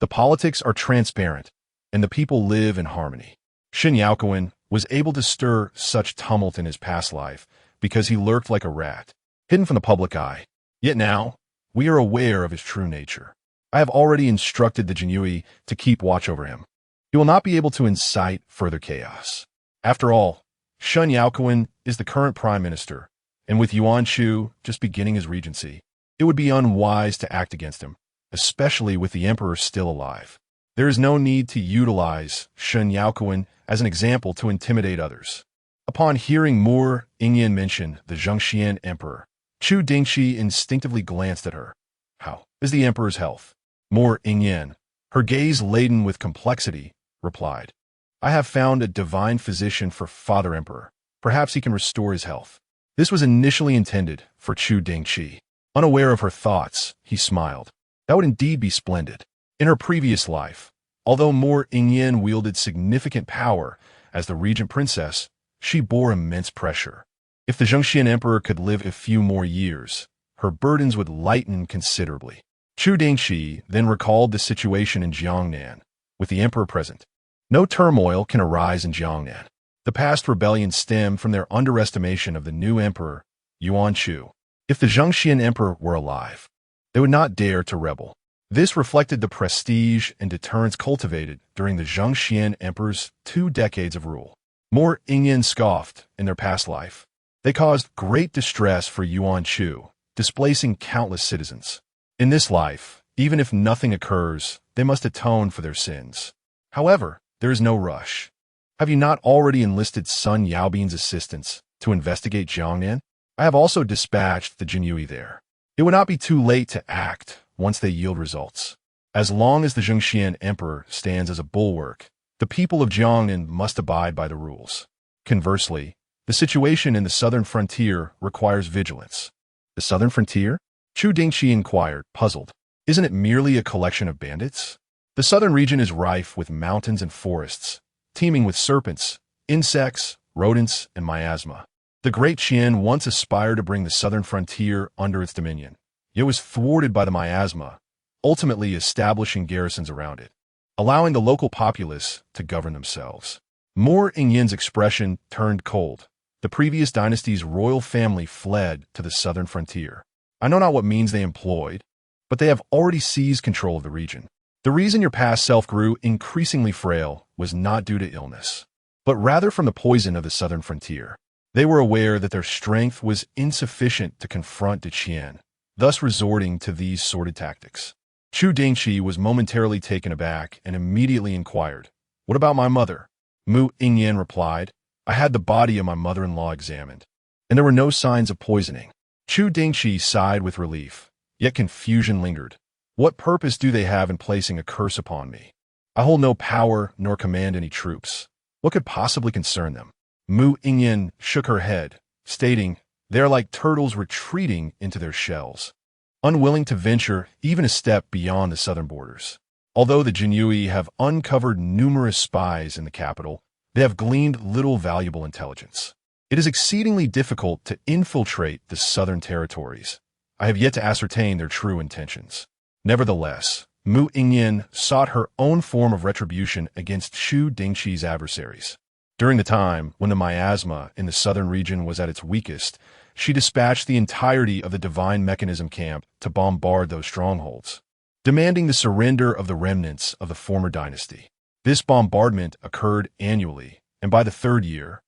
the politics are transparent, and the people live in harmony. Shen Yaokuan was able to stir such tumult in his past life because he lurked like a rat, hidden from the public eye. Yet now, we are aware of his true nature. I have already instructed the Jinyui to keep watch over him. He will not be able to incite further chaos. After all, Shen Yaokuan is the current prime minister, and with Yuan Shu just beginning his regency, it would be unwise to act against him, especially with the emperor still alive. There is no need to utilize Shen Yaokuan as an example to intimidate others. Upon hearing Mu Yingyan mention the Zhongxian emperor, Chu Dingchi instinctively glanced at her. How is the emperor's health? Mu Yingyan, her gaze laden with complexity, replied, I have found a divine physician for Father Emperor. Perhaps he can restore his health. This was initially intended for Chu Dingchi. Unaware of her thoughts, he smiled. That would indeed be splendid. In her previous life, although Mu Yingyan wielded significant power as the regent princess, she bore immense pressure. If the Zhongxian emperor could live a few more years, her burdens would lighten considerably. Chu Dingchi then recalled the situation in Jiangnan, with the emperor present. No turmoil can arise in Jiangnan. The past rebellion stemmed from their underestimation of the new emperor, Yuan Shu. If the Zhongxian emperor were alive, they would not dare to rebel. This reflected the prestige and deterrence cultivated during the Zhongxian emperor's 2 decades of rule. Mu Yingyan scoffed in their past life. They caused great distress for Yuan Shu, displacing countless citizens. In this life, even if nothing occurs, they must atone for their sins. However, there is no rush. Have you not already enlisted Sun Yaobin's assistance to investigate Jiangnan? I have also dispatched the Jinyui there. It would not be too late to act once they yield results. As long as the Zhongxian emperor stands as a bulwark, the people of Jiangnan must abide by the rules. Conversely, the situation in the southern frontier requires vigilance. The southern frontier? Chu Dingchi inquired, puzzled. Isn't it merely a collection of bandits? The southern region is rife with mountains and forests, teeming with serpents, insects, rodents, and miasma. The great Qian once aspired to bring the southern frontier under its dominion, yet was thwarted by the miasma, ultimately establishing garrisons around it, allowing the local populace to govern themselves. Mu Yingyan's expression turned cold. The previous dynasty's royal family fled to the southern frontier. I know not what means they employed, but they have already seized control of the region. The reason your past self grew increasingly frail was not due to illness, but rather from the poison of the southern frontier. They were aware that their strength was insufficient to confront the Qian, thus resorting to these sordid tactics. Chu Dingchi was momentarily taken aback and immediately inquired, What about my mother? Mu Yingyan replied, I had the body of my mother-in-law examined, and there were no signs of poisoning. Chu Dingchi sighed with relief, yet confusion lingered. What purpose do they have in placing a curse upon me? I hold no power nor command any troops. What could possibly concern them? Mu Yingyan shook her head, stating, They are like turtles retreating into their shells, unwilling to venture even a step beyond the southern borders. Although the Jinyui have uncovered numerous spies in the capital, they have gleaned little valuable intelligence. It is exceedingly difficult to infiltrate the southern territories. I have yet to ascertain their true intentions. Nevertheless, Mu Yingyan sought her own form of retribution against Chu Dingchi's adversaries. During the time when the miasma in the southern region was at its weakest, she dispatched the entirety of the Divine Mechanism camp to bombard those strongholds, demanding the surrender of the remnants of the former dynasty. This bombardment occurred annually, and by the 3rd year,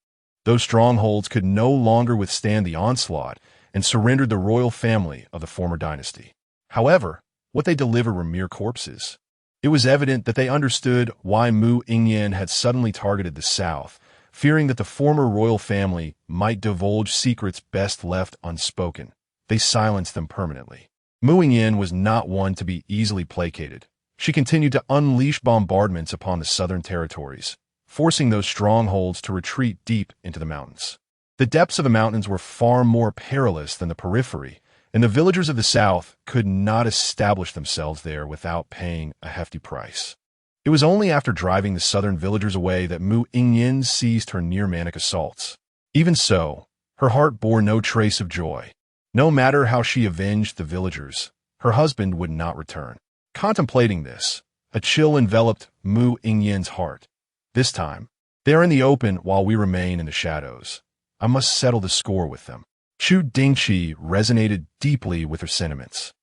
those strongholds could no longer withstand the onslaught and surrendered the royal family of the former dynasty. However, what they delivered were mere corpses. It was evident that they understood why Mu Yingyan had suddenly targeted the south, fearing that the former royal family might divulge secrets best left unspoken. They silenced them permanently. Mu Yingyan was not one to be easily placated. She continued to unleash bombardments upon the southern territories, forcing those strongholds to retreat deep into the mountains. The depths of the mountains were far more perilous than the periphery, and the villagers of the south could not establish themselves there without paying a hefty price. It was only after driving the southern villagers away that Mu Yingyan ceased her near-manic assaults. Even so, her heart bore no trace of joy. No matter how she avenged the villagers, her husband would not return. Contemplating this, a chill enveloped Mu Yingyan's heart. This time, they are in the open while we remain in the shadows. I must settle the score with them. Chu Dingchi resonated deeply with her sentiments.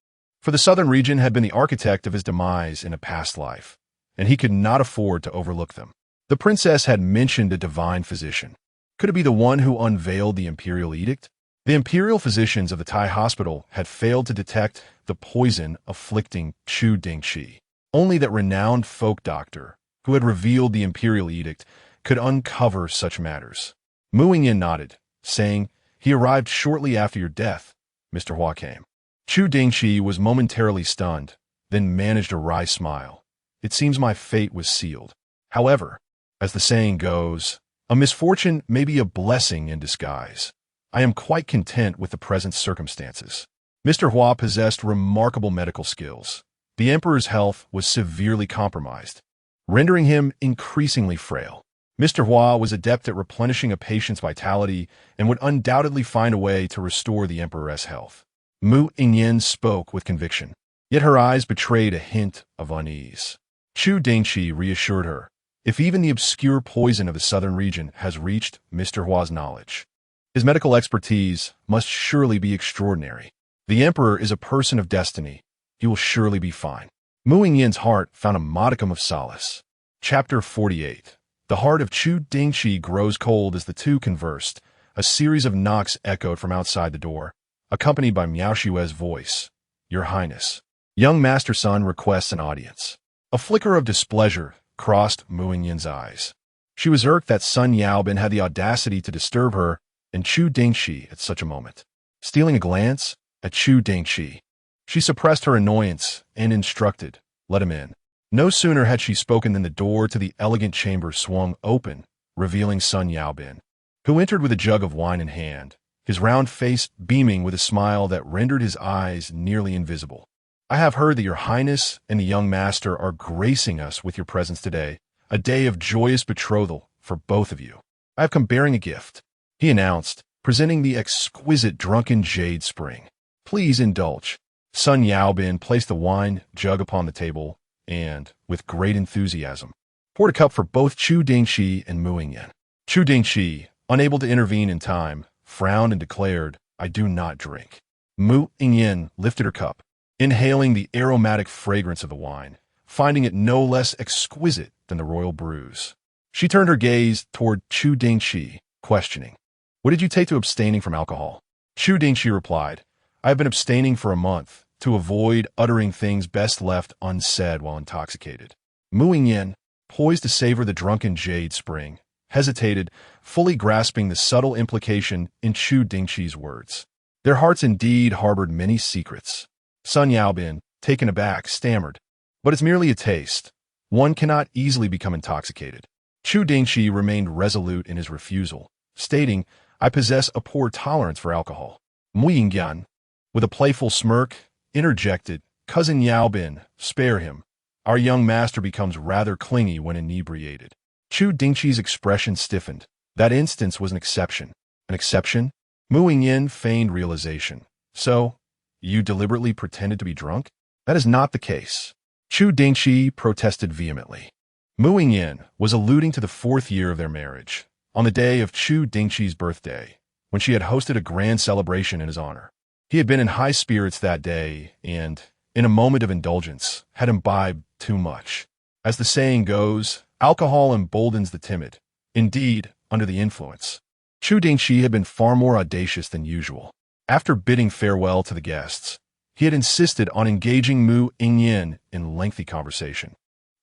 For the southern region had been the architect of his demise in a past life, and he could not afford to overlook them. The princess had mentioned a divine physician. Could it be the one who unveiled the imperial edict? The imperial physicians of the Tai hospital had failed to detect the poison afflicting Chu Dingchi. Only that renowned folk doctor, who had revealed the imperial edict, could uncover such matters. Mu Yingyan nodded, saying, "He arrived shortly after your death." Mr. Hua came. Chu Dingchi was momentarily stunned, then managed a wry smile. It seems my fate was sealed. However, as the saying goes, a misfortune may be a blessing in disguise. I am quite content with the present circumstances. Mr. Hua possessed remarkable medical skills. The emperor's health was severely compromised, rendering him increasingly frail. Mr. Hua was adept at replenishing a patient's vitality and would undoubtedly find a way to restore the emperor's health. Mu Yingyan spoke with conviction, yet her eyes betrayed a hint of unease. Chu Dingchi reassured her, if even the obscure poison of the southern region has reached Mr. Hua's knowledge, his medical expertise must surely be extraordinary. The emperor is a person of destiny. He will surely be fine. Mu Yingyan's heart found a modicum of solace. Chapter 48. The heart of Chu Dingchi grows cold as the two conversed. A series of knocks echoed from outside the door, accompanied by Miao Xue's voice. "Your Highness, young Master Sun requests an audience." A flicker of displeasure crossed Mu Yingyan's eyes. She was irked that Sun Yaobin had the audacity to disturb her and Chu Dingchi at such a moment. Stealing a glance at Chu Dingchi, she suppressed her annoyance and instructed, "Let him in." No sooner had she spoken than the door to the elegant chamber swung open, revealing Sun Yaobin, who entered with a jug of wine in hand, his round face beaming with a smile that rendered his eyes nearly invisible. "I have heard that your Highness and the young master are gracing us with your presence today, a day of joyous betrothal for both of you. I have come bearing a gift," he announced, presenting the exquisite drunken jade spring. "Please indulge." Sun Yaobin placed the wine jug upon the table and, with great enthusiasm, poured a cup for both Chu Dingchi and Mu Yingyan. Chu Dingchi, unable to intervene in time, frowned and declared, "I do not drink." Mu Yingyan lifted her cup, inhaling the aromatic fragrance of the wine, finding it no less exquisite than the royal brews. She turned her gaze toward Chu Dingchi, questioning, "What did you take to abstaining from alcohol?" Chu Dingchi replied, "I have been abstaining for a month, to avoid uttering things best left unsaid while intoxicated." Mu Yingyan, poised to savor the drunken jade spring, hesitated, fully grasping the subtle implication in Chu Dingchi's words. Their hearts indeed harbored many secrets. Sun Yaobin, taken aback, stammered, "But it's merely a taste. One cannot easily become intoxicated." Chu Dingchi remained resolute in his refusal, stating, "I possess a poor tolerance for alcohol." Mu Yingyan, with a playful smirk, interjected, "Cousin Yaobin, spare him. Our young master becomes rather clingy when inebriated." Chu Dingchi's expression stiffened. That instance was an exception. An exception? Mu Yingyan feigned realization. "So, you deliberately pretended to be drunk?" "That is not the case." Chu Dingchi protested vehemently. Mu Yingyan was alluding to the 4th year of their marriage, on the day of Chu Dingchi's birthday, when she had hosted a grand celebration in his honor. He had been in high spirits that day and, in a moment of indulgence, had imbibed too much. As the saying goes, alcohol emboldens the timid. Indeed, under the influence, Chu Dingchi had been far more audacious than usual. After bidding farewell to the guests, he had insisted on engaging Mu Yingyan in lengthy conversation,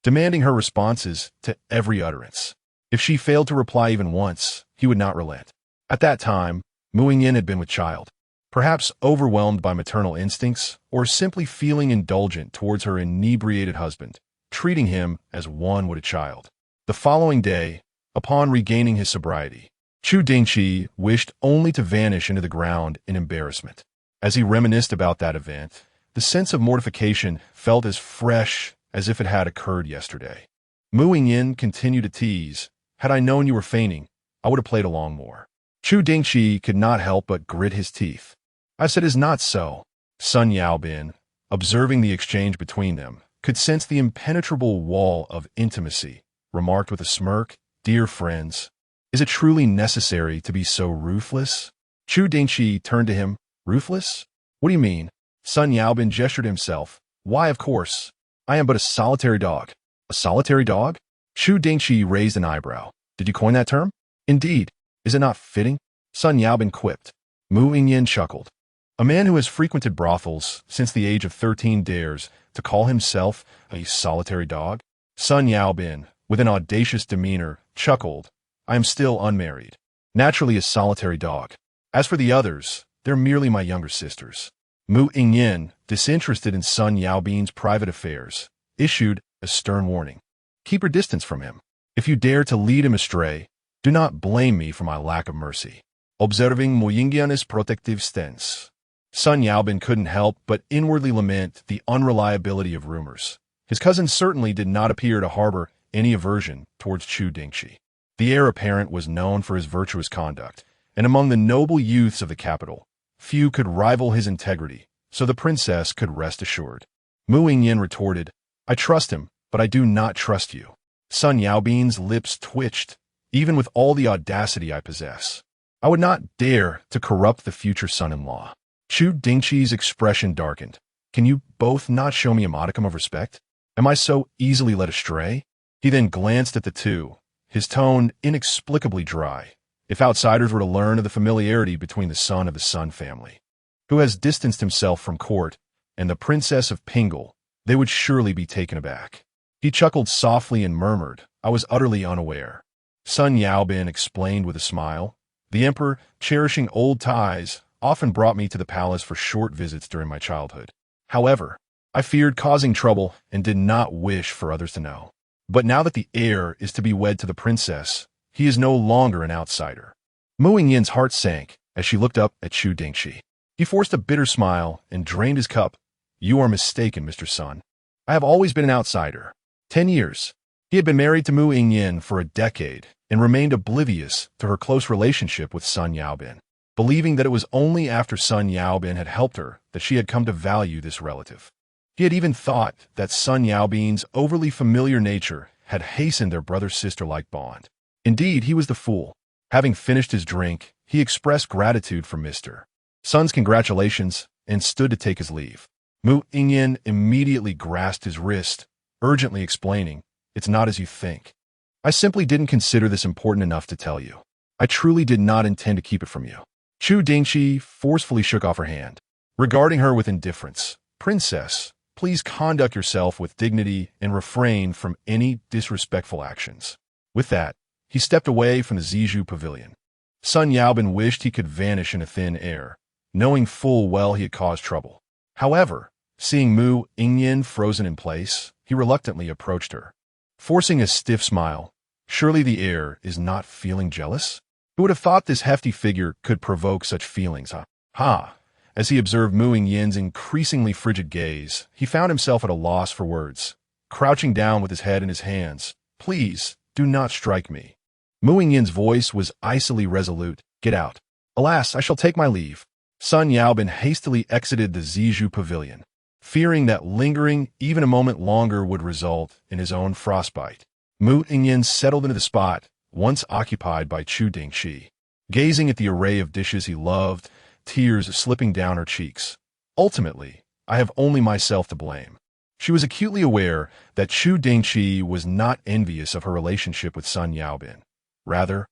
demanding her responses to every utterance. If she failed to reply even once, he would not relent. At that time, Mu Yingyan had been with child, perhaps overwhelmed by maternal instincts or simply feeling indulgent towards her inebriated husband, treating him as one would a child. The following day, upon regaining his sobriety. Chu Dingchi wished only to vanish into the ground in embarrassment. As he reminisced about that event, the sense of mortification felt as fresh as if it had occurred yesterday. Mu Yingyan continued to tease, "Had I known you were feigning, I would have played along more." Chu Dingchi could not help but grit his teeth. "I said it is not so." Sun Yaobin, observing the exchange between them, could sense the impenetrable wall of intimacy, remarked with a smirk, "Dear friends, is it truly necessary to be so ruthless?" Chu Dingchi turned to him. "Ruthless? What do you mean?" Sun Yaobin gestured himself. "Why, of course. I am but a solitary dog." "A solitary dog?" Chu Dingchi raised an eyebrow. "Did you coin that term?" "Indeed. Is it not fitting?" Sun Yaobin quipped. Mu Yingyan chuckled. "A man who has frequented brothels since the age of 13 dares to call himself a solitary dog?" Sun Yaobin, with an audacious demeanor, chuckled. "I am still unmarried. Naturally a solitary dog. As for the others, they're merely my younger sisters." Mu Yingyan, disinterested in Sun Yaobin's private affairs, issued a stern warning. "Keep your distance from him. If you dare to lead him astray, do not blame me for my lack of mercy." Observing Mu Yingyan's protective stance, Sun Yaobin couldn't help but inwardly lament the unreliability of rumors. His cousin certainly did not appear to harbor any aversion towards Chu Dingchi. The heir apparent was known for his virtuous conduct, and among the noble youths of the capital, few could rival his integrity, so the princess could rest assured. Mu Yingyan retorted, "I trust him, but I do not trust you." Sun Yaobin's lips twitched. "Even with all the audacity I possess, I would not dare to corrupt the future son-in-law." Chu Dingchi's expression darkened. "Can you both not show me a modicum of respect? Am I so easily led astray?" He then glanced at the two, his tone inexplicably dry. If outsiders were to learn of the familiarity between the son of the Sun family, who has distanced himself from court, and the Princess of Pingle, they would surely be taken aback. He chuckled softly and murmured, "I was utterly unaware." Sun Yaobin explained with a smile, "The emperor, cherishing old ties, often brought me to the palace for short visits during my childhood. However, I feared causing trouble and did not wish for others to know. But now that the heir is to be wed to the princess, he is no longer an outsider." Mu Yingyan's heart sank as she looked up at Chu Dingchi. He forced a bitter smile and drained his cup. "You are mistaken, Mr. Sun. I have always been an outsider. 10 years. He had been married to Mu Yingyan for a decade and remained oblivious to her close relationship with Sun Yaobin, believing that it was only after Sun Yaobin had helped her that she had come to value this relative. He had even thought that Sun Yaobin's overly familiar nature had hastened their brother-sister-like bond. Indeed, he was the fool. Having finished his drink, he expressed gratitude for Mr. Sun's congratulations and stood to take his leave. Mu Yingyan immediately grasped his wrist, urgently explaining, "It's not as you think. I simply didn't consider this important enough to tell you. I truly did not intend to keep it from you." Chu Dingchi forcefully shook off her hand, regarding her with indifference. "Princess, please conduct yourself with dignity and refrain from any disrespectful actions." With that, he stepped away from the Zijou pavilion. Sun Yaobin wished he could vanish in a thin air, knowing full well he had caused trouble. However, seeing Mu Yingyan frozen in place, he reluctantly approached her. Forcing a stiff smile, "Surely the heir is not feeling jealous? Who would have thought this hefty figure could provoke such feelings, huh?" "Ha!" As he observed Mu Yingyan's increasingly frigid gaze, he found himself at a loss for words. Crouching down with his head in his hands, "Please, do not strike me." Mu Yingyan's voice was icily resolute. "Get out." "Alas, I shall take my leave." Sun Yaobin hastily exited the Zijou pavilion, fearing that lingering even a moment longer would result in his own frostbite. Mu Yingyan settled into the spot once occupied by Chu Dingchi, gazing at the array of dishes he loved, tears slipping down her cheeks. "Ultimately, I have only myself to blame." She was acutely aware that Chu Dingchi was not envious of her relationship with Sun Yaobin. Rather,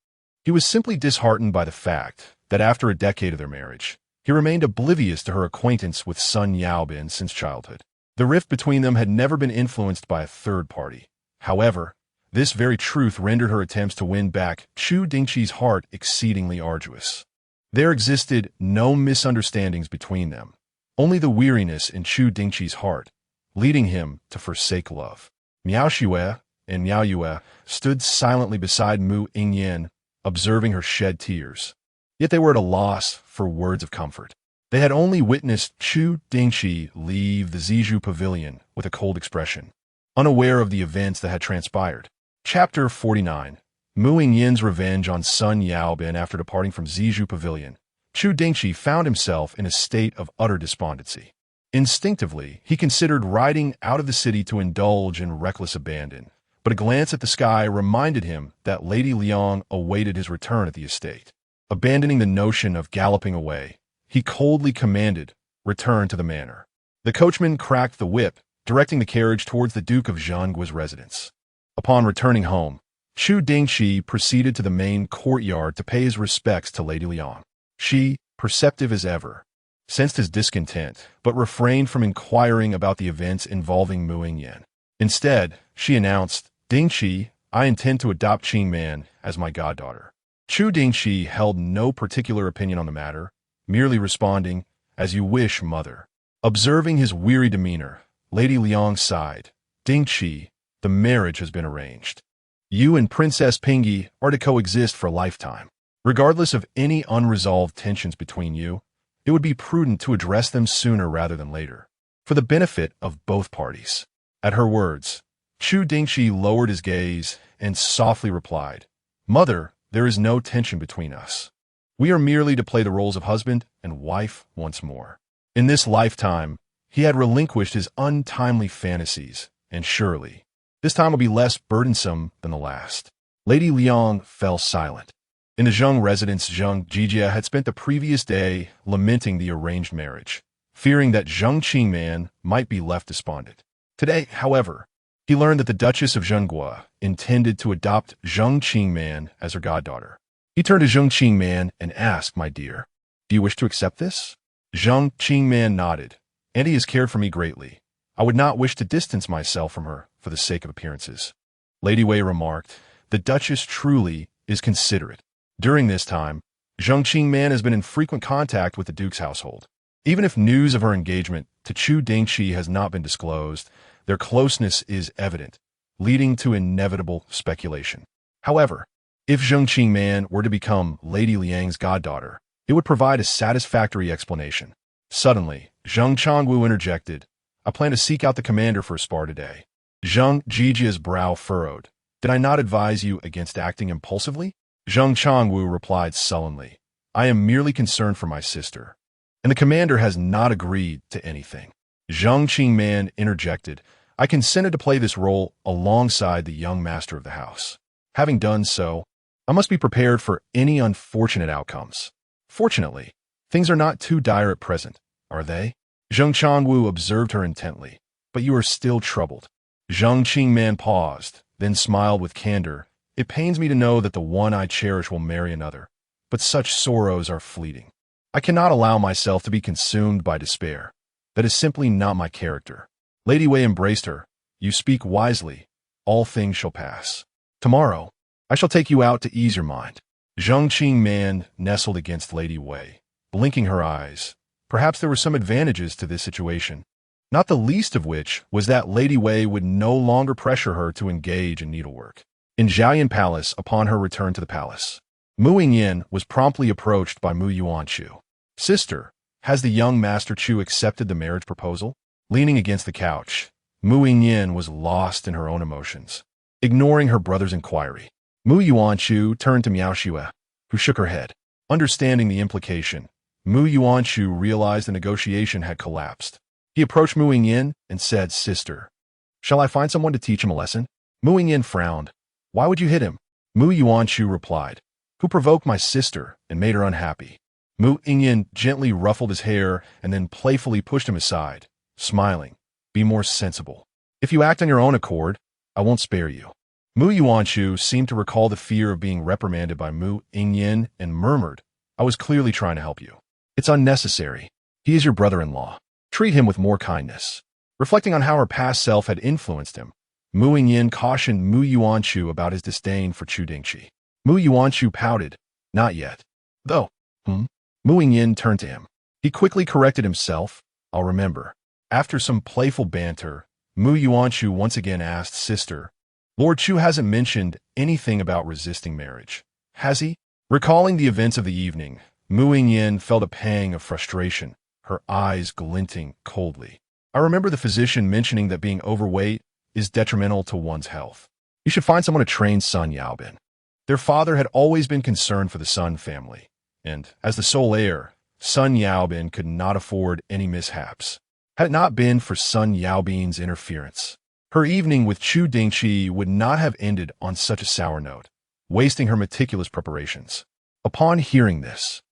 he was simply disheartened by the fact that after a decade of their marriage, he remained oblivious to her acquaintance with Sun Yaobin since childhood. The rift between them had never been influenced by a third party. However, this very truth rendered her attempts to win back Chu Dingchi's heart exceedingly arduous. There existed no misunderstandings between them, only the weariness in Chu Dingchi's heart, leading him to forsake love. "Miao Xue, and Miao Yue stood silently beside Mu Yingyan, observing her shed tears. Yet they were at a loss for words of comfort. They had only witnessed Chu Dingchi leave the Zizhu pavilion with a cold expression, unaware of the events that had transpired. Chapter 49. Mu Yingyan's revenge on Sun Yaobin. After departing from Zizhu pavilion, Chu Dingchi found himself in a state of utter despondency. Instinctively, he considered riding out of the city to indulge in reckless abandon, but a glance at the sky reminded him that Lady Liang awaited his return at the estate. Abandoning the notion of galloping away, he coldly commanded, "Return to the manor." The coachman cracked the whip, directing the carriage towards the Duke of Zhangguo's residence. Upon returning home, Chu Dingchi proceeded to the main courtyard to pay his respects to Lady Liang. She, perceptive as ever, sensed his discontent, but refrained from inquiring about the events involving Mu Yingyan. Instead, she announced, "Dingchi, I intend to adopt Qingman as my goddaughter." Chu Dingchi held no particular opinion on the matter, merely responding, "As you wish, mother." Observing his weary demeanor, Lady Liang sighed. "Dingchi, the marriage has been arranged. You and Princess Pingyi are to coexist for a lifetime. Regardless of any unresolved tensions between you, it would be prudent to address them sooner rather than later, for the benefit of both parties." At her words, Chu Dingchi lowered his gaze and softly replied, "Mother, there is no tension between us. We are merely to play the roles of husband and wife once more." In this lifetime, he had relinquished his untimely fantasies, and surely, this time will be less burdensome than the last. Lady Liang fell silent. In the Zheng residence, Zheng Jijia had spent the previous day lamenting the arranged marriage, fearing that Zheng Qingman might be left despondent. Today, however, he learned that the Duchess of Zhengguo intended to adopt Zheng Qingman as her goddaughter. He turned to Zheng Qingman and asked, "My dear, do you wish to accept this?" Zheng Qingman nodded. "Auntie has cared for me greatly. I would not wish to distance myself from her for the sake of appearances." Lady Wei remarked, "The Duchess truly is considerate." During this time, Zheng Qingman has been in frequent contact with the Duke's household. Even if news of her engagement to Chu Dingchi has not been disclosed, their closeness is evident, leading to inevitable speculation. However, if Zheng Qingman were to become Lady Liang's goddaughter, it would provide a satisfactory explanation. Suddenly, Zheng Changwu interjected, "I plan to seek out the commander for a spar today." Zheng Jijia's brow furrowed. "Did I not advise you against acting impulsively?" Zheng Changwu replied sullenly, "I am merely concerned for my sister, and the commander has not agreed to anything." Zheng Qingman interjected, "I consented to play this role alongside the young master of the house. Having done so, I must be prepared for any unfortunate outcomes. Fortunately, things are not too dire at present, are they?" Zheng Changwu observed her intently. "But you are still troubled." Zheng Qingman paused, then smiled with candor. "It pains me to know that the one I cherish will marry another, but such sorrows are fleeting. I cannot allow myself to be consumed by despair. That is simply not my character." Lady Wei embraced her. "You speak wisely. All things shall pass. Tomorrow, I shall take you out to ease your mind." Zheng Qingman nestled against Lady Wei, blinking her eyes. Perhaps there were some advantages to this situation, not the least of which was that Lady Wei would no longer pressure her to engage in needlework. In Zhaoyan Palace, upon her return to the palace, Mu Yingyan was promptly approached by Mu Yuanchu. "Sister, has the young Master Chu accepted the marriage proposal?" Leaning against the couch, Mu Yingyan was lost in her own emotions. Ignoring her brother's inquiry, Mu Yuanchu turned to Miao Xue, who shook her head. Understanding the implication, Mu Yuanchu realized the negotiation had collapsed. He approached Mu Yingyan and said, "Sister, shall I find someone to teach him a lesson?" Mu Yingyan frowned. "Why would you hit him?" Mu Yuanchu replied, "Who provoked my sister and made her unhappy?" Mu Yingyan gently ruffled his hair and then playfully pushed him aside, smiling. "Be more sensible. If you act on your own accord, I won't spare you." Mu Yuanchu seemed to recall the fear of being reprimanded by Mu Yingyan and murmured, "I was clearly trying to help you. It's unnecessary. He is your brother-in-law. Treat him with more kindness." Reflecting on how her past self had influenced him, Mu Yingyan cautioned Mu Yuanchu about his disdain for Chu Dingchi. Mu Yuanchu pouted, "Not yet. Though, Mu Yingyan turned to him. He quickly corrected himself, "I'll remember." After some playful banter, Mu Yuanchu once again asked, "Sister, Lord Chu hasn't mentioned anything about resisting marriage, has he? Recalling the events of the evening, Mu Yingyan felt a pang of frustration, her eyes glinting coldly. I remember the physician mentioning that being overweight is detrimental to one's health. You should find someone to train Sun Yaobin. Their father had always been concerned for the Sun family, and as the sole heir, Sun Yaobin could not afford any mishaps. Had it not been for Sun Yaobin's interference, her evening with Chu Dingchi would not have ended on such a sour note, wasting her meticulous preparations. Upon hearing this,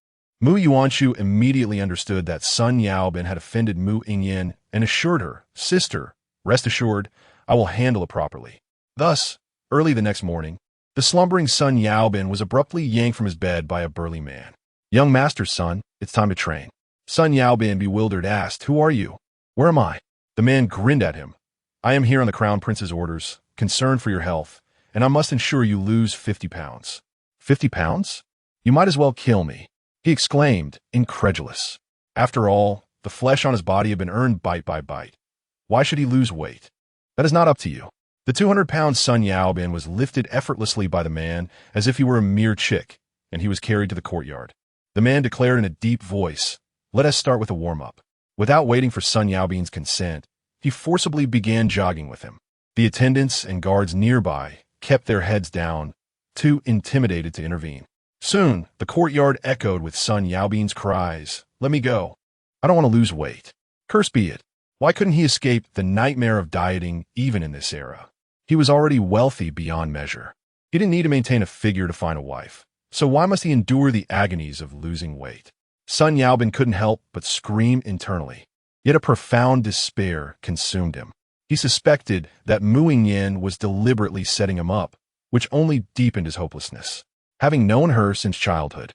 Mu Yuanshu immediately understood that Sun Yaobin had offended Mu Yingyan and assured her, "Sister, rest assured, I will handle it properly." Thus, early the next morning, the slumbering Sun Yaobin was abruptly yanked from his bed by a burly man. "Young master's son, it's time to train." Sun Yaobin, bewildered, asked, "Who are you? Where am I?" The man grinned at him. "I am here on the Crown Prince's orders, concerned for your health, and I must ensure you lose 50 pounds. 50 pounds? You might as well kill me," he exclaimed, incredulous. After all, the flesh on his body had been earned bite by bite. Why should he lose weight? That is not up to you. The 200-pound Sun Yaobin was lifted effortlessly by the man as if he were a mere chick, and he was carried to the courtyard. The man declared in a deep voice, "Let us start with a warm-up." Without waiting for Sun Yaobin's consent, he forcibly began jogging with him. The attendants and guards nearby kept their heads down, too intimidated to intervene. Soon, the courtyard echoed with Sun Yaobin's cries, "Let me go. I don't want to lose weight." Curse be it. Why couldn't he escape the nightmare of dieting even in this era? He was already wealthy beyond measure. He didn't need to maintain a figure to find a wife. So why must he endure the agonies of losing weight? Sun Yaobin couldn't help but scream internally. Yet a profound despair consumed him. He suspected that Mu Yingyan was deliberately setting him up, which only deepened his hopelessness. Having known her since childhood,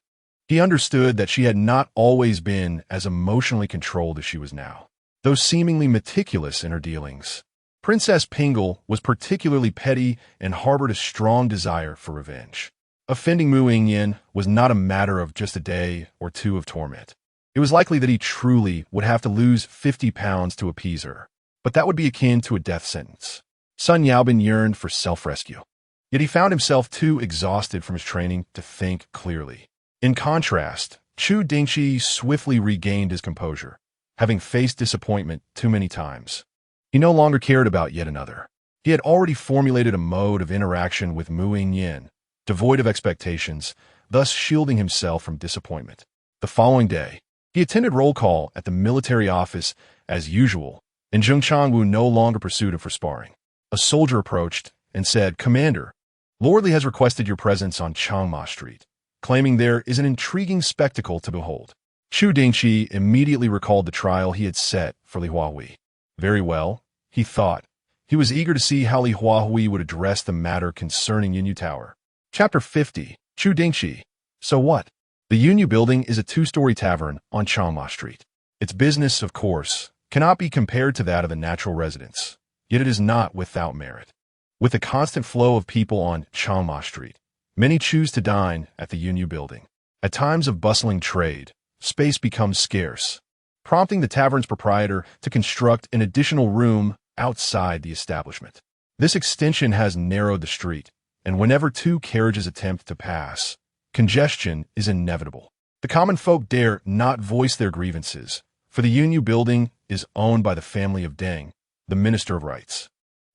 he understood that she had not always been as emotionally controlled as she was now, though seemingly meticulous in her dealings. Princess Pingle was particularly petty and harbored a strong desire for revenge. Offending Mu Yingyan was not a matter of just a day or two of torment. It was likely that he truly would have to lose 50 pounds to appease her, but that would be akin to a death sentence. Sun Yaobin yearned for self-rescue, yet he found himself too exhausted from his training to think clearly. In contrast, Chu Dingchi swiftly regained his composure, having faced disappointment too many times. He no longer cared about yet another. He had already formulated a mode of interaction with Mu Yingyan, devoid of expectations, thus shielding himself from disappointment. The following day, he attended roll call at the military office as usual, and Zheng Changwu no longer pursued him for sparring. A soldier approached and said, "Commander, Lordly has requested your presence on Changma Street, claiming there is an intriguing spectacle to behold." Chu Dingchi immediately recalled the trial he had set for Li Huahui. Very well, he thought. He was eager to see how Li Huahui would address the matter concerning Yunyu Tower. Chapter 50, Chu Dingchi. So what? The Yunyu building is a two-story tavern on Changma Street. Its business, of course, cannot be compared to that of a natural residence, yet it is not without merit. With the constant flow of people on Changma Street, many choose to dine at the Yunyu building. At times of bustling trade, space becomes scarce, prompting the tavern's proprietor to construct an additional room outside the establishment. This extension has narrowed the street, and whenever two carriages attempt to pass, congestion is inevitable. The common folk dare not voice their grievances, for the Yunyu building is owned by the family of Deng, the Minister of Rights.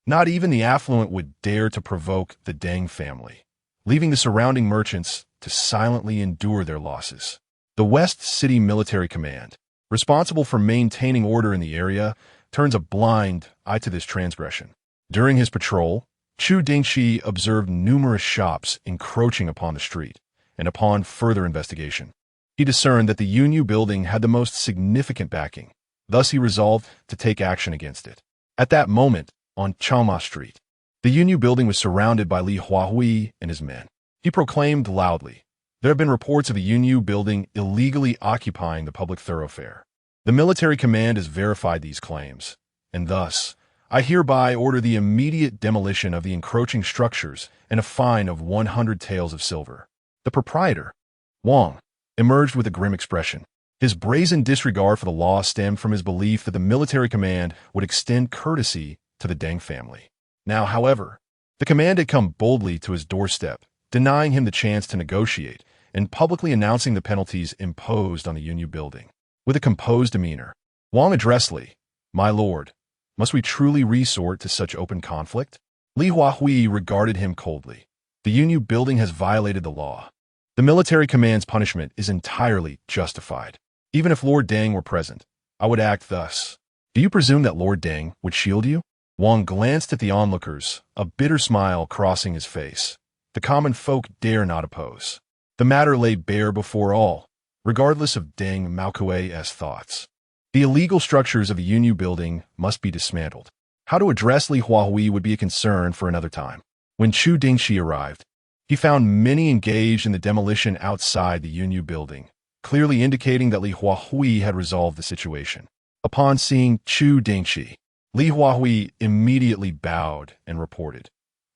Not even the affluent would dare to provoke the Deng family, leaving the surrounding merchants to silently endure their losses. The West City Military Command, responsible for maintaining order in the area, turns a blind eye to this transgression. During his patrol, Chu Dingchi observed numerous shops encroaching upon the street, and upon further investigation, he discerned that the Yunyu building had the most significant backing. Thus he resolved to take action against it. At that moment, on Changma Street, the Yunyu building was surrounded by Li Huahui and his men. He proclaimed loudly, "There have been reports of the Yunyu building illegally occupying the public thoroughfare. The military command has verified these claims, and thus, I hereby order the immediate demolition of the encroaching structures and a fine of 100 taels of silver." The proprietor, Wang, emerged with a grim expression. His brazen disregard for the law stemmed from his belief that the military command would extend courtesy to the Deng family. Now, however, The command had come boldly to his doorstep, denying him the chance to negotiate and publicly announcing the penalties imposed on the Yunyu building. With a composed demeanor, Wang addressed Li, "My lord, must we truly resort to such open conflict?" Li Huahui regarded him coldly. "The Yunyu building has violated the law. The military command's punishment is entirely justified. Even if Lord Deng were present, I would act thus. Do you presume that Lord Deng would shield you?" Wang glanced at the onlookers, a bitter smile crossing his face. The common folk dare not oppose. The matter lay bare before all, regardless of Deng Maokuei's thoughts. The illegal structures of the Yunyu building must be dismantled. How to address Li Huahui would be a concern for another time. When Chu Dingchi arrived, he found many engaged in the demolition outside the Yunyu building, clearly indicating that Li Huahui had resolved the situation. Upon seeing Chu Dingchi, Li Huahui immediately bowed and reported,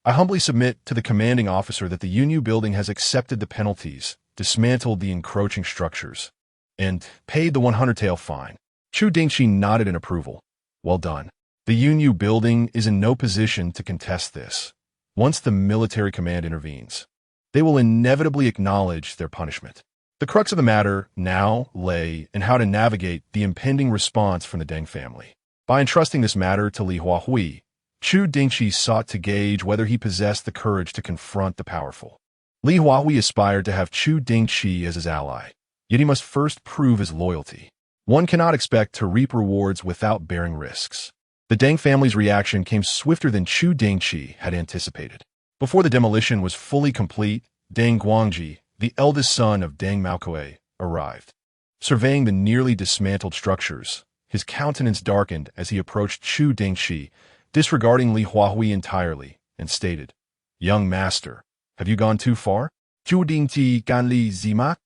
"I humbly submit to the commanding officer that the Yunyu building has accepted the penalties, dismantled the encroaching structures, and paid the 100 tael fine." Chu Dingchi nodded in approval. "Well done. The Yunyu building is in no position to contest this. Once the military command intervenes, they will inevitably acknowledge their punishment." The crux of the matter now lay in how to navigate the impending response from the Deng family. By entrusting this matter to Li Huahui, Chu Dingchi sought to gauge whether he possessed the courage to confront the powerful. Li Huahui aspired to have Chu Dingchi as his ally, yet he must first prove his loyalty. One cannot expect to reap rewards without bearing risks. The Deng family's reaction came swifter than Chu Dingchi had anticipated. Before the demolition was fully complete, Deng Guangji, the eldest son of Deng Maokuei, arrived. Surveying the nearly dismantled structures, his countenance darkened as he approached Chu Dingchi, disregarding Li Huahui entirely, and stated, "Young master, have you gone too far?" Chu Dingchi gan li zima?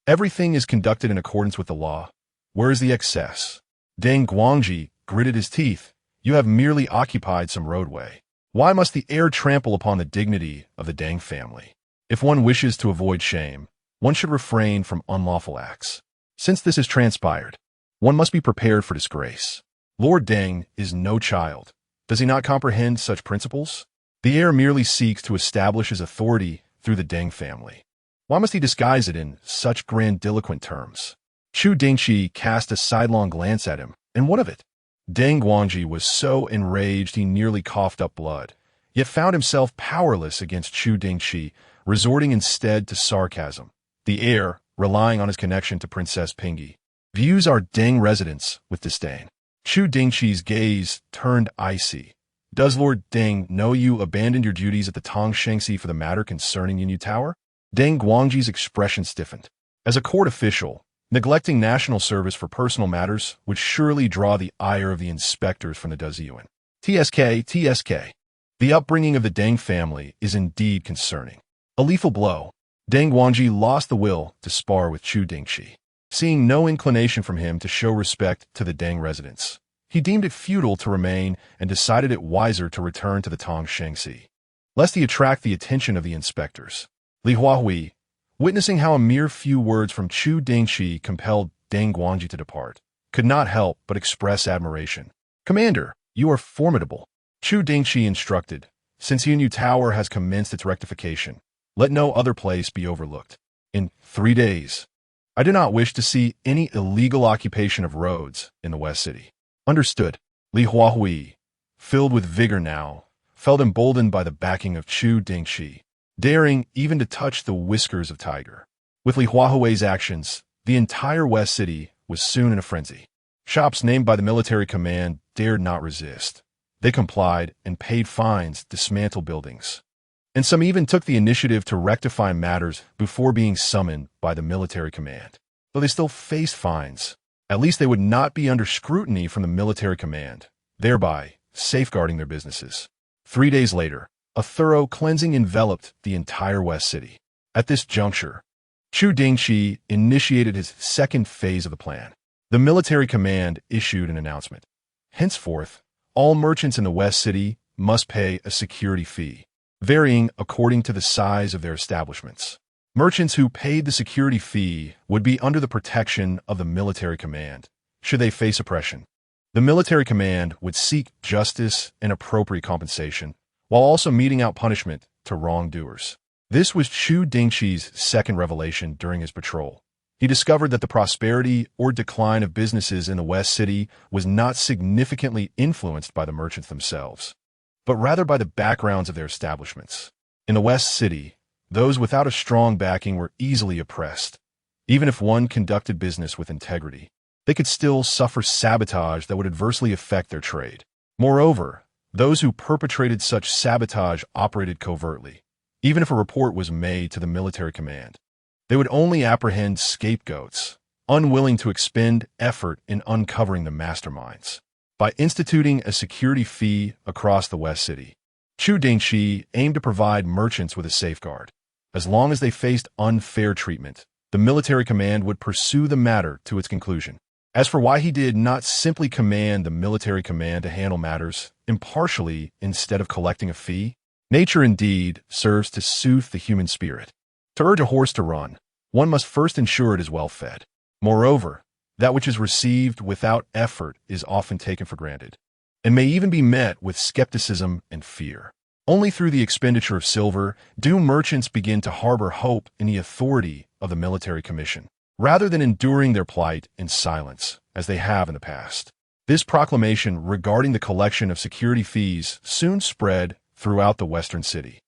"Everything is conducted in accordance with the law. Where is the excess?" Deng Guangji gritted his teeth. "You have merely occupied some roadway. Why must the heir trample upon the dignity of the Deng family? If one wishes to avoid shame, one should refrain from unlawful acts. Since this has transpired, one must be prepared for disgrace. Lord Deng is no child. Does he not comprehend such principles? The heir merely seeks to establish his authority through the Deng family. Why must he disguise it in such grandiloquent terms?" Chu Dingchi cast a sidelong glance at him, and what of it? Deng Guangji was so enraged he nearly coughed up blood, yet found himself powerless against Chu Dingchi, resorting instead to sarcasm. The heir, relying on his connection to Princess Pingyi, views our Deng residence with disdain. Chu Dingchi's gaze turned icy. "Does Lord Deng know you abandoned your duties at the Tong Shengxi for the matter concerning Yunyu Tower?" Deng Guangji's expression stiffened. As a court official, neglecting national service for personal matters would surely draw the ire of the inspectors from the Daziyuan. TSK. The upbringing of the Deng family is indeed concerning. A lethal blow. Deng Guangji lost the will to spar with Chu Dingchi. Seeing no inclination from him to show respect to the Deng residents, he deemed it futile to remain and decided it wiser to return to the Tong Shengxi, lest he attract the attention of the inspectors. Li Huahui, witnessing how a mere few words from Chu Dingchi compelled Deng Guangji to depart, could not help but express admiration. "Commander, you are formidable." Chu Dingchi instructed, "Since Yunyu Tower has commenced its rectification, let no other place be overlooked. In 3 days, I do not wish to see any illegal occupation of roads in the West City." "Understood." Li Huahui, filled with vigor now, felt emboldened by the backing of Chu Dingchi, daring even to touch the whiskers of Tiger. With Li Huahui's actions, the entire West City was soon in a frenzy. Shops named by the military command dared not resist. They complied and paid fines, dismantled buildings. And some even took the initiative to rectify matters before being summoned by the military command. Though they still faced fines, at least they would not be under scrutiny from the military command, thereby safeguarding their businesses. 3 days later, a thorough cleansing enveloped the entire West City. At this juncture, Chu Dingchi initiated his second phase of the plan. The military command issued an announcement. Henceforth, all merchants in the West City must pay a security fee, varying according to the size of their establishments. Merchants who paid the security fee would be under the protection of the military command, should they face oppression. The military command would seek justice and appropriate compensation, while also meting out punishment to wrongdoers. This was Chu Dingchi's second revelation during his patrol. He discovered that the prosperity or decline of businesses in the West City was not significantly influenced by the merchants themselves, but rather by the backgrounds of their establishments. In the West City, those without a strong backing were easily oppressed. Even if one conducted business with integrity, they could still suffer sabotage that would adversely affect their trade. Moreover, those who perpetrated such sabotage operated covertly. Even if a report was made to the military command, they would only apprehend scapegoats, unwilling to expend effort in uncovering the masterminds. By instituting a security fee across the West City, Chu Dingchi aimed to provide merchants with a safeguard. As long as they faced unfair treatment, the military command would pursue the matter to its conclusion. As for why he did not simply command the military command to handle matters impartially instead of collecting a fee, nature indeed serves to soothe the human spirit. To urge a horse to run, one must first ensure it is well fed. Moreover, that which is received without effort is often taken for granted, and may even be met with skepticism and fear. Only through the expenditure of silver do merchants begin to harbor hope in the authority of the military commission, rather than enduring their plight in silence, as they have in the past. This proclamation regarding the collection of security fees soon spread throughout the Western City,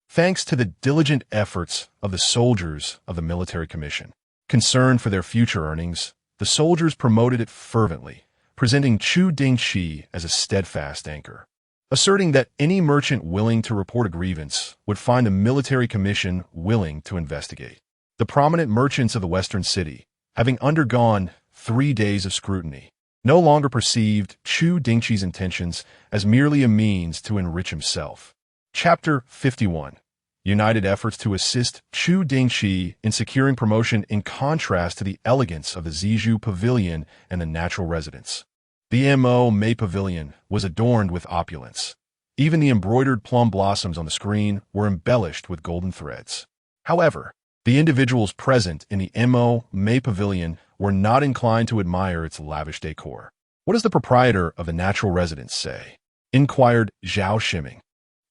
thanks to the diligent efforts of the soldiers of the military commission. Concerned for their future earnings, the soldiers promoted it fervently, presenting Chu Dingchi as a steadfast anchor, asserting that any merchant willing to report a grievance would find the military commission willing to investigate. The prominent merchants of the Western City, having undergone 3 days of scrutiny, no longer perceived Chu Dingchi's intentions as merely a means to enrich himself. Chapter 51. United efforts to assist Chu Dingchi in securing promotion in contrast to the elegance of the Zizhu Pavilion and the natural residence. The Mu Pavilion was adorned with opulence. Even the embroidered plum blossoms on the screen were embellished with golden threads. However, the individuals present in the Mu Pavilion were not inclined to admire its lavish decor. "What does the proprietor of the natural residence say?" inquired Zhao Shiming,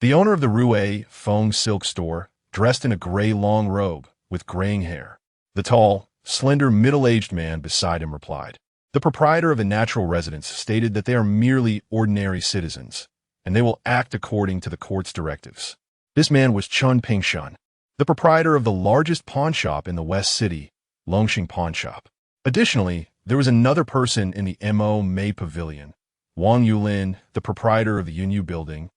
the owner of the Rue Feng silk store, dressed in a gray long robe with graying hair. The tall, slender, middle-aged man beside him replied. The proprietor of the natural residence stated that they are merely ordinary citizens, and they will act according to the court's directives. This man was Chun Pingshan, the proprietor of the largest pawn shop in the West City, Longxing Pawn Shop. Additionally, there was another person in the Mu Pavilion, Wang Yulin, the proprietor of the Yunyu building,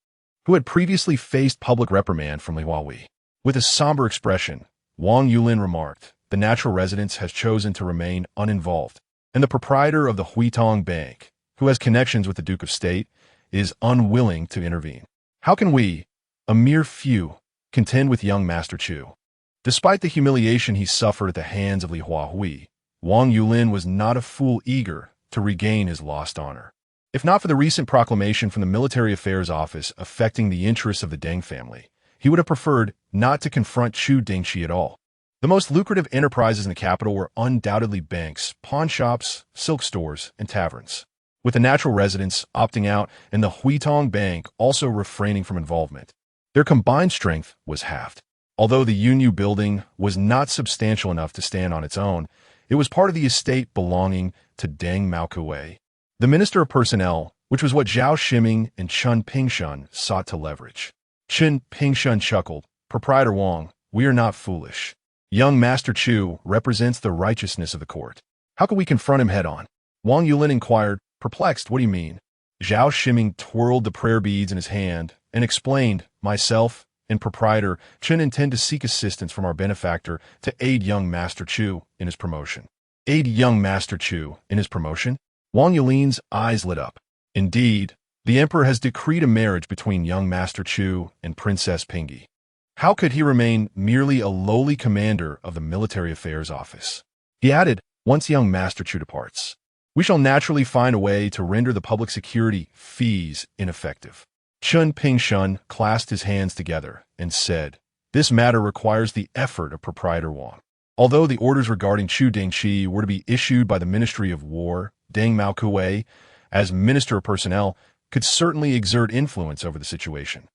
who had previously faced public reprimand from Li Huawei. With a somber expression, Wang Yulin remarked, "The natural residence has chosen to remain uninvolved, and the proprietor of the Huitong Bank, who has connections with the Duke of State, is unwilling to intervene. How can we, a mere few, contend with young Master Chu?" Despite the humiliation he suffered at the hands of Li Huawei, Wang Yulin was not a fool eager to regain his lost honor. If not for the recent proclamation from the Military Affairs Office affecting the interests of the Deng family, he would have preferred not to confront Chu Dingchi at all. The most lucrative enterprises in the capital were undoubtedly banks, pawn shops, silk stores, and taverns, with the natural residents opting out and the Huitong Bank also refraining from involvement. Their combined strength was halved. Although the Yunyu building was not substantial enough to stand on its own, it was part of the estate belonging to Deng Maokui, the Minister of Personnel, which was what Zhao Shiming and Chun Pingshan sought to leverage. Chun Pingshan chuckled, "Proprietor Wang, we are not foolish. Young Master Chu represents the righteousness of the court. How can we confront him head-on?" Wang Yulin inquired, perplexed. "What do you mean?" Zhao Shiming twirled the prayer beads in his hand and explained, "Myself and Proprietor Chun intend to seek assistance from our benefactor to aid young Master Chu in his promotion." Aid young Master Chu in his promotion? Wang Yulin's eyes lit up. Indeed, the emperor has decreed a marriage between young Master Chu and Princess Pingy. How could he remain merely a lowly commander of the Military Affairs Office? He added, "Once young Master Chu departs, we shall naturally find a way to render the public security fees ineffective." Chun Pingshan clasped his hands together and said, "This matter requires the effort of Proprietor Wang." Although the orders regarding Chu Dingchi were to be issued by the Ministry of War, Deng Maokui, as Minister of Personnel, could certainly exert influence over the situation.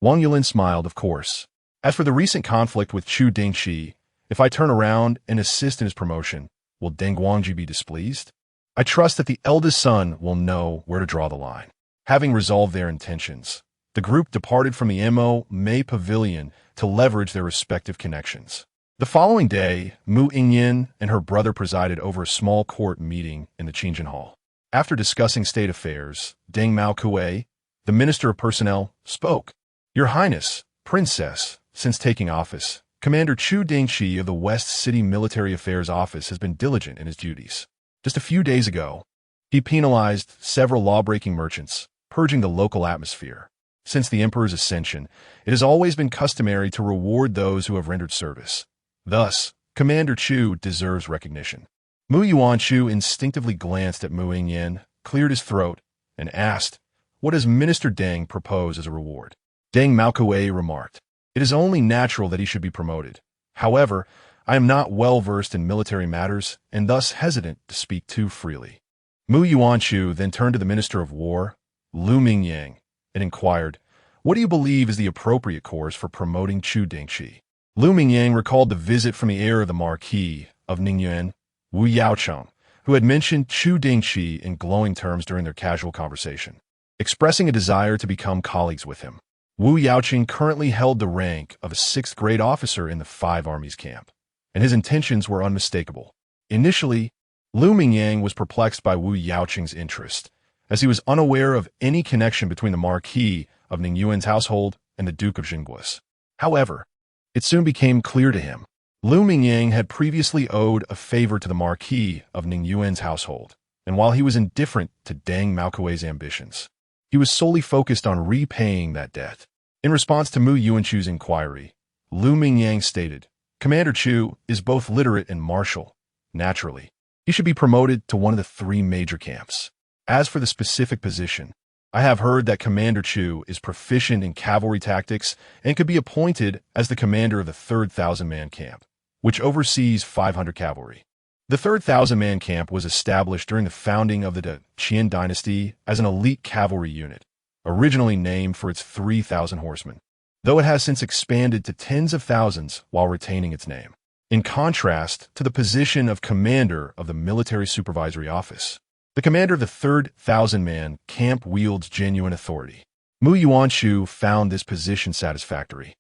Wang Yulin smiled, of course. As for the recent conflict with Chu Dingchi, if I turn around and assist in his promotion, will Deng Guangji be displeased? I trust that the eldest son will know where to draw the line. Having resolved their intentions, the group departed from the Mo May Pavilion to leverage their respective connections. The following day, Mu Yingyan and her brother presided over a small court meeting in the Qingjin Hall. After discussing state affairs, Deng Maokui, the Minister of Personnel, spoke. Your Highness, Princess, since taking office, Commander Chu Dingchi of the West City Military Affairs Office has been diligent in his duties. Just a few days ago, he penalized several law-breaking merchants, purging the local atmosphere. Since the Emperor's ascension, it has always been customary to reward those who have rendered service. Thus, Commander Chu deserves recognition. Mu Yuanchu instinctively glanced at Mu Yingyan, cleared his throat, and asked, what does Minister Deng propose as a reward? Deng Maokui remarked, it is only natural that he should be promoted. However, I am not well-versed in military matters and thus hesitant to speak too freely. Mu Yuanchu then turned to the Minister of War, Lu Mingyang, and inquired, what do you believe is the appropriate course for promoting Chu Dingchi? Lu Mingyang recalled the visit from the heir of the Marquis of Ningyuan, Wu Yaocheng, who had mentioned Chu Dingchi in glowing terms during their casual conversation, expressing a desire to become colleagues with him. Wu Yaocheng currently held the rank of a 6th-grade officer in the Five Armies camp, and his intentions were unmistakable. Initially, Lu Mingyang was perplexed by Wu Yaocheng's interest, as he was unaware of any connection between the Marquis of Ningyuan's household and the Duke of Jingguo's. However, it soon became clear to him. Lu Mingyang had previously owed a favor to the Marquis of Ningyuan's household, and while he was indifferent to Deng Maokui's ambitions, he was solely focused on repaying that debt. In response to Mu Yuanchu's inquiry, Lu Mingyang stated, Commander Chu is both literate and martial. Naturally, he should be promoted to one of the 3 major camps. As for the specific position, I have heard that Commander Chu is proficient in cavalry tactics and could be appointed as the commander of the 3rd 1,000-man camp, which oversees 500 cavalry. The 3rd 1,000-man camp was established during the founding of the Qin dynasty as an elite cavalry unit, originally named for its 3,000 horsemen, though it has since expanded to tens of thousands while retaining its name. In contrast to the position of commander of the Military Supervisory Office, the commander of the 3rd 1,000-man camp wields genuine authority. Mu Yuanchu found this position satisfactory,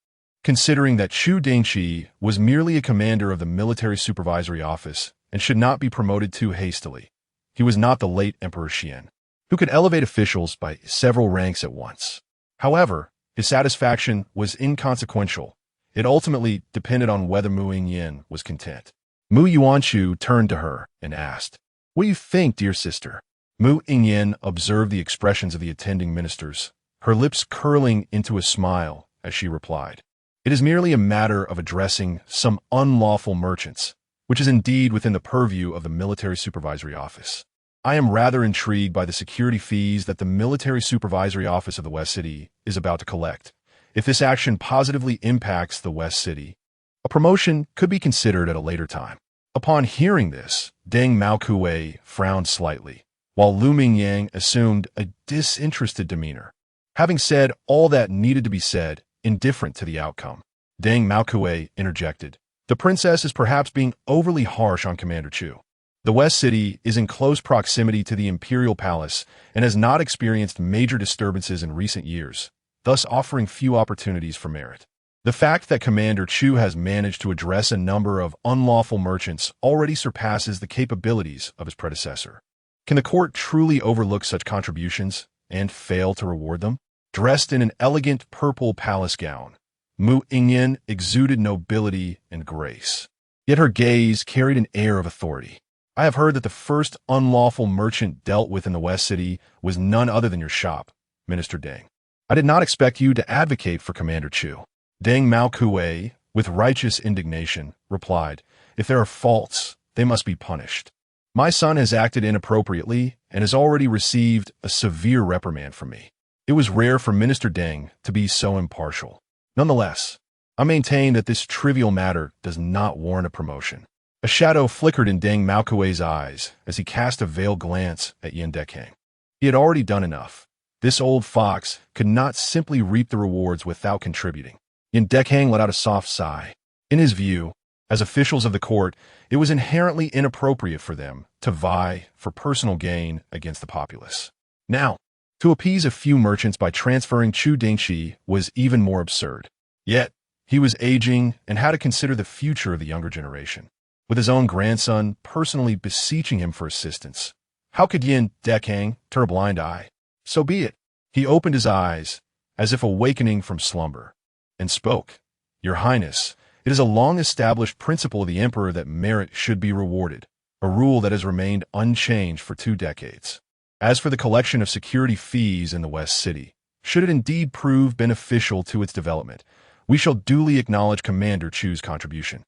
considering that Chu Dingchi was merely a commander of the Military Supervisory Office and should not be promoted too hastily. He was not the late Emperor Xian, who could elevate officials by several ranks at once. However, his satisfaction was inconsequential. It ultimately depended on whether Mu Yingyan was content. Mu Yuanchu turned to her and asked, what do you think, dear sister? Mu Yingyan observed the expressions of the attending ministers, her lips curling into a smile as she replied, it is merely a matter of addressing some unlawful merchants, which is indeed within the purview of the Military Supervisory Office. I am rather intrigued by the security fees that the Military Supervisory Office of the West City is about to collect. If this action positively impacts the West City, a promotion could be considered at a later time. Upon hearing this, Deng Maokui frowned slightly, while Lu Mingyang assumed a disinterested demeanor. Having said all that needed to be said, indifferent to the outcome, Deng Maokui interjected, the princess is perhaps being overly harsh on Commander Chu. The West City is in close proximity to the Imperial Palace and has not experienced major disturbances in recent years, thus offering few opportunities for merit. The fact that Commander Chu has managed to address a number of unlawful merchants already surpasses the capabilities of his predecessor. Can the court truly overlook such contributions and fail to reward them? Dressed in an elegant purple palace gown, Mu Yingyan exuded nobility and grace, yet her gaze carried an air of authority. I have heard that the first unlawful merchant dealt with in the West City was none other than your shop, Minister Deng. I did not expect you to advocate for Commander Chu. Deng Maokui, with righteous indignation, replied, if there are faults, they must be punished. My son has acted inappropriately and has already received a severe reprimand from me. It was rare for Minister Deng to be so impartial. Nonetheless, I maintain that this trivial matter does not warrant a promotion. A shadow flickered in Deng Maokui's eyes as he cast a veiled glance at Yen Dekang. He had already done enough. This old fox could not simply reap the rewards without contributing. Yin Dekhang let out a soft sigh. In his view, as officials of the court, it was inherently inappropriate for them to vie for personal gain against the populace. Now, to appease a few merchants by transferring Chu Dingchi was even more absurd. Yet, he was aging and had to consider the future of the younger generation. With his own grandson personally beseeching him for assistance, how could Yin Dekhang turn a blind eye? So be it. He opened his eyes, as if awakening from slumber, and spoke. Your Highness, it is a long-established principle of the Emperor that merit should be rewarded, a rule that has remained unchanged for 2 decades. As for the collection of security fees in the West City, should it indeed prove beneficial to its development, we shall duly acknowledge Commander Chu's contribution.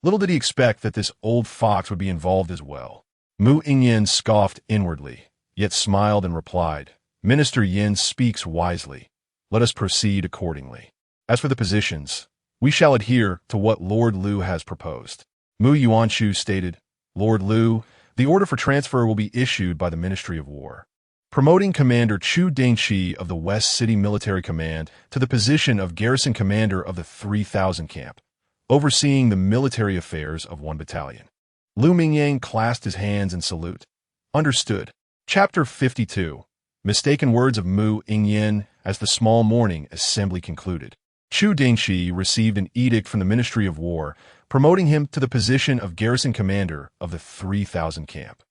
Little did he expect that this old fox would be involved as well. Mu Yingyan scoffed inwardly, yet smiled and replied, Minister Yin speaks wisely. Let us proceed accordingly. As for the positions, we shall adhere to what Lord Liu has proposed. Mu Yuanshu stated, Lord Liu, the order for transfer will be issued by the Ministry of War, promoting Commander Chu Dingchi of the West City Military Command to the position of Garrison Commander of the 3000 Camp, overseeing the military affairs of 1 battalion. Lu Mingyang clasped his hands in salute. Understood. Chapter 52. Mistaken words of Mu Yingyan as the small morning assembly concluded. Chu Dingchi received an edict from the Ministry of War, promoting him to the position of Garrison Commander of the 3000 Camp.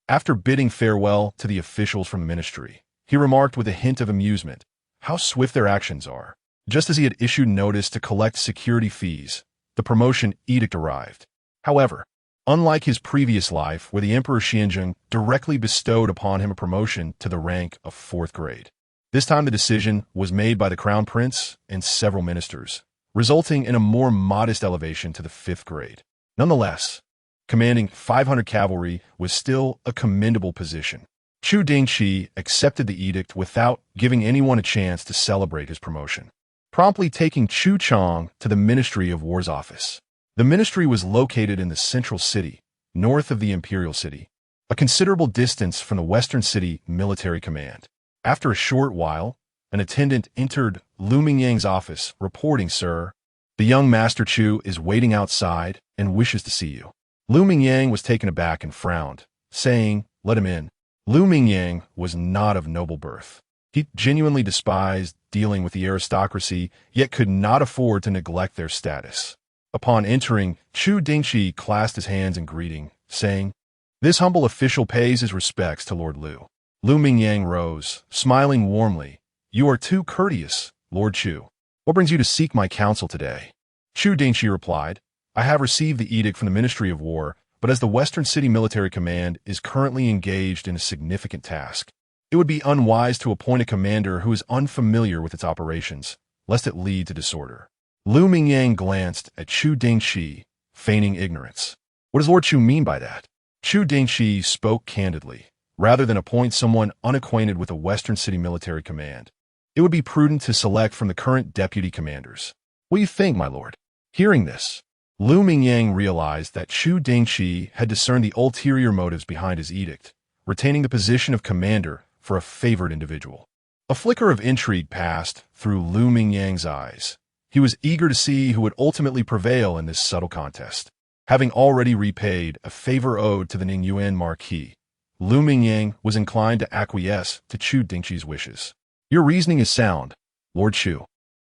After bidding farewell to the officials from the ministry, he remarked with a hint of amusement, how swift their actions are. Just as he had issued notice to collect security fees, the promotion edict arrived. However, unlike his previous life, where the Emperor Xianzheng directly bestowed upon him a promotion to the rank of 4th grade, this time the decision was made by the Crown Prince and several ministers, resulting in a more modest elevation to the 5th grade. Nonetheless, commanding 500 cavalry was still a commendable position. Chu Dingchi accepted the edict without giving anyone a chance to celebrate his promotion, promptly taking Chu Chong to the Ministry of War's office. The ministry was located in the central city, north of the imperial city, a considerable distance from the Western City Military Command. After a short while, an attendant entered Lu Mingyang's office, reporting, Sir, the young Master Chu is waiting outside and wishes to see you. Lu Mingyang was taken aback and frowned, saying, Let him in. Lu Mingyang was not of noble birth. He genuinely despised dealing with the aristocracy, yet could not afford to neglect their status. Upon entering, Chu Dingchi clasped his hands in greeting, saying, This humble official pays his respects to Lord Liu. Lu Mingyang rose, smiling warmly. You are too courteous, Lord Chu. What brings you to seek my counsel today? Chu Dingchi replied, I have received the edict from the Ministry of War, but as the Western City Military Command is currently engaged in a significant task, it would be unwise to appoint a commander who is unfamiliar with its operations, lest it lead to disorder. Lu Mingyang glanced at Chu Dingchi, feigning ignorance. What does Lord Chu mean by that? Chu Dingchi spoke candidly. Rather than appoint someone unacquainted with the Western City Military Command, it would be prudent to select from the current deputy commanders. What do you think, my lord? Hearing this, Lu Mingyang realized that Chu Dingchi had discerned the ulterior motives behind his edict, retaining the position of commander for a favored individual. A flicker of intrigue passed through Lu Mingyang's eyes. He was eager to see who would ultimately prevail in this subtle contest. Having already repaid a favor owed to the Ningyuan Marquis, Lu Mingyang was inclined to acquiesce to Chu Dingchi's wishes. Your reasoning is sound, Lord Chu.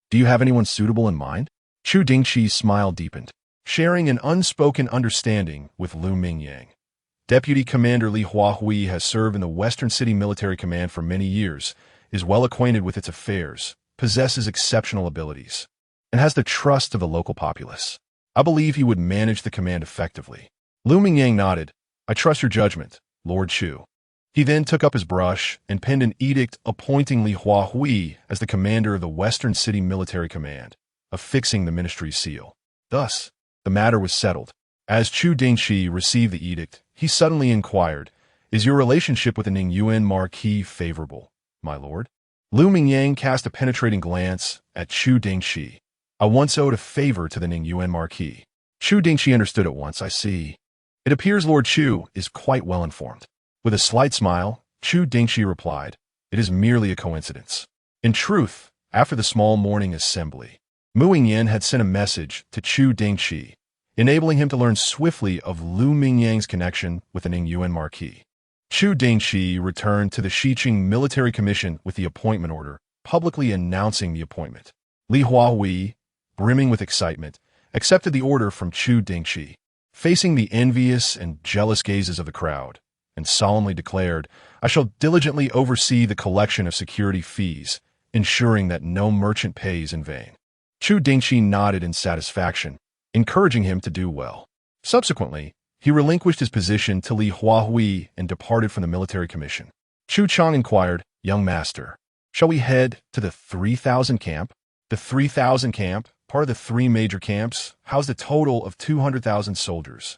Do you have anyone suitable in mind? Chu Dingchi's smile deepened, sharing an unspoken understanding with Lu Mingyang. Deputy Commander Li Huahui has served in the Western City Military Command for many years, is well acquainted with its affairs, possesses exceptional abilities, and has the trust of the local populace. I believe he would manage the command effectively. Lu Mingyang nodded. I trust your judgment, Lord Chu. He then took up his brush and penned an edict appointing Li Huahui as the commander of the Western City Military Command, affixing the ministry's seal. Thus, the matter was settled. As Chu Dingchi received the edict, he suddenly inquired, Is your relationship with the Ningyuan Marquis favorable, my lord? Lu Mingyang cast a penetrating glance at Chu Dingchi. I once owed a favor to the Ningyuan Marquis. Chu Dingchi understood at once. I see. It appears Lord Chu is quite well informed. With a slight smile, Chu Dingchi replied, It is merely a coincidence. In truth, after the small morning assembly, Mu Yingyan had sent a message to Chu Dingchi, enabling him to learn swiftly of Lu Mingyang's connection with the Ningyuan Marquis. Chu Dingchi returned to the Xiqing Military Commission with the appointment order, publicly announcing the appointment. Li Huahui, brimming with excitement, accepted the order from Chu Dingchi, facing the envious and jealous gazes of the crowd, and solemnly declared, "I shall diligently oversee the collection of security fees, ensuring that no merchant pays in vain." Chu Dingchi nodded in satisfaction, encouraging him to do well. Subsequently, he relinquished his position to Li Huahui and departed from the military commission. Chu Chang inquired, "Young master, shall we head to the 3,000 camp?" The 3,000 camp, part of the 3 major camps, housed a total of 200,000 soldiers,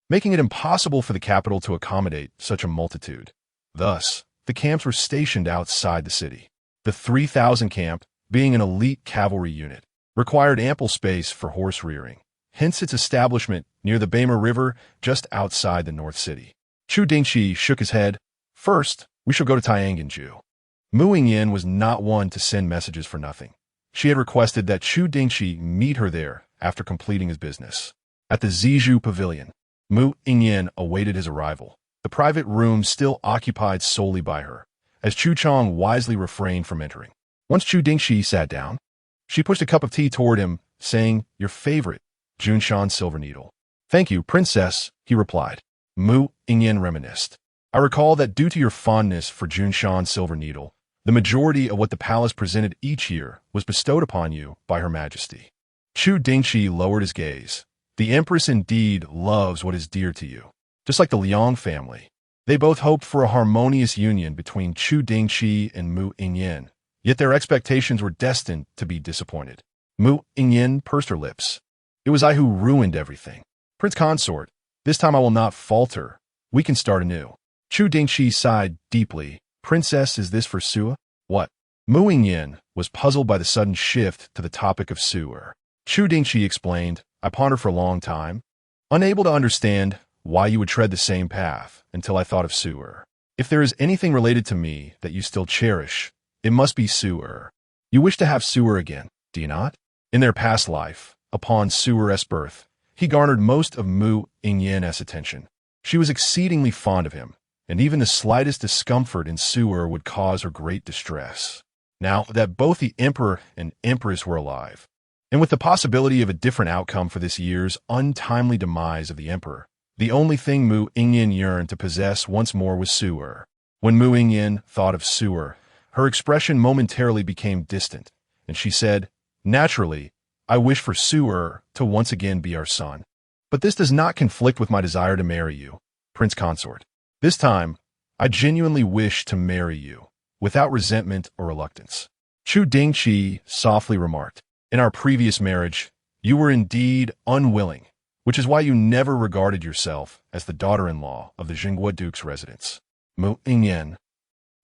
making it impossible for the capital to accommodate such a multitude. Thus, the camps were stationed outside the city. The 3,000 camp, being an elite cavalry unit, required ample space for horse rearing, hence its establishment near the Bama River just outside the North City. Chu Dingchi shook his head. "First, we shall go to Tianganju." Mu Yingyan was not one to send messages for nothing. She had requested that Chu Dingchi meet her there after completing his business. At the Zizhu Pavilion, Mu Yingyan awaited his arrival, the private room still occupied solely by her, as Chu Chang wisely refrained from entering. Once Chu Dingchi sat down, she pushed a cup of tea toward him, saying, "Your favorite, Junshan Silver Needle." "Thank you, princess," he replied. Mu Yingyan reminisced. "I recall that due to your fondness for Junshan Silver Needle, the majority of what the palace presented each year was bestowed upon you by Her Majesty." Chu Dingchi lowered his gaze. "The Empress indeed loves what is dear to you. Just like the Liang family, they both hoped for a harmonious union between Chu Dingchi and Mu Yingyan, yet their expectations were destined to be disappointed." Mu Yingyan pursed her lips. "It was I who ruined everything. Prince Consort, this time I will not falter. We can start anew." Chu Dingchi sighed deeply. "Princess, is this for Sua?" "What?" Mu Yingyan was puzzled by the sudden shift to the topic of Su'er. Chu Dingchi explained, "I pondered for a long time, unable to understand why you would tread the same path until I thought of Su'er. If there is anything related to me that you still cherish, it must be Su'er. You wish to have Su'er again, do you not?" In their past life, upon Su'er's birth, he garnered most of Mu Yingyan's attention. She was exceedingly fond of him, and even the slightest discomfort in Su'er would cause her great distress. Now that both the emperor and empress were alive, and with the possibility of a different outcome for this year's untimely demise of the emperor, the only thing Mu Yingyan yearned to possess once more was Su'er. When Mu Yingyan thought of Su'er, her expression momentarily became distant, and she said, "Naturally, I wish for Su'er to once again be our son. But this does not conflict with my desire to marry you, Prince Consort. This time, I genuinely wish to marry you, without resentment or reluctance." Chu Dingchi softly remarked, "In our previous marriage, you were indeed unwilling, which is why you never regarded yourself as the daughter-in-law of the Jingguo Duke's residence." Mu Yingyan.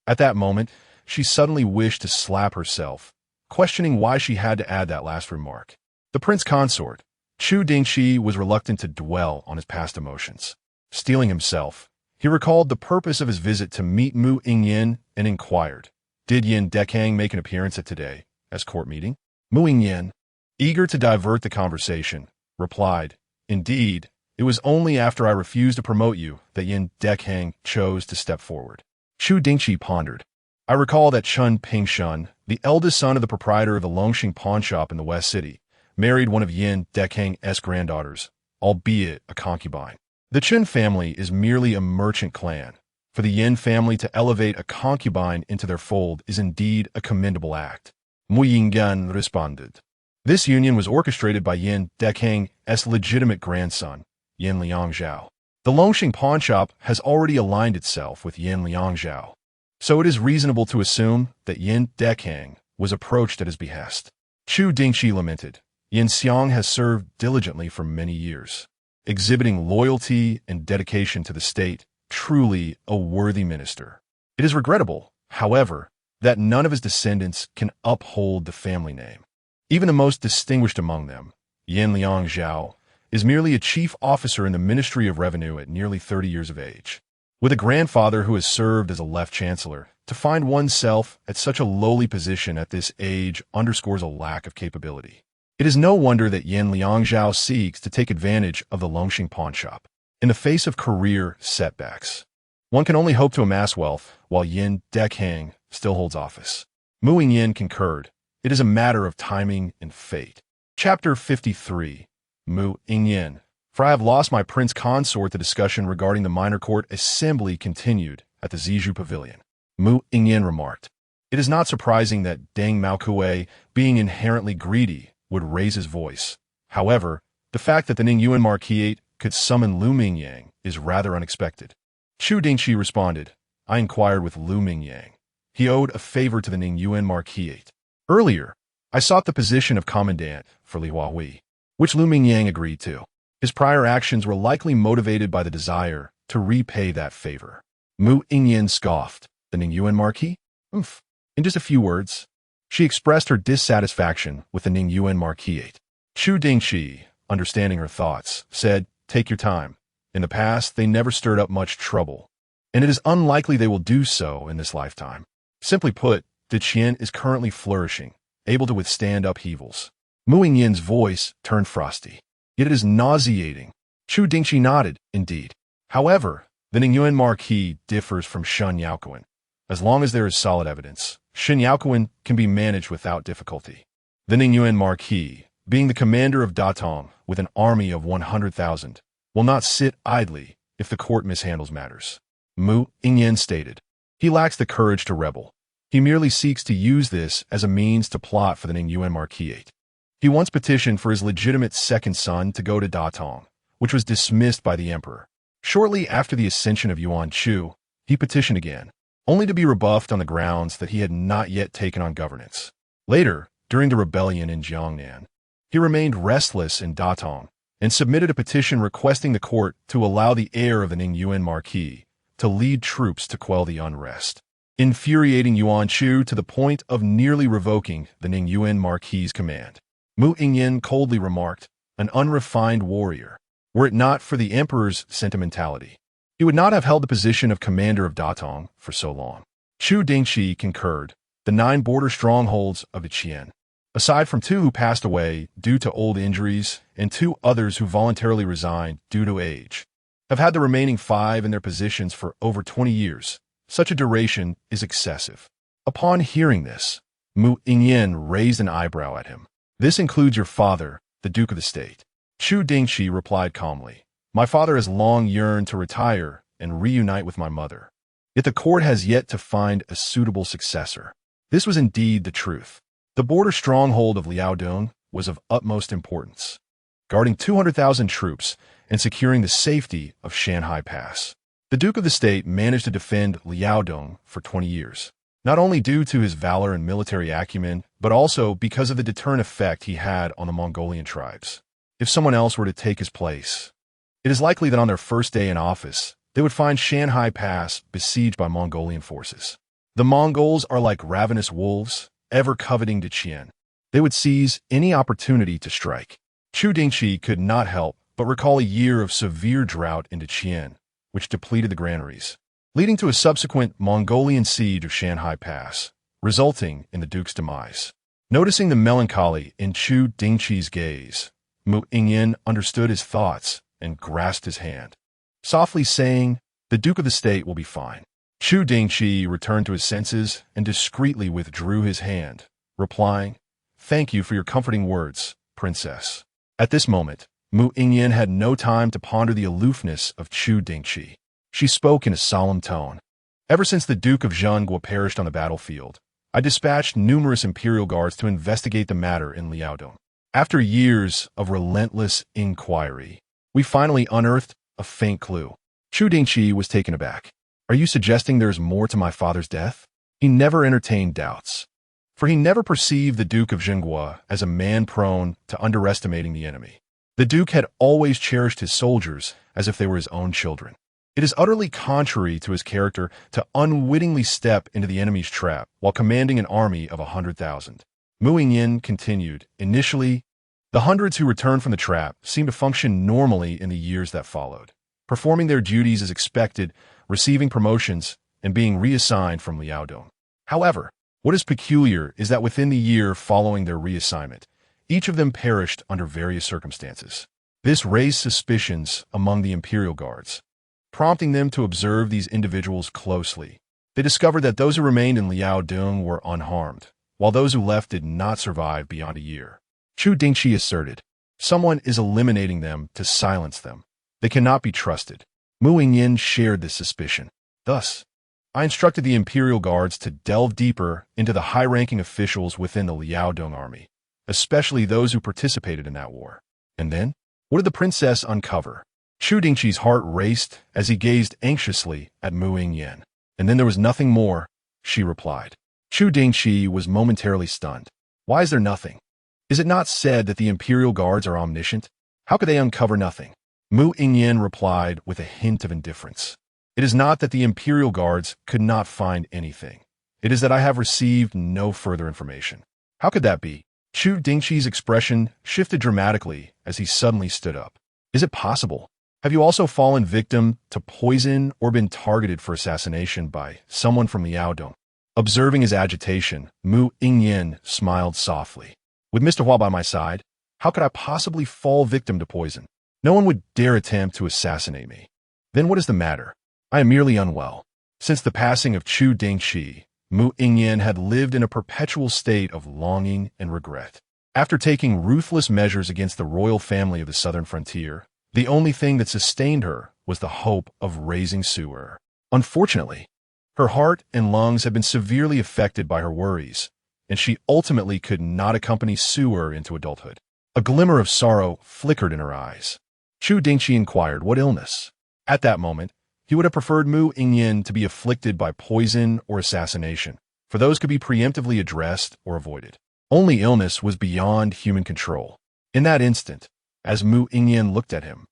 At that moment, she suddenly wished to slap herself, questioning why she had to add that last remark. The Prince Consort, Chu Dingchi, was reluctant to dwell on his past emotions. Steeling himself, he recalled the purpose of his visit to meet Mu Yingyan and inquired, "Did Yin Dekang make an appearance at today's court meeting?" Mu Yingyan, eager to divert the conversation, replied, "Indeed, it was only after I refused to promote you that Yin Dekang chose to step forward." Chu Dingchi pondered. "I recall that Chun Pingshun, the eldest son of the proprietor of the Longxing pawn shop in the West City, married one of Yin Dekang's granddaughters, albeit a concubine. The Chun family is merely a merchant clan. For the Yin family to elevate a concubine into their fold is indeed a commendable act." Mu Yingyan responded. This union was orchestrated by Yin Dekang's legitimate grandson, Yin Liangzhao. The Longxing pawn shop has already aligned itself with Yin Liangzhao, so it is reasonable to assume that Yin Dekang was approached at his behest. Chu Dingchi lamented, "Yin Xiang has served diligently for many years, exhibiting loyalty and dedication to the state, truly a worthy minister. It is regrettable, however, that none of his descendants can uphold the family name. Even the most distinguished among them, Yin Liangzhao, is merely a chief officer in the Ministry of Revenue at nearly 30 years of age. With a grandfather who has served as a left chancellor, To find oneself at such a lowly position at this age underscores a lack of capability. It is no wonder that Yan Liangzhao seeks to take advantage of the Longxing pawnshop. In the face of career setbacks, one can only hope to amass wealth while Yin Dekang still holds office. Mu Yingyan concurred. It is a matter of timing and fate. Chapter 53. Mu Yingyan. For I have lost my prince consort. The discussion regarding the minor court assembly continued at the Zizhu Pavilion. Mu Yingyan remarked, "It is not surprising that Deng Maokue, being inherently greedy, would raise his voice. However, the fact that the Ningyuan Marquis could summon Lu Mingyang is rather unexpected." Chu Dingchi responded, "I inquired with Lu Mingyang. He owed a favor to the Ningyuan Marquis. Earlier, I sought the position of commandant for Li Huahui, which Lu Mingyang agreed to. His prior actions were likely motivated by the desire to repay that favor." Mu Yingyan scoffed. "The Ningyuan Marquis? Oof." In just a few words, she expressed her dissatisfaction with the Ningyuan Marquis. Chu Dingchi, understanding her thoughts, said, "Take your time. In the past, they never stirred up much trouble, and it is unlikely they will do so in this lifetime. Simply put, the Qian is currently flourishing, able to withstand upheavals." Mu Yingyan's voice turned frosty. "Yet it is nauseating." Chu Dingchi nodded, "Indeed. However, the Ningyuan Marquis differs from Shen Yaoquan. As long as there is solid evidence, Shen Yaoquan can be managed without difficulty. The Ningyuan Marquis, being the commander of Datong with an army of 100,000, will not sit idly if the court mishandles matters." Mu Yingyan stated, "He lacks the courage to rebel. He merely seeks to use this as a means to plot for the Ningyuan Marquis. He once petitioned for his legitimate second son to go to Datong, which was dismissed by the emperor. Shortly after the ascension of Yuan Chu, he petitioned again, only to be rebuffed on the grounds that he had not yet taken on governance. Later, during the rebellion in Jiangnan, he remained restless in Datong and submitted a petition requesting the court to allow the heir of the Ningyuan Marquis to lead troops to quell the unrest, infuriating Yuan Chu to the point of nearly revoking the Ningyuan Marquis' command. Mu Yingyan coldly remarked, "An unrefined warrior. Were it not for the emperor's sentimentality, he would not have held the position of commander of Datong for so long." Chu Dingchi concurred. The 9 border strongholds of the Qian, aside from 2 who passed away due to old injuries and 2 others who voluntarily resigned due to age, have had the remaining 5 in their positions for over 20 years. Such a duration is excessive. Upon hearing this, Mu Yingyan raised an eyebrow at him. "This includes your father, the Duke of the State." Chu Dingchi replied calmly, "My father has long yearned to retire and reunite with my mother. Yet the court has yet to find a suitable successor." This was indeed the truth. The border stronghold of Liaodong was of utmost importance, guarding 200,000 troops and securing the safety of Shanhai Pass. The Duke of the State managed to defend Liaodong for 20 years, not only due to his valor and military acumen, but also because of the deterrent effect he had on the Mongolian tribes. If someone else were to take his place, it is likely that on their first day in office, they would find Shanhai Pass besieged by Mongolian forces. The Mongols are like ravenous wolves, ever coveting the Qian. They would seize any opportunity to strike. Chu Dingchi could not help but recall a year of severe drought in Qian, which depleted the granaries, leading to a subsequent Mongolian siege of Shanhai Pass, resulting in the Duke's demise. Noticing the melancholy in Chu Dingchi's gaze, Mu Yingyan understood his thoughts and grasped his hand, softly saying, "The Duke of the State will be fine." Chu Dingchi returned to his senses and discreetly withdrew his hand, replying, "Thank you for your comforting words, Princess." At this moment, Mu Yingyan had no time to ponder the aloofness of Chu Dingchi. She spoke in a solemn tone. "Ever since the Duke of Zhengguo perished on the battlefield, I dispatched numerous imperial guards to investigate the matter in Liaodong. After years of relentless inquiry, we finally unearthed a faint clue." Chu Dingchi was taken aback. "Are you suggesting there is more to my father's death?" He never entertained doubts, for he never perceived the Duke of Zhengguo as a man prone to underestimating the enemy. The Duke had always cherished his soldiers as if they were his own children. It is utterly contrary to his character to unwittingly step into the enemy's trap while commanding an army of 100,000. Mu Yingyan continued, "Initially, the hundreds who returned from the trap seemed to function normally in the years that followed, performing their duties as expected, receiving promotions, and being reassigned from Liaodong. However, what is peculiar is that within the year following their reassignment, each of them perished under various circumstances. This raised suspicions among the Imperial Guards, prompting them to observe these individuals closely. They discovered that those who remained in Liaodong were unharmed, while those who left did not survive beyond a year. Chu Dingchi asserted, "Someone is eliminating them to silence them. They cannot be trusted." Mu Yingyan shared this suspicion. Thus, I instructed the Imperial Guards to delve deeper into the high-ranking officials within the Liaodong army, especially those who participated in that war. And then, what did the princess uncover? Chu Dingchi's heart raced as he gazed anxiously at Mu Yingyan. "And then there was nothing more," she replied. Chu Dingchi was momentarily stunned. "Why is there nothing? Is it not said that the Imperial Guards are omniscient? How could they uncover nothing?" Mu Yingyan replied with a hint of indifference. "It is not that the Imperial Guards could not find anything. It is that I have received no further information." "How could that be?" Chu Dingchi's expression shifted dramatically as he suddenly stood up. "Is it possible? Have you also fallen victim to poison or been targeted for assassination by someone from Liaodong?" Observing his agitation, Mu Yingyan smiled softly. "With Mr. Hua by my side, how could I possibly fall victim to poison? No one would dare attempt to assassinate me. Then what is the matter? I am merely unwell." Since the passing of Chu Dingchi, Mu Yingyan had lived in a perpetual state of longing and regret. After taking ruthless measures against the royal family of the southern frontier, the only thing that sustained her was the hope of raising Su. Unfortunately, her heart and lungs had been severely affected by her worries, and she ultimately could not accompany Su into adulthood. A glimmer of sorrow flickered in her eyes. Chu Dingchi inquired, "What illness?" At that moment, he would have preferred Mu Yingyan to be afflicted by poison or assassination, for those could be preemptively addressed or avoided. Only illness was beyond human control. In that instant, as Mu Yingyan looked at him,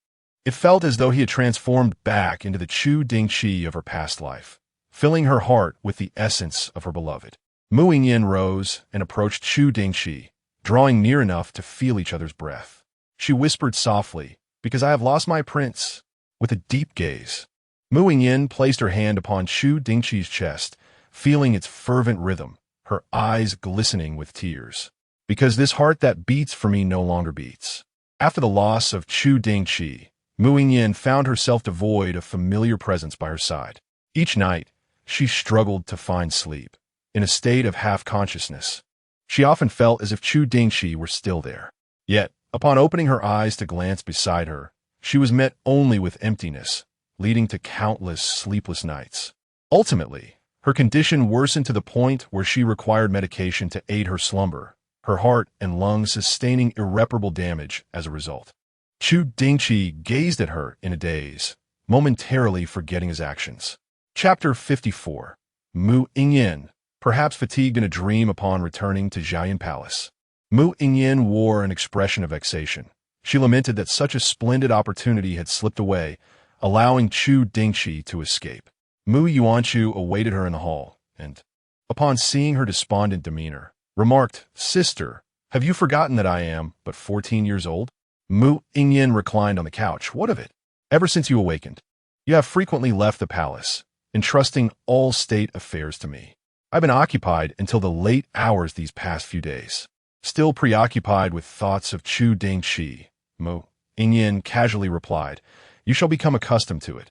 it felt as though he had transformed back into the Chu Dingchi of her past life, filling her heart with the essence of her beloved. Mu Yingyan rose and approached Chu Dingchi, drawing near enough to feel each other's breath. She whispered softly, "Because I have lost my prince." With a deep gaze, Mu Yingyan placed her hand upon Chu Dingchi's chest, feeling its fervent rhythm, her eyes glistening with tears. "Because this heart that beats for me no longer beats." After the loss of Chu Dingchi, Mu Yingyan found herself devoid of familiar presence by her side. Each night, she struggled to find sleep, in a state of half-consciousness. She often felt as if Chu Dingchi were still there. Yet, upon opening her eyes to glance beside her, she was met only with emptiness, leading to countless sleepless nights. Ultimately, her condition worsened to the point where she required medication to aid her slumber, her heart and lungs sustaining irreparable damage as a result. Chu Dingchi gazed at her in a daze, momentarily forgetting his actions. Chapter 54. Mu Yingyan, perhaps fatigued in a dream upon returning to Jiayan Palace. Mu Yingyan wore an expression of vexation. She lamented that such a splendid opportunity had slipped away, allowing Chu Dingchi to escape. Mu Yuanchu awaited her in the hall, and, upon seeing her despondent demeanor, remarked, "Sister, have you forgotten that I am but 14 years old?" Mu Yingyan reclined on the couch. "What of it? Ever since you awakened, you have frequently left the palace, entrusting all state affairs to me. I've been occupied until the late hours these past few days." Still preoccupied with thoughts of Chu Dingchi, Mu Yingyan casually replied, "You shall become accustomed to it.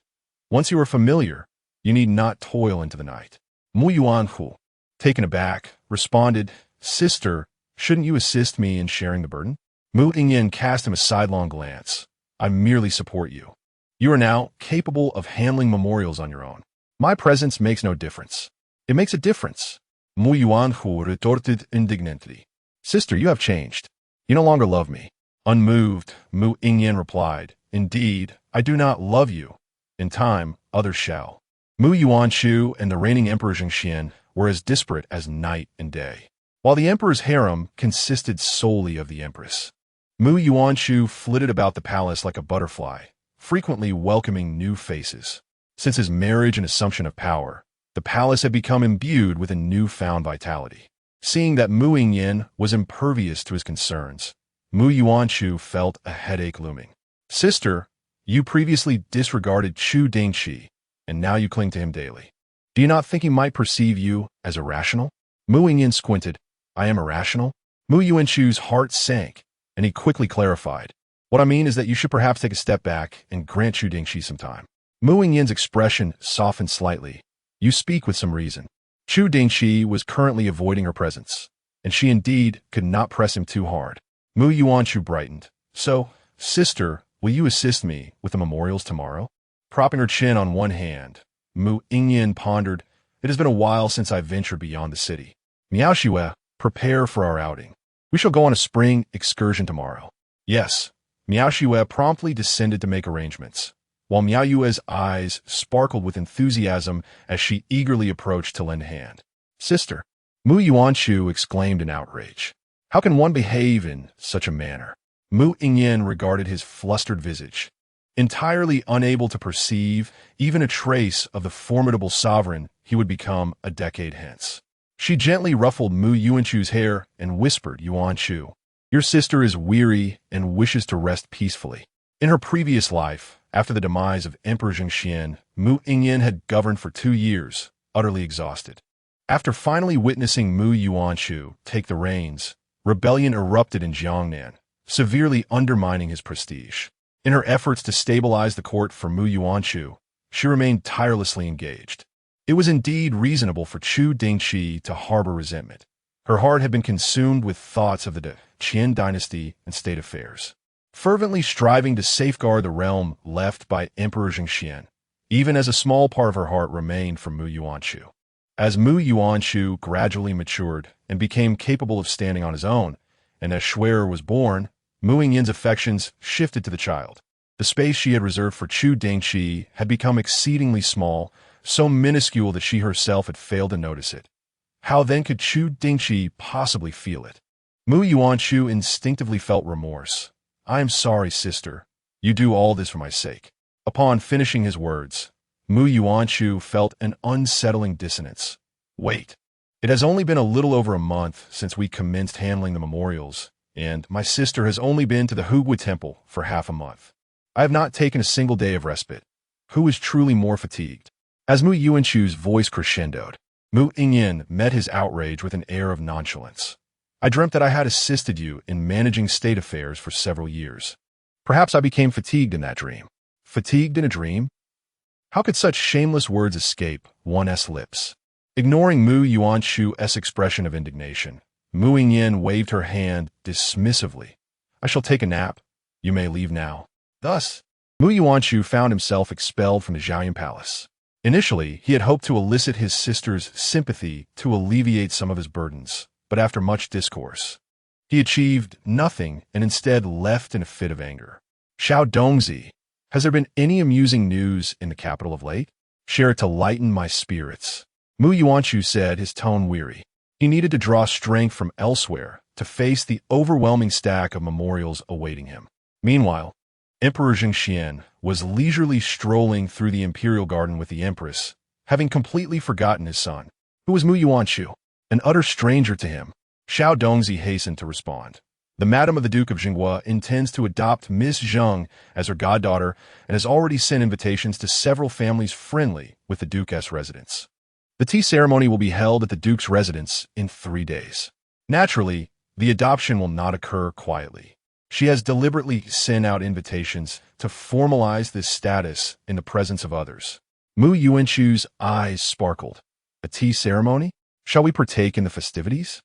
Once you are familiar, you need not toil into the night." Mu Yuanhu, taken aback, responded, "Sister, shouldn't you assist me in sharing the burden?" Mu Yingyan cast him a sidelong glance. "I merely support you. You are now capable of handling memorials on your own. My presence makes no difference." "It makes a difference," Mu Yuanhu retorted indignantly. "Sister, you have changed. You no longer love me." Unmoved, Mu Yingyan replied, "Indeed, I do not love you. In time, others shall." Mu Yuanchu and the reigning Emperor Zhengxian were as disparate as night and day. While the emperor's harem consisted solely of the empress, Mu Yuanchu flitted about the palace like a butterfly, frequently welcoming new faces. Since his marriage and assumption of power, the palace had become imbued with a newfound vitality. Seeing that Mu Yingyan was impervious to his concerns, Mu Yuanchu felt a headache looming. "Sister, you previously disregarded Chu Dingchi, and now you cling to him daily. Do you not think he might perceive you as irrational? Mu Yingyan squinted. I am irrational? Mu Yuanchu's heart sank, and he quickly clarified. What I mean is that you should perhaps take a step back and grant Chu Dingchi some time. Mu Yingyan's expression softened slightly. You speak with some reason. Chu Dingchi was currently avoiding her presence, and she indeed could not press him too hard. Mu Yuanchu brightened. So, sister, will you assist me with the memorials tomorrow? Propping her chin on one hand, Mu Yingyan pondered. It has been a while since I ventured beyond the city. Miaoxiue, prepare for our outing. We shall go on a spring excursion tomorrow. Yes. Miaoxiue promptly descended to make arrangements, while Miaoyue's eyes sparkled with enthusiasm as she eagerly approached to lend a hand. Sister, Mu Yuanchu exclaimed in outrage. How can one behave in such a manner? Mu Yingyan regarded his flustered visage, entirely unable to perceive even a trace of the formidable sovereign he would become a decade hence. She gently ruffled Mu Yuanchu's hair and whispered, Yuanchu, your sister is weary and wishes to rest peacefully. In her previous life, after the demise of Emperor Zhengxian, Mu Yingyan had governed for 2 years, utterly exhausted. After finally witnessing Mu Yuanchu take the reins, rebellion erupted in Jiangnan, severely undermining his prestige. In her efforts to stabilize the court for Mu Yuanchu, she remained tirelessly engaged. It was indeed reasonable for Chu Dingchi to harbor resentment. Her heart had been consumed with thoughts of the Qin dynasty and state affairs, fervently striving to safeguard the realm left by Emperor Zhengxian, even as a small part of her heart remained for Mu Yuanchu. As Mu Yuanchu gradually matured and became capable of standing on his own, and as Schwerer was born, Mu Yingyan's affections shifted to the child. The space she had reserved for Chu Dingchi had become exceedingly small, so minuscule that she herself had failed to notice it. How then could Chu Dingchi possibly feel it? Mu Yuanchu instinctively felt remorse. I am sorry, sister. You do all this for my sake. Upon finishing his words, Mu Yuanchu felt an unsettling dissonance. Wait. It has only been a little over a month since we commenced handling the memorials, and my sister has only been to the Hugui Temple for half a month. I have not taken a single day of respite. Who is truly more fatigued? As Mu Yuanchu's voice crescendoed, Mu Yingyan met his outrage with an air of nonchalance. I dreamt that I had assisted you in managing state affairs for several years. Perhaps I became fatigued in that dream. Fatigued in a dream? How could such shameless words escape one's lips? Ignoring Mu Yuanchu's expression of indignation, Mu Yingyan waved her hand dismissively. I shall take a nap. You may leave now. Thus, Mu Yuanchu found himself expelled from the Zhaoyan Palace. Initially, he had hoped to elicit his sister's sympathy to alleviate some of his burdens, but after much discourse, he achieved nothing and instead left in a fit of anger. Xiao Dongzi, has there been any amusing news in the capital of late? Share it to lighten my spirits. Mu Yuanchu said, his tone weary. He needed to draw strength from elsewhere to face the overwhelming stack of memorials awaiting him. Meanwhile, Emperor Zhengxian was leisurely strolling through the imperial garden with the empress, having completely forgotten his son. Who was Mu Yuanchu? An utter stranger to him. Xiao Dongzi hastened to respond. The Madam of the Duke of Jinghua intends to adopt Miss Zheng as her goddaughter and has already sent invitations to several families friendly with the Duke's residence. The tea ceremony will be held at the Duke's residence in 3 days. Naturally, the adoption will not occur quietly. She has deliberately sent out invitations to formalize this status in the presence of others. Mu Yuanchu's eyes sparkled. A tea ceremony? Shall we partake in the festivities?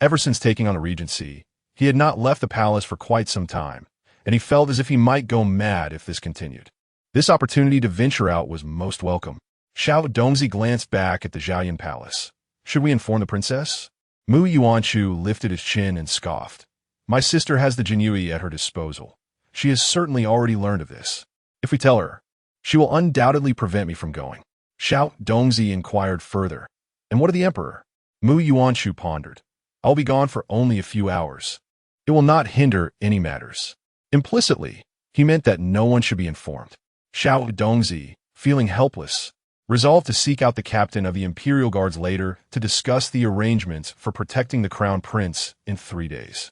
Ever since taking on the regency, he had not left the palace for quite some time, and he felt as if he might go mad if this continued. This opportunity to venture out was most welcome. Xiao Dongzi glanced back at the Zhaoyan Palace. Should we inform the princess? Mu Yuanchu lifted his chin and scoffed. My sister has the Jinyui at her disposal. She has certainly already learned of this. If we tell her, she will undoubtedly prevent me from going. Xiao Dongzi inquired further. And what of the emperor? Mu Yuanchu pondered. I'll be gone for only a few hours. It will not hinder any matters. Implicitly, he meant that no one should be informed. Xiao Dongzi, feeling helpless, resolved to seek out the captain of the Imperial Guards later to discuss the arrangements for protecting the crown prince in 3 days.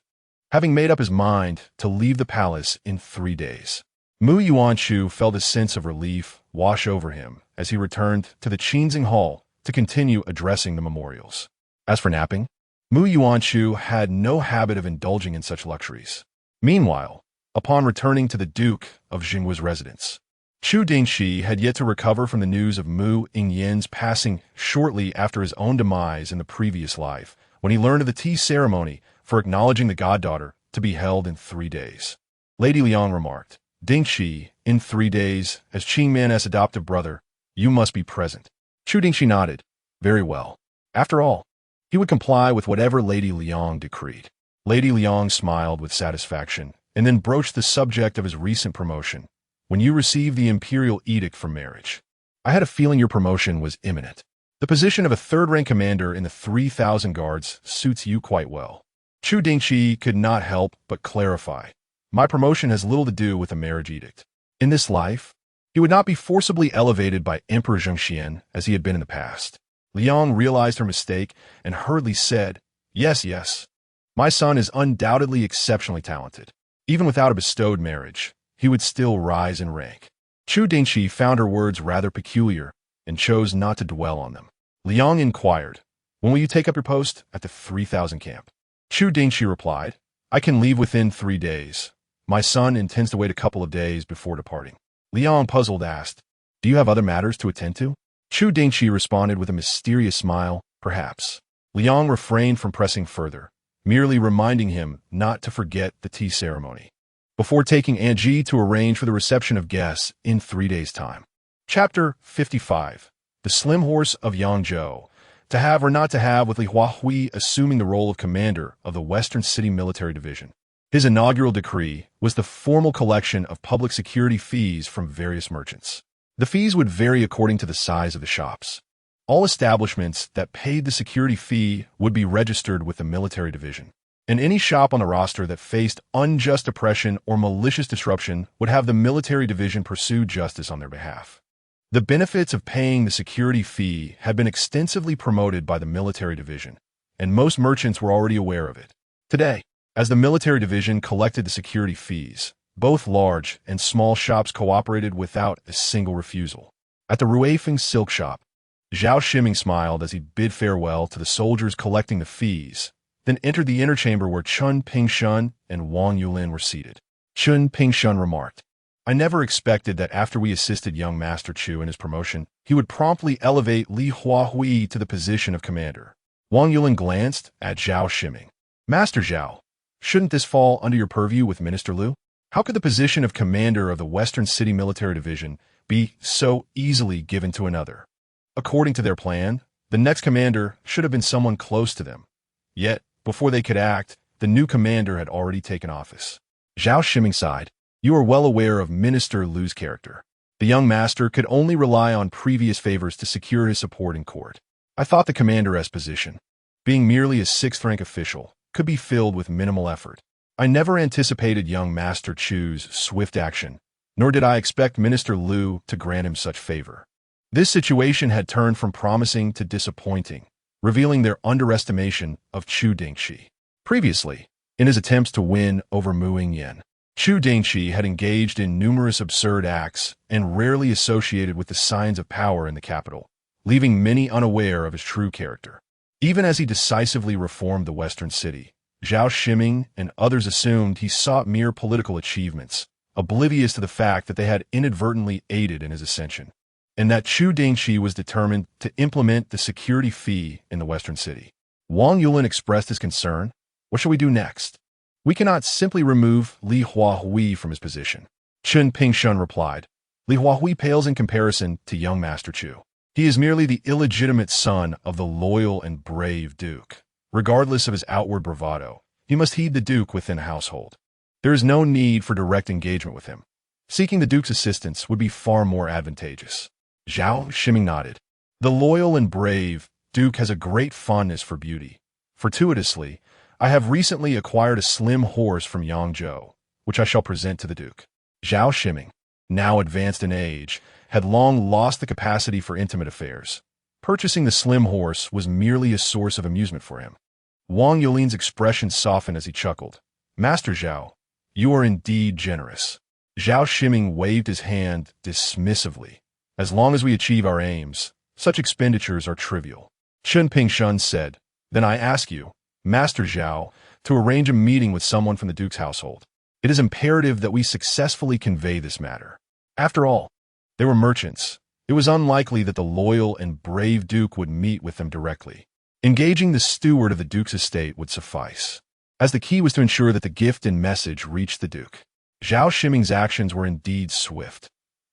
Having made up his mind to leave the palace in 3 days, Mu Yuanchu felt a sense of relief wash over him as he returned to the Qinzing Hall to continue addressing the memorials. As for napping, Mu Yingyan had no habit of indulging in such luxuries. Meanwhile, upon returning to the Duke of Jingguo's residence, Chu Dingchi had yet to recover from the news of Mu Yingyan's passing shortly after his own demise in the previous life, when he learned of the tea ceremony for acknowledging the goddaughter to be held in 3 days. Lady Liang remarked, "Dingchi, in 3 days, as Qingman's adoptive brother, you must be present." Chu Dingchi nodded. Very well. After all, he would comply with whatever Lady Liang decreed. Lady Liang smiled with satisfaction and then broached the subject of his recent promotion. "When you received the imperial edict for marriage, I had a feeling your promotion was imminent. The position of a third-rank commander in the 3,000 guards suits you quite well." Chu Dingchi could not help but clarify, "My promotion has little to do with the marriage edict. In this life, he would not be forcibly elevated by Emperor Zhengxian as he had been in the past." Liang realized her mistake and hurriedly said, Yes. My son is undoubtedly exceptionally talented. Even without a bestowed marriage, he would still rise in rank." Chu Dingchi found her words rather peculiar and chose not to dwell on them. Liang inquired, "When will you take up your post at the 3,000 camp?" Chu Dingchi replied, "I can leave within 3 days. My son intends to wait a couple of days before departing." Liang, puzzled, asked, "Do you have other matters to attend to?" Chu Dingchi responded with a mysterious smile, "Perhaps." Liang refrained from pressing further, merely reminding him not to forget the tea ceremony before taking Anji to arrange for the reception of guests in 3 days' time. Chapter 55. The Slim Horse of Yangzhou. To have or not to have, with Li Huahui assuming the role of commander of the Western City Military Division. His inaugural decree was the formal collection of public security fees from various merchants. The fees would vary according to the size of the shops. All establishments that paid the security fee would be registered with the military division, and any shop on the roster that faced unjust oppression or malicious disruption would have the military division pursue justice on their behalf. The benefits of paying the security fee had been extensively promoted by the military division, and most merchants were already aware of it. Today, as the military division collected the security fees, both large and small shops cooperated without a single refusal. At the Ruifeng silk shop, Zhao Shiming smiled as he bid farewell to the soldiers collecting the fees, then entered the inner chamber where Chun Pingshun and Wang Yulin were seated. Chun Pingshun remarked, "I never expected that after we assisted young Master Chu in his promotion, he would promptly elevate Li Huahui to the position of commander." Wang Yulin glanced at Zhao Shiming. "Master Zhao, shouldn't this fall under your purview with Minister Liu? How could the position of commander of the Western City Military Division be so easily given to another? According to their plan, the next commander should have been someone close to them. Yet, before they could act, the new commander had already taken office." Zhao Shiming sighed. "You are well aware of Minister Liu's character. The young master could only rely on previous favors to secure his support in court. I thought the commander's position, being merely a 6th-rank official, could be filled with minimal effort. I never anticipated young Master Chu's swift action, nor did I expect Minister Liu to grant him such favor." This situation had turned from promising to disappointing, revealing their underestimation of Chu Dingchi. Previously, in his attempts to win over Mu Yingyan, Chu Dingchi had engaged in numerous absurd acts and rarely associated with the signs of power in the capital, leaving many unaware of his true character. Even as he decisively reformed the Western City, Zhao Shiming and others assumed he sought mere political achievements, oblivious to the fact that they had inadvertently aided in his ascension, and that Chu Dingchi was determined to implement the security fee in the Western City. Wang Yulin expressed his concern. "What shall we do next? We cannot simply remove Li Huahui from his position." Chun Pingshun replied, "Li Huahui pales in comparison to young Master Chu. He is merely the illegitimate son of the loyal and brave Duke. Regardless of his outward bravado, he must heed the Duke within a household. There is no need for direct engagement with him. Seeking the Duke's assistance would be far more advantageous." Zhao Shiming nodded. "The loyal and brave Duke has a great fondness for beauty. Fortuitously, I have recently acquired a slim horse from Yangzhou, which I shall present to the Duke." Zhao Shiming, now advanced in age, had long lost the capacity for intimate affairs. Purchasing the slim horse was merely a source of amusement for him. Wang Yulin's expression softened as he chuckled. "Master Zhao, you are indeed generous." Zhao Shiming waved his hand dismissively. "As long as we achieve our aims, Such expenditures are trivial. Chen Pingshan said, Then I ask you, Master Zhao, to arrange a meeting with someone from the Duke's household. It is imperative that we successfully convey this matter. After all, they were merchants. It was unlikely that the loyal and brave Duke would meet with them directly. Engaging the steward of the Duke's estate would suffice, as the key was to ensure that the gift and message reached the Duke. Zhao Shiming's actions were indeed swift.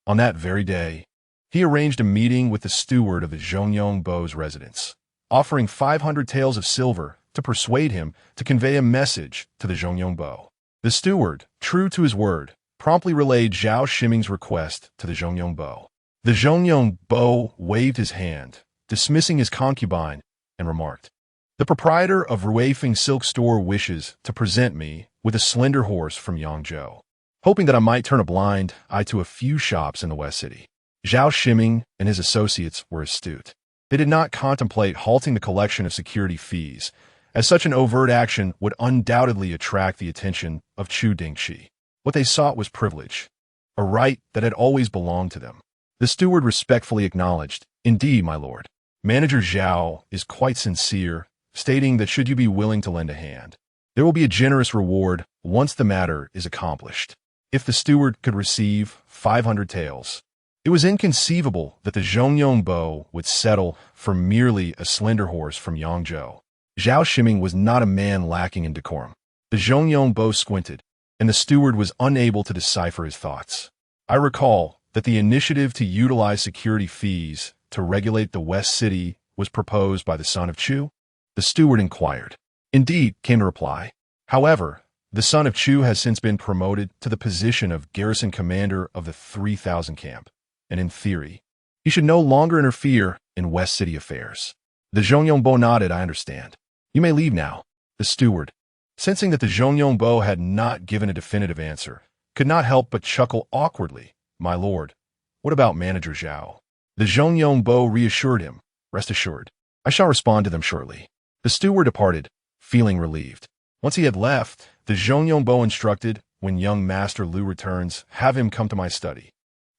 On that very day, he arranged a meeting with the steward of the Zhongyongbo's residence, offering 500 taels of silver to persuade him to convey a message to the Zhongyongbo. The steward, true to his word, promptly relayed Zhao Shiming's request to the Zhongyongbo. The Zhongyongbo waved his hand, dismissing his concubine, and remarked, The proprietor of Ruifeng Silk Store wishes to present me with a slender horse from Yangzhou, hoping that I might turn a blind eye to a few shops in the West City. Zhao Shiming and his associates were astute. They did not contemplate halting the collection of security fees, as such an overt action would undoubtedly attract the attention of Chu Dingchi. What they sought was privilege, a right that had always belonged to them. The steward respectfully acknowledged, Indeed, my lord. Manager Zhao is quite sincere, stating that should you be willing to lend a hand, there will be a generous reward once the matter is accomplished. If the steward could receive 500 taels, it was inconceivable that the Zhongyongbo would settle for merely a slender horse from Yangzhou. Zhao Shiming was not a man lacking in decorum. The Zhongyongbo squinted, and the steward was unable to decipher his thoughts. I recall that the initiative to utilize security fees to regulate the West City was proposed by the son of Chu? The steward inquired. Indeed, came the reply. However, the son of Chu has since been promoted to the position of garrison commander of the 3,000 camp, and in theory, he should no longer interfere in West City affairs. The Zhongyongbo nodded, I understand. You may leave now. The steward, sensing that the Zhongyongbo had not given a definitive answer, could not help but chuckle awkwardly. My lord, what about Manager Zhao? The Zhongyongbo reassured him. Rest assured, I shall respond to them shortly. The steward departed, feeling relieved. Once he had left, the Zhongyongbo instructed, when young Master Lu returns, have him come to my study.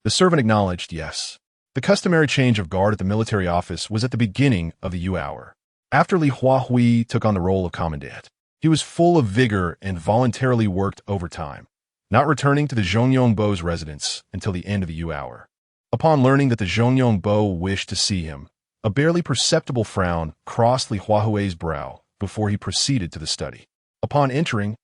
The servant acknowledged, yes. The customary change of guard at the military office was at the beginning of the U-hour. After Li Huahui took on the role of commandant, he was full of vigor and voluntarily worked overtime, not returning to the Zhongyongbo's residence until the end of the U-hour. Upon learning that the Zhongyongbo wished to see him, a barely perceptible frown crossed Li Huahui's brow before he proceeded to the study. Upon entering,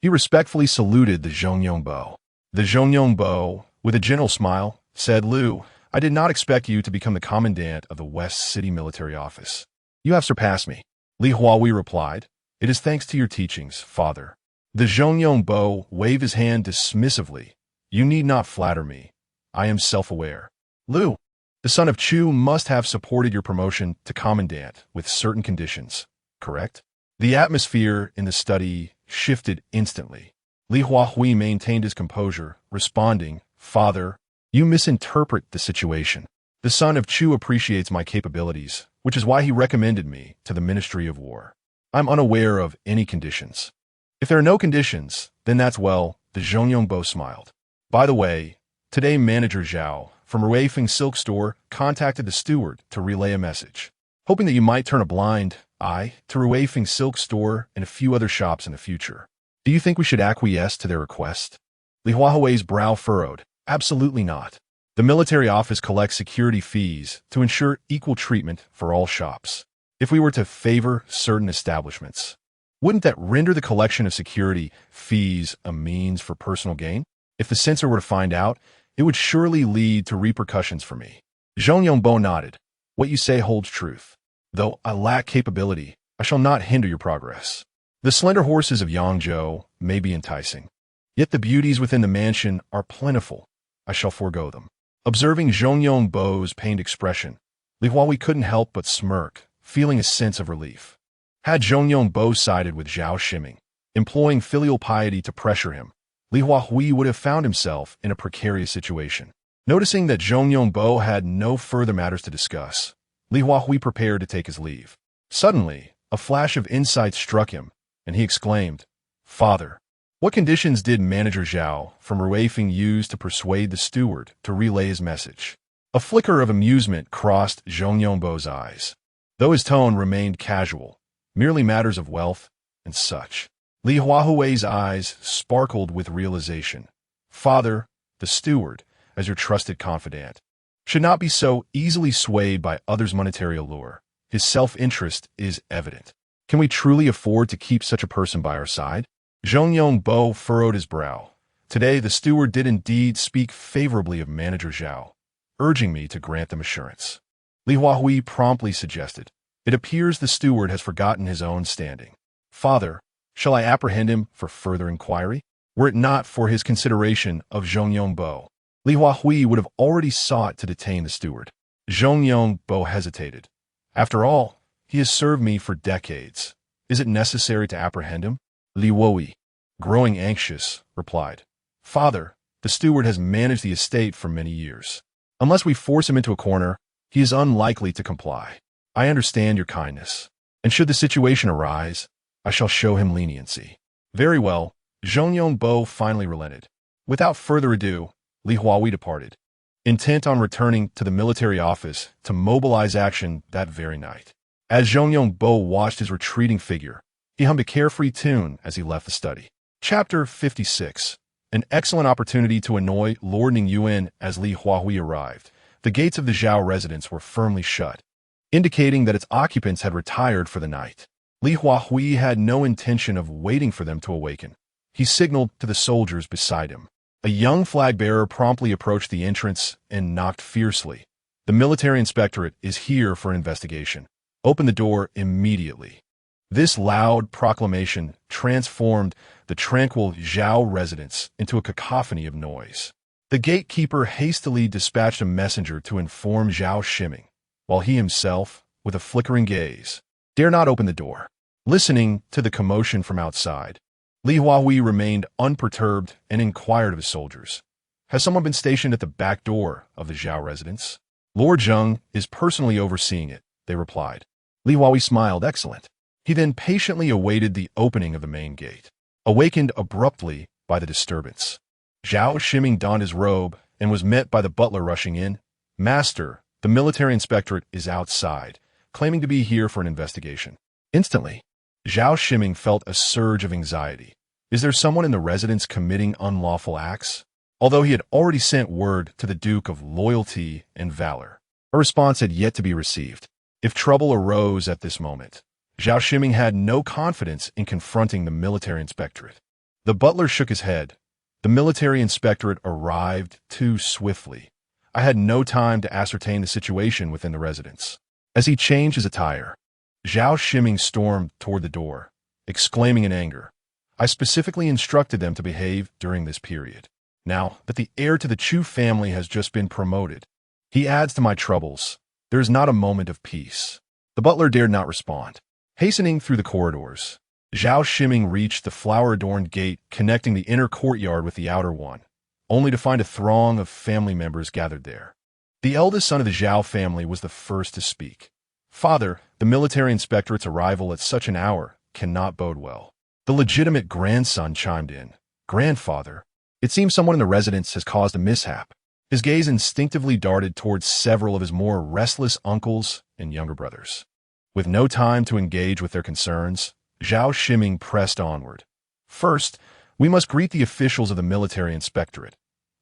he respectfully saluted the Zhongyongbo. The Zhongyongbo, with a gentle smile, said, Lu, I did not expect you to become the commandant of the West City military office. You have surpassed me. Li Huahui replied, It is thanks to your teachings, father. The Zhongyongbo waved his hand dismissively. You need not flatter me. I am self-aware. Lu, the son of Chu must have supported your promotion to commandant with certain conditions, correct? The atmosphere in the study shifted instantly. Li Huahui maintained his composure, responding, Father, you misinterpret the situation. The son of Chu appreciates my capabilities, which is why he recommended me to the Ministry of War. I'm unaware of any conditions. If there are no conditions, then that's well, the Zhongyongbo smiled. By the way, today Manager Zhao from Ruifeng Silk Store contacted the steward to relay a message, hoping that you might turn a blind eye to Ruifeng Silk Store and a few other shops in the future. Do you think we should acquiesce to their request? Li Huahui's brow furrowed. Absolutely not. The military office collects security fees to ensure equal treatment for all shops. If we were to favor certain establishments, wouldn't that render the collection of security fees a means for personal gain? If the censor were to find out, it would surely lead to repercussions for me. Zhongyongbo nodded. What you say holds truth. Though I lack capability, I shall not hinder your progress. The slender horses of Yangzhou may be enticing, yet the beauties within the mansion are plentiful. I shall forego them. Observing Zhongyongbo's pained expression, Li Huahui couldn't help but smirk, feeling a sense of relief. Had Zhongyongbo sided with Zhao Shiming, employing filial piety to pressure him, Li Huahui would have found himself in a precarious situation. Noticing that Zhongyongbo had no further matters to discuss, Li Huahui prepared to take his leave. Suddenly, a flash of insight struck him, and he exclaimed, Father, what conditions did Manager Zhao from Ruifeng use to persuade the steward to relay his message? A flicker of amusement crossed Zhong Yongbo's eyes, though his tone remained casual, merely matters of wealth and such. Li Huahui's eyes sparkled with realization. Father, the steward, as your trusted confidant, should not be so easily swayed by others' monetary allure. His self-interest is evident. Can we truly afford to keep such a person by our side? Zhong Yongbo furrowed his brow. Today, the steward did indeed speak favorably of Manager Zhao, urging me to grant them assurance. Li Huahui promptly suggested, it appears the steward has forgotten his own standing. Father, shall I apprehend him for further inquiry? Were it not for his consideration of Zhong Yongbo, Li Huahui would have already sought to detain the steward. Zhong Yongbo hesitated. After all, he has served me for decades. Is it necessary to apprehend him? Li Huahui, growing anxious, replied, Father, the steward has managed the estate for many years. Unless we force him into a corner, he is unlikely to comply. I understand your kindness, and should the situation arise, I shall show him leniency. Very well, Zhong Yongbo finally relented. Without further ado, Li Huahui departed, intent on returning to the military office to mobilize action that very night. As Zhong Yongbo watched his retreating figure, he hummed a carefree tune as he left the study. Chapter 56. An excellent opportunity to annoy Lord Ningyuan. As Li Huahui arrived, the gates of the Zhao residence were firmly shut, indicating that its occupants had retired for the night. Li Huahui had no intention of waiting for them to awaken. He signaled to the soldiers beside him. A young flag-bearer promptly approached the entrance and knocked fiercely. The military inspectorate is here for an investigation. Open the door immediately. This loud proclamation transformed the tranquil Zhao residence into a cacophony of noise. The gatekeeper hastily dispatched a messenger to inform Zhao Shiming, while he himself, with a flickering gaze, dare not open the door. Listening to the commotion from outside, Li Huahui remained unperturbed and inquired of his soldiers. Has someone been stationed at the back door of the Zhao residence? Lord Zheng is personally overseeing it, they replied. Li Huahui smiled. Excellent. He then patiently awaited the opening of the main gate, awakened abruptly by the disturbance. Zhao Shiming donned his robe and was met by the butler rushing in. Master, the military inspectorate is outside, claiming to be here for an investigation. Instantly, Zhao Shiming felt a surge of anxiety. Is there someone in the residence committing unlawful acts? Although he had already sent word to the Duke of Loyalty and Valor, a response had yet to be received. If trouble arose at this moment, Zhao Shiming had no confidence in confronting the military inspectorate. The butler shook his head. The military inspectorate arrived too swiftly. I had no time to ascertain the situation within the residence. As he changed his attire, Zhao Shiming stormed toward the door, exclaiming in anger, I specifically instructed them to behave during this period. Now that the heir to the Chu family has just been promoted, he adds to my troubles. There is not a moment of peace. The butler dared not respond. Hastening through the corridors, Zhao Shiming reached the flower-adorned gate connecting the inner courtyard with the outer one, only to find a throng of family members gathered there. The eldest son of the Zhao family was the first to speak. Father, the military inspectorate's arrival at such an hour cannot bode well. The legitimate grandson chimed in. Grandfather, it seems someone in the residence has caused a mishap. His gaze instinctively darted towards several of his more restless uncles and younger brothers. With no time to engage with their concerns, Zhao Shiming pressed onward. First, we must greet the officials of the military inspectorate.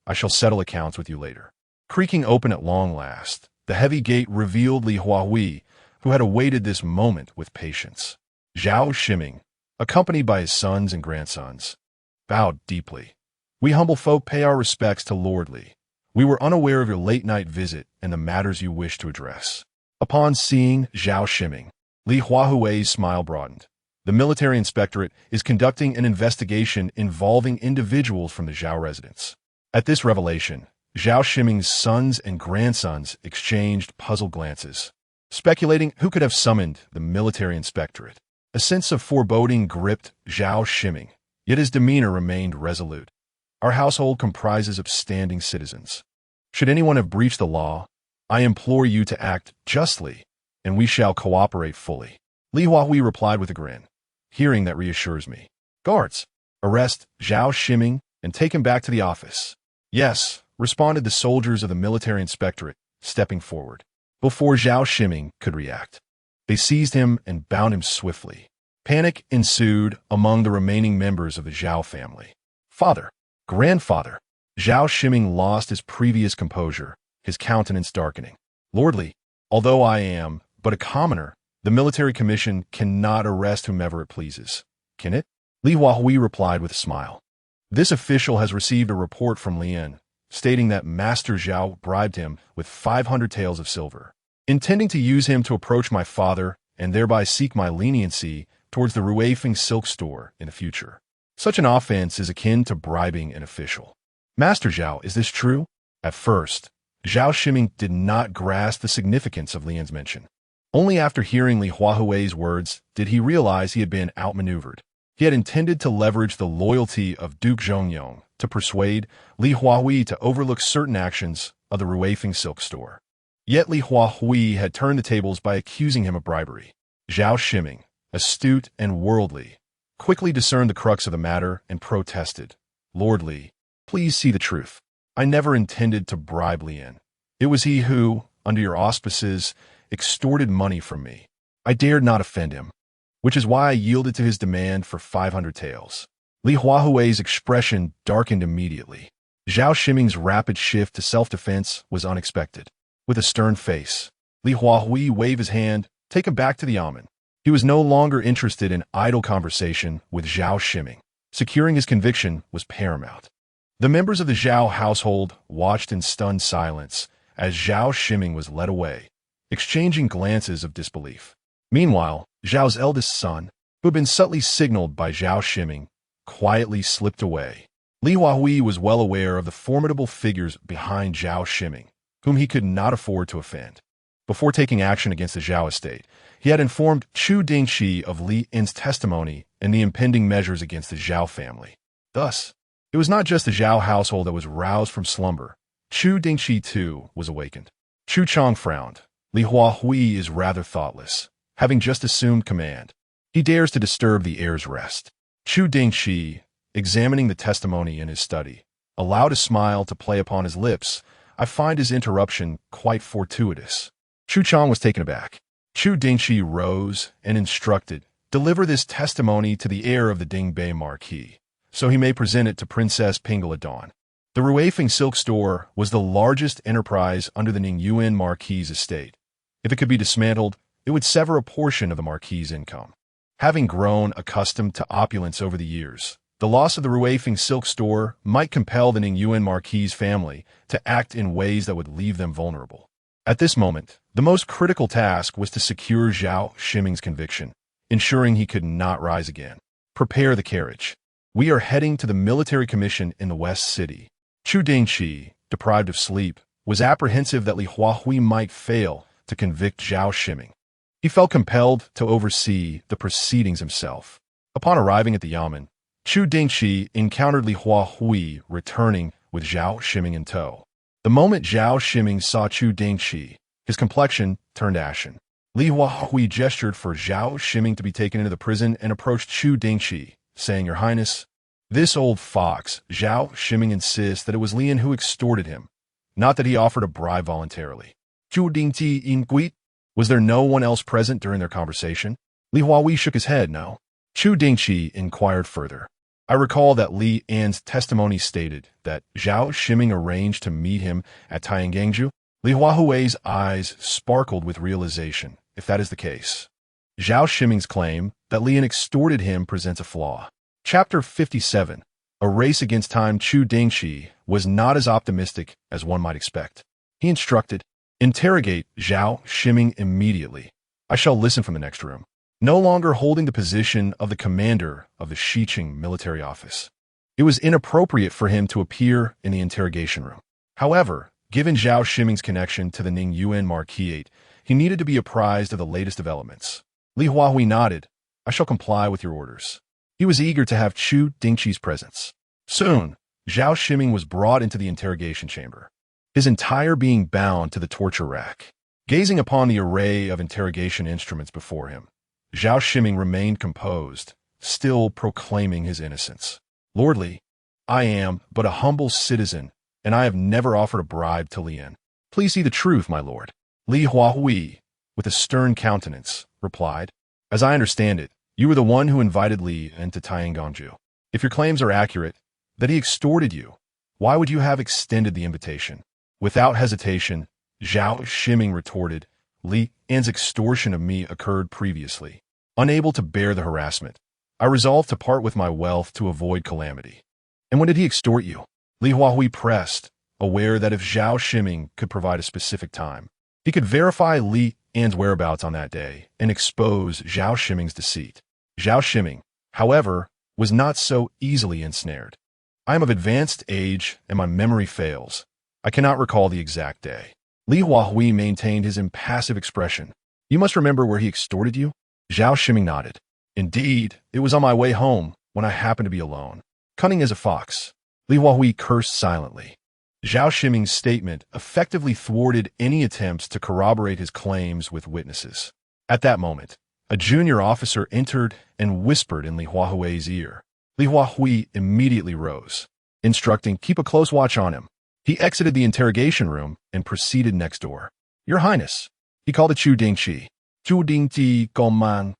I shall settle accounts with you later. Creaking open at long last, the heavy gate revealed Li Huahui, who had awaited this moment with patience. Zhao Shiming, accompanied by his sons and grandsons, bowed deeply. We humble folk pay our respects to Lord Li. We were unaware of your late-night visit and the matters you wish to address. Upon seeing Zhao Shiming, Li Huahui's smile broadened. The military inspectorate is conducting an investigation involving individuals from the Zhao residence. At this revelation, Zhao Shiming's sons and grandsons exchanged puzzled glances, speculating who could have summoned the military inspectorate. A sense of foreboding gripped Zhao Shiming, yet his demeanor remained resolute. Our household comprises upstanding citizens. Should anyone have breached the law, I implore you to act justly, and we shall cooperate fully. Li Huahui replied with a grin. Hearing that reassures me. Guards, arrest Zhao Shiming and take him back to the office. Yes, responded the soldiers of the military inspectorate, stepping forward. Before Zhao Shiming could react, they seized him and bound him swiftly. Panic ensued among the remaining members of the Zhao family. Father, grandfather. Zhao Shiming lost his previous composure, his countenance darkening. Lordly, although I am but a commoner, the military commission cannot arrest whomever it pleases. Can it? Li Huahui replied with a smile. This official has received a report from Lian, stating that Master Zhao bribed him with 500 taels of silver, intending to use him to approach my father and thereby seek my leniency towards the Ruifeng silk store in the future. Such an offense is akin to bribing an official. Master Zhao, is this true? At first, Zhao Shiming did not grasp the significance of Lian's mention. Only after hearing Li Huahui's words did he realize he had been outmaneuvered. He had intended to leverage the loyalty of Duke Zhongyong to persuade Li Huahui to overlook certain actions of the Ruifeng silk store. Yet Li Huahui had turned the tables by accusing him of bribery. Zhao Shiming, astute and worldly, quickly discerned the crux of the matter and protested. Lord Li, please see the truth. I never intended to bribe Lian. It was he who, under your auspices, extorted money from me. I dared not offend him, which is why I yielded to his demand for 500 taels. Li Huahui's expression darkened immediately. Zhao Shiming's rapid shift to self-defense was unexpected. With a stern face, Li Huahui waved his hand, take him back to the yamen. He was no longer interested in idle conversation with Zhao Shiming. Securing his conviction was paramount. The members of the Zhao household watched in stunned silence as Zhao Shiming was led away, exchanging glances of disbelief. Meanwhile, Zhao's eldest son, who had been subtly signaled by Zhao Shiming, quietly slipped away. Li Huahui was well aware of the formidable figures behind Zhao Shiming, whom he could not afford to offend. Before taking action against the Zhao estate, he had informed Chu Dingchi of Li Yin's testimony and the impending measures against the Zhao family. Thus, it was not just the Zhao household that was roused from slumber. Chu Dingchi, too, was awakened. Chu Chong frowned. Li Huahui is rather thoughtless, having just assumed command. He dares to disturb the heir's rest. Chu Dingchi, examining the testimony in his study, allowed a smile to play upon his lips. I find his interruption quite fortuitous. Chu Chong was taken aback. Chu Dingchi rose and instructed, deliver this testimony to the heir of the Dingbei Marquis, so he may present it to Princess Pingaladon. The Ruifeng silk store was the largest enterprise under the Yingyan Marquis' estate. If it could be dismantled, it would sever a portion of the Marquis' income. Having grown accustomed to opulence over the years, the loss of the Ruifeng silk store might compel the Yingyan Marquis' family to act in ways that would leave them vulnerable. At this moment, the most critical task was to secure Zhao Shiming's conviction, ensuring he could not rise again. Prepare the carriage. We are heading to the military commission in the West City. Chu Dingchi, deprived of sleep, was apprehensive that Li Huahui might fail to convict Zhao Shiming. He felt compelled to oversee the proceedings himself. Upon arriving at the yamen, Chu Dingchi encountered Li Huahui returning with Zhao Shiming in tow. The moment Zhao Shiming saw Chu Dingchi, his complexion turned ashen. Li Huahui gestured for Zhao Shiming to be taken into the prison and approached Chu Dingchi, saying, Your Highness, this old fox, Zhao Shiming, insists that it was Lian who extorted him, not that he offered a bribe voluntarily. Chu Dingchi inquired, was there no one else present during their conversation? Li Huahui shook his head, no. Chu Dingchi inquired further. I recall that Li Yin's testimony stated that Zhao Shiming arranged to meet him at Tiangangju. Li Huahui's eyes sparkled with realization, if that is the case. Zhao Shiming's claim that Li Yin extorted him presents a flaw. Chapter 57. A race against time. Chu Dingchi was not as optimistic as one might expect. He instructed, interrogate Zhao Shiming immediately. I shall listen from the next room. No longer holding the position of the commander of the Xiqing military office, it was inappropriate for him to appear in the interrogation room. However, given Zhao Shiming's connection to the Yingyan Marquis, he needed to be apprised of the latest developments. Li Huahui nodded. I shall comply with your orders. He was eager to have Chu Dingchi's presence. Soon, Zhao Shiming was brought into the interrogation chamber, his entire being bound to the torture rack. Gazing upon the array of interrogation instruments before him, Zhao Shiming remained composed, still proclaiming his innocence. Lordly, I am but a humble citizen, and I have never offered a bribe to Li Yin. Please see the truth, my lord. Li Huahui, with a stern countenance, replied. As I understand it, you were the one who invited Li into Tiangongju. If your claims are accurate, that he extorted you, why would you have extended the invitation? Without hesitation, Zhao Shiming retorted, Li An's extortion of me occurred previously. Unable to bear the harassment, I resolved to part with my wealth to avoid calamity. And when did he extort you? Li Huahui pressed, aware that if Zhao Shiming could provide a specific time, he could verify Li An's whereabouts on that day and expose Zhao Shiming's deceit. Zhao Shiming, however, was not so easily ensnared. I am of advanced age and my memory fails. I cannot recall the exact day. Li Huahui maintained his impassive expression. You must remember where he extorted you? Zhao Shiming nodded. Indeed, it was on my way home when I happened to be alone. Cunning as a fox. Li Huahui cursed silently. Zhao Shiming's statement effectively thwarted any attempts to corroborate his claims with witnesses. At that moment, a junior officer entered and whispered in Li Huahui's ear. Li Huahui immediately rose, instructing, keep a close watch on him. He exited the interrogation room and proceeded next door. Your Highness, he called to Chu Dingchi. Chu Dingchi Gongman.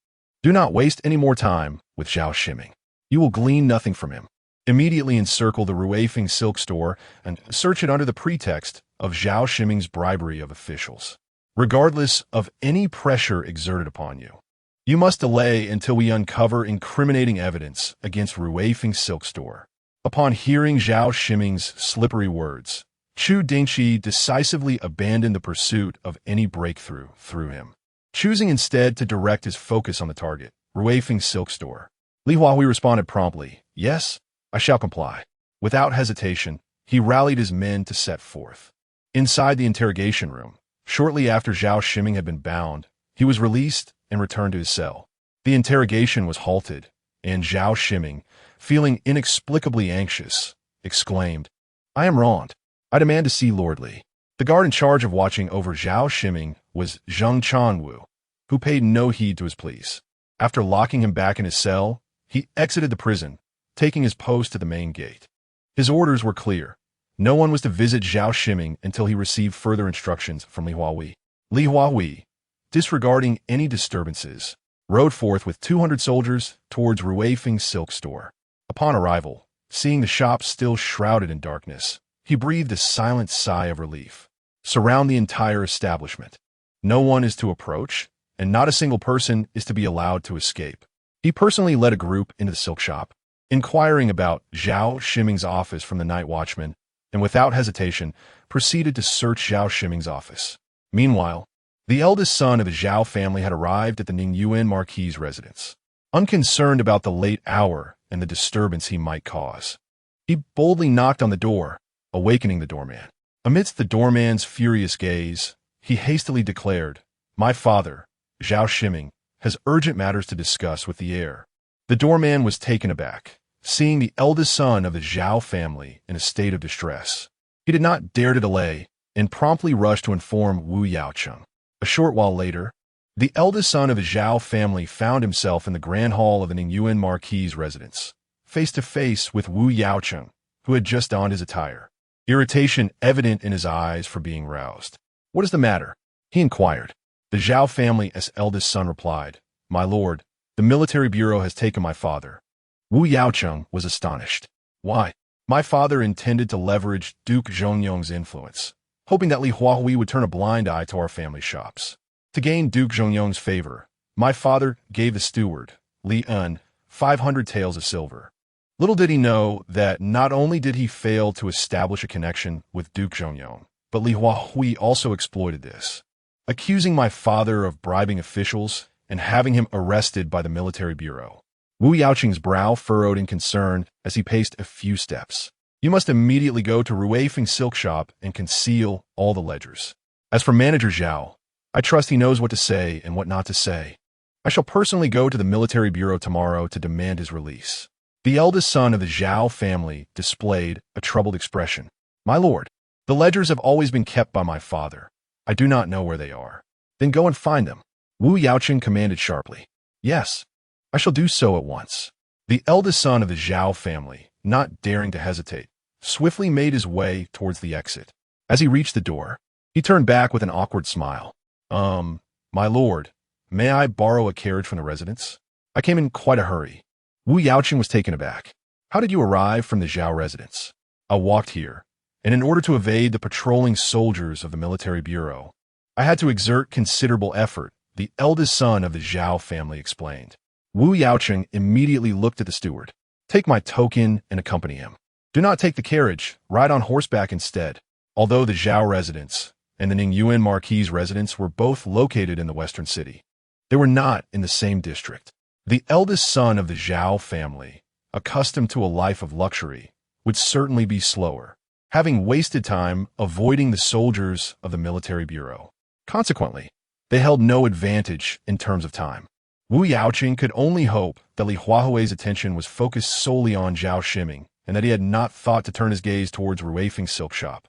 Do not waste any more time with Zhao Shiming. You will glean nothing from him. Immediately encircle the Ruifeng silk store and search it under the pretext of Zhao Shiming's bribery of officials. Regardless of any pressure exerted upon you, you must delay until we uncover incriminating evidence against Ruifeng silk store. Upon hearing Zhao Shiming's slippery words, Chu Dingchi decisively abandoned the pursuit of any breakthrough through him, choosing instead to direct his focus on the target, Ruifeng silk store. Li Huahui responded promptly, yes, I shall comply. Without hesitation, he rallied his men to set forth. Inside the interrogation room, shortly after Zhao Shiming had been bound, he was released and returned to his cell. The interrogation was halted, and Zhao Shiming, feeling inexplicably anxious, exclaimed, I am wronged. I demand to see Lord Li. The guard in charge of watching over Zhao Shiming was Zheng Chanwu, who paid no heed to his pleas. After locking him back in his cell, he exited the prison, taking his post to the main gate. His orders were clear. No one was to visit Zhao Shiming until he received further instructions from Li Huahui. Li Huahui, disregarding any disturbances, rode forth with 200 soldiers towards Ruifeng silk store. Upon arrival, seeing the shop still shrouded in darkness, he breathed a silent sigh of relief. Surround the entire establishment. No one is to approach, and not a single person is to be allowed to escape. He personally led a group into the silk shop, inquiring about Zhao Shiming's office from the night watchman, and without hesitation, proceeded to search Zhao Shiming's office. Meanwhile, the eldest son of the Zhao family had arrived at the Ningyuan Marquis's residence. Unconcerned about the late hour and the disturbance he might cause, he boldly knocked on the door, awakening the doorman. Amidst the doorman's furious gaze, he hastily declared, My father, Zhao Shiming, has urgent matters to discuss with the heir. The doorman was taken aback, seeing the eldest son of the Zhao family in a state of distress. He did not dare to delay and promptly rushed to inform Wu Yaocheng. A short while later, the eldest son of the Zhao family found himself in the grand hall of the Ningyuan Marquis's residence, face to face with Wu Yaocheng, who had just donned his attire, irritation evident in his eyes for being roused. What is the matter? He inquired. The Zhao family's eldest son replied, My lord, the military bureau has taken my father. Wu Yaocheng was astonished. Why? My father intended to leverage Duke Zhongyong's influence, hoping that Li Huahui would turn a blind eye to our family shops. To gain Duke Zhongyong's favor, my father gave the steward, Li En, 500 taels of silver. Little did he know that not only did he fail to establish a connection with Duke Zhongyong, but Li Huahui also exploited this, accusing my father of bribing officials and having him arrested by the military bureau. Wu Yaocheng's brow furrowed in concern as he paced a few steps. You must immediately go to Ruifeng silk shop and conceal all the ledgers. As for Manager Zhao, I trust he knows what to say and what not to say. I shall personally go to the military bureau tomorrow to demand his release. The eldest son of the Zhao family displayed a troubled expression. My lord, the ledgers have always been kept by my father. I do not know where they are. Then go and find them. Wu Yaocheng commanded sharply. Yes, I shall do so at once. The eldest son of the Zhao family, not daring to hesitate, swiftly made his way towards the exit. As he reached the door, He turned back with an awkward smile. My lord, may I borrow a carriage from the residence? I came in quite a hurry. Wu Yaoqing was taken aback. How did you arrive from the Zhao residence? I walked here, and in order to evade the patrolling soldiers of the military bureau, I had to exert considerable effort, the eldest son of the Zhao family explained. Wu Yaoqing immediately looked at the steward. Take my token and accompany him. Do not take the carriage, ride on horseback instead. Although the Zhao residence and the Ningyuan Marquis residence were both located in the western city, they were not in the same district. The eldest son of the Zhao family, accustomed to a life of luxury, would certainly be slower, having wasted time avoiding the soldiers of the military bureau. Consequently, they held no advantage in terms of time. Wu Yaoqing could only hope that Li Huahui's attention was focused solely on Zhao Shiming and that he had not thought to turn his gaze towards Ruifeng's silk shop.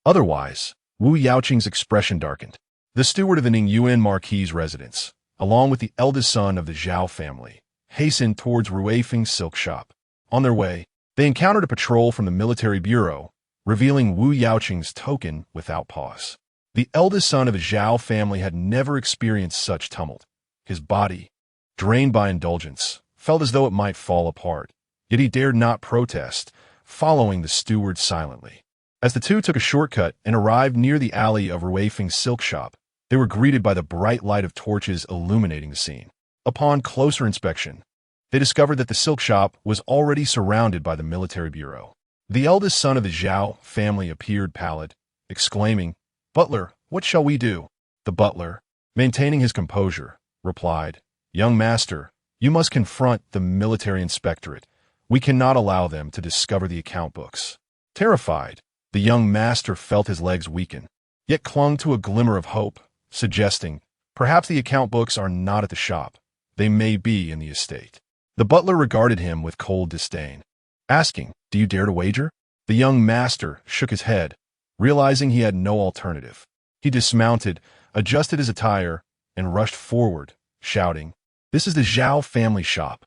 Otherwise, Wu Yaoqing's expression darkened. The steward of the Ningyuan Marquis residence, along with the eldest son of the Zhao family, hastened towards Ruifeng's silk shop. On their way, they encountered a patrol from the military bureau, revealing Wu Yaoqing's token without pause. The eldest son of the Zhao family had never experienced such tumult. His body, drained by indulgence, felt as though it might fall apart, yet he dared not protest, following the steward silently. As the two took a shortcut and arrived near the alley of Ruifeng's silk shop, they were greeted by the bright light of torches illuminating the scene. Upon closer inspection, they discovered that the silk shop was already surrounded by the military bureau. The eldest son of the Zhao family appeared pallid, exclaiming, "Butler, what shall we do?" The butler, maintaining his composure, replied, "Young master, you must confront the military inspectorate. We cannot allow them to discover the account books." Terrified, the young master felt his legs weaken, yet clung to a glimmer of hope, suggesting, "Perhaps the account books are not at the shop. They may be in the estate." The butler regarded him with cold disdain, asking, "Do you dare to wager?" The young master shook his head, realizing he had no alternative. He dismounted, adjusted his attire, and rushed forward, shouting, "This is the Zhao family shop.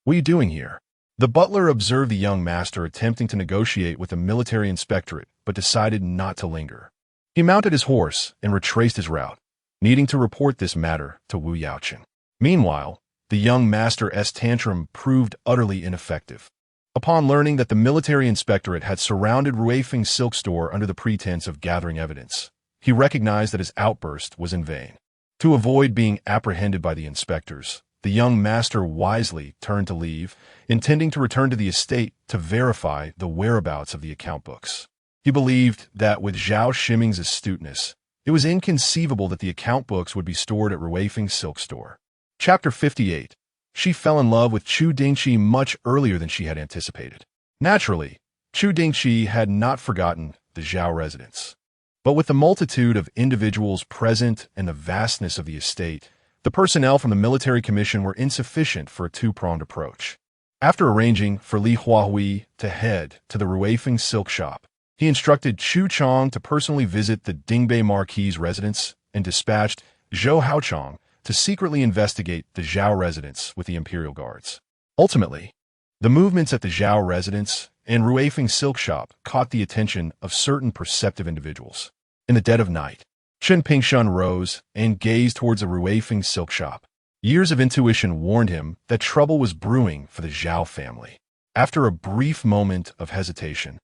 What are you doing here?" The butler observed the young master attempting to negotiate with the military inspectorate, but decided not to linger. He mounted his horse and retraced his route, needing to report this matter to Wu Yaoqing. Meanwhile, the young master's tantrum proved utterly ineffective. Upon learning that the military inspectorate had surrounded Ruifeng's silk store under the pretense of gathering evidence, he recognized that his outburst was in vain. To avoid being apprehended by the inspectors, the young master wisely turned to leave, intending to return to the estate to verify the whereabouts of the account books. He believed that with Zhao Shiming's astuteness, it was inconceivable that the account books would be stored at Ruifeng's silk store. Chapter 58. She fell in love with Chu Dingchi much earlier than she had anticipated. Naturally, Chu Dingchi had not forgotten the Zhao residence. But with the multitude of individuals present and the vastness of the estate, the personnel from the military commission were insufficient for a two-pronged approach. After arranging for Li Huahui to head to the Ruifeng silk shop, he instructed Chu Chong to personally visit the Dingbei Marquis residence and dispatched Zhou Haochong to secretly investigate the Zhao residence with the imperial guards. Ultimately, the movements at the Zhao residence and Ruifeng silk shop caught the attention of certain perceptive individuals. In the dead of night, Chen Pingshun rose and gazed towards the Ruifeng silk shop. Years of intuition warned him that trouble was brewing for the Zhao family. After a brief moment of hesitation,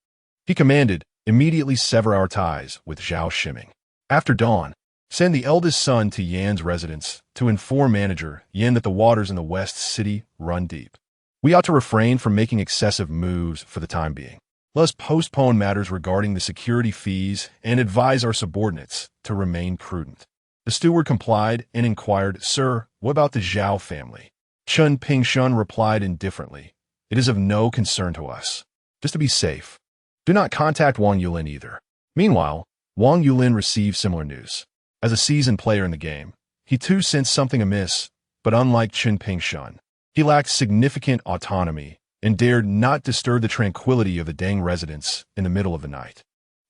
he commanded, "Immediately sever our ties with Zhao Shiming. After dawn, send the eldest son to Yan's residence to inform manager Yan that the waters in the West City run deep. We ought to refrain from making excessive moves for the time being. Let us postpone matters regarding the security fees and advise our subordinates to remain prudent." The steward complied and inquired, "Sir, what about the Zhao family?" Chen Pingshun replied indifferently, "It is of no concern to us. Just to be safe, do not contact Wang Yulin either." Meanwhile, Wang Yulin received similar news. As a seasoned player in the game, he too sensed something amiss, but unlike Chen Pingshun, he lacked significant autonomy and dared not disturb the tranquility of the Deng residence in the middle of the night.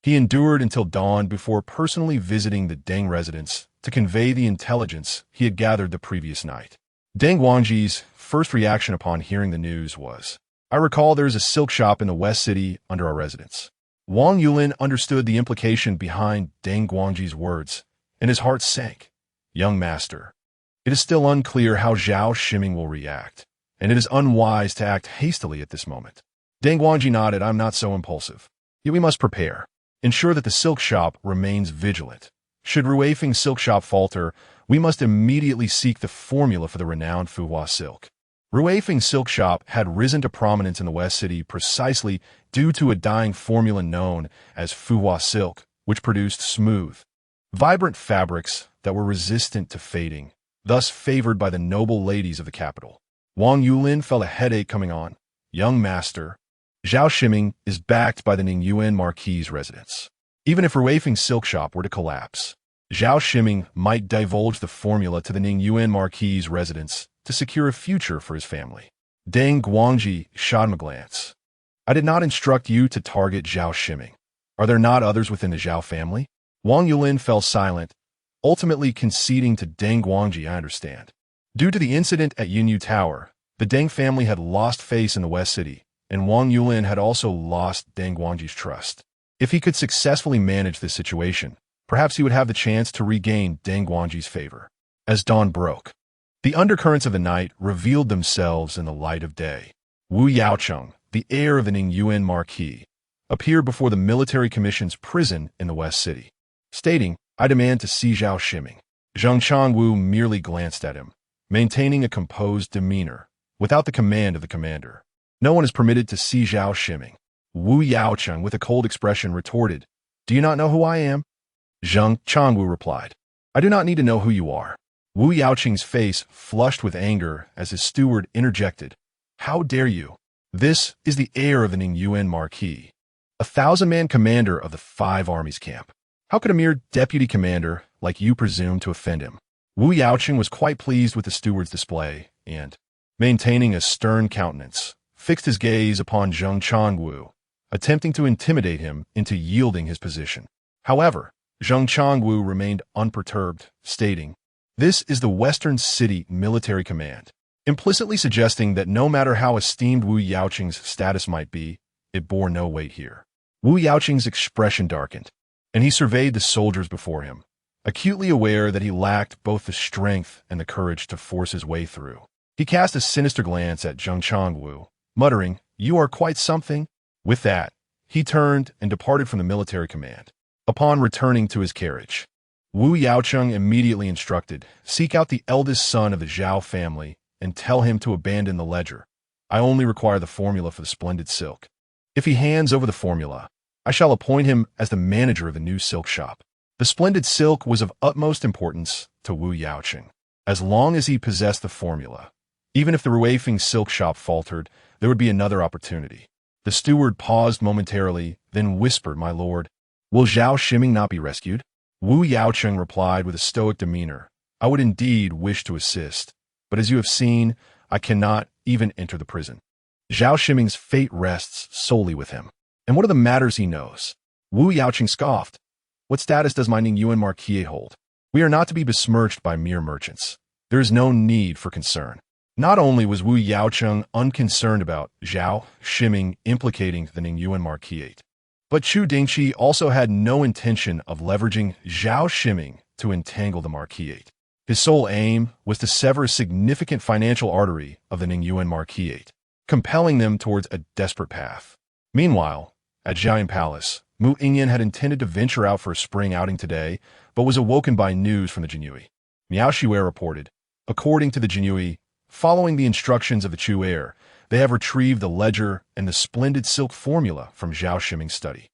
He endured until dawn before personally visiting the Deng residence to convey the intelligence he had gathered the previous night. Deng Guangji's first reaction upon hearing the news was, "I recall there is a silk shop in the West City under our residence. Wang Yulin understood the implication behind Deng Guangji's words, and his heart sank. Young master, it is still unclear how Zhao Shiming will react, and it is unwise to act hastily at this moment. Deng Guangji nodded. I'm not so impulsive. Yet we must prepare. Ensure that the silk shop remains vigilant. Should Ruifeng's silk shop falter, we must immediately seek the formula for the renowned Fuhua silk. Ruifeng's silk shop had risen to prominence in the West City precisely due to a dyeing formula known as Fuhua silk, which produced smooth, vibrant fabrics that were resistant to fading, thus favored by the noble ladies of the capital. Wang Yulin felt a headache coming on. Young master, Zhao Shiming is backed by the Ningyuan Marquis' residence. Even if Ruifeng's silk shop were to collapse, Zhao Shiming might divulge the formula to the Ningyuan Marquis' residence to secure a future for his family. Deng Guangji shot him a glance. I did not instruct you to target Zhao Shiming. Are there not others within the Zhao family? Wang Yulin fell silent, ultimately conceding to Deng Guangji. I understand. Due to the incident at Yinyu Tower, the Deng family had lost face in the West City, and Wang Yulin had also lost Deng Guangji's trust. If he could successfully manage this situation, perhaps he would have the chance to regain Deng Guangji's favor. As dawn broke, the undercurrents of the night revealed themselves in the light of day. Wu Yaocheng, the heir of the Ningyuan Marquis, appeared before the military commission's prison in the West City, stating, I demand to see Zhao Shiming. Zheng Changwu merely glanced at him, maintaining a composed demeanor, without the command of the commander. No one is permitted to see Zhao Shiming. Wu Yaocheng, with a cold expression, retorted, Do you not know who I am? Zheng Changwu replied, I do not need to know who you are. Wu Yaocheng's face flushed with anger as his steward interjected, How dare you? This is the heir of the Ningyuan Marquis, a 1,000-man commander of the 5 armies camp. How could a mere deputy commander like you presume to offend him? Wu Yaocheng was quite pleased with the steward's display and, maintaining a stern countenance, fixed his gaze upon Zheng Changwu, attempting to intimidate him into yielding his position. However, Zheng Changwu remained unperturbed, stating, This is the Western City Military Command, implicitly suggesting that no matter how esteemed Wu Yaocheng's status might be, it bore no weight here. Wu Yaocheng's expression darkened, and he surveyed the soldiers before him, acutely aware that he lacked both the strength and the courage to force his way through. He cast a sinister glance at Zheng Changwu, muttering, You are quite something. With that, he turned and departed from the military command. Upon returning to his carriage, Wu Yaocheng immediately instructed, Seek out the eldest son of the Zhao family and tell him to abandon the ledger. I only require the formula for the splendid silk. If he hands over the formula, I shall appoint him as the manager of the new silk shop. The splendid silk was of utmost importance to Wu Yaocheng. As long as he possessed the formula, even if the Ruifeng silk shop faltered, there would be another opportunity. The steward paused momentarily, then whispered, My lord, will Zhao Shiming not be rescued? Wu Yaocheng replied with a stoic demeanor, I would indeed wish to assist, but as you have seen, I cannot even enter the prison. Zhao Shiming's fate rests solely with him. And what are the matters he knows? Wu Yaocheng scoffed. What status does my Ningyuan Marquis hold? We are not to be besmirched by mere merchants. There is no need for concern. Not only was Wu Yaocheng unconcerned about Zhao Shiming implicating the Ningyuan Marquis, but Chu Dingchi also had no intention of leveraging Zhao Shiming to entangle the Marquis. His sole aim was to sever a significant financial artery of the Ningyuan Marquis, compelling them towards a desperate path. Meanwhile, at Jiayin Palace, Mu Yingyan had intended to venture out for a spring outing today, but was awoken by news from the Jinyui. Miao Shiwei reported, According to the Jinyui, following the instructions of the Chu heir, they have retrieved the ledger and the splendid silk formula from Zhao Shiming's study.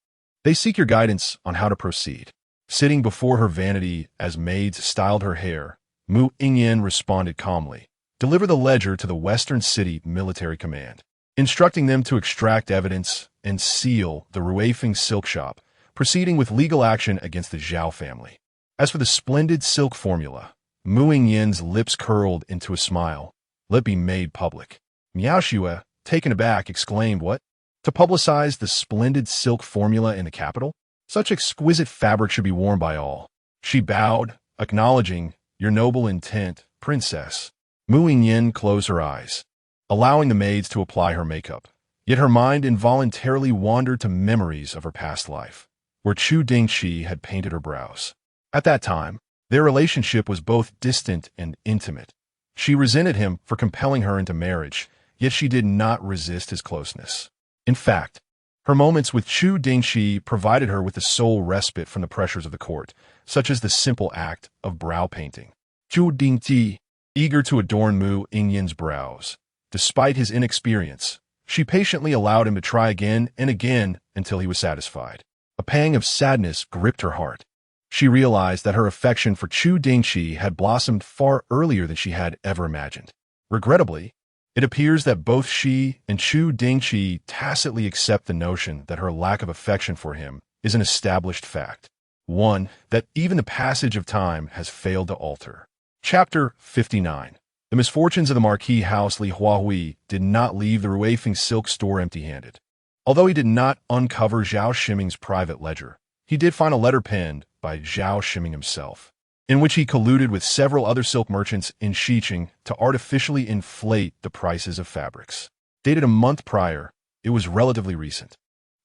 They seek your guidance on how to proceed. Sitting before her vanity as maids styled her hair, Mu Yingyan responded calmly, Deliver the ledger to the Western City Military Command, instructing them to extract evidence and seal the Ruifeng silk shop, proceeding with legal action against the Zhao family. As for the splendid silk formula, Mu Yingyan's lips curled into a smile. Let it be made public. Miao Shiwei, taken aback, exclaimed, What? To publicize the splendid silk formula in the capital? Such exquisite fabric should be worn by all. She bowed, acknowledging, Your noble intent, princess. Mu Yingyan closed her eyes, allowing the maids to apply her makeup, Yet her mind involuntarily wandered to memories of her past life, where Chu Dingchi had painted her brows. At that time, their relationship was both distant and intimate. She resented him for compelling her into marriage, yet she did not resist his closeness. In fact, her moments with Chu Dingchi provided her with the sole respite from the pressures of the court, such as the simple act of brow painting. Chu Dingchi, eager to adorn Mu Yingyan's brows. Despite his inexperience, she patiently allowed him to try again and again until he was satisfied. A pang of sadness gripped her heart. She realized that her affection for Chu Dingchi had blossomed far earlier than she had ever imagined. Regrettably, it appears that both she and Chu Dingchi tacitly accept the notion that her lack of affection for him is an established fact, one that even the passage of time has failed to alter. Chapter 59. The misfortunes of the Marquis House Li Huahui did not leave the Ruifeng silk store empty-handed. Although he did not uncover Zhao Shiming's private ledger, he did find a letter penned by Zhao Shiming himself, in which he colluded with several other silk merchants in Xiqing to artificially inflate the prices of fabrics. Dated a month prior, it was relatively recent.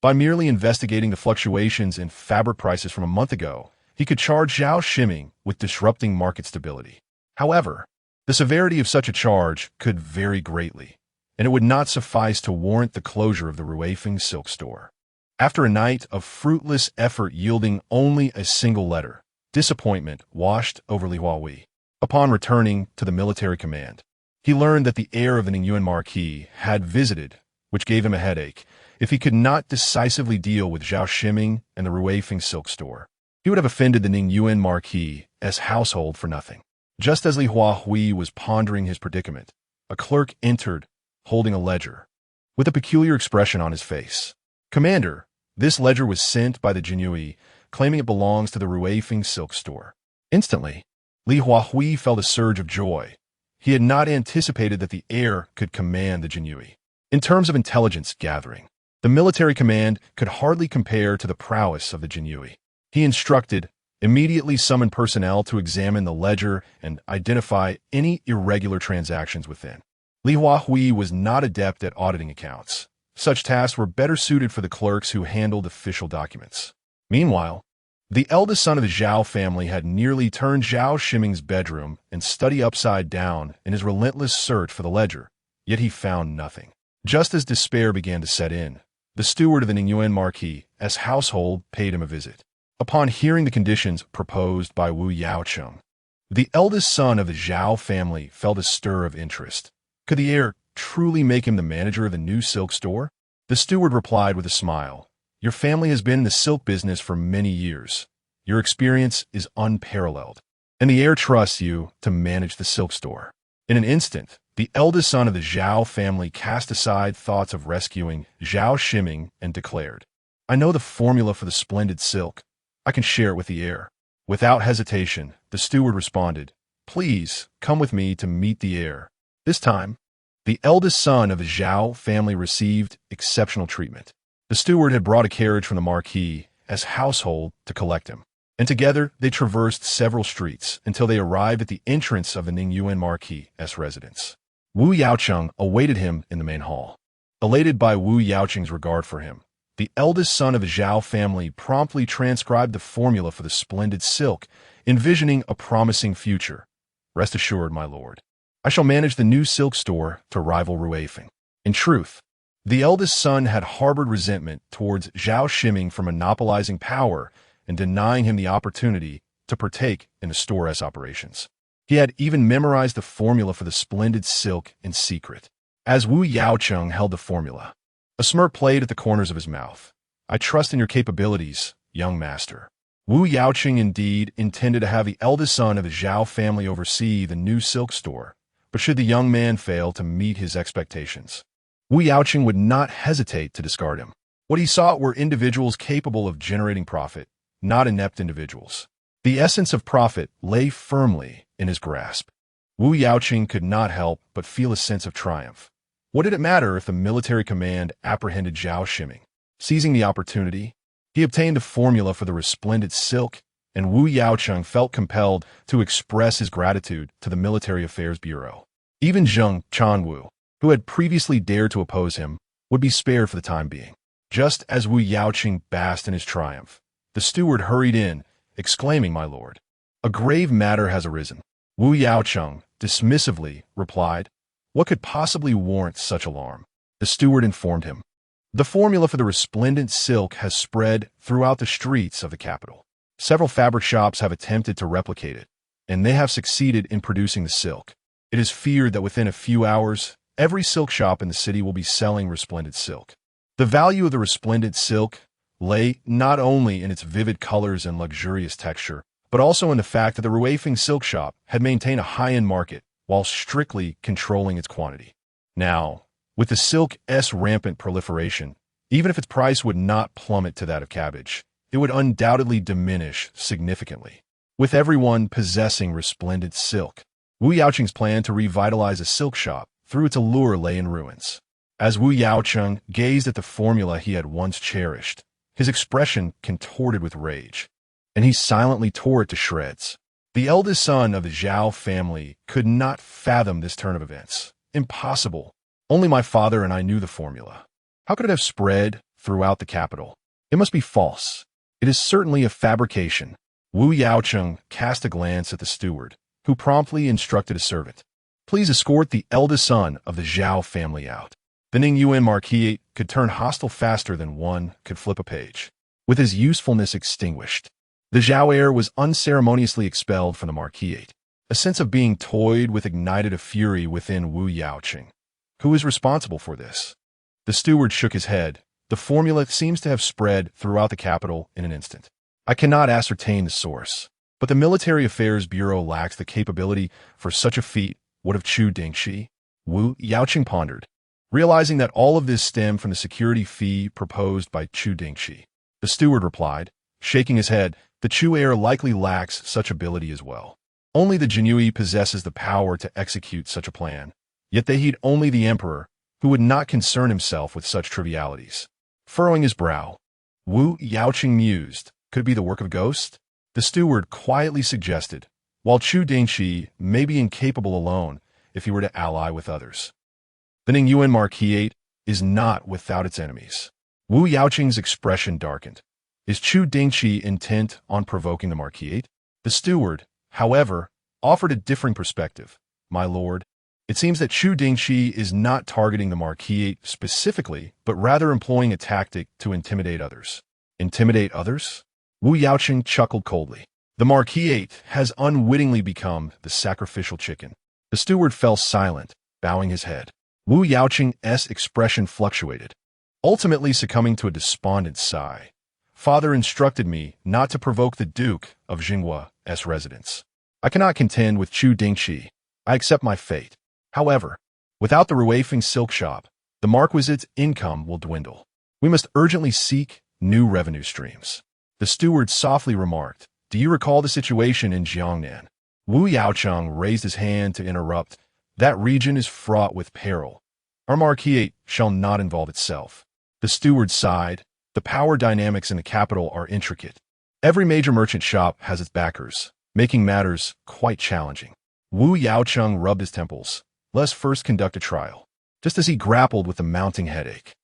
By merely investigating the fluctuations in fabric prices from a month ago, he could charge Zhao Shiming with disrupting market stability. However, the severity of such a charge could vary greatly, and it would not suffice to warrant the closure of the Ruifeng silk store. After a night of fruitless effort yielding only a single letter, disappointment washed over Li Huahui. Upon returning to the military command, he learned that the heir of the Ningyuan Marquis had visited, which gave him a headache. If he could not decisively deal with Zhao Shiming and the Ruifeng silk store, he would have offended the Ningyuan Marquis' household for nothing. Just as Li Huahui was pondering his predicament, a clerk entered, holding a ledger, with a peculiar expression on his face. "Commander, this ledger was sent by the Jinyui, claiming it belongs to the Ruifeng silk store." Instantly, Li Huahui felt a surge of joy. He had not anticipated that the heir could command the Jinyui. In terms of intelligence gathering, the military command could hardly compare to the prowess of the Jinyui. He instructed, immediately summon personnel to examine the ledger and identify any irregular transactions within. Li Huahui was not adept at auditing accounts. Such tasks were better suited for the clerks who handled official documents. Meanwhile, the eldest son of the Zhao family had nearly turned Zhao Shiming's bedroom and study upside down in his relentless search for the ledger, yet he found nothing. Just as despair began to set in, the steward of the Ningyuan Marquis' household paid him a visit. Upon hearing the conditions proposed by Wu Yaocheng, the eldest son of the Zhao family felt a stir of interest. Could the heir truly make him the manager of the new silk store? The steward replied with a smile, "Your family has been in the silk business for many years. Your experience is unparalleled, and the heir trusts you to manage the silk store." In an instant, the eldest son of the Zhao family cast aside thoughts of rescuing Zhao Shiming and declared, "I know the formula for the splendid silk. I can share it with the heir." Without hesitation, the steward responded, "Please come with me to meet the heir." This time, the eldest son of the Zhao family received exceptional treatment. The steward had brought a carriage from the Marquis' household to collect him, and together they traversed several streets until they arrived at the entrance of the Ningyuan Marquis' residence. Wu Yaocheng awaited him in the main hall. Elated by Wu Yaocheng's regard for him, the eldest son of the Zhao family promptly transcribed the formula for the splendid silk, envisioning a promising future. "Rest assured, my lord, I shall manage the new silk store to rival Ruifeng." In truth, the eldest son had harbored resentment towards Zhao Shiming for monopolizing power and denying him the opportunity to partake in the store's operations. He had even memorized the formula for the splendid silk in secret. As Wu Yaocheng held the formula, a smirk played at the corners of his mouth. "I trust in your capabilities, young master." Wu Yaocheng indeed intended to have the eldest son of the Zhao family oversee the new silk store, but should the young man fail to meet his expectations, Wu Yaocheng would not hesitate to discard him. What he sought were individuals capable of generating profit, not inept individuals. The essence of profit lay firmly in his grasp. Wu Yaocheng could not help but feel a sense of triumph. What did it matter if the military command apprehended Zhao Shiming? Seizing the opportunity, he obtained a formula for the resplendent silk, and Wu Yaocheng felt compelled to express his gratitude to the Military Affairs Bureau. Even Zheng Chanwu, who had previously dared to oppose him, would be spared for the time being. Just as Wu Yaoqing basked in his triumph, the steward hurried in, exclaiming, "My lord, a grave matter has arisen." Wu Yaoqing dismissively replied, "What could possibly warrant such alarm?" The steward informed him, "The formula for the resplendent silk has spread throughout the streets of the capital. Several fabric shops have attempted to replicate it, and they have succeeded in producing the silk. It is feared that within a few hours, every silk shop in the city will be selling resplendent silk." The value of the resplendent silk lay not only in its vivid colors and luxurious texture, but also in the fact that the Ruifeng silk shop had maintained a high-end market while strictly controlling its quantity. Now, with the silk's rampant proliferation, even if its price would not plummet to that of cabbage, it would undoubtedly diminish significantly. With everyone possessing resplendent silk, Wu Yaoqing's plan to revitalize a silk shop through its allure lay in ruins. As Wu Yaoqing gazed at the formula he had once cherished, his expression contorted with rage, and he silently tore it to shreds. The eldest son of the Zhao family could not fathom this turn of events. Impossible. Only my father and I knew the formula. How could it have spread throughout the capital? It must be false. It is certainly a fabrication. Wu Yaoqing cast a glance at the steward, who promptly instructed a servant, "Please escort the eldest son of the Zhao family out." The Ningyuan Marquis could turn hostile faster than one could flip a page. With his usefulness extinguished, the Zhao heir was unceremoniously expelled from the Marquis. A sense of being toyed with ignited a fury within Wu Yaoqing. Who is responsible for this? The steward shook his head. The formula seems to have spread throughout the capital in an instant. I cannot ascertain the source, but the Military Affairs Bureau lacks the capability for such a feat. What of Chu Dingchi? Wu Yaoqing pondered, realizing that all of this stemmed from the security fee proposed by Chu Dingchi. The steward replied, shaking his head, "The Chu heir likely lacks such ability as well. Only the Jinui possesses the power to execute such a plan, yet they heed only the emperor, who would not concern himself with such trivialities." Furrowing his brow, Wu Yaoqing mused, could it be the work of a ghost? The steward quietly suggested, while Chu Dingchi may be incapable alone if he were to ally with others. The Ningyuan Marquis is not without its enemies. Wu Yaoqing's expression darkened. Is Chu Dingchi intent on provoking the Marquis? The steward, however, offered a differing perspective. "My lord, it seems that Chu Dingchi is not targeting the Marquis specifically, but rather employing a tactic to intimidate others." Intimidate others? Wu Yaoqing chuckled coldly. The Marquis has unwittingly become the sacrificial chicken. The steward fell silent, bowing his head. Wu Yaoqing's expression fluctuated, ultimately succumbing to a despondent sigh. "Father instructed me not to provoke the Duke of Jinghua's residence. I cannot contend with Chu Dingchi. I accept my fate. However, without the Ruifeng silk shop, the Marquisite's income will dwindle. We must urgently seek new revenue streams." The steward softly remarked, "Do you recall the situation in Jiangnan?" Wu Yaoqing raised his hand to interrupt. "That region is fraught with peril. Our Marquis shall not involve itself." The steward sighed. The power dynamics in the capital are intricate. Every major merchant shop has its backers, making matters quite challenging. Wu Yaoqing rubbed his temples. "Let us first conduct a trial." Just as he grappled with the mounting headache,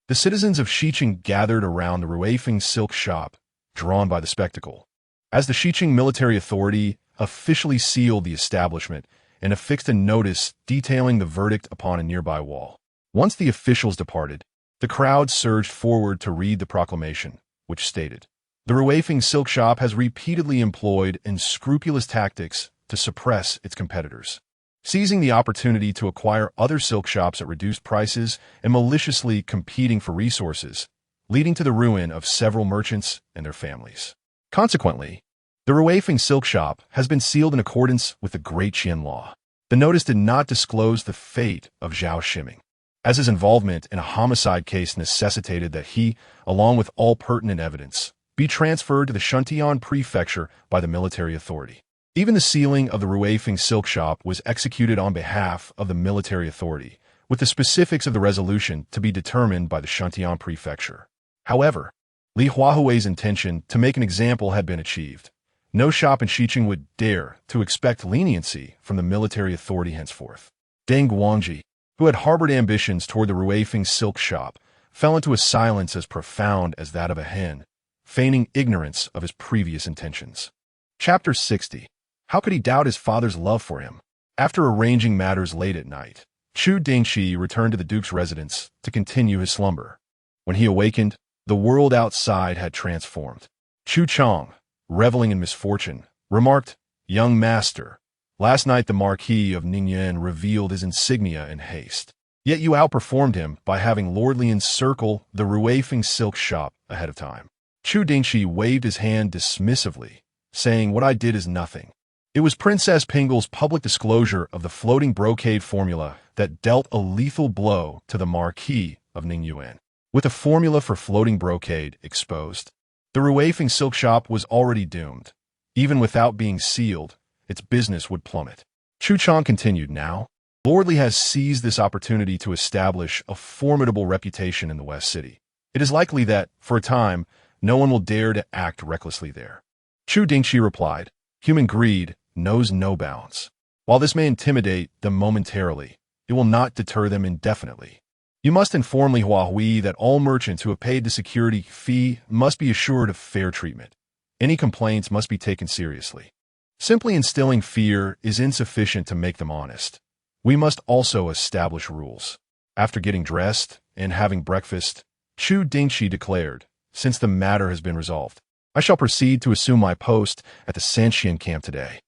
the citizens of Xiqing gathered around the Ruifeng silk shop, drawn by the spectacle. As the Xiqing military authority officially sealed the establishment and affixed a notice detailing the verdict upon a nearby wall. Once the officials departed, the crowd surged forward to read the proclamation, which stated, "The Ruifeng silk shop has repeatedly employed unscrupulous tactics to suppress its competitors, seizing the opportunity to acquire other silk shops at reduced prices and maliciously competing for resources, leading to the ruin of several merchants and their families. Consequently, the Ruifeng silk shop has been sealed in accordance with the Great Qian Law." The notice did not disclose the fate of Zhao Ximing, as his involvement in a homicide case necessitated that he, along with all pertinent evidence, be transferred to the Shuntian prefecture by the military authority. Even the sealing of the Ruifeng silk shop was executed on behalf of the military authority, with the specifics of the resolution to be determined by the Shuntian prefecture. However, Li Huahui's intention to make an example had been achieved. No shop in Xiqing would dare to expect leniency from the military authority henceforth. Deng Guangji, who had harbored ambitions toward the Ruifeng silk shop, fell into a silence as profound as that of a hen, feigning ignorance of his previous intentions. Chapter 60. How could he doubt his father's love for him? After arranging matters late at night, Chu Dingchi returned to the duke's residence to continue his slumber. When he awakened, the world outside had transformed. Chu Chang, reveling in misfortune, remarked, "Young master, last night the Marquis of Ningyan revealed his insignia in haste. Yet you outperformed him by having lordly encircle the Ruifeng silk shop ahead of time." Chu Dingchi waved his hand dismissively, saying, "What I did is nothing. It was Princess Pingle's public disclosure of the floating brocade formula that dealt a lethal blow to the Marquis of Ningyan. With the formula for floating brocade exposed, the Ruifeng silk shop was already doomed. Even without being sealed, its business would plummet." Chu Chang continued, "Now, Lordly has seized this opportunity to establish a formidable reputation in the West City. It is likely that, for a time, no one will dare to act recklessly there." Chu Dingchi replied, "Human greed knows no bounds. While this may intimidate them momentarily, it will not deter them indefinitely. You must inform Li Huahui that all merchants who have paid the security fee must be assured of fair treatment. Any complaints must be taken seriously. Simply instilling fear is insufficient to make them honest. We must also establish rules." After getting dressed and having breakfast, Chu Dingchi declared, "Since the matter has been resolved, I shall proceed to assume my post at the Sanxian camp today."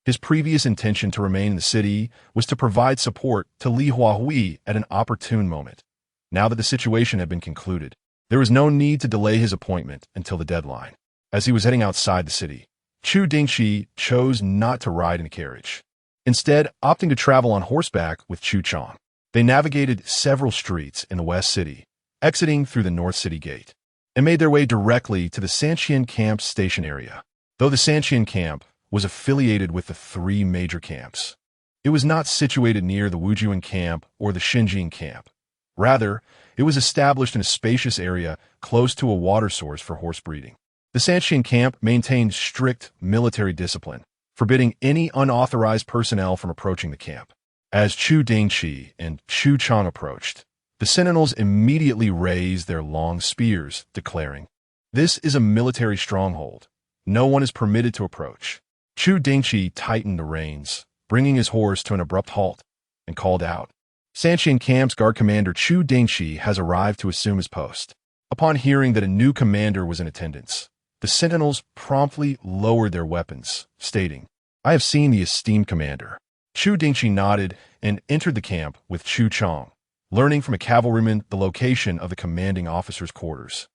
His previous intention to remain in the city was to provide support to Li Huahui at an opportune moment. Now that the situation had been concluded, there was no need to delay his appointment until the deadline. As he was heading outside the city, Chu Dingchi chose not to ride in a carriage, instead opting to travel on horseback with Chu Chang. They navigated several streets in the West City, exiting through the North City Gate, and made their way directly to the Sanxian Camp's station area. Though the Sanxian Camp was affiliated with the three major camps, it was not situated near the Wujian Camp or the Xinjiang Camp. Rather, it was established in a spacious area close to a water source for horse breeding. The Sanxian Camp maintained strict military discipline, forbidding any unauthorized personnel from approaching the camp. As Chu Dingchi and Chu Chang approached, the sentinels immediately raised their long spears, declaring, "This is a military stronghold. No one is permitted to approach." Chu Dingchi tightened the reins, bringing his horse to an abrupt halt, and called out, "Sanxian Camp's guard commander Chu Dingchi has arrived to assume his post." Upon hearing that a new commander was in attendance, the sentinels promptly lowered their weapons, stating, "I have seen the esteemed commander." Chu Dingchi nodded and entered the camp with Chu Chang, learning from a cavalryman the location of the commanding officer's quarters.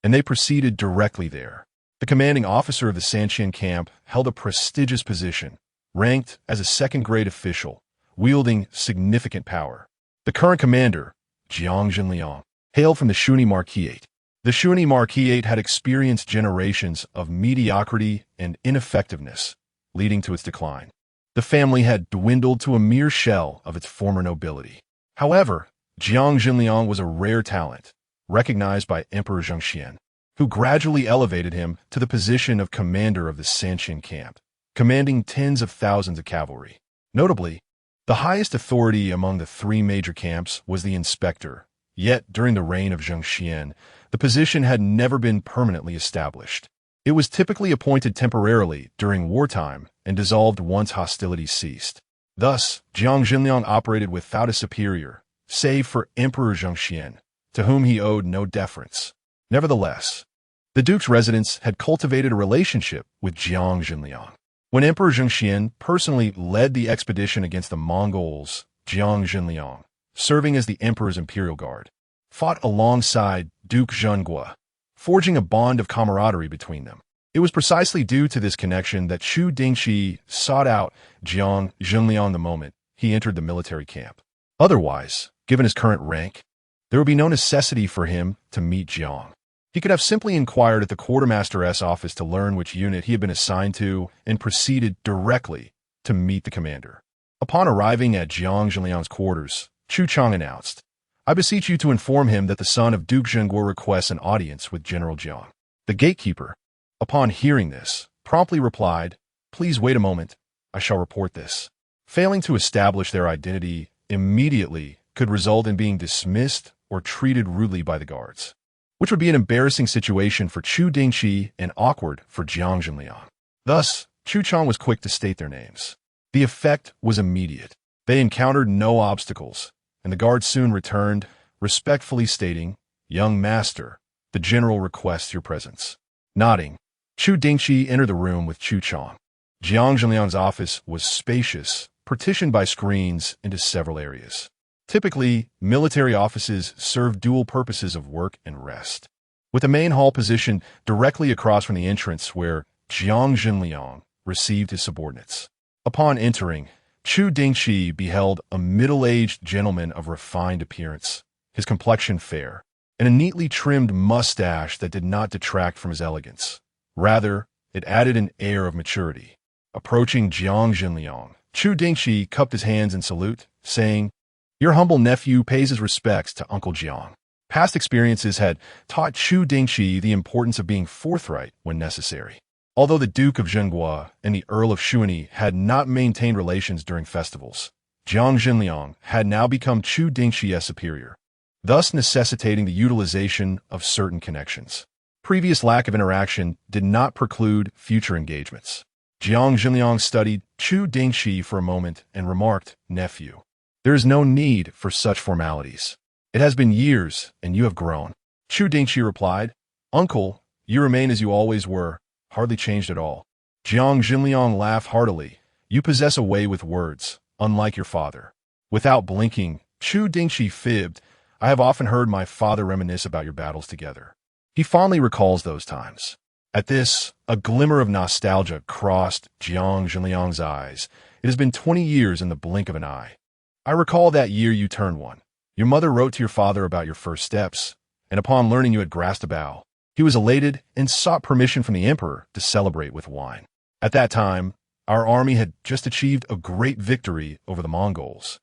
And they proceeded directly there. The commanding officer of the Sanxian camp held a prestigious position, ranked as a second-grade official, wielding significant power. The current commander, Jiang Zhenliang, hailed from the Shuni Marquisate. The Shuni Marquisate had experienced generations of mediocrity and ineffectiveness, leading to its decline. The family had dwindled to a mere shell of its former nobility. However, Jiang Zhenliang was a rare talent, recognized by Emperor Zhengxian, who gradually elevated him to the position of commander of the Sanxian camp, commanding tens of thousands of cavalry. Notably, the highest authority among the three major camps was the inspector, yet during the reign of Zhengxian, the position had never been permanently established. It was typically appointed temporarily during wartime and dissolved once hostilities ceased. Thus, Jiang Zhenliang operated without a superior, save for Emperor Zhengxian, to whom he owed no deference. Nevertheless, the duke's residence had cultivated a relationship with Jiang Zhenliang. When Emperor Zhengxian personally led the expedition against the Mongols, Jiang Zhenliang, serving as the emperor's imperial guard, fought alongside Duke Zhenghua, forging a bond of camaraderie between them. It was precisely due to this connection that Chu Dingchi sought out Jiang Zhenliang the moment he entered the military camp. Otherwise, given his current rank, there would be no necessity for him to meet Jiang. He could have simply inquired at the quartermaster's office to learn which unit he had been assigned to and proceeded directly to meet the commander. Upon arriving at Jiang Zhenliang's quarters, Chu Chang announced, "I beseech you to inform him that the son of Duke Zhenghua requests an audience with General Jiang." The gatekeeper, upon hearing this, promptly replied, "Please wait a moment, I shall report this." Failing to establish their identity immediately, could result in being dismissed or treated rudely by the guards, which would be an embarrassing situation for Chu Dingchi and awkward for Jiang Jinliang. Thus, Chu Chang was quick to state their names. The effect was immediate. They encountered no obstacles, and the guards soon returned, respectfully stating, "Young master, the general requests your presence." Nodding, Chu Dingchi entered the room with Chu Chang. Jiang Jinliang's office was spacious, partitioned by screens into several areas. Typically, military offices serve dual purposes of work and rest, with the main hall positioned directly across from the entrance where Jiang Jinliang received his subordinates. Upon entering, Chu Dingchi beheld a middle-aged gentleman of refined appearance, his complexion fair, and a neatly trimmed mustache that did not detract from his elegance. Rather, it added an air of maturity. Approaching Jiang Jinliang, Chu Dingchi cupped his hands in salute, saying, "Your humble nephew pays his respects to Uncle Jiang." Past experiences had taught Chu Dingchi the importance of being forthright when necessary. Although the Duke of Zhenghua and the Earl of Shuani had not maintained relations during festivals, Jiang Jinliang had now become Chu Dingchi's superior, thus necessitating the utilization of certain connections. Previous lack of interaction did not preclude future engagements. Jiang Jinliang studied Chu Dingchi for a moment and remarked, "Nephew, there is no need for such formalities. It has been years, and you have grown." Chu Dingchi replied, "Uncle, you remain as you always were, hardly changed at all." Jiang Jinliang laughed heartily. "You possess a way with words, unlike your father." Without blinking, Chu Dingchi fibbed, "I have often heard my father reminisce about your battles together. He fondly recalls those times." At this, a glimmer of nostalgia crossed Jiang Jinliang's eyes. "It has been 20 years in the blink of an eye. I recall that year you turned one. Your mother wrote to your father about your first steps, and upon learning you had grasped a bough, he was elated and sought permission from the emperor to celebrate with wine. At that time, our army had just achieved a great victory over the Mongols,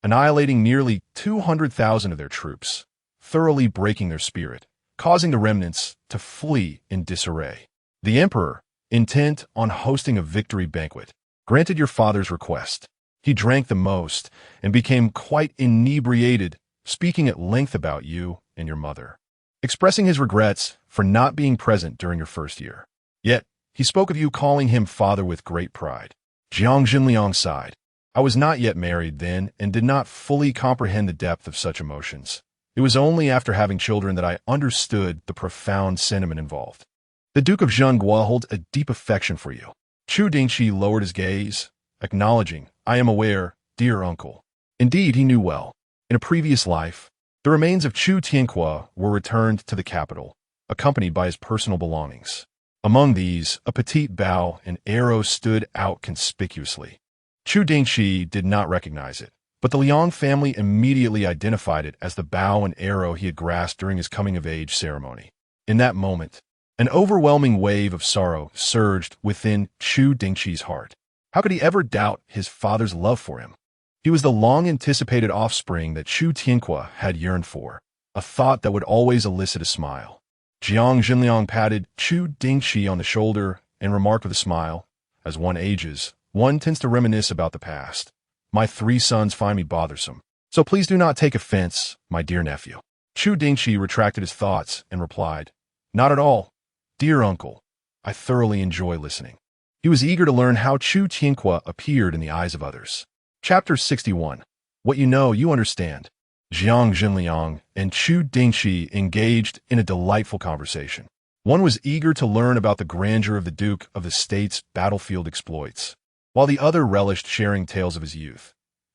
annihilating nearly 200,000 of their troops, thoroughly breaking their spirit, causing the remnants to flee in disarray. The emperor, intent on hosting a victory banquet, granted your father's request. He drank the most and became quite inebriated, speaking at length about you and your mother, expressing his regrets for not being present during your first year. Yet, he spoke of you calling him father with great pride." Jiang Jinliang sighed. "I was not yet married then and did not fully comprehend the depth of such emotions. It was only after having children that I understood the profound sentiment involved. The Duke of Zhenghua holds a deep affection for you." Chu Dingchi lowered his gaze, acknowledging, "I am aware, dear uncle." Indeed, he knew well. In a previous life, the remains of Chu Tianhua were returned to the capital, accompanied by his personal belongings. Among these, a petite bow and arrow stood out conspicuously. Chu Dingchi did not recognize it, but the Liang family immediately identified it as the bow and arrow he had grasped during his coming-of-age ceremony. In that moment, an overwhelming wave of sorrow surged within Chu Dingchi's heart. How could he ever doubt his father's love for him? He was the long-anticipated offspring that Chu Tianhua had yearned for, a thought that would always elicit a smile. Jiang Jinliang patted Chu Dingchi on the shoulder and remarked with a smile, "As one ages, one tends to reminisce about the past. My 3 sons find me bothersome, so please do not take offense, my dear nephew." Chu Dingchi retracted his thoughts and replied, "Not at all, dear uncle. I thoroughly enjoy listening." He was eager to learn how Chu Tianhua appeared in the eyes of others. Chapter 61. What you know, you understand. Jiang Jinliang and Chu Dingchi engaged in a delightful conversation. One was eager to learn about the grandeur of the Duke of the State's battlefield exploits, while the other relished sharing tales of his youth.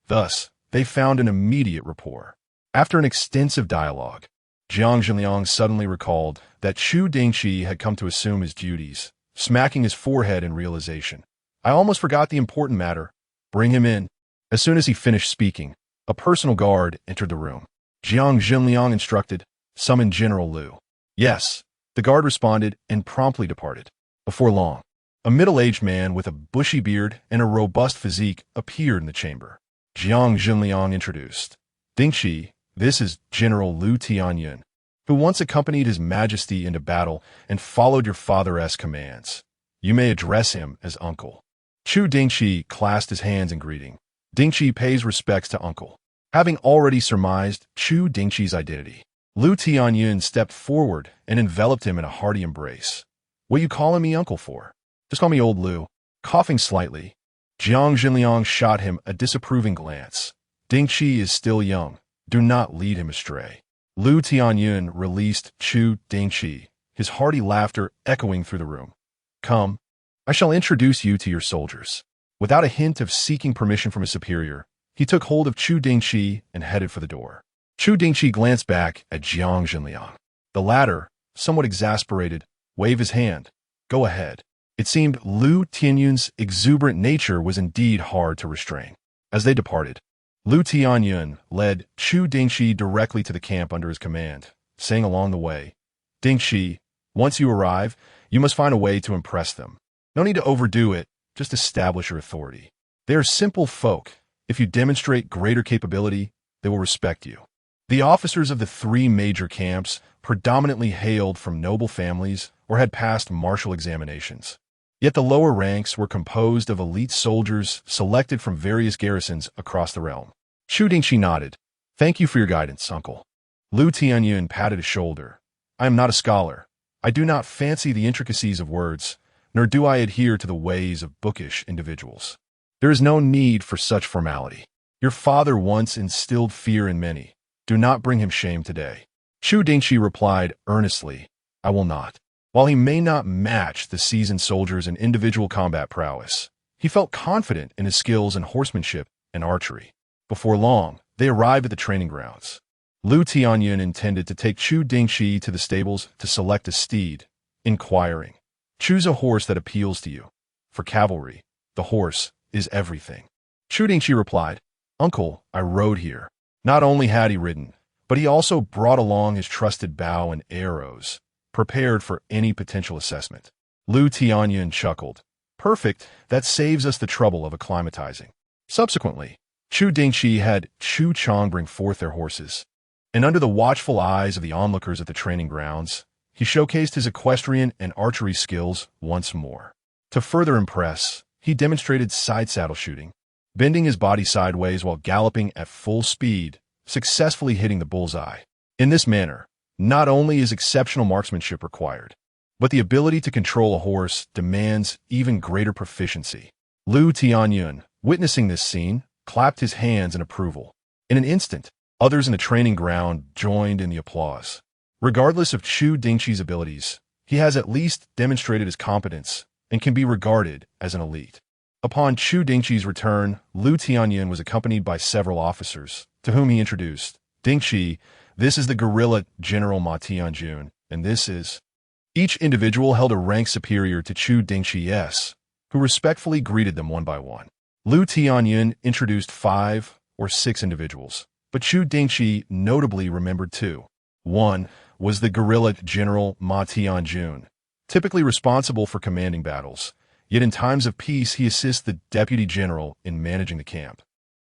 Thus, they found an immediate rapport. After an extensive dialogue, Jiang Jinliang suddenly recalled that Chu Dingchi had come to assume his duties, smacking his forehead in realization. "I almost forgot the important matter. Bring him in." As soon as he finished speaking, a personal guard entered the room. Jiang Jinliang instructed, "Summon General Liu." "Yes," the guard responded and promptly departed. Before long, a middle-aged man with a bushy beard and a robust physique appeared in the chamber. Jiang Jinliang introduced, "Dingchi, this is General Liu Tianyan, who once accompanied His Majesty into battle and followed your father's commands. You may address him as uncle." Chu Dingchi clasped his hands in greeting. "Dingchi pays respects to uncle." Having already surmised Chu Dingchi's identity, Lu Tianyun stepped forward and enveloped him in a hearty embrace. "What you calling me uncle for?" "Just call me old Lu." Coughing slightly, Jiang Jinliang shot him a disapproving glance. "Dingchi is still young. Do not lead him astray." Lu Tianyun released Chu Dingchi, his hearty laughter echoing through the room. "Come, I shall introduce you to your soldiers." Without a hint of seeking permission from his superior, he took hold of Chu Dingchi and headed for the door. Chu Dingchi glanced back at Jiang Jinliang. The latter, somewhat exasperated, waved his hand. "Go ahead." It seemed Lu Tianyun's exuberant nature was indeed hard to restrain. As they departed, Lu Tianyun led Chu Dingchi directly to the camp under his command, saying along the way, "Dingchi, once you arrive, you must find a way to impress them. No need to overdo it, just establish your authority. They are simple folk. If you demonstrate greater capability, they will respect you." The officers of the three major camps predominantly hailed from noble families or had passed martial examinations. Yet the lower ranks were composed of elite soldiers selected from various garrisons across the realm. Chu Dingchi nodded. "Thank you for your guidance, uncle." Lu Tianyun patted his shoulder. "I am not a scholar. I do not fancy the intricacies of words, nor do I adhere to the ways of bookish individuals. There is no need for such formality. Your father once instilled fear in many. Do not bring him shame today." Chu Dingchi replied earnestly, "I will not." While he may not match the seasoned soldiers in individual combat prowess, he felt confident in his skills in horsemanship and archery. Before long, they arrived at the training grounds. Lu Tianyun intended to take Chu Dingchi to the stables to select a steed, inquiring, "Choose a horse that appeals to you. For cavalry, the horse is everything." Chu Dingchi replied, "Uncle, I rode here." Not only had he ridden, but he also brought along his trusted bow and arrows, prepared for any potential assessment. Lu Tianyun chuckled. "Perfect, that saves us the trouble of acclimatizing." Subsequently, Chu Dingchi had Chu Chong bring forth their horses, and under the watchful eyes of the onlookers at the training grounds, he showcased his equestrian and archery skills once more. To further impress, he demonstrated side saddle shooting, bending his body sideways while galloping at full speed, successfully hitting the bullseye. In this manner, not only is exceptional marksmanship required, but the ability to control a horse demands even greater proficiency. Lu Tianyun, witnessing this scene, clapped his hands in approval. In an instant, others in the training ground joined in the applause. Regardless of Chu Dingchi's abilities, he has at least demonstrated his competence and can be regarded as an elite. Upon Chu Dingchi's return, Lu Tianyun was accompanied by several officers, to whom he introduced. "Dingchi, this is the guerrilla General Ma Tianjun, and this is..." Each individual held a rank superior to Chu Dingchi, who respectfully greeted them one by one. Lu Tianyun introduced 5 or 6 individuals, but Chu Dingchi notably remembered 2. One was the guerrilla General Ma Tianjun, typically responsible for commanding battles, yet in times of peace he assists the deputy general in managing the camp,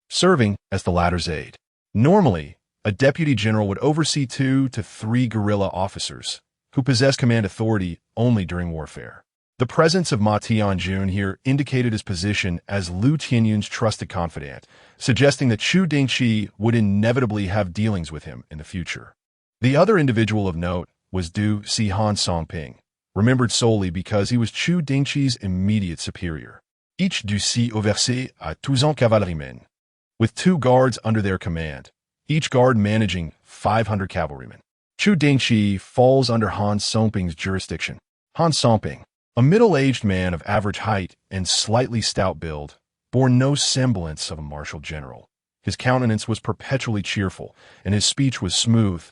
serving as the latter's aide. Normally, a deputy general would oversee 2 to 3 guerrilla officers, who possess command authority only during warfare. The presence of Ma Tianjun here indicated his position as Lu Tianyun's trusted confidant, suggesting that Chu Dingchi would inevitably have dealings with him in the future. The other individual of note was Du Si Han Songping, remembered solely because he was Chu Dingchi's immediate superior. Each Du Si oversait a 12 cavalrymen, with 2 guards under their command, each guard managing 500 cavalrymen. Chu Dingchi falls under Han Songping's jurisdiction. Han Songping, a middle-aged man of average height and slightly stout build, bore no semblance of a martial general. His countenance was perpetually cheerful, and his speech was smooth,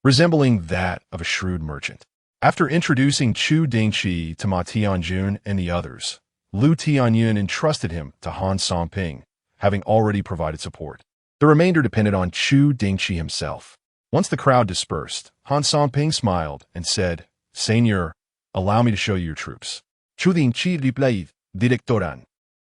resembling that of a shrewd merchant. After introducing Chu Dingchi to Ma Tianjun and the others, Lu Tianyun entrusted him to Han Songping, having already provided support. The remainder depended on Chu Dingchi himself. Once the crowd dispersed, Han Songping smiled and said, "Seigneur, allow me to show you your troops." Chu Dingchi replied, "Directoran."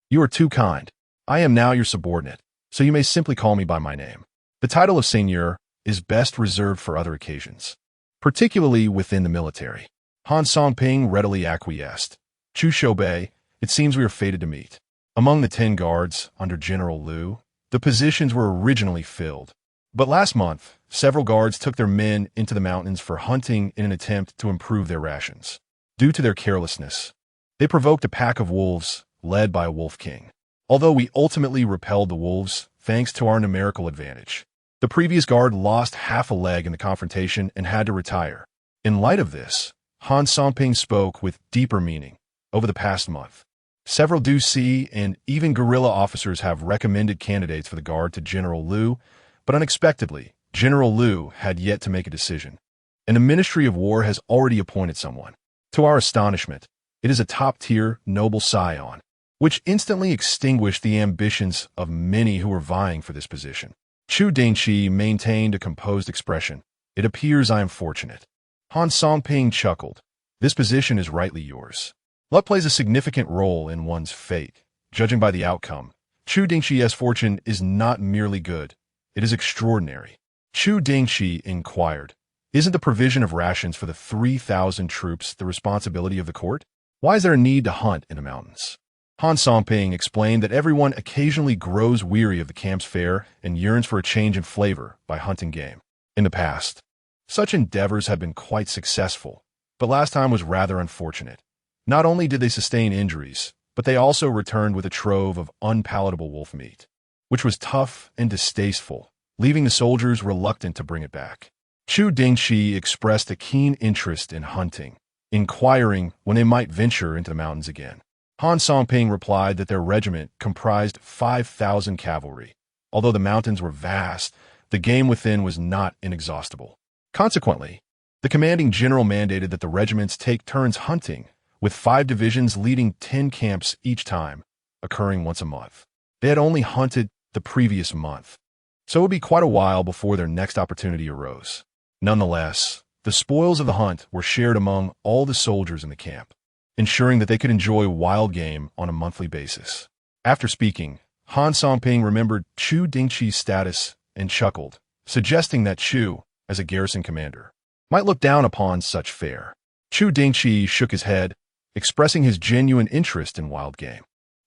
"You are too kind. I am now your subordinate, so you may simply call me by my name." The title of Seigneur is best reserved for other occasions, particularly within the military. Han Songping readily acquiesced. "Chu Shoubei, it seems we are fated to meet." Among the 10 guards under General Lu, the positions were originally filled, But last month, several guards took their men into the mountains for hunting in an attempt to improve their rations. Due to their carelessness, they provoked a pack of wolves led by a wolf king. Although we ultimately repelled the wolves, thanks to our numerical advantage, the previous guard lost half a leg in the confrontation and had to retire. In light of this, Han Songping spoke with deeper meaning. Over the past month, several Du Si and even guerrilla officers have recommended candidates for the guard to General Liu, but unexpectedly, General Liu had yet to make a decision, and the Ministry of War has already appointed someone. To our astonishment, it is a top-tier noble scion, which instantly extinguished the ambitions of many who were vying for this position. Chu Dingchi maintained a composed expression. It appears I am fortunate. Han Songping chuckled. This position is rightly yours. Luck plays a significant role in one's fate. Judging by the outcome, Chu Dingchi's fortune is not merely good, it is extraordinary. Chu Dingchi inquired, isn't the provision of rations for the 3,000 troops the responsibility of the court? Why is there a need to hunt in the mountains? Han Songping explained that everyone occasionally grows weary of the camp's fare and yearns for a change in flavor by hunting game. In the past, such endeavors have been quite successful, but last time was rather unfortunate. Not only did they sustain injuries, but they also returned with a trove of unpalatable wolf meat, which was tough and distasteful, leaving the soldiers reluctant to bring it back. Chu Dingchi expressed a keen interest in hunting, inquiring when they might venture into the mountains again. Han Songping replied that their regiment comprised 5,000 cavalry. Although the mountains were vast, the game within was not inexhaustible. Consequently, the commanding general mandated that the regiments take turns hunting, with 5 divisions leading 10 camps each time, occurring once a month. They had only hunted the previous month, so it would be quite a while before their next opportunity arose. Nonetheless, the spoils of the hunt were shared among all the soldiers in the camp, ensuring that they could enjoy wild game on a monthly basis. After speaking, Han Songping remembered Chu Dingchi's status and chuckled, suggesting that Chu, as a garrison commander, might look down upon such fare. Chu Dingchi shook his head, expressing his genuine interest in wild game.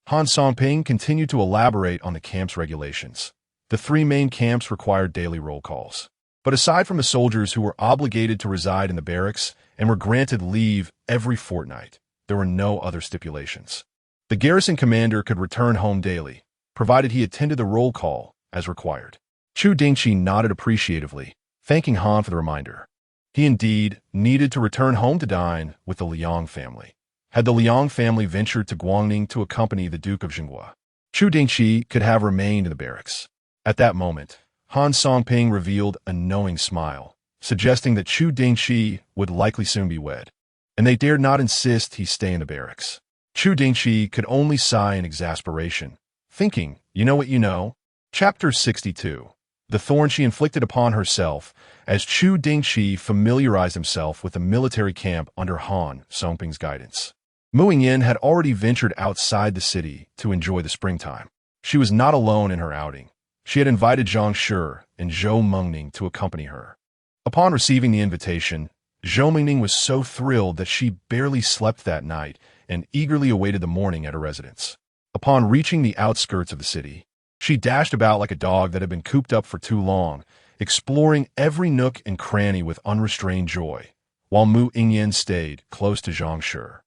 Han Songping continued to elaborate on the camp's regulations. The 3 main camps required daily roll calls. But aside from the soldiers who were obligated to reside in the barracks and were granted leave every fortnight, there were no other stipulations. The garrison commander could return home daily, provided he attended the roll call as required. Chu Dingchi nodded appreciatively, thanking Han for the reminder. He indeed needed to return home to dine with the Liang family. Had the Liang family ventured to Guangning to accompany the Duke of Jinghua, Chu Dingchi could have remained in the barracks. At that moment, Han Songping revealed a knowing smile, suggesting that Chu Dingchi would likely soon be wed, and they dared not insist he stay in the barracks. Chu Dingchi could only sigh in exasperation, thinking, you know what you know? Chapter 62. The thorn she inflicted upon herself as Chu Dingchi familiarized himself with the military camp under Han Songping's guidance. Mu Yingyan had already ventured outside the city to enjoy the springtime. She was not alone in her outing. She had invited Zhang Shi and Zhou Mengning to accompany her. Upon receiving the invitation, Zhou Mengning was so thrilled that she barely slept that night and eagerly awaited the morning at her residence. Upon reaching the outskirts of the city, she dashed about like a dog that had been cooped up for too long, exploring every nook and cranny with unrestrained joy, while Mu Yingyan stayed close to Zhang Shi.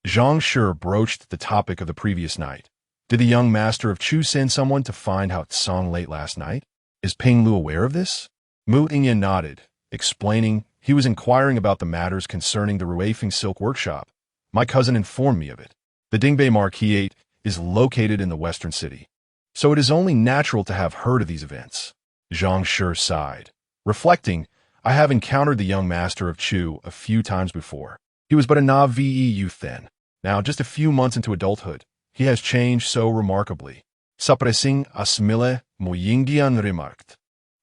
Zhang Shi broached the topic of the previous night. Did the young master of Chu send someone to find how Tsang late last night? Is Ping Lu aware of this? Mu Yingyan nodded, explaining he was inquiring about the matters concerning the Ruifeng silk workshop. My cousin informed me of it. The Dingbei Marquisate is located in the western city, so it is only natural to have heard of these events. Zhang Shi sighed, reflecting, I have encountered the young master of Chu a few times before. He was but a naive youth then. Now, just a few months into adulthood, he has changed so remarkably. S'apprécie assimile Mu Yingyan remarked.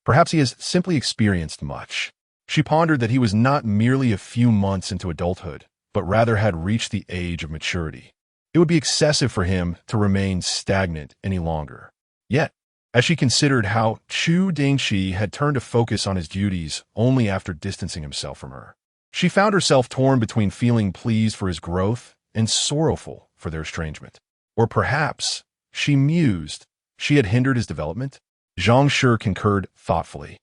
Perhaps he has simply experienced much. She pondered that he was not merely a few months into adulthood, but rather had reached the age of maturity. It would be excessive for him to remain stagnant any longer. Yet, as she considered how Chu Dingchi had turned to focus on his duties only after distancing himself from her, she found herself torn between feeling pleased for his growth and sorrowful for their estrangement. Or perhaps, she mused, she had hindered his development. Zhang Shi concurred thoughtfully.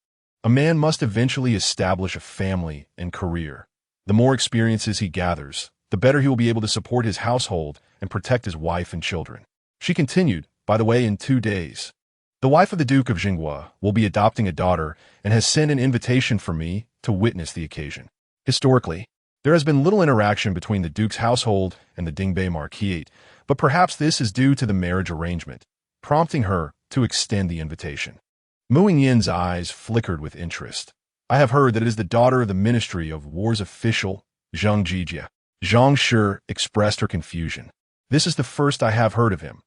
A man must eventually establish a family and career. The more experiences he gathers, the better he will be able to support his household and protect his wife and children. She continued, by the way, in 2 days. The wife of the Duke of Jinghua will be adopting a daughter and has sent an invitation for me to witness the occasion. Historically, there has been little interaction between the Duke's household and the Dingbei Marquis, but perhaps this is due to the marriage arrangement, prompting her to extend the invitation. Mu Yingyan's eyes flickered with interest. I have heard that it is the daughter of the Ministry of War's official, Zhang Jijia. Zhang Shi expressed her confusion. This is the first I have heard of him.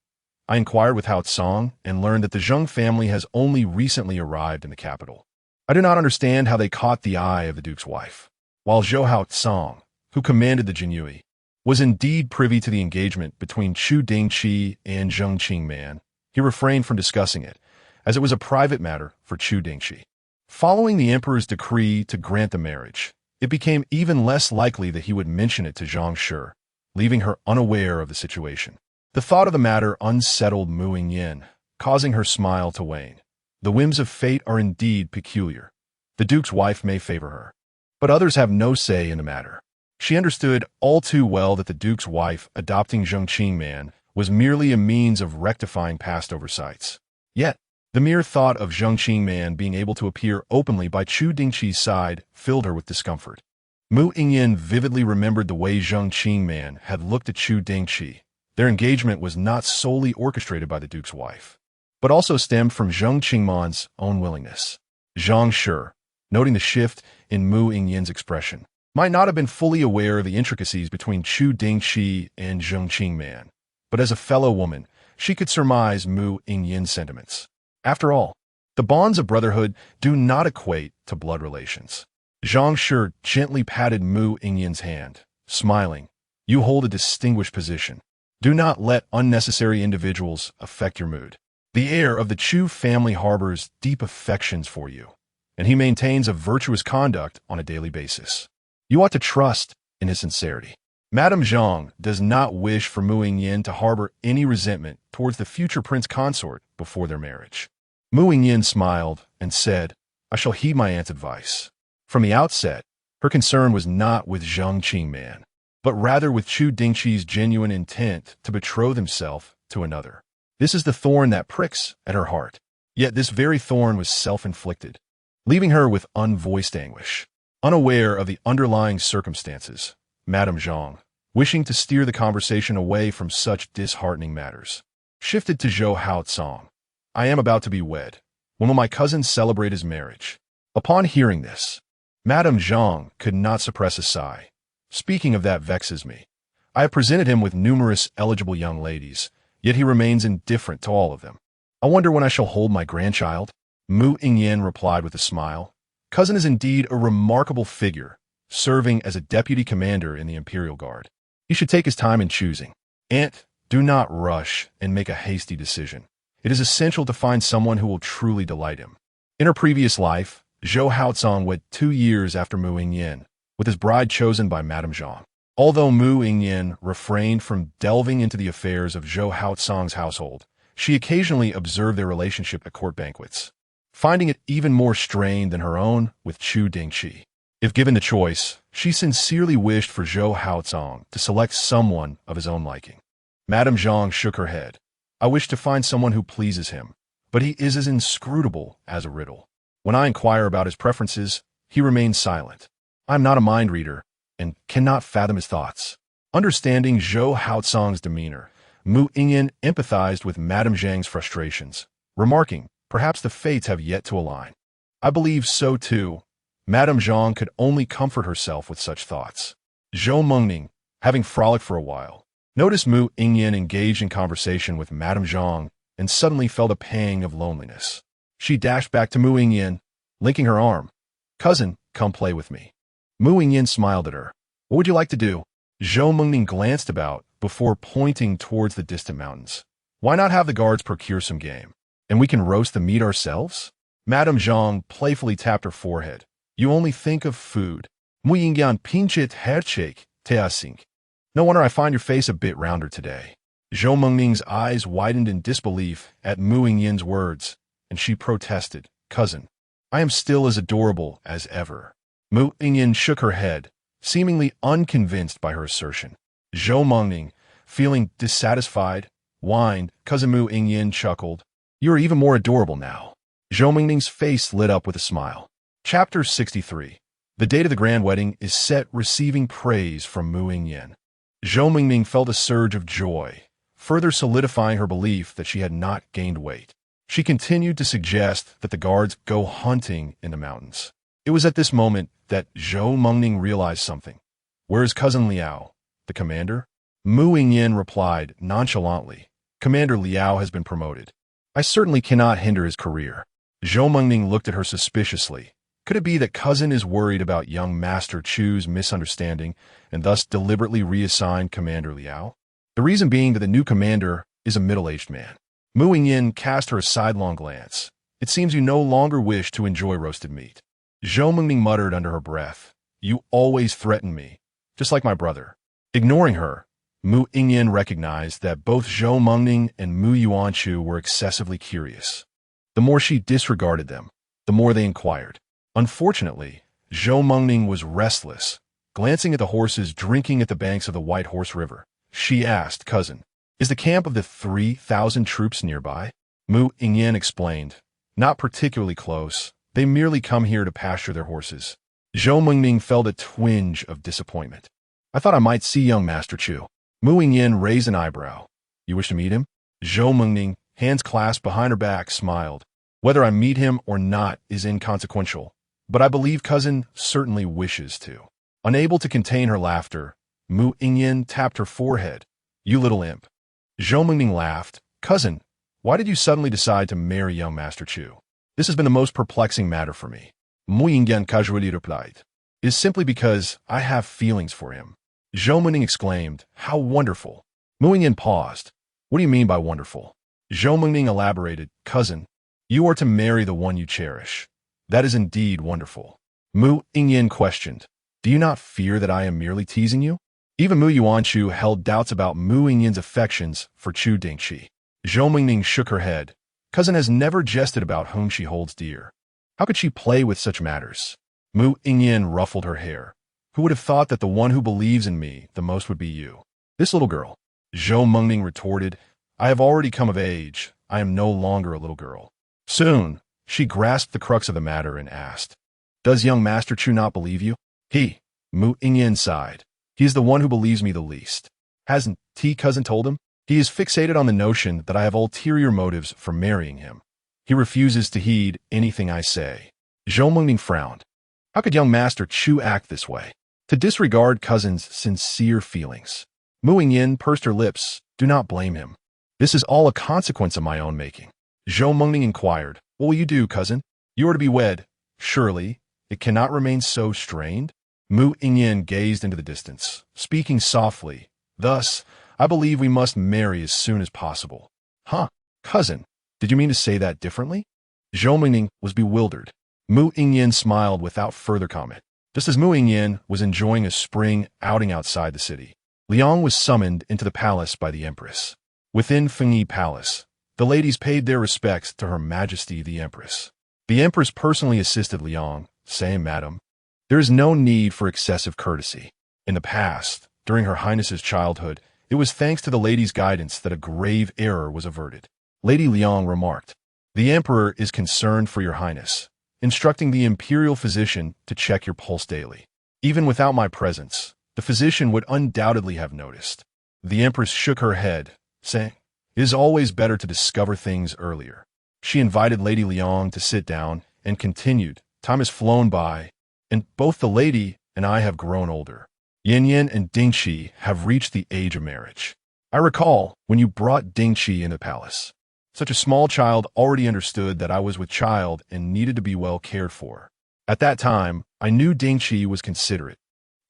I inquired with Hao Tsong and learned that the Zheng family has only recently arrived in the capital. I do not understand how they caught the eye of the Duke's wife. While Zhou Hao Tsong, who commanded the Jinyue, was indeed privy to the engagement between Chu Dingchi and Zheng Qingman, he refrained from discussing it, as it was a private matter for Chu Dingchi. Following the emperor's decree to grant the marriage, it became even less likely that he would mention it to Zhang Shi, leaving her unaware of the situation. The thought of the matter unsettled Mu Yingyan, causing her smile to wane. The whims of fate are indeed peculiar. The Duke's wife may favor her, but others have no say in the matter. She understood all too well that the Duke's wife adopting Zheng Qingman was merely a means of rectifying past oversights. Yet, the mere thought of Zheng Qingman being able to appear openly by Chu Dingchi's side filled her with discomfort. Mu Yingyan vividly remembered the way Zheng Qingman had looked at Chu Dingchi. Their engagement was not solely orchestrated by the Duke's wife, but also stemmed from Zheng Qingman's own willingness. Zhang Shi, noting the shift in Mu Yingyan's expression, might not have been fully aware of the intricacies between Chu Dingchi and Zheng Qingman, but as a fellow woman, she could surmise Mu Yingyan's sentiments. After all, the bonds of brotherhood do not equate to blood relations. Zhang Shi gently patted Mu Yingyan's hand, smiling. You hold a distinguished position. Do not let unnecessary individuals affect your mood. The heir of the Chu family harbors deep affections for you, and he maintains a virtuous conduct on a daily basis. You ought to trust in his sincerity. Madame Zhang does not wish for Mu Yingyan to harbor any resentment towards the future prince consort before their marriage. Mu Yingyan smiled and said, I shall heed my aunt's advice. From the outset, her concern was not with Zheng Qingman, but rather with Chu Dingchi's genuine intent to betroth himself to another. This is the thorn that pricks at her heart. Yet this very thorn was self-inflicted, leaving her with unvoiced anguish. Unaware of the underlying circumstances, Madame Zhang, wishing to steer the conversation away from such disheartening matters, shifted to Zhou Hao Tsong. I am about to be wed. When will my cousin celebrate his marriage? Upon hearing this, Madame Zhang could not suppress a sigh. Speaking of that vexes me. I have presented him with numerous eligible young ladies, yet he remains indifferent to all of them. I wonder when I shall hold my grandchild? Mu Yingyan replied with a smile. Cousin is indeed a remarkable figure, serving as a deputy commander in the Imperial Guard. He should take his time in choosing. Aunt, do not rush and make a hasty decision. It is essential to find someone who will truly delight him. In her previous life, Zhou Haozong wed 2 years after Mu Yingyan, with his bride chosen by Madame Zhang. Although Mu Yingyan refrained from delving into the affairs of Zhou Haozong's household, she occasionally observed their relationship at court banquets, finding it even more strained than her own with Chu Dingchi. If given the choice, she sincerely wished for Zhou Haozong to select someone of his own liking. Madame Zhang shook her head. I wish to find someone who pleases him, but he is as inscrutable as a riddle. When I inquire about his preferences, he remains silent. I am not a mind reader and cannot fathom his thoughts. Understanding Zhou Haozong's demeanor, Mu Yingyan empathized with Madame Zhang's frustrations, remarking, perhaps the fates have yet to align. I believe so too. Madame Zhang could only comfort herself with such thoughts. Zhou Mengning, having frolicked for a while, noticed Mu Yingyan engaged in conversation with Madame Zhang and suddenly felt a pang of loneliness. She dashed back to Mu Yingyan, linking her arm. Cousin, come play with me. Mu Yingyan smiled at her. What would you like to do? Zhou Mengning glanced about before pointing towards the distant mountains. Why not have the guards procure some game, and we can roast the meat ourselves? Madame Zhang playfully tapped her forehead. You only think of food. Mu Yingyan pinchit herchek teasink. No wonder I find your face a bit rounder today. Zhou Mengning's eyes widened in disbelief at Mu Yingyan's words. and she protested, "Cousin, I am still as adorable as ever." Mu Yingyan shook her head, seemingly unconvinced by her assertion. Zhou Mengning, feeling dissatisfied, whined. Cousin Mu Yingyan chuckled, "You are even more adorable now." Zhou Mengning's face lit up with a smile. Chapter 63. The date of the grand wedding is set, receiving praise from Mu Yingyan. Zhou Mengning felt a surge of joy, further solidifying her belief that she had not gained weight. She continued to suggest that the guards go hunting in the mountains. It was at this moment that Zhou Mengning realized something. "Where is Cousin Liao, the commander?" Mu Yingyan replied nonchalantly, "Commander Liao has been promoted. I certainly cannot hinder his career." Zhou Mengning looked at her suspiciously. Could it be that Cousin is worried about young Master Chu's misunderstanding and thus deliberately reassigned Commander Liao? The reason being that the new commander is a middle-aged man. Mu Yingyan cast her a sidelong glance. "It seems you no longer wish to enjoy roasted meat." Zhou Mengning muttered under her breath, "You always threaten me, just like my brother." Ignoring her, Mu Yingyan recognized that both Zhou Mengning and Mu Yuanchu were excessively curious. The more she disregarded them, the more they inquired. Unfortunately, Zhou Mengning was restless. Glancing at the horses drinking at the banks of the White Horse River, she asked, "Cousin, is the camp of the 3,000 troops nearby?" Mu Yingyan explained, "Not particularly close. They merely come here to pasture their horses." Zhou Mengning felt a twinge of disappointment. "I thought I might see young Master Chu." Mu Yingyan raised an eyebrow. "You wish to meet him?" Zhou Mengning, hands clasped behind her back, smiled. "Whether I meet him or not is inconsequential, but I believe Cousin certainly wishes to." Unable to contain her laughter, Mu Yingyan tapped her forehead. "You little imp." Zhou Mengning laughed. "Cousin, why did you suddenly decide to marry young Master Chu?" "This has been the most perplexing matter for me," Mu Yingyan casually replied. "It is simply because I have feelings for him." Zhou Mengning exclaimed, "How wonderful!" Mu Yingyan paused. "What do you mean by wonderful?" Zhou Mengning elaborated, "Cousin, you are to marry the one you cherish. That is indeed wonderful." Mu Yingyan questioned, "Do you not fear that I am merely teasing you?" Even Mu Yuanchu held doubts about Mu Yingyan's affections for Chu Dingchi. Zhou Mengning shook her head. Cousin has never jested about whom she holds dear. How could she play with such matters? Mu Yingyan ruffled her hair. "Who would have thought that the one who believes in me the most would be you? This little girl." Zhou Mengning retorted, "I have already come of age. I am no longer a little girl." Soon, she grasped the crux of the matter and asked, "Does young Master Chu not believe you?" Mu Yingyan sighed. "He is the one who believes me the least." Hasn't Cousin told him? He is fixated on the notion that I have ulterior motives for marrying him. He refuses to heed anything I say. Zhou Mengning frowned. How could young Master Chu act this way? To disregard Cousin's sincere feelings. Mu Yingyan pursed her lips. "Do not blame him. This is all a consequence of my own making." Zhou Mengning inquired, "What will you do, Cousin? You are to be wed. Surely, it cannot remain so strained?" Mu Yingyan gazed into the distance, speaking softly. "Thus, I believe we must marry as soon as possible." "Huh, Cousin, did you mean to say that differently?" Zhou Mengning was bewildered. Mu Yingyan smiled without further comment. Just as Mu Yingyan was enjoying a spring outing outside the city, Liang was summoned into the palace by the Empress. Within Fengyi Palace, the ladies paid their respects to Her Majesty the Empress. The Empress personally assisted Liang, saying, "Madam, there is no need for excessive courtesy. In the past, during Her Highness's childhood, it was thanks to the lady's guidance that a grave error was averted." Lady Liang remarked, "The Emperor is concerned for Your Highness, instructing the imperial physician to check your pulse daily. Even without my presence, the physician would undoubtedly have noticed." The Empress shook her head, saying, "It is always better to discover things earlier." She invited Lady Liang to sit down and continued, "Time has flown by, and both the lady and I have grown older. Yingyan and Dingchi have reached the age of marriage. I recall when you brought Dingchi in the palace. Such a small child already understood that I was with child and needed to be well cared for. At that time, I knew Dingchi was considerate,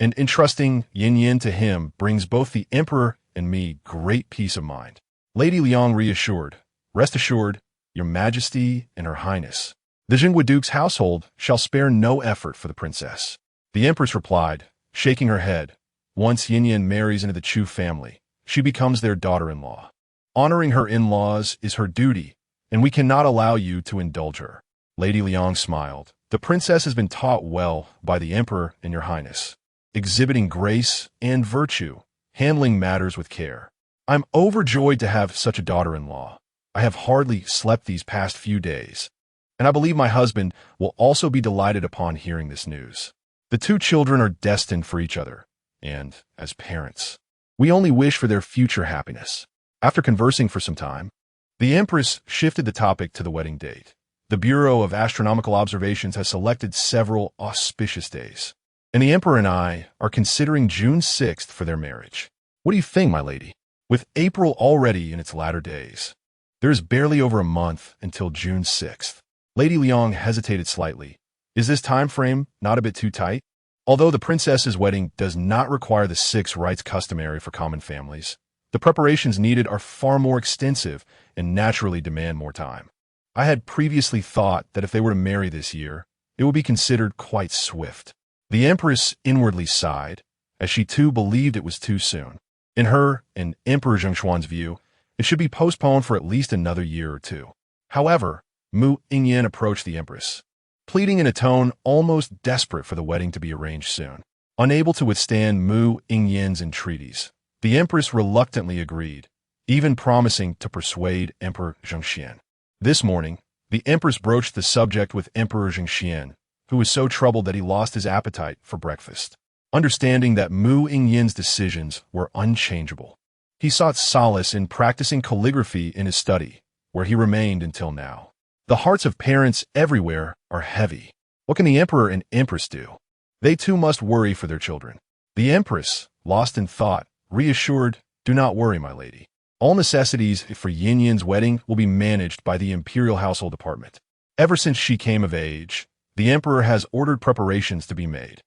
and entrusting Yingyan to him brings both the Emperor and me great peace of mind." Lady Liang reassured, "Rest assured, Your Majesty and Her Highness, the Jingwa Duke's household shall spare no effort for the princess." The Empress replied, shaking her head, "Once Yingyan marries into the Chu family, she becomes their daughter-in-law. Honoring her in-laws is her duty, and we cannot allow you to indulge her." Lady Liang smiled. "The princess has been taught well by the emperor and your highness, exhibiting grace and virtue, handling matters with care. I'm overjoyed to have such a daughter-in-law. I have hardly slept these past few days, and I believe my husband will also be delighted upon hearing this news. The two children are destined for each other, and, as parents, we only wish for their future happiness." After conversing for some time, the Empress shifted the topic to the wedding date. "The Bureau of Astronomical Observations has selected several auspicious days, and the Emperor and I are considering June 6th for their marriage. What do you think, my lady? With April already in its latter days, there is barely over a month until June 6th. Lady Liang hesitated slightly. Is this time frame not a bit too tight? Although the princess's wedding does not require the 6 rites customary for common families, the preparations needed are far more extensive and naturally demand more time. I had previously thought that if they were to marry this year, it would be considered quite swift." The Empress inwardly sighed, as she too believed it was too soon. In her and Emperor Zhengshuan's view, it should be postponed for at least another year or two. However, Mu Yingyan approached the Empress, pleading in a tone almost desperate for the wedding to be arranged soon. Unable to withstand Mu Yingyan's entreaties, the Empress reluctantly agreed, even promising to persuade Emperor Zhengxian. This morning, the Empress broached the subject with Emperor Zhengxian, who was so troubled that he lost his appetite for breakfast. Understanding that Mu Yingyan's decisions were unchangeable, he sought solace in practicing calligraphy in his study, where he remained until now. The hearts of parents everywhere are heavy. What can the Emperor and Empress do? They too must worry for their children. The Empress, lost in thought, reassured, "Do not worry, my lady. All necessities for Yinyan's wedding will be managed by the Imperial Household Department. Ever since she came of age, the Emperor has ordered preparations to be made,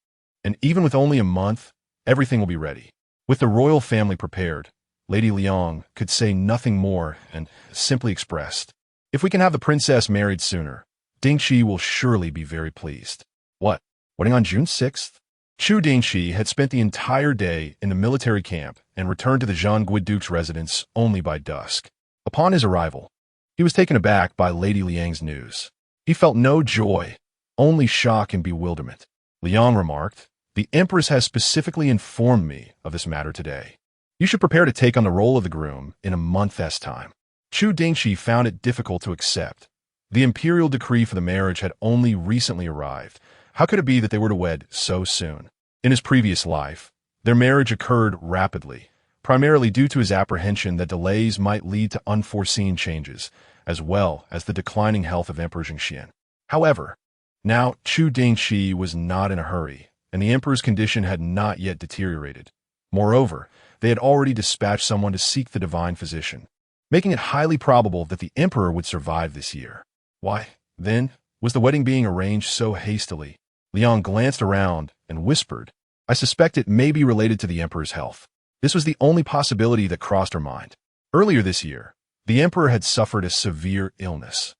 and even with only a month, everything will be ready." With the royal family prepared, Lady Liang could say nothing more and simply expressed, "If we can have the princess married sooner, Dingchi will surely be very pleased." What? Wedding on June 6th? Chu Dingchi had spent the entire day in the military camp and returned to the Zhangguo Duke's residence only by dusk. Upon his arrival, he was taken aback by Lady Liang's news. He felt no joy, only shock and bewilderment. Liang remarked, "The Empress has specifically informed me of this matter today. You should prepare to take on the role of the groom in a month's time." Chu Dingchi found it difficult to accept. The imperial decree for the marriage had only recently arrived. How could it be that they were to wed so soon? In his previous life, their marriage occurred rapidly, primarily due to his apprehension that delays might lead to unforeseen changes, as well as the declining health of Emperor Zhengxian. However, now Chu Dingchi was not in a hurry, and the emperor's condition had not yet deteriorated. Moreover, they had already dispatched someone to seek the divine physician, making it highly probable that the emperor would survive this year. Why, then, was the wedding being arranged so hastily? Liang glanced around and whispered, "I suspect it may be related to the emperor's health." This was the only possibility that crossed her mind. Earlier this year, the emperor had suffered a severe illness,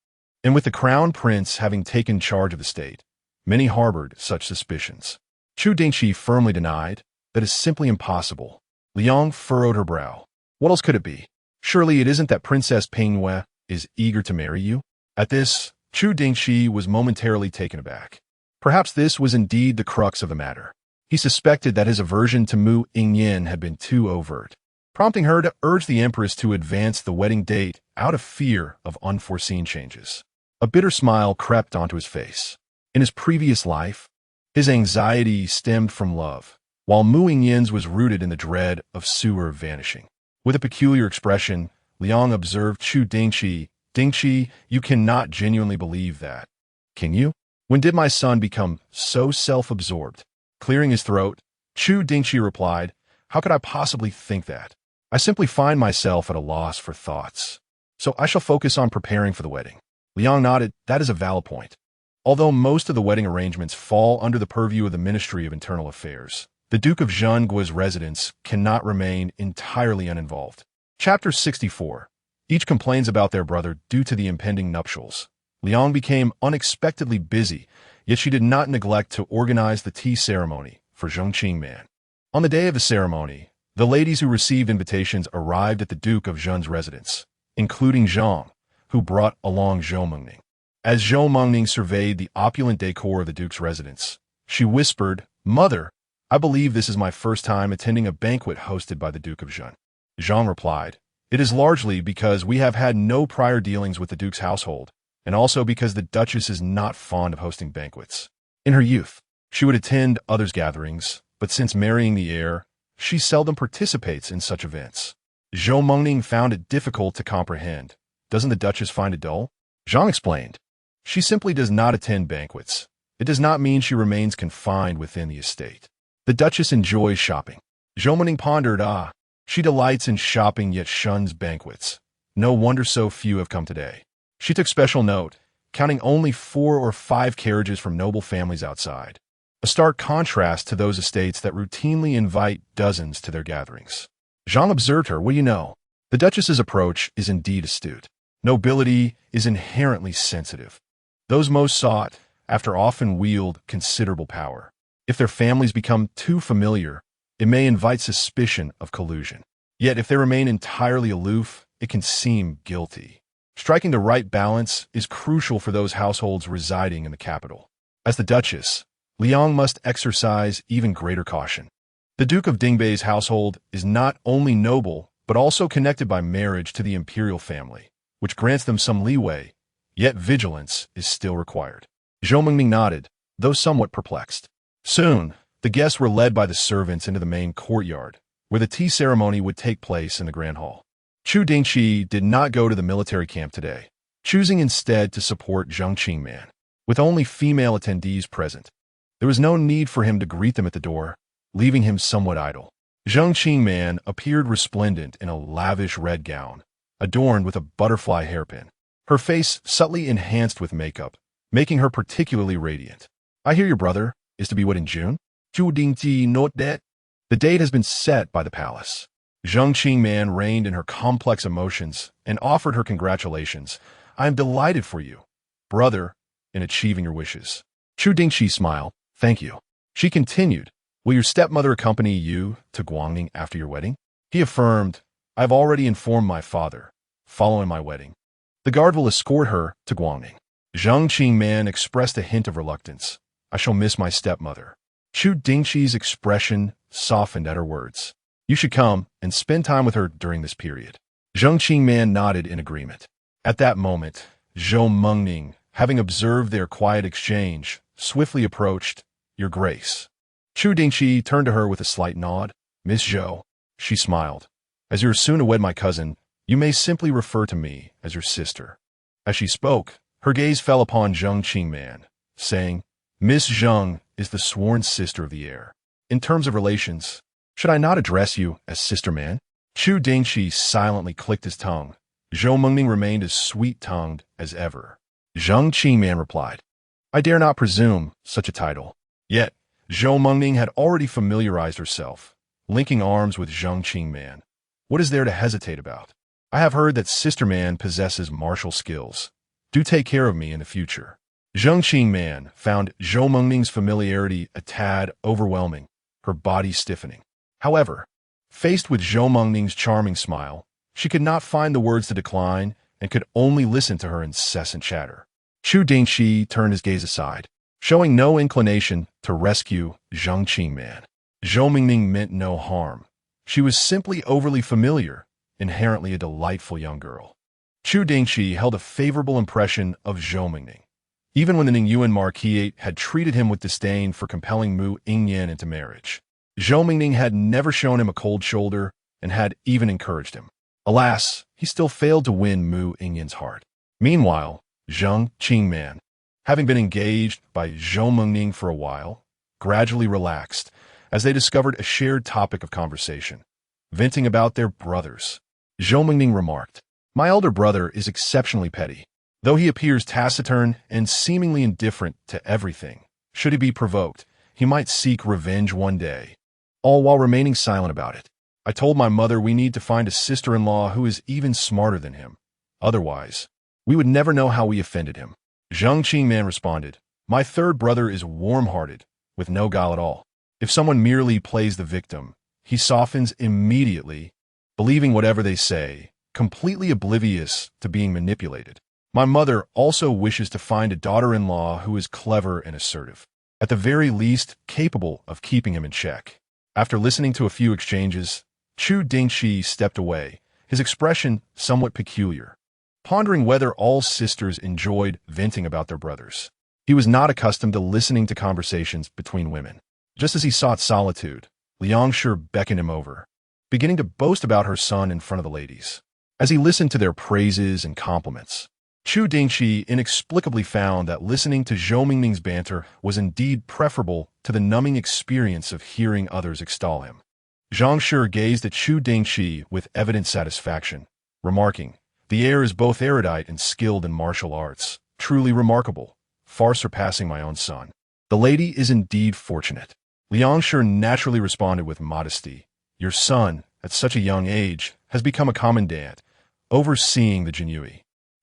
and with the crown prince having taken charge of the state, many harbored such suspicions. Chu Dingchi firmly denied, "That is simply impossible." Liang furrowed her brow. "What else could it be? Surely it isn't that Princess Pingyue is eager to marry you?" At this, Chu Dingchi was momentarily taken aback. Perhaps this was indeed the crux of the matter. He suspected that his aversion to Mu Yingyan had been too overt, prompting her to urge the Empress to advance the wedding date out of fear of unforeseen changes. A bitter smile crept onto his face. In his previous life, his anxiety stemmed from love, while Mu Yingyan's was rooted in the dread of Su'er vanishing. With a peculiar expression, Liang observed Chu Dingchi. "Dingchi, you cannot genuinely believe that, can you? When did my son become so self-absorbed?" Clearing his throat, Chu Dingchi replied, "How could I possibly think that? I simply find myself at a loss for thoughts. So I shall focus on preparing for the wedding." Liang nodded. "That is a valid point. Although most of the wedding arrangements fall under the purview of the Ministry of Internal Affairs, the Duke of Zhangguo's residence cannot remain entirely uninvolved." Chapter 64. Each complains about their brother due to the impending nuptials. Liang became unexpectedly busy, yet she did not neglect to organize the tea ceremony for Zhongqingman. On the day of the ceremony, the ladies who received invitations arrived at the Duke of Zhen's residence, including Zhang, who brought along Zhou Mengning. As Zhou Mengning surveyed the opulent decor of the duke's residence, she whispered, "Mother, I believe this is my first time attending a banquet hosted by the Duke of Zhen." Zhang replied, "It is largely because we have had no prior dealings with the duke's household, and also because the Duchess is not fond of hosting banquets. In her youth, she would attend others' gatherings, but since marrying the heir, she seldom participates in such events." Zhou Mengning found it difficult to comprehend. "Doesn't the Duchess find it dull?" Zhang explained, "She simply does not attend banquets. It does not mean she remains confined within the estate. The Duchess enjoys shopping." Zhou Mengning pondered, she delights in shopping yet shuns banquets. No wonder so few have come today. She took special note, counting only 4 or 5 carriages from noble families outside, a stark contrast to those estates that routinely invite dozens to their gatherings. Zhang observed her. "What do you know? The Duchess's approach is indeed astute. Nobility is inherently sensitive. Those most sought after often wield considerable power. If their families become too familiar, it may invite suspicion of collusion. Yet if they remain entirely aloof, it can seem guilty. Striking the right balance is crucial for those households residing in the capital. As the Duchess, Liang must exercise even greater caution. The Duke of Dingbei's household is not only noble, but also connected by marriage to the imperial family, which grants them some leeway, yet vigilance is still required." Zhou Mengning nodded, though somewhat perplexed. Soon, the guests were led by the servants into the main courtyard, where the tea ceremony would take place in the grand hall. Chu Dingchi did not go to the military camp today, choosing instead to support Zhang Qingman. With only female attendees present, there was no need for him to greet them at the door, leaving him somewhat idle. Zhang Qingman appeared resplendent in a lavish red gown, adorned with a butterfly hairpin, her face subtly enhanced with makeup, making her particularly radiant. "I hear your brother is to be wed in June?" Chu Dingchi noted that. "The date has been set by the palace." Zhang Qingman reigned in her complex emotions and offered her congratulations. "I am delighted for you, brother, in achieving your wishes." Chu Dingchi smiled. "Thank you." She continued, "Will your stepmother accompany you to Guangning after your wedding?" He affirmed, "I have already informed my father. Following my wedding, the guard will escort her to Guangning." Zhang Qingman expressed a hint of reluctance. "I shall miss my stepmother." Chu Dingchi's expression softened at her words. "You should come and spend time with her during this period." Zhang Qingman nodded in agreement. At that moment, Zhou Mengning, having observed their quiet exchange, swiftly approached. "Your Grace." Chu Dingchi turned to her with a slight nod. "Miss Zhou," she smiled, "as you are soon to wed my cousin, you may simply refer to me as your sister." As she spoke, her gaze fell upon Zhang Qingman, saying, "Miss Zheng is the sworn sister of the heir. In terms of relations, should I not address you as Sister Man?" Chu Dingchi silently clicked his tongue. Zhou Mengning remained as sweet-tongued as ever. Zhang Qingman replied, "I dare not presume such a title." Yet, Zhou Mengning had already familiarized herself, linking arms with Zhang Qingman. "What is there to hesitate about? I have heard that Sister Man possesses martial skills. Do take care of me in the future." Zhang Qingman found Zhou Mengning's familiarity a tad overwhelming, her body stiffening. However, faced with Zhou Mengning's charming smile, she could not find the words to decline and could only listen to her incessant chatter. Chu Dingchi turned his gaze aside, showing no inclination to rescue Zhang Qingman. Zhou Mengning meant no harm. She was simply overly familiar, inherently a delightful young girl. Chu Dingchi held a favorable impression of Zhou Mengning, even when the Ningyuan Marquis had treated him with disdain for compelling Mu Yingyan into marriage. Zhou Mengning had never shown him a cold shoulder and had even encouraged him. Alas, he still failed to win Mu Yingyan's heart. Meanwhile, Zhang Qingman, having been engaged by Zhou Mengning for a while, gradually relaxed as they discovered a shared topic of conversation, venting about their brothers. Zhou Mengning remarked, "My elder brother is exceptionally petty. Though he appears taciturn and seemingly indifferent to everything, should he be provoked, he might seek revenge one day, all while remaining silent about it. I told my mother we need to find a sister-in-law who is even smarter than him. Otherwise, we would never know how we offended him." Zhang Qingman responded, "My third brother is warm-hearted, with no guile at all. If someone merely plays the victim, he softens immediately, believing whatever they say, completely oblivious to being manipulated. My mother also wishes to find a daughter-in-law who is clever and assertive, at the very least capable of keeping him in check. After listening to a few exchanges, Chu Dingchi stepped away, his expression somewhat peculiar, pondering whether all sisters enjoyed venting about their brothers. He was not accustomed to listening to conversations between women. Just as he sought solitude, Liangshi beckoned him over, beginning to boast about her son in front of the ladies. As he listened to their praises and compliments, Chu Dingchi inexplicably found that listening to Zhou Mingming's banter was indeed preferable to the numbing experience of hearing others extol him. Zhang Shi gazed at Chu Dingchi with evident satisfaction, remarking, "The heir is both erudite and skilled in martial arts, truly remarkable, far surpassing my own son. The lady is indeed fortunate." Liangshi naturally responded with modesty, "Your son, at such a young age, has become a commandant, overseeing the Jinyue.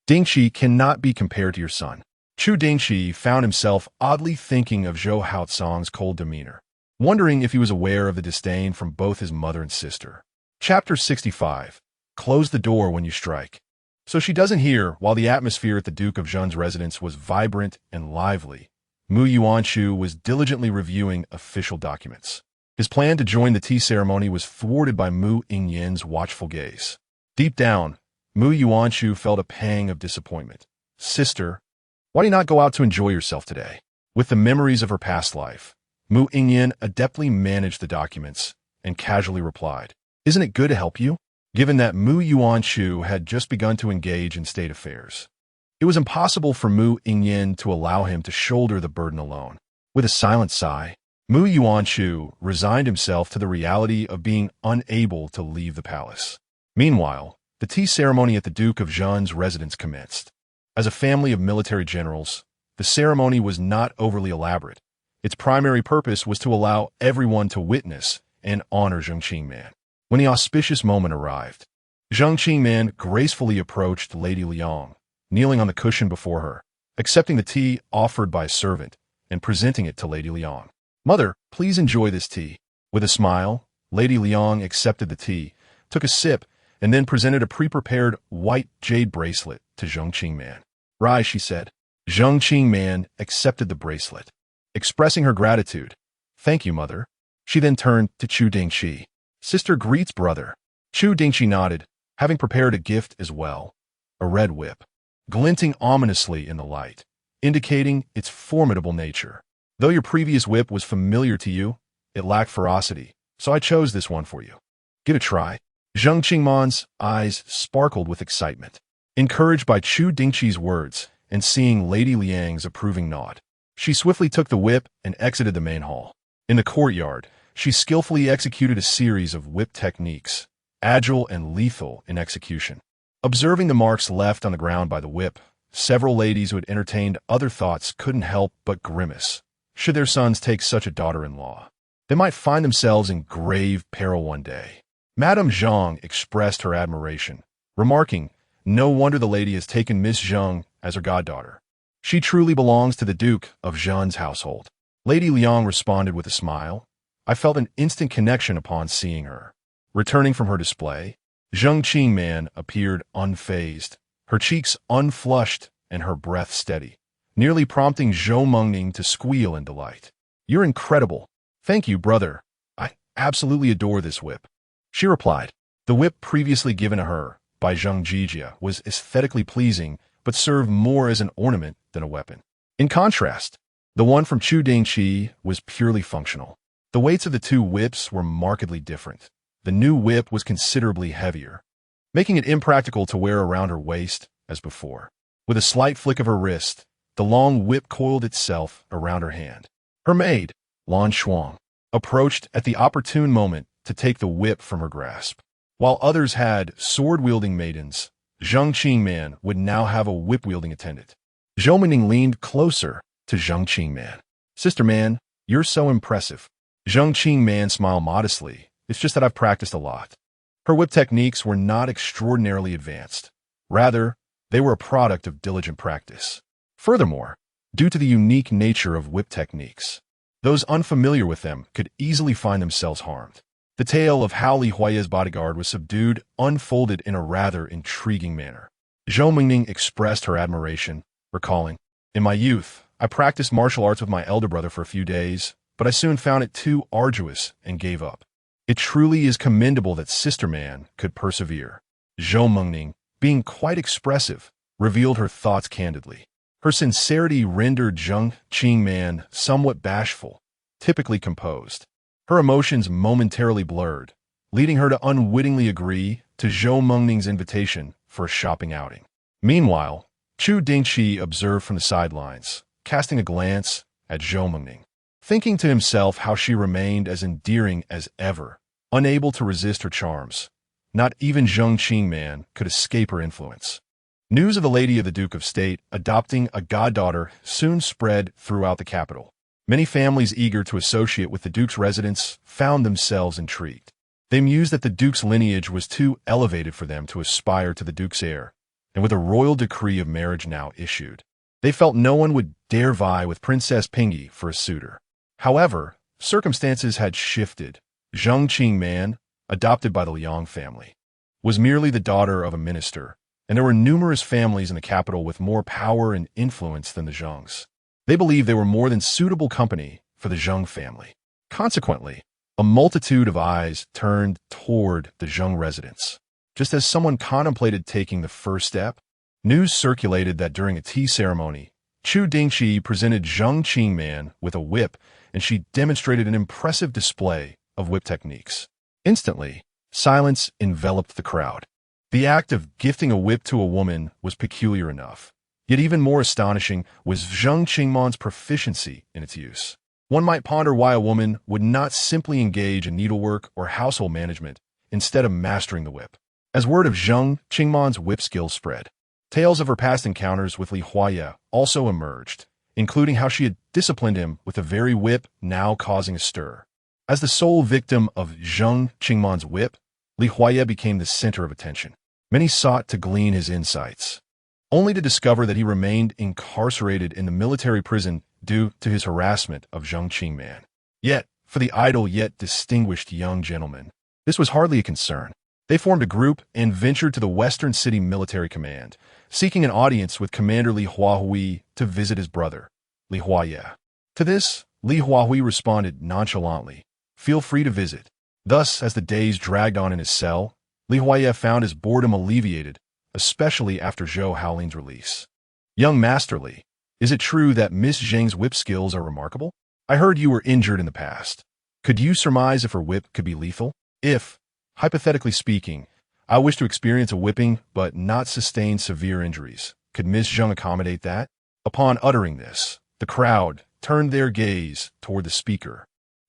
Dingchi cannot be compared to your son." Chu Dingchi found himself oddly thinking of Zhou Haotsong's cold demeanor, wondering if he was aware of the disdain from both his mother and sister. Chapter 65. Close the door when you strike. So she doesn't hear. While the atmosphere at the Duke of Zhen's residence was vibrant and lively, Mu Yingyan was diligently reviewing official documents. His plan to join the tea ceremony was thwarted by Mu Yingyan's watchful gaze. Deep down, Mu Yingyan felt a pang of disappointment. "Sister, why do you not go out to enjoy yourself today?" With the memories of her past life, Mu Yingyan adeptly managed the documents and casually replied, "Isn't it good to help you?" Given that Mu Yingyan had just begun to engage in state affairs, it was impossible for Mu Yingyan to allow him to shoulder the burden alone. With a silent sigh, Mu Yingyan resigned himself to the reality of being unable to leave the palace. Meanwhile, the tea ceremony at the Duke of Zhen's residence commenced. As a family of military generals, the ceremony was not overly elaborate. Its primary purpose was to allow everyone to witness and honor Zheng Qingman. When the auspicious moment arrived, Zheng Qingman gracefully approached Lady Liang, kneeling on the cushion before her, accepting the tea offered by a servant, and presenting it to Lady Liang. "Mother, please enjoy this tea." With a smile, Lady Liang accepted the tea, took a sip, and then presented a pre-prepared white jade bracelet to Zheng Qingman. "Rise," she said. Zheng Qingman accepted the bracelet, expressing her gratitude. "Thank you, mother." She then turned to Chu Dingchi. "Sister greets brother." Chu Dingchi nodded, having prepared a gift as well, a red whip, glinting ominously in the light, indicating its formidable nature. "Though your previous whip was familiar to you, it lacked ferocity, so I chose this one for you. Give it a try." Zheng Qingman's eyes sparkled with excitement. Encouraged by Chu Dingchi's words and seeing Lady Liang's approving nod, she swiftly took the whip and exited the main hall. In the courtyard, she skillfully executed a series of whip techniques, agile and lethal in execution. Observing the marks left on the ground by the whip, several ladies who had entertained other thoughts couldn't help but grimace. Should their sons take such a daughter-in-law, they might find themselves in grave peril one day. Madame Zhang expressed her admiration, remarking, "No wonder the lady has taken Miss Zheng as her goddaughter. She truly belongs to the Duke of Zhen's household." Lady Liang responded with a smile. "I felt an instant connection upon seeing her." Returning from her display, Zheng Qingman appeared unfazed, her cheeks unflushed and her breath steady, nearly prompting Zhou Mengning to squeal in delight. "You're incredible." "Thank you, brother. I absolutely adore this whip," she replied. The whip previously given to her by Zheng Jijia was aesthetically pleasing, but served more as an ornament than a weapon. In contrast, the one from Chu Dingchi was purely functional. The weights of the two whips were markedly different. The new whip was considerably heavier, making it impractical to wear around her waist as before. With a slight flick of her wrist, the long whip coiled itself around her hand. Her maid, Lan Shuang, approached at the opportune moment to take the whip from her grasp. While others had sword-wielding maidens, Zheng Qingman would now have a whip-wielding attendant. Zhou Mingning leaned closer to Zheng Qingman. "Sister man, you're so impressive." Zheng Qingman smiled modestly. "It's just that I've practiced a lot." Her whip techniques were not extraordinarily advanced. Rather, they were a product of diligent practice. Furthermore, due to the unique nature of whip techniques, those unfamiliar with them could easily find themselves harmed. The tale of how Li Huaye's bodyguard was subdued unfolded in a rather intriguing manner. Zhou Mingning expressed her admiration, recalling, "In my youth, I practiced martial arts with my elder brother for a few days, but I soon found it too arduous and gave up. It truly is commendable that Sister Man could persevere." Zhou Mingning, being quite expressive, revealed her thoughts candidly. Her sincerity rendered Zheng Qingman somewhat bashful, typically composed. Her emotions momentarily blurred, leading her to unwittingly agree to Zhou Mengning's invitation for a shopping outing. Meanwhile, Chu Dingchi observed from the sidelines, casting a glance at Zhou Mengning, thinking to himself how she remained as endearing as ever, unable to resist her charms. Not even Zheng Qingman could escape her influence. News of the lady of the Duke of State adopting a goddaughter soon spread throughout the capital. Many families eager to associate with the Duke's residence found themselves intrigued. They mused that the Duke's lineage was too elevated for them to aspire to the Duke's heir, and with a royal decree of marriage now issued, they felt no one would dare vie with Princess Pingyi for a suitor. However, circumstances had shifted. Zheng Qingman, adopted by the Liang family, was merely the daughter of a minister, and there were numerous families in the capital with more power and influence than the Zhengs. They believed they were more than suitable company for the Zheng family. Consequently, a multitude of eyes turned toward the Zheng residence. Just as someone contemplated taking the first step, news circulated that during a tea ceremony, Chu Dingchi presented Zheng Qingman with a whip, and she demonstrated an impressive display of whip techniques. Instantly, silence enveloped the crowd. The act of gifting a whip to a woman was peculiar enough, yet even more astonishing was Zheng Qingman's proficiency in its use. One might ponder why a woman would not simply engage in needlework or household management instead of mastering the whip. As word of Zheng Qingman's whip skills spread, tales of her past encounters with Li Huaye also emerged, including how she had disciplined him with the very whip now causing a stir. As the sole victim of Zheng Qingman's whip, Li Huaye became the center of attention. Many sought to glean his insights, only to discover that he remained incarcerated in the military prison due to his harassment of Zheng Qingman. Yet, for the idle yet distinguished young gentleman, this was hardly a concern. They formed a group and ventured to the Western City Military Command, seeking an audience with Commander Li Huahui to visit his brother, Li Huaye. To this, Li Huahui responded nonchalantly, "Feel free to visit." Thus, as the days dragged on in his cell, Li Huaye found his boredom alleviated, especially after Zhou Haoling's release. "Young Master Li, is it true that Miss Zheng's whip skills are remarkable? I heard you were injured in the past. Could you surmise if her whip could be lethal? If, hypothetically speaking, I wish to experience a whipping but not sustain severe injuries, could Miss Zheng accommodate that?" Upon uttering this, the crowd turned their gaze toward the speaker,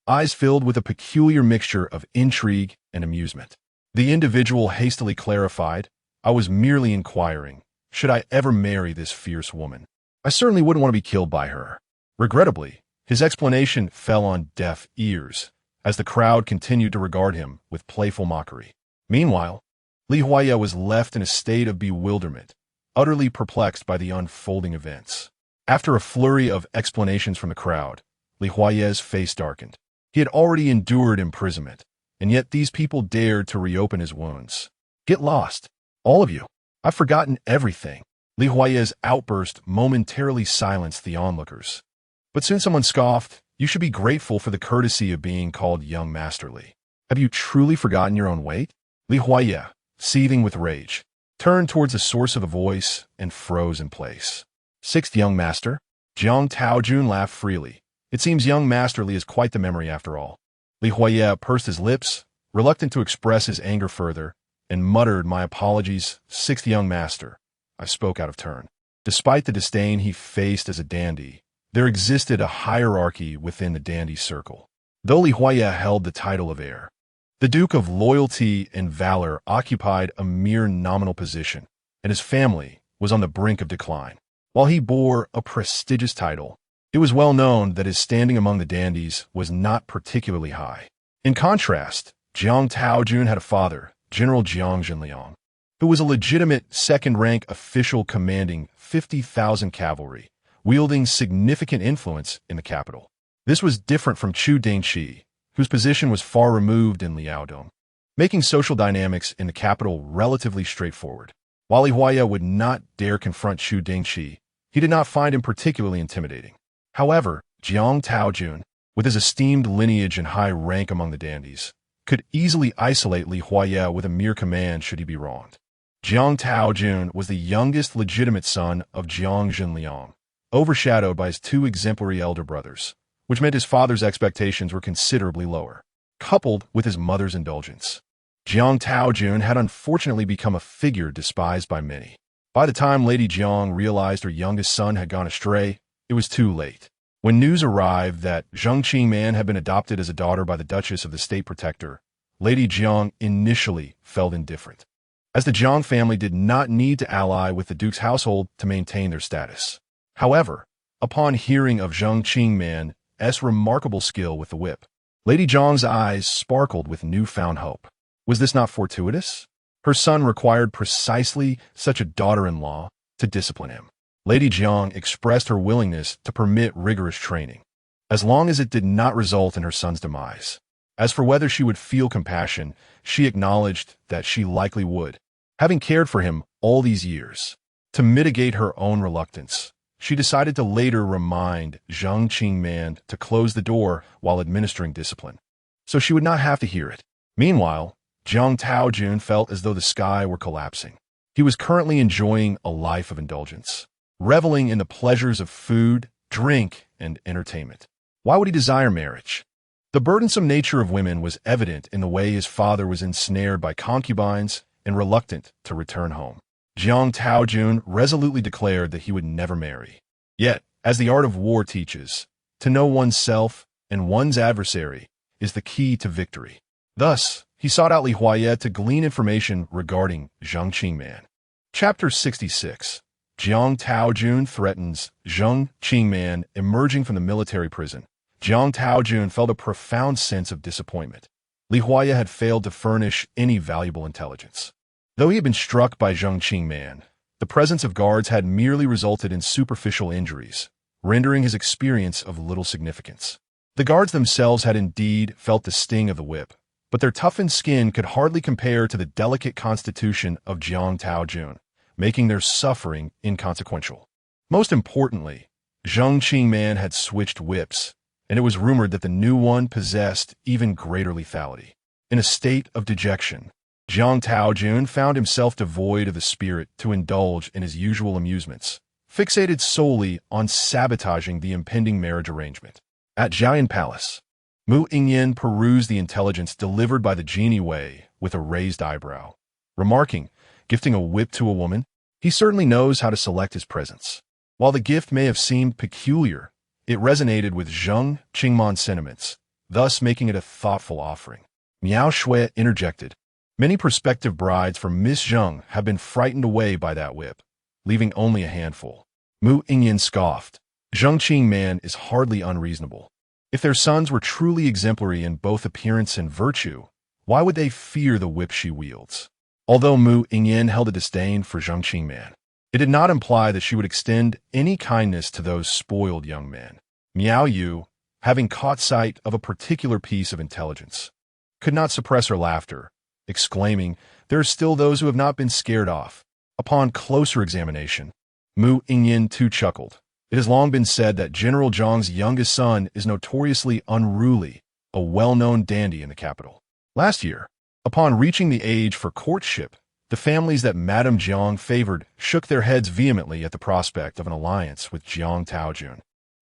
eyes filled with a peculiar mixture of intrigue and amusement. The individual hastily clarified, "I was merely inquiring, should I ever marry this fierce woman? I certainly wouldn't want to be killed by her." Regrettably, his explanation fell on deaf ears, as the crowd continued to regard him with playful mockery. Meanwhile, Li Huaye was left in a state of bewilderment, utterly perplexed by the unfolding events. After a flurry of explanations from the crowd, Li Huaye's face darkened. He had already endured imprisonment, and yet these people dared to reopen his wounds. "Get lost, all of you. I've forgotten everything." Li Huaye's outburst momentarily silenced the onlookers. But soon someone scoffed, "You should be grateful for the courtesy of being called Young Master Li. Have you truly forgotten your own weight?" Li Huaye, seething with rage, turned towards the source of the voice and froze in place. "Sixth Young Master?" Jiang Taojun laughed freely. "It seems Young Master Li is quite the memory after all." Li Huaye pursed his lips, reluctant to express his anger further, and muttered, "My apologies, Sixth Young Master. I spoke out of turn." Despite the disdain he faced as a dandy, there existed a hierarchy within the dandy circle. Though Li Huaye held the title of heir, the Duke of Loyalty and Valor occupied a mere nominal position, and his family was on the brink of decline. While he bore a prestigious title, it was well known that his standing among the dandies was not particularly high. In contrast, Jiang Taojun had a father, General Jiang Zhenliang, who was a legitimate second-rank official commanding 50,000 cavalry, wielding significant influence in the capital. This was different from Chu Dingchi, whose position was far removed in Liaodong, making social dynamics in the capital relatively straightforward. While Li Huaya would not dare confront Chu Dingchi, he did not find him particularly intimidating. However, Jiang Taojun, with his esteemed lineage and high rank among the dandies, could easily isolate Li Huaya with a mere command should he be wronged. Jiang Taojun was the youngest legitimate son of Jiang Zhenliang, overshadowed by his two exemplary elder brothers, which meant his father's expectations were considerably lower, coupled with his mother's indulgence. Jiang Taojun had unfortunately become a figure despised by many. By the time Lady Jiang realized her youngest son had gone astray, it was too late. When news arrived that Zheng Qingman had been adopted as a daughter by the Duchess of the State Protector, Lady Jiang initially felt indifferent, as the Jiang family did not need to ally with the Duke's household to maintain their status. However, upon hearing of Zheng Qingman's remarkable skill with the whip, Lady Jiang's eyes sparkled with newfound hope. Was this not fortuitous? Her son required precisely such a daughter-in-law to discipline him. Lady Jiang expressed her willingness to permit rigorous training, as long as it did not result in her son's demise. As for whether she would feel compassion, she acknowledged that she likely would, having cared for him all these years. To mitigate her own reluctance, she decided to later remind Zheng Qingman to close the door while administering discipline, so she would not have to hear it. Meanwhile, Jiang Taojun felt as though the sky were collapsing. He was currently enjoying a life of indulgence, reveling in the pleasures of food, drink, and entertainment. Why would he desire marriage? The burdensome nature of women was evident in the way his father was ensnared by concubines and reluctant to return home. Jiang Taojun resolutely declared that he would never marry. Yet, as the art of war teaches, to know oneself and one's adversary is the key to victory. Thus, he sought out Li Huaya to glean information regarding Zheng Qingman. Chapter 66. Jiang Taojun threatens Zheng Qingman. Emerging from the military prison, Jiang Taojun felt a profound sense of disappointment. Li Huaya had failed to furnish any valuable intelligence. Though he had been struck by Zheng Qingman, the presence of guards had merely resulted in superficial injuries, rendering his experience of little significance. The guards themselves had indeed felt the sting of the whip, but their toughened skin could hardly compare to the delicate constitution of Jiang Taojun, making their suffering inconsequential. Most importantly, Zheng Qingman had switched whips, and it was rumored that the new one possessed even greater lethality. In a state of dejection, Jiang Taojun found himself devoid of the spirit to indulge in his usual amusements, fixated solely on sabotaging the impending marriage arrangement. At Jiayan Palace, Mu Yingyan perused the intelligence delivered by the genie Wei with a raised eyebrow, remarking, gifting a whip to a woman, he certainly knows how to select his presents. While the gift may have seemed peculiar, it resonated with Zheng Qingman's sentiments, thus making it a thoughtful offering. Miao Shui interjected, many prospective brides for Miss Zheng have been frightened away by that whip, leaving only a handful. Mu Yingyan scoffed, Zheng Qingman is hardly unreasonable. If their sons were truly exemplary in both appearance and virtue, why would they fear the whip she wields? Although Mu Yingyan held a disdain for Zheng Qingman, it did not imply that she would extend any kindness to those spoiled young men. Miao Yu, having caught sight of a particular piece of intelligence, could not suppress her laughter, exclaiming, there are still those who have not been scared off. Upon closer examination, Mu Yingyan too chuckled. It has long been said that General Zhang's youngest son is notoriously unruly, a well-known dandy in the capital. Last year, upon reaching the age for courtship, the families that Madame Jiang favored shook their heads vehemently at the prospect of an alliance with Jiang Taojun,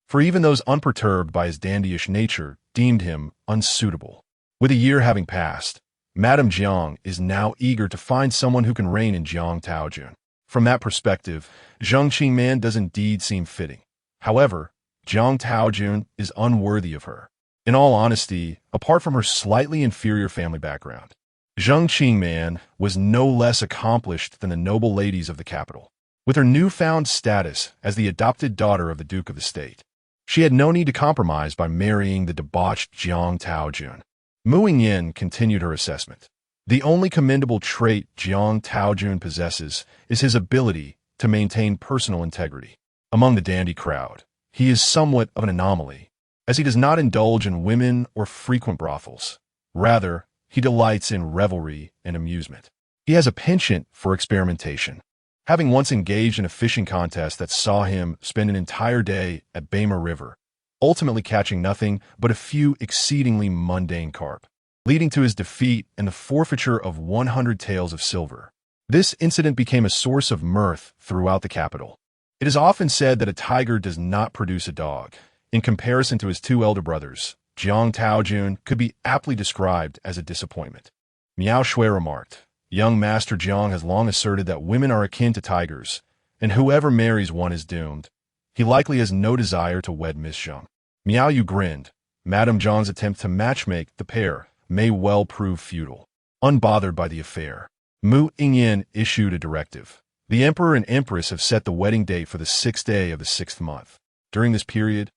for even those unperturbed by his dandyish nature deemed him unsuitable. With a year having passed, Madame Jiang is now eager to find someone who can reign in Jiang Taojun. From that perspective, Zheng Qingman does indeed seem fitting. However, Jiang Taojun is unworthy of her. In all honesty, apart from her slightly inferior family background, Zheng Qingman was no less accomplished than the noble ladies of the capital. With her newfound status as the adopted daughter of the Duke of the State, she had no need to compromise by marrying the debauched Jiang Taojun. Mu Yingyan continued her assessment. The only commendable trait Jiang Taojun possesses is his ability to maintain personal integrity. Among the dandy crowd, he is somewhat of an anomaly, as he does not indulge in women or frequent brothels. Rather, he delights in revelry and amusement. He has a penchant for experimentation. having once engaged in a fishing contest that saw him spend an entire day at Bama River, ultimately catching nothing but a few exceedingly mundane carp, leading to his defeat and the forfeiture of 100 taels of silver. This incident became a source of mirth throughout the capital. It is often said that a tiger does not produce a dog. In comparison to his two elder brothers, Jiang Taojun could be aptly described as a disappointment. Miao Shui remarked, "Young Master Jiang has long asserted that women are akin to tigers, and whoever marries one is doomed. He likely has no desire to wed Miss Zhang." Miao Yu grinned. Madame Zhang's attempt to matchmake the pair may well prove futile. Unbothered by the affair, Mu Yingyan issued a directive. The emperor and empress have set the wedding date for the 6th day of the 6th month. During this period,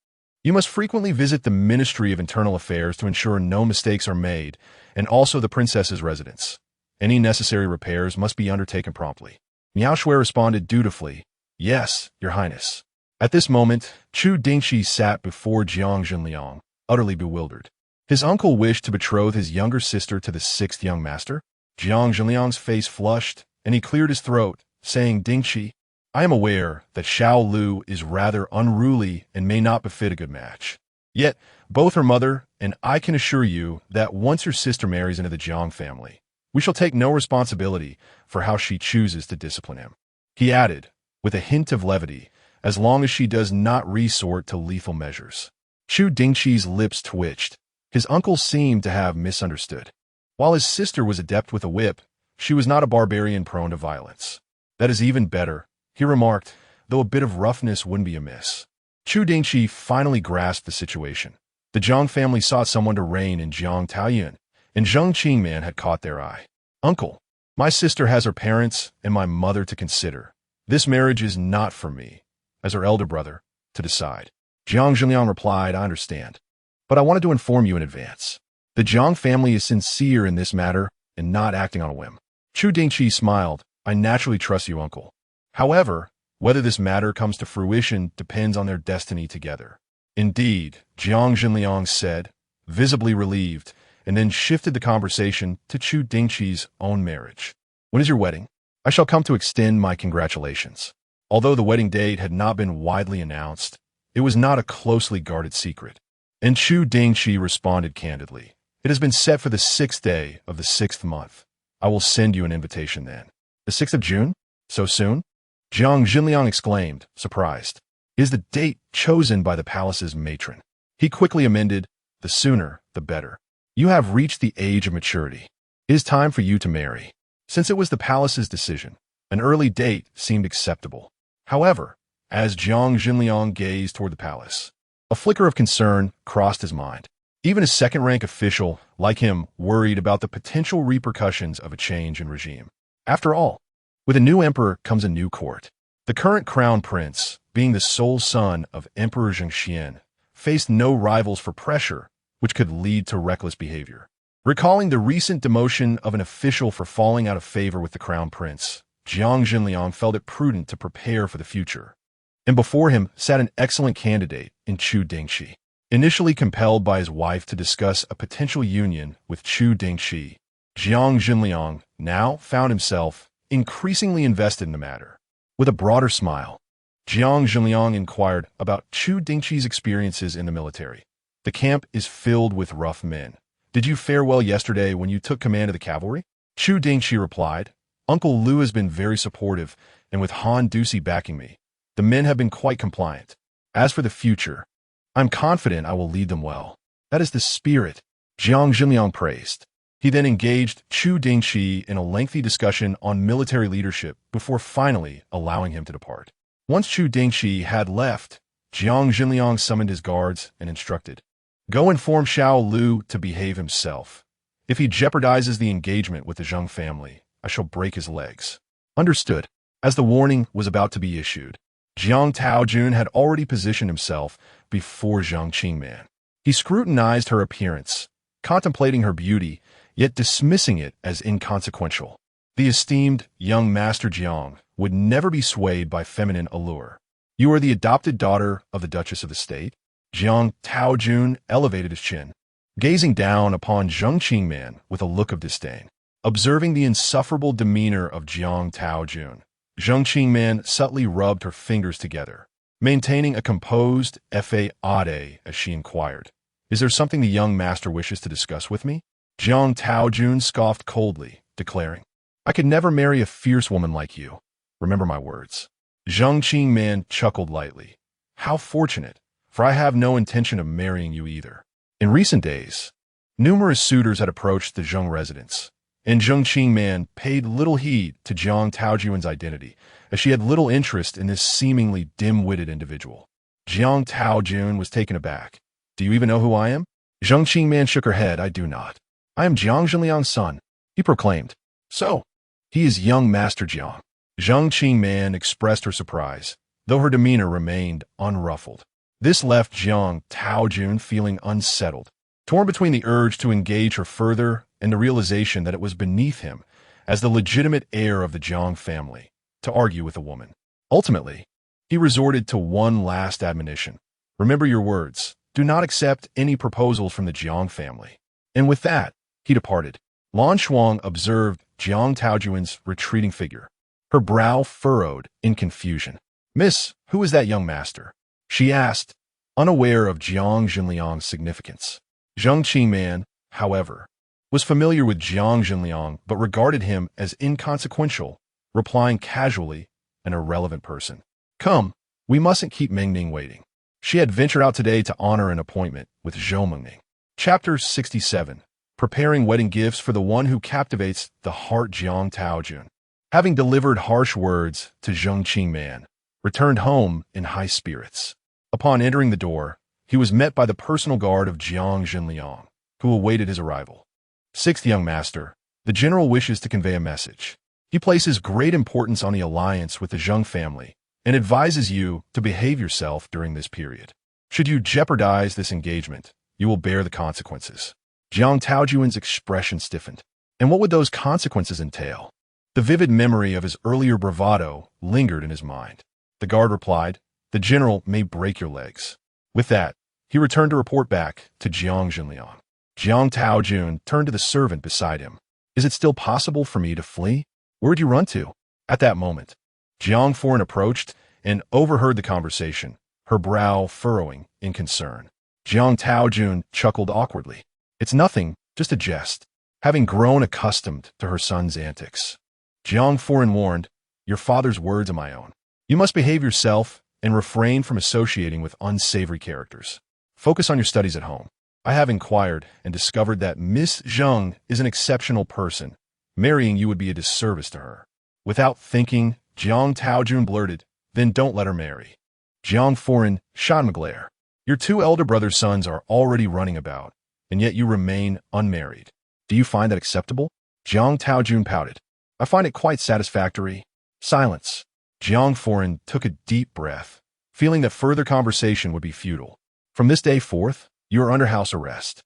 you must frequently visit the Ministry of Internal Affairs to ensure no mistakes are made, and also the princess's residence. Any necessary repairs must be undertaken promptly. Miao Shui responded dutifully, "Yes, Your Highness." At this moment, Chu Dingchi sat before Jiang Zhenliang, utterly bewildered. His uncle wished to betroth his younger sister to the 6th young master. Jiang Zhenliang's face flushed, and he cleared his throat, saying, "Dingchi, I am aware that Xiao Lu is rather unruly and may not befit a good match. Yet, both her mother and I can assure you that once your sister marries into the Jiang family, we shall take no responsibility for how she chooses to discipline him." He added, with a hint of levity, "as long as she does not resort to lethal measures." Chu Dingchi's lips twitched. His uncle seemed to have misunderstood. While his sister was adept with a whip, she was not a barbarian prone to violence. "That is even better," he remarked, "though a bit of roughness wouldn't be amiss." Chu Dingchi finally grasped the situation. The Jiang family sought someone to reign in Jiang Taoyuan, and Zheng Qingman had caught their eye. "Uncle, my sister has her parents and my mother to consider. This marriage is not for me, as her elder brother, to decide." Jiang Zhenliang replied, "I understand, but I wanted to inform you in advance. The Jiang family is sincere in this matter and not acting on a whim." Chu Dingchi smiled. "I naturally trust you, uncle. However, whether this matter comes to fruition depends on their destiny together." "Indeed," Jiang Zhenliang said, visibly relieved, and then shifted the conversation to Chu Dingchi's own marriage. "When is your wedding? I shall come to extend my congratulations." Although the wedding date had not been widely announced, it was not a closely guarded secret. And Chu Dingchi responded candidly, "It has been set for the 6th day of the 6th month. I will send you an invitation then." "The 6th of June? So soon?" Jiang Zhenliang exclaimed, surprised. "It is the date chosen by the palace's matron." He quickly amended, "The sooner, the better. You have reached the age of maturity. It is time for you to marry." Since it was the palace's decision, an early date seemed acceptable. However, as Jiang Zhenliang gazed toward the palace, a flicker of concern crossed his mind. Even a second-rank official, like him, worried about the potential repercussions of a change in regime. After all, with a new emperor comes a new court. The current crown prince, being the sole son of Emperor Zhengxian, faced no rivals for pressure, which could lead to reckless behavior. Recalling the recent demotion of an official for falling out of favor with the crown prince, Jiang Zhenliang felt it prudent to prepare for the future. And before him sat an excellent candidate in Chu Dingchi. Initially compelled by his wife to discuss a potential union with Chu Dingchi, Jiang Zhenliang now found himself increasingly invested in the matter. With a broader smile, Jiang Zhenliang inquired about Chu Dingchi's experiences in the military. "The camp is filled with rough men. Did you fare well yesterday when you took command of the cavalry?" Chu Dingchi replied, "Uncle Lu has been very supportive, and with Han Ducey backing me, the men have been quite compliant. As for the future, I'm confident I will lead them well." "That is the spirit," Jiang Zhenliang praised. He then engaged Chu Dingchi in a lengthy discussion on military leadership before finally allowing him to depart. Once Chu Dingchi had left, Jiang Zhenliang summoned his guards and instructed, "Go inform Xiao Lu to behave himself. If he jeopardizes the engagement with the Zheng family, I shall break his legs." Understood. As the warning was about to be issued, Jiang Taojun had already positioned himself before Zheng Qingman. He scrutinized her appearance, contemplating her beauty, yet dismissing it as inconsequential. The esteemed young Master Jiang would never be swayed by feminine allure. "You are the adopted daughter of the Duchess of the State?" Jiang Taojun elevated his chin, gazing down upon Zheng Qingman with a look of disdain. Observing the insufferable demeanor of Jiang Taojun, Zheng Qingman subtly rubbed her fingers together, maintaining a composed fa-ade as she inquired, "Is there something the young master wishes to discuss with me?" Jiang Taojun scoffed coldly, declaring, "I could never marry a fierce woman like you. Remember my words." Zheng Qingman chuckled lightly. "How fortunate, for I have no intention of marrying you either." In recent days, numerous suitors had approached the Zheng residence, and Zheng Qingman paid little heed to Jiang Taojuan's identity, as she had little interest in this seemingly dim-witted individual. Jiang Taojun was taken aback. "Do you even know who I am?" Zheng Qingman shook her head. "I do not. I am Jiang Zhenliang's son," he proclaimed. "So, he is young Master Jiang." Zheng Qingman expressed her surprise, though her demeanor remained unruffled. This left Jiang Taojun feeling unsettled, torn between the urge to engage her further and the realization that it was beneath him, as the legitimate heir of the Jiang family, to argue with a woman. Ultimately, he resorted to one last admonition. "Remember your words. Do not accept any proposals from the Jiang family." And with that, he departed. Lan Shuang observed Jiang Taojuan's retreating figure, her brow furrowed in confusion. "Miss, who is that young master?" she asked, unaware of Jiang Zhenliang's significance. Zheng Qingman, however, was familiar with Jiang Zhenliang but regarded him as inconsequential, replying casually, "An irrelevant person." "Come, we mustn't keep Mengning waiting." She had ventured out today to honor an appointment with Zhou Mengning. Chapter 67. Preparing wedding gifts for the one who captivates the heart. Jiang Taojun, having delivered harsh words to Zheng Qingman, returned home in high spirits. Upon entering the door, he was met by the personal guard of Jiang Zhenliang, who awaited his arrival. "Sixth young master, the general wishes to convey a message. He places great importance on the alliance with the Zheng family and advises you to behave yourself during this period. Should you jeopardize this engagement, you will bear the consequences." Jiang Taojuan's expression stiffened. And what would those consequences entail? The vivid memory of his earlier bravado lingered in his mind. The guard replied, "The general may break your legs." With that, he returned to report back to Jiang Zhenliang. Jiang Taojun turned to the servant beside him. "Is it still possible for me to flee? Where'd you run to?" At that moment, Jiang Foreign approached and overheard the conversation, her brow furrowing in concern. Jiang Taojun chuckled awkwardly. "It's nothing, just a jest," having grown accustomed to her son's antics. Jiang Foreign warned, "Your father's words are my own. You must behave yourself and refrain from associating with unsavory characters. Focus on your studies at home. I have inquired and discovered that Miss Zheng is an exceptional person. Marrying you would be a disservice to her." Without thinking, Jiang Taojun blurted, "Then don't let her marry." Jiang Foreign shot him a glare. "Your two elder brother's sons are already running about, and yet you remain unmarried. Do you find that acceptable?" Jiang Taojun pouted. "I find it quite satisfactory." Silence. Jiang Foreign took a deep breath, feeling that further conversation would be futile. "From this day forth, you are under house arrest.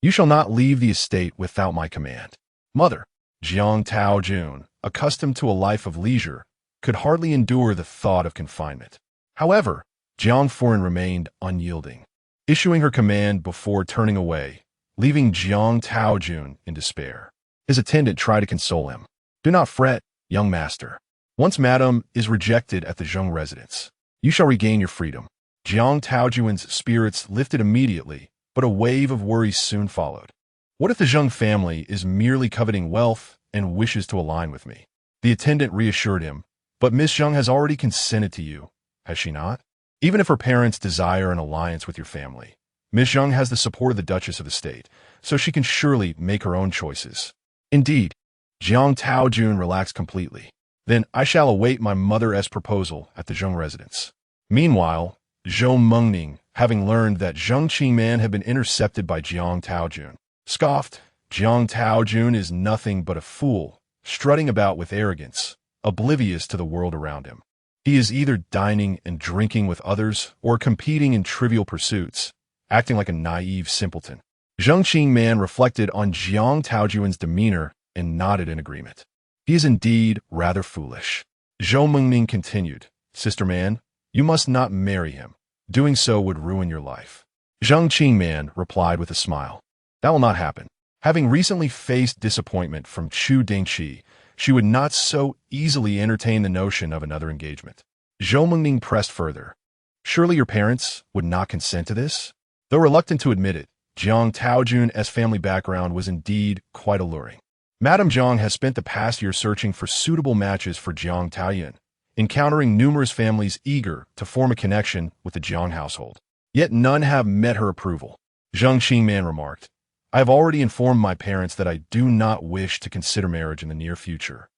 You shall not leave the estate without my command." "Mother." Jiang Taojun, accustomed to a life of leisure, could hardly endure the thought of confinement. However, Jiang Foreign remained unyielding, issuing her command before turning away, leaving Jiang Taojun in despair. His attendant tried to console him. "Do not fret, young master. Once Madame is rejected at the Zheng residence, you shall regain your freedom." Jiang Taojuan's spirits lifted immediately, but a wave of worry soon followed. "What if the Zheng family is merely coveting wealth and wishes to align with me?" The attendant reassured him, "But Miss Zheng has already consented to you, has she not? Even if her parents desire an alliance with your family, Miss Zheng has the support of the Duchess of the State, so she can surely make her own choices." "Indeed." Jiang Taojun relaxed completely. "Then I shall await my mother's proposal at the Zheng residence." Meanwhile, Zhou Mengning, having learned that Zheng Qingman had been intercepted by Jiang Taojun, scoffed, "Jiang Taojun is nothing but a fool, strutting about with arrogance, oblivious to the world around him. He is either dining and drinking with others or competing in trivial pursuits, acting like a naive simpleton." Zheng Qingman reflected on Jiang Taojuan's demeanor and nodded in agreement. "He is indeed rather foolish." Zhou Mengning continued, "Sister man, you must not marry him. Doing so would ruin your life." Zheng Qingman replied with a smile, "That will not happen." Having recently faced disappointment from Chu Dingchi, she would not so easily entertain the notion of another engagement. Zhou Mengning pressed further. Surely your parents would not consent to this? Though reluctant to admit it, Jiang Taojun's family background was indeed quite alluring. Madame Jiang has spent the past year searching for suitable matches for Jiang Taoyuan, encountering numerous families eager to form a connection with the Jiang household. Yet none have met her approval. Zhang Qingman remarked, I have already informed my parents that I do not wish to consider marriage in the near future,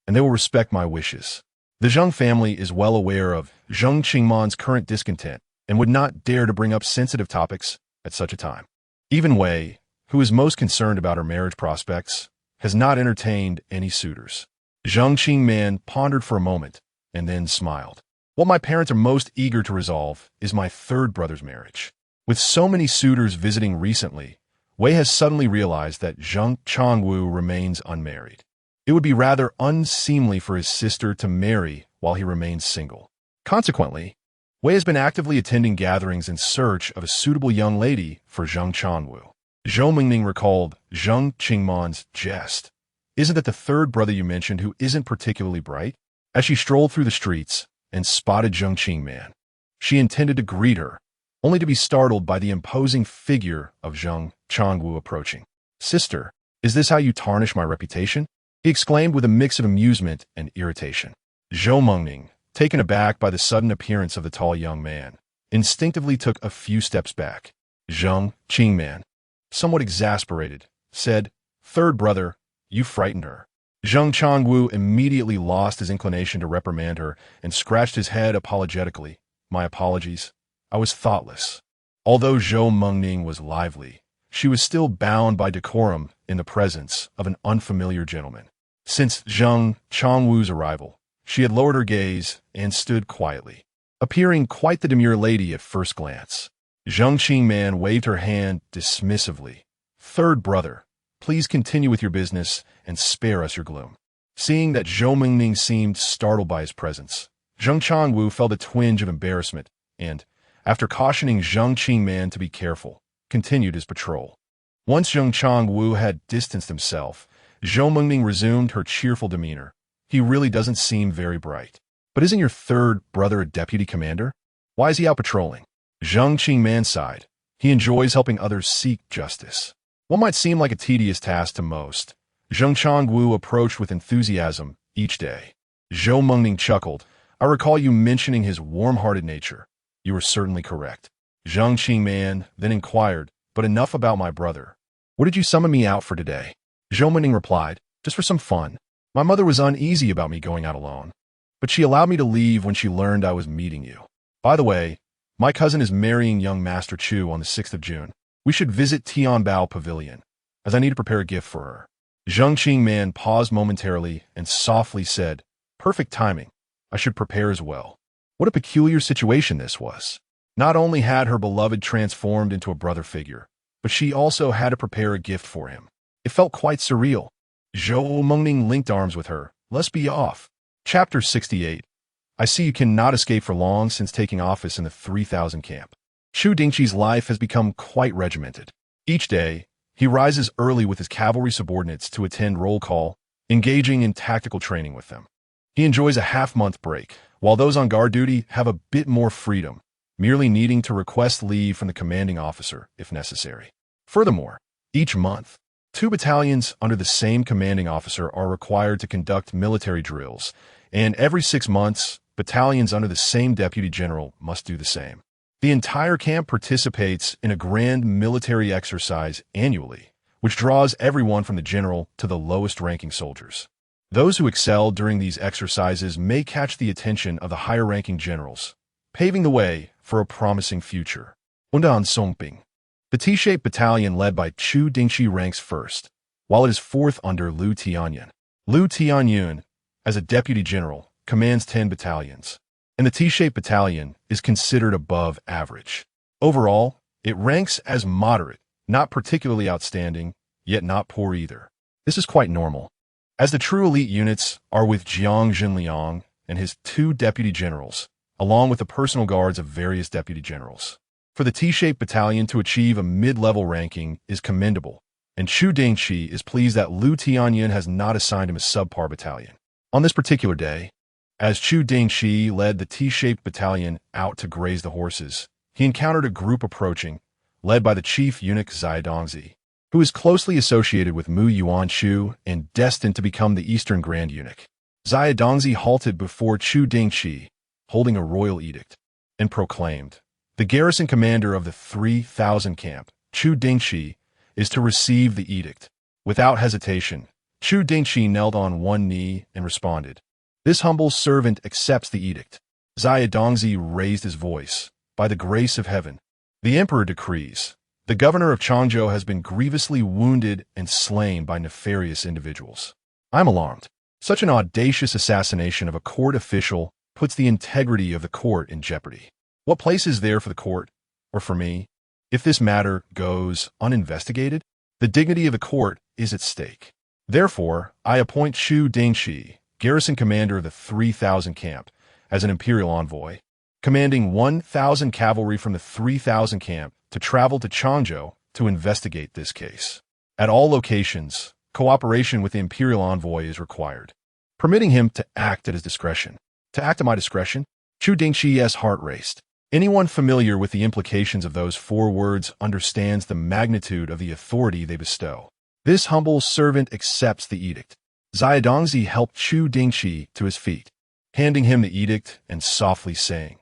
and they will respect my wishes. The Zhang family is well aware of Zhang Qingman's current discontent and would not dare to bring up sensitive topics at such a time. Even Wei, who is most concerned about her marriage prospects, has not entertained any suitors. Zhang Qingman pondered for a moment and then smiled. What my parents are most eager to resolve is my third brother's marriage. With so many suitors visiting recently, Wei has suddenly realized that Zhang Changwu remains unmarried. It would be rather unseemly for his sister to marry while he remains single. Consequently, Wei has been actively attending gatherings in search of a suitable young lady for Zhang Changwu. Zhou Mengning recalled Zhang Qingman's jest. Isn't that the third brother you mentioned who isn't particularly bright? As she strolled through the streets and spotted Zhang Qingman, she intended to greet her, only to be startled by the imposing figure of Zhang Changwu approaching. Sister, is this how you tarnish my reputation? He exclaimed with a mix of amusement and irritation. Zhou Mengning, taken aback by the sudden appearance of the tall young man, instinctively took a few steps back. Zhang Qingman, somewhat exasperated, said, Third brother, you frightened her. Zhang Changwu immediately lost his inclination to reprimand her and scratched his head apologetically. My apologies. I was thoughtless. Although Zhou Mengning was lively, she was still bound by decorum in the presence of an unfamiliar gentleman. Since Zhang Changwu's arrival, she had lowered her gaze and stood quietly, appearing quite the demure lady at first glance. Zhang Qingman waved her hand dismissively. Third brother, please continue with your business and spare us your gloom. Seeing that Zhou Mengning seemed startled by his presence, Zhang Changwu felt a twinge of embarrassment and, after cautioning Zhang Qingman to be careful, continued his patrol. Once Zhang Changwu had distanced himself, Zhou Mengning resumed her cheerful demeanor. He really doesn't seem very bright. But isn't your third brother a deputy commander? Why is he out patrolling? Zhang Qingman sighed. He enjoys helping others seek justice. What might seem like a tedious task to most, Zhang Changwu approached with enthusiasm each day. Zhou Mengning chuckled. I recall you mentioning his warm-hearted nature. You were certainly correct. Zhang Qingman then inquired, but enough about my brother. What did you summon me out for today? Zhou Mengning replied, just for some fun. My mother was uneasy about me going out alone, but she allowed me to leave when she learned I was meeting you. By the way, my cousin is marrying young Master Chu on the 6th of June. We should visit Tianbao Pavilion, as I need to prepare a gift for her. Zhang Qingman paused momentarily and softly said, Perfect timing. I should prepare as well. What a peculiar situation this was. Not only had her beloved transformed into a brother figure, but she also had to prepare a gift for him. It felt quite surreal. Zhou Mengning linked arms with her. Let's be off. Chapter 68. I see you cannot escape for long since taking office in the 3000 camp. Chu Dingchi's life has become quite regimented. Each day, he rises early with his cavalry subordinates to attend roll call, engaging in tactical training with them. He enjoys a half-month break, while those on guard duty have a bit more freedom, merely needing to request leave from the commanding officer if necessary. Furthermore, each month, 2 battalions under the same commanding officer are required to conduct military drills, and every 6 months, battalions under the same deputy general must do the same. The entire camp participates in a grand military exercise annually, which draws everyone from the general to the lowest-ranking soldiers. Those who excel during these exercises may catch the attention of the higher-ranking generals, paving the way for a promising future. Undan Songping. The T-shaped battalion led by Chu Dingchi ranks first, while it is fourth under Lu Tianyun. Lu Tianyun, as a deputy general, commands 10 battalions, and the T-shaped battalion is considered above average. Overall, it ranks as moderate, not particularly outstanding, yet not poor either. This is quite normal, as the true elite units are with Jiang Zhenliang and his 2 deputy generals, along with the personal guards of various deputy generals. For the T-shaped battalion to achieve a mid-level ranking is commendable, and Chu Dingchi is pleased that Lu Tianyin has not assigned him a subpar battalion. On this particular day, as Chu Dingchi led the T-shaped battalion out to graze the horses, he encountered a group approaching, led by the chief eunuch Dongzi, who is closely associated with Mu Yingyan and destined to become the Eastern Grand Eunuch. Dongzi halted before Chu Dingchi, holding a royal edict, and proclaimed, "The garrison commander of the 3,000 camp, Chu Dingchi, is to receive the edict." Without hesitation, Chu Dingchi knelt on one knee and responded, "This humble servant accepts the edict." Dongzi raised his voice, "By the grace of heaven, the emperor decrees, the governor of Changzhou has been grievously wounded and slain by nefarious individuals. I'm alarmed. Such an audacious assassination of a court official puts the integrity of the court in jeopardy. What place is there for the court, or for me? If this matter goes uninvestigated, the dignity of the court is at stake. Therefore, I appoint Chu Dingchi, garrison commander of the 3,000 camp, as an imperial envoy, commanding 1,000 cavalry from the 3,000 camp to travel to Changzhou to investigate this case. At all locations, cooperation with the imperial envoy is required, permitting him to act at his discretion. To act at my discretion? Chu Dingchi's heart raced. Anyone familiar with the implications of those 4 words understands the magnitude of the authority they bestow. This humble servant accepts the edict. Dongzi helped Chu Dingchi to his feet, handing him the edict and softly saying,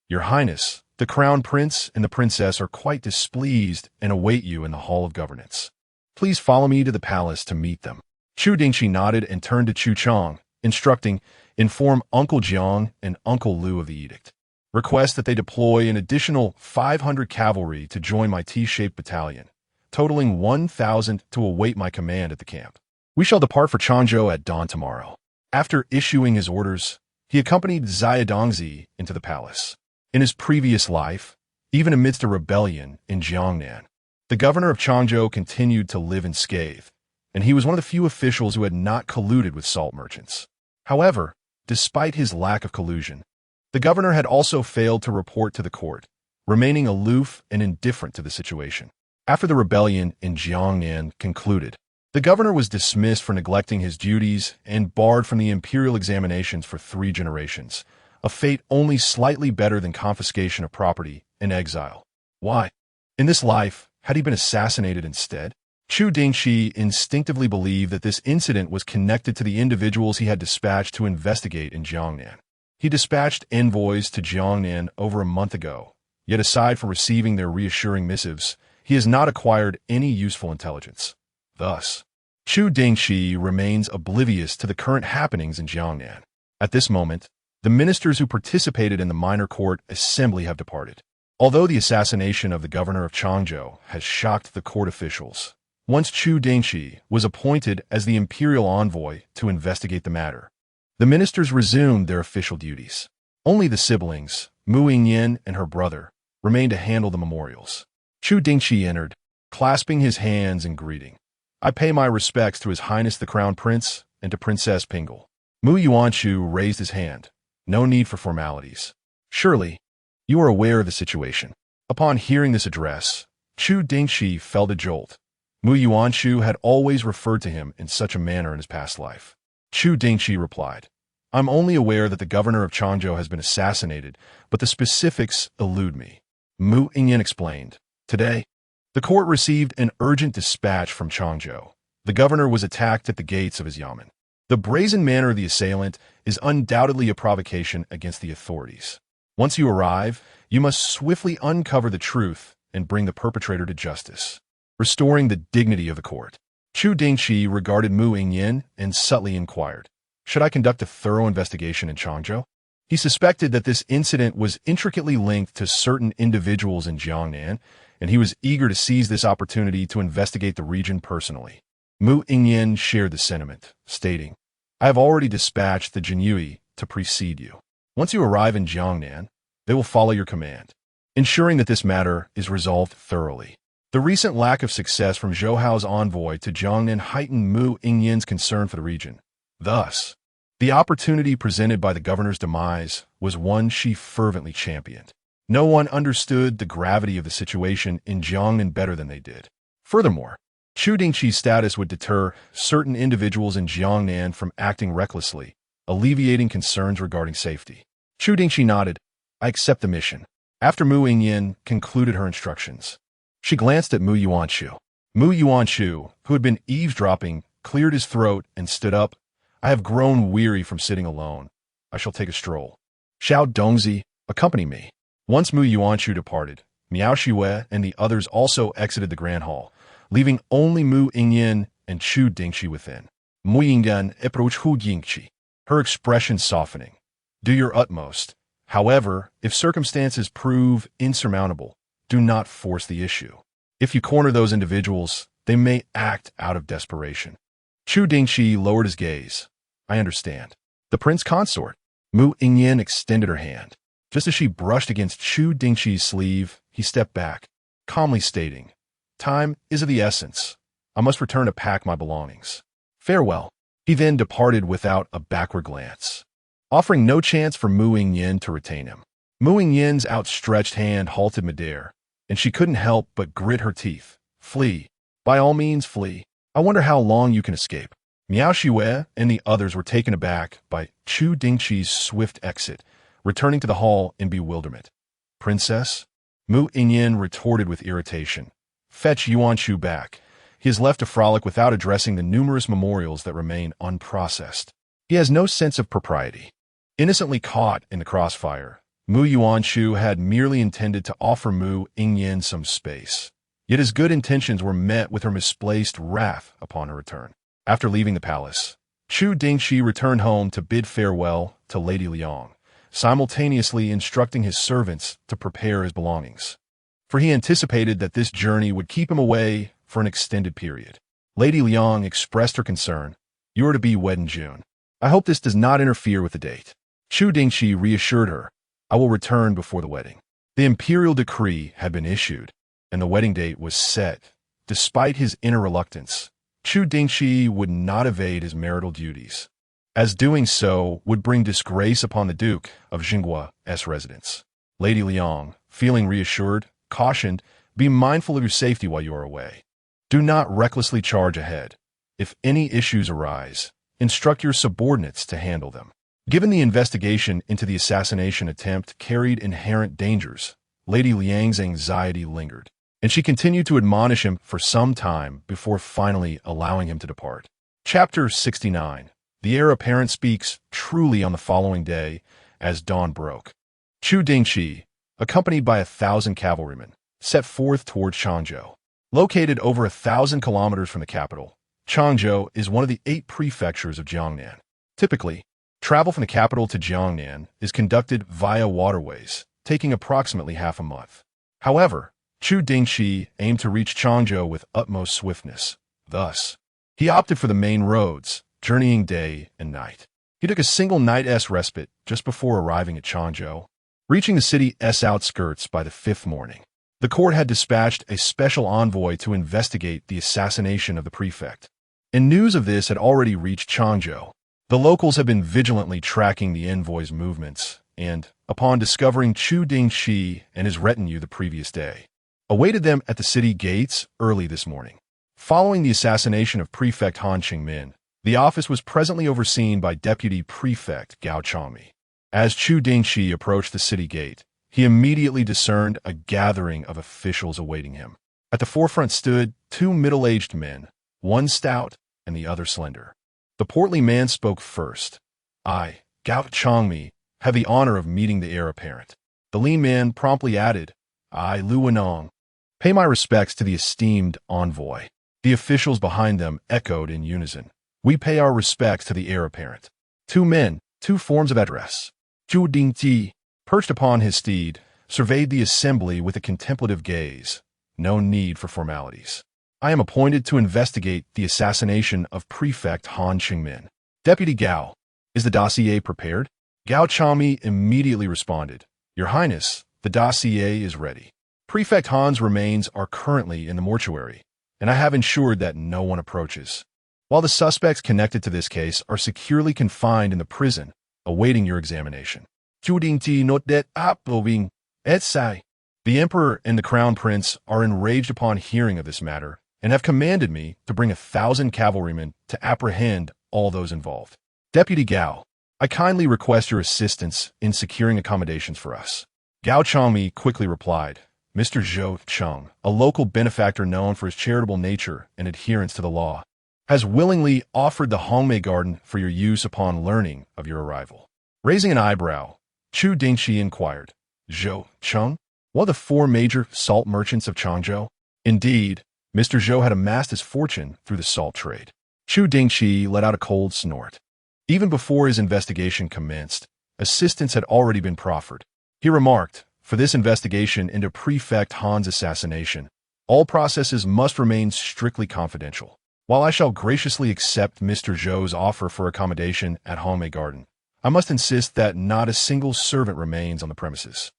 "Your Highness, the crown prince and the princess are quite displeased and await you in the hall of governance. Please follow me to the palace to meet them." Chu Dingchi nodded and turned to Chu Chang, instructing, "Inform Uncle Jiang and Uncle Lu of the edict. Request that they deploy an additional 500 cavalry to join my T-shaped battalion, totaling 1,000 to await my command at the camp. We shall depart for Changzhou at dawn tomorrow." After issuing his orders, he accompanied Dongzi into the palace. In his previous life, even amidst a rebellion in Jiangnan, the governor of Changzhou continued to live in scathe, and he was one of the few officials who had not colluded with salt merchants. However, despite his lack of collusion, the governor had also failed to report to the court, remaining aloof and indifferent to the situation. After the rebellion in Jiangnan concluded, the governor was dismissed for neglecting his duties and barred from the imperial examinations for 3 generations, a fate only slightly better than confiscation of property and exile. Why? In this life, had he been assassinated instead? Chu Dingchi instinctively believed that this incident was connected to the individuals he had dispatched to investigate in Jiangnan. He dispatched envoys to Jiangnan over a month ago, yet aside from receiving their reassuring missives, he has not acquired any useful intelligence. Thus, Chu Dingchi remains oblivious to the current happenings in Jiangnan. At this moment, the ministers who participated in the minor court assembly have departed. Although the assassination of the governor of Changzhou has shocked the court officials, once Chu Dingchi was appointed as the imperial envoy to investigate the matter, the ministers resumed their official duties. Only the siblings, Mu Yingyan and her brother, remained to handle the memorials. Chu Dingchi entered, clasping his hands in greeting. "I pay my respects to His Highness the Crown Prince and to Princess Pingle." Mu Yingyan raised his hand. "No need for formalities. Surely, you are aware of the situation." Upon hearing this address, Chu Dingchi felt a jolt. Mu Yingyan had always referred to him in such a manner in his past life. Chu Dingchi replied, "I'm only aware that the governor of Changzhou has been assassinated, but the specifics elude me." Mu Yingyan explained, "Today, the court received an urgent dispatch from Changzhou. The governor was attacked at the gates of his yamen. The brazen manner of the assailant is undoubtedly a provocation against the authorities. Once you arrive, you must swiftly uncover the truth and bring the perpetrator to justice, restoring the dignity of the court." Chu Dingchi regarded Mu Yingyan and subtly inquired, "Should I conduct a thorough investigation in Changzhou?" He suspected that this incident was intricately linked to certain individuals in Jiangnan, and he was eager to seize this opportunity to investigate the region personally. Mu Yingyan shared the sentiment, stating, "I have already dispatched the Jinyui to precede you. Once you arrive in Jiangnan, they will follow your command, ensuring that this matter is resolved thoroughly." The recent lack of success from Zhou Hao's envoy to Jiangnan heightened Mu Yingyan's concern for the region. Thus, the opportunity presented by the governor's demise was one she fervently championed. No one understood the gravity of the situation in Jiangnan better than they did. Furthermore, Chu Dingchi's status would deter certain individuals in Jiangnan from acting recklessly, alleviating concerns regarding safety. Chu Dingchi nodded. I accept the mission. After Mu Yingyan concluded her instructions, she glanced at Mu Yuanshu. Mu Yuanshu, who had been eavesdropping, cleared his throat and stood up. I have grown weary from sitting alone. I shall take a stroll. Xiao Dongzi, accompany me. Once Mu Yuanshu departed, Miao Shue and the others also exited the grand hall, leaving only Mu Yingyan and Chu Dingchi within. Mu Yingyan approached Chu Dingchi, her expression softening. Do your utmost. However, if circumstances prove insurmountable, do not force the issue. If you corner those individuals, they may act out of desperation. Chu Dingchi lowered his gaze. I understand. The prince consort. Mu Yingyan extended her hand. Just as she brushed against Chu Dingchi's sleeve, he stepped back, calmly stating, Time is of the essence. I must return to pack my belongings. Farewell. He then departed without a backward glance, offering no chance for Mu Yingyan to retain him. Mu Yingyan's outstretched hand halted midair, and she couldn't help but grit her teeth. Flee. By all means, flee. I wonder how long you can escape. Miao Shue and the others were taken aback by Chu Dingchi's swift exit, returning to the hall in bewilderment. Princess? Mu Yingyan retorted with irritation. Fetch Yuanshu back. He has left to frolic without addressing the numerous memorials that remain unprocessed. He has no sense of propriety. Innocently caught in the crossfire, Mu Yuanshu had merely intended to offer Mu Yingyan some space. Yet his good intentions were met with her misplaced wrath upon her return. After leaving the palace, Chu Dingchi returned home to bid farewell to Lady Liang, simultaneously instructing his servants to prepare his belongings, for he anticipated that this journey would keep him away for an extended period. Lady Liang expressed her concern. You are to be wed in June. I hope this does not interfere with the date. Chu Dingchi reassured her. I will return before the wedding. The imperial decree had been issued, and the wedding date was set. Despite his inner reluctance, Chu Dingchi would not evade his marital duties, as doing so would bring disgrace upon the Duke of Jinggua's residence. Lady Liang, feeling reassured, cautioned, be mindful of your safety while you are away. Do not recklessly charge ahead. If any issues arise, instruct your subordinates to handle them. Given the investigation into the assassination attempt carried inherent dangers, Lady Liang's anxiety lingered, and she continued to admonish him for some time before finally allowing him to depart. Chapter 69. The heir apparent speaks truly on the following day as dawn broke. Chu Dingchi, accompanied by 1,000 cavalrymen, set forth toward Changzhou. Located over 1,000 kilometers from the capital, Changzhou is one of the 8 prefectures of Jiangnan. Typically, travel from the capital to Jiangnan is conducted via waterways, taking approximately half a month. However, Chu Dingchi aimed to reach Changzhou with utmost swiftness. Thus, he opted for the main roads, journeying day and night. He took a single night's respite just before arriving at Changzhou, reaching the city's outskirts by the 5th morning. The court had dispatched a special envoy to investigate the assassination of the prefect, and news of this had already reached Changzhou. The locals had been vigilantly tracking the envoy's movements, and, upon discovering Chu Dingchi and his retinue the previous day, awaited them at the city gates early this morning. Following the assassination of Prefect Han Qingmin, the office was presently overseen by Deputy Prefect Gao Changmi. As Chu Dingchi approached the city gate, he immediately discerned a gathering of officials awaiting him. At the forefront stood 2 middle-aged men, one stout and the other slender. The portly man spoke first. I, Gao Changmi, have the honor of meeting the heir apparent. The lean man promptly added, I, Lu Wenong, pay my respects to the esteemed envoy. The officials behind them echoed in unison. We pay our respects to the heir apparent. 2 men, 2 forms of address. Chu Dingchi, perched upon his steed, surveyed the assembly with a contemplative gaze. No need for formalities. I am appointed to investigate the assassination of Prefect Han Qingmin. Deputy Gao, is the dossier prepared? Gao Changmi immediately responded, Your Highness, the dossier is ready. Prefect Han's remains are currently in the mortuary, and I have ensured that no one approaches, while the suspects connected to this case are securely confined in the prison, awaiting your examination. Chu Dingchi not that uploving, et sai. The emperor and the crown prince are enraged upon hearing of this matter, and have commanded me to bring 1,000 cavalrymen to apprehend all those involved. Deputy Gao, I kindly request your assistance in securing accommodations for us. Gao Changmi quickly replied, Mr. Zhou Cheng, a local benefactor known for his charitable nature and adherence to the law, has willingly offered the Hongmei Garden for your use upon learning of your arrival. Raising an eyebrow, Chu Dingchi inquired, Zhou Cheng? One of the 4 major salt merchants of Changzhou? Indeed, Mr. Zhou had amassed his fortune through the salt trade. Chu Dingchi let out a cold snort. Even before his investigation commenced, assistance had already been proffered. He remarked, for this investigation into Prefect Han's assassination, all processes must remain strictly confidential. While I shall graciously accept Mr. Zhou's offer for accommodation at Hongmei Garden, I must insist that not a single servant remains on the premises.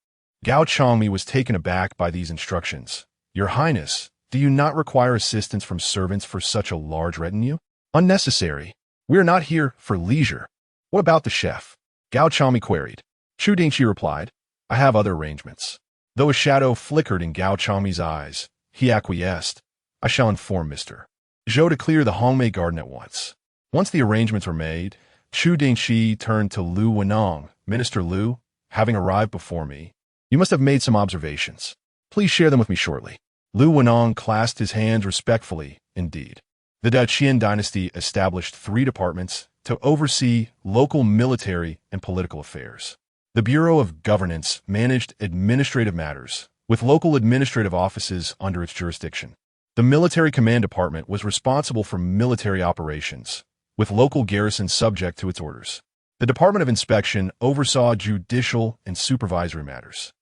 Gao Changmi was taken aback by these instructions. Your Highness, do you not require assistance from servants for such a large retinue? Unnecessary. We are not here for leisure. What about the chef? Gao Changmi queried. Chu Dingchi replied, I have other arrangements. Though a shadow flickered in Gao Changmi's eyes, he acquiesced. I shall inform Mr. Zhou to clear the Hongmei Garden at once. Once the arrangements were made, Chu Dingchi turned to Lu Wenong. Minister Lu, having arrived before me, you must have made some observations. Please share them with me shortly. Lu Wenong clasped his hands respectfully, indeed. The Daqian dynasty established 3 departments to oversee local military and political affairs. The Bureau of Governance managed administrative matters, with local administrative offices under its jurisdiction. The Military Command Department was responsible for military operations, with local garrisons subject to its orders. The Department of Inspection oversaw judicial and supervisory matters.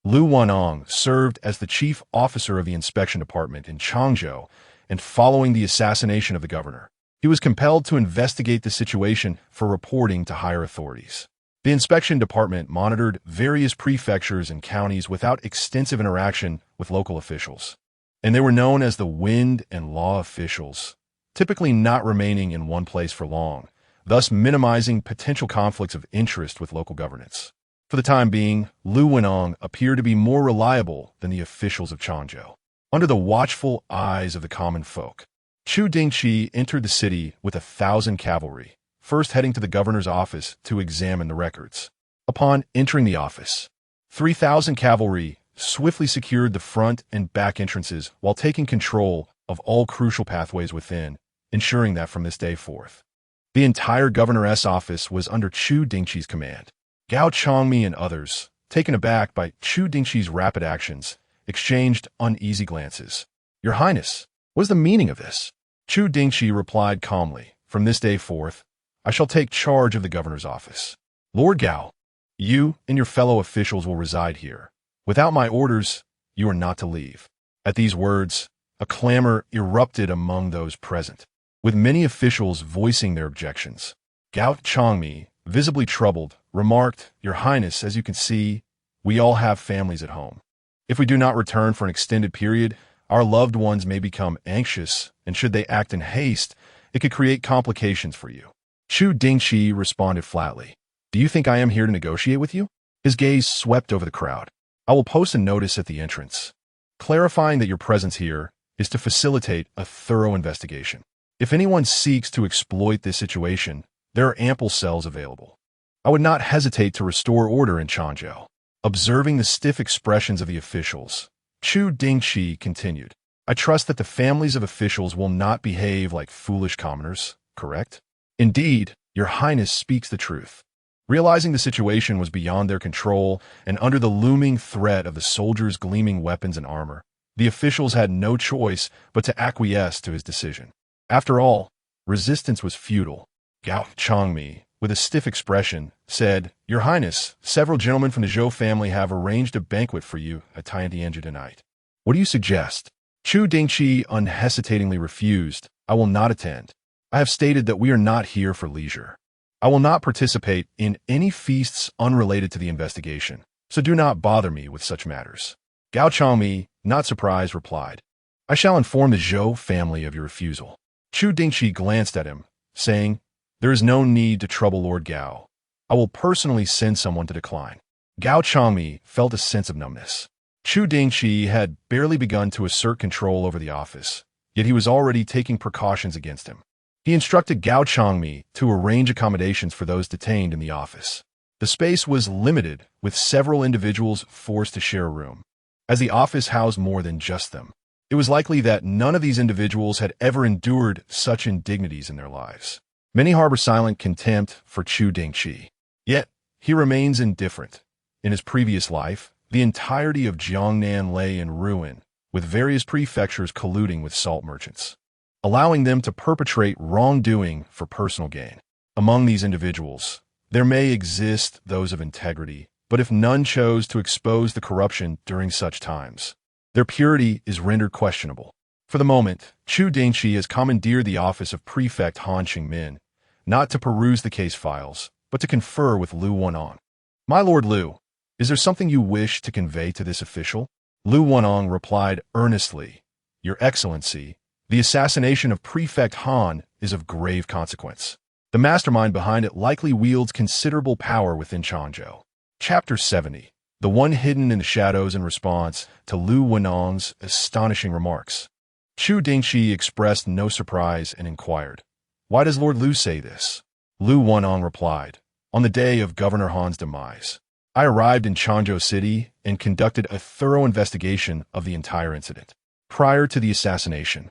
Lu Wenong served as the chief officer of the Inspection Department in Changzhou, and following the assassination of the governor, he was compelled to investigate the situation for reporting to higher authorities. The Inspection Department monitored various prefectures and counties without extensive interaction with local officials, and they were known as the wind and law officials, typically not remaining in one place for long, thus minimizing potential conflicts of interest with local governance. For the time being, Lu Wenong appeared to be more reliable than the officials of Changzhou. Under the watchful eyes of the common folk, Chu Dingchi entered the city with 1,000 cavalry, first heading to the governor's office to examine the records. Upon entering the office, 3,000 cavalry swiftly secured the front and back entrances while taking control of all crucial pathways within, ensuring that from this day forth, the entire governor's office was under Chu Dingchi's command. Gao Changmi and others, taken aback by Chu Dingchi's rapid actions, exchanged uneasy glances. Your Highness, what is the meaning of this? Chu Dingchi replied calmly, from this day forth, I shall take charge of the governor's office. Lord Gao, you and your fellow officials will reside here. Without my orders, you are not to leave. At these words, a clamor erupted among those present, with many officials voicing their objections. Gao Changmi, visibly troubled, remarked, Your Highness, as you can see, we all have families at home. If we do not return for an extended period, our loved ones may become anxious, and should they act in haste, it could create complications for you. Chu Dingchi responded flatly, Do you think I am here to negotiate with you? His gaze swept over the crowd. I will post a notice at the entrance, clarifying that your presence here is to facilitate a thorough investigation. If anyone seeks to exploit this situation, there are ample cells available. I would not hesitate to restore order in Changzhou. Observing the stiff expressions of the officials, Chu Dingchi continued, I trust that the families of officials will not behave like foolish commoners, correct? Indeed, Your Highness speaks the truth. Realizing the situation was beyond their control and under the looming threat of the soldiers' gleaming weapons and armor, the officials had no choice but to acquiesce to his decision. After all, resistance was futile. Gao Changmi, with a stiff expression, said, Your Highness, several gentlemen from the Zhou family have arranged a banquet for you at Tiantianji tonight. What do you suggest? Chu Dingchi unhesitatingly refused. I will not attend. I have stated that we are not here for leisure. I will not participate in any feasts unrelated to the investigation, so do not bother me with such matters. Gao Changmi, not surprised, replied, I shall inform the Zhou family of your refusal. Chu Dingchi glanced at him, saying, There is no need to trouble Lord Gao. I will personally send someone to decline. Gao Changmi felt a sense of numbness. Chu Dingchi had barely begun to assert control over the office, yet he was already taking precautions against him. He instructed Gao Changmi to arrange accommodations for those detained in the office. The space was limited, with several individuals forced to share a room. As the office housed more than just them, it was likely that none of these individuals had ever endured such indignities in their lives. Many harbor silent contempt for Chu Dingchi. Yet, he remains indifferent. In his previous life, the entirety of Jiangnan lay in ruin, with various prefectures colluding with salt merchants, allowing them to perpetrate wrongdoing for personal gain. Among these individuals, there may exist those of integrity, but if none chose to expose the corruption during such times, their purity is rendered questionable. For the moment, Chu Dingchi has commandeered the office of Prefect Han Qingmin, not to peruse the case files, but to confer with Lu Wenong. "My lord Lu, is there something you wish to convey to this official?" Lu Wenong replied earnestly, "Your Excellency, the assassination of Prefect Han is of grave consequence. The mastermind behind it likely wields considerable power within Changzhou." Chapter 70. The one hidden in the shadows in response to Lu Wenong's astonishing remarks. Chu Dingchi expressed no surprise and inquired, "Why does Lord Lu say this?" Lu Wenong replied, "On the day of Governor Han's demise, I arrived in Changzhou City and conducted a thorough investigation of the entire incident. Prior to the assassination,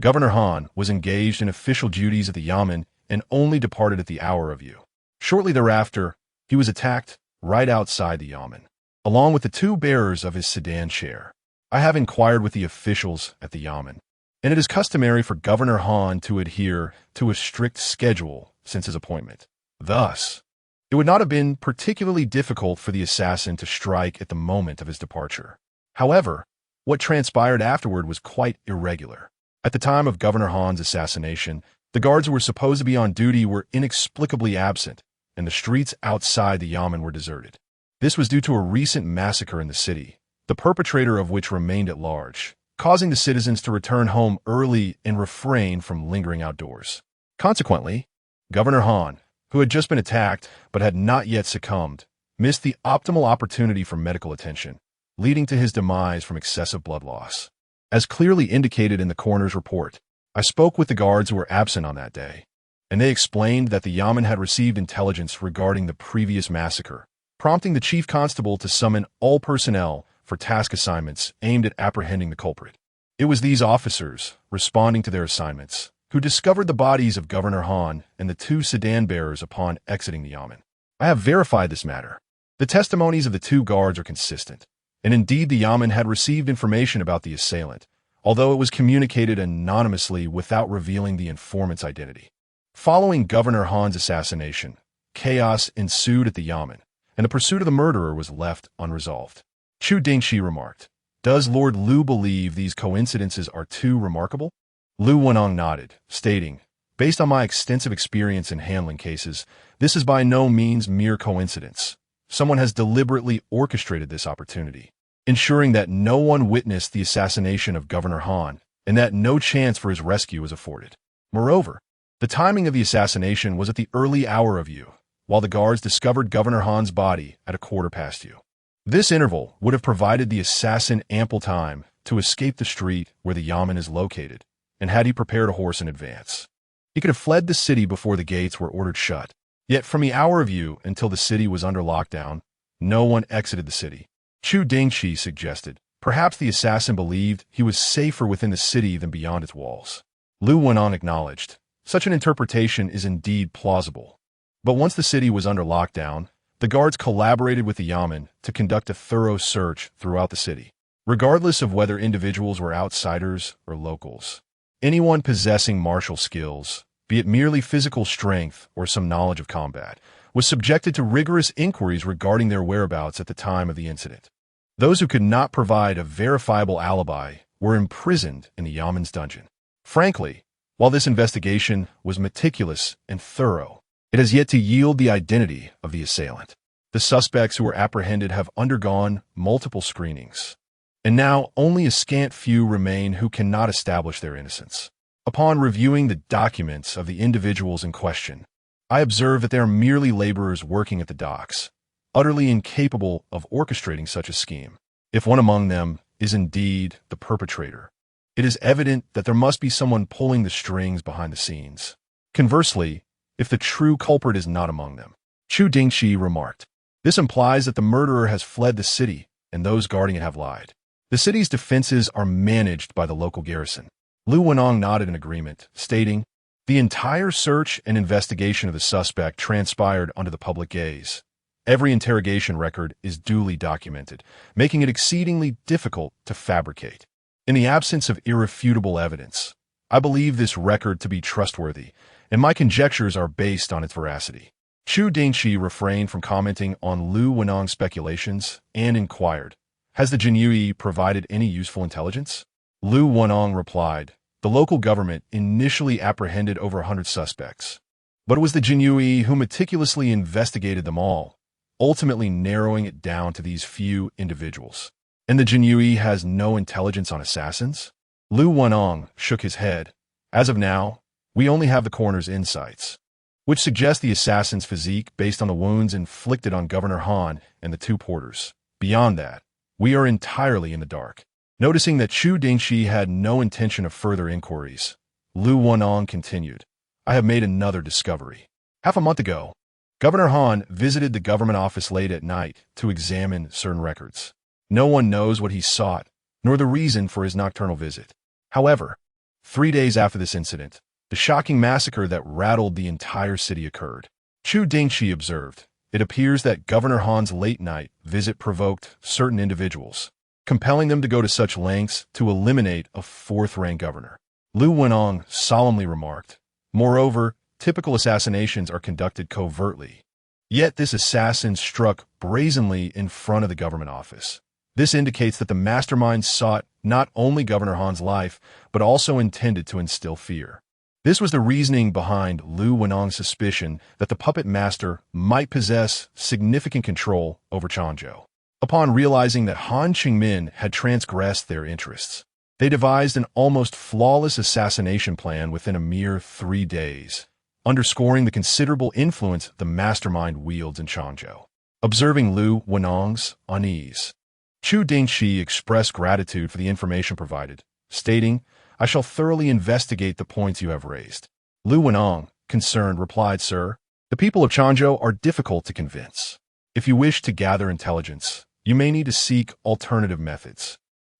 Governor Han was engaged in official duties at the Yamen and only departed at the hour of view. Shortly thereafter, he was attacked right outside the Yamen, along with the two bearers of his sedan chair. I have inquired with the officials at the Yamen, and it is customary for Governor Han to adhere to a strict schedule since his appointment. Thus, it would not have been particularly difficult for the assassin to strike at the moment of his departure. However, what transpired afterward was quite irregular. At the time of Governor Han's assassination, the guards who were supposed to be on duty were inexplicably absent, and the streets outside the Yamen were deserted. This was due to a recent massacre in the city, the perpetrator of which remained at large, causing the citizens to return home early and refrain from lingering outdoors. Consequently, Governor Han, who had just been attacked but had not yet succumbed, missed the optimal opportunity for medical attention, leading to his demise from excessive blood loss. As clearly indicated in the coroner's report, I spoke with the guards who were absent on that day, and they explained that the Yamen had received intelligence regarding the previous massacre, prompting the chief constable to summon all personnel for task assignments aimed at apprehending the culprit. It was these officers, responding to their assignments, who discovered the bodies of Governor Han and the two sedan bearers upon exiting the Yamen. I have verified this matter. The testimonies of the two guards are consistent, and indeed the Yamen had received information about the assailant, although it was communicated anonymously without revealing the informant's identity. Following Governor Han's assassination, chaos ensued at the Yamen, and the pursuit of the murderer was left unresolved. Chu Dingchi remarked, "Does Lord Lu believe these coincidences are too remarkable?" Lu Wenong nodded, stating, "Based on my extensive experience in handling cases, this is by no means mere coincidence. Someone has deliberately orchestrated this opportunity, ensuring that no one witnessed the assassination of Governor Han and that no chance for his rescue was afforded. Moreover, the timing of the assassination was at the early hour of view, while the guards discovered Governor Han's body at 1:15. This interval would have provided the assassin ample time to escape the street where the Yamen is located, and had he prepared a horse in advance, he could have fled the city before the gates were ordered shut. Yet from the hour of view until the city was under lockdown, no one exited the city. Chu Dingchi suggested, perhaps the assassin believed he was safer within the city than beyond its walls. Lu Wenong acknowledged, such an interpretation is indeed plausible. But once the city was under lockdown, the guards collaborated with the Yamen to conduct a thorough search throughout the city, regardless of whether individuals were outsiders or locals. Anyone possessing martial skills, be it merely physical strength or some knowledge of combat, was subjected to rigorous inquiries regarding their whereabouts at the time of the incident. Those who could not provide a verifiable alibi were imprisoned in the Yamen's dungeon. Frankly, while this investigation was meticulous and thorough, it has yet to yield the identity of the assailant. The suspects who were apprehended have undergone multiple screenings, and now only a scant few remain who cannot establish their innocence. Upon reviewing the documents of the individuals in question, I observe that they are merely laborers working at the docks, utterly incapable of orchestrating such a scheme. If one among them is indeed the perpetrator, It is evident that there must be someone pulling the strings behind the scenes. Conversely, if the true culprit is not among them, Chu Dingchi remarked, this implies that the murderer has fled the city and those guarding it have lied. The city's defenses are managed by the local garrison. Lu Wenong nodded in agreement, stating, the entire search and investigation of the suspect transpired under the public gaze. Every interrogation record is duly documented, making it exceedingly difficult to fabricate. In the absence of irrefutable evidence, I believe this record to be trustworthy, and my conjectures are based on its veracity. Chu Dingchi refrained from commenting on Lu Wenong's speculations and inquired, has the Jinyue provided any useful intelligence? Lu Wenong replied, the local government initially apprehended over 100 suspects, but it was the Jinyue who meticulously investigated them all, ultimately narrowing it down to these few individuals. And the Jinyue has no intelligence on assassins? Lu Wenong shook his head. As of now, we only have the coroner's insights, which suggest the assassin's physique based on the wounds inflicted on Governor Han and the two porters. Beyond that, we are entirely in the dark. Noticing that Chu Dingchi had no intention of further inquiries, Lu Wenong continued, I have made another discovery. Half a month ago, Governor Han visited the government office late at night to examine certain records. No one knows what he sought, nor the reason for his nocturnal visit. However, 3 days after this incident, the shocking massacre that rattled the entire city occurred. Chu Dingchi observed, it appears that Governor Han's late-night visit provoked certain individuals, compelling them to go to such lengths to eliminate a fourth-rank governor. Lu Wenong solemnly remarked, moreover, typical assassinations are conducted covertly. Yet this assassin struck brazenly in front of the government office. This indicates that the mastermind sought not only Governor Han's life, but also intended to instill fear. This was the reasoning behind Lu Wenong's suspicion that the puppet master might possess significant control over Changzhou. Upon realizing that Han Qingmin had transgressed their interests, they devised an almost flawless assassination plan within a mere 3 days, underscoring the considerable influence the mastermind wields in Changzhou. Observing Lu Wenong's unease, Chu Dingchi expressed gratitude for the information provided, stating, I shall thoroughly investigate the points you have raised. Lu Wenong, concerned, replied, Sir, the people of Changzhou are difficult to convince. If you wish to gather intelligence, you may need to seek alternative methods.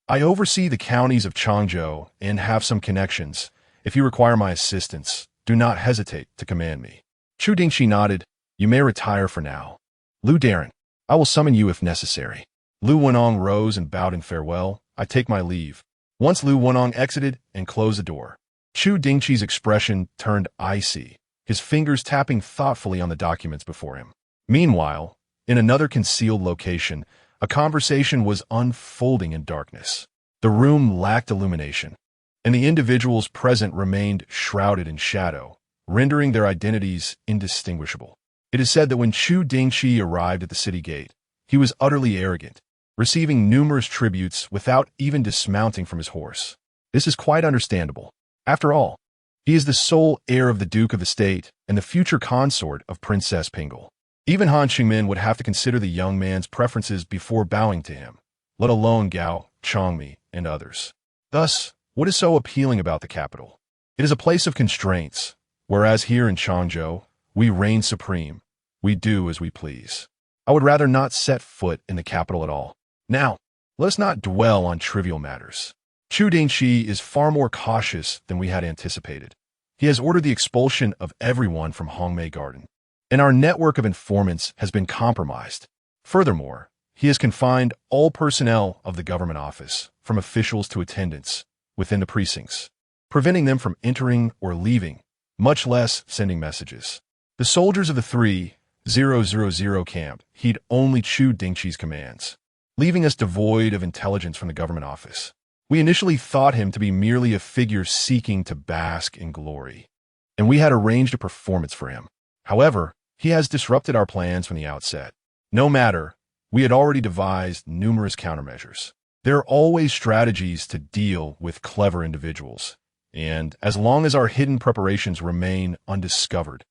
I oversee the counties of Changzhou and have some connections. If you require my assistance, do not hesitate to command me. Chu Dingchi nodded. You may retire for now. Lu Darren, I will summon you if necessary. Lu Wenong rose and bowed in farewell. I take my leave. Once Lu Wenong exited and closed the door, Chu Dingchi's expression turned icy, his fingers tapping thoughtfully on the documents before him. Meanwhile, in another concealed location, a conversation was unfolding in darkness. The room lacked illumination, and the individuals present remained shrouded in shadow, rendering their identities indistinguishable. It is said that when Chu Dingchi arrived at the city gate, he was utterly arrogant, receiving numerous tributes without even dismounting from his horse. This is quite understandable. After all, he is the sole heir of the Duke of the State and the future consort of Princess Pingle. Even Han Qingmin would have to consider the young man's preferences before bowing to him, let alone Gao, Changmi, and others. Thus, what is so appealing about the capital? It is a place of constraints, whereas here in Changzhou, we reign supreme. We do as we please. I would rather not set foot in the capital at all. Now, let us not dwell on trivial matters. Chu Dingchi is far more cautious than we had anticipated. He has ordered the expulsion of everyone from Hongmei Garden, and our network of informants has been compromised. Furthermore, he has confined all personnel of the government office, from officials to attendants, within the precincts, preventing them from entering or leaving, much less sending messages. The soldiers of the 3000 camp heed only Chu Dingchi's commands, leaving us devoid of intelligence from the government office. We initially thought him to be merely a figure seeking to bask in glory, and we had arranged a performance for him. However, he has disrupted our plans from the outset. No matter, we had already devised numerous countermeasures. There are always strategies to deal with clever individuals, and as long as our hidden preparations remain undiscovered,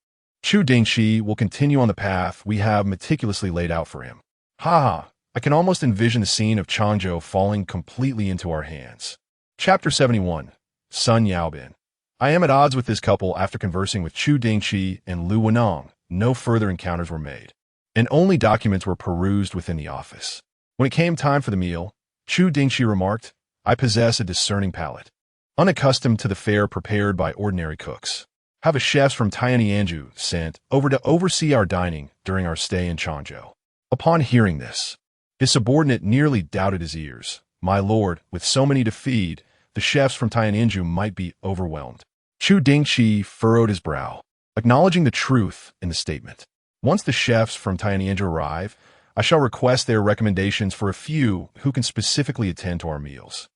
Chu Dingchi will continue on the path we have meticulously laid out for him. Ha! I can almost envision the scene of Changzhou falling completely into our hands. Chapter 71. Sun Yaobin. I am at odds with this couple after conversing with Chu Dingchi and Lu Wenong. No further encounters were made, and only documents were perused within the office. When it came time for the meal, Chu Dingchi remarked, I possess a discerning palate, unaccustomed to the fare prepared by ordinary cooks. Have a chefs from Tianyanju sent over to oversee our dining during our stay in Changzhou. Upon hearing this, his subordinate nearly doubted his ears. My lord, with so many to feed, the chefs from Tianyanju might be overwhelmed. Chu Dingchi furrowed his brow, acknowledging the truth in the statement. Once the chefs from Tianyanju arrive, I shall request their recommendations for a few who can specifically attend to our meals.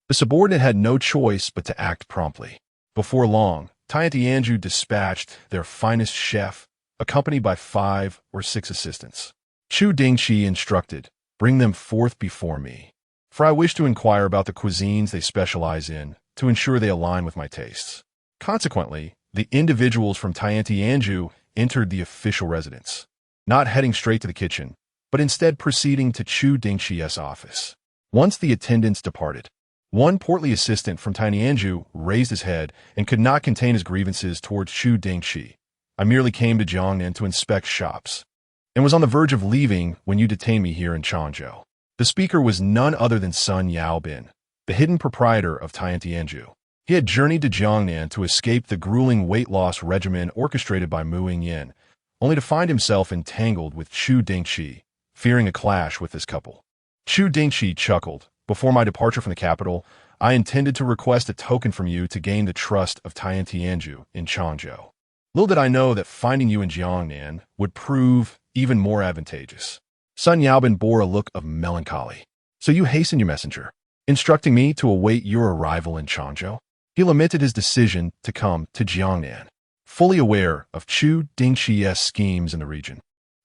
The subordinate had no choice but to act promptly. Before long, Tianyanju dispatched their finest chef, accompanied by 5 or 6 assistants. Chu Dingchi instructed, bring them forth before me, for I wish to inquire about the cuisines they specialize in to ensure they align with my tastes. Consequently, the individuals from Tianyanju entered the official residence, not heading straight to the kitchen, but instead proceeding to Chu Dingchi's office. Once the attendants departed, one portly assistant from Tianyanju raised his head and could not contain his grievances towards Chu Dingchi. I merely came to Jiangnan to inspect shops, and was on the verge of leaving when you detained me here in Changzhou. The speaker was none other than Sun Yaobin, the hidden proprietor of Tianyanju. He had journeyed to Jiangnan to escape the grueling weight loss regimen orchestrated by Mu Yingyan, only to find himself entangled with Chu Dingchi, fearing a clash with this couple. Chu Dingchi chuckled. Before my departure from the capital, I intended to request a token from you to gain the trust of Tianyanju in Changzhou. Little did I know that finding you in Jiangnan would prove even more advantageous. Sun Yaobin bore a look of melancholy. So you hastened your messenger, instructing me to await your arrival in Changzhou? He lamented his decision to come to Jiangnan. Fully aware of Chu Dingchi's schemes in the region,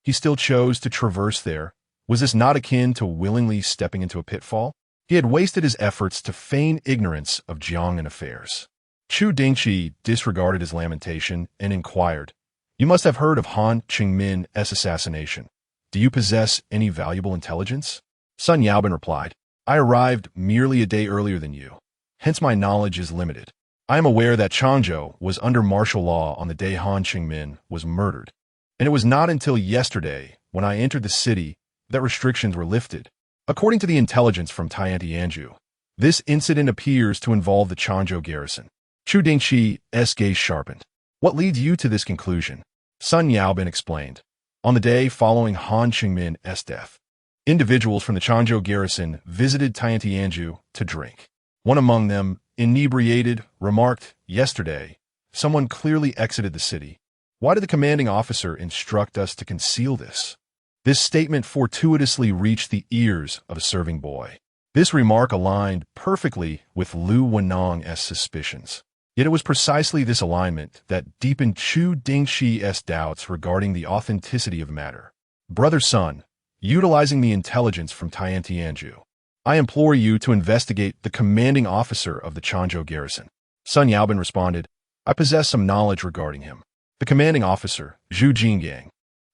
he still chose to traverse there. Was this not akin to willingly stepping into a pitfall? He had wasted his efforts to feign ignorance of Jiangnan affairs. Chu Dingchi disregarded his lamentation and inquired, You must have heard of Han Qingmin's assassination. Do you possess any valuable intelligence? Sun Yaobin replied, I arrived merely a day earlier than you, hence my knowledge is limited. I am aware that Changzhou was under martial law on the day Han Qingmin was murdered, and it was not until yesterday, when I entered the city, that restrictions were lifted. According to the intelligence from Tianyanju, this incident appears to involve the Changzhou garrison. Chu Dingchi's gaze sharpened. What leads you to this conclusion? Sun Yaobin explained. On the day following Han Qingmin's death, individuals from the Changzhou garrison visited Tianyanju to drink. One among them, inebriated, remarked, Yesterday, someone clearly exited the city. Why did the commanding officer instruct us to conceal this? This statement fortuitously reached the ears of a serving boy. This remark aligned perfectly with Lu Wenong's suspicions. Yet it was precisely this alignment that deepened Chu Dingchi's doubts regarding the authenticity of the matter. Brother Sun, utilizing the intelligence from Tianyanju, I implore you to investigate the commanding officer of the Changzhou garrison. Sun Yaobin responded, I possess some knowledge regarding him. The commanding officer, Chu Dingchi,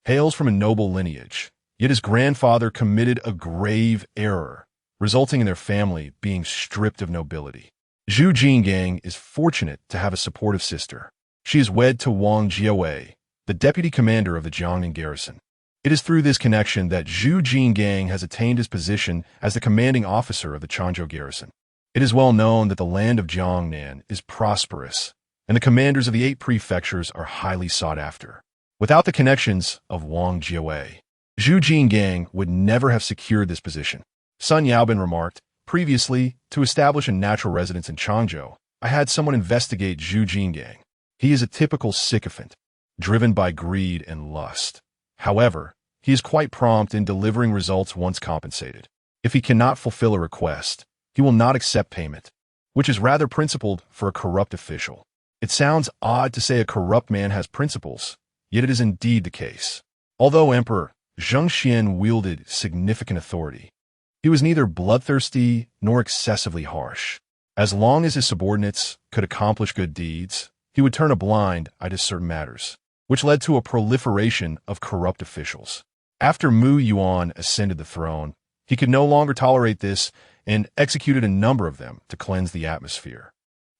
hails from a noble lineage, yet his grandfather committed a grave error, resulting in their family being stripped of nobility. Chu Dingchi is fortunate to have a supportive sister. She is wed to Wang Jiawei, the deputy commander of the Jiangnan garrison. It is through this connection that Chu Dingchi has attained his position as the commanding officer of the Changzhou garrison. It is well known that the land of Jiangnan is prosperous, and the commanders of the 8 prefectures are highly sought after. Without the connections of Wang Jiawei, Chu Dingchi would never have secured this position. Sun Yaobin remarked, Previously, to establish a natural residence in Changzhou, I had someone investigate Chu Dingchi. He is a typical sycophant, driven by greed and lust. However, he is quite prompt in delivering results once compensated. If he cannot fulfill a request, he will not accept payment, which is rather principled for a corrupt official. It sounds odd to say a corrupt man has principles, yet it is indeed the case. Although Emperor Zhengxian wielded significant authority, he was neither bloodthirsty nor excessively harsh. As long as his subordinates could accomplish good deeds, he would turn a blind eye to certain matters, which led to a proliferation of corrupt officials. After Mu Yuan ascended the throne, he could no longer tolerate this and executed a number of them to cleanse the atmosphere.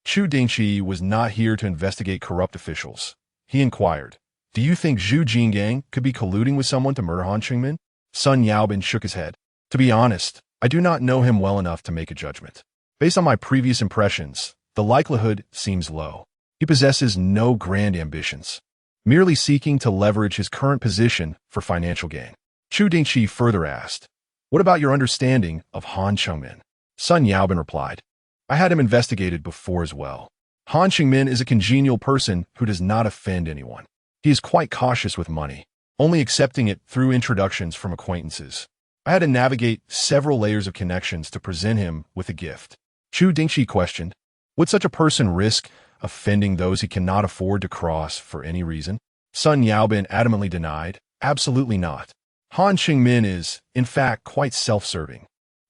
Chu Dingchi was not here to investigate corrupt officials. He inquired, "Do you think Chu Dingchi could be colluding with someone to murder Han Qingmin?" Sun Yaobin shook his head. "To be honest, I do not know him well enough to make a judgment. Based on my previous impressions, the likelihood seems low. He possesses no grand ambitions, merely seeking to leverage his current position for financial gain." Chu Dingchi further asked, "What about your understanding of Han Qingmin?" Sun Yaobin replied, "I had him investigated before as well. Han Qingmin is a congenial person who does not offend anyone. He is quite cautious with money, only accepting it through introductions from acquaintances. I had to navigate several layers of connections to present him with a gift." Chu Dingchi questioned, "Would such a person risk offending those he cannot afford to cross for any reason?" Sun Yaobin adamantly denied, "Absolutely not. Han Qingmin is, in fact, quite self-serving.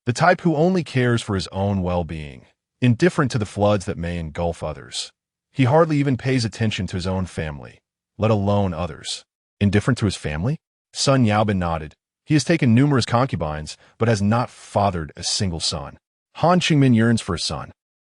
The type who only cares for his own well-being, indifferent to the floods that may engulf others. He hardly even pays attention to his own family, let alone others." "Indifferent to his family?" Sun Yaobin nodded. "He has taken numerous concubines, but has not fathered a single son. Han Qingmin yearns for a son,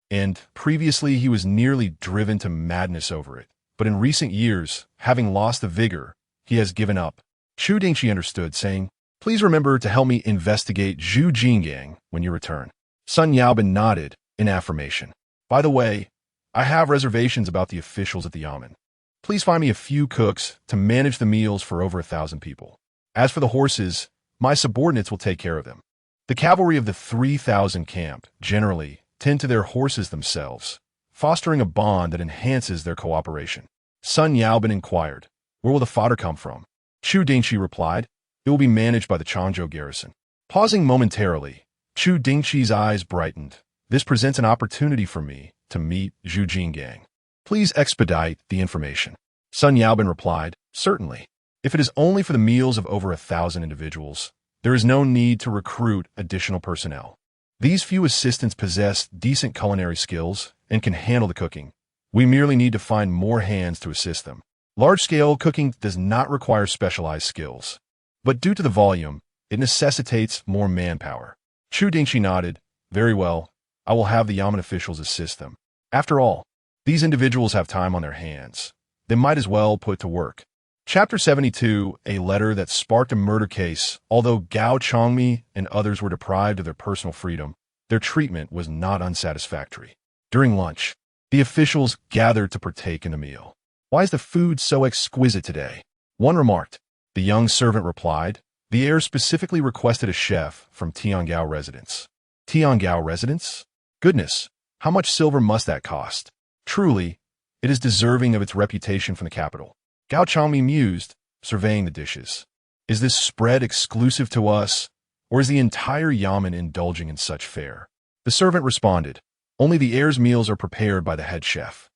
and previously he was nearly driven to madness over it. But in recent years, having lost the vigor, he has given up." Chu Dingchi understood, saying, "Please remember to help me investigate Chu Jingyan when you return." Sun Yaobin nodded in affirmation. "By the way, I have reservations about the officials at the Yamen. Please find me a few cooks to manage the meals for over 1,000 people. As for the horses, my subordinates will take care of them. The cavalry of the 3,000 camp generally tend to their horses themselves, fostering a bond that enhances their cooperation." Sun Yaobin inquired, "Where will the fodder come from?" Chu Dingchi replied, "It will be managed by the Changzhou garrison." Pausing momentarily, Chu Dingchi's eyes brightened. "This presents an opportunity for me to meet Chu Jingyan. Please expedite the information." Sun Yaobin replied, "Certainly. If it is only for the meals of over 1,000 individuals, there is no need to recruit additional personnel. These few assistants possess decent culinary skills and can handle the cooking. We merely need to find more hands to assist them. Large-scale cooking does not require specialized skills, but due to the volume, it necessitates more manpower." Chu Dingchi nodded. "Very well. I will have the Yamen officials assist them. After all, these individuals have time on their hands. They might as well put to work." Chapter 72, a letter that sparked a murder case. Although Gao Chongmi and others were deprived of their personal freedom, their treatment was not unsatisfactory. During lunch, the officials gathered to partake in the meal. "Why is the food so exquisite today?" one remarked. The young servant replied, "The heir specifically requested a chef from Tiangao residence." "Tiangao residence? Goodness, how much silver must that cost? Truly, it is deserving of its reputation from the capital." Gao Chongmi mused, surveying the dishes. "Is this spread exclusive to us, or is the entire Yamen indulging in such fare?" The servant responded, "Only the heir's meals are prepared by the head chef.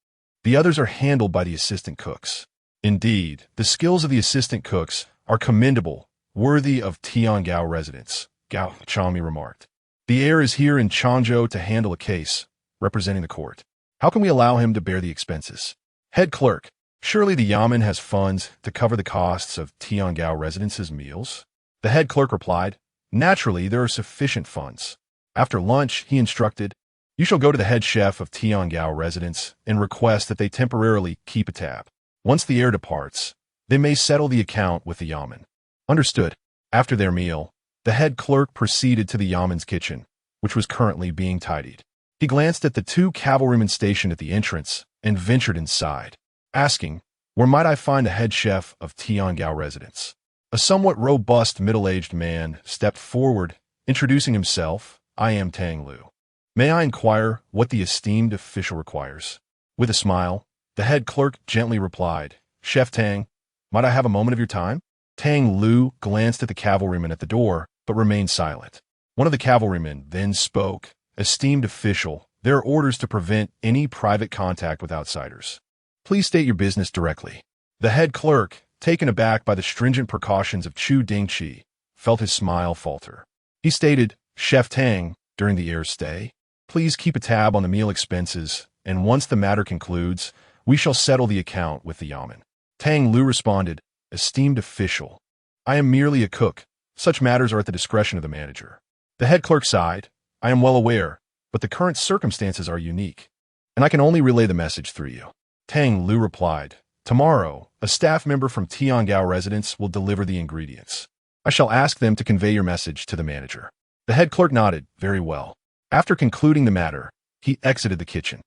The others are handled by the assistant cooks." "Indeed, the skills of the assistant cooks are commendable, worthy of Tiangao residence," Gao Chongmi remarked. "The heir is here in Changzhou to handle a case, representing the court. How can we allow him to bear the expenses?" Head clerk, "Surely the Yamen has funds to cover the costs of Tiangao residence's meals?" The head clerk replied, "Naturally, there are sufficient funds." After lunch, he instructed, "You shall go to the head chef of Tiangao residence and request that they temporarily keep a tab. Once the heir departs, they may settle the account with the Yamen." "Understood." After their meal, the head clerk proceeded to the Yamen's kitchen, which was currently being tidied. He glanced at the 2 cavalrymen stationed at the entrance and ventured inside, asking, "Where might I find the head chef of Tiangao residence?" A somewhat robust middle-aged man stepped forward, introducing himself, "I am Tang Lu. May I inquire what the esteemed official requires?" With a smile, the head clerk gently replied, "Chef Tang, might I have a moment of your time?" Tang Lu glanced at the cavalryman at the door, but remained silent. One of the cavalrymen then spoke, "Esteemed official, there are orders to prevent any private contact with outsiders. Please state your business directly." The head clerk, taken aback by the stringent precautions of Chu Dingchi, felt his smile falter. He stated, "Chef Tang, during the heir's stay, please keep a tab on the meal expenses, and once the matter concludes, we shall settle the account with the Yamen." Tang Lu responded, "Esteemed official, I am merely a cook. Such matters are at the discretion of the manager." The head clerk sighed, I am well aware, but the current circumstances are unique, and I can only relay the message through you. Tang Lu replied, tomorrow, a staff member from Tiangao residence will deliver the ingredients. I shall ask them to convey your message to the manager. The head clerk nodded, very well. After concluding the matter, he exited the kitchen.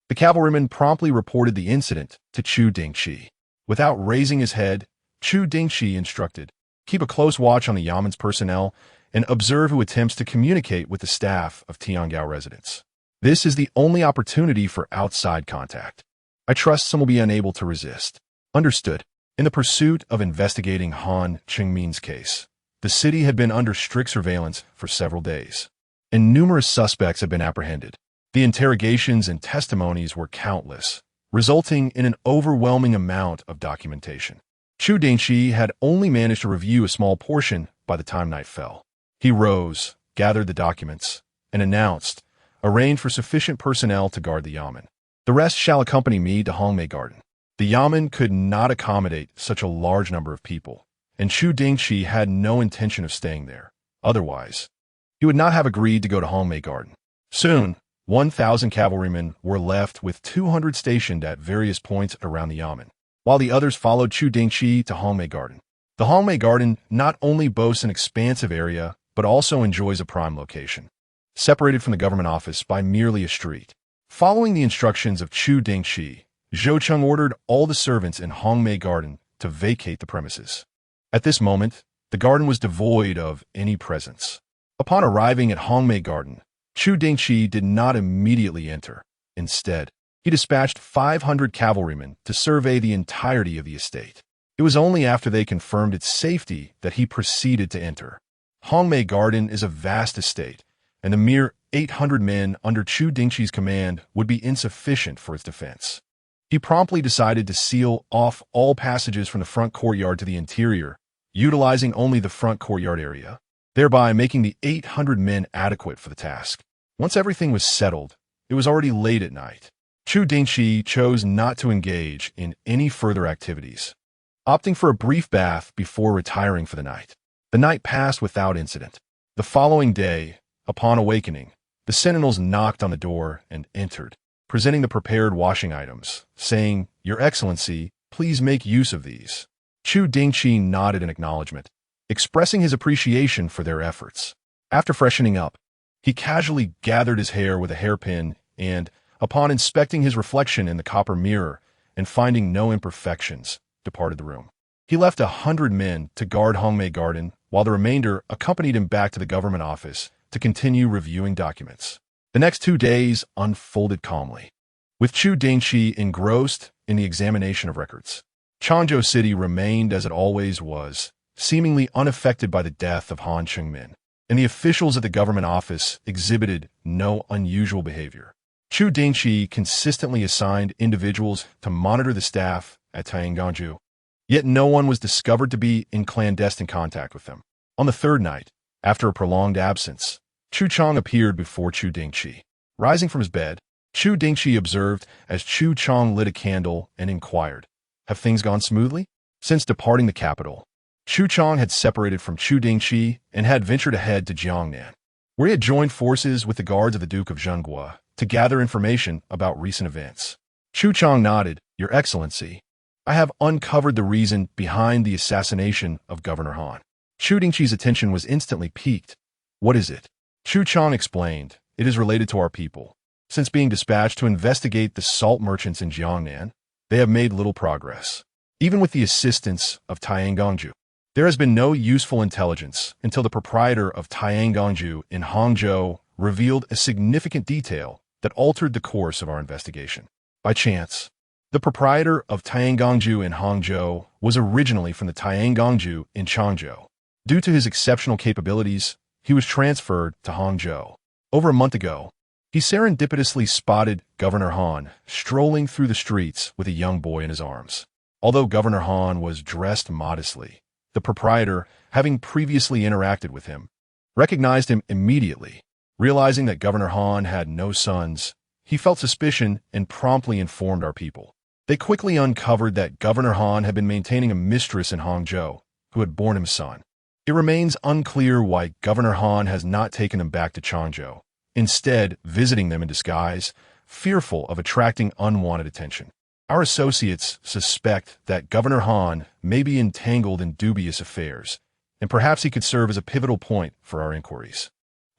The cavalryman promptly reported the incident to Chu Dingchi. Without raising his head, Chu Dingchi instructed, keep a close watch on the Yaman's personnel and observe who attempts to communicate with the staff of Tiangao residence. This is the only opportunity for outside contact. I trust some will be unable to resist. Understood. In the pursuit of investigating Han Chengmin's case, the city had been under strict surveillance for several days, and numerous suspects had been apprehended. The interrogations and testimonies were countless, resulting in an overwhelming amount of documentation. Chu Dingchi had only managed to review a small portion by the time night fell. He rose, gathered the documents, and announced, arrange for sufficient personnel to guard the Yamen. The rest shall accompany me to Hongmei Garden. The Yamen could not accommodate such a large number of people, and Chu Dingchi had no intention of staying there. Otherwise, he would not have agreed to go to Hongmei Garden. Soon, 1,000 cavalrymen were left with 200 stationed at various points around the Yamen, while the others followed Chu Dingchi to Hongmei Garden. The Hongmei Garden not only boasts an expansive area, but also enjoys a prime location, separated from the government office by merely a street. Following the instructions of Chu Dingchi, Zhou Cheng ordered all the servants in Hongmei Garden to vacate the premises. At this moment, the garden was devoid of any presence. Upon arriving at Hongmei Garden, Chu Dingchi did not immediately enter. Instead, he dispatched 500 cavalrymen to survey the entirety of the estate. It was only after they confirmed its safety that he proceeded to enter. Hongmei Garden is a vast estate, and the mere 800 men under Chu Dingchi's command would be insufficient for its defense. He promptly decided to seal off all passages from the front courtyard to the interior, utilizing only the front courtyard area, thereby making the 800 men adequate for the task. Once everything was settled, it was already late at night. Chu Dingchi chose not to engage in any further activities, opting for a brief bath before retiring for the night. The night passed without incident. The following day, upon awakening, the sentinels knocked on the door and entered, presenting the prepared washing items, saying, Your Excellency, please make use of these. Chu Dingchi nodded in acknowledgement, expressing his appreciation for their efforts. After freshening up, he casually gathered his hair with a hairpin and, upon inspecting his reflection in the copper mirror and finding no imperfections, departed the room. He left 100 men to guard Hongmei Garden, while the remainder accompanied him back to the government office to continue reviewing documents. The next 2 days unfolded calmly, with Chu Dingchi engrossed in the examination of records. Changzhou City remained as it always was, seemingly unaffected by the death of Han Chengmin, and the officials at the government office exhibited no unusual behavior. Chu Dingchi consistently assigned individuals to monitor the staff at Tiangangju, yet no one was discovered to be in clandestine contact with them. On the third night, after a prolonged absence, Chu Chang appeared before Chu Dingchi. Rising from his bed, Chu Dingchi observed as Chu Chang lit a candle and inquired, Have things gone smoothly? Since departing the capital, Chu Chang had separated from Chu Dingchi and had ventured ahead to Jiangnan, where he had joined forces with the guards of the Duke of Zhenghua to gather information about recent events. Chu Chang nodded, Your Excellency, I have uncovered the reason behind the assassination of Governor Han. Chu Dingchi's attention was instantly piqued. What is it? Chu Chang explained, It is related to our people. Since being dispatched to investigate the salt merchants in Jiangnan, they have made little progress. Even with the assistance of Tiangangju, there has been no useful intelligence until the proprietor of Tiangangju in Hangzhou revealed a significant detail that altered the course of our investigation. By chance, the proprietor of Tiangangju in Hangzhou was originally from the Tiangangju in Changzhou. Due to his exceptional capabilities, he was transferred to Hangzhou. Over a month ago, he serendipitously spotted Governor Han strolling through the streets with a young boy in his arms. Although Governor Han was dressed modestly, the proprietor, having previously interacted with him, recognized him immediately. Realizing that Governor Han had no sons, he felt suspicion and promptly informed our people. They quickly uncovered that Governor Han had been maintaining a mistress in Hangzhou who had borne him a son. It remains unclear why Governor Han has not taken him back to Changzhou, instead visiting them in disguise, fearful of attracting unwanted attention. Our associates suspect that Governor Han may be entangled in dubious affairs, and perhaps he could serve as a pivotal point for our inquiries.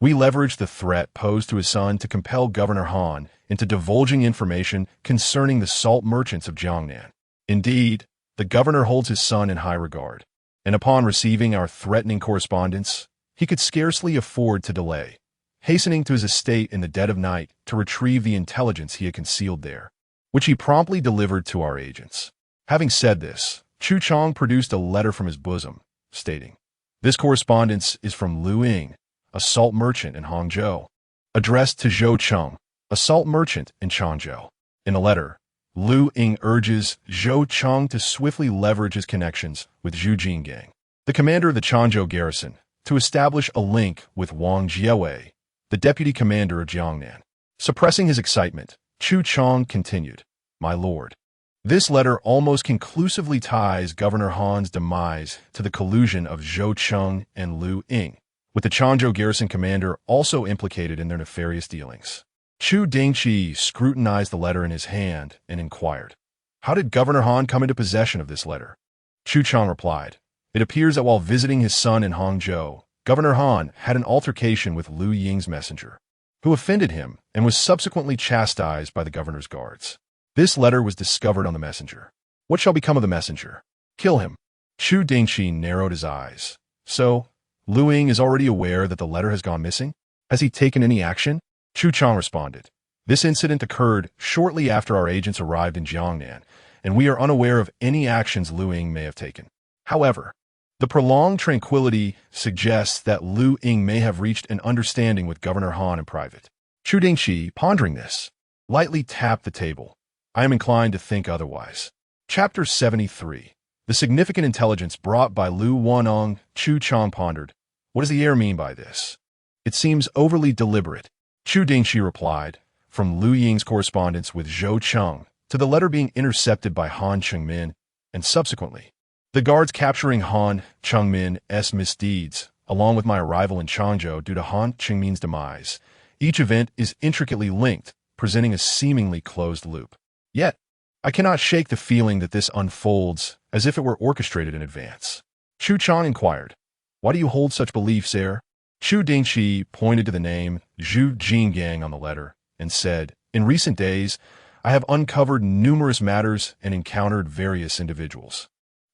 We leveraged the threat posed to his son to compel Governor Han into divulging information concerning the salt merchants of Jiangnan. Indeed, the governor holds his son in high regard, and upon receiving our threatening correspondence, he could scarcely afford to delay, hastening to his estate in the dead of night to retrieve the intelligence he had concealed there, which he promptly delivered to our agents. Having said this, Chu Chang produced a letter from his bosom, stating, "This correspondence is from Lu Ying, a salt merchant in Hangzhou, addressed to Zhou Cheng, a salt merchant in Changzhou." In the letter, Lu Ying urges Zhou Cheng to swiftly leverage his connections with Chu Dingchi, the commander of the Changzhou garrison, to establish a link with Wang Jiawei, the deputy commander of Jiangnan. Suppressing his excitement, Chu Chang continued, "My lord, this letter almost conclusively ties Governor Han's demise to the collusion of Zhou Cheng and Lu Ying, with the Changzhou garrison commander also implicated in their nefarious dealings." Chu Dingchi scrutinized the letter in his hand and inquired, "How did Governor Han come into possession of this letter?" Chu Chang replied, "It appears that while visiting his son in Hangzhou, Governor Han had an altercation with Lu Ying's messenger, who offended him and was subsequently chastised by the governor's guards. This letter was discovered on the messenger. What shall become of the messenger? Kill him." Chu Dingchi narrowed his eyes. "So, Lu Ying is already aware that the letter has gone missing? Has he taken any action?" Chu Chang responded, "This incident occurred shortly after our agents arrived in Jiangnan, and we are unaware of any actions Lu Ying may have taken. However, the prolonged tranquility suggests that Lu Ying may have reached an understanding with Governor Han in private." Chu Dingchi, pondering this, lightly tapped the table. "I am inclined to think otherwise." Chapter 73. The significant intelligence brought by Lu Wanong. Chu Chang pondered, "What does the heir mean by this? It seems overly deliberate." Chu Dingchi replied, "From Lu Ying's correspondence with Zhou Cheng to the letter being intercepted by Han Chengmin, and subsequently, the guards capturing Han Chengmin's misdeeds, along with my arrival in Changzhou due to Han Chengmin's demise, each event is intricately linked, presenting a seemingly closed loop. Yet, I cannot shake the feeling that this unfolds as if it were orchestrated in advance." Chu Chang inquired, "Why do you hold such beliefs, heir?" Chu Dingchi pointed to the name Zhu Jinggang on the letter and said, "In recent days, I have uncovered numerous matters and encountered various individuals.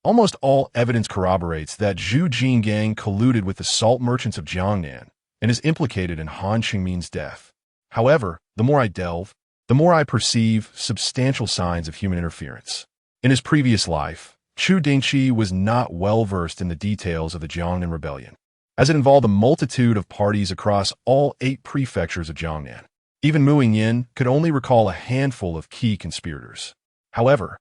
Almost all evidence corroborates that Zhu Jinggang colluded with the salt merchants of Jiangnan and is implicated in Han Qingmin's death. However, the more I delve, the more I perceive substantial signs of human interference. In his previous life, Chu Dingchi was not well versed in the details of the Jiangnan rebellion, as it involved a multitude of parties across all 8 prefectures of Jiangnan. Even Mu Yingyan could only recall a handful of key conspirators. However,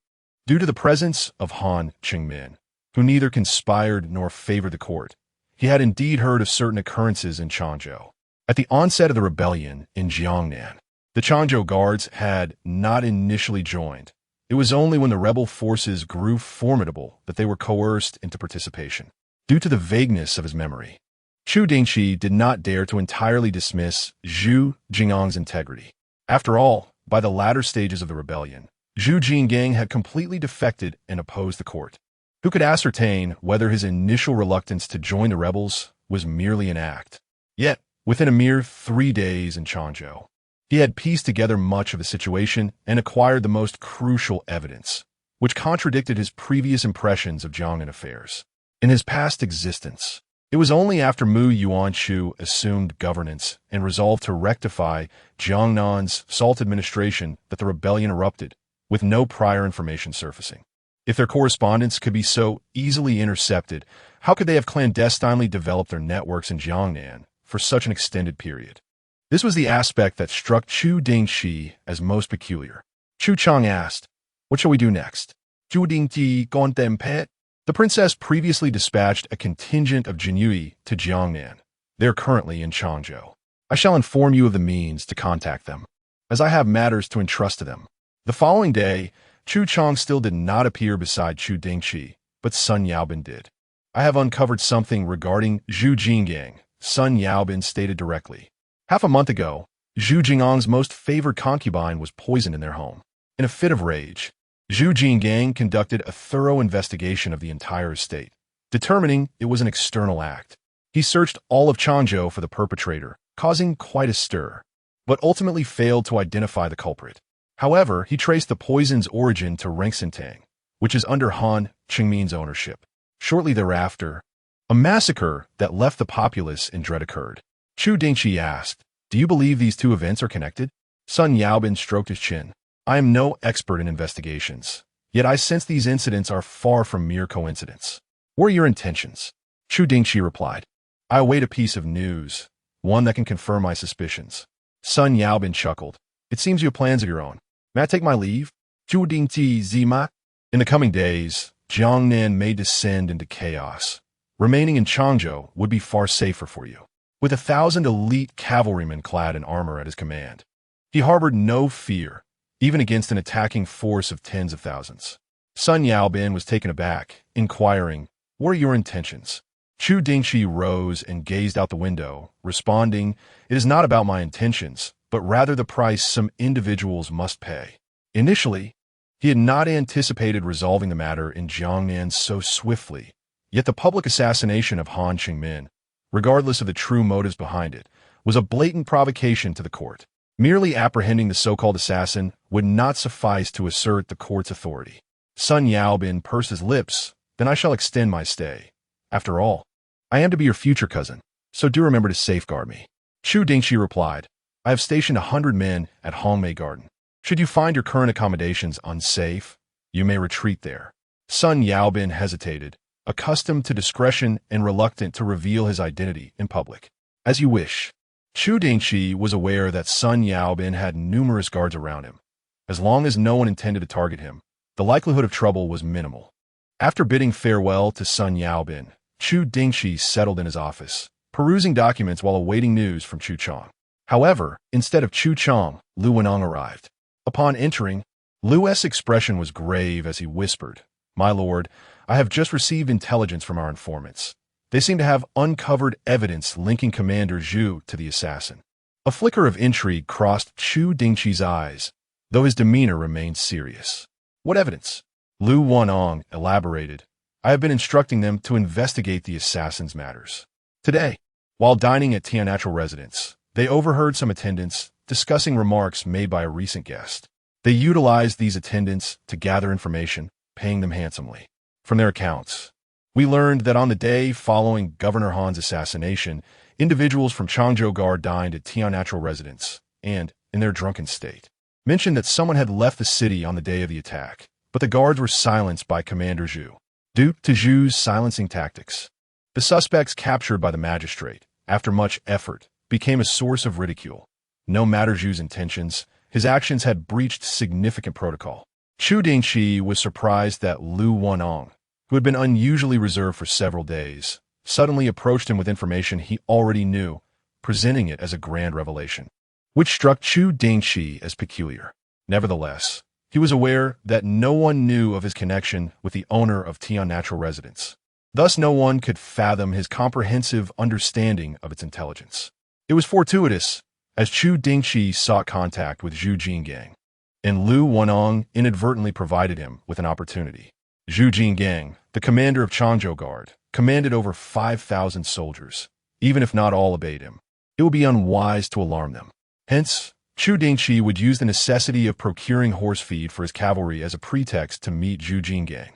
due to the presence of Han Qingmin, who neither conspired nor favored the court, he had indeed heard of certain occurrences in Changzhou. At the onset of the rebellion in Jiangnan, the Changzhou guards had not initially joined. It was only when the rebel forces grew formidable that they were coerced into participation. Due to the vagueness of his memory, Chu Dingchi did not dare to entirely dismiss Zhu Jingang's integrity. After all, by the latter stages of the rebellion, Zhu Jinggang had completely defected and opposed the court. Who could ascertain whether his initial reluctance to join the rebels was merely an act? Yet, within a mere 3 days in Changzhou, he had pieced together much of the situation and acquired the most crucial evidence, which contradicted his previous impressions of Jiangnan affairs. In his past existence, it was only after Mu Yuanchu assumed governance and resolved to rectify Jiangnan's salt administration that the rebellion erupted, with no prior information surfacing. If their correspondence could be so easily intercepted, how could they have clandestinely developed their networks in Jiangnan for such an extended period? This was the aspect that struck Chu Dingchi as most peculiar. Chu Chang asked, "What shall we do next?" Chu Dingchi contemplate. The princess previously dispatched a contingent of Jinyui to Jiangnan. They are currently in Changzhou. I shall inform you of the means to contact them, as I have matters to entrust to them. The following day, Chu Chang still did not appear beside Chu Dingchi, but Sun Yaobin did. "I have uncovered something regarding Zhu Jinggang," Sun Yaobin stated directly. "Half a month ago, Zhu Jingang's most favored concubine was poisoned in their home. In a fit of rage, Zhu Jingyan conducted a thorough investigation of the entire estate, determining it was an external act. He searched all of Changzhou for the perpetrator, causing quite a stir, but ultimately failed to identify the culprit. However, he traced the poison's origin to Rengsintang, which is under Han Qingmin's ownership. Shortly thereafter, a massacre that left the populace in dread occurred. Chu Dingchi asked, "Do you believe these two events are connected?" Sun Yaobin stroked his chin. "I am no expert in investigations, yet I sense these incidents are far from mere coincidence." "What are your intentions?" Chu Dingchi replied. "I await a piece of news, one that can confirm my suspicions." Sun Yaobin chuckled. "It seems you have plans of your own. May I take my leave?" Chu Dingchi zima. In the coming days, Jiangnan may descend into chaos. Remaining in Changzhou would be far safer for you. With 1,000 elite cavalrymen clad in armor at his command, he harbored no fear, even against an attacking force of tens of thousands. Sun Yaobin was taken aback, inquiring, "What are your intentions?" Chu Dingchi rose and gazed out the window, responding, "It is not about my intentions, but rather the price some individuals must pay." Initially, he had not anticipated resolving the matter in Jiangnan so swiftly, yet the public assassination of Han Qingmin, regardless of the true motives behind it, was a blatant provocation to the court. Merely apprehending the so-called assassin would not suffice to assert the court's authority. Sun Yaobin pursed his lips, "Then I shall extend my stay. After all, I am to be your future cousin, so do remember to safeguard me." Chu Dingchi replied, "I have stationed 100 men at Hongmei Garden. Should you find your current accommodations unsafe, you may retreat there." Sun Yaobin hesitated, accustomed to discretion and reluctant to reveal his identity in public. "As you wish." Chu Dingchi was aware that Sun Yaobin had numerous guards around him. As long as no one intended to target him, the likelihood of trouble was minimal. After bidding farewell to Sun Yaobin, Chu Dingchi settled in his office, perusing documents while awaiting news from Chu Chong. However, instead of Chu Chong, Lu Wenong arrived. Upon entering, Lu's expression was grave as he whispered, "My lord, I have just received intelligence from our informants. They seem to have uncovered evidence linking Commander Zhu to the assassin." A flicker of intrigue crossed Chu Dingchi's eyes, though his demeanor remained serious. "What evidence?" Lu Wenong elaborated. "I have been instructing them to investigate the assassin's matters. Today, while dining at Tian Natural Residence, they overheard some attendants discussing remarks made by a recent guest. They utilized these attendants to gather information, paying them handsomely. From their accounts, we learned that on the day following Governor Han's assassination, individuals from Changzhou Guard dined at Tian Natural Residence and, in their drunken state, mentioned that someone had left the city on the day of the attack, but the guards were silenced by Commander Zhu. Due to Zhu's silencing tactics, the suspects captured by the magistrate, after much effort, became a source of ridicule. No matter Zhu's intentions, his actions had breached significant protocol. Chu Dingchi was surprised that Lu Wenong, who had been unusually reserved for several days, suddenly approached him with information he already knew, presenting it as a grand revelation, which struck Chu Dingchi as peculiar. Nevertheless, he was aware that no one knew of his connection with the owner of Tian Natural Residence. Thus, no one could fathom his comprehensive understanding of its intelligence. It was fortuitous, as Chu Dingchi sought contact with Zhu Jingyan, and Lu Wenong inadvertently provided him with an opportunity. Zhu Jingyan, the commander of Changzhou Guard, commanded over 5,000 soldiers. Even if not all obeyed him, it would be unwise to alarm them. Hence, Chu Dingchi would use the necessity of procuring horse feed for his cavalry as a pretext to meet Zhu Jingyan.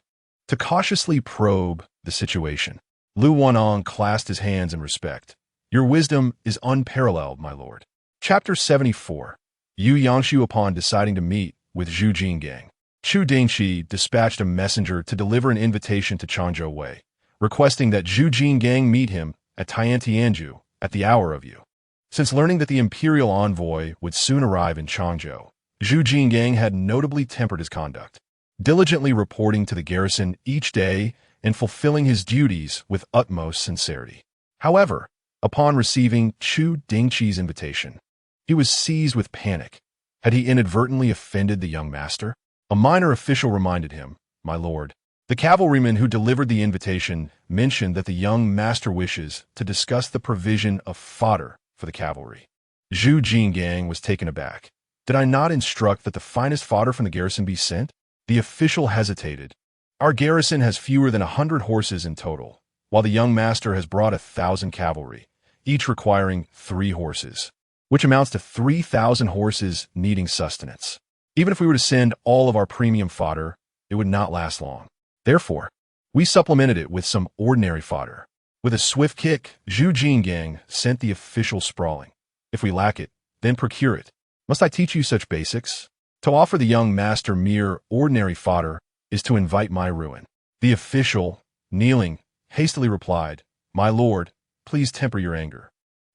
To cautiously probe the situation, Lu Wenong clasped his hands in respect. "Your wisdom is unparalleled, my lord." Chapter 74. Yu Yangshu. Upon deciding to meet with Zhu Jingyan, Chu Dingchi dispatched a messenger to deliver an invitation to Changzhou Wei, requesting that Zhu Jingyan meet him at Tiantianju at the hour of Yu. Since learning that the imperial envoy would soon arrive in Changzhou, Zhu Jingyan had notably tempered his conduct, diligently reporting to the garrison each day and fulfilling his duties with utmost sincerity. However, upon receiving Chu Dingchi's invitation, he was seized with panic. Had he inadvertently offended the young master? A minor official reminded him, "My lord, the cavalryman who delivered the invitation mentioned that the young master wishes to discuss the provision of fodder for the cavalry." Chu Dingchi was taken aback. Did I not instruct that the finest fodder from the garrison be sent? The official hesitated. Our garrison has fewer than 100 horses in total, while the young master has brought 1,000 cavalry, each requiring 3 horses, which amounts to 3,000 horses needing sustenance. Even if we were to send all of our premium fodder, it would not last long. Therefore, we supplemented it with some ordinary fodder. With a swift kick, Chu Dingchi sent the official sprawling. If we lack it, then procure it. Must I teach you such basics? To offer the young master mere ordinary fodder is to invite my ruin. The official, kneeling, hastily replied, My lord, please temper your anger.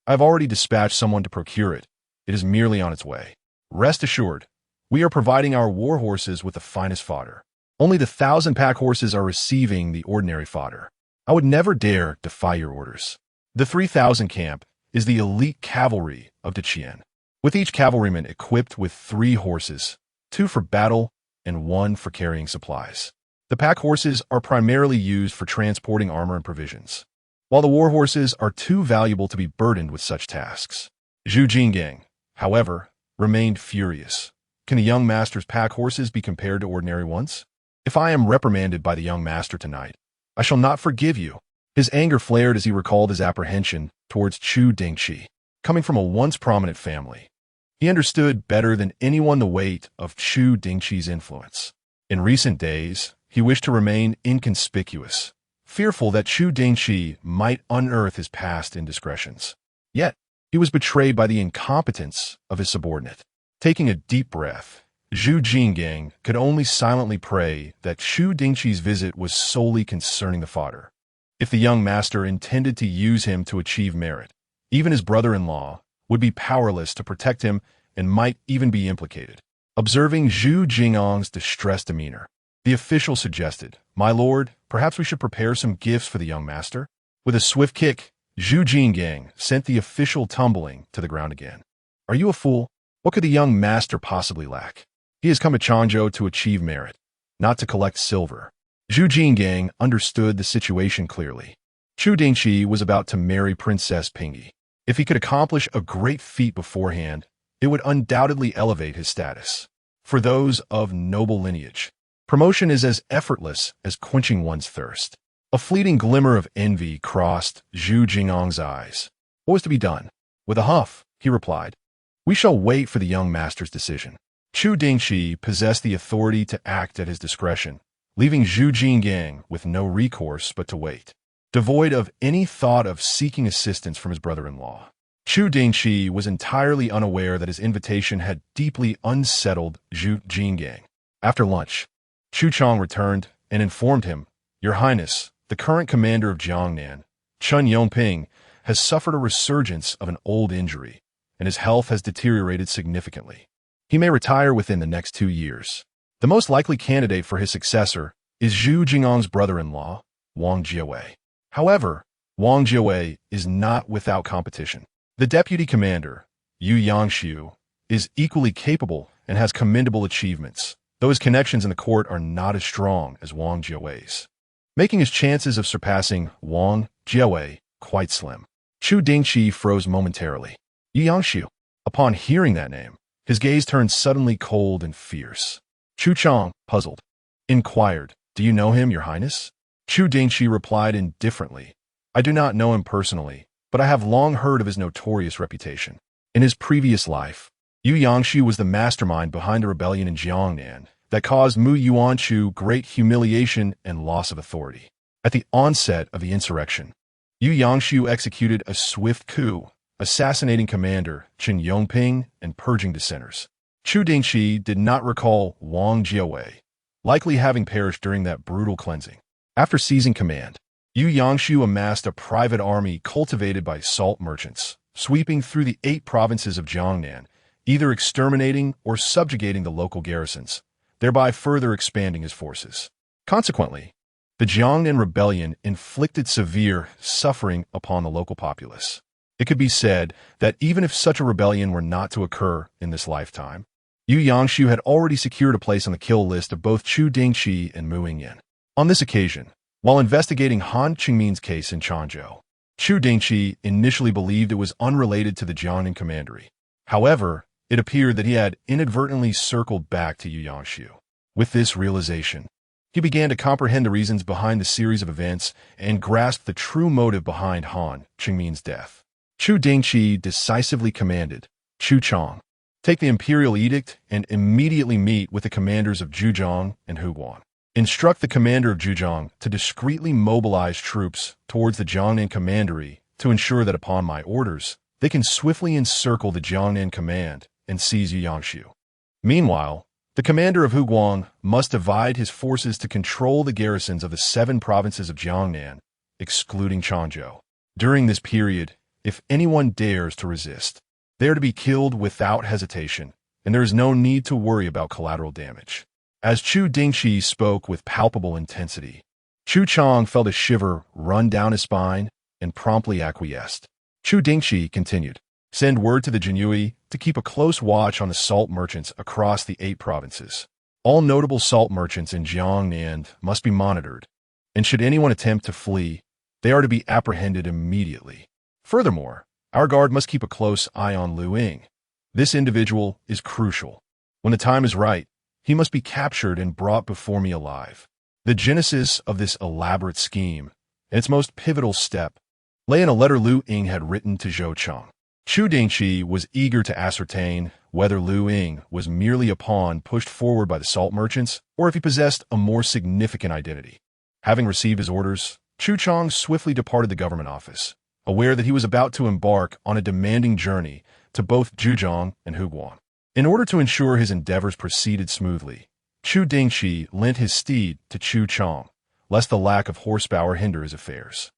I have already dispatched someone to procure it. It is merely on its way. Rest assured, we are providing our war horses with the finest fodder. Only the 1,000 pack horses are receiving the ordinary fodder. I would never dare defy your orders. The 3,000 camp is the elite cavalry of Dechien, with each cavalryman equipped with 3 horses, 2 for battle and 1 for carrying supplies. The pack horses are primarily used for transporting armor and provisions, while the war horses are too valuable to be burdened with such tasks. Chu Dingchi, however, remained furious. Can the young master's pack horses be compared to ordinary ones? If I am reprimanded by the young master tonight, I shall not forgive you. His anger flared as he recalled his apprehension towards Chu Dingchi, coming from a once prominent family. He understood better than anyone the weight of Chu Dingchi's influence. In recent days, he wished to remain inconspicuous, fearful that Chu Dingchi might unearth his past indiscretions. Yet, he was betrayed by the incompetence of his subordinate. Taking a deep breath, Chu Dingchi could only silently pray that Chu Dingchi's visit was solely concerning the fodder. If the young master intended to use him to achieve merit, even his brother-in-law would be powerless to protect him and might even be implicated. Observing Chu Dingchi's distressed demeanor, the official suggested, My lord, perhaps we should prepare some gifts for the young master. With a swift kick, Chu Dingchi sent the official tumbling to the ground again. Are you a fool? What could the young master possibly lack? He has come to Changzhou to achieve merit, not to collect silver. Chu Dingchi understood the situation clearly. Chu Dingchi was about to marry Princess Pingyi. If he could accomplish a great feat beforehand, it would undoubtedly elevate his status. For those of noble lineage, promotion is as effortless as quenching one's thirst. A fleeting glimmer of envy crossed Chu Dingchi's eyes. What was to be done? With a huff, he replied, We shall wait for the young master's decision. Chu Dingchi possessed the authority to act at his discretion, leaving Chu Dingchi with no recourse but to wait. Devoid of any thought of seeking assistance from his brother-in-law, Chu Dingchi was entirely unaware that his invitation had deeply unsettled Chu Dingchi. After lunch, Chu Chang returned and informed him, Your Highness, the current commander of Jiangnan, Chen Yongping, has suffered a resurgence of an old injury, and his health has deteriorated significantly. He may retire within the next 2 years. The most likely candidate for his successor is Chu Dingchi's brother-in-law, Wang Jiawei. However, Wang Jiawei is not without competition. The deputy commander, Yu Yangshu, is equally capable and has commendable achievements, though his connections in the court are not as strong as Wang Jiawei's, making his chances of surpassing Wang Jiawei quite slim. Chu Dingchi froze momentarily. Yu Yangshu. Upon hearing that name, his gaze turned suddenly cold and fierce. Chu Chang, puzzled, inquired, Do you know him, Your Highness? Chu Dingchi replied indifferently, I do not know him personally, but I have long heard of his notorious reputation. In his previous life, Yu Yangshu was the mastermind behind a rebellion in Jiangnan that caused Mu Yingyan great humiliation and loss of authority. At the onset of the insurrection, Yu Yangshu executed a swift coup, assassinating commander Chen Yongping and purging dissenters. Chu Dingchi did not recall Wang Jiawei, likely having perished during that brutal cleansing. After seizing command, Yu Yangshu amassed a private army cultivated by salt merchants, sweeping through the 8 provinces of Jiangnan, either exterminating or subjugating the local garrisons, thereby further expanding his forces. Consequently, the Jiangnan rebellion inflicted severe suffering upon the local populace. It could be said that even if such a rebellion were not to occur in this lifetime, Yu Yangshu had already secured a place on the kill list of both Chu Dingchi and Mu Yingyan. On this occasion, while investigating Han Qingmin's case in Changzhou, Chu Dingchi initially believed it was unrelated to the Jiangnan commandery. However, it appeared that he had inadvertently circled back to Yangshu. With this realization, he began to comprehend the reasons behind the series of events and grasped the true motive behind Han Qingmin's death. Chu Dingchi decisively commanded, Chu Chong, take the imperial edict and immediately meet with the commanders of Zhujiang and Huguan. Instruct the commander of Zhujiang to discreetly mobilize troops towards the Jiangnan commandery to ensure that upon my orders, they can swiftly encircle the Jiangnan command and seize Yangshu. Meanwhile, the commander of Huguan must divide his forces to control the garrisons of the 7 provinces of Jiangnan, excluding Changzhou. During this period, if anyone dares to resist, they are to be killed without hesitation, and there is no need to worry about collateral damage. As Chu Dingchi spoke with palpable intensity, Chu Chong felt a shiver run down his spine and promptly acquiesced. Chu Dingchi continued, send word to the Jinyui to keep a close watch on the salt merchants across the 8 provinces. All notable salt merchants in Jiangnan must be monitored, and should anyone attempt to flee, they are to be apprehended immediately. Furthermore, our guard must keep a close eye on Lu Ying. This individual is crucial. When the time is right, he must be captured and brought before me alive. The genesis of this elaborate scheme, and its most pivotal step, lay in a letter Lu Ying had written to Zhou Cheng. Chu Dingchi was eager to ascertain whether Lu Ying was merely a pawn pushed forward by the salt merchants or if he possessed a more significant identity. Having received his orders, Chu Cheng swiftly departed the government office, aware that he was about to embark on a demanding journey to both Zhujiang and Huguan. In order to ensure his endeavors proceeded smoothly, Chu Dingchi lent his steed to Chu Cheng, lest the lack of horsepower hinder his affairs.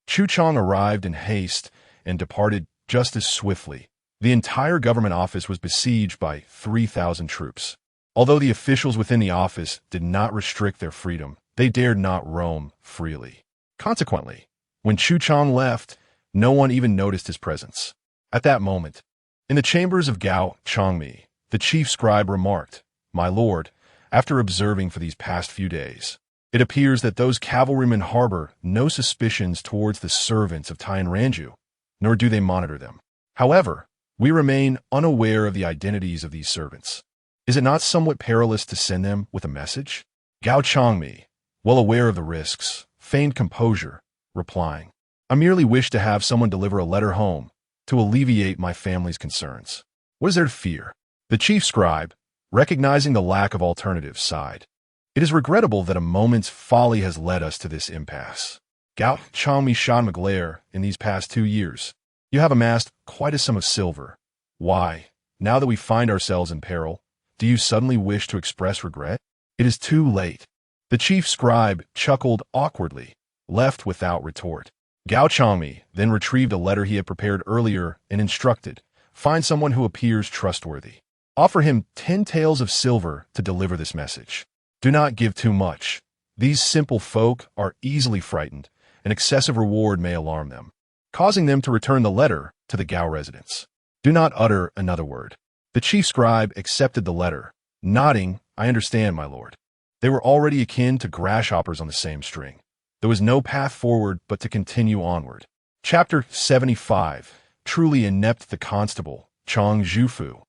Chu Cheng arrived in haste and departed just as swiftly. The entire government office was besieged by 3,000 troops. Although the officials within the office did not restrict their freedom, they dared not roam freely. Consequently, when Chu Cheng left, no one even noticed his presence. At that moment, in the chambers of Gao Changmi, the chief scribe remarked, My lord, after observing for these past few days, it appears that those cavalrymen harbor no suspicions towards the servants of Tian Ranju, nor do they monitor them. However, we remain unaware of the identities of these servants. Is it not somewhat perilous to send them with a message? Gao Changmi, well aware of the risks, feigned composure, replying, I merely wish to have someone deliver a letter home to alleviate my family's concerns. What is there to fear? The chief scribe, recognizing the lack of alternatives, sighed. It is regrettable that a moment's folly has led us to this impasse. Gao Changmi shot him a glare. In these past 2 years, you have amassed quite a sum of silver. Why, now that we find ourselves in peril, do you suddenly wish to express regret? It is too late. The chief scribe chuckled awkwardly, left without retort. Gao Changmi then retrieved a letter he had prepared earlier and instructed, find someone who appears trustworthy. Offer him 10 taels of silver to deliver this message. Do not give too much. These simple folk are easily frightened. An excessive reward may alarm them, causing them to return the letter to the Gao residence. Do not utter another word. The chief scribe accepted the letter, nodding, I understand, my lord. They were already akin to grasshoppers on the same string. There was no path forward but to continue onward. Chapter 75. Truly inept, the constable, Chang Zhufu,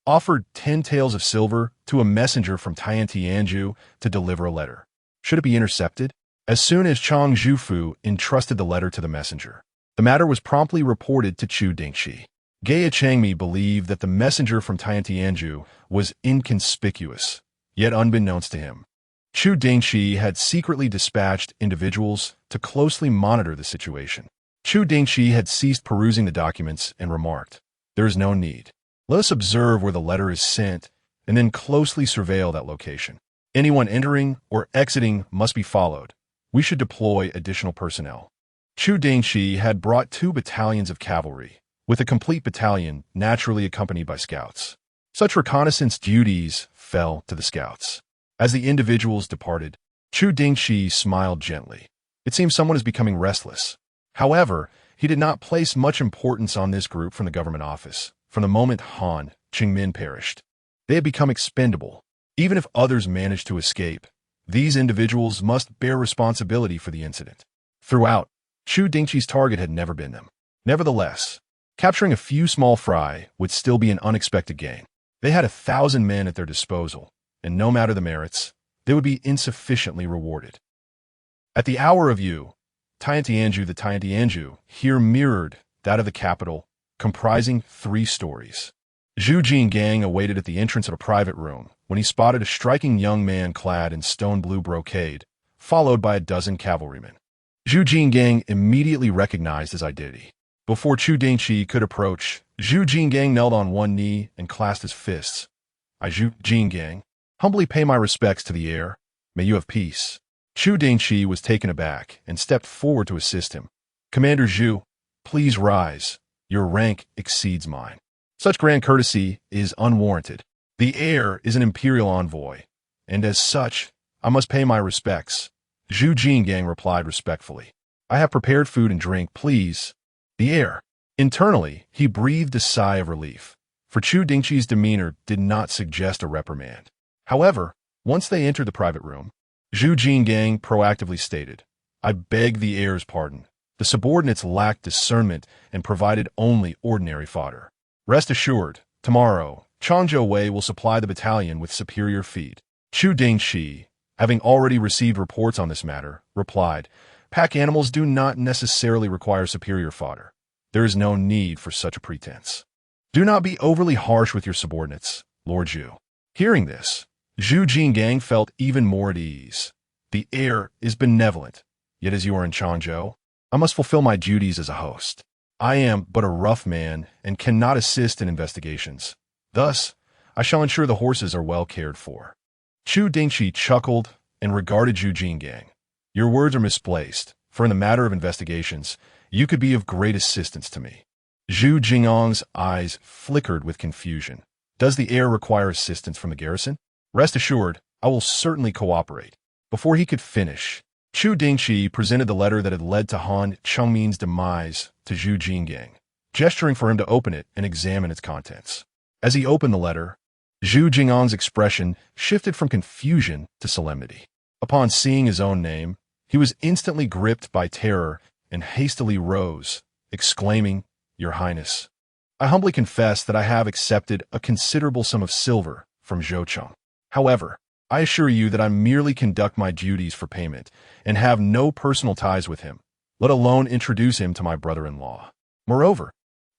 offered 10 taels of silver to a messenger from Tiantianju to deliver a letter. Should it be intercepted? As soon as Chang Zhufu entrusted the letter to the messenger, the matter was promptly reported to Chu Dingchi. Gaya Changmi believed that the messenger from Tiantianju was inconspicuous, yet unbeknownst to him, Chu Dingchi had secretly dispatched individuals to closely monitor the situation. Chu Dingchi had ceased perusing the documents and remarked, there is no need. Let us observe where the letter is sent and then closely surveil that location. Anyone entering or exiting must be followed. We should deploy additional personnel. Chu Dingchi had brought 2 battalions of cavalry, with a complete battalion naturally accompanied by scouts. Such reconnaissance duties fell to the scouts. As the individuals departed, Chu Dingchi smiled gently. It seems someone is becoming restless. However, he did not place much importance on this group from the government office. From the moment Han Qingmin perished, they had become expendable. Even if others managed to escape, these individuals must bear responsibility for the incident. Throughout, Chu Dingchi's target had never been them. Nevertheless, Capturing a few small fry would still be an unexpected gain. They had 1,000 men at their disposal, and no matter the merits, they would be insufficiently rewarded. At the hour of Yu, Tiantianju the Tiantianju here mirrored that of the capital, comprising 3 stories. Zhu Jinggang awaited at the entrance of a private room when he spotted a striking young man clad in stone-blue brocade, followed by a dozen cavalrymen. Zhu Jinggang immediately recognized his identity. Before Chu Dingchi could approach, Zhu Jinggang knelt on one knee and clasped his fists. I, Zhu Jinggang, humbly pay my respects to the heir. May you have peace. Chu Dingchi was taken aback and stepped forward to assist him. Commander Zhu, please rise. Your rank exceeds mine. Such grand courtesy is unwarranted. The heir is an imperial envoy, and as such, I must pay my respects. Zhu Jinggang replied respectfully. I have prepared food and drink, please. The heir. Internally, he breathed a sigh of relief, for Chu Dingchi's demeanor did not suggest a reprimand. However, once they entered the private room, Zhu Jinggang proactively stated, I beg the heir's pardon. The subordinates lacked discernment and provided only ordinary fodder. Rest assured, tomorrow, Changzhou Wei will supply the battalion with superior feed. Chu Dingchi, having already received reports on this matter, replied, Pack animals do not necessarily require superior fodder. There is no need for such a pretense. Do not be overly harsh with your subordinates, Lord Zhu. Hearing this, Zhu Jinggang felt even more at ease. The heir is benevolent, yet as you are in Changzhou, I must fulfill my duties as a host. I am but a rough man and cannot assist in investigations. Thus, I shall ensure the horses are well cared for. Chu Dingchi chuckled and regarded Zhu Jinggang. Your words are misplaced, for in the matter of investigations, you could be of great assistance to me. Zhu Jinggang's eyes flickered with confusion. Does the heir require assistance from the garrison? Rest assured, I will certainly cooperate. Before he could finish, Chu Dingchi presented the letter that had led to Han Chengmin's demise to Zhu Jinggang, gesturing for him to open it and examine its contents. As he opened the letter, Zhu Jinggang's expression shifted from confusion to solemnity. Upon seeing his own name, he was instantly gripped by terror and hastily rose, exclaiming, Your Highness, I humbly confess that I have accepted a considerable sum of silver from Zhou. However, I assure you that I merely conduct my duties for payment and have no personal ties with him, let alone introduce him to my brother-in-law. Moreover,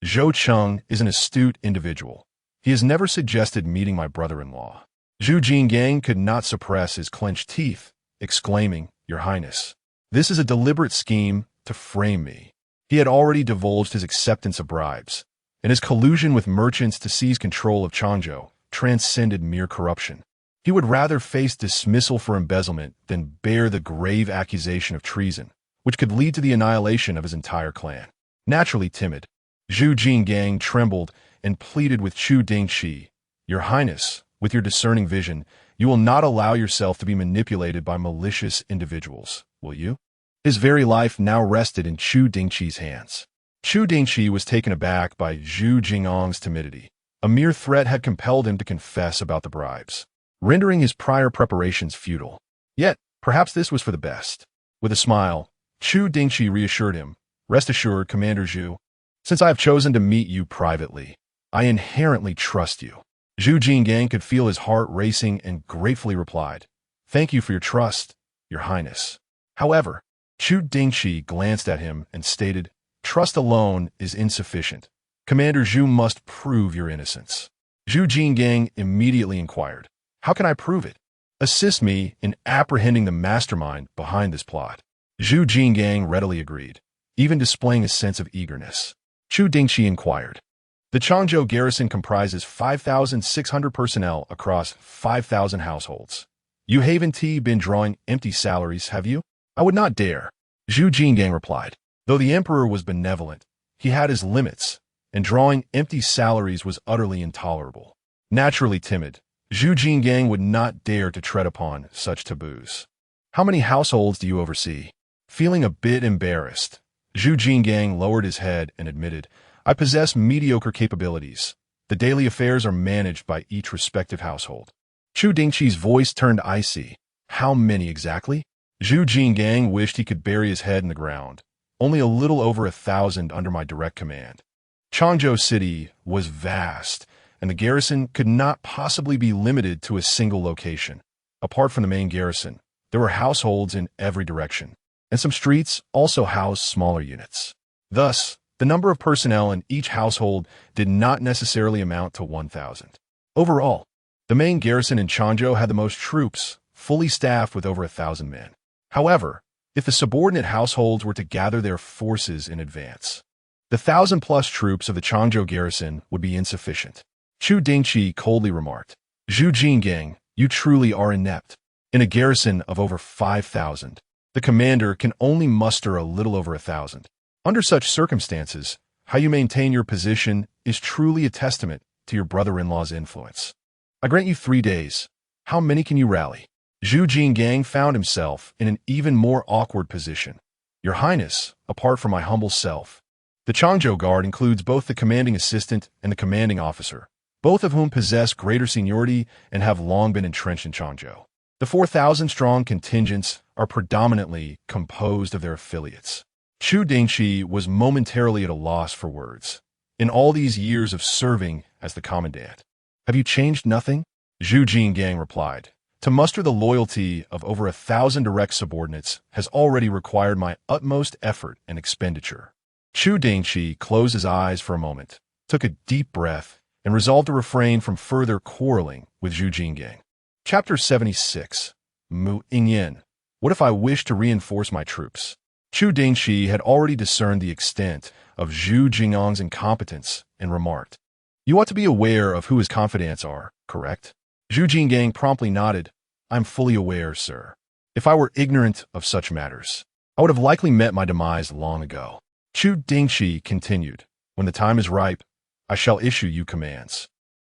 Zhou Cheng is an astute individual. He has never suggested meeting my brother-in-law. Zhu Jinggang could not suppress his clenched teeth, exclaiming, Your Highness, this is a deliberate scheme to frame me. He had already divulged his acceptance of bribes, and his collusion with merchants to seize control of Changzhou transcended mere corruption. He would rather face dismissal for embezzlement than bear the grave accusation of treason, which could lead to the annihilation of his entire clan. Naturally timid, Zhu Jinggang trembled and pleaded with Chu Dingchi, Your Highness, with your discerning vision, you will not allow yourself to be manipulated by malicious individuals, will you? His very life now rested in Chu Dingchi's hands. Chu Dingchi was taken aback by Zhu Jinggang's timidity. A mere threat had compelled him to confess about the bribes, rendering his prior preparations futile. Yet, perhaps this was for the best. With a smile, Chu Dingchi reassured him, Rest assured, Commander Zhu, since I have chosen to meet you privately, I inherently trust you. Zhu Jinggang could feel his heart racing and gratefully replied, Thank you for your trust, Your Highness. However, Chu Dingchi glanced at him and stated, Trust alone is insufficient. Commander Zhu must prove your innocence. Zhu Jinggang immediately inquired, How can I prove it? Assist me in apprehending the mastermind behind this plot. Zhu Jinggang readily agreed, even displaying a sense of eagerness. Chu Dingchi inquired, The Changzhou garrison comprises 5,600 personnel across 5,000 households. You haven't been drawing empty salaries, have you? I would not dare. Zhu Jinggang replied. Though the emperor was benevolent, he had his limits, and drawing empty salaries was utterly intolerable. Naturally timid, Zhu Jinggang would not dare to tread upon such taboos. How many households do you oversee? Feeling a bit embarrassed, Zhu Jinggang lowered his head and admitted, I possess mediocre capabilities. The daily affairs are managed by each respective household. Chu Dingchi's voice turned icy. How many exactly? Zhu Jinggang wished he could bury his head in the ground. Only a little over 1,000 under my direct command. Changzhou City was vast, and the garrison could not possibly be limited to a single location. Apart from the main garrison, there were households in every direction, and some streets also housed smaller units. Thus, the number of personnel in each household did not necessarily amount to 1,000. Overall, the main garrison in Changzhou had the most troops, fully staffed with over 1,000 men. However, if the subordinate households were to gather their forces in advance, the 1,000-plus troops of the Changzhou garrison would be insufficient. Chu Dingchi coldly remarked, "Zhu Jinggang, you truly are inept. In a garrison of over 5,000, the commander can only muster a little over 1,000. Under such circumstances, how you maintain your position is truly a testament to your brother-in-law's influence. I grant you 3 days. How many can you rally?" Zhu Jinggang found himself in an even more awkward position. "Your Highness, apart from my humble self, the Changzhou Guard includes both the commanding assistant and the commanding officer, both of whom possess greater seniority and have long been entrenched in Changzhou. The 4,000-strong contingents are predominantly composed of their affiliates." Chu Dingchi was momentarily at a loss for words. "In all these years of serving as the commandant, have you changed nothing?" Zhu Jinggang replied, "To muster the loyalty of over 1,000 direct subordinates has already required my utmost effort and expenditure." Chu Dingchi closed his eyes for a moment, took a deep breath, and resolved to refrain from further quarreling with Zhu Jinggang. Chapter 76. Mu Yingyan. What if I wish to reinforce my troops? Chu Dingchi had already discerned the extent of Zhu Jingyang's incompetence and remarked, "You ought to be aware of who his confidants are, correct?" Zhu Jinggang promptly nodded. "I'm fully aware, sir. If I were ignorant of such matters, I would have likely met my demise long ago." Chu Dingchi continued, "When the time is ripe, I shall issue you commands.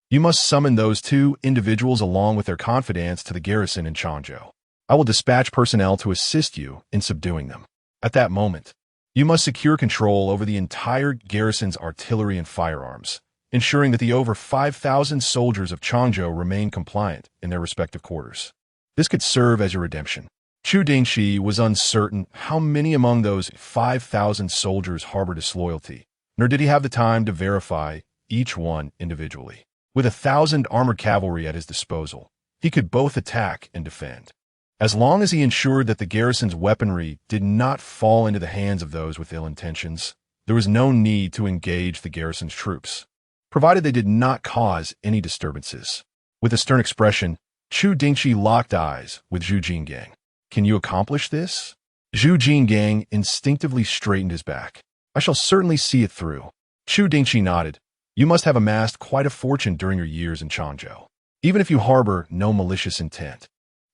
You must summon those 2 individuals along with their confidants to the garrison in Changzhou. I will dispatch personnel to assist you in subduing them. At that moment, you must secure control over the entire garrison's artillery and firearms, ensuring that the over 5,000 soldiers of Changzhou remain compliant in their respective quarters. This could serve as your redemption." Chu Dingchi was uncertain how many among those 5,000 soldiers harbored disloyalty, nor did he have the time to verify each one individually. With 1,000 armored cavalry at his disposal, he could both attack and defend. As long as he ensured that the garrison's weaponry did not fall into the hands of those with ill intentions, there was no need to engage the garrison's troops, provided they did not cause any disturbances. With a stern expression, Chu Dingchi locked eyes with Zhu Jinggang. "Can you accomplish this?" Zhu Jinggang instinctively straightened his back. "I shall certainly see it through." Chu Dingchi nodded. "You must have amassed quite a fortune during your years in Changzhou. Even if you harbor no malicious intent,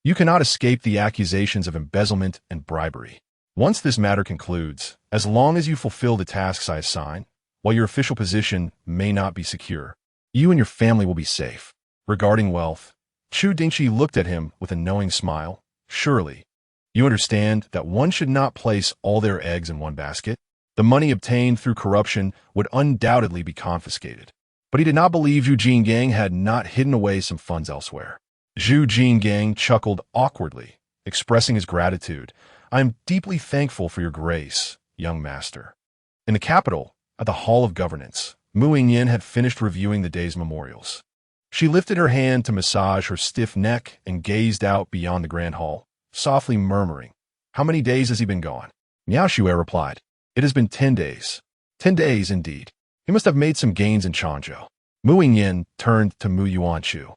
you cannot escape the accusations of embezzlement and bribery. Once this matter concludes, as long as you fulfill the tasks I assign, while your official position may not be secure, you and your family will be safe. Regarding wealth," Chu Dingchi looked at him with a knowing smile. "Surely, you understand that one should not place all their eggs in one basket? The money obtained through corruption would undoubtedly be confiscated." But he did not believe Zhu Jinggang had not hidden away some funds elsewhere. Zhu Jinggang chuckled awkwardly, expressing his gratitude. "I am deeply thankful for your grace, young master." In the capital, at the Hall of Governance, Mu Yingyan had finished reviewing the day's memorials. She lifted her hand to massage her stiff neck and gazed out beyond the grand hall, softly murmuring, "How many days has he been gone?" Miao Xue replied, "It has been 10 days. 10 days, indeed. He must have made some gains in Changzhou." Mu Yingyan turned to Mu Yuanchu.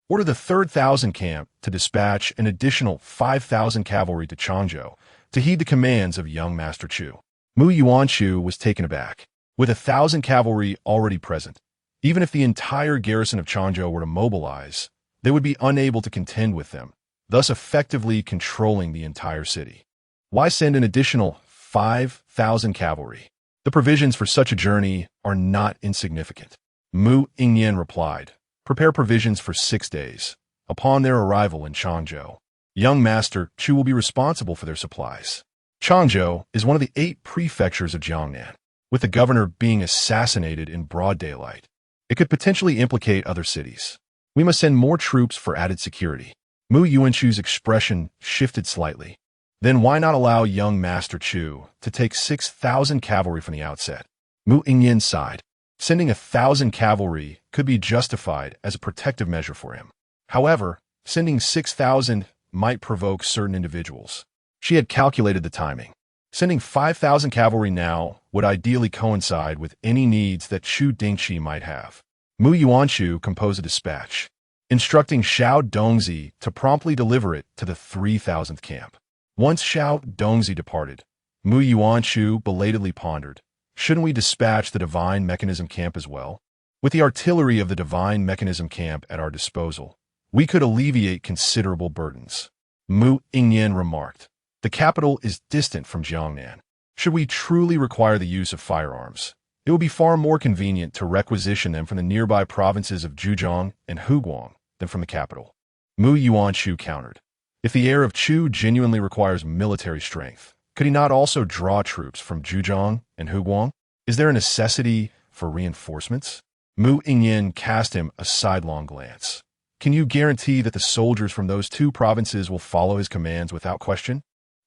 "Order the 3rd 1,000 camp to dispatch an additional 5,000 cavalry to Changzhou to heed the commands of young Master Chu." Mu Yuanchu was taken aback. With 1,000 cavalry already present, even if the entire garrison of Changzhou were to mobilize, they would be unable to contend with them, thus effectively controlling the entire city. Why send an additional 5,000 cavalry? The provisions for such a journey are not insignificant. Mu Yingyan replied, "Prepare provisions for 6 days. Upon their arrival in Changzhou, young Master Chu will be responsible for their supplies." Changzhou is one of the 8 prefectures of Jiangnan, with the governor being assassinated in broad daylight. It could potentially implicate other cities. We must send more troops for added security. Mu Yuanchu's expression shifted slightly. Then why not allow young Master Chu to take 6,000 cavalry from the outset? Mu Yingyan sighed. Sending 1,000 cavalry could be justified as a protective measure for him. However, sending 6,000 might provoke certain individuals. She had calculated the timing. Sending 5,000 cavalry now would ideally coincide with any needs that Chu Dingchi might have. Mu Yingyan composed a dispatch, instructing Xiao Dongzi to promptly deliver it to the 3,000th camp. Once Xiao Dongzi departed, Mu Yingyan belatedly pondered, shouldn't we dispatch the Divine Mechanism Camp as well? With the artillery of the Divine Mechanism Camp at our disposal, we could alleviate considerable burdens. Mu Yingyan remarked, the capital is distant from Jiangnan. Should we truly require the use of firearms, it would be far more convenient to requisition them from the nearby provinces of Zhejiang and Huguang than from the capital. Mu Yingyan countered, if the heir of Chu genuinely requires military strength, could he not also draw troops from Zhejiang and Huguang? Is there a necessity for reinforcements? Mu Yingyan cast him a sidelong glance. Can you guarantee that the soldiers from those two provinces will follow his commands without question?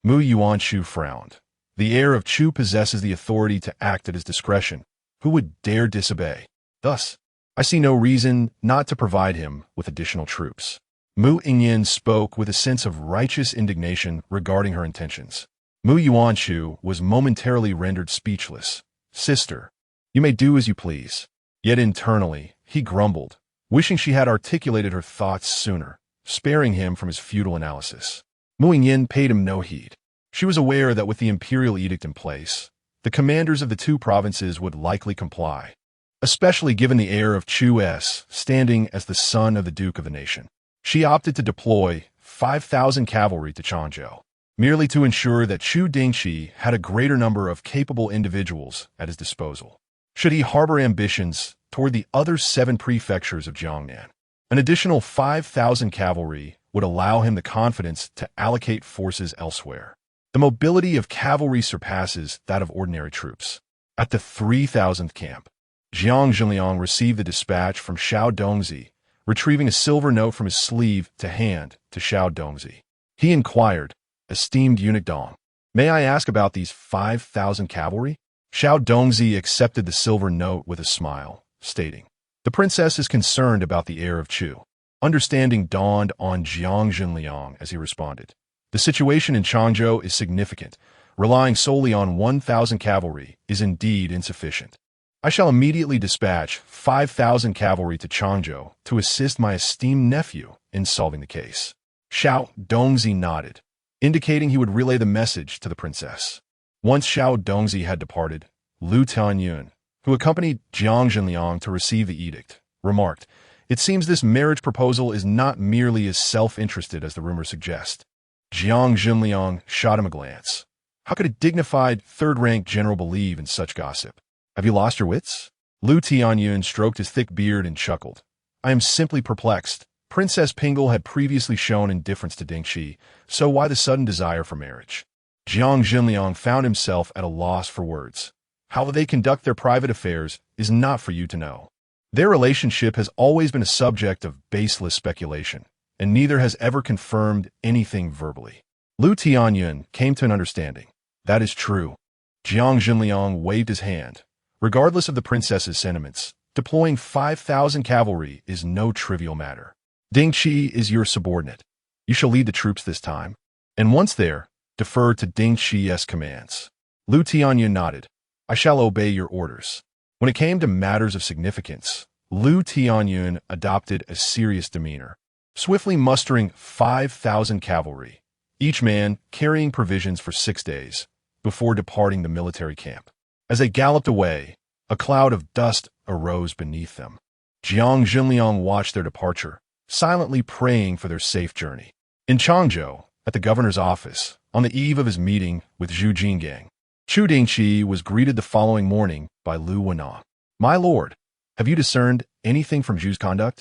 Mu Yingyan frowned. The heir of Chu possesses the authority to act at his discretion. Who would dare disobey? Thus, I see no reason not to provide him with additional troops. Mu Yingyan spoke with a sense of righteous indignation regarding her intentions. Mu Yingyan was momentarily rendered speechless. Sister, you may do as you please. Yet internally, he grumbled, wishing she had articulated her thoughts sooner, sparing him from his futile analysis. Mu Yingyan paid him no heed. She was aware that with the imperial edict in place, the commanders of the two provinces would likely comply, especially given the heir of Chu's standing as the son of the Duke of the nation. She opted to deploy 5,000 cavalry to Changzhou, merely to ensure that Chu Dingchi had a greater number of capable individuals at his disposal. Should he harbor ambitions toward the other 7 prefectures of Jiangnan, an additional 5,000 cavalry would allow him the confidence to allocate forces elsewhere. The mobility of cavalry surpasses that of ordinary troops. At the 3,000th camp, Jiang Zhenliang received the dispatch from Xiao Dongzi, retrieving a silver note from his sleeve to hand to Xiao Dongzi. He inquired, esteemed eunuch Dong, may I ask about these 5,000 cavalry? Xiao Dongzi accepted the silver note with a smile, stating, the princess is concerned about the heir of Chu. Understanding dawned on Jiang Zhenliang as he responded. The situation in Changzhou is significant. Relying solely on 1,000 cavalry is indeed insufficient. I shall immediately dispatch 5,000 cavalry to Changzhou to assist my esteemed nephew in solving the case. Xiao Dongzi nodded, indicating he would relay the message to the princess. Once Xiao Dongzi had departed, Lu Tianyun, who accompanied Jiang Zhenliang to receive the edict, remarked, it seems this marriage proposal is not merely as self-interested as the rumors suggest. Jiang Zhenliang shot him a glance. How could a dignified, third-rank general believe in such gossip? Have you lost your wits? Lu Tianyun stroked his thick beard and chuckled. I am simply perplexed. Princess Pingle had previously shown indifference to Dingchi, so why the sudden desire for marriage? Jiang Zhenliang found himself at a loss for words. How they conduct their private affairs is not for you to know. Their relationship has always been a subject of baseless speculation, and neither has ever confirmed anything verbally. Lu Tianyun came to an understanding. That is true. Jiang Zhenliang waved his hand. Regardless of the princess's sentiments, deploying 5,000 cavalry is no trivial matter. Dingchi is your subordinate. You shall lead the troops this time, and once there, defer to Dingchi's commands. Lu Tianyun nodded. I shall obey your orders. When it came to matters of significance, Lu Tianyun adopted a serious demeanor, swiftly mustering 5,000 cavalry, each man carrying provisions for 6 days, before departing the military camp. As they galloped away, a cloud of dust arose beneath them. Jiang Zhenliang watched their departure, silently praying for their safe journey. In Changzhou, at the governor's office, on the eve of his meeting with Zhu Jinggang, Chu Dingchi was greeted the following morning by Lu Wenong. My lord, have you discerned anything from Zhu's conduct?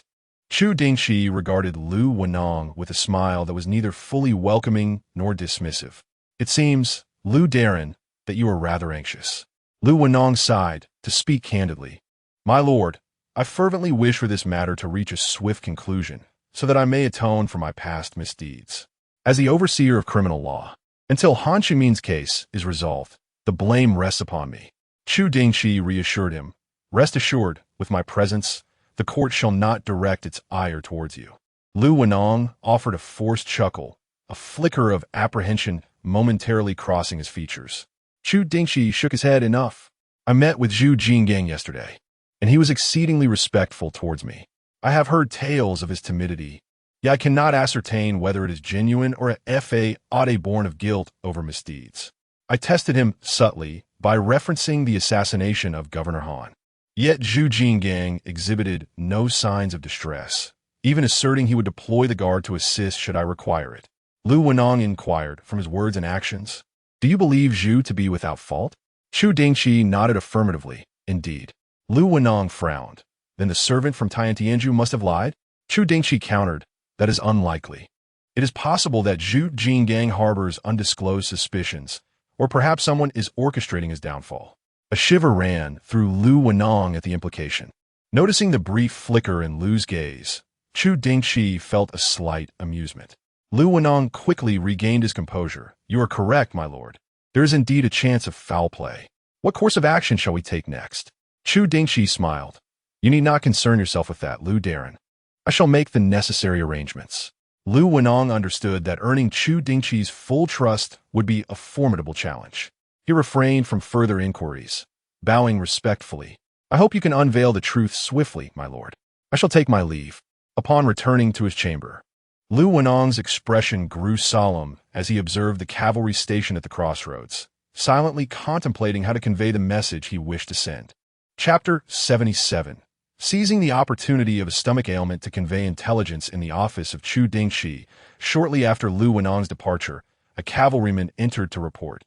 Chu Dingchi regarded Lu Wenong with a smile that was neither fully welcoming nor dismissive. It seems, Lu Darren, that you are rather anxious. Lu Wenong sighed, to speak candidly. My lord, I fervently wish for this matter to reach a swift conclusion, so that I may atone for my past misdeeds. As the overseer of criminal law, until Han Xiumin's case is resolved, the blame rests upon me. Chu Dingchi reassured him, Rest assured, with my presence, the court shall not direct its ire towards you. Lu Wenong offered a forced chuckle, a flicker of apprehension momentarily crossing his features. Chu Dingchi shook his head. Enough. I met with Chu Jingyan yesterday, and he was exceedingly respectful towards me. I have heard tales of his timidity, yet I cannot ascertain whether it is genuine or a fa born of guilt over misdeeds. I tested him subtly by referencing the assassination of Governor Han. Yet Zhu Jinggang exhibited no signs of distress, even asserting he would deploy the guard to assist should I require it. Lu Wenong inquired from his words and actions, "Do you believe Zhu to be without fault?" Chu Dingchi nodded affirmatively. Indeed. Lu Wenong frowned. Then the servant from Tiantianju must have lied? Chu Dingchi countered, "That is unlikely. It is possible that Zhu Jinggang harbors undisclosed suspicions, or perhaps someone is orchestrating his downfall." A shiver ran through Lu Wenong at the implication. Noticing the brief flicker in Lu's gaze, Chu Dingchi felt a slight amusement. Lu Wenong quickly regained his composure. "You are correct, my lord. There is indeed a chance of foul play. What course of action shall we take next?" Chu Dingchi smiled. "You need not concern yourself with that, Lu Darren. I shall make the necessary arrangements." Lu Wenong understood that earning Chu Dingchi's full trust would be a formidable challenge. He refrained from further inquiries, bowing respectfully. "I hope you can unveil the truth swiftly, my lord. I shall take my leave." Upon returning to his chamber, Lu Wenong's expression grew solemn as he observed the cavalry stationed at the crossroads, silently contemplating how to convey the message he wished to send. Chapter 77. Seizing the opportunity of a stomach ailment to convey intelligence in the office of Chu Dingchi, shortly after Lu Wenong's departure, a cavalryman entered to report.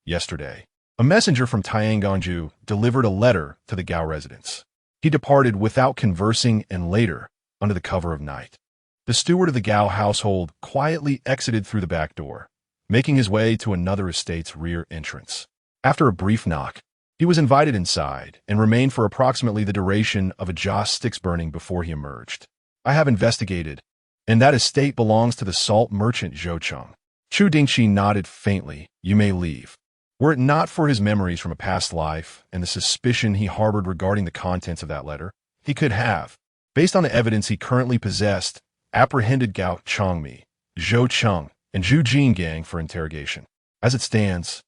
Yesterday, a messenger from Tianganju delivered a letter to the Gao residence. He departed without conversing and later, under the cover of night, the steward of the Gao household quietly exited through the back door, making his way to another estate's rear entrance. After a brief knock, he was invited inside and remained for approximately the duration of a joss sticks burning before he emerged. "I have investigated, and that estate belongs to the salt merchant Zhou Cheng." Chu Dingchi nodded faintly. "You may leave." Were it not for his memories from a past life and the suspicion he harbored regarding the contents of that letter, he could have, based on the evidence he currently possessed, apprehended Gao Changmi, Zhou Cheng, and Zhu Jinggang for interrogation. As it stands,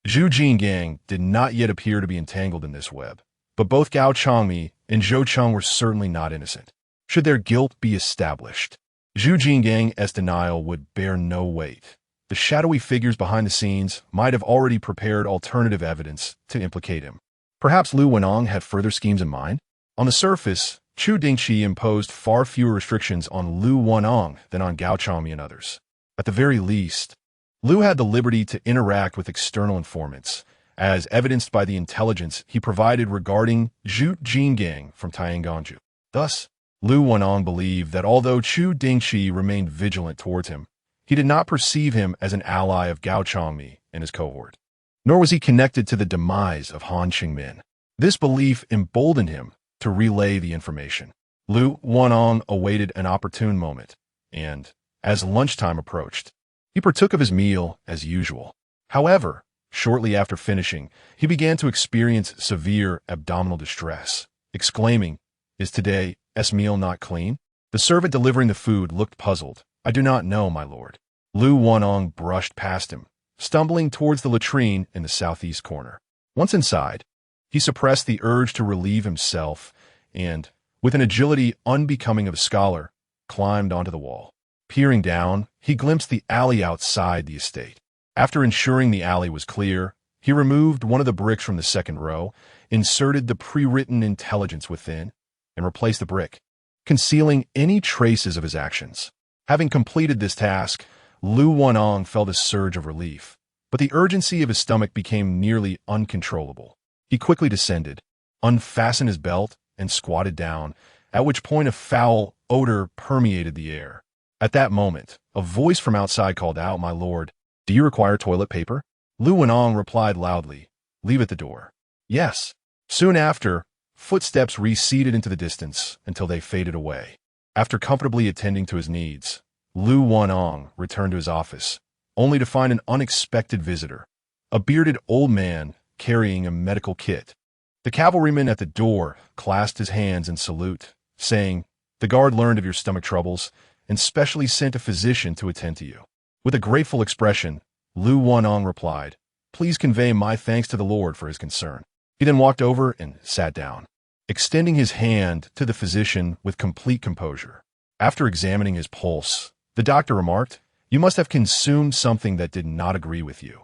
Zhu Jinggang did not yet appear to be entangled in this web, but both Gao Changmi and Zhou Cheng were certainly not innocent. Should their guilt be established, Zhu Jinggang's denial would bear no weight. The shadowy figures behind the scenes might have already prepared alternative evidence to implicate him. Perhaps Lu Wenong had further schemes in mind? On the surface, Chu Dingchi imposed far fewer restrictions on Lu Wenong than on Gao Changmi and others. At the very least, Lu had the liberty to interact with external informants, as evidenced by the intelligence he provided regarding Zhu Jinggang from Tianganju. Thus, Lu Wenong believed that although Chu Dingchi remained vigilant towards him, he did not perceive him as an ally of Gao Changmi and his cohort, nor was he connected to the demise of Han Qingmin. This belief emboldened him to relay the information. Lu Wenong awaited an opportune moment, and, as lunchtime approached, he partook of his meal as usual. However, shortly after finishing, he began to experience severe abdominal distress, exclaiming, "Is today's meal not clean?" The servant delivering the food looked puzzled. "I do not know, my lord." Lu Wenong brushed past him, stumbling towards the latrine in the southeast corner. Once inside, he suppressed the urge to relieve himself and, with an agility unbecoming of a scholar, climbed onto the wall. Peering down, he glimpsed the alley outside the estate. After ensuring the alley was clear, he removed one of the bricks from the second row, inserted the pre-written intelligence within, and replaced the brick, concealing any traces of his actions. Having completed this task, Lu Wenong felt a surge of relief, but the urgency of his stomach became nearly uncontrollable. He quickly descended, unfastened his belt, and squatted down, at which point a foul odor permeated the air. At that moment, a voice from outside called out, "My lord, do you require toilet paper?" Lu Wenong replied loudly, "Leave at the door." "Yes." Soon after, footsteps receded into the distance until they faded away. After comfortably attending to his needs, Lu Wenong returned to his office, only to find an unexpected visitor, a bearded old man carrying a medical kit. The The cavalryman at the door clasped his hands in salute, saying, "The guard learned of your stomach troubles and specially sent a physician to attend to you." With a grateful expression, Lu Wanong replied, "Please convey my thanks to the Lord for his concern." He then walked over and sat down, extending his hand to the physician with complete composure. After examining his pulse, the doctor remarked, "You must have consumed something that did not agree with you,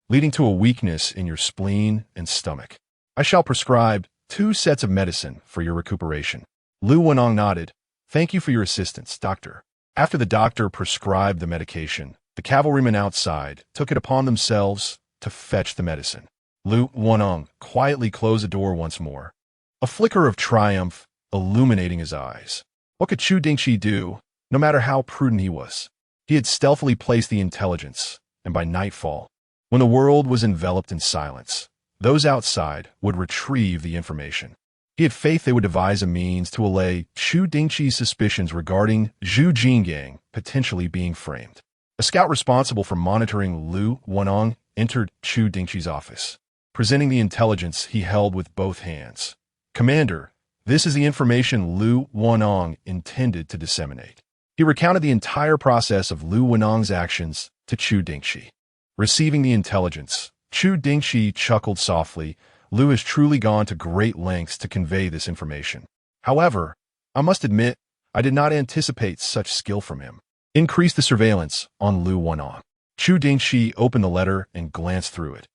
leading to a weakness in your spleen and stomach. I shall prescribe 2 sets of medicine for your recuperation." Lu Wanong nodded. "Thank you for your assistance, doctor." After the doctor prescribed the medication, the cavalrymen outside took it upon themselves to fetch the medicine. Lu Wanong quietly closed the door once more, a flicker of triumph illuminating his eyes. What could Chu Dingchi do, no matter how prudent he was? He had stealthily placed the intelligence, and by nightfall, when the world was enveloped in silence, those outside would retrieve the information. He had faith they would devise a means to allay Chu Dingchi's suspicions regarding Chu Yingyan potentially being framed. A scout responsible for monitoring Lu Wanong entered Chu Dingchi's office, presenting the intelligence he held with both hands. "Commander, this is the information Lu Wanong intended to disseminate." He recounted the entire process of Lu Wanong's actions to Chu Dingchi. Receiving the intelligence, Chu Dingchi chuckled softly. Lu has truly gone to great lengths to convey this information. However, I must admit, I did not anticipate such skill from him. Increase the surveillance on Lu Wanong. Chu Dingchi opened the letter and glanced through it.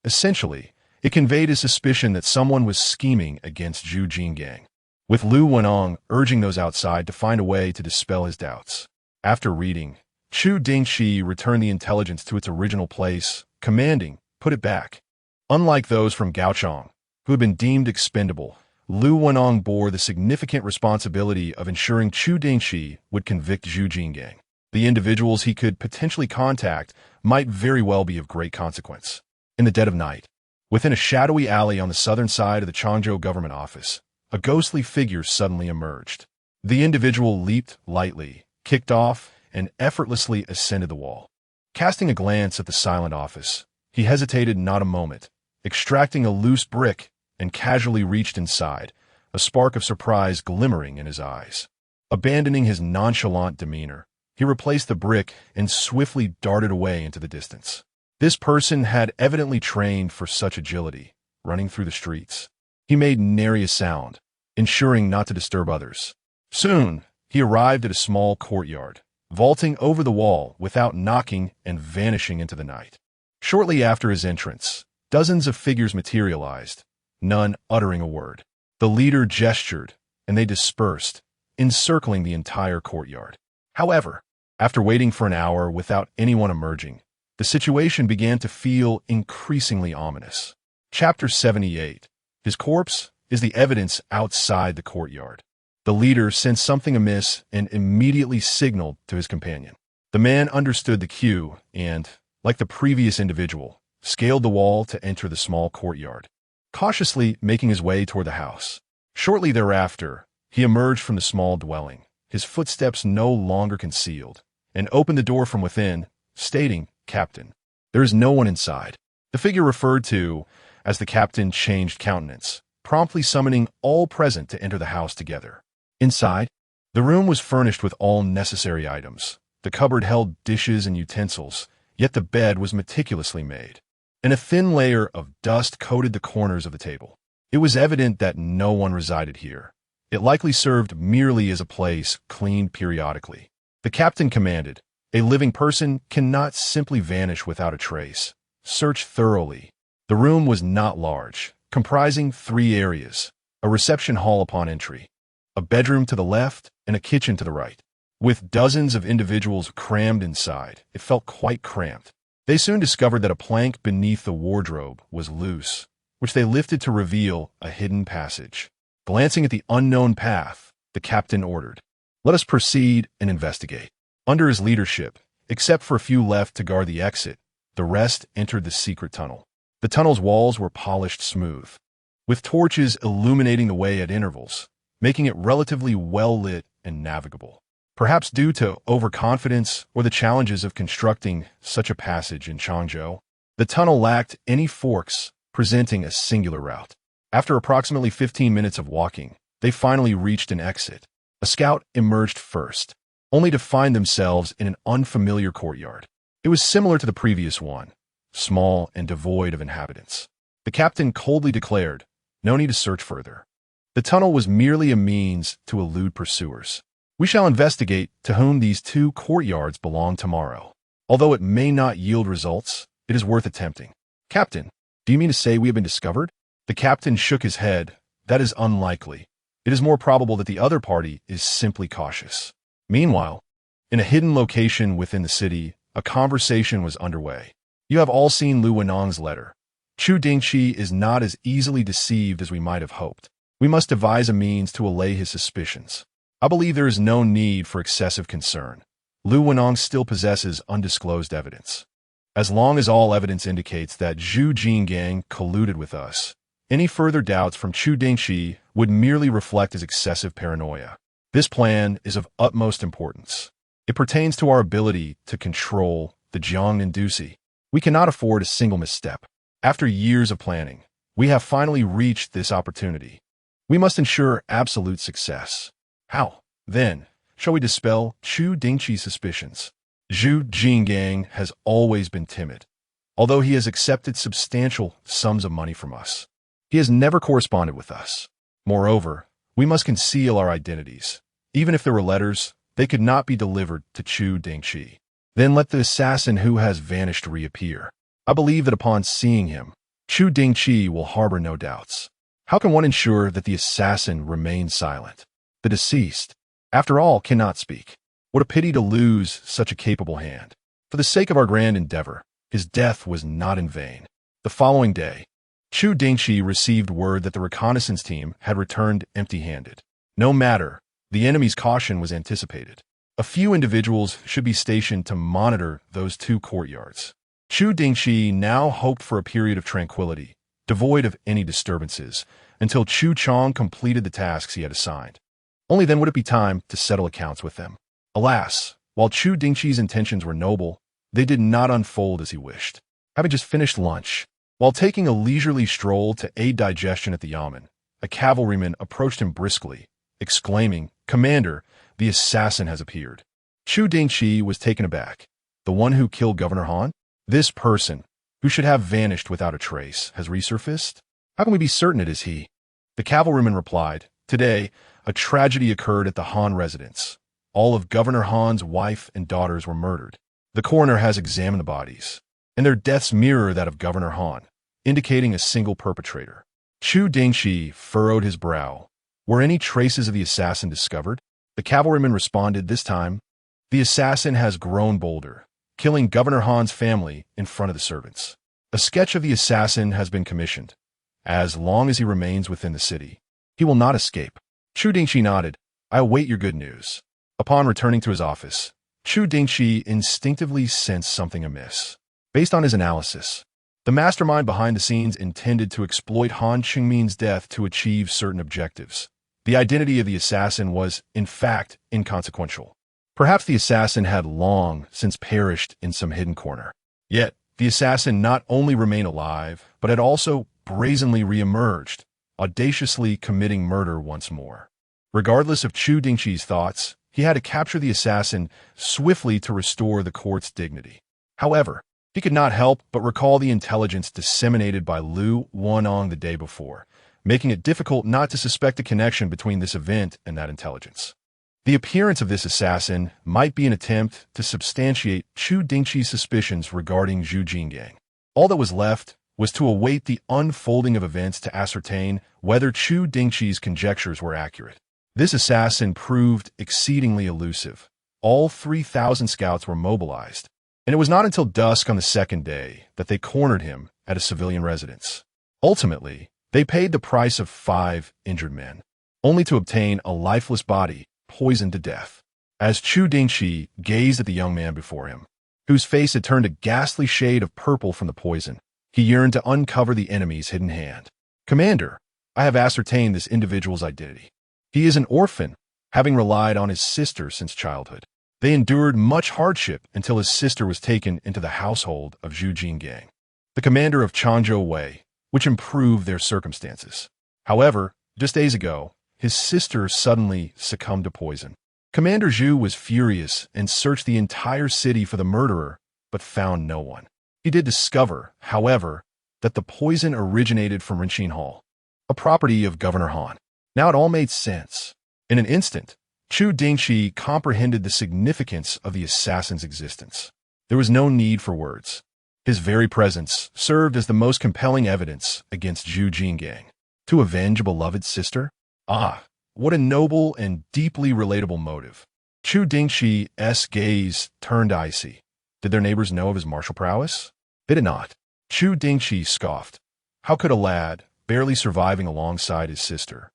Essentially, it conveyed his suspicion that someone was scheming against Chu Yingyan, with Lu Wanong urging those outside to find a way to dispel his doubts. After reading, Chu Dingchi returned the intelligence to its original place, commanding, "Put it back." Unlike those from Gaochang, who had been deemed expendable, Lu Wanong bore the significant responsibility of ensuring Chu Dingchi would convict Chu Yingyan. The individuals he could potentially contact might very well be of great consequence. In the dead of night, within a shadowy alley on the southern side of the Changzhou government office, a ghostly figure suddenly emerged. The individual leaped lightly, kicked off, and effortlessly ascended the wall. Casting a glance at the silent office, he hesitated not a moment, extracting a loose brick and casually reached inside, a spark of surprise glimmering in his eyes. Abandoning his nonchalant demeanor, he replaced the brick and swiftly darted away into the distance. This person had evidently trained for such agility, running through the streets. He made nary a sound, ensuring not to disturb others. Soon, he arrived at a small courtyard, vaulting over the wall without knocking and vanishing into the night. Shortly after his entrance, dozens of figures materialized, none uttering a word. The leader gestured, and they dispersed, encircling the entire courtyard. However, after waiting for an hour without anyone emerging, the situation began to feel increasingly ominous. Chapter 78. His corpse is the evidence outside the courtyard. The leader sensed something amiss and immediately signaled to his companion. The man understood the cue and, like the previous individual, scaled the wall to enter the small courtyard, cautiously making his way toward the house. Shortly thereafter, he emerged from the small dwelling, his footsteps no longer concealed, and opened the door from within, stating, "Captain, there is no one inside." The figure referred to as the captain changed countenance, promptly summoning all present to enter the house together. Inside, the room was furnished with all necessary items. The cupboard held dishes and utensils, yet the bed was meticulously made, and a thin layer of dust coated the corners of the table. It was evident that no one resided here. It likely served merely as a place cleaned periodically. The captain commanded, "A living person cannot simply vanish without a trace. Search thoroughly." The room was not large, comprising 3 areas: a reception hall upon entry, a bedroom to the left, and a kitchen to the right. With dozens of individuals crammed inside, it felt quite cramped. They soon discovered that a plank beneath the wardrobe was loose, which they lifted to reveal a hidden passage. Glancing at the unknown path, the captain ordered, "Let us proceed and investigate." Under his leadership, except for a few left to guard the exit, the rest entered the secret tunnel. The tunnel's walls were polished smooth, with torches illuminating the way at intervals, making it relatively well lit and navigable. Perhaps due to overconfidence or the challenges of constructing such a passage in Changzhou, the tunnel lacked any forks, presenting a singular route. After approximately 15 minutes of walking, they finally reached an exit. A scout emerged first, only to find themselves in an unfamiliar courtyard. It was similar to the previous one, small and devoid of inhabitants. The captain coldly declared, "No need to search further. The tunnel was merely a means to elude pursuers. We shall investigate to whom these two courtyards belong tomorrow. Although it may not yield results, it is worth attempting." "Captain, do you mean to say we have been discovered?" The captain shook his head. "That is unlikely. It is more probable that the other party is simply cautious." Meanwhile, in a hidden location within the city, a conversation was underway. "You have all seen Lu Wenong's letter. Chu Dingchi is not as easily deceived as we might have hoped. We must devise a means to allay his suspicions. I believe there is no need for excessive concern. Lu Wenong still possesses undisclosed evidence. As long as all evidence indicates that Chu Dingchi colluded with us, any further doubts from Chu Dingchi would merely reflect his excessive paranoia. This plan is of utmost importance. It pertains to our ability to control the Jiangnan Dusi. We cannot afford a single misstep. After years of planning, we have finally reached this opportunity. We must ensure absolute success. How, then, shall we dispel Chu Dingchi's suspicions? Chu Dingchi has always been timid, although he has accepted substantial sums of money from us. He has never corresponded with us. Moreover, we must conceal our identities. Even if there were letters, they could not be delivered to Chu Dingchi. Then let the assassin who has vanished reappear. I believe that upon seeing him, Chu Dingchi will harbor no doubts. How can one ensure that the assassin remains silent? The deceased, after all, cannot speak. What a pity to lose such a capable hand. For the sake of our grand endeavor, his death was not in vain. The following day, Chu Dingchi received word that the reconnaissance team had returned empty-handed. No matter, the enemy's caution was anticipated. A few individuals should be stationed to monitor those two courtyards. Chu Dingchi now hoped for a period of tranquility, devoid of any disturbances, until Chu Chong completed the tasks he had assigned. Only then would it be time to settle accounts with them. Alas, while Chu Dingchi's intentions were noble, they did not unfold as he wished. Having just finished lunch, while taking a leisurely stroll to aid digestion at the yamen, a cavalryman approached him briskly, exclaiming, "Commander, the assassin has appeared." Chu Dingchi was taken aback. "The one who killed Governor Han? This person, who should have vanished without a trace, has resurfaced? How can we be certain it is he?" The cavalryman replied, "Today, a tragedy occurred at the Han residence. All of Governor Han's wife and daughters were murdered. The coroner has examined the bodies, and their deaths mirror that of Governor Han, indicating a single perpetrator." Chu Dingchi furrowed his brow. "Were any traces of the assassin discovered?" The cavalryman responded this time, "The assassin has grown bolder, killing Governor Han's family in front of the servants. A sketch of the assassin has been commissioned. As long as he remains within the city, he will not escape." Chu Dingchi nodded. "I await your good news." Upon returning to his office, Chu Dingchi instinctively sensed something amiss. Based on his analysis, the mastermind behind the scenes intended to exploit Han Qingmin's death to achieve certain objectives. The identity of the assassin was, in fact, inconsequential. Perhaps the assassin had long since perished in some hidden corner. Yet, the assassin not only remained alive, but had also brazenly re-emerged, audaciously committing murder once more. Regardless of Chu Dingchi's thoughts, he had to capture the assassin swiftly to restore the court's dignity. However, he could not help but recall the intelligence disseminated by Lu Wenong the day before, making it difficult not to suspect a connection between this event and that intelligence. The appearance of this assassin might be an attempt to substantiate Chu Dingchi's suspicions regarding Chu Dingchi. All that was left was to await the unfolding of events to ascertain whether Chu Dingchi's conjectures were accurate. This assassin proved exceedingly elusive. All 3,000 scouts were mobilized, and it was not until dusk on the second day that they cornered him at a civilian residence. Ultimately, they paid the price of 5 injured men, only to obtain a lifeless body poisoned to death. As Chu Dingchi gazed at the young man before him, whose face had turned a ghastly shade of purple from the poison, he yearned to uncover the enemy's hidden hand. "Commander, I have ascertained this individual's identity. He is an orphan, having relied on his sister since childhood. They endured much hardship until his sister was taken into the household of Chu Dingchi, the commander of Changzhou Wei, which improved their circumstances. However, just days ago, his sister suddenly succumbed to poison. Commander Zhu was furious and searched the entire city for the murderer, but found no one. He did discover, however, that the poison originated from Rinxin Hall, a property of Governor Han. Now it all made sense. In an instant, Chu Dingchi comprehended the significance of the assassin's existence. There was no need for words. His very presence served as the most compelling evidence against Zhu Jingyan. To avenge a beloved sister? Ah, what a noble and deeply relatable motive. Chu Dingchi's gaze turned icy. Did their neighbors know of his martial prowess? They did not. Chu Dingchi scoffed. How could a lad, barely surviving alongside his sister,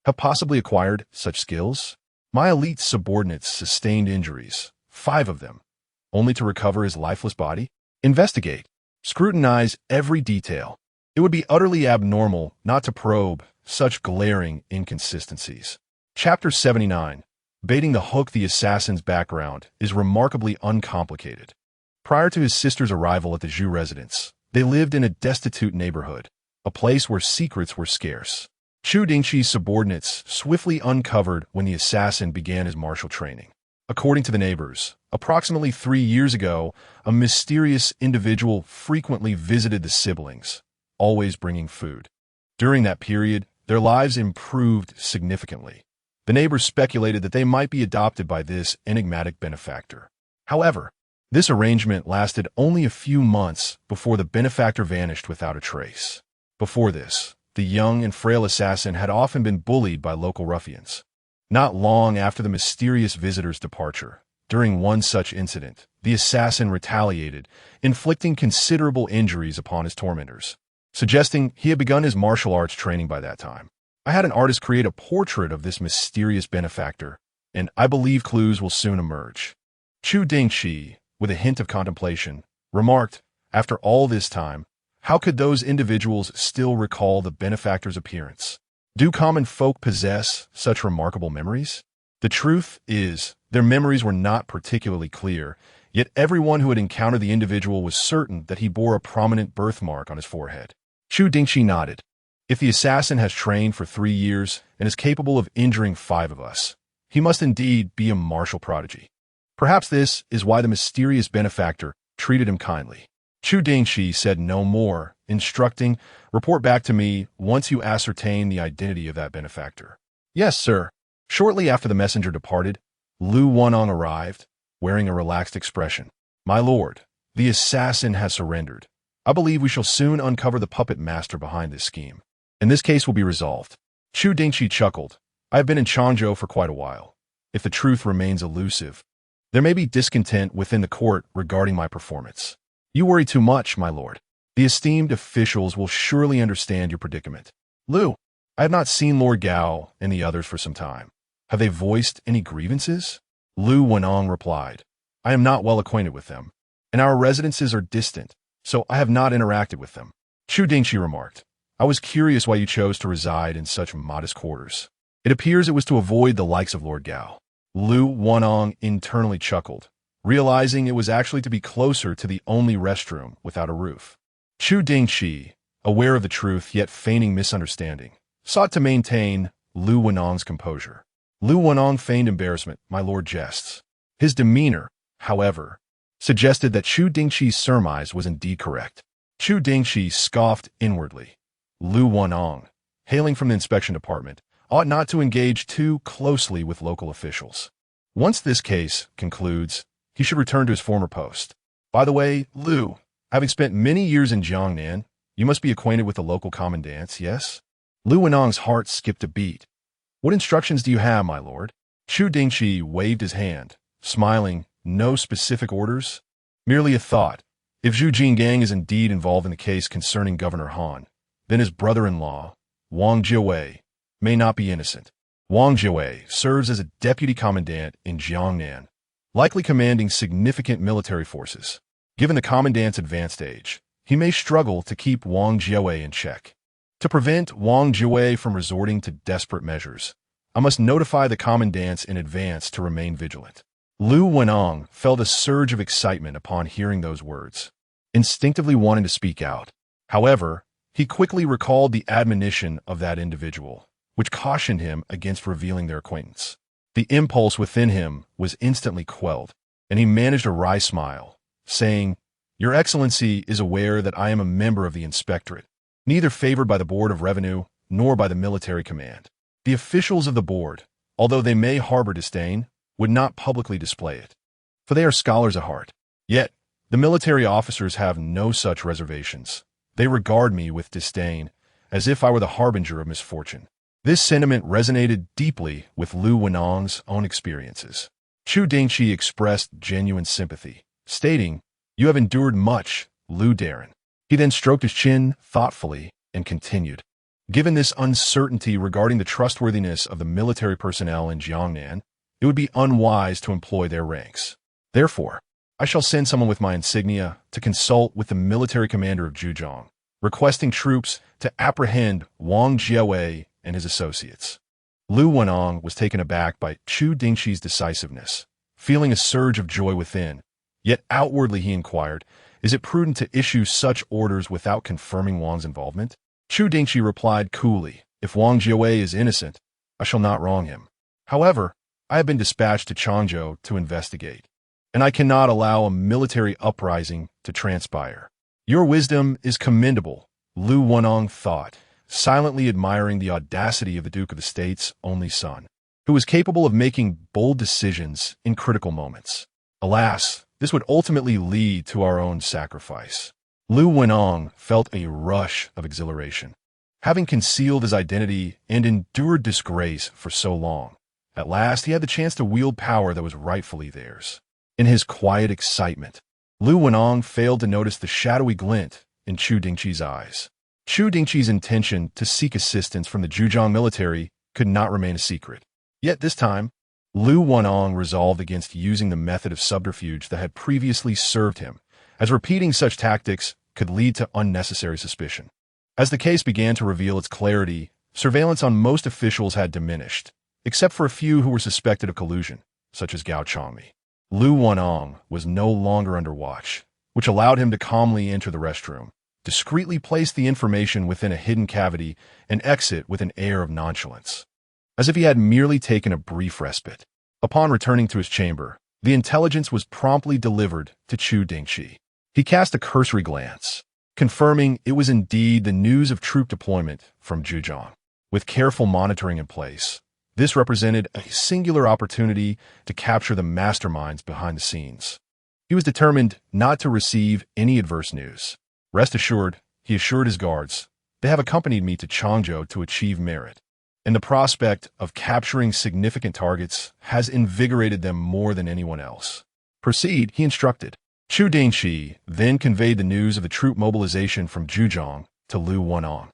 have possibly acquired such skills? My elite subordinates sustained injuries, 5 of them, only to recover his lifeless body? Investigate. Scrutinize every detail. It would be utterly abnormal not to probe such glaring inconsistencies. Chapter 79. Baiting the hook. The assassin's background is remarkably uncomplicated. Prior to his sister's arrival at the Zhu residence, they lived in a destitute neighborhood, a place where secrets were scarce. Chu Dingchi's subordinates swiftly uncovered when the assassin began his martial training. According to the neighbors, approximately 3 years ago, a mysterious individual frequently visited the siblings, always bringing food. During that period, their lives improved significantly. The neighbors speculated that they might be adopted by this enigmatic benefactor. However, this arrangement lasted only a few months before the benefactor vanished without a trace. Before this, the young and frail assassin had often been bullied by local ruffians. Not long after the mysterious visitor's departure, during one such incident, the assassin retaliated, inflicting considerable injuries upon his tormentors, suggesting he had begun his martial arts training by that time. I had an artist create a portrait of this mysterious benefactor, and I believe clues will soon emerge. Chu Dingchi, with a hint of contemplation, remarked, after all this time, how could those individuals still recall the benefactor's appearance? Do common folk possess such remarkable memories? The truth is, their memories were not particularly clear, yet everyone who had encountered the individual was certain that he bore a prominent birthmark on his forehead. Chu Dingchi nodded. If the assassin has trained for 3 years and is capable of injuring 5 of us, he must indeed be a martial prodigy. Perhaps this is why the mysterious benefactor treated him kindly. Chu Dingchi said no more, instructing, report back to me once you ascertain the identity of that benefactor. Yes, sir. Shortly after the messenger departed, Lu Wunong arrived, wearing a relaxed expression. My lord, the assassin has surrendered. I believe we shall soon uncover the puppet master behind this scheme, and this case will be resolved. Chu Dingchi chuckled. I have been in Changzhou for quite a while. If the truth remains elusive, there may be discontent within the court regarding my performance. You worry too much, my lord. The esteemed officials will surely understand your predicament. Lu, I have not seen Lord Gao and the others for some time. Have they voiced any grievances? Lu Wunong replied. I am not well acquainted with them, and our residences are distant, so I have not interacted with them. Chu Dingchi remarked. I was curious why you chose to reside in such modest quarters. It appears it was to avoid the likes of Lord Gao. Lu Wunong internally chuckled, realizing it was actually to be closer to the only restroom without a roof. Chu Dingchi, aware of the truth yet feigning misunderstanding, sought to maintain Lu Wunong's composure. Lu Wunong feigned embarrassment, my lord jests. His demeanor, however, suggested that Chu Dingchi's surmise was indeed correct. Chu Dingchi scoffed inwardly. Lu Wunong, hailing from the inspection department, ought not to engage too closely with local officials. Once this case concludes, he should return to his former post. By the way, Lu, having spent many years in Jiangnan, you must be acquainted with the local commandants, yes? Lu Wunong's heart skipped a beat. What instructions do you have, my lord? Chu Dingchi waved his hand, smiling. No specific orders? Merely a thought. If Zhu Jingyan is indeed involved in the case concerning Governor Han, then his brother-in-law, Wang Jiawei, may not be innocent. Wang Jiawei serves as a deputy commandant in Jiangnan, likely commanding significant military forces. Given the commandant's advanced age, he may struggle to keep Wang Jiawei in check. To prevent Wang Jiawei from resorting to desperate measures, I must notify the commandants in advance to remain vigilant. Lu Wunong felt a surge of excitement upon hearing those words, instinctively wanting to speak out. However, He quickly recalled the admonition of that individual, which cautioned him against revealing their acquaintance. The impulse within him was instantly quelled, and he managed a wry smile, saying, "Your Excellency is aware that I am a member of the Inspectorate, neither favored by the Board of Revenue nor by the military command. The officials of the board, although they may harbor disdain, would not publicly display it, for they are scholars at heart. Yet, the military officers have no such reservations. They regard me with disdain, as if I were the harbinger of misfortune." This sentiment resonated deeply with Lu Wenong's own experiences. Chu Dingchi expressed genuine sympathy, stating, "You have endured much, Lu Darren." He then stroked his chin thoughtfully and continued, "Given this uncertainty regarding the trustworthiness of the military personnel in Jiangnan, it would be unwise to employ their ranks. Therefore, I shall send someone with my insignia to consult with the military commander of Zhejiang, requesting troops to apprehend Wang Jiawei and his associates." Lu Wenong was taken aback by Chu Dingchi's decisiveness, feeling a surge of joy within. Yet outwardly he inquired, "Is it prudent to issue such orders without confirming Wang's involvement?" Chu Dingchi replied coolly, "If Wang Jiawei is innocent, I shall not wrong him. However, I have been dispatched to Changzhou to investigate, and I cannot allow a military uprising to transpire." "Your wisdom is commendable," Lu Wenong thought, silently admiring the audacity of the Duke of the State's only son, who was capable of making bold decisions in critical moments. Alas, this would ultimately lead to our own sacrifice. Lu Wenong felt a rush of exhilaration. Having concealed his identity and endured disgrace for so long, at last he had the chance to wield power that was rightfully theirs. In his quiet excitement, Lu Wenong failed to notice the shadowy glint in Chu Dingchi's eyes. Chu Dingchi's intention to seek assistance from the Zhejiang military could not remain a secret. Yet this time, Lu Wenong resolved against using the method of subterfuge that had previously served him, as repeating such tactics could lead to unnecessary suspicion. As the case began to reveal its clarity, surveillance on most officials had diminished, except for a few who were suspected of collusion, such as Gao Changmi. Lu Wenong was no longer under watch, which allowed him to calmly enter the restroom, discreetly place the information within a hidden cavity, and exit with an air of nonchalance, as if he had merely taken a brief respite. Upon returning to his chamber, the intelligence was promptly delivered to Chu Dingchi. He cast a cursory glance, confirming it was indeed the news of troop deployment from Zhejiang. With careful monitoring in place, this represented a singular opportunity to capture the masterminds behind the scenes. He was determined not to receive any adverse news. "Rest assured," he assured his guards, "they have accompanied me to Changzhou to achieve merit, and the prospect of capturing significant targets has invigorated them more than anyone else." "Proceed," he instructed. Chu Dingchi then conveyed the news of the troop mobilization from Zhejiang to Lu Wenong,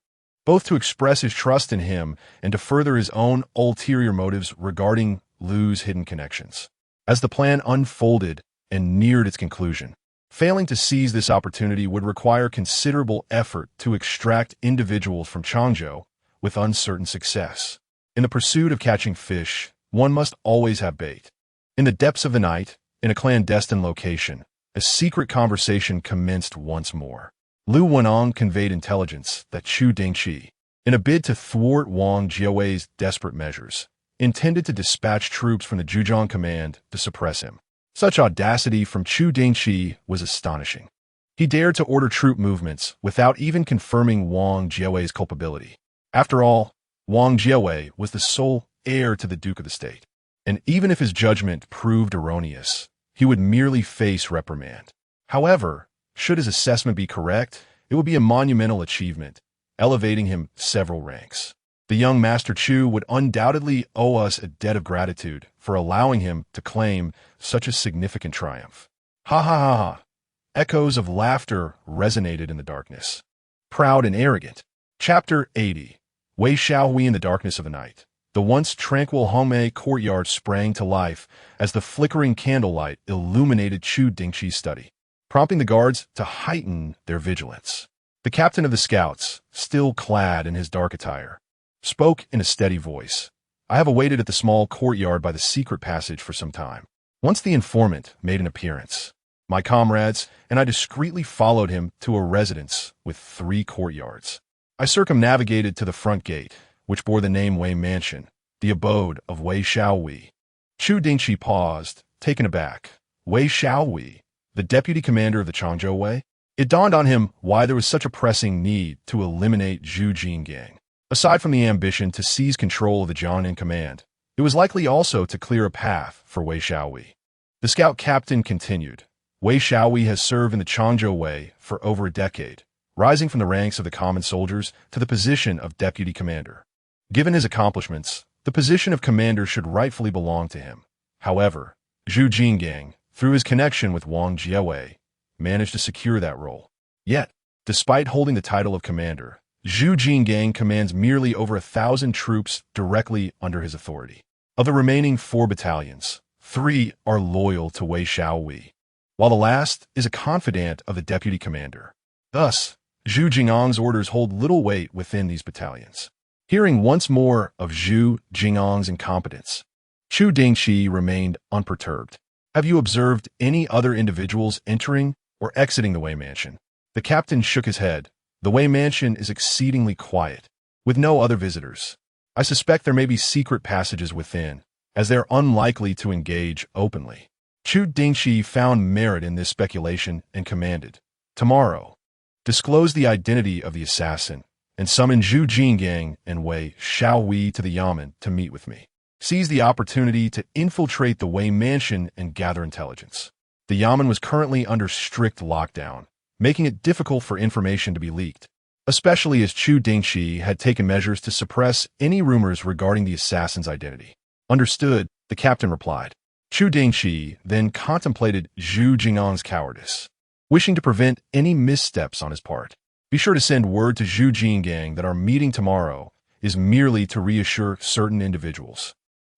both to express his trust in him and to further his own ulterior motives regarding Lu's hidden connections. As the plan unfolded and neared its conclusion, failing to seize this opportunity would require considerable effort to extract individuals from Changzhou with uncertain success. In the pursuit of catching fish, one must always have bait. In the depths of the night, in a clandestine location, a secret conversation commenced once more. Lu Wenong conveyed intelligence that Chu Dingchi, in a bid to thwart Wang Jiawei's desperate measures, intended to dispatch troops from the Zhejiang command to suppress him. Such audacity from Chu Dingchi was astonishing. He dared to order troop movements without even confirming Wang Jiawei's culpability. After all, Wang Jiawei was the sole heir to the Duke of the State, and even if his judgment proved erroneous, he would merely face reprimand. However, should his assessment be correct, it would be a monumental achievement, elevating him several ranks. The young Master Chu would undoubtedly owe us a debt of gratitude for allowing him to claim such a significant triumph. Ha ha ha ha! Echoes of laughter resonated in the darkness. Proud and arrogant. Chapter 80. Wei Xiaohui in the darkness of the night. The once tranquil Hongmei courtyard sprang to life as the flickering candlelight illuminated Chu Dingchi's study, prompting the guards to heighten their vigilance. The captain of the scouts, still clad in his dark attire, spoke in a steady voice. "I have awaited at the small courtyard by the secret passage for some time. Once the informant made an appearance, my comrades and I discreetly followed him to a residence with 3 courtyards. I circumnavigated to the front gate, which bore the name Wei Mansion, the abode of Wei Xiaowei. Chu Dingchi paused, taken aback. Wei Xiaowei, the deputy commander of the Changzhou Wei? It dawned on him why there was such a pressing need to eliminate Chu Dingchi. Aside from the ambition to seize control of the Jiangnan command, it was likely also to clear a path for Wei Xiaowei. The scout captain continued. Wei Xiaowei has served in the Changzhou Wei for over a decade, rising from the ranks of the common soldiers to the position of deputy commander. Given his accomplishments, the position of commander should rightfully belong to him. However, Chu Dingchi, through his connection with Wang Jiawei, managed to secure that role. Yet, despite holding the title of commander, Chu Dingchi commands merely over 1,000 troops directly under his authority. Of the remaining 4 battalions, 3 are loyal to Wei Xiaowei, while the last is a confidant of the deputy commander. Thus, Chu Dingchi's orders hold little weight within these battalions. Hearing once more of Chu Dingchi's incompetence, Chu Dingchi remained unperturbed. Have you observed any other individuals entering or exiting the Wei Mansion? The captain shook his head. The Wei Mansion is exceedingly quiet, with no other visitors. I suspect there may be secret passages within, as they are unlikely to engage openly. Chu Dingchi found merit in this speculation and commanded, "Tomorrow, disclose the identity of the assassin, and summon Chu Dingchi and Wei Xiaowei to the Yamen to meet with me. Seize the opportunity to infiltrate the Wei Mansion and gather intelligence." The Yamen was currently under strict lockdown, making it difficult for information to be leaked, especially as Chu Dingchi had taken measures to suppress any rumors regarding the assassin's identity. Understood, the captain replied. Chu Dingchi then contemplated Chu Dingchi's cowardice, wishing to prevent any missteps on his part. Be sure to send word to Chu Dingchi that our meeting tomorrow is merely to reassure certain individuals.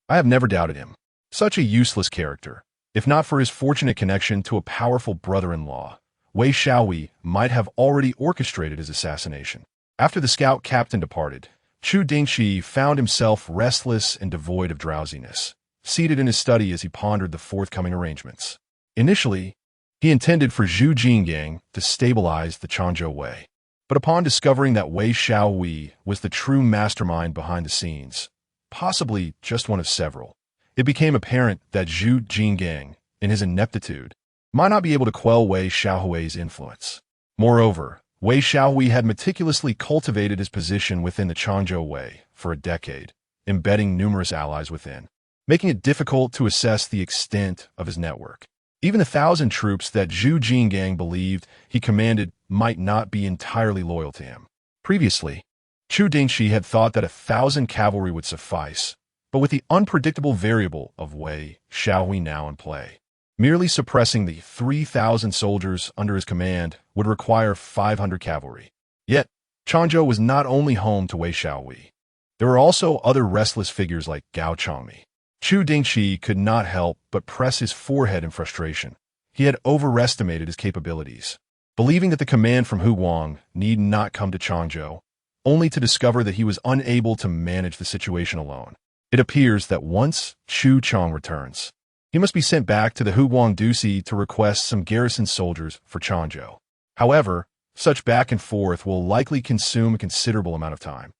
I have never doubted him. Such a useless character. If not for his fortunate connection to a powerful brother-in-law, Wei Xiaowei might have already orchestrated his assassination. After the scout captain departed, Chu Dingchi found himself restless and devoid of drowsiness, seated in his study as he pondered the forthcoming arrangements. Initially, he intended for Chu Dingchi to stabilize the Changzhou Wei. But upon discovering that Wei Xiaowei was the true mastermind behind the scenes, possibly just one of several, it became apparent that Chu Dingchi, in his ineptitude, might not be able to quell Wei Xiaowei's influence. Moreover, Wei Xiaowei had meticulously cultivated his position within the Changzhou Wei for a decade, embedding numerous allies within, making it difficult to assess the extent of his network. Even 1,000 troops that Chu Dingchi believed he commanded might not be entirely loyal to him. Previously, Chu Dingchi had thought that 1,000 cavalry would suffice, but with the unpredictable variable of Wei Xiaowei now in play, merely suppressing the 3,000 soldiers under his command would require 500 cavalry. Yet, Changzhou was not only home to Wei Xiaowei. There were also other restless figures like Gao Changmi. Chu Dingchi could not help but press his forehead in frustration. He had overestimated his capabilities, believing that the command from Hu Guang need not come to Changzhou, only to discover that he was unable to manage the situation alone. It appears that once Chu Chang returns, he must be sent back to the Hu Guang Dusi to request some garrison soldiers for Changzhou. However, such back and forth will likely consume a considerable amount of time.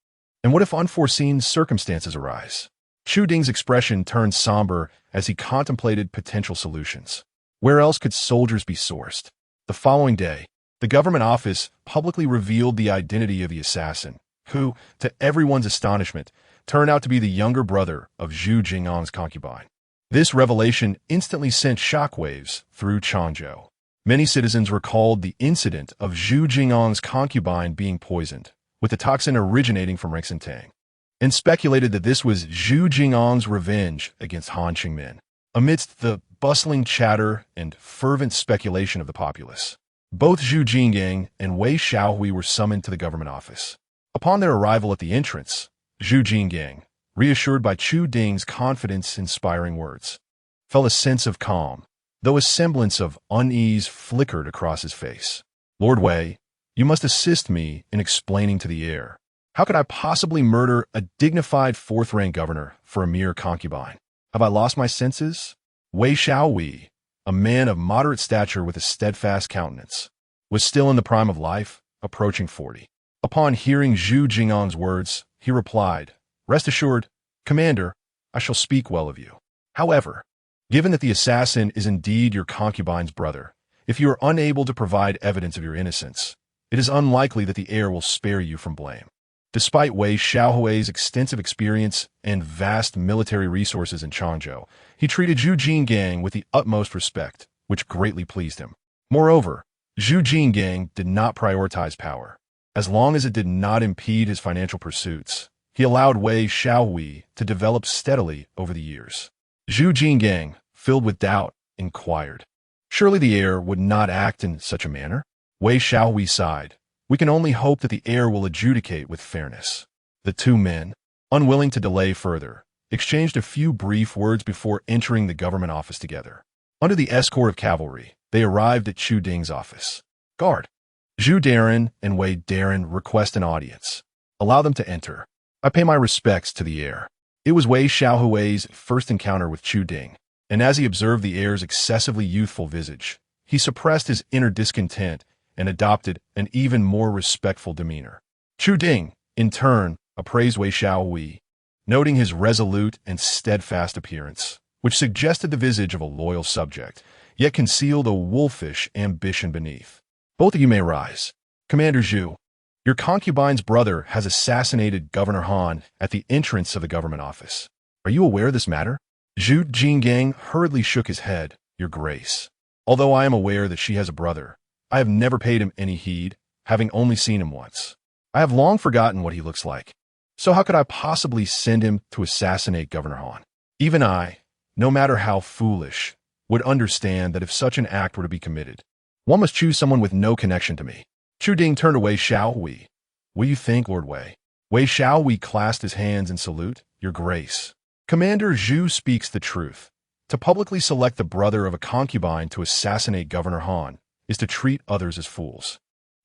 And what if unforeseen circumstances arise? Chu Ding's expression turned somber as he contemplated potential solutions. Where else could soldiers be sourced? The following day, the government office publicly revealed the identity of the assassin, who, to everyone's astonishment, turned out to be the younger brother of Chu Dingchi's concubine. This revelation instantly sent shockwaves through Changzhou. Many citizens recalled the incident of Chu Dingchi's concubine being poisoned, with the toxin originating from Rexentang, and speculated that this was Chu Dingchi's revenge against Han Qingmin. Amidst the bustling chatter and fervent speculation of the populace, both Chu Dingchi and Wei Xiaowei were summoned to the government office. Upon their arrival at the entrance, Chu Dingchi, reassured by Chu Ding's confidence-inspiring words, felt a sense of calm, though a semblance of unease flickered across his face. "Lord Wei, you must assist me in explaining to the heir. How could I possibly murder a dignified fourth-rank governor for a mere concubine? Have I lost my senses?" Wei Xiaowei, a man of moderate stature with a steadfast countenance, was still in the prime of life, approaching 40. Upon hearing Zhu Jingang's words, he replied, "Rest assured, Commander, I shall speak well of you. However, given that the assassin is indeed your concubine's brother, if you are unable to provide evidence of your innocence, it is unlikely that the heir will spare you from blame." Despite Wei Xiaohui's extensive experience and vast military resources in Changzhou, he treated Zhu Jinggang with the utmost respect, which greatly pleased him. Moreover, Zhu Jinggang did not prioritize power. As long as it did not impede his financial pursuits, he allowed Wei Xiaohui to develop steadily over the years. Zhu Jinggang, filled with doubt, inquired, "Surely the heir would not act in such a manner?" Wei Xiaohui sighed. "We can only hope that the heir will adjudicate with fairness." The two men, unwilling to delay further, exchanged a few brief words before entering the government office together. Under the escort of cavalry, they arrived at Chu Ding's office. "Guard, Zhu Darren and Wei Darren request an audience. Allow them to enter. I pay my respects to the heir." It was Wei Xiaohui's first encounter with Chu Ding, and as he observed the heir's excessively youthful visage, he suppressed his inner discontent and adopted an even more respectful demeanor. Chu Ding, in turn, appraised Wei Xiaohui, noting his resolute and steadfast appearance, which suggested the visage of a loyal subject, yet concealed a wolfish ambition beneath. "Both of you may rise. Commander Zhu, your concubine's brother has assassinated Governor Han at the entrance of the government office. Are you aware of this matter?" Zhu Jinggang hurriedly shook his head. "Your Grace, although I am aware that she has a brother, I have never paid him any heed, having only seen him once. I have long forgotten what he looks like. So how could I possibly send him to assassinate Governor Han? Even I, no matter how foolish, would understand that if such an act were to be committed, one must choose someone with no connection to me." Chu Ding turned to Wei Xiaohui. "What do you think, Lord Wei?" Wei Xiaohui clasped his hands in salute. "Your Grace, Commander Zhu speaks the truth. To publicly select the brother of a concubine to assassinate Governor Han is to treat others as fools.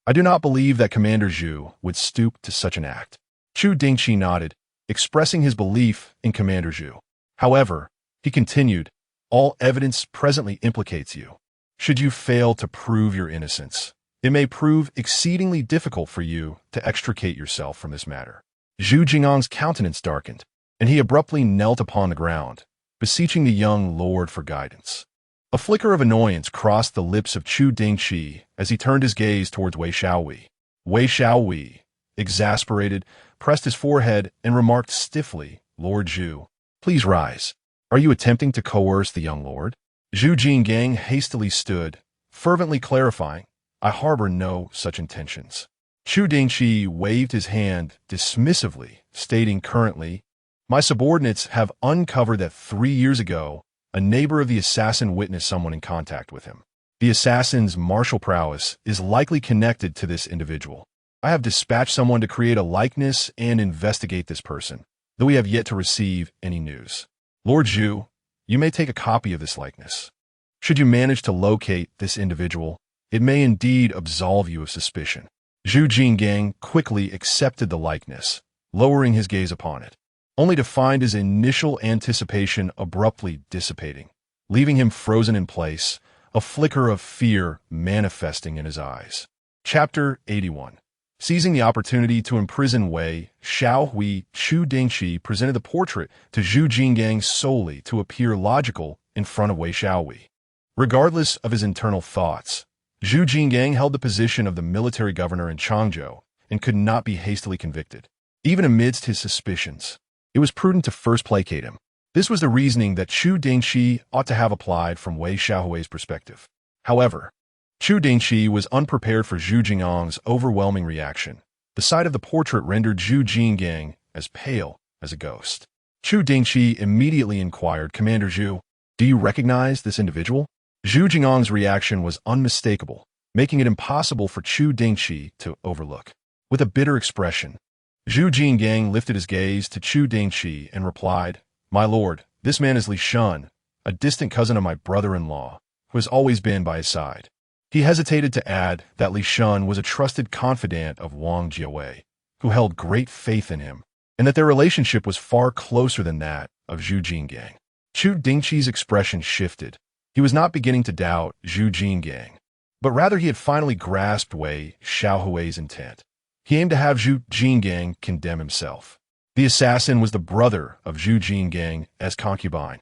I do not believe that Commander Zhu would stoop to such an act." Chu Dingchi nodded, expressing his belief in Commander Zhu. "However," he continued, "all evidence presently implicates you. Should you fail to prove your innocence, it may prove exceedingly difficult for you to extricate yourself from this matter." Zhu Jingang's countenance darkened, and he abruptly knelt upon the ground, beseeching the young lord for guidance. A flicker of annoyance crossed the lips of Chu Dingchi as he turned his gaze towards Wei Xiaohui. Wei Xiaohui, exasperated, pressed his forehead and remarked stiffly, "Lord Zhu, please rise. Are you attempting to coerce the young lord?" Zhu Jinggang hastily stood, fervently clarifying, "I harbor no such intentions." Chu Dingchi waved his hand dismissively, stating currently, "My subordinates have uncovered that 3 years ago, a neighbor of the assassin witnessed someone in contact with him. The assassin's martial prowess is likely connected to this individual. I have dispatched someone to create a likeness and investigate this person, though we have yet to receive any news. Lord Zhu, you may take a copy of this likeness. Should you manage to locate this individual, it may indeed absolve you of suspicion." Zhu Jinggang quickly accepted the likeness, lowering his gaze upon it, only to find his initial anticipation abruptly dissipating, leaving him frozen in place, a flicker of fear manifesting in his eyes. Chapter 81. Seizing the opportunity to imprison Wei Xiaohui, Chu Dingchi presented the portrait to Zhu Jinggang solely to appear logical in front of Wei Xiaohui. Regardless of his internal thoughts, Zhu Jinggang held the position of the military governor in Changzhou and could not be hastily convicted. Even amidst his suspicions, it was prudent to first placate him. This was the reasoning that Chu Dingchi ought to have applied from Wei Xiaohui's perspective. However, Chu Dingchi was unprepared for Zhu Jingang's overwhelming reaction. The sight of the portrait rendered Zhu Jinggang as pale as a ghost. Chu Dingchi immediately inquired, "Commander Zhu, do you recognize this individual?" Zhu Jingang's reaction was unmistakable, making it impossible for Chu Dingchi to overlook. With a bitter expression, Zhu Jinggang lifted his gaze to Chu Dingchi and replied, "My lord, this man is Li Shun, a distant cousin of my brother-in-law, who has always been by his side." He hesitated to add that Li Shun was a trusted confidant of Wang Jiawei, who held great faith in him, and that their relationship was far closer than that of Zhu Jinggang. Chu Dingchi's expression shifted. He was not beginning to doubt Zhu Jinggang, but rather he had finally grasped Wei Xiaohui's intent. He aimed to have Chu Dingchi condemn himself. The assassin was the brother of Chu Dingchi as concubine,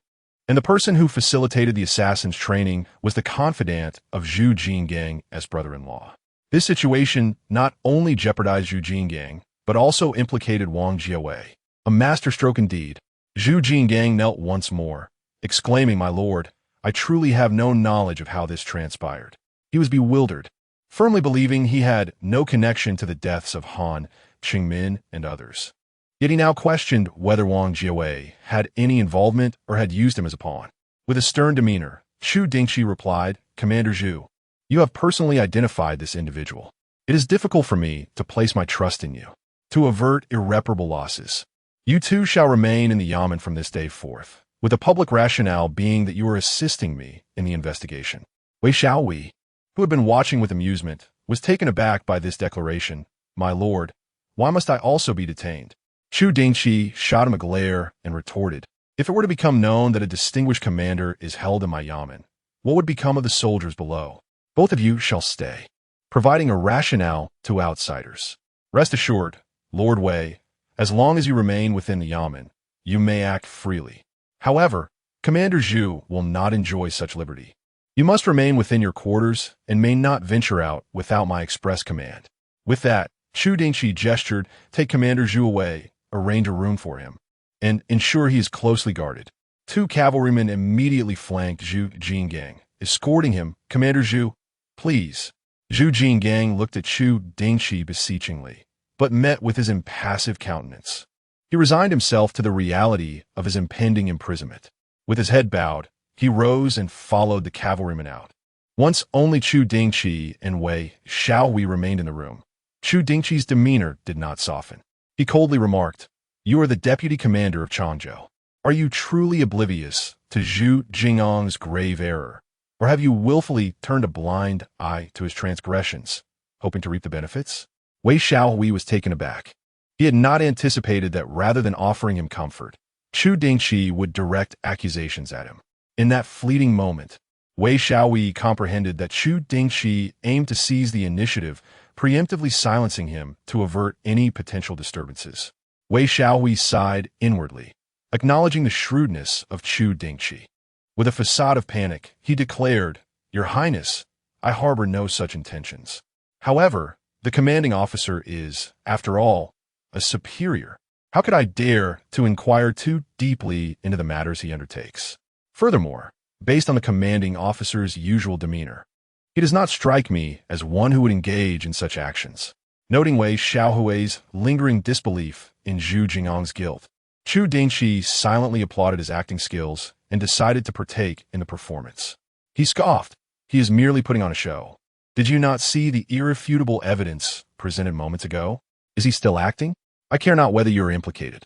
and the person who facilitated the assassin's training was the confidant of Chu Dingchi as brother-in-law. This situation not only jeopardized Chu Dingchi, but also implicated Wang Jiawei. A masterstroke indeed. Chu Dingchi knelt once more, exclaiming, "My lord, I truly have no knowledge of how this transpired." He was bewildered, firmly believing he had no connection to the deaths of Han, Qingmin, and others. Yet he now questioned whether Wang Jiawei had any involvement or had used him as a pawn. With a stern demeanor, Chu Dingchi replied, "Commander Zhu, you have personally identified this individual. It is difficult for me to place my trust in you. To avert irreparable losses, you two shall remain in the Yamen from this day forth, with the public rationale being that you are assisting me in the investigation." Wei Xiaowei, who had been watching with amusement, was taken aback by this declaration. "My lord, why must I also be detained?" Chu Dingchi shot him a glare and retorted, "If it were to become known that a distinguished commander is held in my Yamen, what would become of the soldiers below? Both of you shall stay," providing a rationale to outsiders. "Rest assured, Lord Wei, as long as you remain within the Yamen, you may act freely. However, Commander Zhu will not enjoy such liberty. You must remain within your quarters and may not venture out without my express command." With that, Chu Dingchi gestured, "Take Commander Zhu away, arrange a room for him, and ensure he is closely guarded." Two cavalrymen immediately flanked Chu Dingchi, escorting him. "Commander Zhu, please." Chu Dingchi looked at Chu Dingchi beseechingly, but met with his impassive countenance. He resigned himself to the reality of his impending imprisonment. With his head bowed, he rose and followed the cavalryman out. Once only Chu Dingchi and Wei Xiaowei remained in the room. Chu Dingchi's demeanor did not soften. He coldly remarked, "You are the deputy commander of Changzhou. Are you truly oblivious to Zhu Jingang's grave error, or have you willfully turned a blind eye to his transgressions, hoping to reap the benefits?" Wei Xiaowei was taken aback. He had not anticipated that rather than offering him comfort, Chu Dingchi would direct accusations at him. In that fleeting moment, Wei Xiaowei comprehended that Chu Dingchi aimed to seize the initiative, preemptively silencing him to avert any potential disturbances. Wei Xiaowei sighed inwardly, acknowledging the shrewdness of Chu Dingchi. With a facade of panic, he declared, "Your Highness, I harbor no such intentions. However, the commanding officer is, after all, a superior. How could I dare to inquire too deeply into the matters he undertakes? Furthermore, based on the commanding officer's usual demeanor, he does not strike me as one who would engage in such actions." Noting Wei Xiaohui's lingering disbelief in Zhu Jingang's guilt, Chu Dingchi silently applauded his acting skills and decided to partake in the performance. He scoffed, "He is merely putting on a show. Did you not see the irrefutable evidence presented moments ago? Is he still acting? I care not whether you are implicated.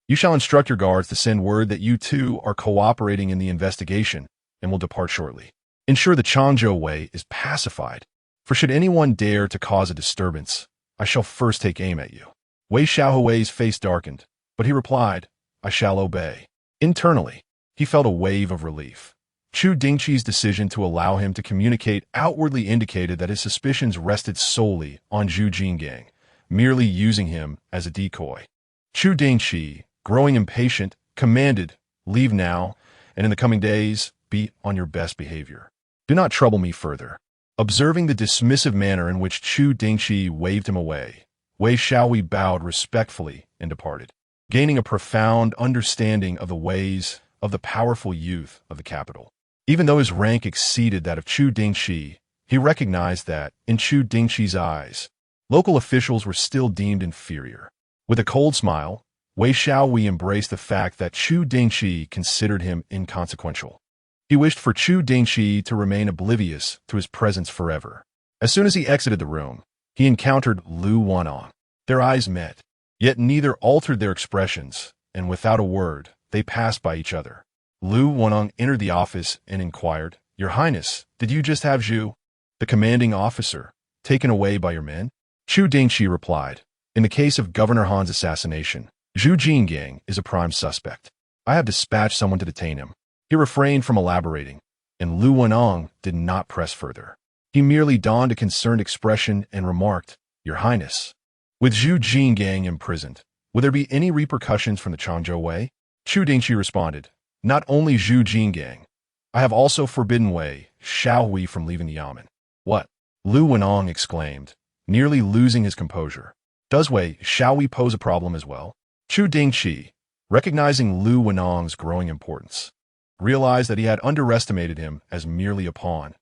You shall instruct your guards to send word that you too are cooperating in the investigation and will depart shortly. Ensure the Changzhou Wei is pacified, for should anyone dare to cause a disturbance, I shall first take aim at you." Wei Xiaohui's face darkened, but he replied, "I shall obey." Internally, he felt a wave of relief. Chu Dingchi's decision to allow him to communicate outwardly indicated that his suspicions rested solely on Chu Dingchi, merely using him as a decoy. Chu Dingchi, growing impatient, commanded, "Leave now, and in the coming days, be on your best behavior. Do not trouble me further." Observing the dismissive manner in which Chu Dingchi waved him away, Wei Xiaowei bowed respectfully and departed, gaining a profound understanding of the ways of the powerful youth of the capital. Even though his rank exceeded that of Chu Dingchi, he recognized that, in Chu Dingchi's eyes, local officials were still deemed inferior. With a cold smile, Wei Xiaowei embraced the fact that Chu Dingchi considered him inconsequential. He wished for Chu Dingchi to remain oblivious to his presence forever. As soon as he exited the room, he encountered Lu Wanong. Their eyes met, yet neither altered their expressions, and without a word, they passed by each other. Lu Wanong entered the office and inquired, "Your Highness, did you just have Zhu, the commanding officer, taken away by your men?" Chu Dingchi replied, "In the case of Governor Han's assassination, Zhu Jingyan is a prime suspect. I have dispatched someone to detain him." He refrained from elaborating, and Lu Wanong did not press further. He merely donned a concerned expression and remarked, "Your Highness, With Zhu Jingyan imprisoned, will there be any repercussions from the Changzhou Wei? Chu Dingchi responded, not only Zhu Jingyan, I have also forbidden Wei Xiaohui from leaving the Yamen. What? Lu Wenong exclaimed, nearly losing his composure. Does Wei Xiaohui pose a problem as well? Chu Dingchi, recognizing Lu Wenong's growing importance, realized that he had underestimated him as merely a pawn.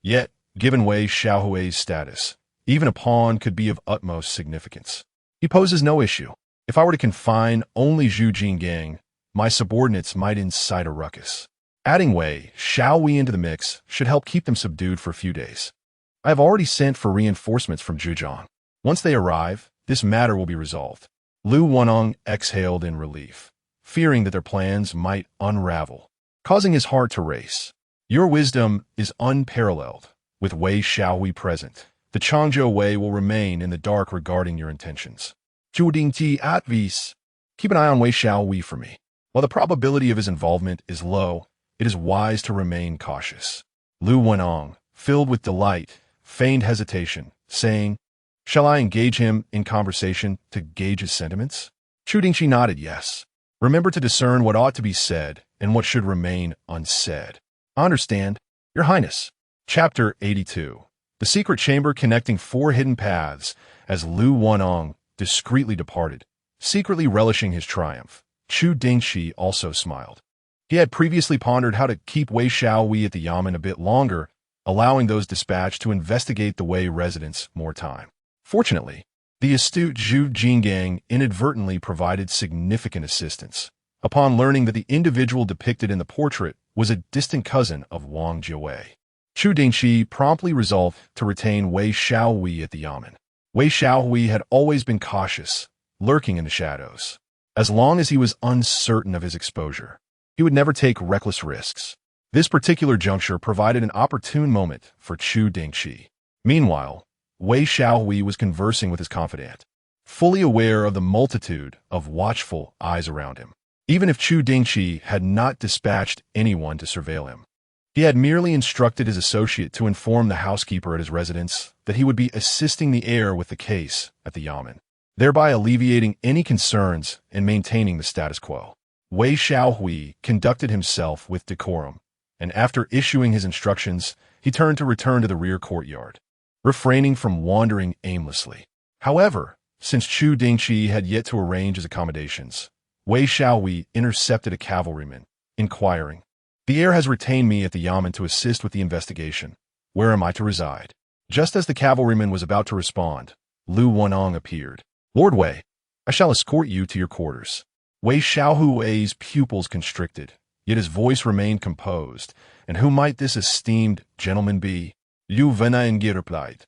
Yet, given Wei Xiaohui's status, even a pawn could be of utmost significance. He poses no issue. If I were to confine only Zhu Jingyan, my subordinates might incite a ruckus. Adding Wei Xiaohui into the mix should help keep them subdued for a few days. I have already sent for reinforcements from Zhejiang. Once they arrive, this matter will be resolved. Lu Wenong exhaled in relief, fearing that their plans might unravel, causing his heart to race. Your wisdom is unparalleled. With Wei Xiaohui present, the Changzhou Wei will remain in the dark regarding your intentions. Chu Dingchi advice. Keep an eye on Wei Xiaohui for me. While the probability of his involvement is low, it is wise to remain cautious. Lu Wenong, filled with delight, feigned hesitation, saying, shall I engage him in conversation to gauge his sentiments? Chu Dingchi nodded yes. Remember to discern what ought to be said and what should remain unsaid. I understand, Your Highness. Chapter 82. The secret chamber connecting four hidden paths as Lu Wenong discreetly departed, secretly relishing his triumph. Chu Dingchi also smiled. He had previously pondered how to keep Wei Xiaohui at the Yamen a bit longer, allowing those dispatched to investigate the Wei residents more time. Fortunately, the astute Zhu Jingyan inadvertently provided significant assistance. Upon learning that the individual depicted in the portrait was a distant cousin of Wang Jiawei, Chu Dingchi promptly resolved to retain Wei Xiaohui at the Yamen. Wei Xiaohui had always been cautious, lurking in the shadows. As long as he was uncertain of his exposure, he would never take reckless risks. This particular juncture provided an opportune moment for Chu Dingchi. Meanwhile, Wei Xiaohui was conversing with his confidant, fully aware of the multitude of watchful eyes around him. Even if Chu Dingchi had not dispatched anyone to surveil him, he had merely instructed his associate to inform the housekeeper at his residence that he would be assisting the heir with the case at the Yamen, thereby alleviating any concerns and maintaining the status quo. Wei Xiaohui conducted himself with decorum, and after issuing his instructions, he turned to return to the rear courtyard, refraining from wandering aimlessly. However, since Chu Dingchi had yet to arrange his accommodations, Wei Xiaohui intercepted a cavalryman, inquiring, the heir has retained me at the Yamen to assist with the investigation. Where am I to reside? Just as the cavalryman was about to respond, Lu Wenong appeared. Lord Wei, I shall escort you to your quarters. Wei Xiaohui's pupils constricted, yet his voice remained composed. And who might this esteemed gentleman be? Liu Wenongi replied.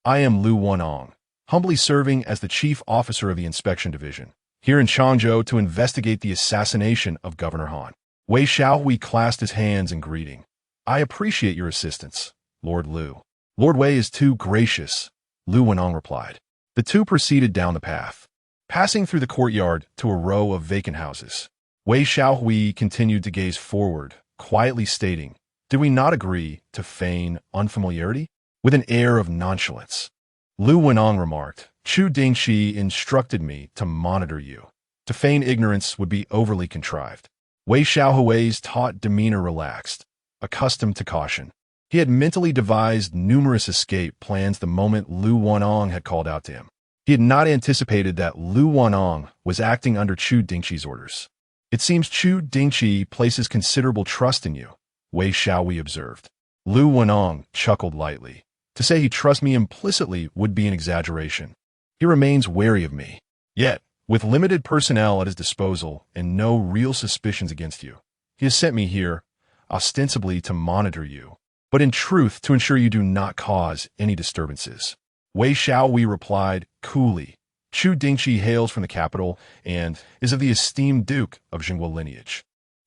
I am Lu Wenong, humbly serving as the chief officer of the inspection division, here in Changzhou to investigate the assassination of Governor Han. Wei Xiaohui clasped his hands in greeting. I appreciate your assistance, Lord Lu. Lord Wei is too gracious, Lu Wenong replied. The two proceeded down the path, passing through the courtyard to a row of vacant houses. Wei Xiaohui continued to gaze forward, quietly stating, did we not agree to feign unfamiliarity? With an air of nonchalance, Lu Wenong remarked, Chu Dingchi instructed me to monitor you. To feign ignorance would be overly contrived. Wei Xiaohui's taut demeanor relaxed, accustomed to caution. He had mentally devised numerous escape plans the moment Lu Wenong had called out to him. He had not anticipated that Lu Wenong was acting under Chu Dingchi's orders. It seems Chu Dingchi places considerable trust in you, Wei Xiaohui observed. Lu Wenong chuckled lightly. To say he trusts me implicitly would be an exaggeration. He remains wary of me. Yet, with limited personnel at his disposal and no real suspicions against you, he has sent me here, ostensibly to monitor you, but in truth to ensure you do not cause any disturbances. Wei Xiaohui replied coolly, Chu Dingchi hails from the capital and is of the esteemed Duke of Jingguo lineage.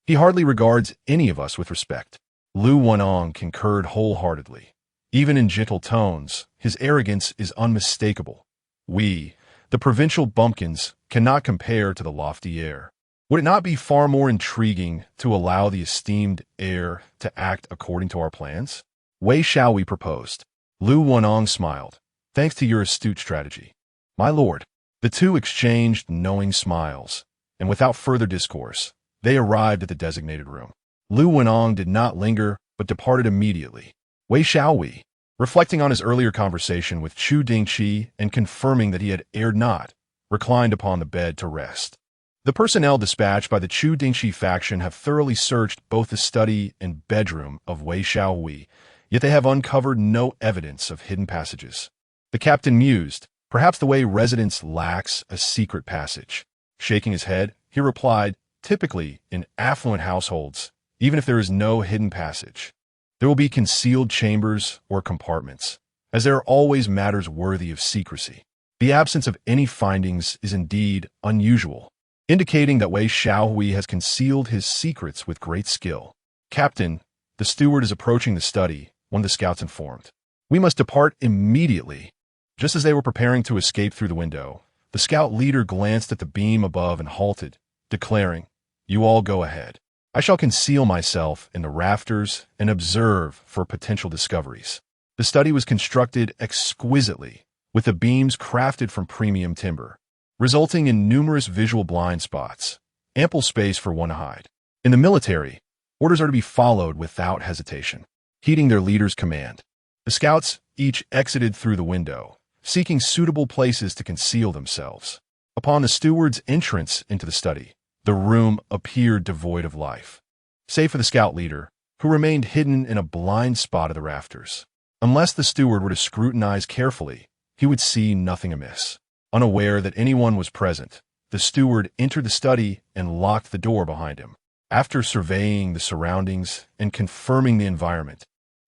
He hardly regards any of us with respect. Lu Wenong concurred wholeheartedly. Even in gentle tones, his arrogance is unmistakable. We, the provincial bumpkins, cannot compare to the lofty heir. Would it not be far more intriguing to allow the esteemed heir to act according to our plans? Wei Xiaohui proposed. Lu Wenong smiled. Thanks to your astute strategy. My lord, The two exchanged knowing smiles, and without further discourse, they arrived at the designated room. Lu Wenong did not linger, but departed immediately. Wei Xiaowei, reflecting on his earlier conversation with Chu Dingchi and confirming that he had erred not, reclined upon the bed to rest. The personnel dispatched by the Chu Dingchi faction have thoroughly searched both the study and bedroom of Wei Xiaowei, yet they have uncovered no evidence of hidden passages. The captain mused, perhaps the Wei residence lacks a secret passage. Shaking his head, he replied, typically, in affluent households, even if there is no hidden passage, there will be concealed chambers or compartments, as there are always matters worthy of secrecy. The absence of any findings is indeed unusual, indicating that Wei Xiaowei has concealed his secrets with great skill. Captain, the steward is approaching the study, one of the scouts informed. We must depart immediately. Just as they were preparing to escape through the window, the scout leader glanced at the beam above and halted, declaring, "You all go ahead. I shall conceal myself in the rafters and observe for potential discoveries." The study was constructed exquisitely, with the beams crafted from premium timber, resulting in numerous visual blind spots, ample space for one to hide. In the military, orders are to be followed without hesitation, heeding their leader's command. The scouts each exited through the window, seeking suitable places to conceal themselves. Upon the steward's entrance into the study, the room appeared devoid of life, save for the scout leader, who remained hidden in a blind spot of the rafters. Unless the steward were to scrutinize carefully, he would see nothing amiss. Unaware that anyone was present, the steward entered the study and locked the door behind him. After surveying the surroundings and confirming the environment,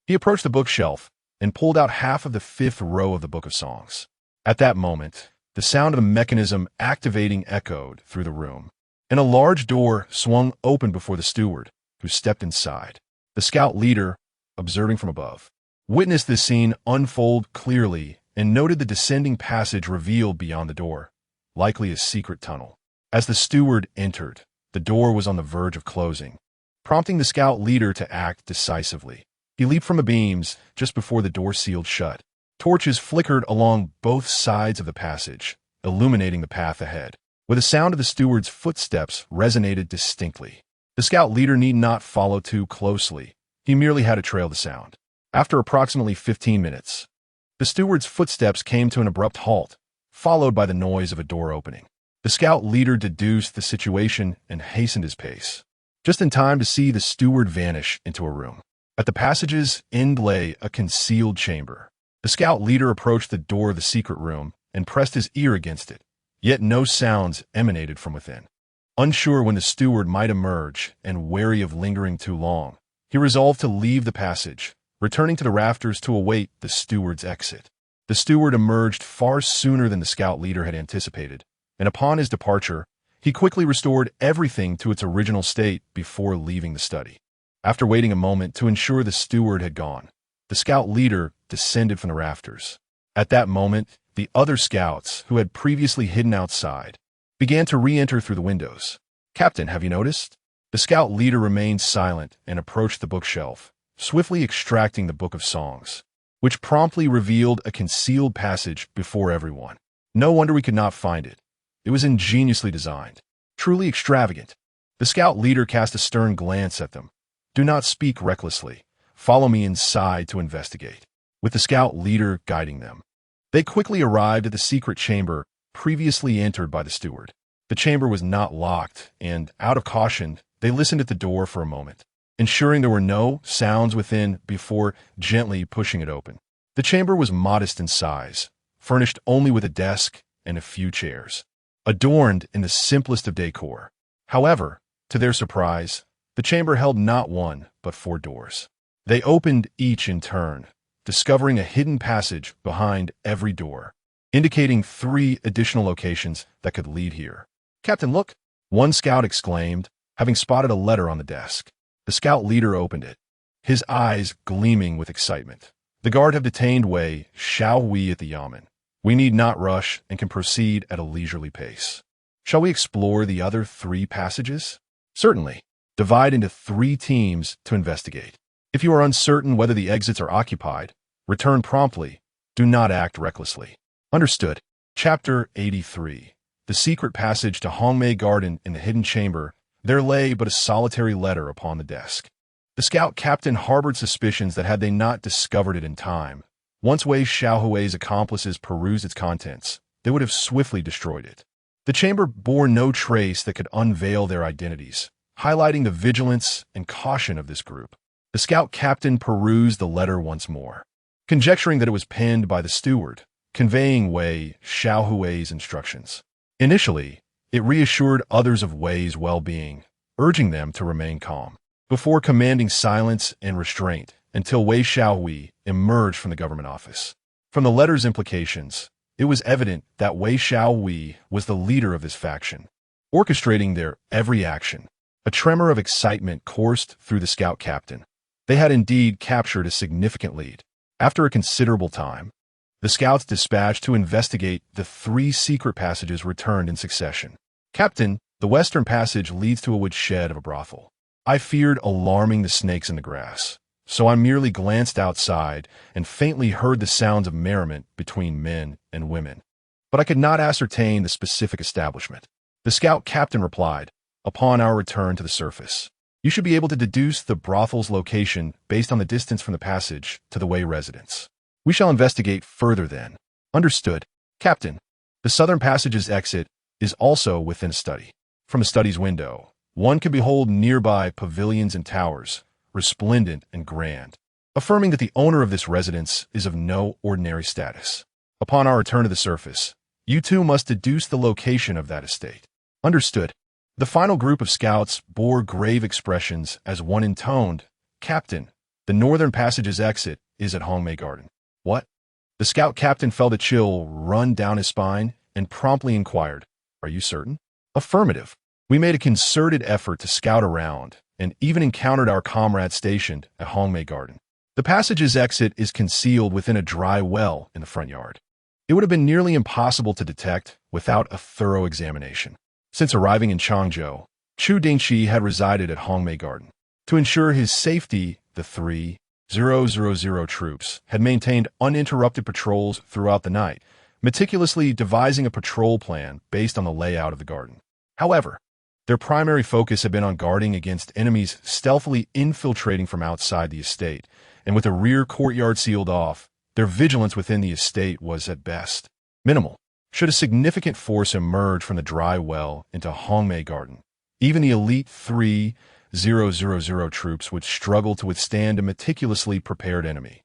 he approached the bookshelf and pulled out half of the 5th row of the Book of Songs. At that moment, the sound of the mechanism activating echoed through the room, and a large door swung open before the steward, who stepped inside. The scout leader, observing from above, witnessed this scene unfold clearly and noted the descending passage revealed beyond the door, likely a secret tunnel. As the steward entered, the door was on the verge of closing, prompting the scout leader to act decisively. He leaped from the beams just before the door sealed shut. Torches flickered along both sides of the passage, illuminating the path ahead. With the sound of the steward's footsteps resonated distinctly. The scout leader need not follow too closely. He merely had to trail the sound. After approximately 15 minutes, the steward's footsteps came to an abrupt halt, followed by the noise of a door opening. The scout leader deduced the situation and hastened his pace, just in time to see the steward vanish into a room. At the passage's end lay a concealed chamber. The scout leader approached the door of the secret room and pressed his ear against it, yet no sounds emanated from within. Unsure when the steward might emerge and wary of lingering too long, he resolved to leave the passage, returning to the rafters to await the steward's exit. The steward emerged far sooner than the scout leader had anticipated, and upon his departure, he quickly restored everything to its original state before leaving the study. After waiting a moment to ensure the steward had gone, the scout leader descended from the rafters. At that moment, the other scouts, who had previously hidden outside, began to re-enter through the windows. "Captain, have you noticed?" The scout leader remained silent and approached the bookshelf, swiftly extracting the Book of Songs, which promptly revealed a concealed passage before everyone. No wonder we could not find it. It was ingeniously designed, truly extravagant. The scout leader cast a stern glance at them. "Do not speak recklessly. Follow me inside to investigate." With the scout leader guiding them, they quickly arrived at the secret chamber previously entered by the steward. The chamber was not locked, and, out of caution, they listened at the door for a moment, ensuring there were no sounds within before gently pushing it open. The chamber was modest in size, furnished only with a desk and a few chairs, adorned in the simplest of decor. However, to their surprise, the chamber held not one, but 4 doors. They opened each in turn, discovering a hidden passage behind every door, indicating 3 additional locations that could lead here. "Captain, look!" one scout exclaimed, having spotted a letter on the desk. The scout leader opened it, his eyes gleaming with excitement. "The guard have detained Wei Xiaowei at the Yamen. We need not rush and can proceed at a leisurely pace. Shall we explore the other 3 passages?" "Certainly. Divide into 3 teams to investigate. If you are uncertain whether the exits are occupied, return promptly. Do not act recklessly." "Understood." Chapter 83. The secret passage to Hongmei Garden in the hidden chamber. There lay but a solitary letter upon the desk. The scout captain harbored suspicions that had they not discovered it in time, once Wei Xiaohui's accomplices perused its contents, they would have swiftly destroyed it. The chamber bore no trace that could unveil their identities, highlighting the vigilance and caution of this group. The scout captain perused the letter once more, conjecturing that it was penned by the steward, conveying Wei Xiaohui's instructions. Initially, it reassured others of Wei's well-being, urging them to remain calm, before commanding silence and restraint until Wei Xiaohui emerged from the government office. From the letter's implications, it was evident that Wei Xiaohui was the leader of this faction, orchestrating their every action. A tremor of excitement coursed through the scout captain. They had indeed captured a significant lead. After a considerable time, the scouts dispatched to investigate the 3 secret passages returned in succession. Captain, the western passage leads to a woodshed of a brothel. I feared alarming the snakes in the grass, so I merely glanced outside and faintly heard the sounds of merriment between men and women. But I could not ascertain the specific establishment. The scout captain replied, upon our return to the surface, you should be able to deduce the brothel's location based on the distance from the passage to the Wei residence. We shall investigate further then. Understood, Captain. The southern passage's exit is also within a study. From the study's window, one can behold nearby pavilions and towers, resplendent and grand, affirming that the owner of this residence is of no ordinary status. Upon our return to the surface, you two must deduce the location of that estate. Understood. The final group of scouts bore grave expressions as one intoned, Captain, the northern passage's exit is at Hongmei Garden. What? The scout captain felt a chill run down his spine and promptly inquired, Are you certain? Affirmative. We made a concerted effort to scout around and even encountered our comrades stationed at Hongmei Garden. The passage's exit is concealed within a dry well in the front yard. It would have been nearly impossible to detect without a thorough examination. Since arriving in Changzhou, Chu Dingchi had resided at Hongmei Garden. To ensure his safety, the 3,000 troops had maintained uninterrupted patrols throughout the night, meticulously devising a patrol plan based on the layout of the garden. However, their primary focus had been on guarding against enemies stealthily infiltrating from outside the estate, and with the rear courtyard sealed off, their vigilance within the estate was at best minimal. Should a significant force emerge from the dry well into Hongmei Garden, even the elite 3,000 troops would struggle to withstand a meticulously prepared enemy,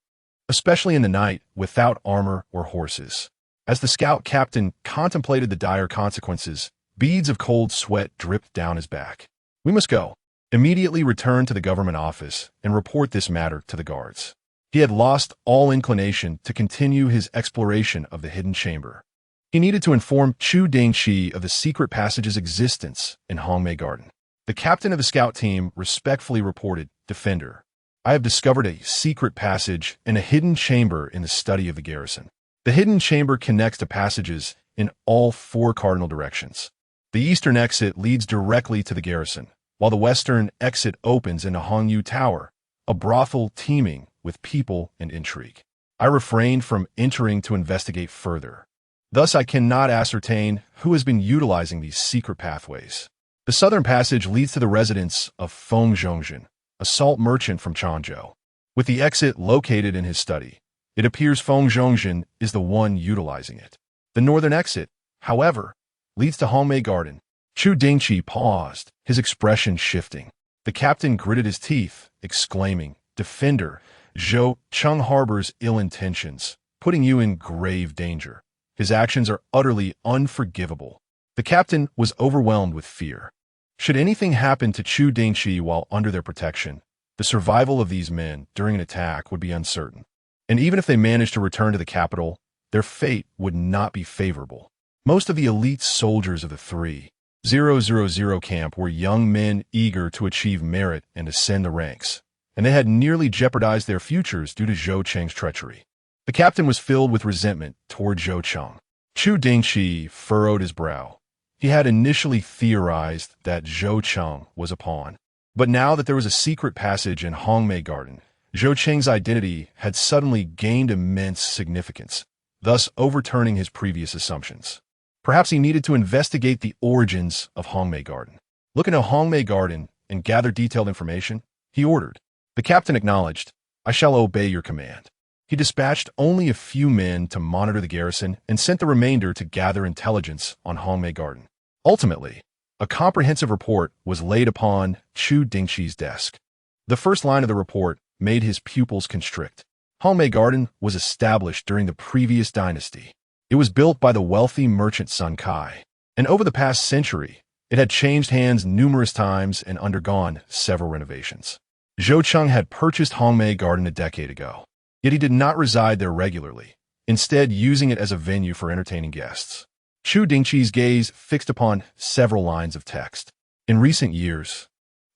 especially in the night without armor or horses. As the scout captain contemplated the dire consequences, beads of cold sweat dripped down his back. We must go. Immediately return to the government office and report this matter to the guards. He had lost all inclination to continue his exploration of the hidden chamber. He needed to inform Chu Dingchi of the secret passage's existence in Hongmei Garden. The captain of the scout team respectfully reported, Defender, I have discovered a secret passage in a hidden chamber in the study of the garrison. The hidden chamber connects to passages in all 4 cardinal directions. The eastern exit leads directly to the garrison, while the western exit opens into Hongyu Tower, a brothel teeming with people and intrigue. I refrained from entering to investigate further. Thus, I cannot ascertain who has been utilizing these secret pathways. The southern passage leads to the residence of Feng Zhongjin, a salt merchant from Changzhou. With the exit located in his study, it appears Feng Zhongjin is the one utilizing it. The northern exit, however, leads to Hongmei Garden. Chu Dingchi paused, his expression shifting. The captain gritted his teeth, exclaiming, Defender, Zhou Cheng harbors ill intentions, putting you in grave danger. His actions are utterly unforgivable. The captain was overwhelmed with fear. Should anything happen to Chu Dingchi while under their protection, the survival of these men during an attack would be uncertain. And even if they managed to return to the capital, their fate would not be favorable. Most of the elite soldiers of the 3,000 camp were young men eager to achieve merit and ascend the ranks, and they had nearly jeopardized their futures due to Zhou Cheng's treachery. The captain was filled with resentment toward Zhou Cheng. Chu Dingchi furrowed his brow. He had initially theorized that Zhou Cheng was a pawn, but now that there was a secret passage in Hongmei Garden, Zhou Cheng's identity had suddenly gained immense significance. thus overturning his previous assumptions. Perhaps he needed to investigate the origins of Hongmei Garden. Look into Hongmei Garden and gather detailed information, he ordered. The captain acknowledged, I shall obey your command. He dispatched only a few men to monitor the garrison and sent the remainder to gather intelligence on Hongmei Garden. Ultimately, a comprehensive report was laid upon Chu Dingchi's desk. The first line of the report made his pupils constrict. Hongmei Garden was established during the previous dynasty. It was built by the wealthy merchant Sun Kai, and over the past century, it had changed hands numerous times and undergone several renovations. Zhou Cheng had purchased Hongmei Garden a decade ago, yet he did not reside there regularly, instead using it as a venue for entertaining guests. Chu Dingchi's gaze fixed upon several lines of text. In recent years,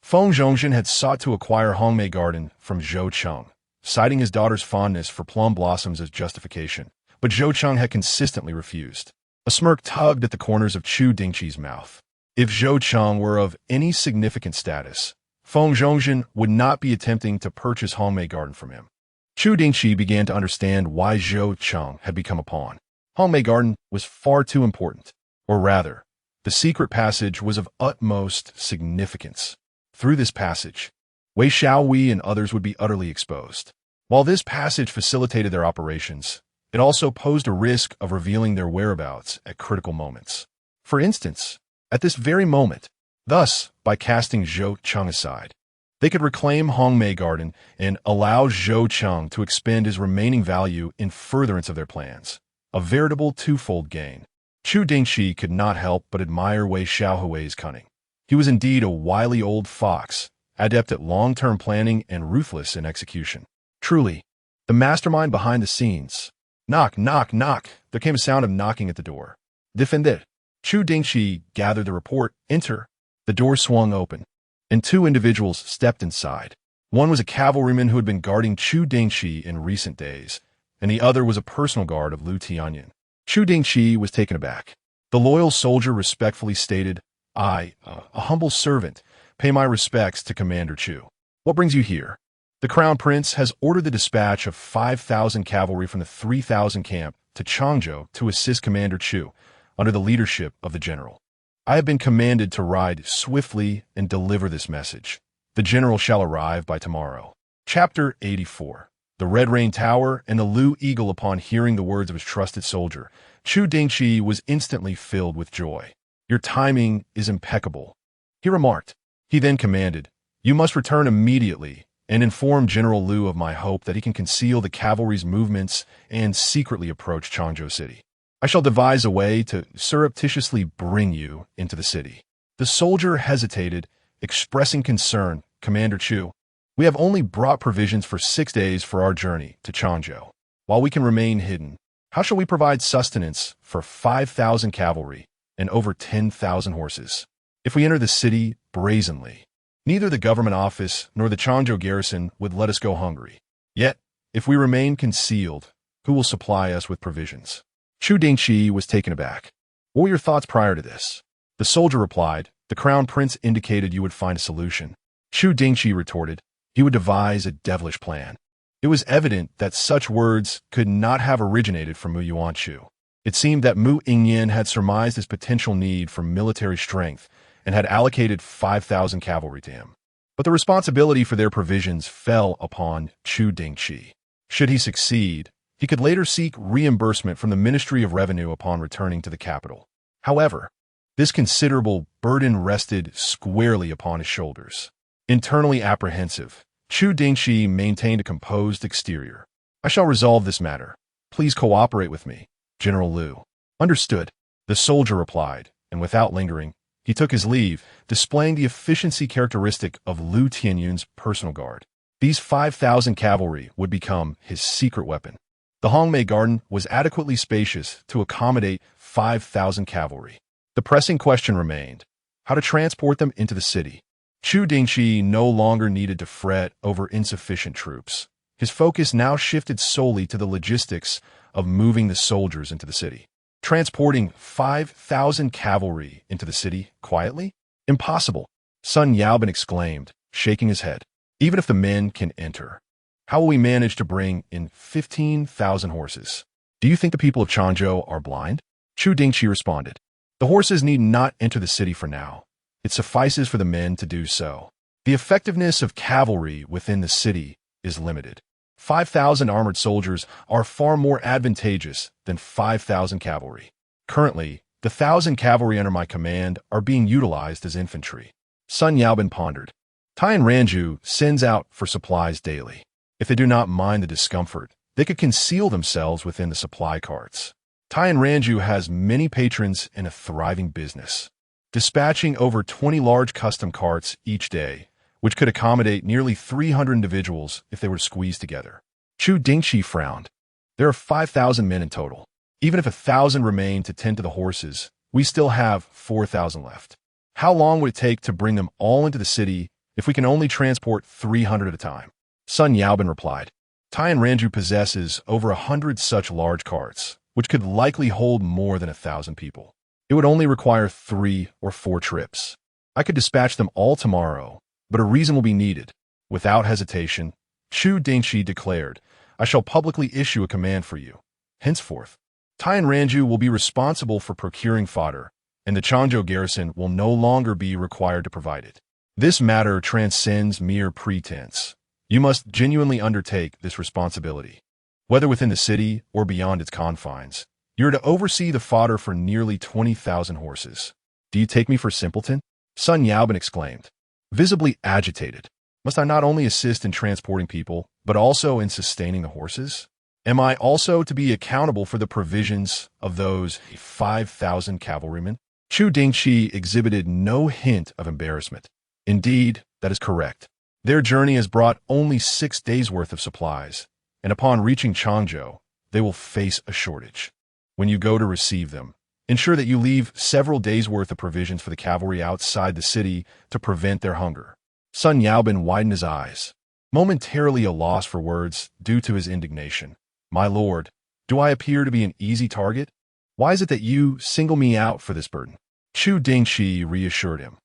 Feng Zhongzhen had sought to acquire Hongmei Garden from Zhou Cheng, citing his daughter's fondness for plum blossoms as justification, but Zhou Cheng had consistently refused. A smirk tugged at the corners of Chu Dingchi's mouth. If Zhou Cheng were of any significant status, Feng Zhongzhen would not be attempting to purchase Hongmei Garden from him. Chu Dingchi began to understand why Zhou Cheng had become a pawn. Hongmei Garden was far too important, or rather, the secret passage was of utmost significance. Through this passage, Wei Xiaowei and others would be utterly exposed. While this passage facilitated their operations, it also posed a risk of revealing their whereabouts at critical moments. For instance, at this very moment, thus, by casting Zhou Cheng aside, they could reclaim Hongmei Garden and allow Zhou Cheng to expend his remaining value in furtherance of their plans. A veritable twofold gain. Chu Dingchi could not help but admire Wei Xiaohui's cunning. He was indeed a wily old fox, adept at long-term planning and ruthless in execution. Truly, the mastermind behind the scenes. Knock, knock, knock. There came a sound of knocking at the door. Defender. Chu Dingchi gathered the report. Enter. The door swung open, and two individuals stepped inside. One was a cavalryman who had been guarding Chu Dingchi in recent days, and the other was a personal guard of Lu Tianyan. Chu Dingchi was taken aback. The loyal soldier respectfully stated, I, a humble servant, pay my respects to Commander Chu. What brings you here? The Crown Prince has ordered the dispatch of 5,000 cavalry from the 3,000 camp to Changzhou to assist Commander Chu, under the leadership of the general. I have been commanded to ride swiftly and deliver this message. The general shall arrive by tomorrow. Chapter 84. The Red Rain Tower and the Lu Eagle. Upon hearing the words of his trusted soldier, Chu Dingchi was instantly filled with joy. Your timing is impeccable, he remarked. He then commanded, you must return immediately and inform General Lu of my hope that he can conceal the cavalry's movements and secretly approach Changzhou City. I shall devise a way to surreptitiously bring you into the city. The soldier hesitated, expressing concern. Commander Chu, we have only brought provisions for 6 days for our journey to Changzhou. While we can remain hidden, how shall we provide sustenance for 5,000 cavalry and over 10,000 horses? If we enter the city brazenly, neither the government office nor the Changzhou garrison would let us go hungry. Yet, if we remain concealed, who will supply us with provisions? Chu Dingchi was taken aback. What were your thoughts prior to this? The soldier replied, the Crown Prince indicated you would find a solution. Chu Dingchi retorted, he would devise a devilish plan. It was evident that such words could not have originated from Mu Yingyan. It seemed that Mu Yingyan had surmised his potential need for military strength and had allocated 5,000 cavalry to him. But the responsibility for their provisions fell upon Chu Dingchi. Should he succeed, he could later seek reimbursement from the Ministry of Revenue upon returning to the capital. However, this considerable burden rested squarely upon his shoulders. Internally apprehensive, Chu Dingchi maintained a composed exterior. I shall resolve this matter. Please cooperate with me, General Lu. Understood, the soldier replied, and without lingering, he took his leave, displaying the efficiency characteristic of Lu Tianyan's personal guard. These 5,000 cavalry would become his secret weapon. The Hongmei Garden was adequately spacious to accommodate 5,000 cavalry. The pressing question remained, how to transport them into the city. Chu Dingchi no longer needed to fret over insufficient troops. His focus now shifted solely to the logistics of moving the soldiers into the city. Transporting 5,000 cavalry into the city quietly? Impossible, Sun Yaobin exclaimed, shaking his head. Even if the men can enter, how will we manage to bring in 15,000 horses? Do you think the people of Changzhou are blind? Chu Dingchi responded. The horses need not enter the city for now. It suffices for the men to do so. The effectiveness of cavalry within the city is limited. 5,000 armored soldiers are far more advantageous than 5,000 cavalry. Currently, the 1,000 cavalry under my command are being utilized as infantry. Sun Yaobin pondered. Taiyan Ranju sends out for supplies daily. If they do not mind the discomfort, they could conceal themselves within the supply carts. Taiyan Ranju has many patrons and a thriving business, dispatching over 20 large custom carts each day, which could accommodate nearly 300 individuals if they were squeezed together. Chu Dingchi frowned. There are 5,000 men in total. Even if 1,000 remain to tend to the horses, we still have 4,000 left. How long would it take to bring them all into the city if we can only transport 300 at a time? Sun Yaobin replied. Taiyan Ranju possesses over 100 such large carts, which could likely hold more than 1,000 people. It would only require 3 or 4 trips. I could dispatch them all tomorrow, but a reason will be needed. Without hesitation, Chu Dingchi declared, I shall publicly issue a command for you. Henceforth, Taiyan Ranju will be responsible for procuring fodder, and the Changzhou garrison will no longer be required to provide it. This matter transcends mere pretense. You must genuinely undertake this responsibility. Whether within the city or beyond its confines, you are to oversee the fodder for nearly 20,000 horses. Do you take me for a simpleton? Sun Yaobin exclaimed, visibly agitated. Must I not only assist in transporting people, but also in sustaining the horses? Am I also to be accountable for the provisions of those 5,000 cavalrymen? Chu Dingchi exhibited no hint of embarrassment. Indeed, that is correct. Their journey has brought only 6 days' worth of supplies, and upon reaching Changzhou, they will face a shortage. When you go to receive them, ensure that you leave several days' worth of provisions for the cavalry outside the city to prevent their hunger. Sun Yaobin widened his eyes, momentarily a loss for words due to his indignation. My lord, do I appear to be an easy target? Why is it that you single me out for this burden? Chu Dingchi reassured him.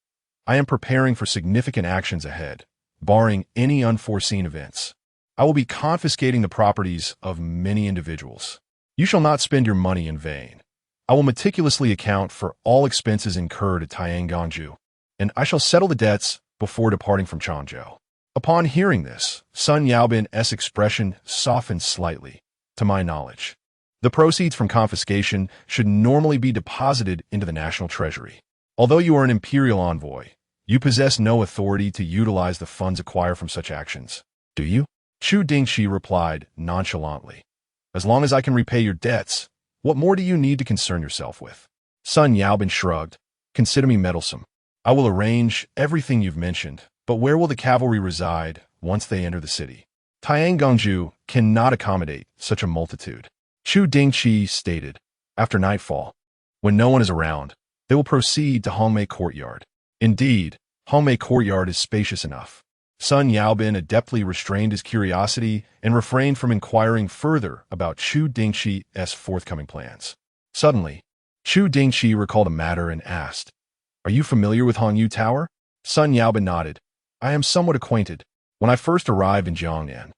I am preparing for significant actions ahead, barring any unforeseen events. I will be confiscating the properties of many individuals. You shall not spend your money in vain. I will meticulously account for all expenses incurred at Tiangongju, and I shall settle the debts before departing from Changzhou. Upon hearing this, Sun Yaobin's expression softened slightly. To my knowledge, the proceeds from confiscation should normally be deposited into the national treasury. Although you are an imperial envoy, you possess no authority to utilize the funds acquired from such actions. Do you? Chu Dingchi replied nonchalantly. As long as I can repay your debts, what more do you need to concern yourself with? Sun Yaobin shrugged. Consider me meddlesome. I will arrange everything you've mentioned, but where will the cavalry reside once they enter the city? Tiangongju cannot accommodate such a multitude. Chu Dingchi stated. After nightfall, when no one is around, they will proceed to Hongmei Courtyard. Indeed, Hongmei Courtyard is spacious enough. Sun Yaobin adeptly restrained his curiosity and refrained from inquiring further about Chu Dingchi's forthcoming plans. Suddenly, Chu Dingchi recalled a matter and asked, Are you familiar with Hongyu Tower? Sun Yaobin nodded. I am somewhat acquainted. When I first arrived in Jiangnan,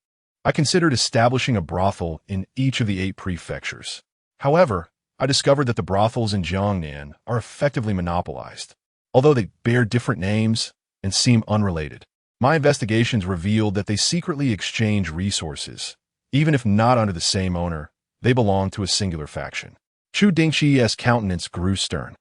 I considered establishing a brothel in each of the 8 prefectures. However, I discovered that the brothels in Jiangnan are effectively monopolized. Although they bear different names and seem unrelated, my investigations revealed that they secretly exchange resources. Even if not under the same owner, they belong to a singular faction. Chu Dingchi's countenance grew stern.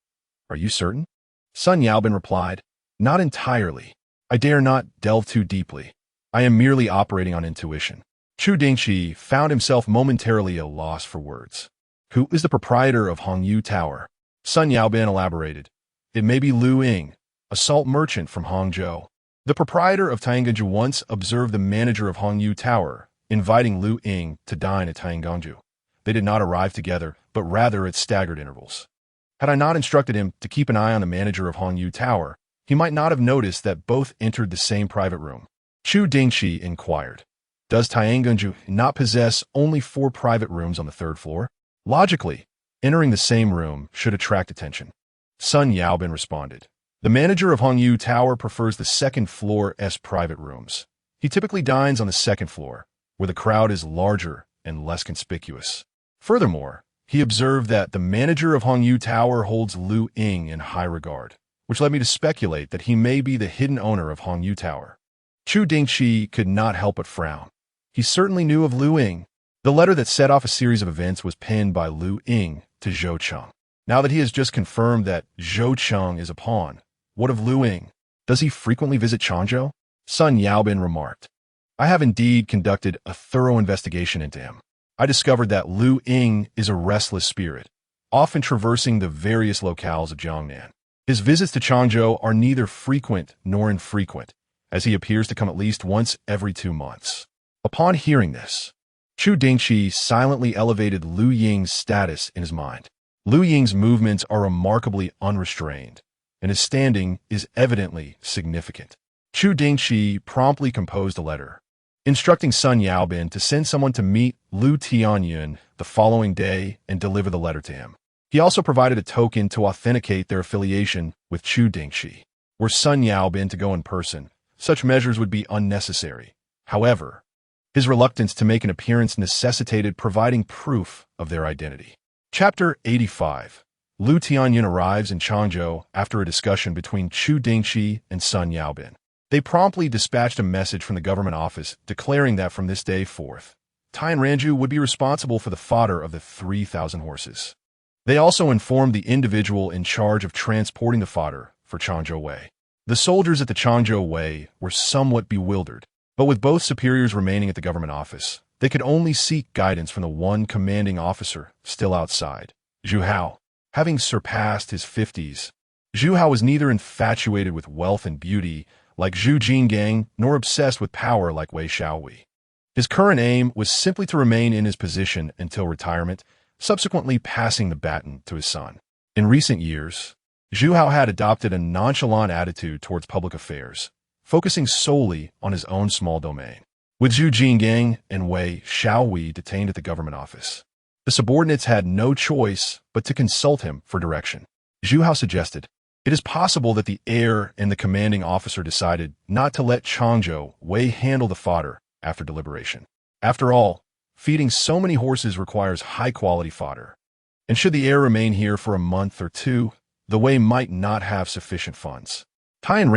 Are you certain? Sun Yaobin replied. Not entirely. I dare not delve too deeply. I am merely operating on intuition. Chu Dingchi found himself momentarily at a loss for words. Who is the proprietor of Hongyu Tower? Sun Yaobin elaborated. It may be Lu Ying, a salt merchant from Hangzhou. The proprietor of Tiangongju once observed the manager of Hongyu Tower, inviting Lu Ying to dine at Tiangongju. They did not arrive together, but rather at staggered intervals. Had I not instructed him to keep an eye on the manager of Hongyu Tower, he might not have noticed that both entered the same private room. Chu Dingchi inquired, Does Tiangongju not possess only 4 private rooms on the 3rd floor? Logically, entering the same room should attract attention. Sun Yaobin responded. The manager of Hongyu Tower prefers the 2nd floor's private rooms. He typically dines on the 2nd floor, where the crowd is larger and less conspicuous. Furthermore, he observed that the manager of Hongyu Tower holds Lu Ying in high regard, which led me to speculate that he may be the hidden owner of Hongyu Tower. Chu Dingchi could not help but frown. He certainly knew of Lu Ying. The letter that set off a series of events was penned by Lu Ying to Zhou Cheng. Now that he has just confirmed that Zhou Cheng is a pawn, what of Lu Ying? Does he frequently visit Changzhou? Sun Yaobin remarked. I have indeed conducted a thorough investigation into him. I discovered that Lu Ying is a restless spirit, often traversing the various locales of Jiangnan. His visits to Changzhou are neither frequent nor infrequent, as he appears to come at least once every 2 months. Upon hearing this, Chu Dingchi silently elevated Lu Ying's status in his mind. Lu Ying's movements are remarkably unrestrained, and his standing is evidently significant. Chu Dingchi promptly composed a letter, instructing Sun Yaobin to send someone to meet Lu Tianyun the following day and deliver the letter to him. He also provided a token to authenticate their affiliation with Chu Dingchi. Were Sun Yaobin to go in person, such measures would be unnecessary. However, his reluctance to make an appearance necessitated providing proof of their identity. Chapter 85. Lu Tianyun arrives in Changzhou after a discussion between Chu Dingchi and Sun Yaobin. They promptly dispatched a message from the government office declaring that from this day forth, Tai and Ranju would be responsible for the fodder of the 3,000 horses. They also informed the individual in charge of transporting the fodder for Changzhou Way. The soldiers at the Changzhou Way were somewhat bewildered, but with both superiors remaining at the government office, they could only seek guidance from the one commanding officer still outside, Zhu Hao. Having surpassed his 50s, Zhu Hao was neither infatuated with wealth and beauty like Zhu Jinggang, nor obsessed with power like Wei Xiaowei. His current aim was simply to remain in his position until retirement, subsequently passing the baton to his son. In recent years, Zhu Hao had adopted a nonchalant attitude towards public affairs, focusing solely on his own small domain. With Zhu Jinggang and Wei Xiaowei detained at the government office, the subordinates had no choice but to consult him for direction. Zhu Hao suggested, it is possible that the heir and the commanding officer decided not to let Changzhou Wei handle the fodder after deliberation. After all, feeding so many horses requires high-quality fodder, and should the heir remain here for a month or two, the Wei might not have sufficient funds. Tai and